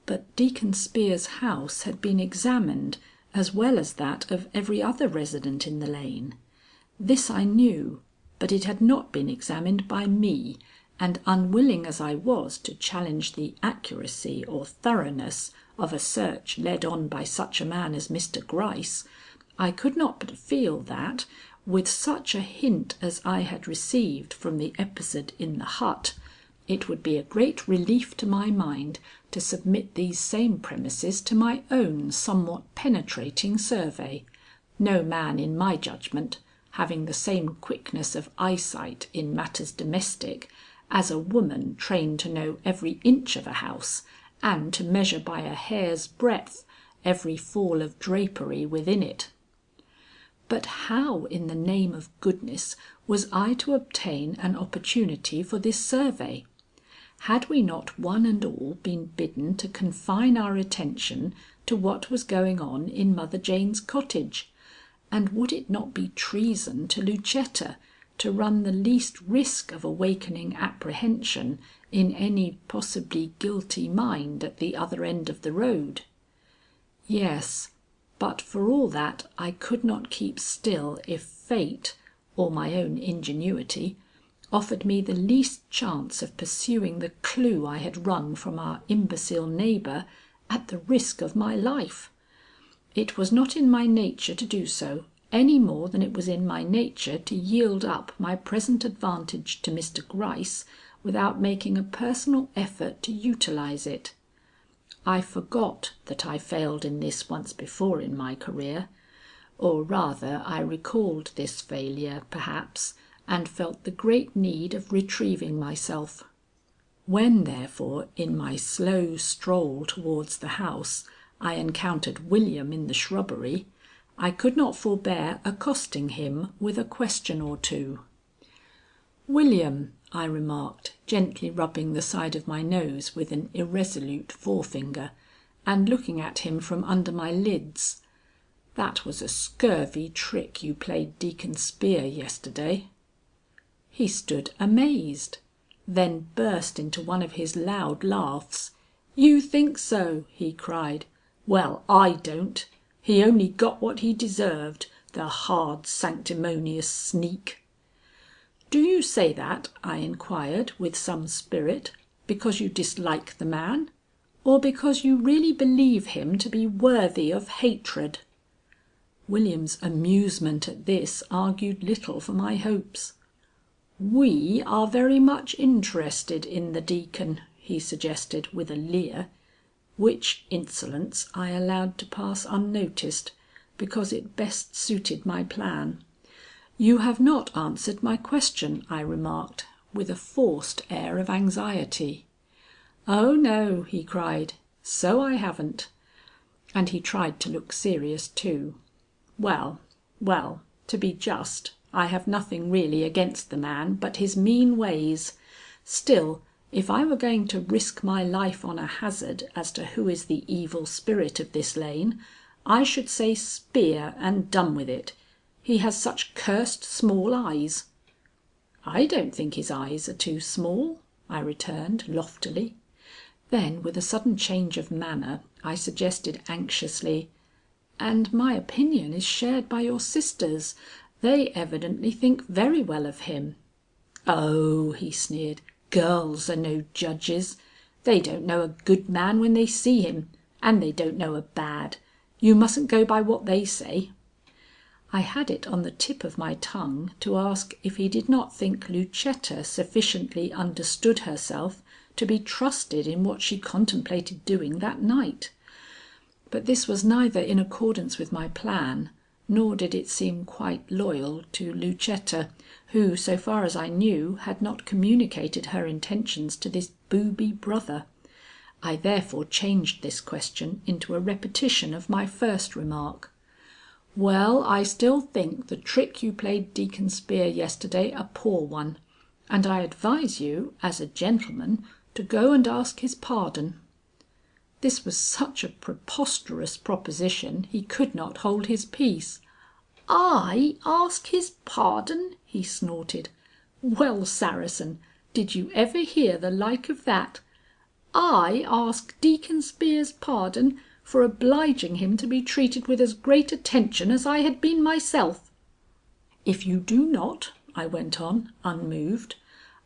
but Deacon Spear's house had been examined as well as that of every other resident in the lane. This I knew, but it had not been examined by me, and unwilling as I was to challenge the accuracy or thoroughness of a search led on by such a man as Mr. Gryce, I could not but feel that, with such a hint as I had received from the episode in the hut, it would be a great relief to my mind to submit these same premises to my own somewhat penetrating survey, no man in my judgment having the same quickness of eyesight in matters domestic as a woman trained to know every inch of a house and to measure by a hair's breadth every fall of drapery within it. But how in the name of goodness was I to obtain an opportunity for this survey? Had we not one and all been bidden to confine our attention to what was going on in Mother Jane's cottage? And would it not be treason to Lucetta to run the least risk of awakening apprehension in any possibly guilty mind at the other end of the road? Yes, but for all that I could not keep still if fate, or my own ingenuity, offered me the least chance of pursuing the clue I had wrung from our imbecile neighbor at the risk of my life. It was not in my nature to do so, any more than it was in my nature to yield up my present advantage to Mr. Gryce without making a personal effort to utilize it. I forgot that I failed in this once before in my career, or rather I recalled this failure, perhaps, and felt the great need of retrieving myself. When, therefore, in my slow stroll towards the house, I encountered William in the shrubbery, I could not forbear accosting him with a question or two. "William," I remarked, gently rubbing the side of my nose with an irresolute forefinger, and looking at him from under my lids, "that was a scurvy trick you played Deacon Spear yesterday." He stood amazed, then burst into one of his loud laughs. "You think so?" he cried. "Well, I don't. He only got what he deserved, the hard sanctimonious sneak." "Do you say that," I inquired with some spirit, "because you dislike the man, or because you really believe him to be worthy of hatred?" William's amusement at this argued little for my hopes. "We are very much interested in the Deacon," he suggested with a leer, which insolence I allowed to pass unnoticed because it best suited my plan. "You have not answered my question," I remarked with a forced air of anxiety. "Oh no," he cried, "so I haven't." And he tried to look serious too. "Well, well, to be just, I have nothing really against the man but his mean ways. Still, if I were going to risk my life on a hazard as to who is the evil spirit of this lane, I should say Spear and done with it. He has such cursed small eyes." "I don't think his eyes are too small," I returned loftily. Then with a sudden change of manner, I suggested anxiously, "And my opinion is shared by your sisters. They evidently think very well of him." "Oh," he sneered, "girls are no judges. They don't know a good man when they see him, and they don't know a bad. You mustn't go by what they say." I had it on the tip of my tongue to ask if he did not think Lucetta sufficiently understood herself to be trusted in what she contemplated doing that night. But this was neither in accordance with my plan, nor did it seem quite loyal to Lucetta, who, so far as I knew, had not communicated her intentions to this booby brother. I therefore changed this question into a repetition of my first remark. "Well, I still think the trick you played Deacon Spear yesterday a poor one, and I advise you, as a gentleman, to go and ask his pardon." This was such a preposterous proposition he could not hold his peace. "I ask his pardon!" he snorted. "Well, Saracen, did you ever hear the like of that? I ask Deacon Spear's pardon for obliging him to be treated with as great attention as I had been myself." "If you do not," I went on, unmoved,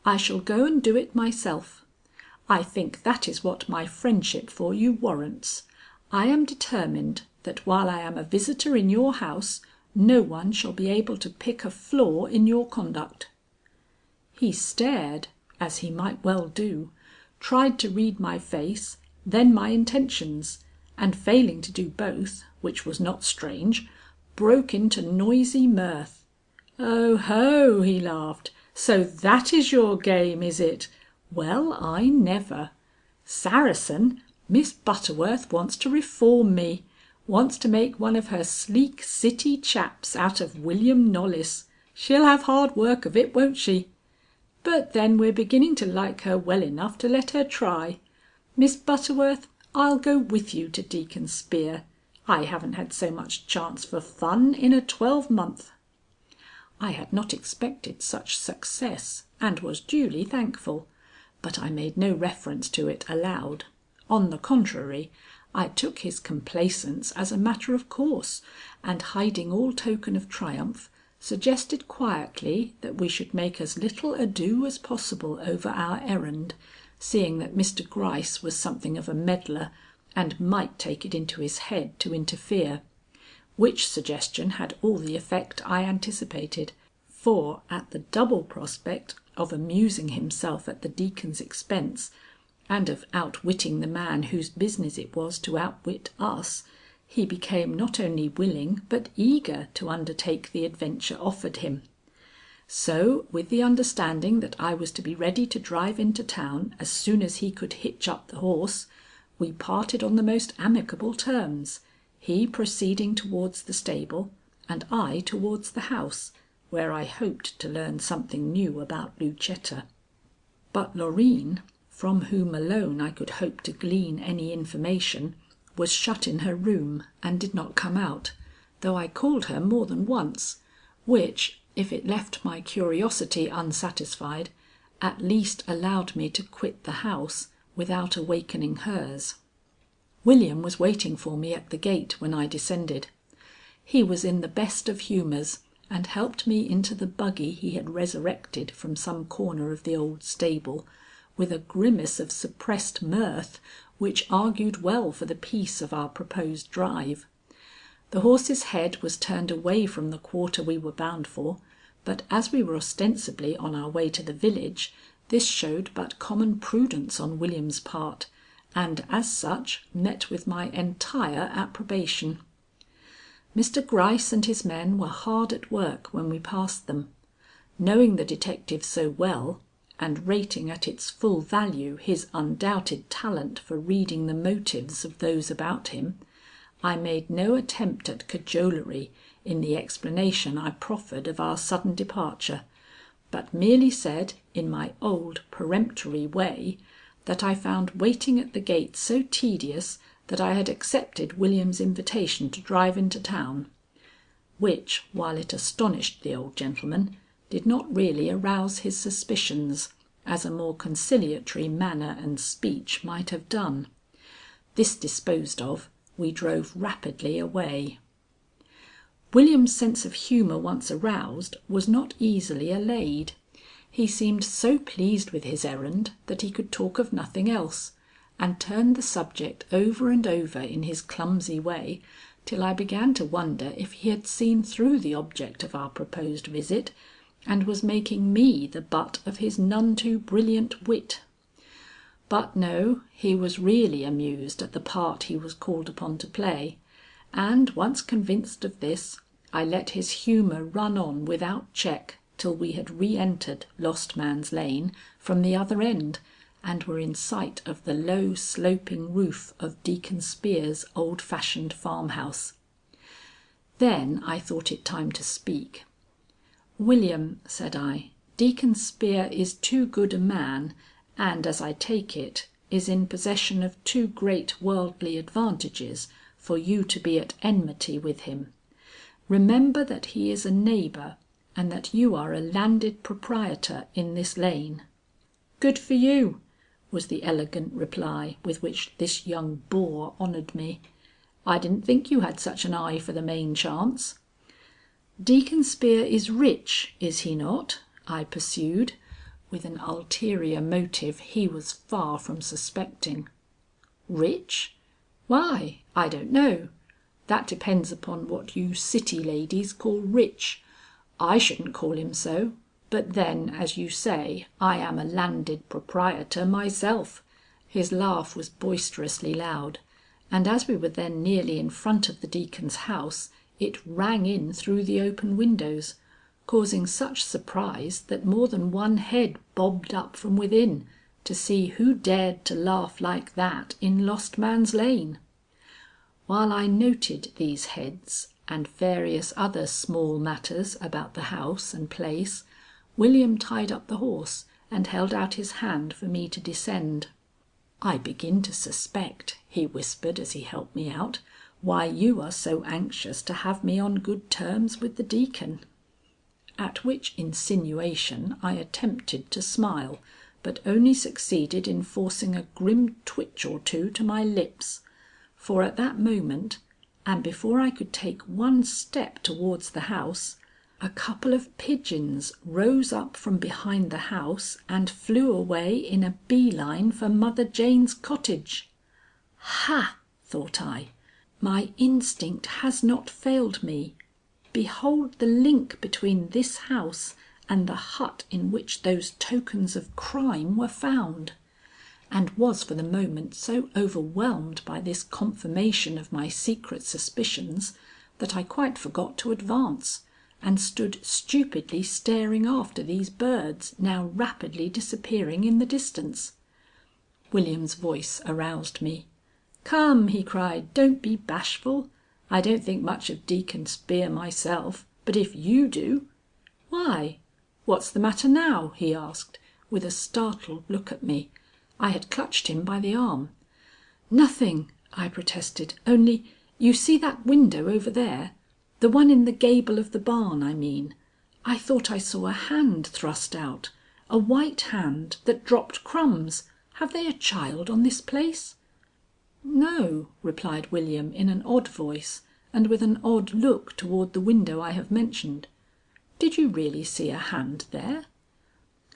"I shall go and do it myself. I think that is what my friendship for you warrants. I am determined that while I am a visitor in your house, no one shall be able to pick a flaw in your conduct." He stared, as he might well do, tried to read my face, then my intentions, and failing to do both, which was not strange, broke into noisy mirth. "Oh ho!" he laughed. "So that is your game, is it? Well, I never! Saracen, Miss Butterworth wants to reform me, wants to make one of her sleek city chaps out of William Knollys. She'll have hard work of it, won't she? But then we're beginning to like her well enough to let her try. Miss Butterworth, I'll go with you to Deacon Spear. I haven't had so much chance for fun in a 12-month." I had not expected such success and was duly thankful, but I made no reference to it aloud. On the contrary, I took his complaisance as a matter of course, and hiding all token of triumph, suggested quietly that we should make as little ado as possible over our errand, seeing that Mr. Gryce was something of a meddler and might take it into his head to interfere, which suggestion had all the effect I anticipated, for at the double prospect of amusing himself at the Deacon's expense and of outwitting the man whose business it was to outwit us, he became not only willing but eager to undertake the adventure offered him. So, with the understanding that I was to be ready to drive into town as soon as he could hitch up the horse, we parted on the most amicable terms, he proceeding towards the stable and I towards the house, where I hoped to learn something new about Lucetta. But Loreen, from whom alone I could hope to glean any information, was shut in her room and did not come out, though I called her more than once, which, if it left my curiosity unsatisfied, at least allowed me to quit the house without awakening hers. William was waiting for me at the gate when I descended. He was in the best of humours and helped me into the buggy he had resurrected from some corner of the old stable, with a grimace of suppressed mirth which argued well for the peace of our proposed drive. The horse's head was turned away from the quarter we were bound for, but as we were ostensibly on our way to the village, this showed but common prudence on William's part, and as such met with my entire approbation. Mr. Gryce and his men were hard at work when we passed them. Knowing the detective so well, and rating at its full value his undoubted talent for reading the motives of those about him, I made no attempt at cajolery in the explanation I proffered of our sudden departure, but merely said in my old peremptory way that I found waiting at the gate so tedious that I had accepted William's invitation to drive into town, which, while it astonished the old gentleman, did not really arouse his suspicions, as a more conciliatory manner and speech might have done. This disposed of, we drove rapidly away. William's sense of humour once aroused was not easily allayed. He seemed so pleased with his errand that he could talk of nothing else, and turned the subject over and over in his clumsy way, till I began to wonder if he had seen through the object of our proposed visit, and was making me the butt of his none too brilliant wit. But no, he was really amused at the part he was called upon to play, and once convinced of this, I let his humour run on without check till we had re-entered Lost Man's Lane from the other end, and were in sight of the low sloping roof of Deacon Spear's old-fashioned farmhouse. Then I thought it time to speak. "William," said I, "Deacon Spear is too good a man, and, as I take it, is in possession of too great worldly advantages for you to be at enmity with him. Remember that he is a neighbour, and that you are a landed proprietor in this lane." "Good for you," was the elegant reply with which this young boor honoured me. "I didn't think you had such an eye for the main chance." "Deacon Spear is rich, is he not?" I pursued, with an ulterior motive he was far from suspecting. "Rich? Why, I don't know. That depends upon what you city ladies call rich. I shouldn't call him so, but then, as you say, I am a landed proprietor myself." His laugh was boisterously loud, and as we were then nearly in front of the Deacon's house, it rang in through the open windows, causing such surprise that more than one head bobbed up from within to see who dared to laugh like that in Lost Man's Lane. While I noted these heads and various other small matters about the house and place, William tied up the horse and held out his hand for me to descend. "I begin to suspect," he whispered as he helped me out, "why you are so anxious to have me on good terms with the Deacon." At which insinuation I attempted to smile, but only succeeded in forcing a grim twitch or two to my lips. For at that moment, and before I could take one step towards the house, a couple of pigeons rose up from behind the house and flew away in a bee-line for Mother Jane's cottage. "Ha!" thought I, "my instinct has not failed me. Behold the link between this house and the hut in which those tokens of crime were found," and was for the moment so overwhelmed by this confirmation of my secret suspicions that I quite forgot to advance, and stood stupidly staring after these birds now rapidly disappearing in the distance. William's voice aroused me. "Come," he cried, "don't be bashful. I don't think much of Deacon Spear myself, but if you do—" "Why, what's the matter now?" he asked, with a startled look at me. I had clutched him by the arm. "Nothing," I protested, "only you see that window over there? The one in the gable of the barn, I mean. I thought I saw a hand thrust out. A white hand that dropped crumbs. Have they a child on this place?" "No," replied William in an odd voice and with an odd look toward the window I have mentioned. "Did you really see a hand there?"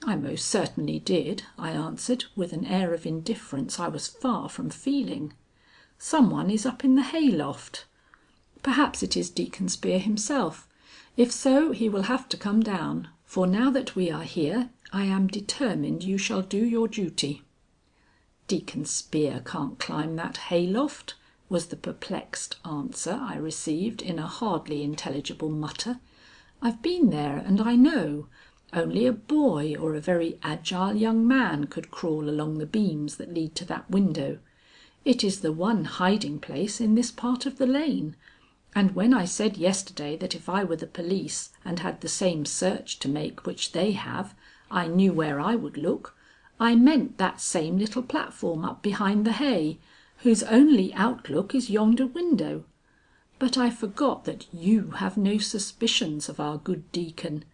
"I most certainly did," I answered with an air of indifference I was far from feeling. "Some one is up in the hay loft. Perhaps it is Deacon Spear himself. If so, he will have to come down, for now that we are here, I am determined you shall do your duty." "Deacon Spear can't climb that hay loft," was the perplexed answer I received in a hardly intelligible mutter. "I've been there and I know. Only a boy or a very agile young man could crawl along the beams that lead to that window. It is the one hiding place in this part of the lane, and when I said yesterday that if I were the police and had the same search to make which they have, I knew where I would look, I meant that same little platform up behind the hay, whose only outlook is yonder window. But I forgot that you have no suspicions of our good Deacon,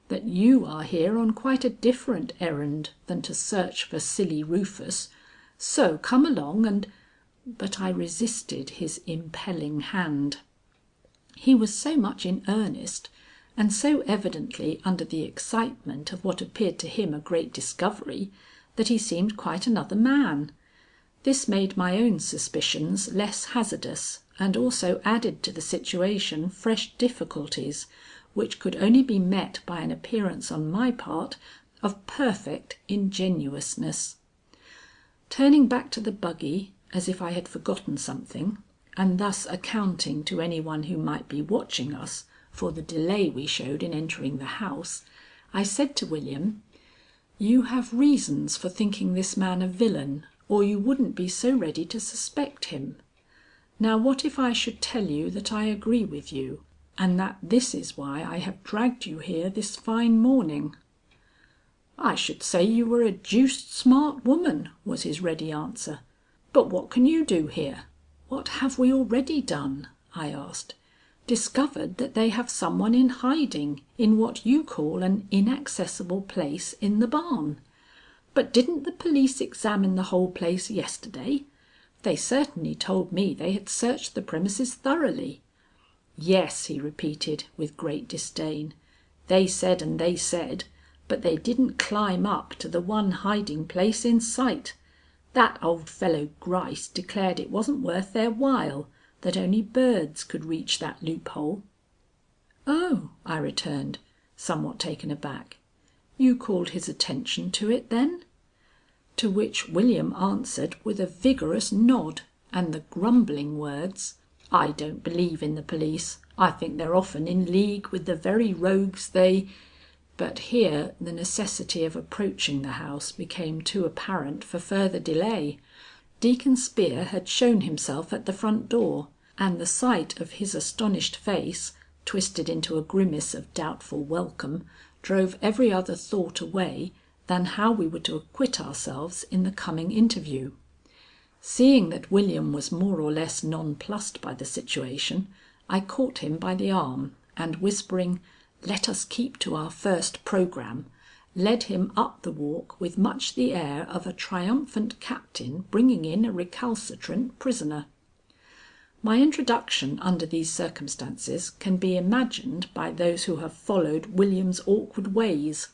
that you are here on quite a different errand than to search for silly Rufus. So come along and—" But I resisted his impelling hand. He was so much in earnest and so evidently under the excitement of what appeared to him a great discovery, that he seemed quite another man. This made my own suspicions less hazardous and also added to the situation fresh difficulties, which could only be met by an appearance on my part of perfect ingenuousness. Turning back to the buggy as if I had forgotten something, and thus accounting to any one who might be watching us for the delay we showed in entering the house, I said to William: "You have reasons for thinking this man a villain, or you wouldn't be so ready to suspect him. Now what if I should tell you that I agree with you, and that this is why I have dragged you here this fine morning?" "I should say you were a deuced smart woman," was his ready answer. "But what can you do here?" "What have we already done?" I asked. "Discovered that they have some one in hiding in what you call an inaccessible place in the barn. But didn't the police examine the whole place yesterday? They certainly told me they had searched the premises thoroughly." "Yes," he repeated with great disdain. "They said and they said, but they didn't climb up to the one hiding place in sight. That old fellow Gryce declared it wasn't worth their while, that only birds could reach that loophole." "Oh," I returned, somewhat taken aback. "You called his attention to it then?" To which William answered with a vigorous nod and the grumbling words: "I don't believe in the police. I think they're often in league with the very rogues they—" But here the necessity of approaching the house became too apparent for further delay. Deacon Spear had shown himself at the front door, and the sight of his astonished face, twisted into a grimace of doubtful welcome, drove every other thought away than how we were to acquit ourselves in the coming interview. Seeing that William was more or less nonplussed by the situation, I caught him by the arm and whispering, "Let us keep to our first programme," led him up the walk with much the air of a triumphant captain bringing in a recalcitrant prisoner. My introduction under these circumstances can be imagined by those who have followed William's awkward ways,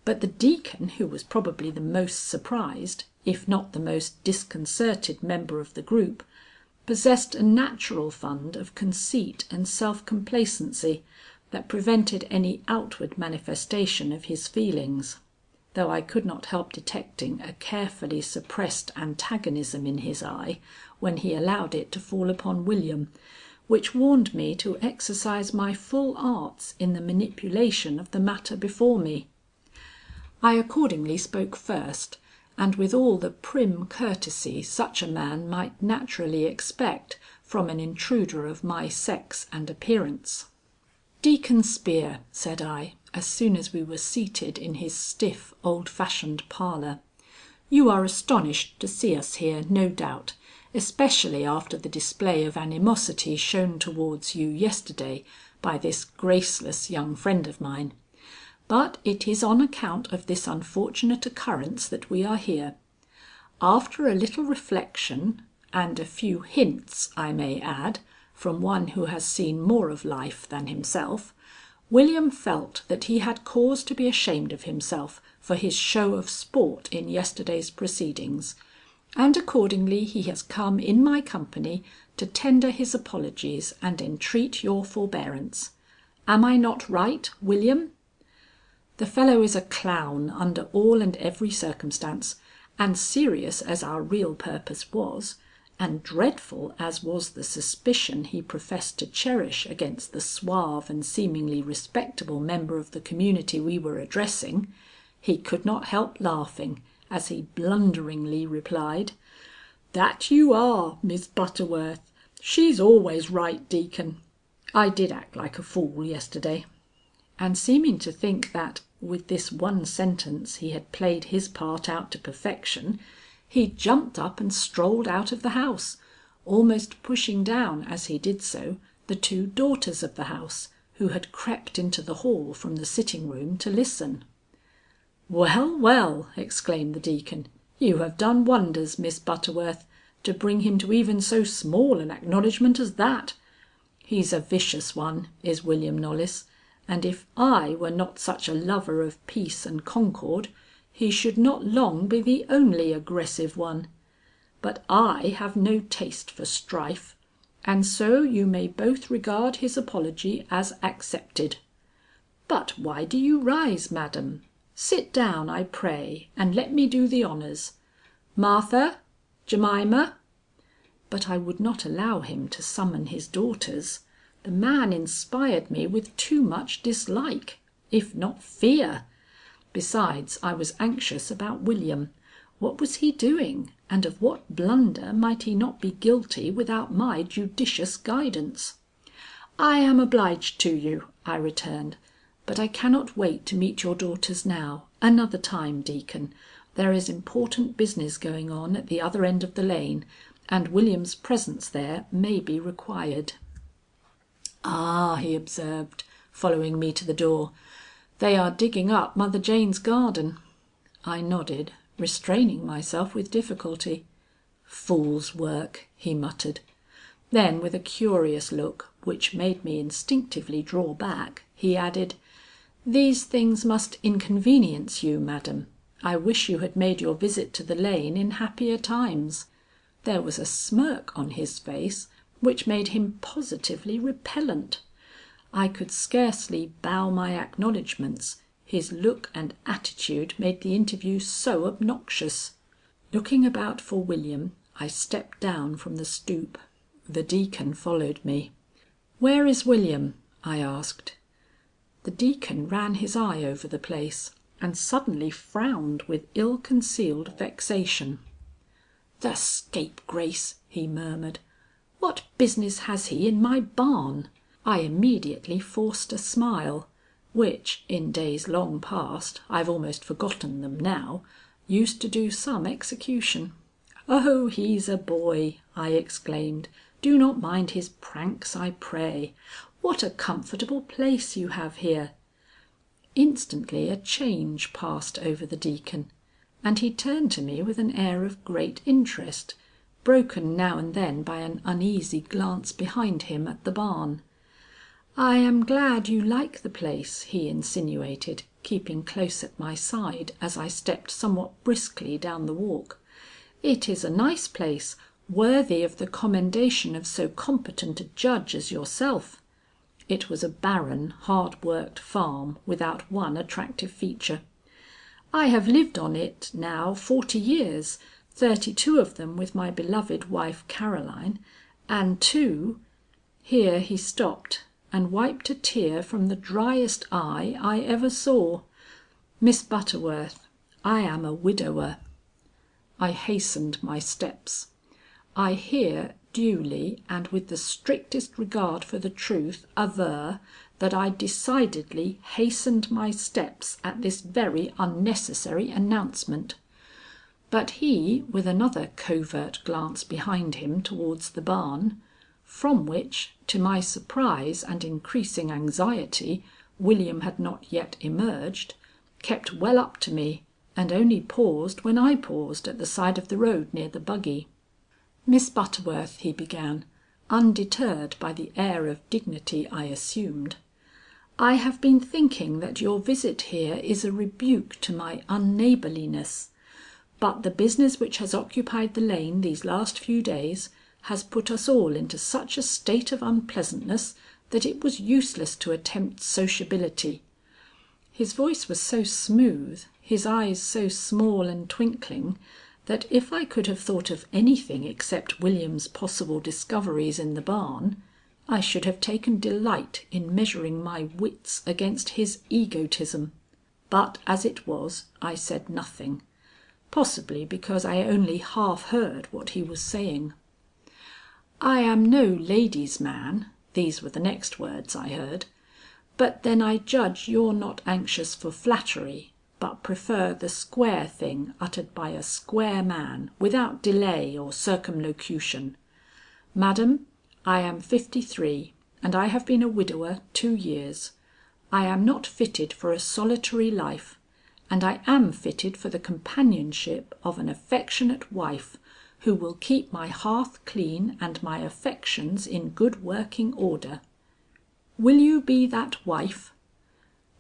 but the Deacon, who was probably the most surprised, if not the most disconcerted member of the group, possessed a natural fund of conceit and self-complacency that prevented any outward manifestation of his feelings, though I could not help detecting a carefully suppressed antagonism in his eye when he allowed it to fall upon William, which warned me to exercise my full arts in the manipulation of the matter before me. I accordingly spoke first, and with all the prim courtesy such a man might naturally expect from an intruder of my sex and appearance. "Deacon Spear," said I, as soon as we were seated in his stiff, old-fashioned parlour, "you are astonished to see us here, no doubt, especially after the display of animosity shown towards you yesterday by this graceless young friend of mine. but it is on account of this unfortunate occurrence that we are here. After a little reflection, and a few hints, I may add, from one who has seen more of life than himself, William felt that he had cause to be ashamed of himself for his show of sport in yesterday's proceedings, and accordingly he has come in my company to tender his apologies and entreat your forbearance. Am I not right, William? The fellow is a clown under all and every circumstance, and serious as our real purpose was, and dreadful as was the suspicion he professed to cherish against the suave and seemingly respectable member of the community we were addressing, he could not help laughing as he blunderingly replied, "That you are, Miss Butterworth. She's always right, Deacon. I did act like a fool yesterday." And seeming to think that, with this one sentence, he had played his part out to perfection, he jumped up and strolled out of the house, almost pushing down as he did so the two daughters of the house, who had crept into the hall from the sitting room to listen. "Well, well," exclaimed the Deacon, "you have done wonders, Miss Butterworth, to bring him to even so small an acknowledgment as that. He's a vicious one, is William Knollys, and if I were not such a lover of peace and concord, he should not long be the only aggressive one. But I have no taste for strife, and so you may both regard his apology as accepted. But why do you rise, madam? Sit down, I pray, and let me do the honours. Martha, Jemima." But I would not allow him to summon his daughters. The man inspired me with too much dislike, if not fear. Besides, I was anxious about William. What was he doing, and of what blunder might he not be guilty without my judicious guidance? "I am obliged to you," I returned, "but I cannot wait to meet your daughters now. Another time, Deacon. There is important business going on at the other end of the lane, and William's presence there may be required." "Ah," he observed, following me to the door, "they are digging up Mother Jane's garden." I nodded, restraining myself with difficulty. "Fool's work," he muttered. Then with a curious look, which made me instinctively draw back, he added, "These things must inconvenience you, madam. I wish you had made your visit to the lane in happier times." There was a smirk on his face which made him positively repellent. I could scarcely bow my acknowledgments, his look and attitude made the interview so obnoxious. Looking about for William, I stepped down from the stoop. The Deacon followed me. "Where is William?" I asked. The Deacon ran his eye over the place and suddenly frowned with ill-concealed vexation. "The scapegrace!" he murmured. "What business has he in my barn?" I immediately forced a smile, which, in days long past, I've almost forgotten them now, used to do some execution. "Oh, he's a boy," I exclaimed. "Do not mind his pranks, I pray. What a comfortable place you have here." Instantly a change passed over the Deacon, and he turned to me with an air of great interest, broken now and then by an uneasy glance behind him at the barn. "I am glad you like the place," he insinuated, keeping close at my side as I stepped somewhat briskly down the walk. "It is a nice place, worthy of the commendation of so competent a judge as yourself." It was a barren, hard-worked farm without one attractive feature. "I have lived on it now 40 years, 32 of them with my beloved wife Caroline, and 2—" Here he stopped and wiped a tear from the driest eye I ever saw. "Miss Butterworth, I am a widower." I hastened my steps. I here duly and with the strictest regard for the truth aver that I decidedly hastened my steps at this very unnecessary announcement. But he, with another covert glance behind him towards the barn, from which, to my surprise and increasing anxiety, William had not yet emerged, kept well up to me and only paused when I paused at the side of the road near the buggy. "Miss Butterworth," he began, undeterred by the air of dignity I assumed, "I have been thinking that your visit here is a rebuke to my unneighborliness, but the business which has occupied the lane these last few days has put us all into such a state of unpleasantness that it was useless to attempt sociability." His voice was so smooth, his eyes so small and twinkling, that if I could have thought of anything except William's possible discoveries in the barn, I should have taken delight in measuring my wits against his egotism. But as it was, I said nothing, possibly because I only half heard what he was saying. "I am no lady's man," these were the next words I heard, "but then I judge you're not anxious for flattery, but prefer the square thing uttered by a square man without delay or circumlocution. Madam, I am 53 and I have been a widower 2 years. I am not fitted for a solitary life, and I am fitted for the companionship of an affectionate wife who will keep my hearth clean and my affections in good working order. Will you be that wife?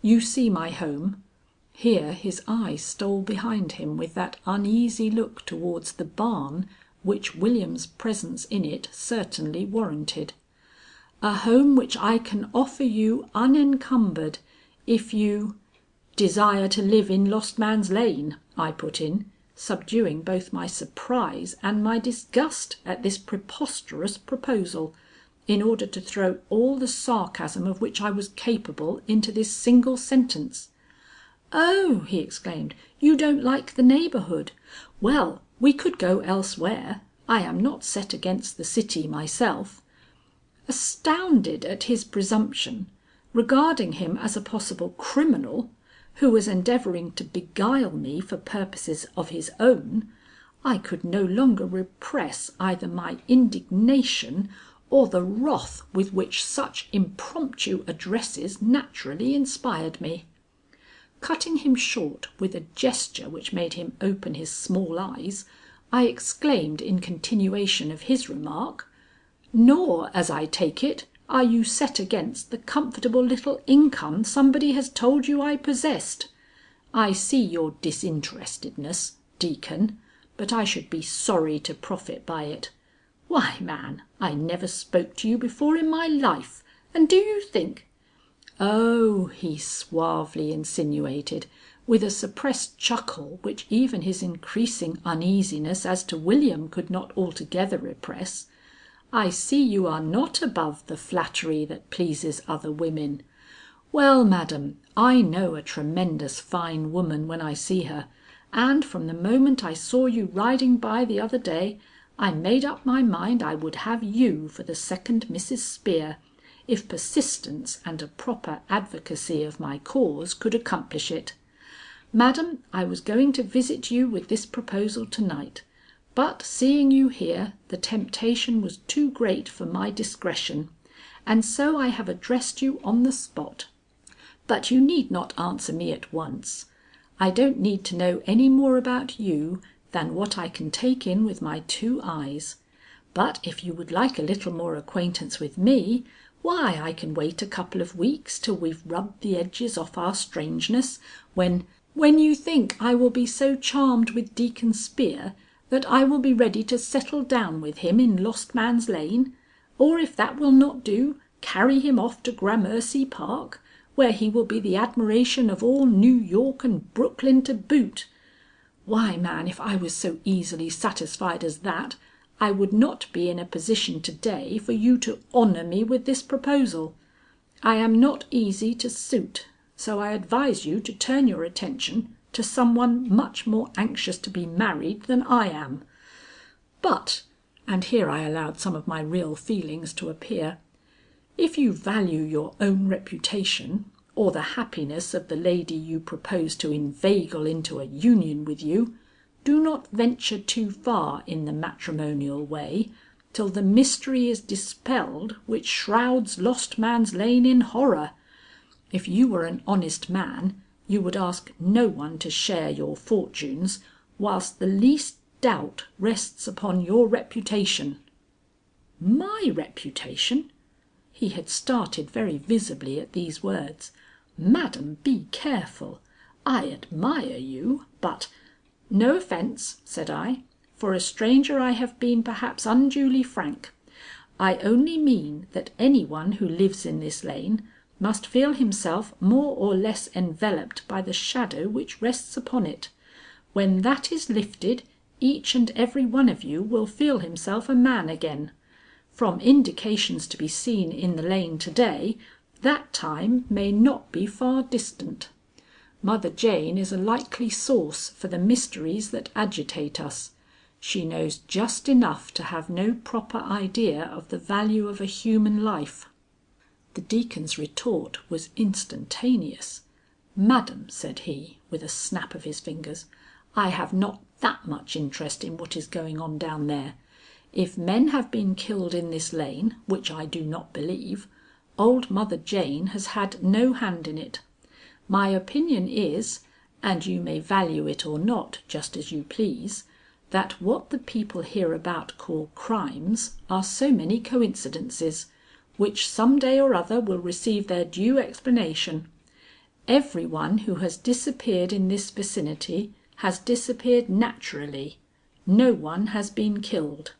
You see my home." Here his eye stole behind him with that uneasy look towards the barn which William's presence in it certainly warranted. "A home which I can offer you unencumbered if you—" "Desire to live in Lost Man's Lane," I put in, subduing both my surprise and my disgust at this preposterous proposal, in order to throw all the sarcasm of which I was capable into this single sentence. "Oh!" he exclaimed, "you don't like the neighborhood. Well, we could go elsewhere. I am not set against the city myself." Astounded at his presumption, regarding him as a possible criminal who was endeavoring to beguile me for purposes of his own, I could no longer repress either my indignation or the wrath with which such impromptu addresses naturally inspired me. Cutting him short with a gesture which made him open his small eyes, I exclaimed in continuation of his remark: "Nor, as I take it, are you set against the comfortable little income somebody has told you I possessed. I see your disinterestedness, Deacon, but I should be sorry to profit by it. Why, man, I never spoke to you before in my life, and do you think—" "Oh," he suavely insinuated, with a suppressed chuckle which even his increasing uneasiness as to William could not altogether repress, "I see you are not above the flattery that pleases other women. Well, madam, I know a tremendous fine woman when I see her, and from the moment I saw you riding by the other day, I made up my mind I would have you for the second Mrs. Spear, if persistence and a proper advocacy of my cause could accomplish it. Madam, I was going to visit you with this proposal to night, but seeing you here, the temptation was too great for my discretion, and so I have addressed you on the spot. But you need not answer me at once. I don't need to know any more about you than what I can take in with my 2 eyes. But if you would like a little more acquaintance with me, why, I can wait a couple of weeks till we've rubbed the edges off our strangeness, when you think I will be so charmed with Deacon Spear that I will be ready to settle down with him in Lost Man's Lane, or if that will not do, carry him off to Gramercy Park, where he will be the admiration of all New York and Brooklyn to boot. Why, man, if I was so easily satisfied as that, I would not be in a position to day for you to honor me with this proposal. I am not easy to suit, so I advise you to turn your attention to some one much more anxious to be married than I am. But," and here I allowed some of my real feelings to appear, "if you value your own reputation, or the happiness of the lady you propose to inveigle into a union with you, do not venture too far in the matrimonial way till the mystery is dispelled which shrouds Lost Man's Lane in horror. If you were an honest man, you would ask no one to share your fortunes whilst the least doubt rests upon your reputation." "My reputation?" He had started very visibly at these words. "Madam, be careful. I admire you, but—" "No offence," said I. "For a stranger I have been perhaps unduly frank. I only mean that any one who lives in this lane must feel himself more or less enveloped by the shadow which rests upon it. When that is lifted, each and every one of you will feel himself a man again. From indications to be seen in the lane to day, that time may not be far distant. Mother Jane is a likely source for the mysteries that agitate us. She knows just enough to have no proper idea of the value of a human life." The Deacon's retort was instantaneous. "Madam," said he, with a snap of his fingers, "I have not that much interest in what is going on down there. If men have been killed in this lane, which I do not believe, old Mother Jane has had no hand in it. My opinion is, and you may value it or not just as you please, that what the people hereabout call crimes are so many coincidences, which some day or other will receive their due explanation. Every one who has disappeared in this vicinity has disappeared naturally. No one has been killed.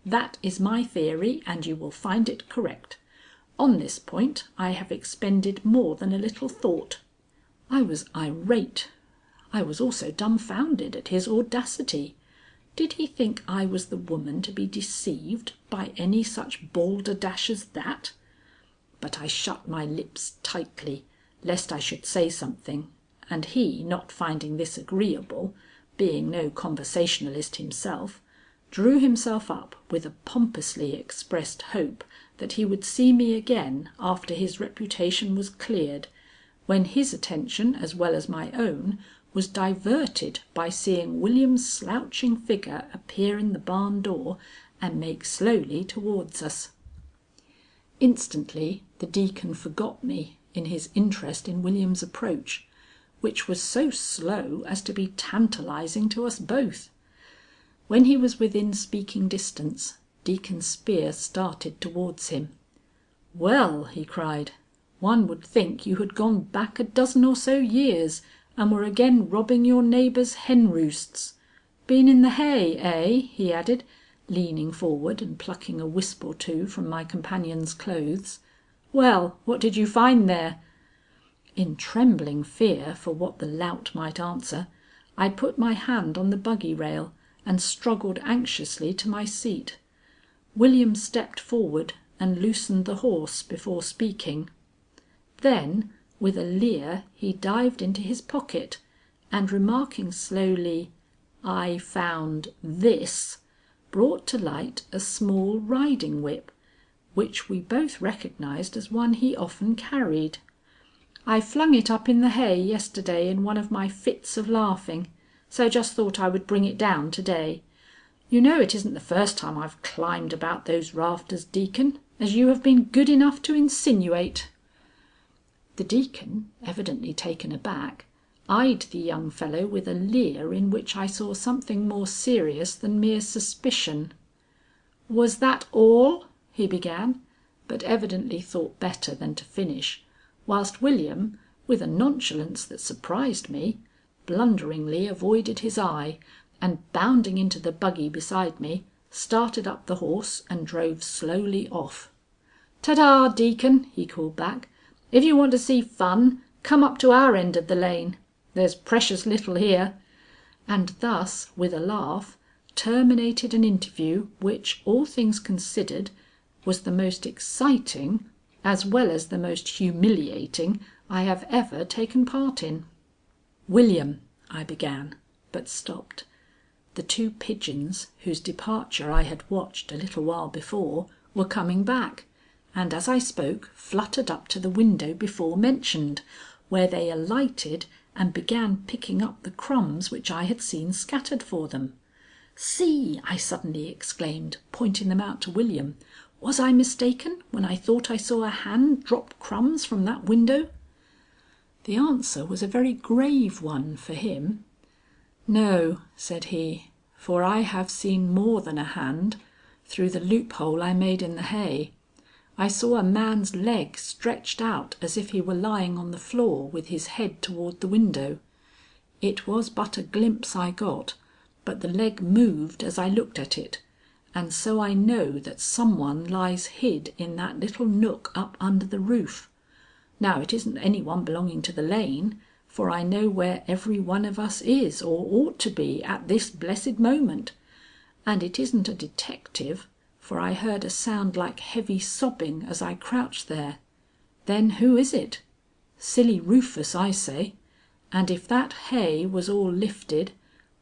That is my theory, and you will find it correct. On this point I have expended more than a little thought." I was irate. I was also dumbfounded at his audacity. Did he think I was the woman to be deceived by any such balderdash as that? But I shut my lips tightly, lest I should say something, and he, not finding this agreeable, being no conversationalist himself, drew himself up with a pompously expressed hope that he would see me again after his reputation was cleared, when his attention as well as my own was diverted by seeing William's slouching figure appear in the barn door and make slowly towards us. Instantly the Deacon forgot me in his interest in William's approach, which was so slow as to be tantalizing to us both. When he was within speaking distance, Deacon Spear started towards him. "Well," he cried, "one would think you had gone back a dozen or so years and were again robbing your neighbours' hen roosts. Been in the hay, eh?" he added, leaning forward and plucking a wisp or two from my companion's clothes. "Well, what did you find there?" In trembling fear for what the lout might answer, I put my hand on the buggy rail and struggled anxiously to my seat. William stepped forward and loosened the horse before speaking. Then, with a leer, he dived into his pocket, and remarking slowly, "I found this," brought to light a small riding whip, which we both recognized as one he often carried. "I flung it up in the hay yesterday in one of my fits of laughing, so just thought I would bring it down to day. You know it isn't the first time I've climbed about those rafters, Deacon, as you have been good enough to insinuate." The Deacon, evidently taken aback, eyed the young fellow with a leer in which I saw something more serious than mere suspicion. "Was that all?" he began, but evidently thought better than to finish, whilst William, with a nonchalance that surprised me, blunderingly avoided his eye, and bounding into the buggy beside me, started up the horse and drove slowly off. "Ta ta, Deacon," he called back. "If you want to see fun, come up to our end of the lane. There's precious little here," and thus, with a laugh, terminated an interview which, all things considered, was the most exciting as well as the most humiliating I have ever taken part in. "William," I began, but stopped. The two pigeons whose departure I had watched a little while before were coming back, and as I spoke fluttered up to the window before mentioned, where they alighted and began picking up the crumbs which I had seen scattered for them. "See!" I suddenly exclaimed, pointing them out to William. "Was I mistaken when I thought I saw a hand drop crumbs from that window?" The answer was a very grave one for him. "No," said he, "for I have seen more than a hand, through the loophole I made in the hay. I saw a man's leg stretched out as if he were lying on the floor with his head toward the window. It was but a glimpse I got, but the leg moved as I looked at it, and so I know that some one lies hid in that little nook up under the roof. Now it isn't any one belonging to the lane, for I know where every one of us is or ought to be at this blessed moment. And it isn't a detective, for I heard a sound like heavy sobbing as I crouched there. Then who is it? Silly Rufus, I say. And if that hay was all lifted,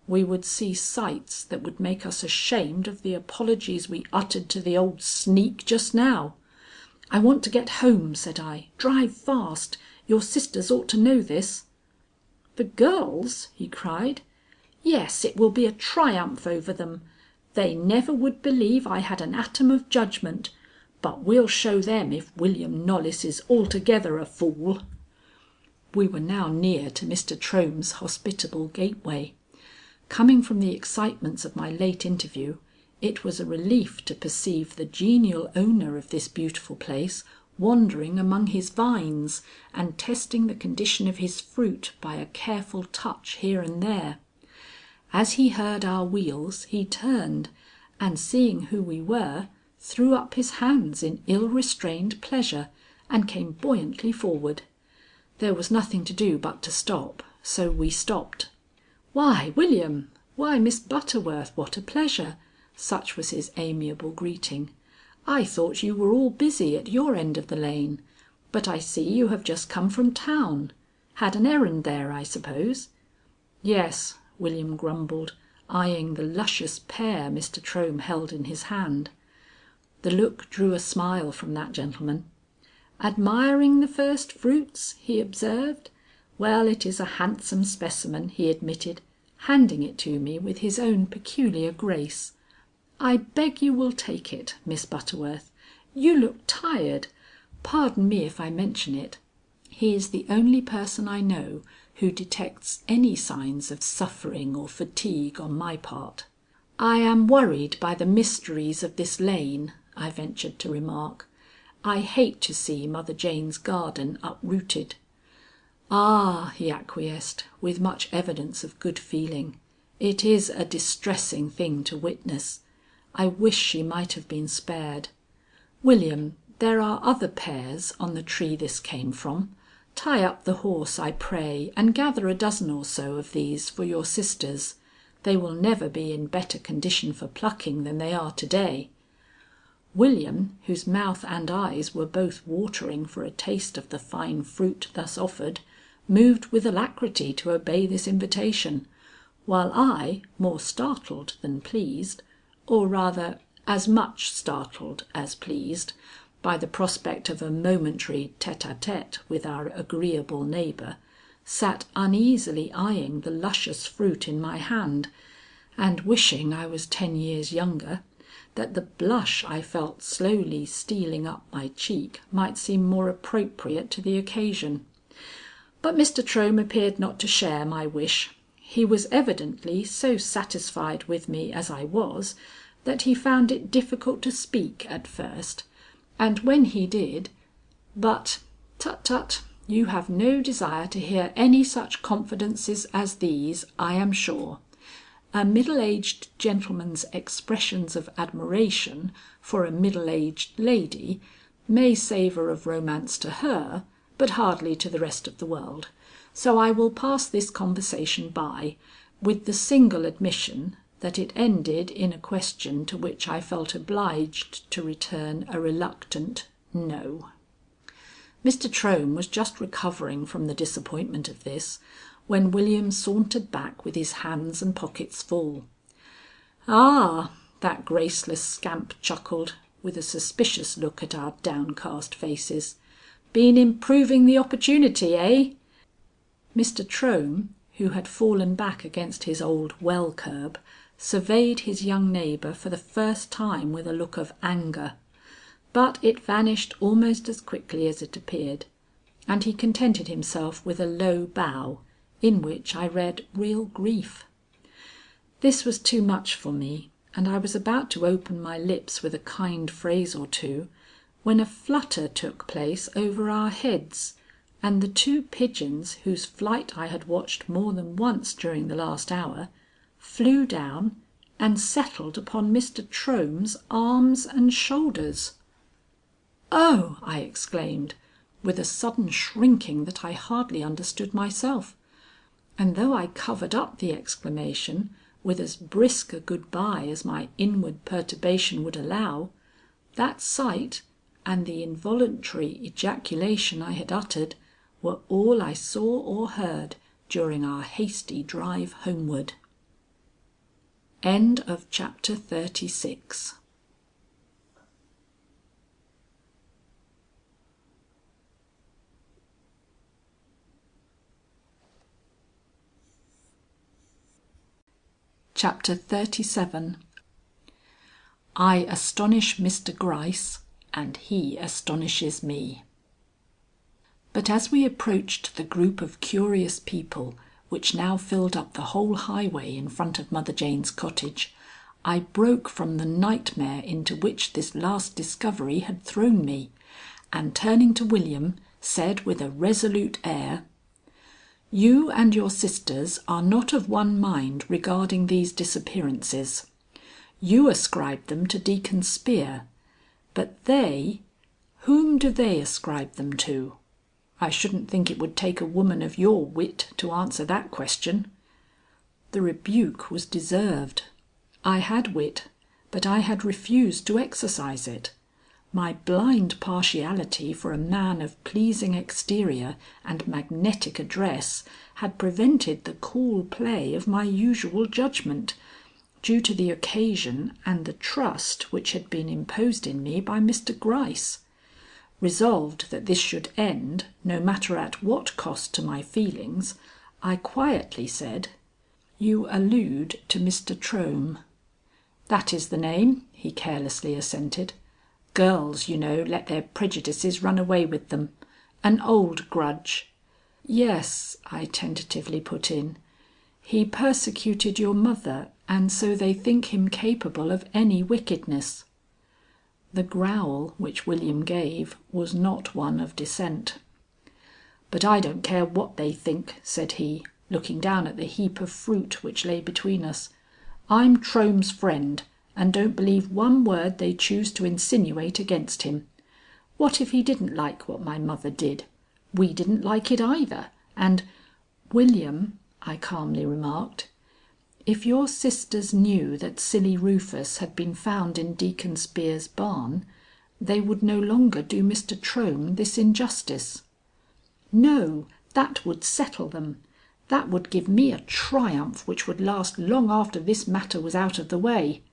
we would see sights that would make us ashamed of the apologies we uttered to the old sneak just now. "I want to get home," said I. "Drive fast. Your sisters ought to know this." "The girls?" he cried. "Yes, it will be a triumph over them. They never would believe I had an atom of judgment, but we'll show them if William Knollys is altogether a fool." We were now near to Mr. Trohm's hospitable gateway. Coming from the excitements of my late interview, it was a relief to perceive the genial owner of this beautiful place wandering among his vines and testing the condition of his fruit by a careful touch here and there. As he heard our wheels he turned, and seeing who we were, threw up his hands in ill-restrained pleasure and came buoyantly forward. There was nothing to do but to stop, so we stopped. "Why, William! Why, Miss Butterworth, what a pleasure!" Such was his amiable greeting. "I thought you were all busy at your end of the lane, but I see you have just come from town. Had an errand there, I suppose?" "Yes," William grumbled, eyeing the luscious pear Mr. Trohm held in his hand. The look drew a smile from that gentleman. "Admiring the first fruits?" he observed. "Well, it is a handsome specimen," he admitted, handing it to me with his own peculiar grace. "I beg you will take it, Miss Butterworth. You look tired. Pardon me if I mention it. He is the only person I know who detects any signs of suffering or fatigue on my part." "I am worried by the mysteries of this lane," I ventured to remark. "I hate to see Mother Jane's garden uprooted." "Ah," he acquiesced, with much evidence of good feeling, "it is a distressing thing to witness. I wish she might have been spared. William, there are other pears on the tree this came from. Tie up the horse, I pray, and gather a dozen or so of these for your sisters. They will never be in better condition for plucking than they are to day." William, whose mouth and eyes were both watering for a taste of the fine fruit thus offered, moved with alacrity to obey this invitation, while I, more startled than pleased, or rather as much startled as pleased, by the prospect of a momentary tête à tête with our agreeable neighbor, sat uneasily eyeing the luscious fruit in my hand, and wishing I was 10 years younger, that the blush I felt slowly stealing up my cheek might seem more appropriate to the occasion. But Mr. Trohm appeared not to share my wish. He was evidently so satisfied with me as I was, that he found it difficult to speak at first, and when he did But tut tut, you have no desire to hear any such confidences as these, I am sure. A middle-aged gentleman's expressions of admiration for a middle-aged lady may savor of romance to her, but hardly to the rest of the world. So I will pass this conversation by, with the single admission that it ended in a question to which I felt obliged to return a reluctant no. Mr. Trohm was just recovering from the disappointment of this, when William sauntered back with his hands and pockets full. "Ah!" that graceless scamp chuckled, with a suspicious look at our downcast faces. "Been improving the opportunity, eh?" Mr. Trohm, who had fallen back against his old well curb, surveyed his young neighbor for the first time with a look of anger, but it vanished almost as quickly as it appeared, and he contented himself with a low bow, in which I read real grief. This was too much for me, and I was about to open my lips with a kind phrase or two, when a flutter took place over our heads, and the two pigeons whose flight I had watched more than once during the last hour, flew down and settled upon Mr. Trohm's arms and shoulders. "Oh!" I exclaimed, with a sudden shrinking that I hardly understood myself, and though I covered up the exclamation with as brisk a good bye as my inward perturbation would allow, that sight and the involuntary ejaculation I had uttered were all I saw or heard during our hasty drive homeward. End of chapter 36. Chapter 37. I astonish Mr. Gryce, and he astonishes me. But as we approached the group of curious people which now filled up the whole highway in front of Mother Jane's cottage, I broke from the nightmare into which this last discovery had thrown me, and turning to William, said with a resolute air: "You and your sisters are not of one mind regarding these disappearances. You ascribe them to Deacon Spear, but they, whom do they ascribe them to? I shouldn't think it would take a woman of your wit to answer that question." The rebuke was deserved. I had wit, but I had refused to exercise it. My blind partiality for a man of pleasing exterior and magnetic address had prevented the cool play of my usual judgment, due to the occasion and the trust which had been imposed in me by Mr. Gryce. Resolved that this should end, no matter at what cost to my feelings, I quietly said: "You allude to Mr. Trohm." "That is the name," he carelessly assented. "Girls, you know, let their prejudices run away with them. An old grudge." "Yes," I tentatively put in. "He persecuted your mother, and so they think him capable of any wickedness." The growl which William gave was not one of dissent. "But I don't care what they think," said he, looking down at the heap of fruit which lay between us. "I'm Trohm's friend, and don't believe one word they choose to insinuate against him. What if he didn't like what my mother did? We didn't like it either, and—" "William," I calmly remarked, "if your sisters knew that Silly Rufus had been found in Deacon Spear's barn, they would no longer do Mr. Trohm this injustice." "No, that would settle them. That would give me a triumph which would last long after this matter was out of the way."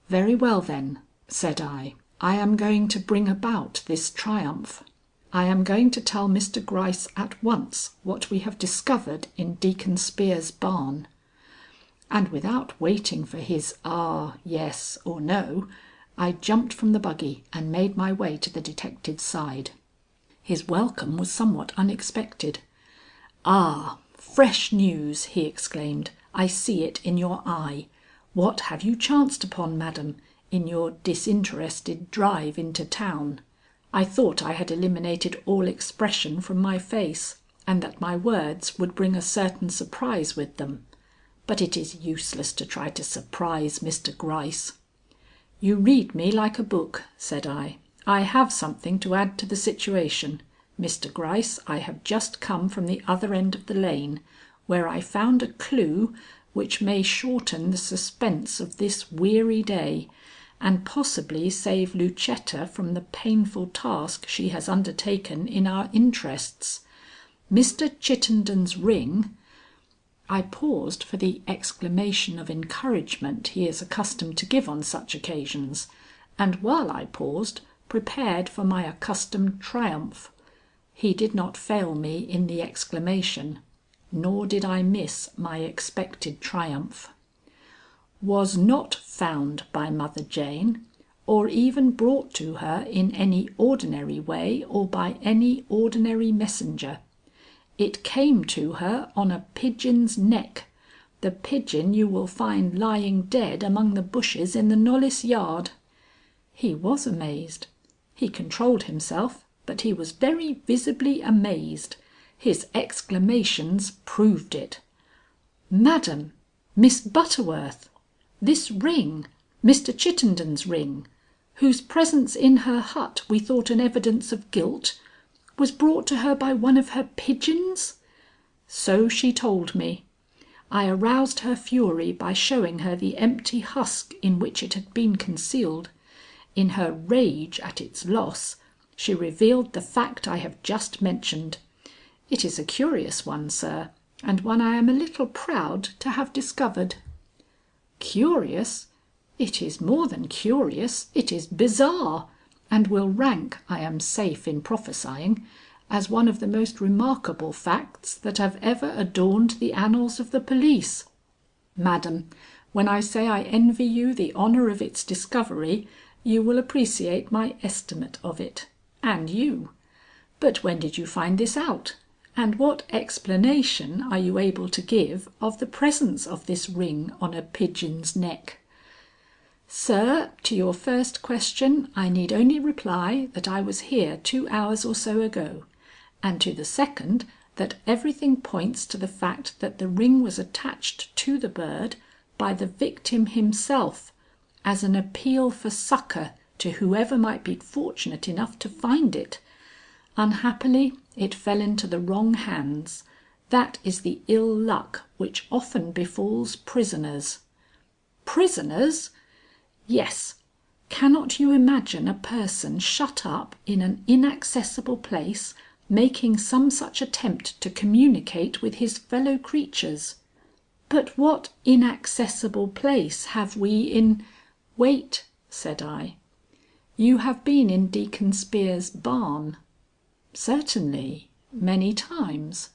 "Very well then," said I am going to bring about this triumph. I am going to tell Mr. Gryce at once what we have discovered in Deacon Spear's barn." And without waiting for his yes or no, I jumped from the buggy and made my way to the detective's side. His welcome was somewhat unexpected. "Ah, fresh news!" he exclaimed. "I see it in your eye. What have you chanced upon, madam, in your disinterested drive into town?" I thought I had eliminated all expression from my face, and that my words would bring a certain surprise with them. But it is useless to try to surprise Mr. Gryce. "You read me like a book," said I. "I have something to add to the situation. Mr. Gryce, I have just come from the other end of the lane, where I found a clue which may shorten the suspense of this weary day, and possibly save Lucetta from the painful task she has undertaken in our interests. Mr. Chittenden's ring—" I paused for the exclamation of encouragement he is accustomed to give on such occasions, and while I paused, prepared for my accustomed triumph. He did not fail me in the exclamation, nor did I miss my expected triumph. "Was not found by Mother Jane, or even brought to her in any ordinary way or by any ordinary messenger. It came to her on a pigeon's neck, the pigeon you will find lying dead among the bushes in the Knollys yard." He was amazed. He controlled himself, but he was very visibly amazed. His exclamations proved it. "Madam, Miss Butterworth! This ring, Mr. Chittenden's ring, whose presence in her hut we thought an evidence of guilt, was brought to her by one of her pigeons?" "So she told me. I aroused her fury by showing her the empty husk in which it had been concealed. In her rage at its loss, she revealed the fact I have just mentioned. It is a curious one, sir, and one I am a little proud to have discovered." "Curious? It is more than curious, it is bizarre, and will rank, I am safe in prophesying, as one of the most remarkable facts that have ever adorned the annals of the police. Madam, when I say I envy you the honor of its discovery, you will appreciate my estimate of it, and you. But when did you find this out? And what explanation are you able to give of the presence of this ring on a pigeon's neck?" "Sir, to your first question I need only reply that I was here 2 hours or so ago, and to the second that everything points to the fact that the ring was attached to the bird by the victim himself, as an appeal for succor to whoever might be fortunate enough to find it. Unhappily it fell into the wrong hands. That is the ill luck which often befalls prisoners." "Prisoners?" "Yes. Cannot you imagine a person shut up in an inaccessible place making some such attempt to communicate with his fellow creatures?" "But what inaccessible place have we in—" "Wait," said I. "You have been in Deacon Spear's barn?" "Certainly, many times."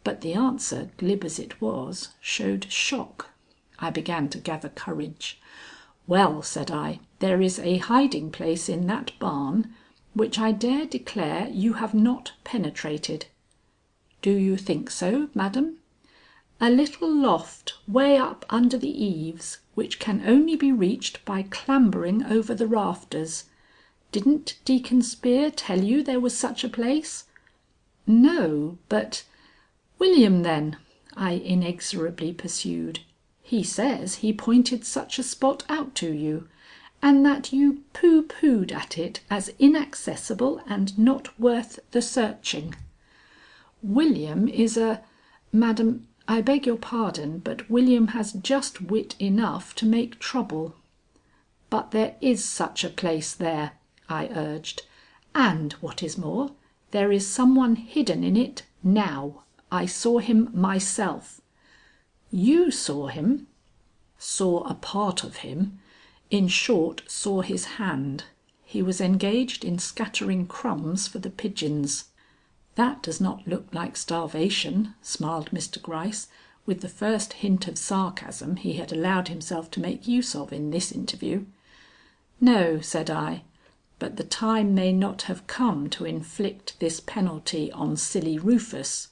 But the answer, glib as it was, showed shock. I began to gather courage. "Well," said I, "there is a hiding place in that barn which I dare declare you have not penetrated." "Do you think so, madam?" "A little loft way up under the eaves which can only be reached by clambering over the rafters. Didn't Deacon Spear tell you there was such a place?" "No, but—" "William then," I inexorably pursued. "He says he pointed such a spot out to you, and that you pooh-poohed at it as inaccessible and not worth the searching." "William is a— Madam, I beg your pardon, but William has just wit enough to make trouble." "But there is such a place there," I urged, "and what is more, there is some one hidden in it now. I saw him myself." "You saw him?" "Saw a part of him. In short, saw his hand. He was engaged in scattering crumbs for the pigeons." "That does not look like starvation," smiled Mr. Gryce, with the first hint of sarcasm he had allowed himself to make use of in this interview. "No," said I, "but the time may not have come to inflict this penalty on silly Rufus.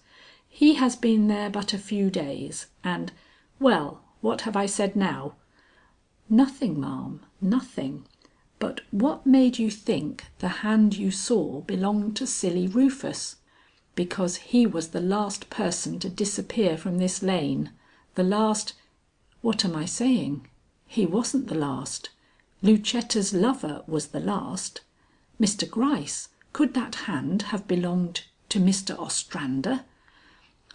He has been there but a few days, and— Well, what have I said now?" "Nothing, ma'am, nothing. But what made you think the hand you saw belonged to silly Rufus?" "Because he was the last person to disappear from this lane. The last—" "What am I saying? He wasn't the last. Lucetta's lover was the last. Mr. Gryce, could that hand have belonged to Mr. Ostrander?"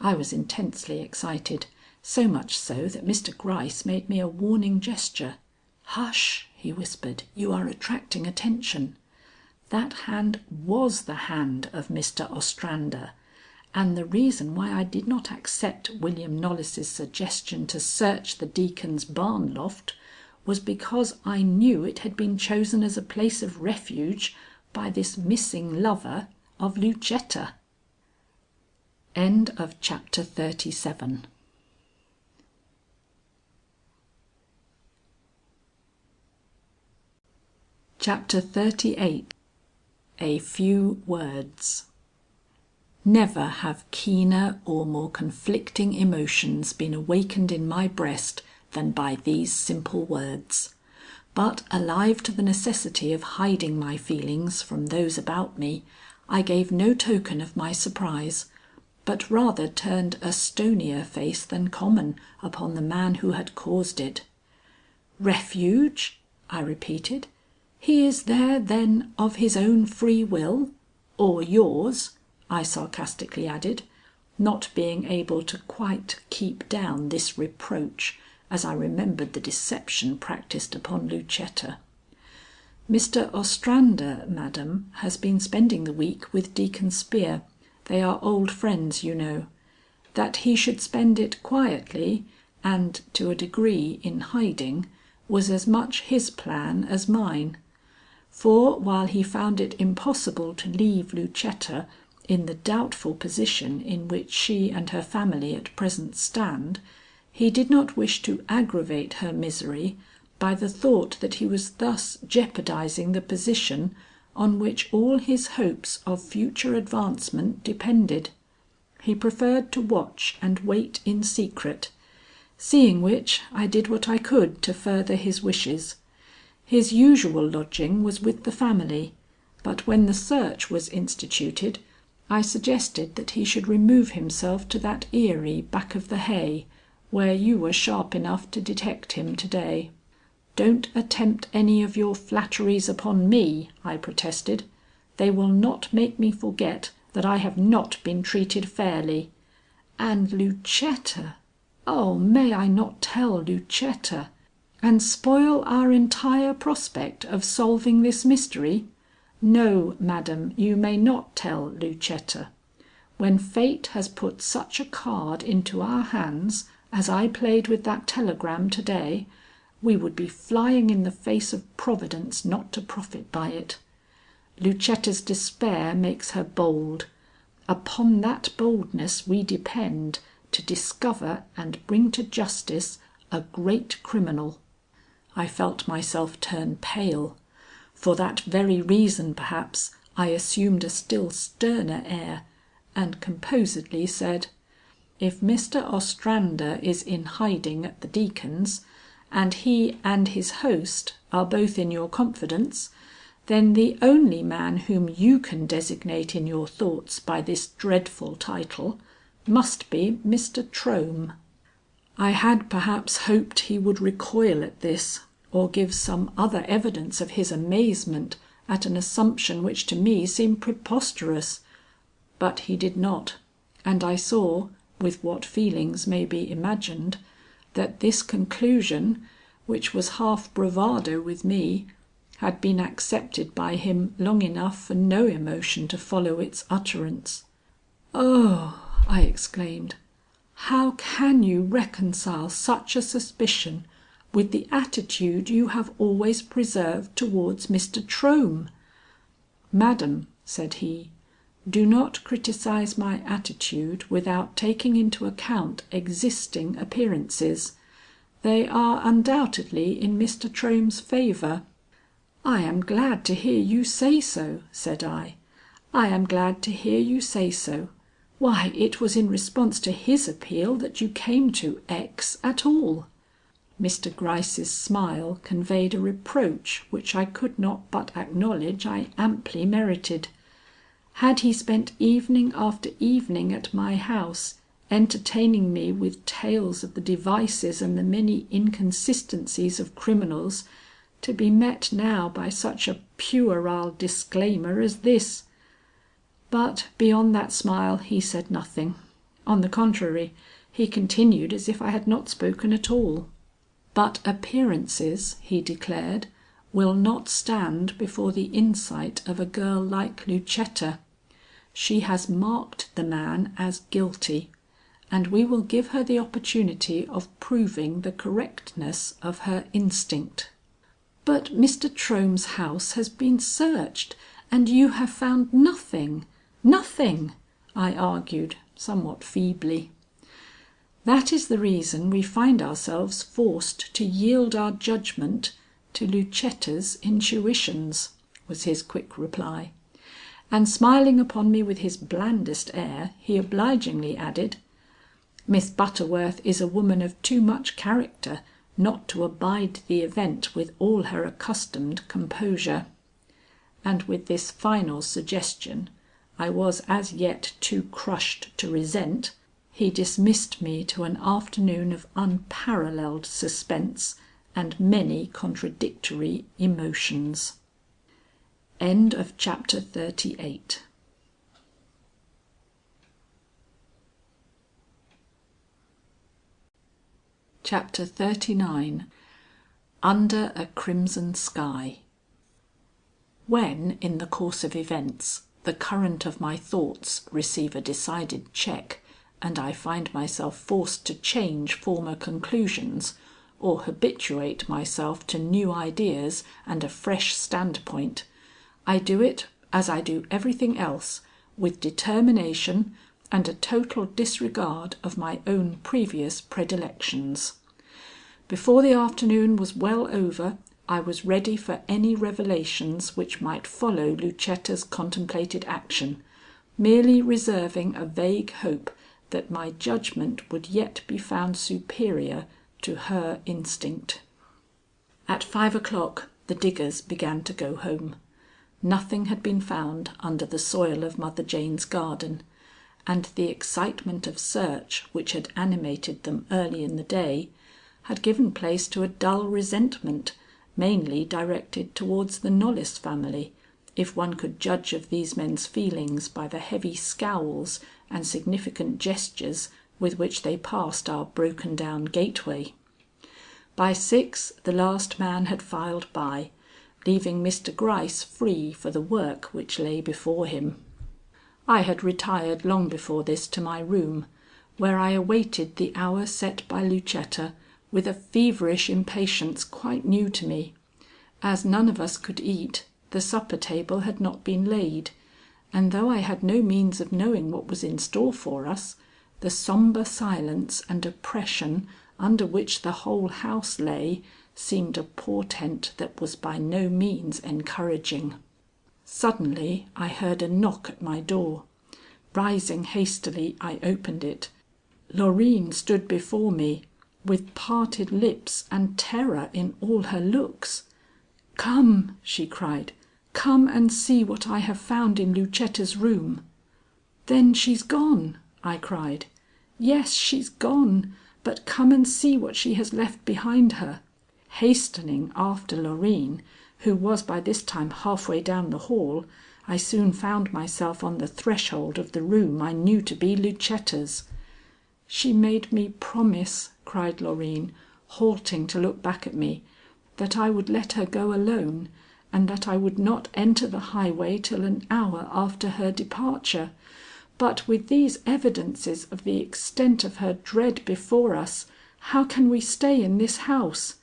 I was intensely excited, so much so that Mr. Gryce made me a warning gesture. "Hush," he whispered, "you are attracting attention. That hand was the hand of Mr. Ostrander, and the reason why I did not accept William Knollys's suggestion to search the Deacon's barn loft was because I knew it had been chosen as a place of refuge by this missing lover of Lucetta." End of chapter 37. CHAPTER XXXVIII. A few words. Never have keener or more conflicting emotions been awakened in my breast than by these simple words. But alive to the necessity of hiding my feelings from those about me, I gave no token of my surprise, but rather turned a stonier face than common upon the man who had caused it. "Refuge?" I repeated. "He is there, then, of his own free will? Or yours?" I sarcastically added, not being able to quite keep down this reproach as I remembered the deception practised upon Lucetta. "Mr. Ostrander, madam, has been spending the week with Deacon Spear. They are old friends, you know. That he should spend it quietly and, to a degree, in hiding, was as much his plan as mine. For while he found it impossible to leave Lucetta in the doubtful position in which she and her family at present stand, he did not wish to aggravate her misery by the thought that he was thus jeopardizing the position on which all his hopes of future advancement depended. He preferred to watch and wait in secret, seeing which I did what I could to further his wishes. His usual lodging was with the family, but when the search was instituted, I suggested that he should remove himself to that eyrie back of the hay, where you were sharp enough to detect him to day. "Don't attempt any of your flatteries upon me," I protested. "They will not make me forget that I have not been treated fairly. And Lucetta! Oh, may I not tell Lucetta? And spoil our entire prospect of solving this mystery? No, madam, you may not tell Lucetta. When fate has put such a card into our hands as I played with that telegram to day, we would be flying in the face of Providence not to profit by it. Lucetta's despair makes her bold. Upon that boldness we depend to discover and bring to justice a great criminal." I felt myself turn pale. For that very reason perhaps I assumed a still sterner air, and composedly said: "If Mr. Ostrander is in hiding at the Deacon's, and he and his host are both in your confidence, then the only man whom you can designate in your thoughts by this dreadful title must be Mr. Trohm." I had perhaps hoped he would recoil at this, or give some other evidence of his amazement at an assumption which to me seemed preposterous. But he did not, and I saw, with what feelings may be imagined, that this conclusion, which was half bravado with me, had been accepted by him long enough for no emotion to follow its utterance. "Oh!" I exclaimed, "how can you reconcile such a suspicion with the attitude you have always preserved towards Mr. Trohm?" "Madam," said he, "do not criticise my attitude without taking into account existing appearances. They are undoubtedly in Mr. Trohm's favour." "I am glad to hear you say so," said I. "I am glad to hear you say so. Why, it was in response to his appeal that you came to X. at all." Mr. Gryce's smile conveyed a reproach which I could not but acknowledge I amply merited. Had he spent evening after evening at my house, entertaining me with tales of the devices and the many inconsistencies of criminals, to be met now by such a puerile disclaimer as this? But beyond that smile he said nothing. On the contrary, he continued as if I had not spoken at all. "But appearances," he declared, "will not stand before the insight of a girl like Lucetta. She has marked the man as guilty, and we will give her the opportunity of proving the correctness of her instinct." "But Mr. Trohm's house has been searched and you have found nothing, nothing," I argued somewhat feebly. "That is the reason we find ourselves forced to yield our judgment "To Lucetta's intuitions," was his quick reply, and smiling upon me with his blandest air, he obligingly added, "Miss Butterworth is a woman of too much character not to abide the event with all her accustomed composure." And with this final suggestion I was as yet too crushed to resent, he dismissed me to an afternoon of unparalleled suspense and many contradictory emotions. CHAPTER XXXIX. Chapter XXXIX. Under a Crimson Sky. When, in the course of events, the current of my thoughts receive a decided check and I find myself forced to change former conclusions or habituate myself to new ideas and a fresh standpoint, I do it, as I do everything else, with determination and a total disregard of my own previous predilections. Before the afternoon was well over, I was ready for any revelations which might follow Lucetta's contemplated action, merely reserving a vague hope that my judgment would yet be found superior to her instinct. At 5 o'clock the diggers began to go home. Nothing had been found under the soil of Mother Jane's garden, and the excitement of search which had animated them early in the day had given place to a dull resentment, mainly directed towards the Knollys family, if one could judge of these men's feelings by the heavy scowls and significant gestures with which they passed our broken down gateway. By 6 the last man had filed by, leaving Mr. Gryce free for the work which lay before him. I had retired long before this to my room, where I awaited the hour set by Lucetta with a feverish impatience quite new to me. As none of us could eat, the supper table had not been laid, and though I had no means of knowing what was in store for us, the sombre silence and oppression under which the whole house lay seemed a portent that was by no means encouraging. Suddenly I heard a knock at my door. Rising hastily, I opened it. Loreen stood before me, with parted lips and terror in all her looks. "Come," she cried, "come and see what I have found in Lucetta's room." "Then she's gone," I cried. "Yes, she's gone, but come and see what she has left behind her." Hastening after Loreen, who was by this time halfway down the hall, I soon found myself on the threshold of the room I knew to be Lucetta's. "She made me promise," cried Loreen, halting to look back at me, "that I would let her go alone, and that I would not enter the highway till an hour after her departure. But with these evidences of the extent of her dread before us, how can we stay in this house?"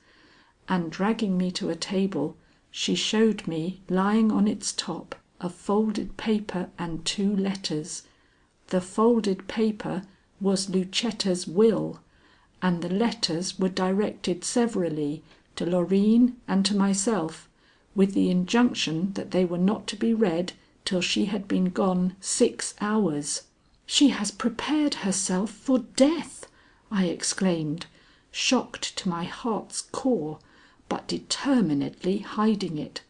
And dragging me to a table, she showed me lying on its top a folded paper and 2 letters. The folded paper was Lucetta's will, and the letters were directed severally to Loreen and to myself, with the injunction that they were not to be read till she had been gone 6 hours. "She has prepared herself for death," I exclaimed, shocked to my heart's core, but determinedly hiding it.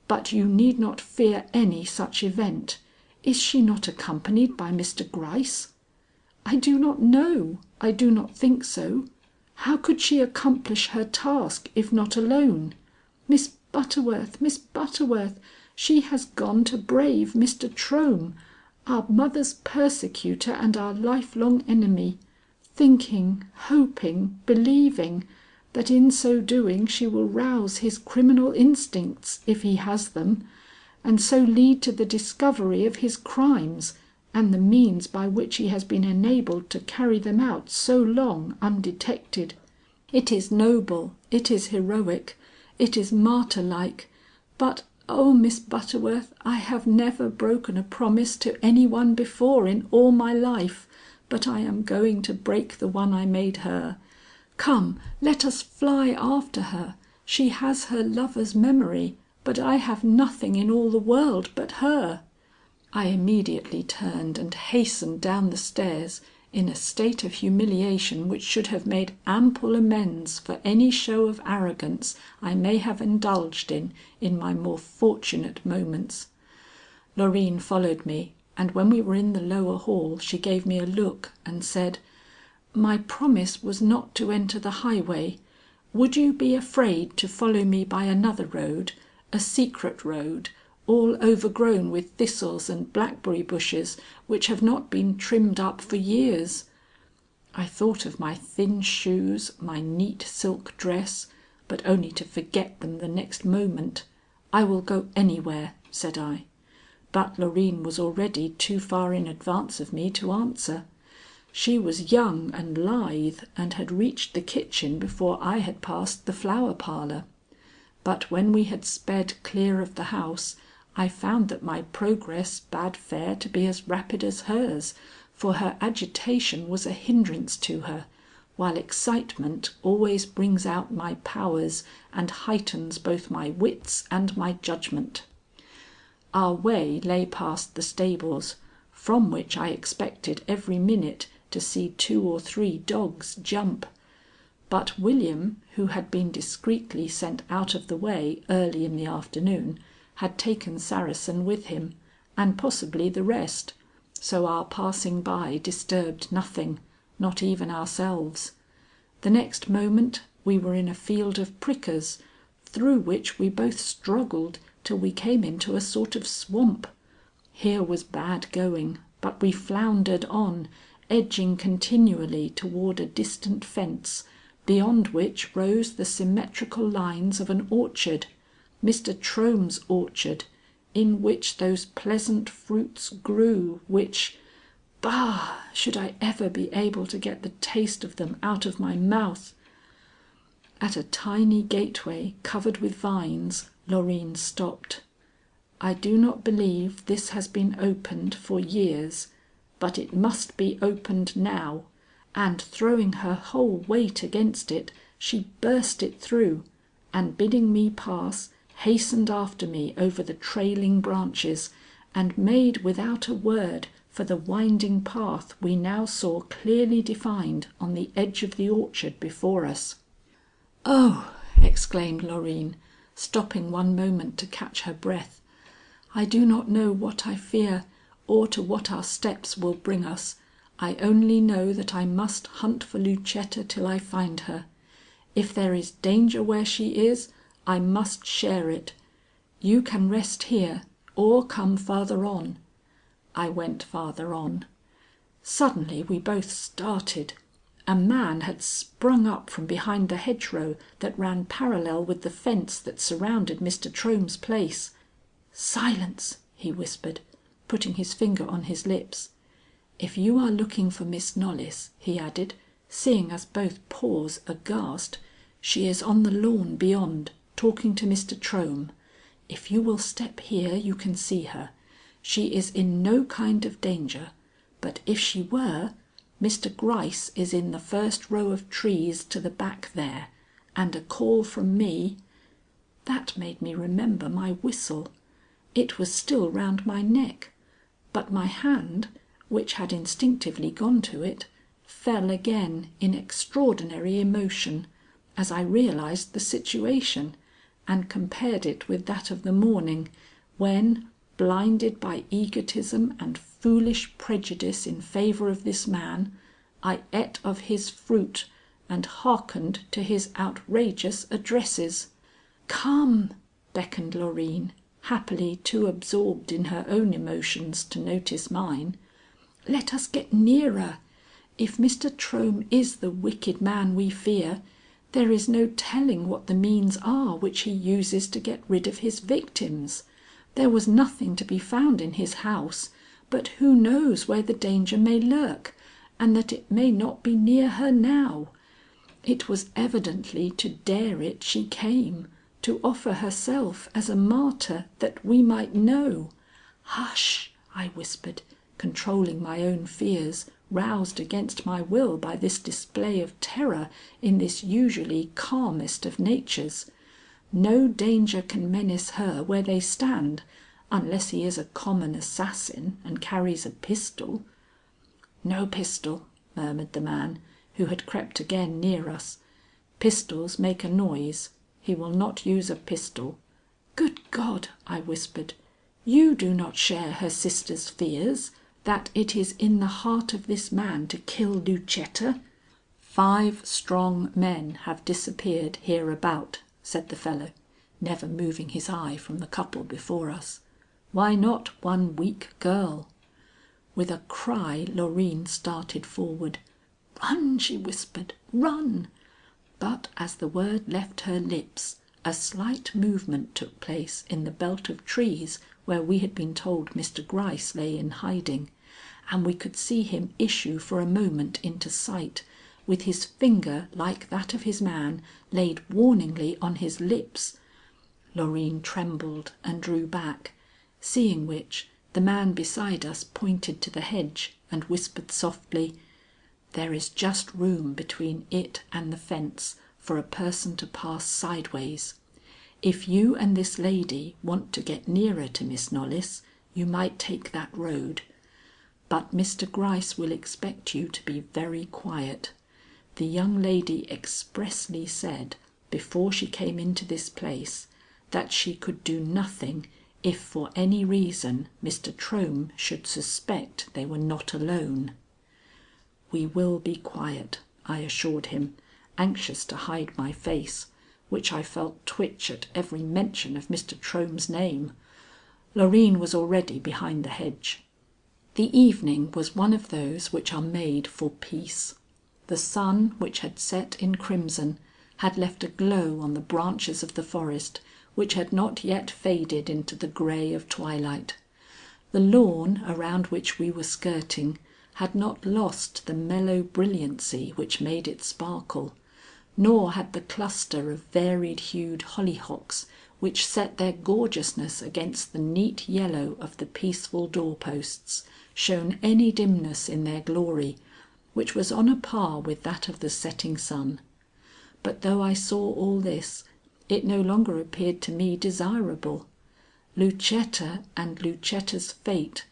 "But you need not fear any such event. Is she not accompanied by Mr. Gryce?" "I do not know. I do not think so. How could she accomplish her task if not alone? Miss Butterworth, Miss Butterworth, she has gone to brave Mr. Trohm, our mother's persecutor and our lifelong enemy, thinking, hoping, believing that in so doing she will rouse his criminal instincts, if he has them, and so lead to the discovery of his crimes and the means by which he has been enabled to carry them out so long undetected. It is noble, it is heroic, it is martyr like, but oh, Miss Butterworth, I have never broken a promise to any one before in all my life, but I am going to break the one I made her. Come, let us fly after her. She has her lover's memory, but I have nothing in all the world but her." I immediately turned and hastened down the stairs in a state of humiliation which should have made ample amends for any show of arrogance I may have indulged in my more fortunate moments. Loreen followed me, and when we were in the lower hall she gave me a look and said: "My promise was not to enter the highway. Would you be afraid to follow me by another road, a secret road, all overgrown with thistles and blackberry bushes which have not been trimmed up for years?" I thought of my thin shoes, my neat silk dress, but only to forget them the next moment. "I will go anywhere," said I. But Loreen was already too far in advance of me to answer. She was young and lithe and had reached the kitchen before I had passed the Flower Parlour. But when we had sped clear of the house, I found that my progress bade fair to be as rapid as hers, for her agitation was a hindrance to her, while excitement always brings out my powers and heightens both my wits and my judgment. Our way lay past the stables, from which I expected every minute to see 2 or 3 dogs jump. But William, who had been discreetly sent out of the way early in the afternoon, had taken Saracen with him, and possibly the rest, so our passing by disturbed nothing, not even ourselves. The next moment we were in a field of prickers, through which we both struggled till we came into a sort of swamp. Here was bad going, but we floundered on, edging continually toward a distant fence, beyond which rose the symmetrical lines of an orchard, Mr. Trohm's orchard, in which those pleasant fruits grew which, bah! should I ever be able to get the taste of them out of my mouth. At a tiny gateway covered with vines, Loreen stopped. "I do not believe this has been opened for years, but it must be opened now," and throwing her whole weight against it, she burst it through, and bidding me pass, hastened after me over the trailing branches, and made without a word for the winding path we now saw clearly defined on the edge of the orchard before us. "Oh!" exclaimed Loreen, stopping one moment to catch her breath. "I do not know what I fear, or to what our steps will bring us. I only know that I must hunt for Lucetta till I find her. If there is danger where she is, I must share it. You can rest here, or come farther on." I went farther on. Suddenly we both started. A man had sprung up from behind the hedgerow that ran parallel with the fence that surrounded Mr. Trohm's place. "Silence!" he whispered, putting his finger on his lips. "If you are looking for Miss Knollys," he added, seeing us both pause aghast, "she is on the lawn beyond, talking to Mr. Trohm. If you will step here you can see her. She is in no kind of danger, but if she were, Mr. Gryce is in the first row of trees to the back there, and a call from me—" That made me remember my whistle. It was still round my neck, but my hand, which had instinctively gone to it, fell again in extraordinary emotion as I realized the situation and compared it with that of the morning when, blinded by egotism and foolish prejudice in favor of this man, I ate of his fruit and hearkened to his outrageous addresses. "Come!" beckoned Loreen, happily too absorbed in her own emotions to notice mine. "Let us get nearer. If Mr. Trohm is the wicked man we fear, there is no telling what the means are which he uses to get rid of his victims. There was nothing to be found in his house, but who knows where the danger may lurk, and that it may not be near her now. It was evidently to dare it she came, to offer herself as a martyr that we might know—" "Hush!" I whispered, controlling my own fears, roused against my will by this display of terror in this usually calmest of natures. No danger can menace her where they stand, unless he is a common assassin and carries a pistol." "No pistol," murmured the man, who had crept again near us. "Pistols make a noise. He will not use a pistol." "Good God!" I whispered. "You do not share her sister's fears that it is in the heart of this man to kill Lucetta?" "5 strong men have disappeared hereabout," said the fellow, never moving his eye from the couple before us. "Why not one weak girl?" With a cry Loreen started forward. "Run!" she whispered. "Run!" But as the word left her lips, a slight movement took place in the belt of trees where we had been told Mr. Gryce lay in hiding, and we could see him issue for a moment into sight, with his finger like that of his man laid warningly on his lips. Loreen trembled and drew back, seeing which, the man beside us pointed to the hedge and whispered softly, "There is just room between it and the fence for a person to pass sideways. If you and this lady want to get nearer to Miss Knollys, you might take that road. But Mr. Gryce will expect you to be very quiet. The young lady expressly said, before she came into this place, that she could do nothing if for any reason Mr. Trohm should suspect they were not alone." "We will be quiet," I assured him, anxious to hide my face, which I felt twitch at every mention of Mr. Trohm's name. Loreen was already behind the hedge. The evening was one of those which are made for peace. The sun, which had set in crimson, had left a glow on the branches of the forest which had not yet faded into the grey of twilight. The lawn around which we were skirting had not lost the mellow brilliancy which made it sparkle, nor had the cluster of varied hued hollyhocks which set their gorgeousness against the neat yellow of the peaceful doorposts shown any dimness in their glory, which was on a par with that of the setting sun. But though I saw all this, it no longer appeared to me desirable. Lucetta and Lucetta's fate,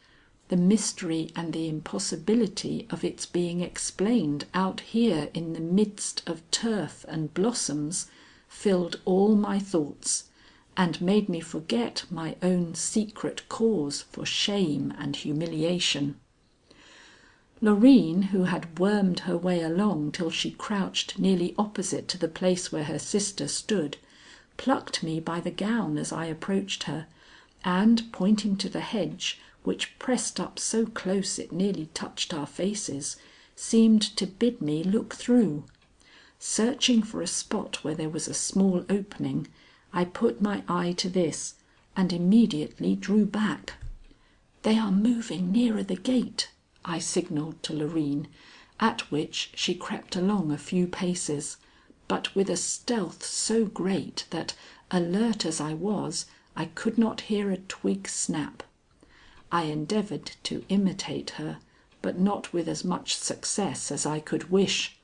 the mystery and the impossibility of its being explained out here in the midst of turf and blossoms, filled all my thoughts, and made me forget my own secret cause for shame and humiliation. Loreen, who had wormed her way along till she crouched nearly opposite to the place where her sister stood, plucked me by the gown as I approached her, and pointing to the hedge, which pressed up so close it nearly touched our faces, seemed to bid me look through. Searching for a spot where there was a small opening, I put my eye to this, and immediately drew back. "They are moving nearer the gate," I signalled to Loreen, at which she crept along a few paces, but with a stealth so great that, alert as I was, I could not hear a twig snap. I endeavored to imitate her, but not with as much success as I could wish.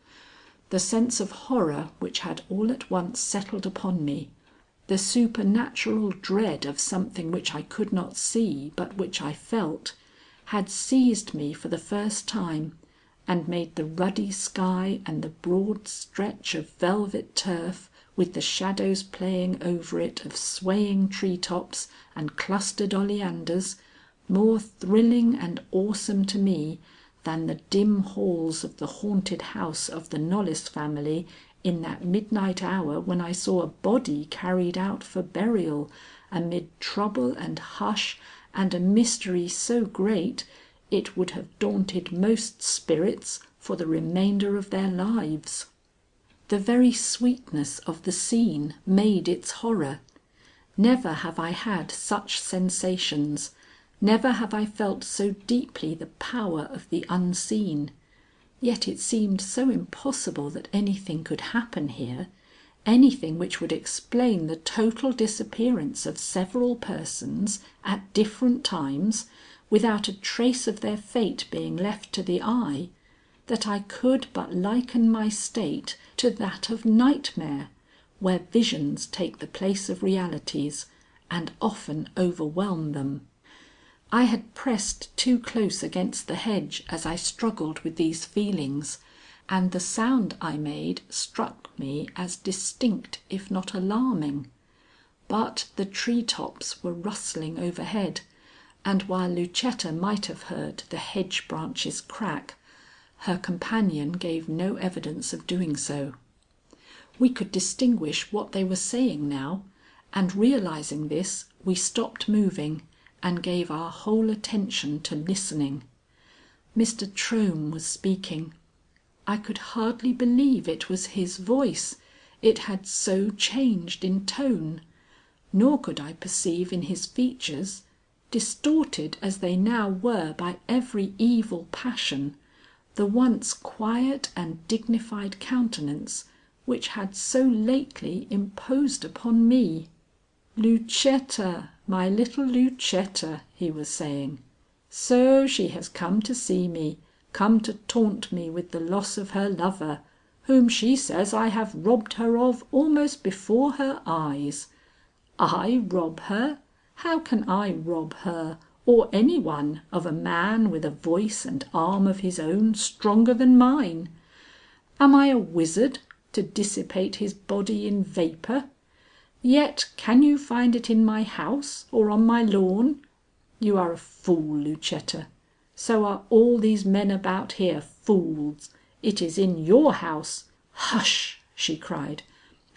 The sense of horror which had all at once settled upon me, the supernatural dread of something which I could not see but which I felt, had seized me for the first time and made the ruddy sky and the broad stretch of velvet turf with the shadows playing over it of swaying tree tops and clustered oleanders more thrilling and awesome to me than the dim halls of the haunted house of the Knollys family in that midnight hour when I saw a body carried out for burial amid trouble and hush and a mystery so great it would have daunted most spirits for the remainder of their lives. The very sweetness of the scene made its horror. Never have I had such sensations, never have I felt so deeply the power of the unseen. Yet it seemed so impossible that anything could happen here, anything which would explain the total disappearance of several persons at different times without a trace of their fate being left to the eye, that I could but liken my state to that of nightmare, where visions take the place of realities and often overwhelm them. I had pressed too close against the hedge as I struggled with these feelings, and the sound I made struck me as distinct if not alarming. But the tree tops were rustling overhead, and while Lucetta might have heard the hedge branches crack, her companion gave no evidence of doing so. We could distinguish what they were saying now, and realizing this, we stopped moving and gave our whole attention to listening. Mr. Trohm was speaking. I could hardly believe it was his voice, it had so changed in tone. Nor could I perceive in his features, distorted as they now were by every evil passion, the once quiet and dignified countenance which had so lately imposed upon me. "Lucetta, my little Lucetta," he was saying. "So she has come to see me, come to taunt me with the loss of her lover, whom she says I have robbed her of almost before her eyes. I rob her? How can I rob her or any one of a man with a voice and arm of his own stronger than mine? Am I a wizard to dissipate his body in vapor? Yet can you find it in my house or on my lawn? You are a fool, Lucetta. So are all these men about here fools. It is in your house. Hush!" she cried,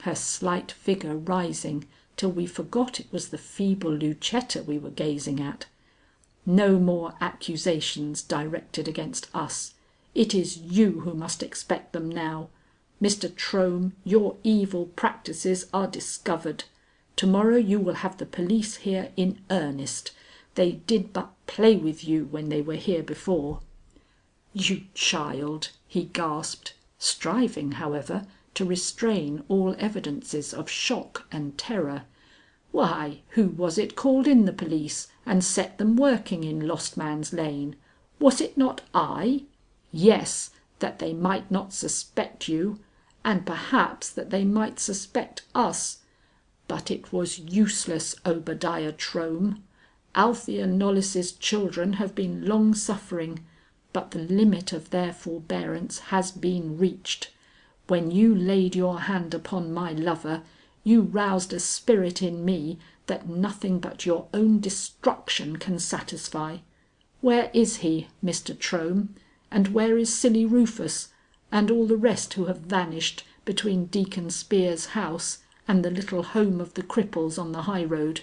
her slight figure rising till we forgot it was the feeble Lucetta we were gazing at. "No more accusations directed against us. It is you who must expect them now. Mr. Trohm, your evil practices are discovered. To-morrow you will have the police here in earnest. They did but play with you when they were here before." "You child!" he gasped, striving, however, to restrain all evidences of shock and terror. "Why, who was it called in the police and set them working in Lost Man's Lane? Was it not I? Yes, that they might not suspect you, and perhaps that they might suspect us. But it was useless, Obadiah Trohm. Althea Knollys's children have been long suffering, but the limit of their forbearance has been reached. When you laid your hand upon my lover, you roused a spirit in me that nothing but your own destruction can satisfy. Where is he, Mr. Trohm, and where is silly Rufus, and all the rest who have vanished between Deacon Spear's house and the little home of the cripples on the high road?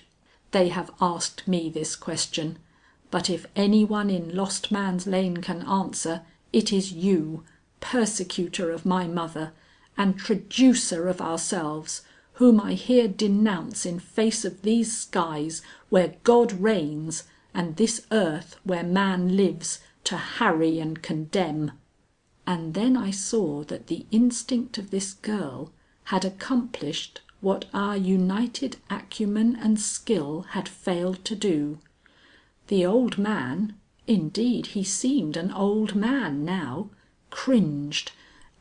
They have asked me this question, but if any one in Lost Man's Lane can answer, it is you, persecutor of my mother, and traducer of ourselves, whom I here denounce in face of these skies where God reigns, and this earth where man lives, to harry and condemn." And then I saw that the instinct of this girl had accomplished what our united acumen and skill had failed to do. The old man, indeed he seemed an old man now, cringed,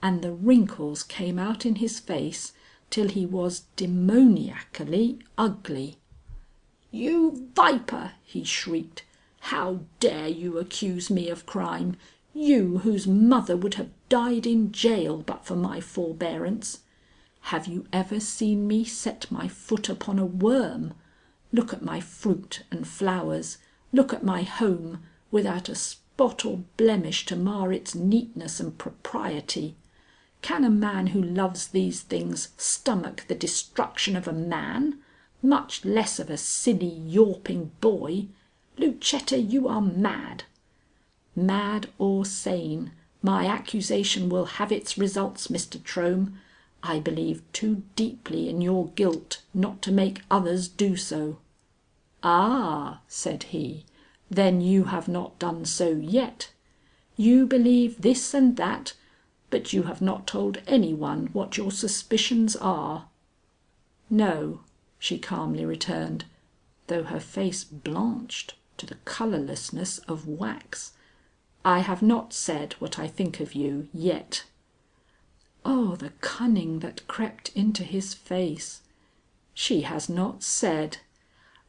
and the wrinkles came out in his face till he was demoniacally ugly. "You viper!" he shrieked. "How dare you accuse me of crime? You whose mother would have died in jail but for my forbearance. Have you ever seen me set my foot upon a worm? Look at my fruit and flowers, look at my home, without a spot or blemish to mar its neatness and propriety. Can a man who loves these things stomach the destruction of a man, much less of a silly yawping boy? Lucetta, you are mad." "Mad or sane, my accusation will have its results, Mr. Trohm. I believe too deeply in your guilt not to make others do so." "Ah," said he, "then you have not done so yet. You believe this and that, but you have not told any one what your suspicions are." "No," she calmly returned, though her face blanched to the colourlessness of wax. "I have not said what I think of you yet." Oh, the cunning that crept into his face! She has not said.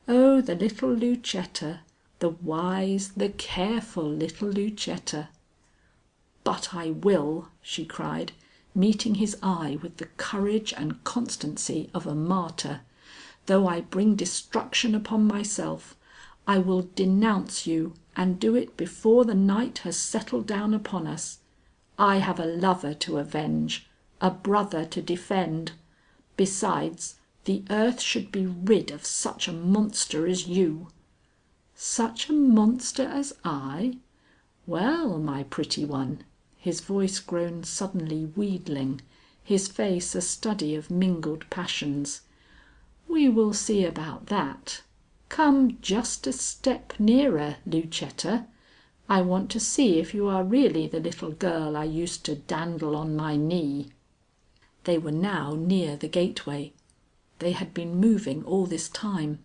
Oh, the little Lucetta, the wise, the careful little Lucetta! "But I will," she cried, meeting his eye with the courage and constancy of a martyr. "Though I bring destruction upon myself, I will denounce you and do it before the night has settled down upon us. I have a lover to avenge, a brother to defend. Besides, the earth should be rid of such a monster as you." "Such a monster as I? Well, my pretty one," his voice grown suddenly wheedling, his face a study of mingled passions, "we will see about that. Come just a step nearer, Lucetta. I want to see if you are really the little girl I used to dandle on my knee." They were now near the gateway. They had been moving all this time.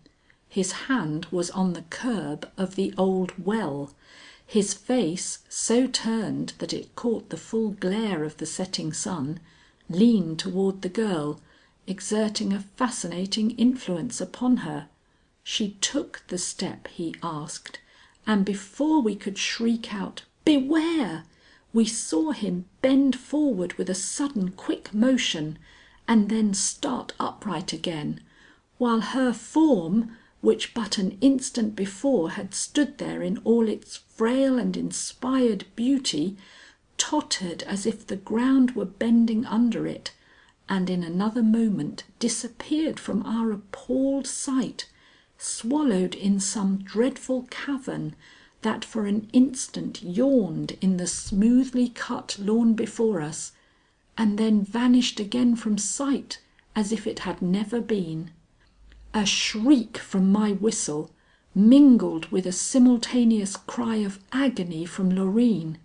His hand was on the curb of the old well. His face, so turned that it caught the full glare of the setting sun, leaned toward the girl, exerting a fascinating influence upon her. She took the step he asked, and before we could shriek out "Beware!" we saw him bend forward with a sudden quick motion, and then start upright again, while her form, which but an instant before had stood there in all its frail and inspired beauty, tottered as if the ground were bending under it, and in another moment disappeared from our appalled sight, swallowed in some dreadful cavern that for an instant yawned in the smoothly cut lawn before us, and then vanished again from sight as if it had never been. A shriek from my whistle mingled with a simultaneous cry of agony from Loreen.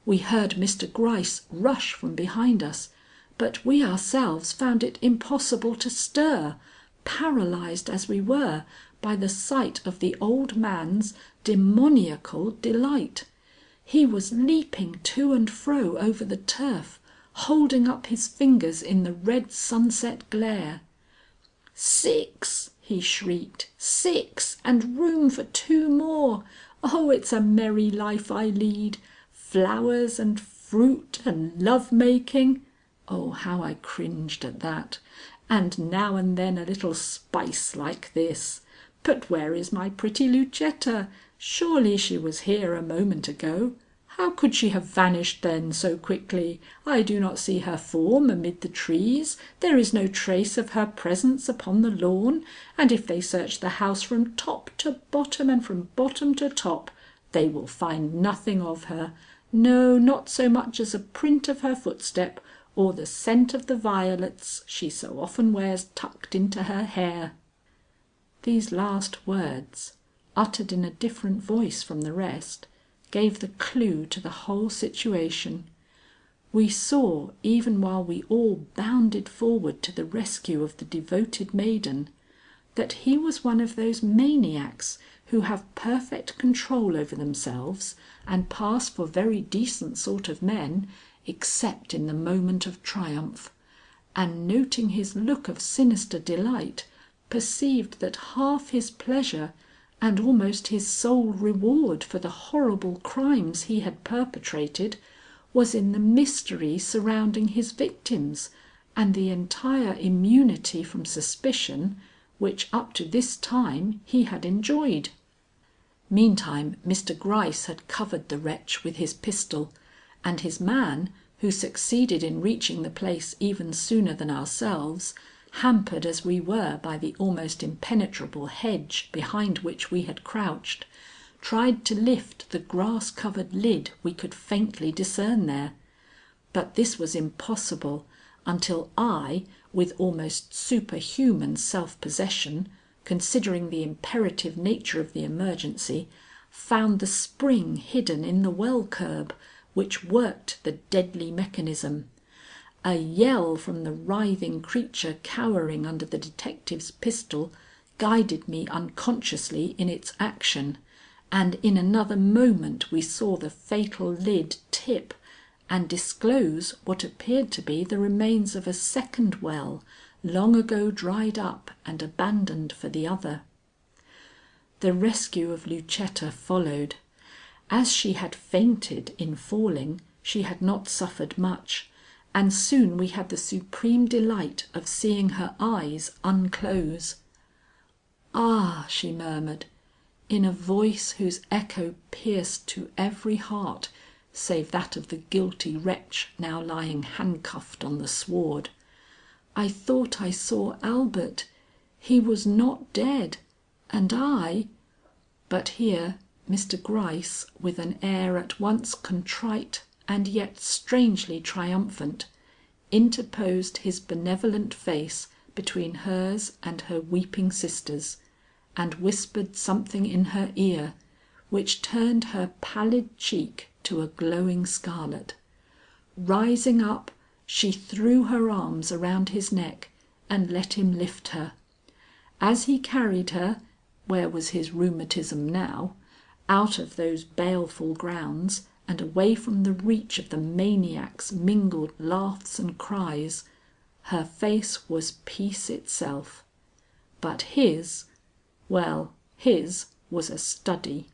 We heard Mr. Gryce rush from behind us, but we ourselves found it impossible to stir, paralyzed as we were by the sight of the old man's demoniacal delight. He was leaping to and fro over the turf, holding up his fingers in the red sunset glare. "6!" he shrieked. "6, and room for 2 more. Oh, it's a merry life I lead. Flowers and fruit and love making." Oh, how I cringed at that. "And now and then a little spice like this. But where is my pretty Lucetta? Surely she was here a moment ago. How could she have vanished then so quickly? I do not see her form amid the trees. There is no trace of her presence upon the lawn, and if they search the house from top to bottom and from bottom to top, they will find nothing of her. No, not so much as a print of her footstep or the scent of the violets she so often wears tucked into her hair." These last words, uttered in a different voice from the rest, gave the clue to the whole situation. We saw, even while we all bounded forward to the rescue of the devoted maiden, that he was one of those maniacs who have perfect control over themselves and pass for very decent sort of men, except in the moment of triumph, and noting his look of sinister delight, perceived that half his pleasure and almost his sole reward for the horrible crimes he had perpetrated was in the mystery surrounding his victims and the entire immunity from suspicion which up to this time he had enjoyed. Meantime Mr. Gryce had covered the wretch with his pistol, and his man, who succeeded in reaching the place even sooner than ourselves, hampered as we were by the almost impenetrable hedge behind which we had crouched, tried to lift the grass-covered lid we could faintly discern there. But this was impossible until I, with almost superhuman self-possession, considering the imperative nature of the emergency, found the spring hidden in the well curb which worked the deadly mechanism. A yell from the writhing creature cowering under the detective's pistol guided me unconsciously in its action, and in another moment we saw the fatal lid tip and disclose what appeared to be the remains of a second well, long ago dried up and abandoned for the other. The rescue of Lucetta followed. As she had fainted in falling, she had not suffered much, and soon we had the supreme delight of seeing her eyes unclose. "Ah!" she murmured, in a voice whose echo pierced to every heart save that of the guilty wretch now lying handcuffed on the sward. "I thought I saw Albert. He was not dead, and I—" But here Mr. Gryce, with an air at once contrite and yet strangely triumphant, interposed his benevolent face between hers and her weeping sister's, and whispered something in her ear, which turned her pallid cheek to a glowing scarlet. Rising up, she threw her arms around his neck and let him lift her. As he carried her, where was his rheumatism now, out of those baleful grounds and away from the reach of the maniac's mingled laughs and cries, her face was peace itself. But his, well, his was a study.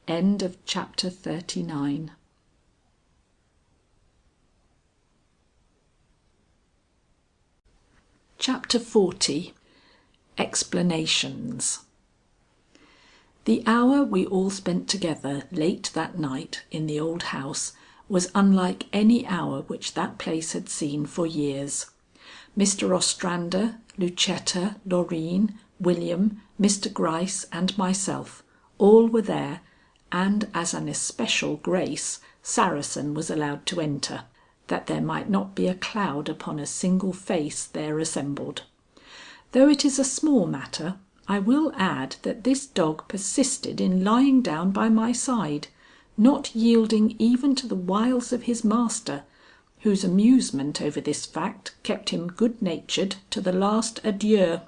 End of chapter 39. Chapter 40. Explanations. The hour we all spent together late that night in the old house was unlike any hour which that place had seen for years. Mr. Ostrander, Lucetta, Loreen, William, Mr. Gryce and myself, all were there, and as an especial grace, Saracen was allowed to enter, that there might not be a cloud upon a single face there assembled. Though it is a small matter, I will add that this dog persisted in lying down by my side, not yielding even to the wiles of his master, whose amusement over this fact kept him good-natured to the last adieu.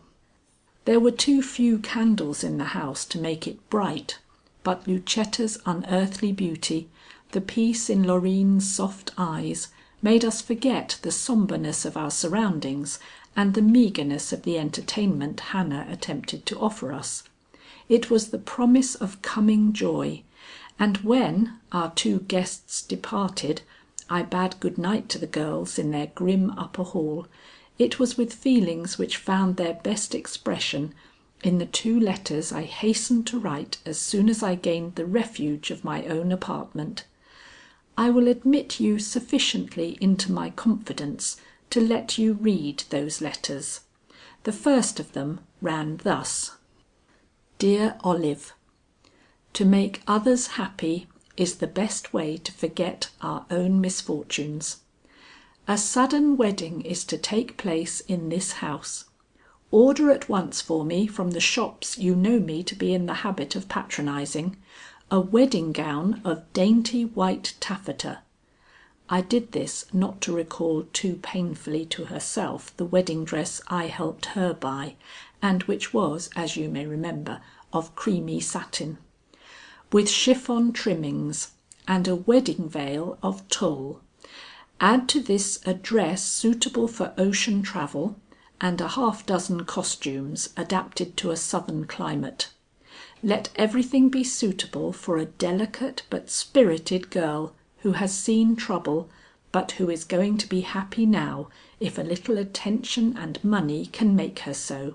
There were too few candles in the house to make it bright, but Lucetta's unearthly beauty, the peace in Loreen's soft eyes, made us forget the sombreness of our surroundings and the meagreness of the entertainment Hannah attempted to offer us. It was the promise of coming joy, and when, our two guests departed, I bade good night to the girls in their grim upper hall, it was with feelings which found their best expression in the two letters I hastened to write as soon as I gained the refuge of my own apartment. I will admit you sufficiently into my confidence to let you read those letters. The first of them ran thus: Dear Olive, to make others happy is the best way to forget our own misfortunes. A sudden wedding is to take place in this house. Order at once for me from the shops you know me to be in the habit of patronizing, a wedding gown of dainty white taffeta. I did this not to recall too painfully to herself the wedding dress I helped her buy, and which was, as you may remember, of creamy satin, with chiffon trimmings, and a wedding veil of tulle. Add to this a dress suitable for ocean travel, and a half-dozen costumes adapted to a southern climate. Let everything be suitable for a delicate but spirited girl who has seen trouble, but who is going to be happy now if a little attention and money can make her so.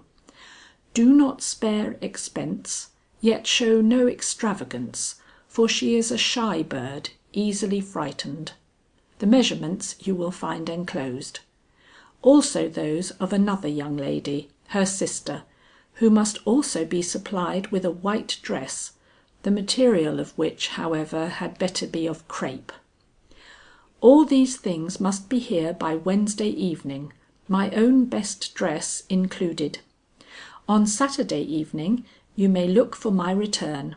Do not spare expense, yet show no extravagance, for she is a shy bird, easily frightened. The measurements you will find enclosed. Also those of another young lady, her sister, who must also be supplied with a white dress, the material of which, however, had better be of crape. All these things must be here by Wednesday evening, my own best dress included. On Saturday evening you may look for my return.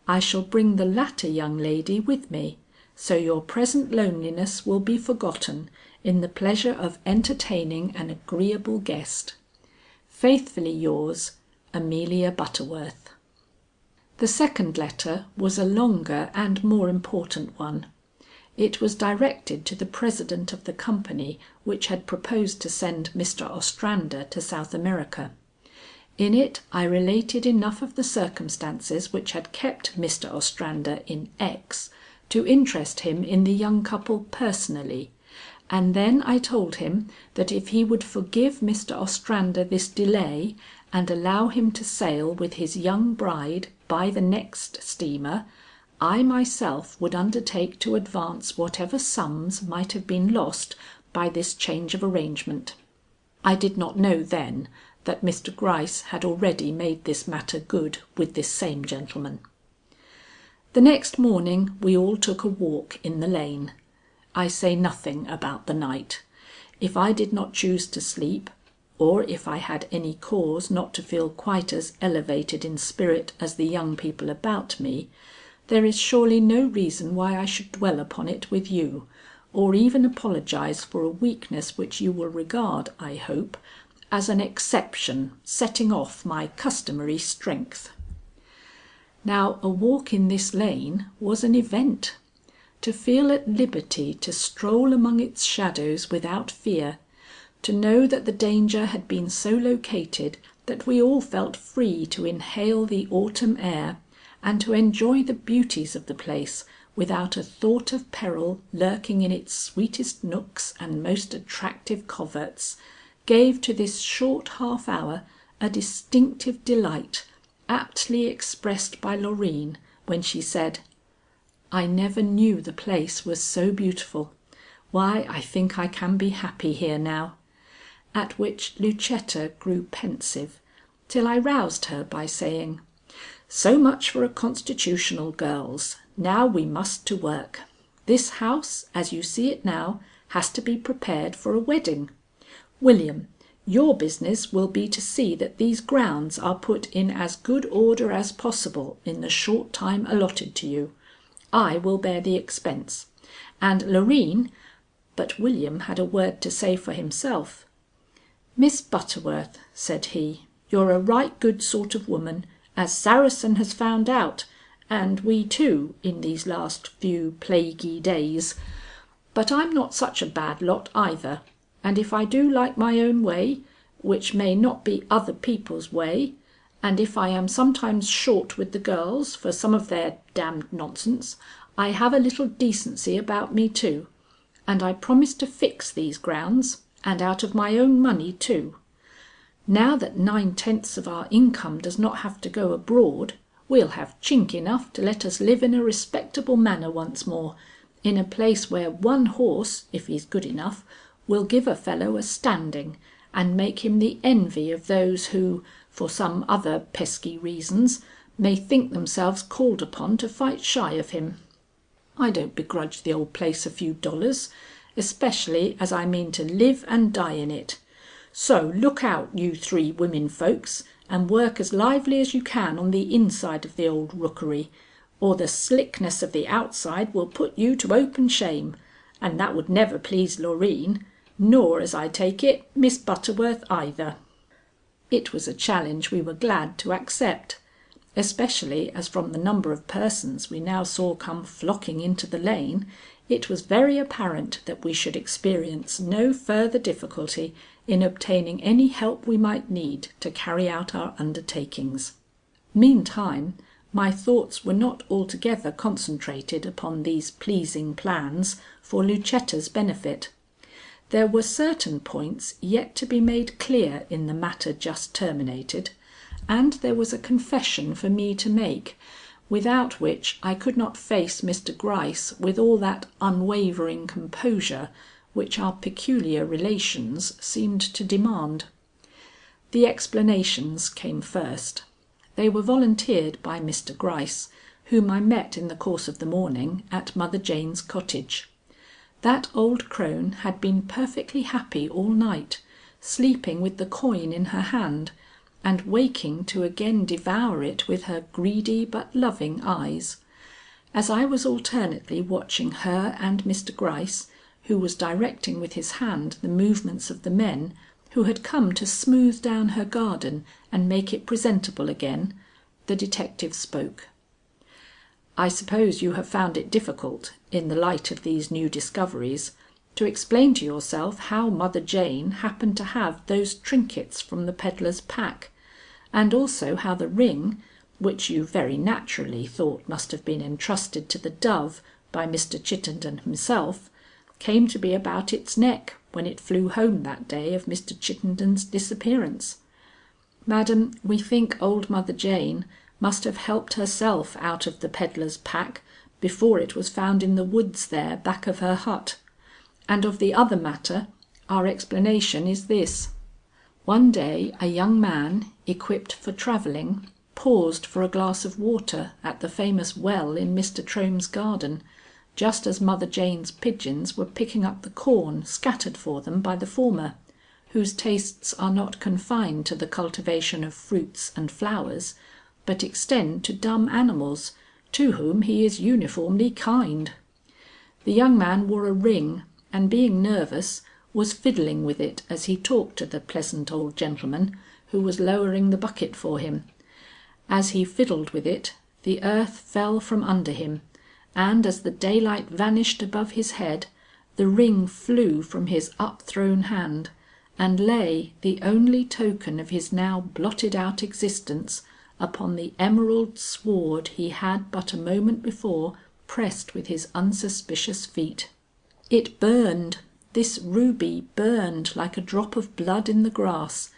I shall bring the latter young lady with me, so your present loneliness will be forgotten in the pleasure of entertaining an agreeable guest. Faithfully yours, Amelia Butterworth. The second letter was a longer and more important one. It was directed to the president of the company which had proposed to send Mr. Ostrander to South America. In it I related enough of the circumstances which had kept Mr. Ostrander in X to interest him in the young couple personally, and then I told him that if he would forgive Mr. Ostrander this delay and allow him to sail with his young bride by the next steamer, I myself would undertake to advance whatever sums might have been lost by this change of arrangement. I did not know then that Mr. Gryce had already made this matter good with this same gentleman. The next morning we all took a walk in the lane. I say nothing about the night. If I did not choose to sleep, or if I had any cause not to feel quite as elevated in spirit as the young people about me, there is surely no reason why I should dwell upon it with you, or even apologize for a weakness which you will regard, I hope, as an exception setting off my customary strength. Now a walk in this lane was an event. To feel at liberty to stroll among its shadows without fear, to know that the danger had been so located that we all felt free to inhale the autumn air and to enjoy the beauties of the place without a thought of peril lurking in its sweetest nooks and most attractive coverts, gave to this short half hour a distinctive delight, aptly expressed by Loreen when she said, "I never knew the place was so beautiful. Why, I think I can be happy here now." At which Lucetta grew pensive, till I roused her by saying, "So much for a constitutional, girls. Now we must to work. This house, as you see it now, has to be prepared for a wedding. William, your business will be to see that these grounds are put in as good order as possible in the short time allotted to you. I will bear the expense. And Loreen—" But William had a word to say for himself. "Miss Butterworth," said he, "you're a right good sort of woman, as Saracen has found out, and we too, in these last few plaguey days. But I'm not such a bad lot either, and if I do like my own way, which may not be other people's way, and if I am sometimes short with the girls for some of their damned nonsense, I have a little decency about me too, and I promise to fix these grounds, and out of my own money too. Now that 9/10 of our income does not have to go abroad, we'll have chink enough to let us live in a respectable manner once more, in a place where one horse, if he's good enough, will give a fellow a standing, and make him the envy of those who, for some other pesky reasons, may think themselves called upon to fight shy of him. I don't begrudge the old place a few dollars, especially as I mean to live and die in it. So look out, you three women folks, and work as lively as you can on the inside of the old rookery, or the slickness of the outside will put you to open shame, and that would never please Loreen, nor, as I take it, Miss Butterworth either." It was a challenge we were glad to accept, especially as from the number of persons we now saw come flocking into the lane, it was very apparent that we should experience no further difficulty in obtaining any help we might need to carry out our undertakings. Meantime, my thoughts were not altogether concentrated upon these pleasing plans for Lucetta's benefit. There were certain points yet to be made clear in the matter just terminated, and there was a confession for me to make, without which I could not face Mr. Gryce with all that unwavering composure which our peculiar relations seemed to demand. The explanations came first. They were volunteered by Mr. Gryce, whom I met in the course of the morning at Mother Jane's cottage. That old crone had been perfectly happy all night, sleeping with the coin in her hand, and waking to again devour it with her greedy but loving eyes. As I was alternately watching her and Mr. Gryce, who was directing with his hand the movements of the men who had come to smooth down her garden and make it presentable again, the detective spoke. I suppose you have found it difficult, in the light of these new discoveries, to explain to yourself how Mother Jane happened to have those trinkets from the pedlar's pack, and also how the ring, which you very naturally thought must have been entrusted to the dove by Mr. Chittenden himself, came to be about its neck when it flew home that day of Mr. Chittenden's disappearance. Madam, we think old Mother Jane must have helped herself out of the pedlar's pack before it was found in the woods there back of her hut. And of the other matter, our explanation is this. One day a young man, equipped for travelling, paused for a glass of water at the famous well in Mr. Trome's garden, just as Mother Jane's pigeons were picking up the corn scattered for them by the former, whose tastes are not confined to the cultivation of fruits and flowers, but extend to dumb animals, to whom he is uniformly kind. The young man wore a ring, and being nervous, was fiddling with it as he talked to the pleasant old gentleman who was lowering the bucket for him. As he fiddled with it, the earth fell from under him, and as the daylight vanished above his head, the ring flew from his upthrown hand, and lay, the only token of his now blotted out existence, upon the emerald sward he had but a moment before pressed with his unsuspicious feet. It burned, this ruby burned like a drop of blood in the grass,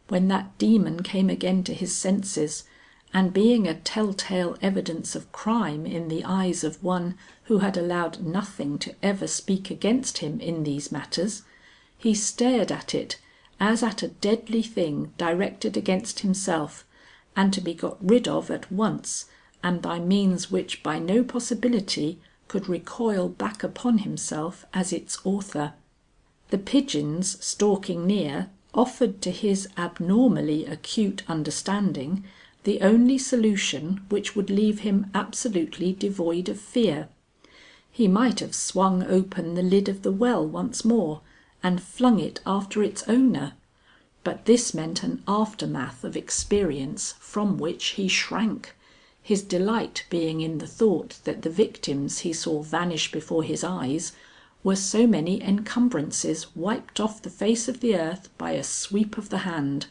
when that demon came again to his senses, and being a tell-tale evidence of crime in the eyes of one who had allowed nothing to ever speak against him in these matters, he stared at it as at a deadly thing directed against himself, and to be got rid of at once, and by means which by no possibility could recoil back upon himself as its author. The pigeons stalking near offered to his abnormally acute understanding the only solution which would leave him absolutely devoid of fear. He might have swung open the lid of the well once more and flung it after its owner, but this meant an aftermath of experience from which he shrank, his delight being in the thought that the victims he saw vanish before his eyes were so many encumbrances wiped off the face of the earth by a sweep of the hand.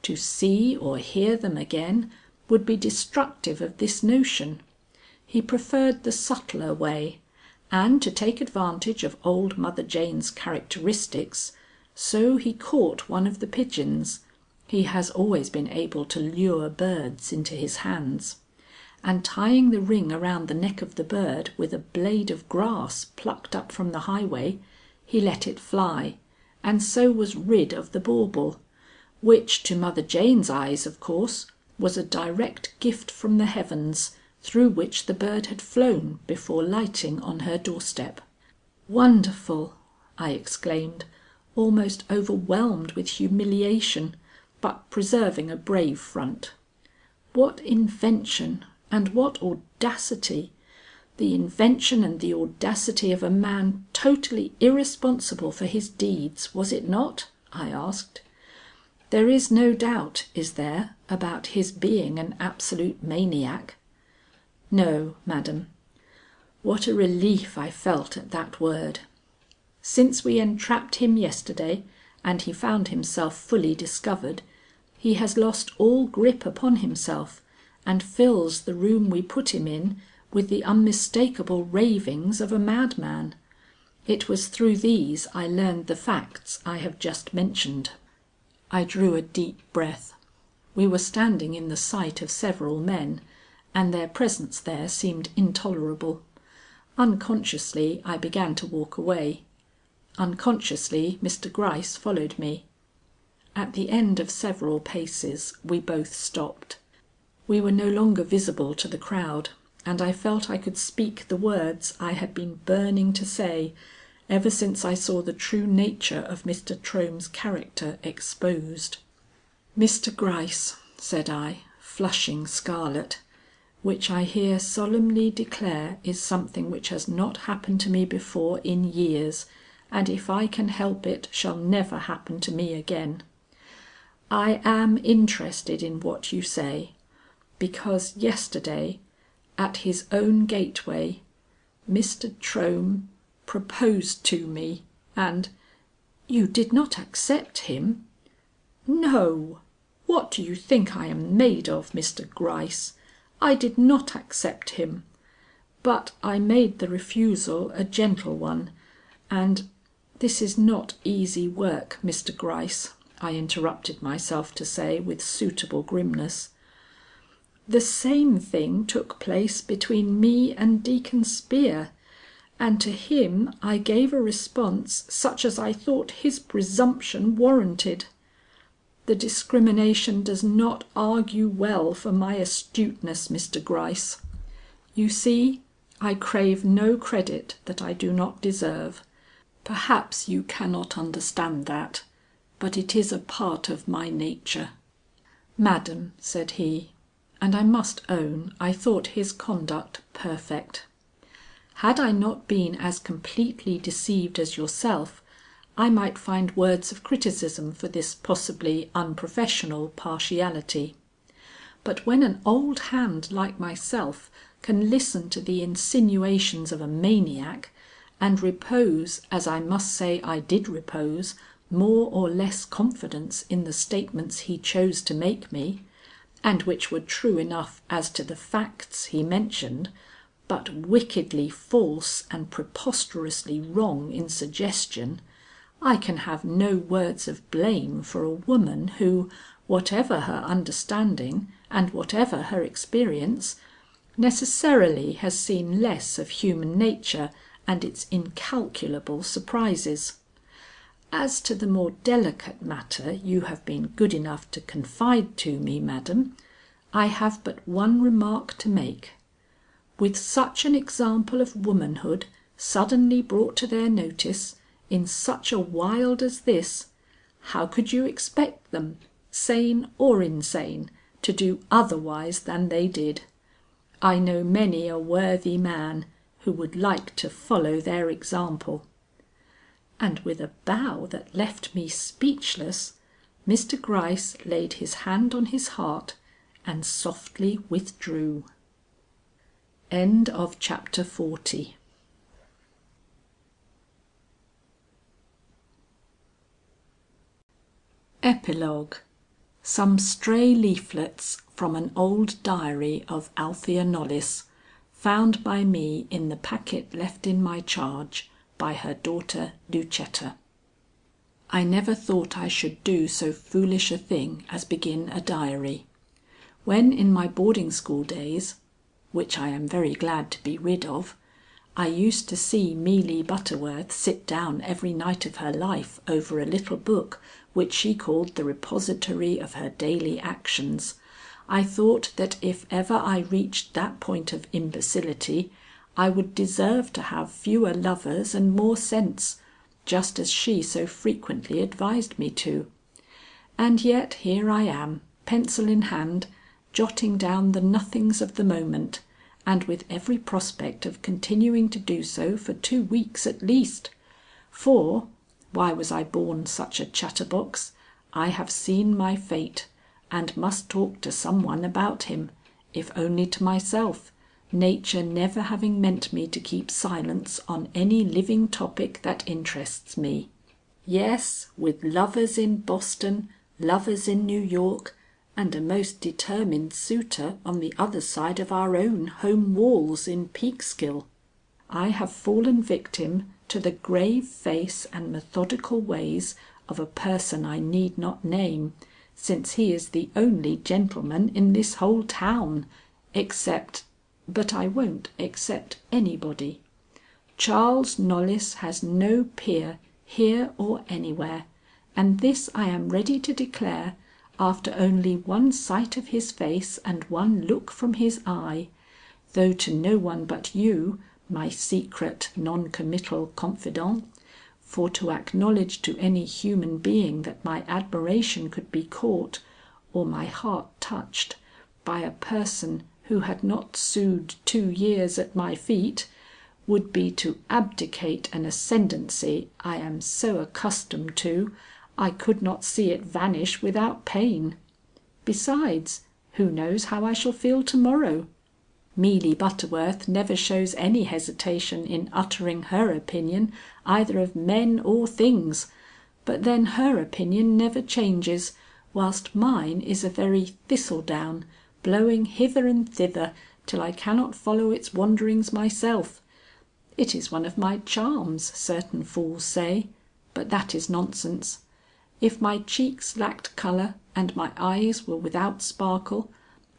To see or hear them again would be destructive of this notion. He preferred the subtler way, and to take advantage of old Mother Jane's characteristics, so he caught one of the pigeons (he has always been able to lure birds into his hands), and tying the ring around the neck of the bird with a blade of grass plucked up from the highway, he let it fly, and so was rid of the bauble, which to Mother Jane's eyes, of course, was a direct gift from the heavens, through which the bird had flown before lighting on her doorstep. "Wonderful!" I exclaimed, almost overwhelmed with humiliation, but preserving a brave front. What invention and what audacity! The invention and the audacity of a man totally irresponsible for his deeds, was it not? I asked. There is no doubt, is there, about his being an absolute maniac? No, madam. What a relief I felt at that word. Since we entrapped him yesterday, and he found himself fully discovered, he has lost all grip upon himself, and fills the room we put him in with the unmistakable ravings of a madman. It was through these I learned the facts I have just mentioned. I drew a deep breath. We were standing in the sight of several men, and their presence there seemed intolerable. Unconsciously I began to walk away. Unconsciously Mr. Gryce followed me. At the end of several paces we both stopped. We were no longer visible to the crowd, and I felt I could speak the words I had been burning to say ever since I saw the true nature of Mr. Trome's character exposed. "Mr. Gryce," said I, flushing scarlet, "which I here solemnly declare is something which has not happened to me before in years, and if I can help it shall never happen to me again. I am interested in what you say, because yesterday, at his own gateway, Mr. Trohm proposed to me, and you did not accept him?" "No. What do you think I am made of, Mr. Gryce? I did not accept him. But I made the refusal a gentle one, and this is not easy work, Mr. Gryce," I interrupted myself to say with suitable grimness. "The same thing took place between me and Deacon Spear, and to him I gave a response such as I thought his presumption warranted. The discrimination does not argue well for my astuteness, Mr. Gryce. You see, I crave no credit that I do not deserve. Perhaps you cannot understand that, but it is a part of my nature." "Madam," said he, and I must own I thought his conduct perfect. "Had I not been as completely deceived as yourself, I might find words of criticism for this possibly unprofessional partiality. But when an old hand like myself can listen to the insinuations of a maniac, and repose, as I must say I did repose, more or less confidence in the statements he chose to make me, and which were true enough as to the facts he mentioned, but wickedly false and preposterously wrong in suggestion, I can have no words of blame for a woman who, whatever her understanding and whatever her experience, necessarily has seen less of human nature and its incalculable surprises. As to the more delicate matter you have been good enough to confide to me, madam, I have but one remark to make. With such an example of womanhood suddenly brought to their notice, in such a wild as this, how could you expect them, sane or insane, to do otherwise than they did? I know many a worthy man who would like to follow their example." And with a bow that left me speechless, Mr. Gryce laid his hand on his heart and softly withdrew. End of chapter 40. Epilogue. Some stray leaflets from an old diary of Althea Knollys, found by me in the packet left in my charge by her daughter Lucetta. I never thought I should do so foolish a thing as begin a diary. When in my boarding school days, which I am very glad to be rid of, I used to see Amelia Butterworth sit down every night of her life over a little book which she called the repository of her daily actions, I thought that if ever I reached that point of imbecility, I would deserve to have fewer lovers and more sense, just as she so frequently advised me to. And yet here I am, pencil in hand, jotting down the nothings of the moment, and with every prospect of continuing to do so for 2 weeks at least. For why was I born such a chatterbox? I have seen my fate, and must talk to some one about him, if only to myself, nature never having meant me to keep silence on any living topic that interests me. Yes, with lovers in Boston, lovers in New York, and a most determined suitor on the other side of our own home walls in Peekskill, I have fallen victim to the grave face and methodical ways of a person I need not name, since he is the only gentleman in this whole town, except, but I won't except anybody. Charles Knollys has no peer here or anywhere, and this I am ready to declare after only one sight of his face and one look from his eye, though to no one but you, my secret non-committal confidant, for to acknowledge to any human being that my admiration could be caught, or my heart touched, by a person who had not sued 2 years at my feet, would be to abdicate an ascendancy I am so accustomed to, I could not see it vanish without pain. Besides, who knows how I shall feel to morrow? Mealy Butterworth never shows any hesitation in uttering her opinion either of men or things, but then her opinion never changes, whilst mine is a very thistledown, blowing hither and thither till I cannot follow its wanderings myself. It is one of my charms, certain fools say, but that is nonsense. If my cheeks lacked colour and my eyes were without sparkle,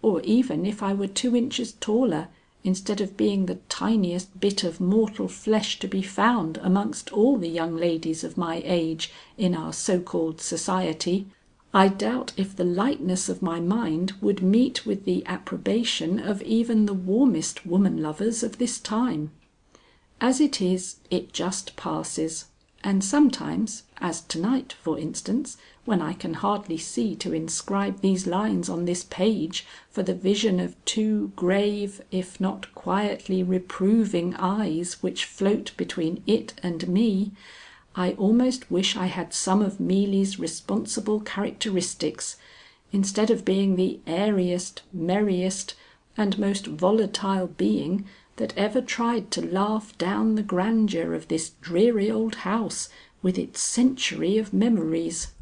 or even if I were 2 inches taller instead of being the tiniest bit of mortal flesh to be found amongst all the young ladies of my age in our so called society, I doubt if the lightness of my mind would meet with the approbation of even the warmest woman lovers of this time. As it is, it just passes, and sometimes, as to-night for instance, when I can hardly see to inscribe these lines on this page for the vision of 2 grave, if not quietly reproving eyes which float between it and me, I almost wish I had some of Mealy's responsible characteristics, instead of being the airiest, merriest, and most volatile being that ever tried to laugh down the grandeur of this dreary old house with its century of memories.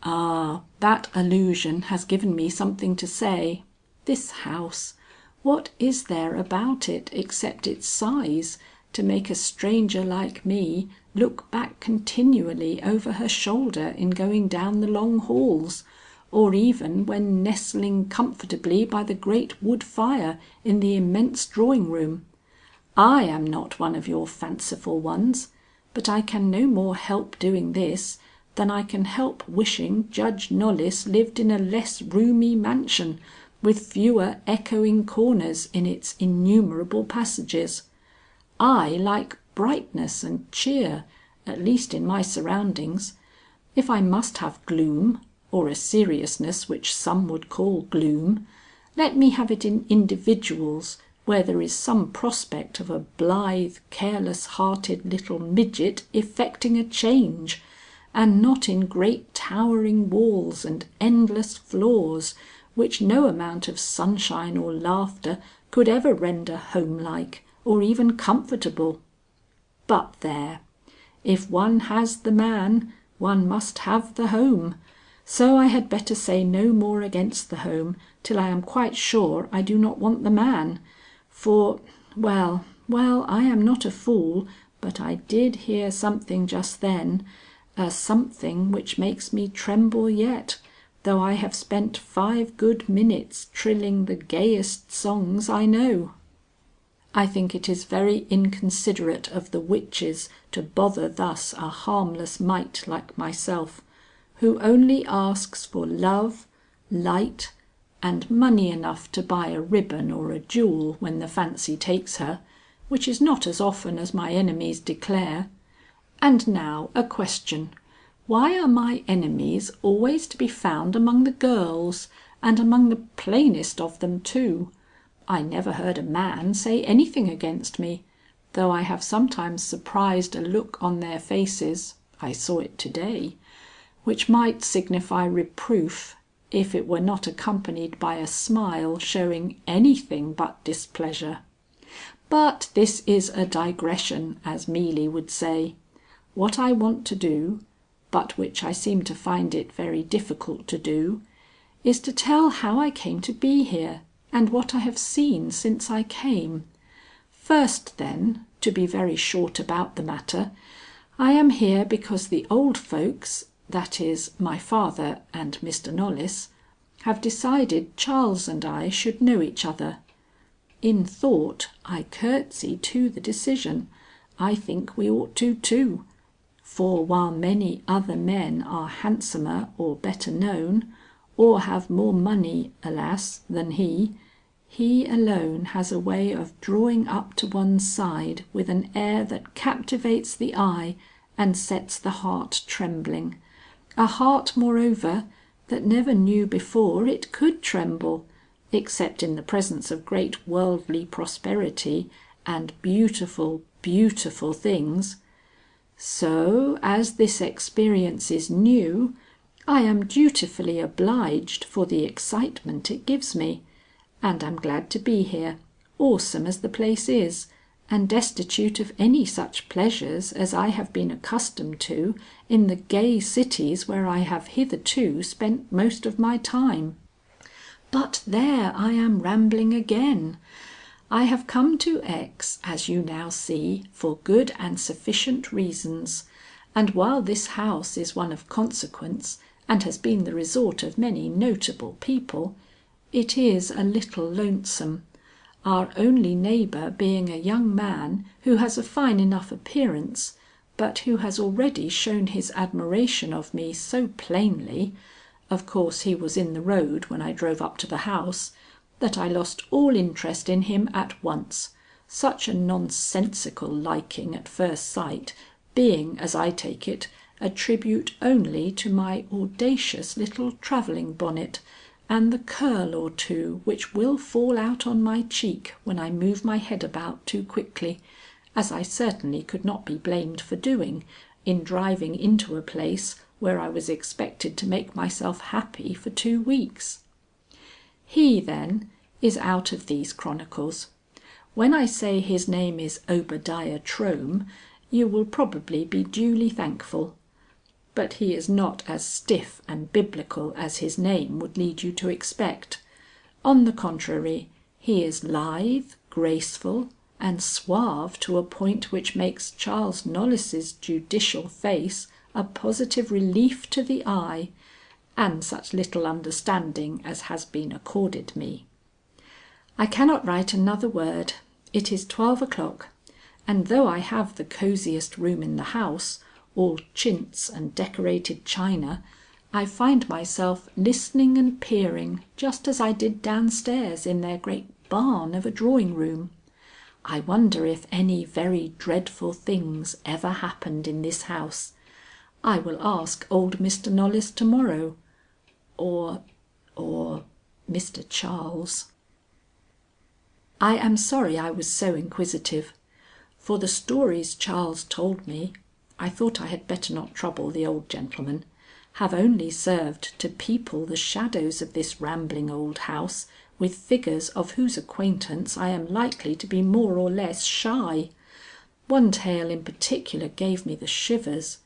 Ah, that allusion has given me something to say. This house, what is there about it except its size to make a stranger like me look back continually over her shoulder in going down the long halls, or even when nestling comfortably by the great wood fire in the immense drawing room? I am not one of your fanciful ones, but I can no more help doing this than I can help wishing Judge Knollys lived in a less roomy mansion with fewer echoing corners in its innumerable passages. I like brightness and cheer, at least in my surroundings. If I must have gloom, or a seriousness which some would call gloom, let me have it in individuals where there is some prospect of a blithe, careless-hearted little midget effecting a change, and not in great towering walls and endless floors, which no amount of sunshine or laughter could ever render homelike or even comfortable. But there! If one has the man, one must have the home, so I had better say no more against the home till I am quite sure I do not want the man, for well, I am not a fool, but I did hear something just then, a something which makes me tremble yet, though I have spent 5 good minutes trilling the gayest songs I know. I think it is very inconsiderate of the witches to bother thus a harmless mite like myself, who only asks for love, light, and money enough to buy a ribbon or a jewel when the fancy takes her, which is not as often as my enemies declare. And now a question. Why are my enemies always to be found among the girls, and among the plainest of them too? I never heard a man say anything against me, though I have sometimes surprised a look on their faces, I saw it to-day, which might signify reproof, if it were not accompanied by a smile showing anything but displeasure. But this is a digression, as Mealy would say. What I want to do, but which I seem to find it very difficult to do, is to tell how I came to be here, and what I have seen since I came. First then, to be very short about the matter, I am here because the old folks, that is, my father and Mr. Knollys, have decided Charles and I should know each other. In thought I curtsy to the decision. I think we ought to too. For while many other men are handsomer or better known, or have more money, alas, than he alone has a way of drawing up to one's side with an air that captivates the eye and sets the heart trembling. A heart, moreover, that never knew before it could tremble, except in the presence of great worldly prosperity and beautiful, beautiful things. So, as this experience is new, I am dutifully obliged for the excitement it gives me, and am glad to be here, awesome as the place is, and destitute of any such pleasures as I have been accustomed to in the gay cities where I have hitherto spent most of my time. But there I am rambling again. I have come to X, as you now see, for good and sufficient reasons, and while this house is one of consequence and has been the resort of many notable people, it is a little lonesome, our only neighbour being a young man who has a fine enough appearance, but who has already shown his admiration of me so plainly, of course he was in the road when I drove up to the house, that I lost all interest in him at once, such a nonsensical liking at first sight being, as I take it, a tribute only to my audacious little travelling bonnet, and the curl or two which will fall out on my cheek when I move my head about too quickly, as I certainly could not be blamed for doing, in driving into a place where I was expected to make myself happy for 2 weeks. He, then, is out of these chronicles. When I say his name is Obadiah Trohm, you will probably be duly thankful. But he is not as stiff and biblical as his name would lead you to expect. On the contrary, he is lithe, graceful, and suave to a point which makes Charles Knollys's judicial face a positive relief to the eye, and such little understanding as has been accorded me. I cannot write another word. It is 12 o'clock, and though I have the cosiest room in the house, all chintz and decorated china, I find myself listening and peering just as I did downstairs in their great barn of a drawing room. I wonder if any very dreadful things ever happened in this house. I will ask old Mr. Knollys to-morrow, or Mr. Charles. I am sorry I was so inquisitive. For the stories Charles told me, I thought I had better not trouble the old gentleman, have only served to people the shadows of this rambling old house with figures of whose acquaintance I am likely to be more or less shy. One tale in particular gave me the shivers.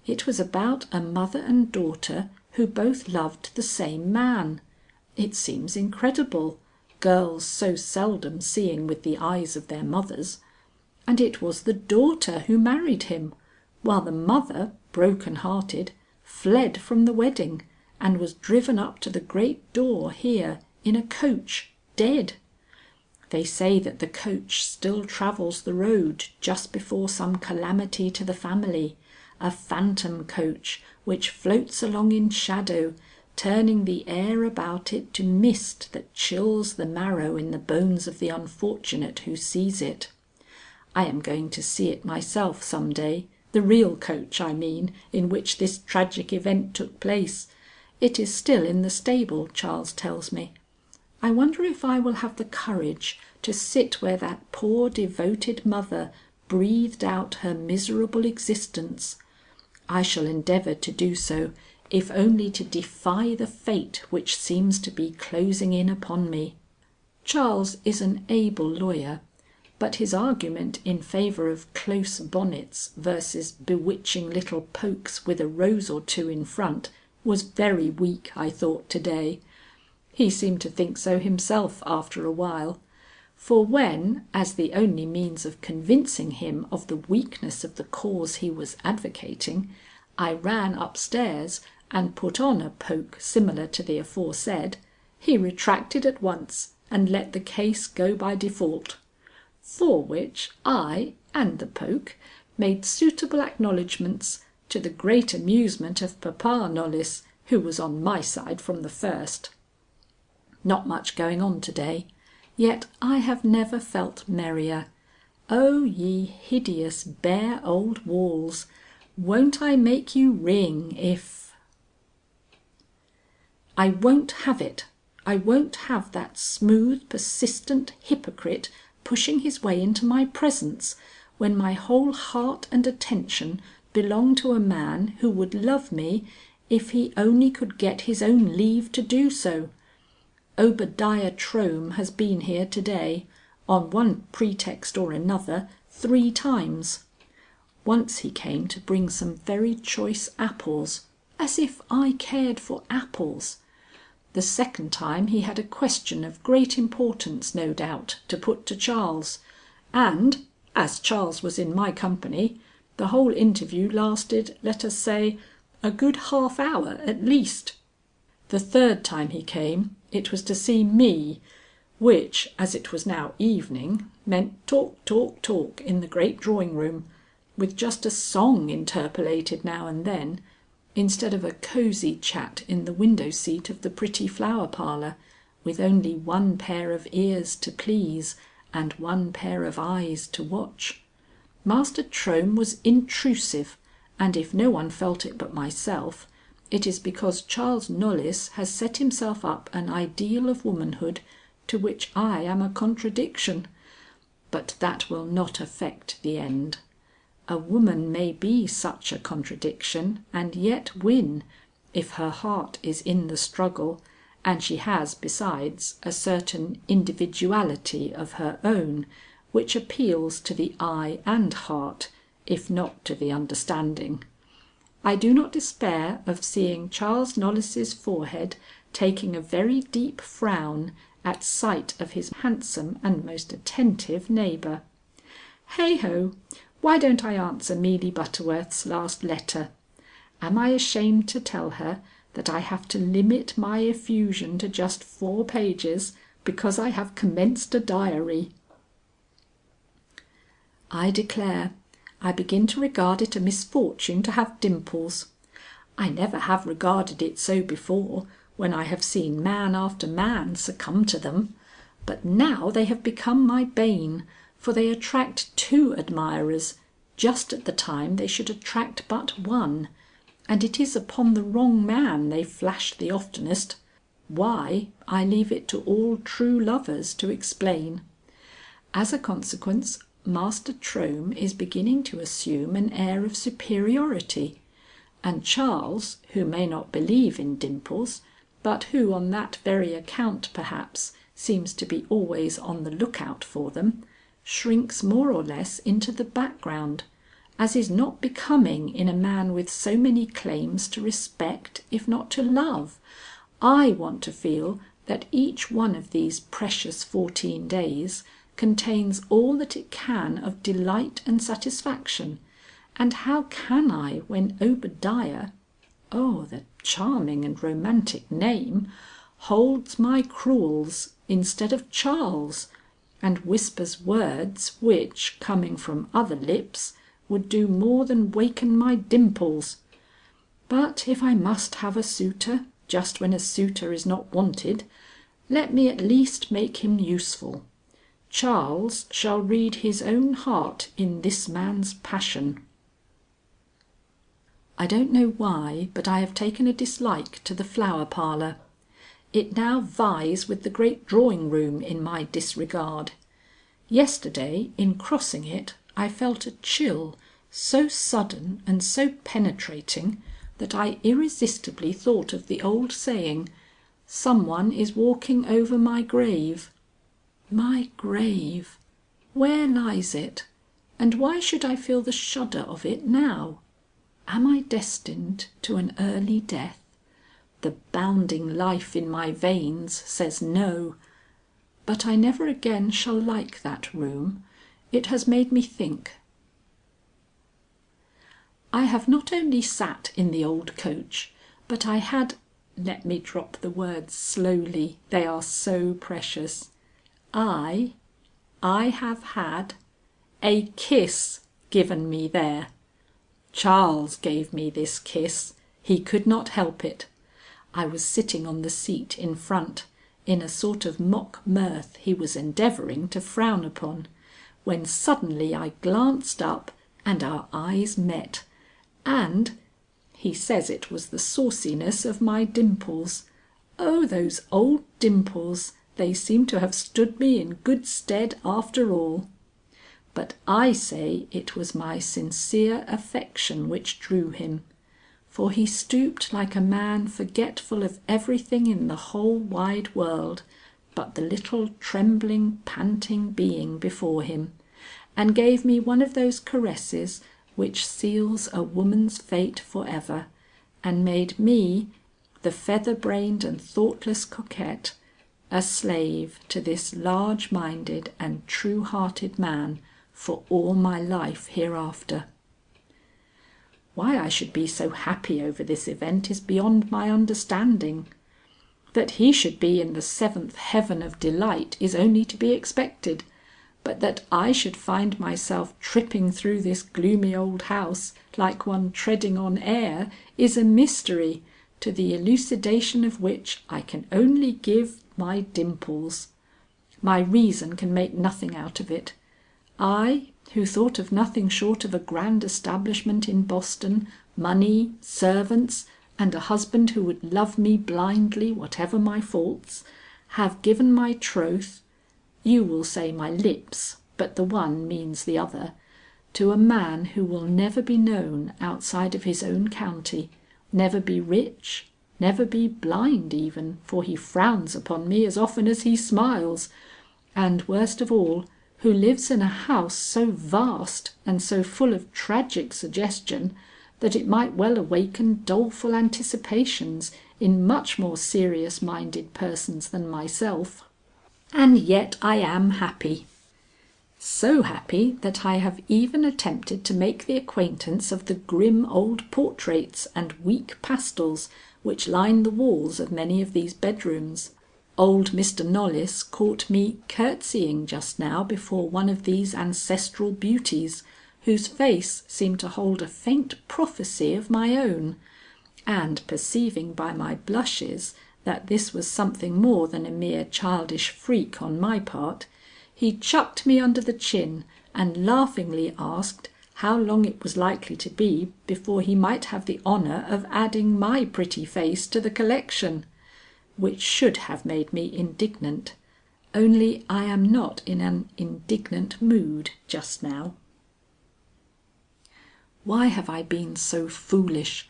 It was about a mother and daughter who both loved the same man. It seems incredible, girls so seldom seeing with the eyes of their mothers. And it was the daughter who married him, while the mother, broken-hearted, fled from the wedding, and was driven up to the great door here in a coach, dead. They say that the coach still travels the road just before some calamity to the family, a phantom coach which floats along in shadow, turning the air about it to mist that chills the marrow in the bones of the unfortunate who sees it. I am going to see it myself some day, the real coach, I mean, in which this tragic event took place. It is still in the stable, Charles tells me. I wonder if I will have the courage to sit where that poor devoted mother breathed out her miserable existence. I shall endeavour to do so, if only to defy the fate which seems to be closing in upon me. Charles is an able lawyer, but his argument in favour of close bonnets versus bewitching little pokes with a rose or two in front was very weak, I thought, to-day. He seemed to think so himself after a while, for when, as the only means of convincing him of the weakness of the cause he was advocating, I ran upstairs and put on a poke similar to the aforesaid, he retracted at once and let the case go by default. For which I and the poke made suitable acknowledgments, to the great amusement of Papa Knollys, who was on my side from the first. Not much going on to-day, yet I have never felt merrier. O ye hideous bare old walls, won't I make you ring if... I won't have it. I won't have that smooth, persistent hypocrite pushing his way into my presence, when my whole heart and attention belong to a man who would love me if he only could get his own leave to do so. Obadiah Trohm has been here to-day, on one pretext or another 3 times. Once he came to bring some very choice apples, as if I cared for apples. The second time he had a question of great importance, no doubt, to put to Charles, and, as Charles was in my company, the whole interview lasted, let us say, a good half hour at least. The third time he came, it was to see me, which, as it was now evening, meant talk, talk, talk in the great drawing room, with just a song interpolated now and then, instead of a cosy chat in the window seat of the pretty Flower Parlour, with only one pair of ears to please and one pair of eyes to watch. Master Trohm was intrusive, and if no one felt it but myself, it is because Charles Knollys has set himself up an ideal of womanhood to which I am a contradiction. But that will not affect the end. A woman may be such a contradiction and yet win, if her heart is in the struggle, and she has besides a certain individuality of her own, which appeals to the eye and heart, if not to the understanding. I do not despair of seeing Charles Knollys's forehead taking a very deep frown at sight of his handsome and most attentive neighbour. Hey ho! Why don't I answer Mealy Butterworth's last letter? Am I ashamed to tell her that I have to limit my effusion to just 4 pages because I have commenced a diary? I declare, I begin to regard it a misfortune to have dimples. I never have regarded it so before, when I have seen man after man succumb to them, but now they have become my bane, for they attract 2 admirers, just at the time they should attract but 1, and it is upon the wrong man they flash the oftenest. Why, I leave it to all true lovers to explain. As a consequence, Master Trohm is beginning to assume an air of superiority, and Charles, who may not believe in dimples, but who on that very account perhaps seems to be always on the lookout for them, shrinks more or less into the background, as is not becoming in a man with so many claims to respect, if not to love. I want to feel that each one of these precious 14 days contains all that it can of delight and satisfaction, and how can I when Obadiah, oh the charming and romantic name, holds my crewels instead of Charles, and whispers words which, coming from other lips, would do more than waken my dimples. But if I must have a suitor, just when a suitor is not wanted, let me at least make him useful. Charles shall read his own heart in this man's passion. I don't know why, but I have taken a dislike to the Flower Parlour. It now vies with the great drawing room in my disregard. Yesterday, in crossing it, I felt a chill so sudden and so penetrating that I irresistibly thought of the old saying, "Someone is walking over my grave." My grave! Where lies it? And why should I feel the shudder of it now? Am I destined to an early death? The bounding life in my veins says no. But I never again shall like that room. It has made me think. I have not only sat in the old coach, but I had, let me drop the words slowly, they are so precious. I have had a kiss given me there. Charles gave me this kiss. He could not help it. I was sitting on the seat in front, in a sort of mock mirth he was endeavouring to frown upon, when suddenly I glanced up and our eyes met, and he says it was the sauciness of my dimples. Oh, those old dimples! They seem to have stood me in good stead after all. But I say it was my sincere affection which drew him, for he stooped like a man forgetful of everything in the whole wide world, but the little trembling, panting being before him, and gave me one of those caresses which seals a woman's fate for ever, and made me, the feather-brained and thoughtless coquette, a slave to this large-minded and true-hearted man for all my life hereafter. Why I should be so happy over this event is beyond my understanding. That he should be in the seventh heaven of delight is only to be expected, but that I should find myself tripping through this gloomy old house like one treading on air is a mystery, to the elucidation of which I can only give my dimples. My reason can make nothing out of it. I, who thought of nothing short of a grand establishment in Boston, money, servants, and a husband who would love me blindly whatever my faults, have given my troth, you will say my lips, but the one means the other, to a man who will never be known outside of his own county, never be rich, never be blind even, for he frowns upon me as often as he smiles, and worst of all, who lives in a house so vast and so full of tragic suggestion that it might well awaken doleful anticipations in much more serious-minded persons than myself. And yet I am happy. So happy that I have even attempted to make the acquaintance of the grim old portraits and weak pastels which line the walls of many of these bedrooms. Old Mr. Knollys caught me curtsying just now before one of these ancestral beauties, whose face seemed to hold a faint prophecy of my own, and perceiving by my blushes that this was something more than a mere childish freak on my part, he chucked me under the chin and laughingly asked how long it was likely to be before he might have the honour of adding my pretty face to the collection, which should have made me indignant, only I am not in an indignant mood just now. Why have I been so foolish?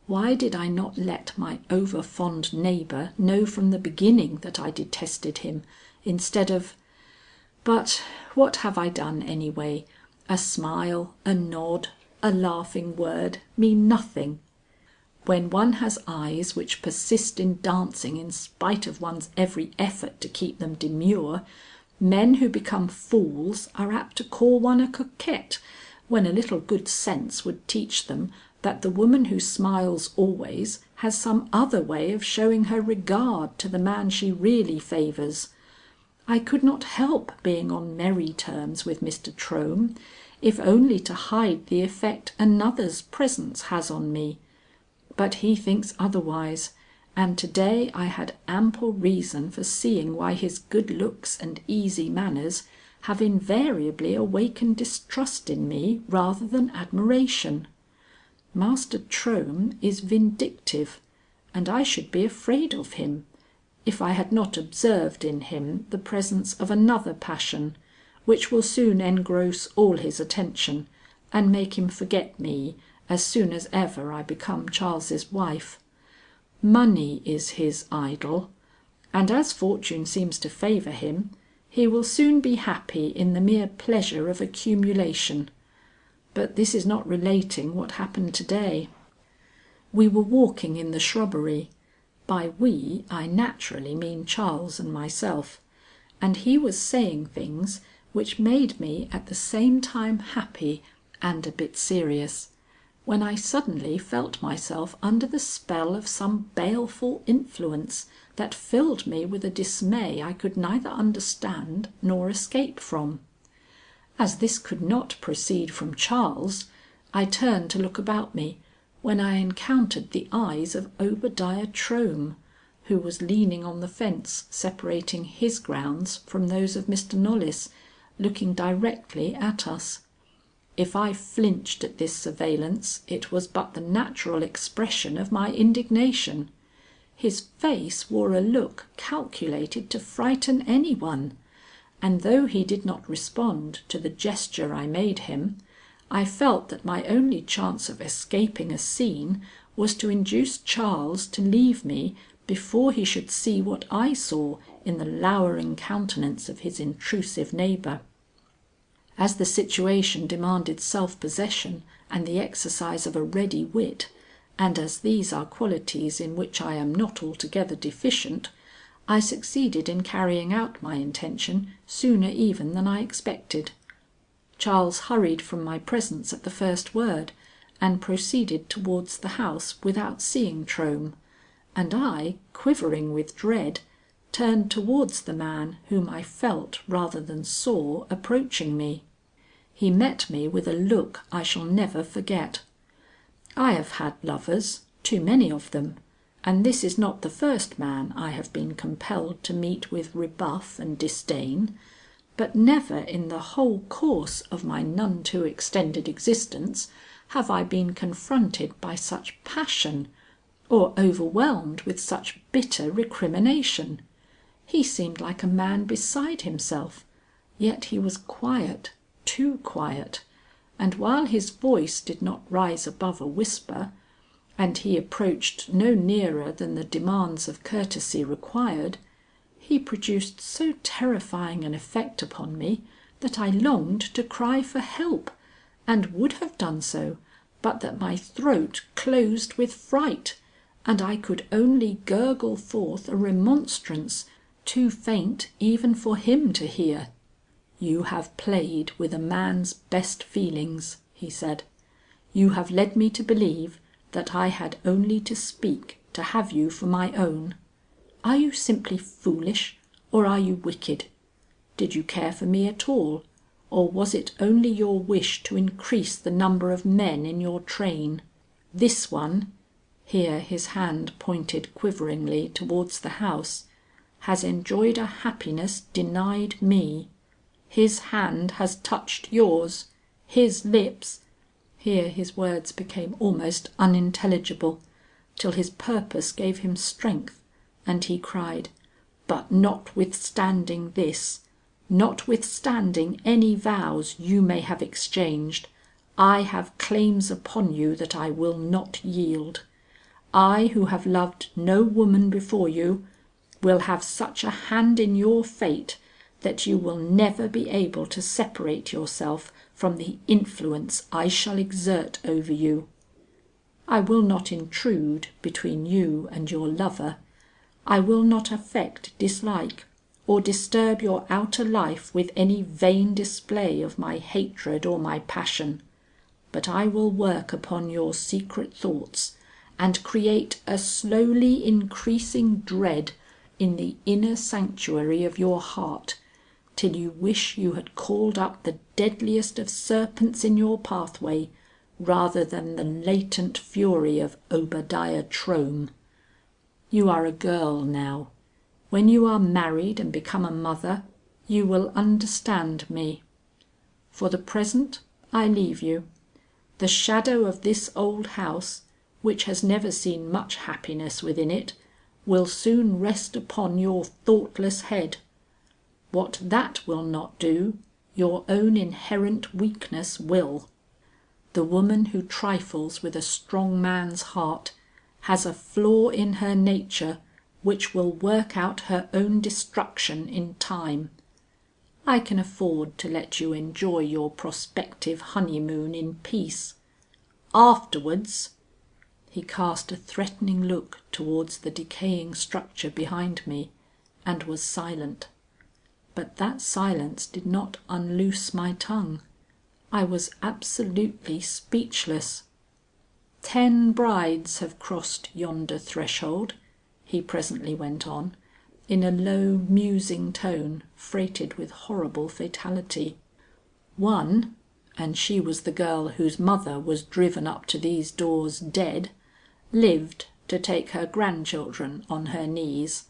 Why did I not let my over-fond neighbour know from the beginning that I detested him, instead of... But what have I done anyway? A smile, a nod, a laughing word mean nothing. When one has eyes which persist in dancing in spite of one's every effort to keep them demure, men who become fools are apt to call one a coquette, when a little good sense would teach them that the woman who smiles always has some other way of showing her regard to the man she really favours. I could not help being on merry terms with Mr. Trohm, if only to hide the effect another's presence has on me. But he thinks otherwise, and to-day I had ample reason for seeing why his good looks and easy manners have invariably awakened distrust in me rather than admiration. Master Trohm is vindictive, and I should be afraid of him, if I had not observed in him the presence of another passion, which will soon engross all his attention, and make him forget me as soon as ever I become Charles's wife. Money is his idol, and as fortune seems to favour him, he will soon be happy in the mere pleasure of accumulation. But this is not relating what happened to-day. We were walking in the shrubbery. By we, I naturally mean Charles and myself, and he was saying things which made me at the same time happy and a bit serious, when I suddenly felt myself under the spell of some baleful influence that filled me with a dismay I could neither understand nor escape from. As this could not proceed from Charles, I turned to look about me, when I encountered the eyes of Obadiah Trohm, who was leaning on the fence separating his grounds from those of Mr. Knollys, looking directly at us. If I flinched at this surveillance, it was but the natural expression of my indignation. His face wore a look calculated to frighten any one, and though he did not respond to the gesture I made him, I felt that my only chance of escaping a scene was to induce Charles to leave me before he should see what I saw in the lowering countenance of his intrusive neighbour. As the situation demanded self-possession and the exercise of a ready wit, and as these are qualities in which I am not altogether deficient, I succeeded in carrying out my intention sooner even than I expected. Charles hurried from my presence at the first word, and proceeded towards the house without seeing Trohm, and I, quivering with dread, turned towards the man whom I felt rather than saw approaching me. He met me with a look I shall never forget. I have had lovers, too many of them, and this is not the first man I have been compelled to meet with rebuff and disdain, but never in the whole course of my none too extended existence have I been confronted by such passion, or overwhelmed with such bitter recrimination. He seemed like a man beside himself, yet he was quiet, too quiet, and while his voice did not rise above a whisper, and he approached no nearer than the demands of courtesy required, he produced so terrifying an effect upon me that I longed to cry for help, and would have done so, but that my throat closed with fright, and I could only gurgle forth a remonstrance, too faint even for him to hear. "You have played with a man's best feelings," he said. "You have led me to believe that I had only to speak to have you for my own. Are you simply foolish, or are you wicked? Did you care for me at all, or was it only your wish to increase the number of men in your train? This one," here his hand pointed quiveringly towards the house, "has enjoyed a happiness denied me. His hand has touched yours, his lips," here his words became almost unintelligible, till his purpose gave him strength, and he cried, "But notwithstanding this, notwithstanding any vows you may have exchanged, I have claims upon you that I will not yield. I who have loved no woman before you, will have such a hand in your fate that you will never be able to separate yourself from the influence I shall exert over you. I will not intrude between you and your lover. I will not affect dislike, or disturb your outer life with any vain display of my hatred or my passion, but I will work upon your secret thoughts, and create a slowly increasing dread in the inner sanctuary of your heart, till you wish you had called up the deadliest of serpents in your pathway, rather than the latent fury of Obadiah Trohm. You are a girl now. When you are married and become a mother, you will understand me. For the present I leave you. The shadow of this old house, which has never seen much happiness within it, will soon rest upon your thoughtless head. What that will not do, your own inherent weakness will. The woman who trifles with a strong man's heart has a flaw in her nature which will work out her own destruction in time. I can afford to let you enjoy your prospective honeymoon in peace. Afterwards," he cast a threatening look towards the decaying structure behind me, and was silent. But that silence did not unloose my tongue. I was absolutely speechless. "10 brides have crossed yonder threshold," he presently went on, in a low musing tone freighted with horrible fatality. "One, and she was the girl whose mother was driven up to these doors dead, lived to take her grandchildren on her knees.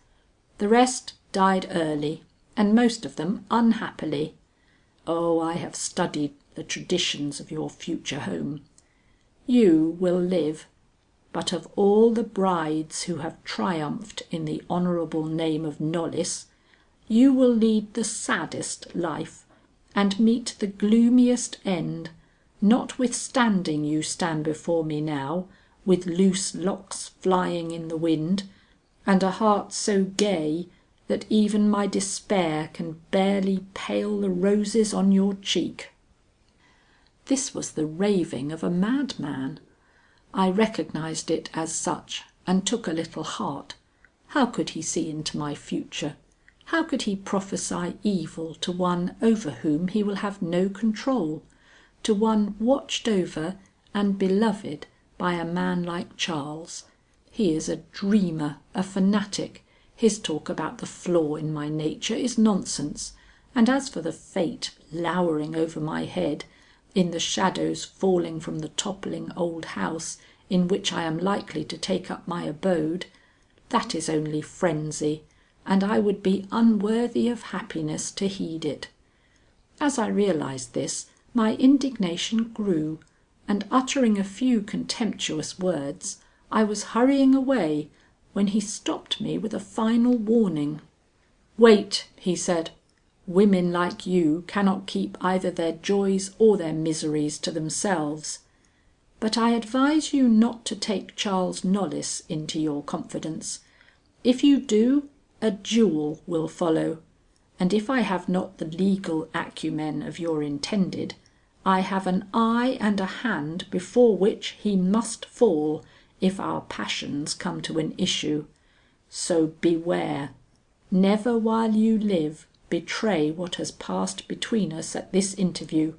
The rest died early, and most of them unhappily. Oh, I have studied the traditions of your future home. You will live, but of all the brides who have triumphed in the honourable name of Knollys, you will lead the saddest life, and meet the gloomiest end, notwithstanding you stand before me now, with loose locks flying in the wind, and a heart so gay that even my despair can barely pale the roses on your cheek." This was the raving of a madman. I recognized it as such and took a little heart. How could he see into my future? How could he prophesy evil to one over whom he will have no control, to one watched over and beloved by a man like Charles? He is a dreamer, a fanatic. His talk about the flaw in my nature is nonsense, and as for the fate lowering over my head, in the shadows falling from the toppling old house in which I am likely to take up my abode, that is only frenzy, and I would be unworthy of happiness to heed it. As I realized this, my indignation grew, and uttering a few contemptuous words, I was hurrying away when he stopped me with a final warning. "Wait," he said. "Women like you cannot keep either their joys or their miseries to themselves. But I advise you not to take Charles Knollys into your confidence. If you do, a duel will follow, and if I have not the legal acumen of your intended, I have an eye and a hand before which he must fall if our passions come to an issue. So beware. Never while you live betray what has passed between us at this interview,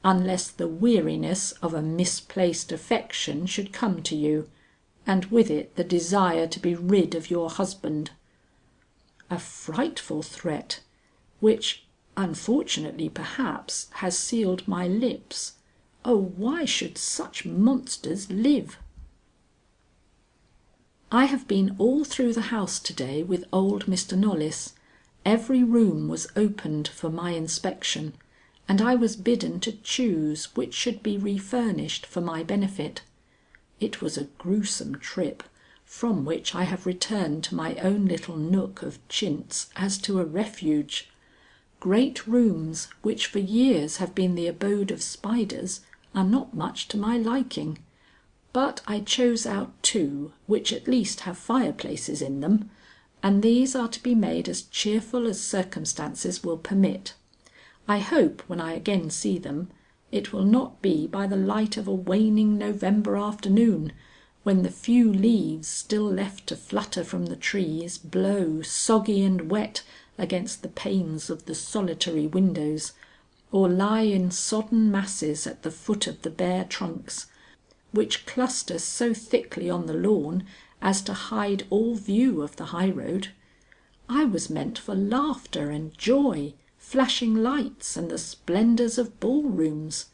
unless the weariness of a misplaced affection should come to you, and with it the desire to be rid of your husband." A frightful threat, which, unfortunately perhaps, has sealed my lips. Oh, why should such monsters live? I have been all through the house to day with old Mr. Knollys. Every room was opened for my inspection, and I was bidden to choose which should be refurnished for my benefit. It was a gruesome trip, from which I have returned to my own little nook of chintz as to a refuge. Great rooms, which for years have been the abode of spiders, are not much to my liking, but I chose out two which at least have fireplaces in them, and these are to be made as cheerful as circumstances will permit. I hope when I again see them, it will not be by the light of a waning November afternoon, when the few leaves still left to flutter from the trees blow soggy and wet against the panes of the solitary windows, or lie in sodden masses at the foot of the bare trunks, which cluster so thickly on the lawn as to hide all view of the high road. I was meant for laughter and joy, flashing lights and the splendours of ballrooms.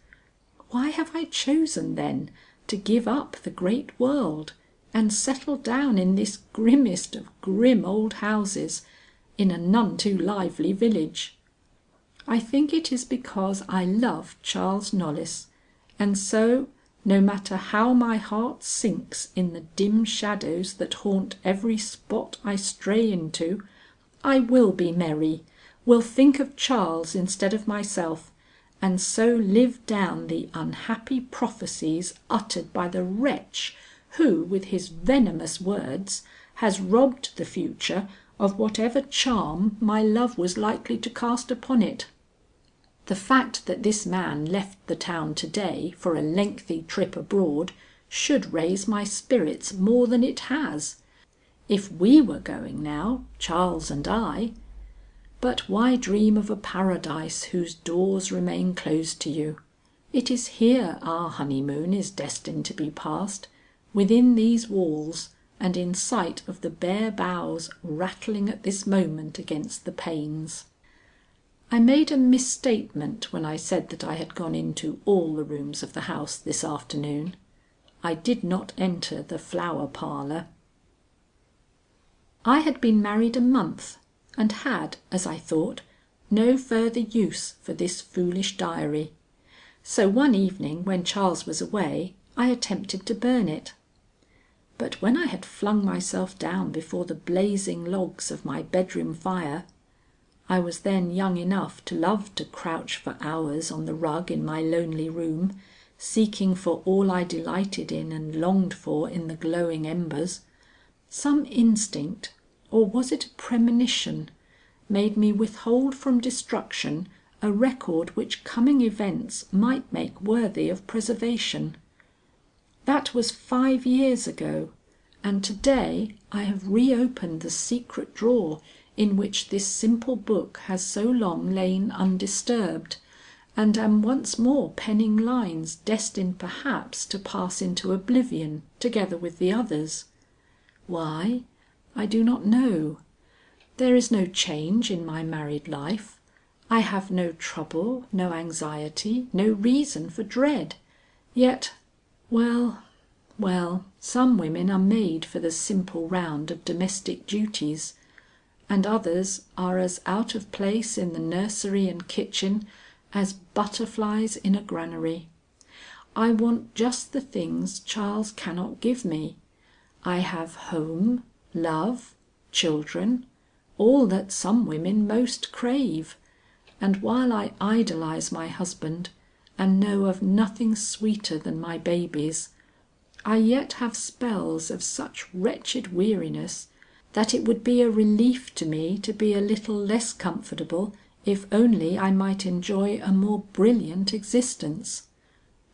Why have I chosen then to give up the great world and settle down in this grimmest of grim old houses in a none too lively village? I think it is because I love Charles Knollys, and so, no matter how my heart sinks in the dim shadows that haunt every spot I stray into, I will be merry, will think of Charles instead of myself, and so live down the unhappy prophecies uttered by the wretch who, with his venomous words, has robbed the future of whatever charm my love was likely to cast upon it. The fact that this man left the town to day for a lengthy trip abroad should raise my spirits more than it has. If we were going now, Charles and I. But why dream of a paradise whose doors remain closed to you? It is here our honeymoon is destined to be passed, within these walls, and in sight of the bare boughs rattling at this moment against the panes. I made a misstatement when I said that I had gone into all the rooms of the house this afternoon. I did not enter the Flower Parlour. I had been married a month, and had, as I thought, no further use for this foolish diary. So one evening when Charles was away, I attempted to burn it. But when I had flung myself down before the blazing logs of my bedroom fire, I was then young enough to love to crouch for hours on the rug in my lonely room, seeking for all I delighted in and longed for in the glowing embers. Some instinct, or was it a premonition, made me withhold from destruction a record which coming events might make worthy of preservation. That was 5 years ago, and to day I have reopened the secret drawer in which this simple book has so long lain undisturbed, and am once more penning lines destined perhaps to pass into oblivion together with the others. Why? I do not know. There is no change in my married life. I have no trouble, no anxiety, no reason for dread. Yet, well, some women are made for the simple round of domestic duties, and others are as out of place in the nursery and kitchen as butterflies in a granary. I want just the things Charles cannot give me. I have home, love, children, all that some women most crave, and while I idolize my husband and know of nothing sweeter than my babies, I yet have spells of such wretched weariness that it would be a relief to me to be a little less comfortable if only I might enjoy a more brilliant existence.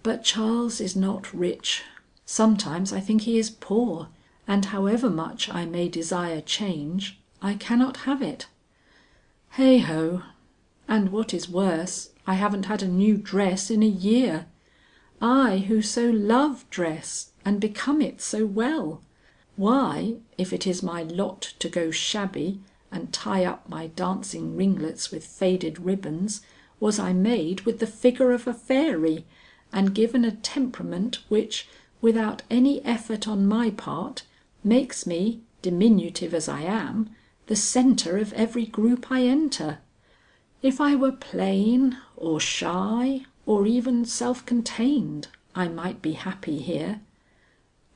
But Charles is not rich. Sometimes I think he is poor, and however much I may desire change, I cannot have it. Hey ho! And what is worse, I haven't had a new dress in a year. I who so love dress and become it so well. Why, if it is my lot to go shabby and tie up my dancing ringlets with faded ribbons, was I made with the figure of a fairy, and given a temperament which, without any effort on my part, makes me, diminutive as I am, the centre of every group I enter? If I were plain, or shy, or even self-contained, I might be happy here.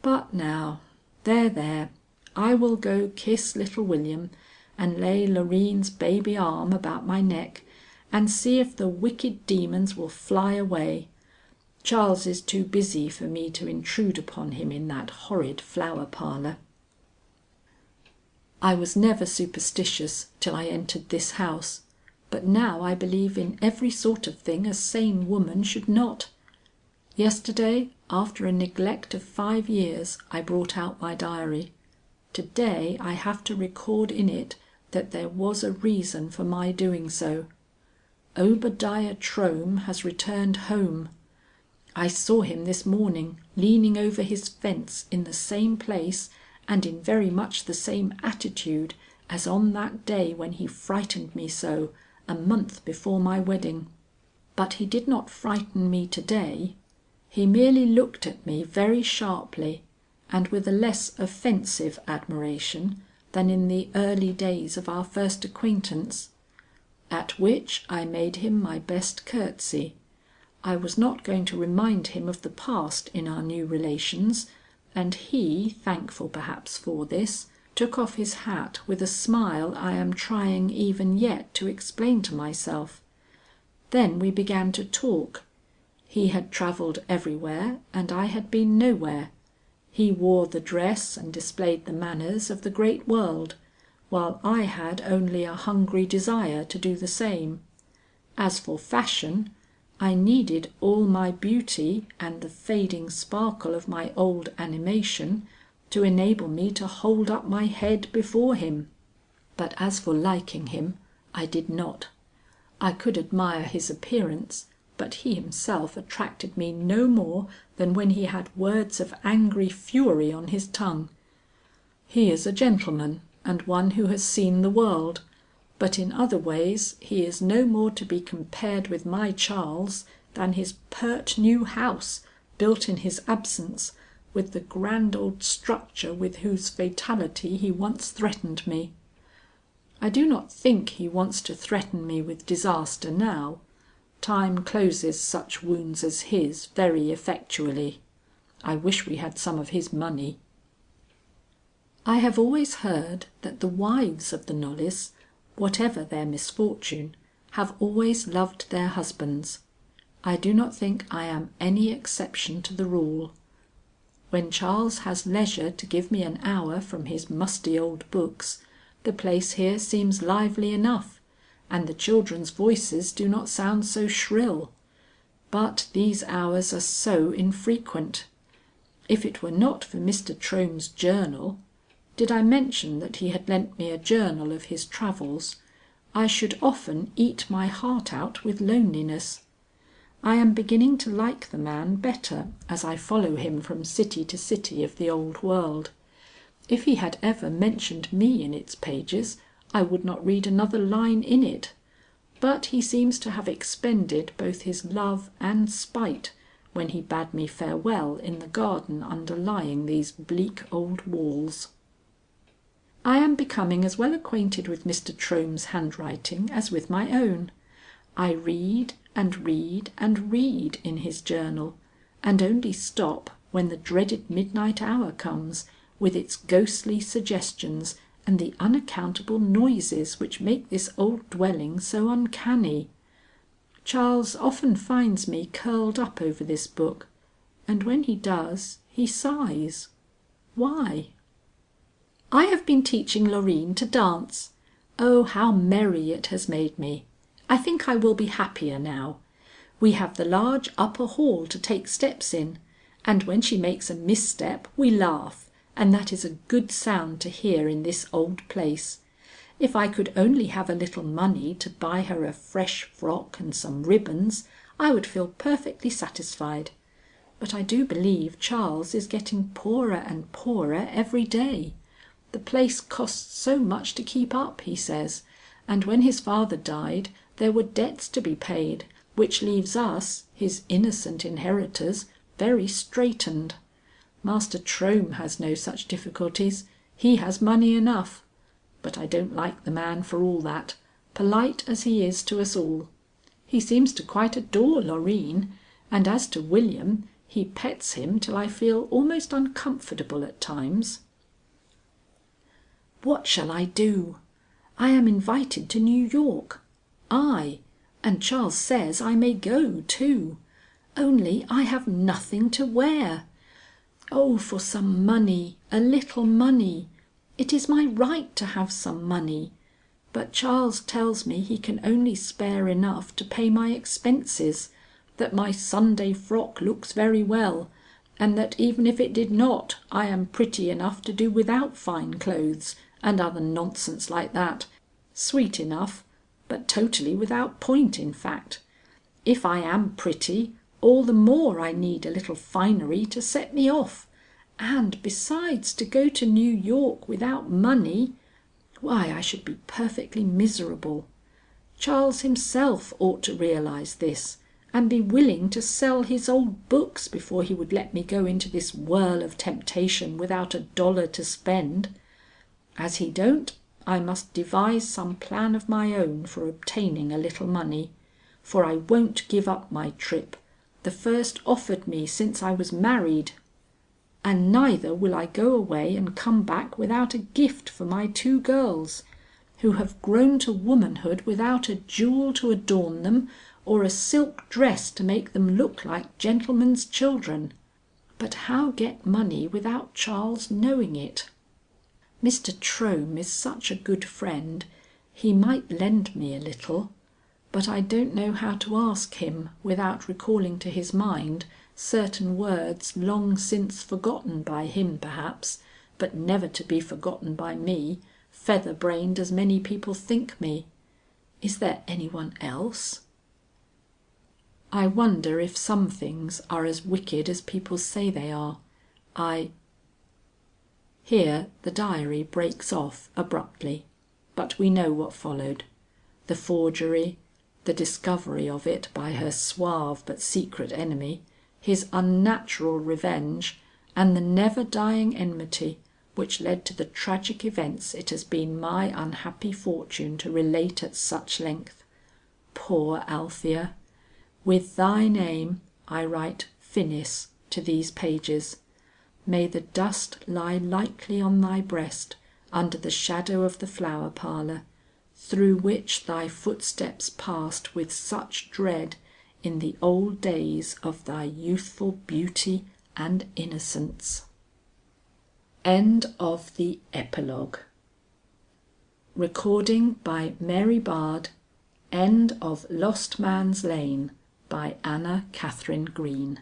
But now, there, I will go kiss little William, and lay Loreen's baby arm about my neck, and see if the wicked demons will fly away. Charles is too busy for me to intrude upon him in that horrid Flower Parlour. I was never superstitious till I entered this house, but now I believe in every sort of thing a sane woman should not. Yesterday, after a neglect of 5 years, I brought out my diary. To-day I have to record in it that there was a reason for my doing so. Obadiah Trohm has returned home. I saw him this morning leaning over his fence in the same place and in very much the same attitude as on that day when he frightened me so, a month before my wedding. But he did not frighten me to-day. He merely looked at me very sharply and with a less offensive admiration than in the early days of our first acquaintance, at which I made him my best curtsey. I was not going to remind him of the past in our new relations, and he, thankful perhaps for this, took off his hat with a smile I am trying even yet to explain to myself. Then we began to talk. He had travelled everywhere and I had been nowhere. He wore the dress and displayed the manners of the great world, while I had only a hungry desire to do the same. As for fashion, I needed all my beauty and the fading sparkle of my old animation to enable me to hold up my head before him. But as for liking him, I did not. I could admire his appearance, but he himself attracted me no more than when he had words of angry fury on his tongue. He is a gentleman and one who has seen the world, but in other ways he is no more to be compared with my Charles than his pert new house, built in his absence, with the grand old structure with whose fatality he once threatened me. I do not think he wants to threaten me with disaster now. Time closes such wounds as his very effectually. I wish we had some of his money. I have always heard that the wives of the Knollys, whatever their misfortune, have always loved their husbands. I do not think I am any exception to the rule. When Charles has leisure to give me an hour from his musty old books, the place here seems lively enough, and the children's voices do not sound so shrill. But these hours are so infrequent. If it were not for Mr. Trohm's journal, did I mention that he had lent me a journal of his travels, I should often eat my heart out with loneliness. I am beginning to like the man better as I follow him from city to city of the old world. If he had ever mentioned me in its pages, I would not read another line in it. But he seems to have expended both his love and spite when he bade me farewell in the garden underlying these bleak old walls. I am becoming as well acquainted with Mr. Trohm's handwriting as with my own. I read and read and read in his journal, and only stop when the dreaded midnight hour comes, with its ghostly suggestions and the unaccountable noises which make this old dwelling so uncanny. Charles often finds me curled up over this book, and when he does, he sighs. Why? I have been teaching Loreen to dance. Oh, how merry it has made me! I think I will be happier now. We have the large upper hall to take steps in, and when she makes a misstep we laugh, and that is a good sound to hear in this old place. If I could only have a little money to buy her a fresh frock and some ribbons, I would feel perfectly satisfied. But I do believe Charles is getting poorer and poorer every day. The place costs so much to keep up, he says, and when his father died there were debts to be paid, which leaves us, his innocent inheritors, very straitened. Master Trohm has no such difficulties. He has money enough. But I don't like the man for all that, polite as he is to us all. He seems to quite adore Loreen, and as to William, he pets him till I feel almost uncomfortable at times. What shall I do? I am invited to New York. And Charles says I may go too. Only I have nothing to wear. Oh, for some money, a little money. It is my right to have some money. But Charles tells me he can only spare enough to pay my expenses, that my Sunday frock looks very well, and that even if it did not, I am pretty enough to do without fine clothes, and other nonsense like that. Sweet enough, but totally without point in fact. If I am pretty, all the more I need a little finery to set me off, and besides to go to New York without money, why I should be perfectly miserable. Charles himself ought to realise this, and be willing to sell his old books before he would let me go into this whirl of temptation without a dollar to spend. As he don't, I must devise some plan of my own for obtaining a little money, for I won't give up my trip, the first offered me since I was married. And neither will I go away and come back without a gift for my two girls, who have grown to womanhood without a jewel to adorn them, or a silk dress to make them look like gentlemen's children. But how get money without Charles knowing it? Mr. Trohm is such a good friend, he might lend me a little, but I don't know how to ask him without recalling to his mind certain words long since forgotten by him perhaps, but never to be forgotten by me, feather-brained as many people think me. Is there any one else? I wonder if some things are as wicked as people say they are. Here the diary breaks off abruptly, but we know what followed. The forgery, the discovery of it by her suave but secret enemy, his unnatural revenge, and the never dying enmity which led to the tragic events it has been my unhappy fortune to relate at such length. Poor Althea! With thy name I write Finis to these pages. May the dust lie lightly on thy breast under the shadow of the Flower Parlour, through which thy footsteps passed with such dread in the old days of thy youthful beauty and innocence. End of the Epilogue. Recording by Mary Bard. End of Lost Man's Lane by Anna Katharine Green.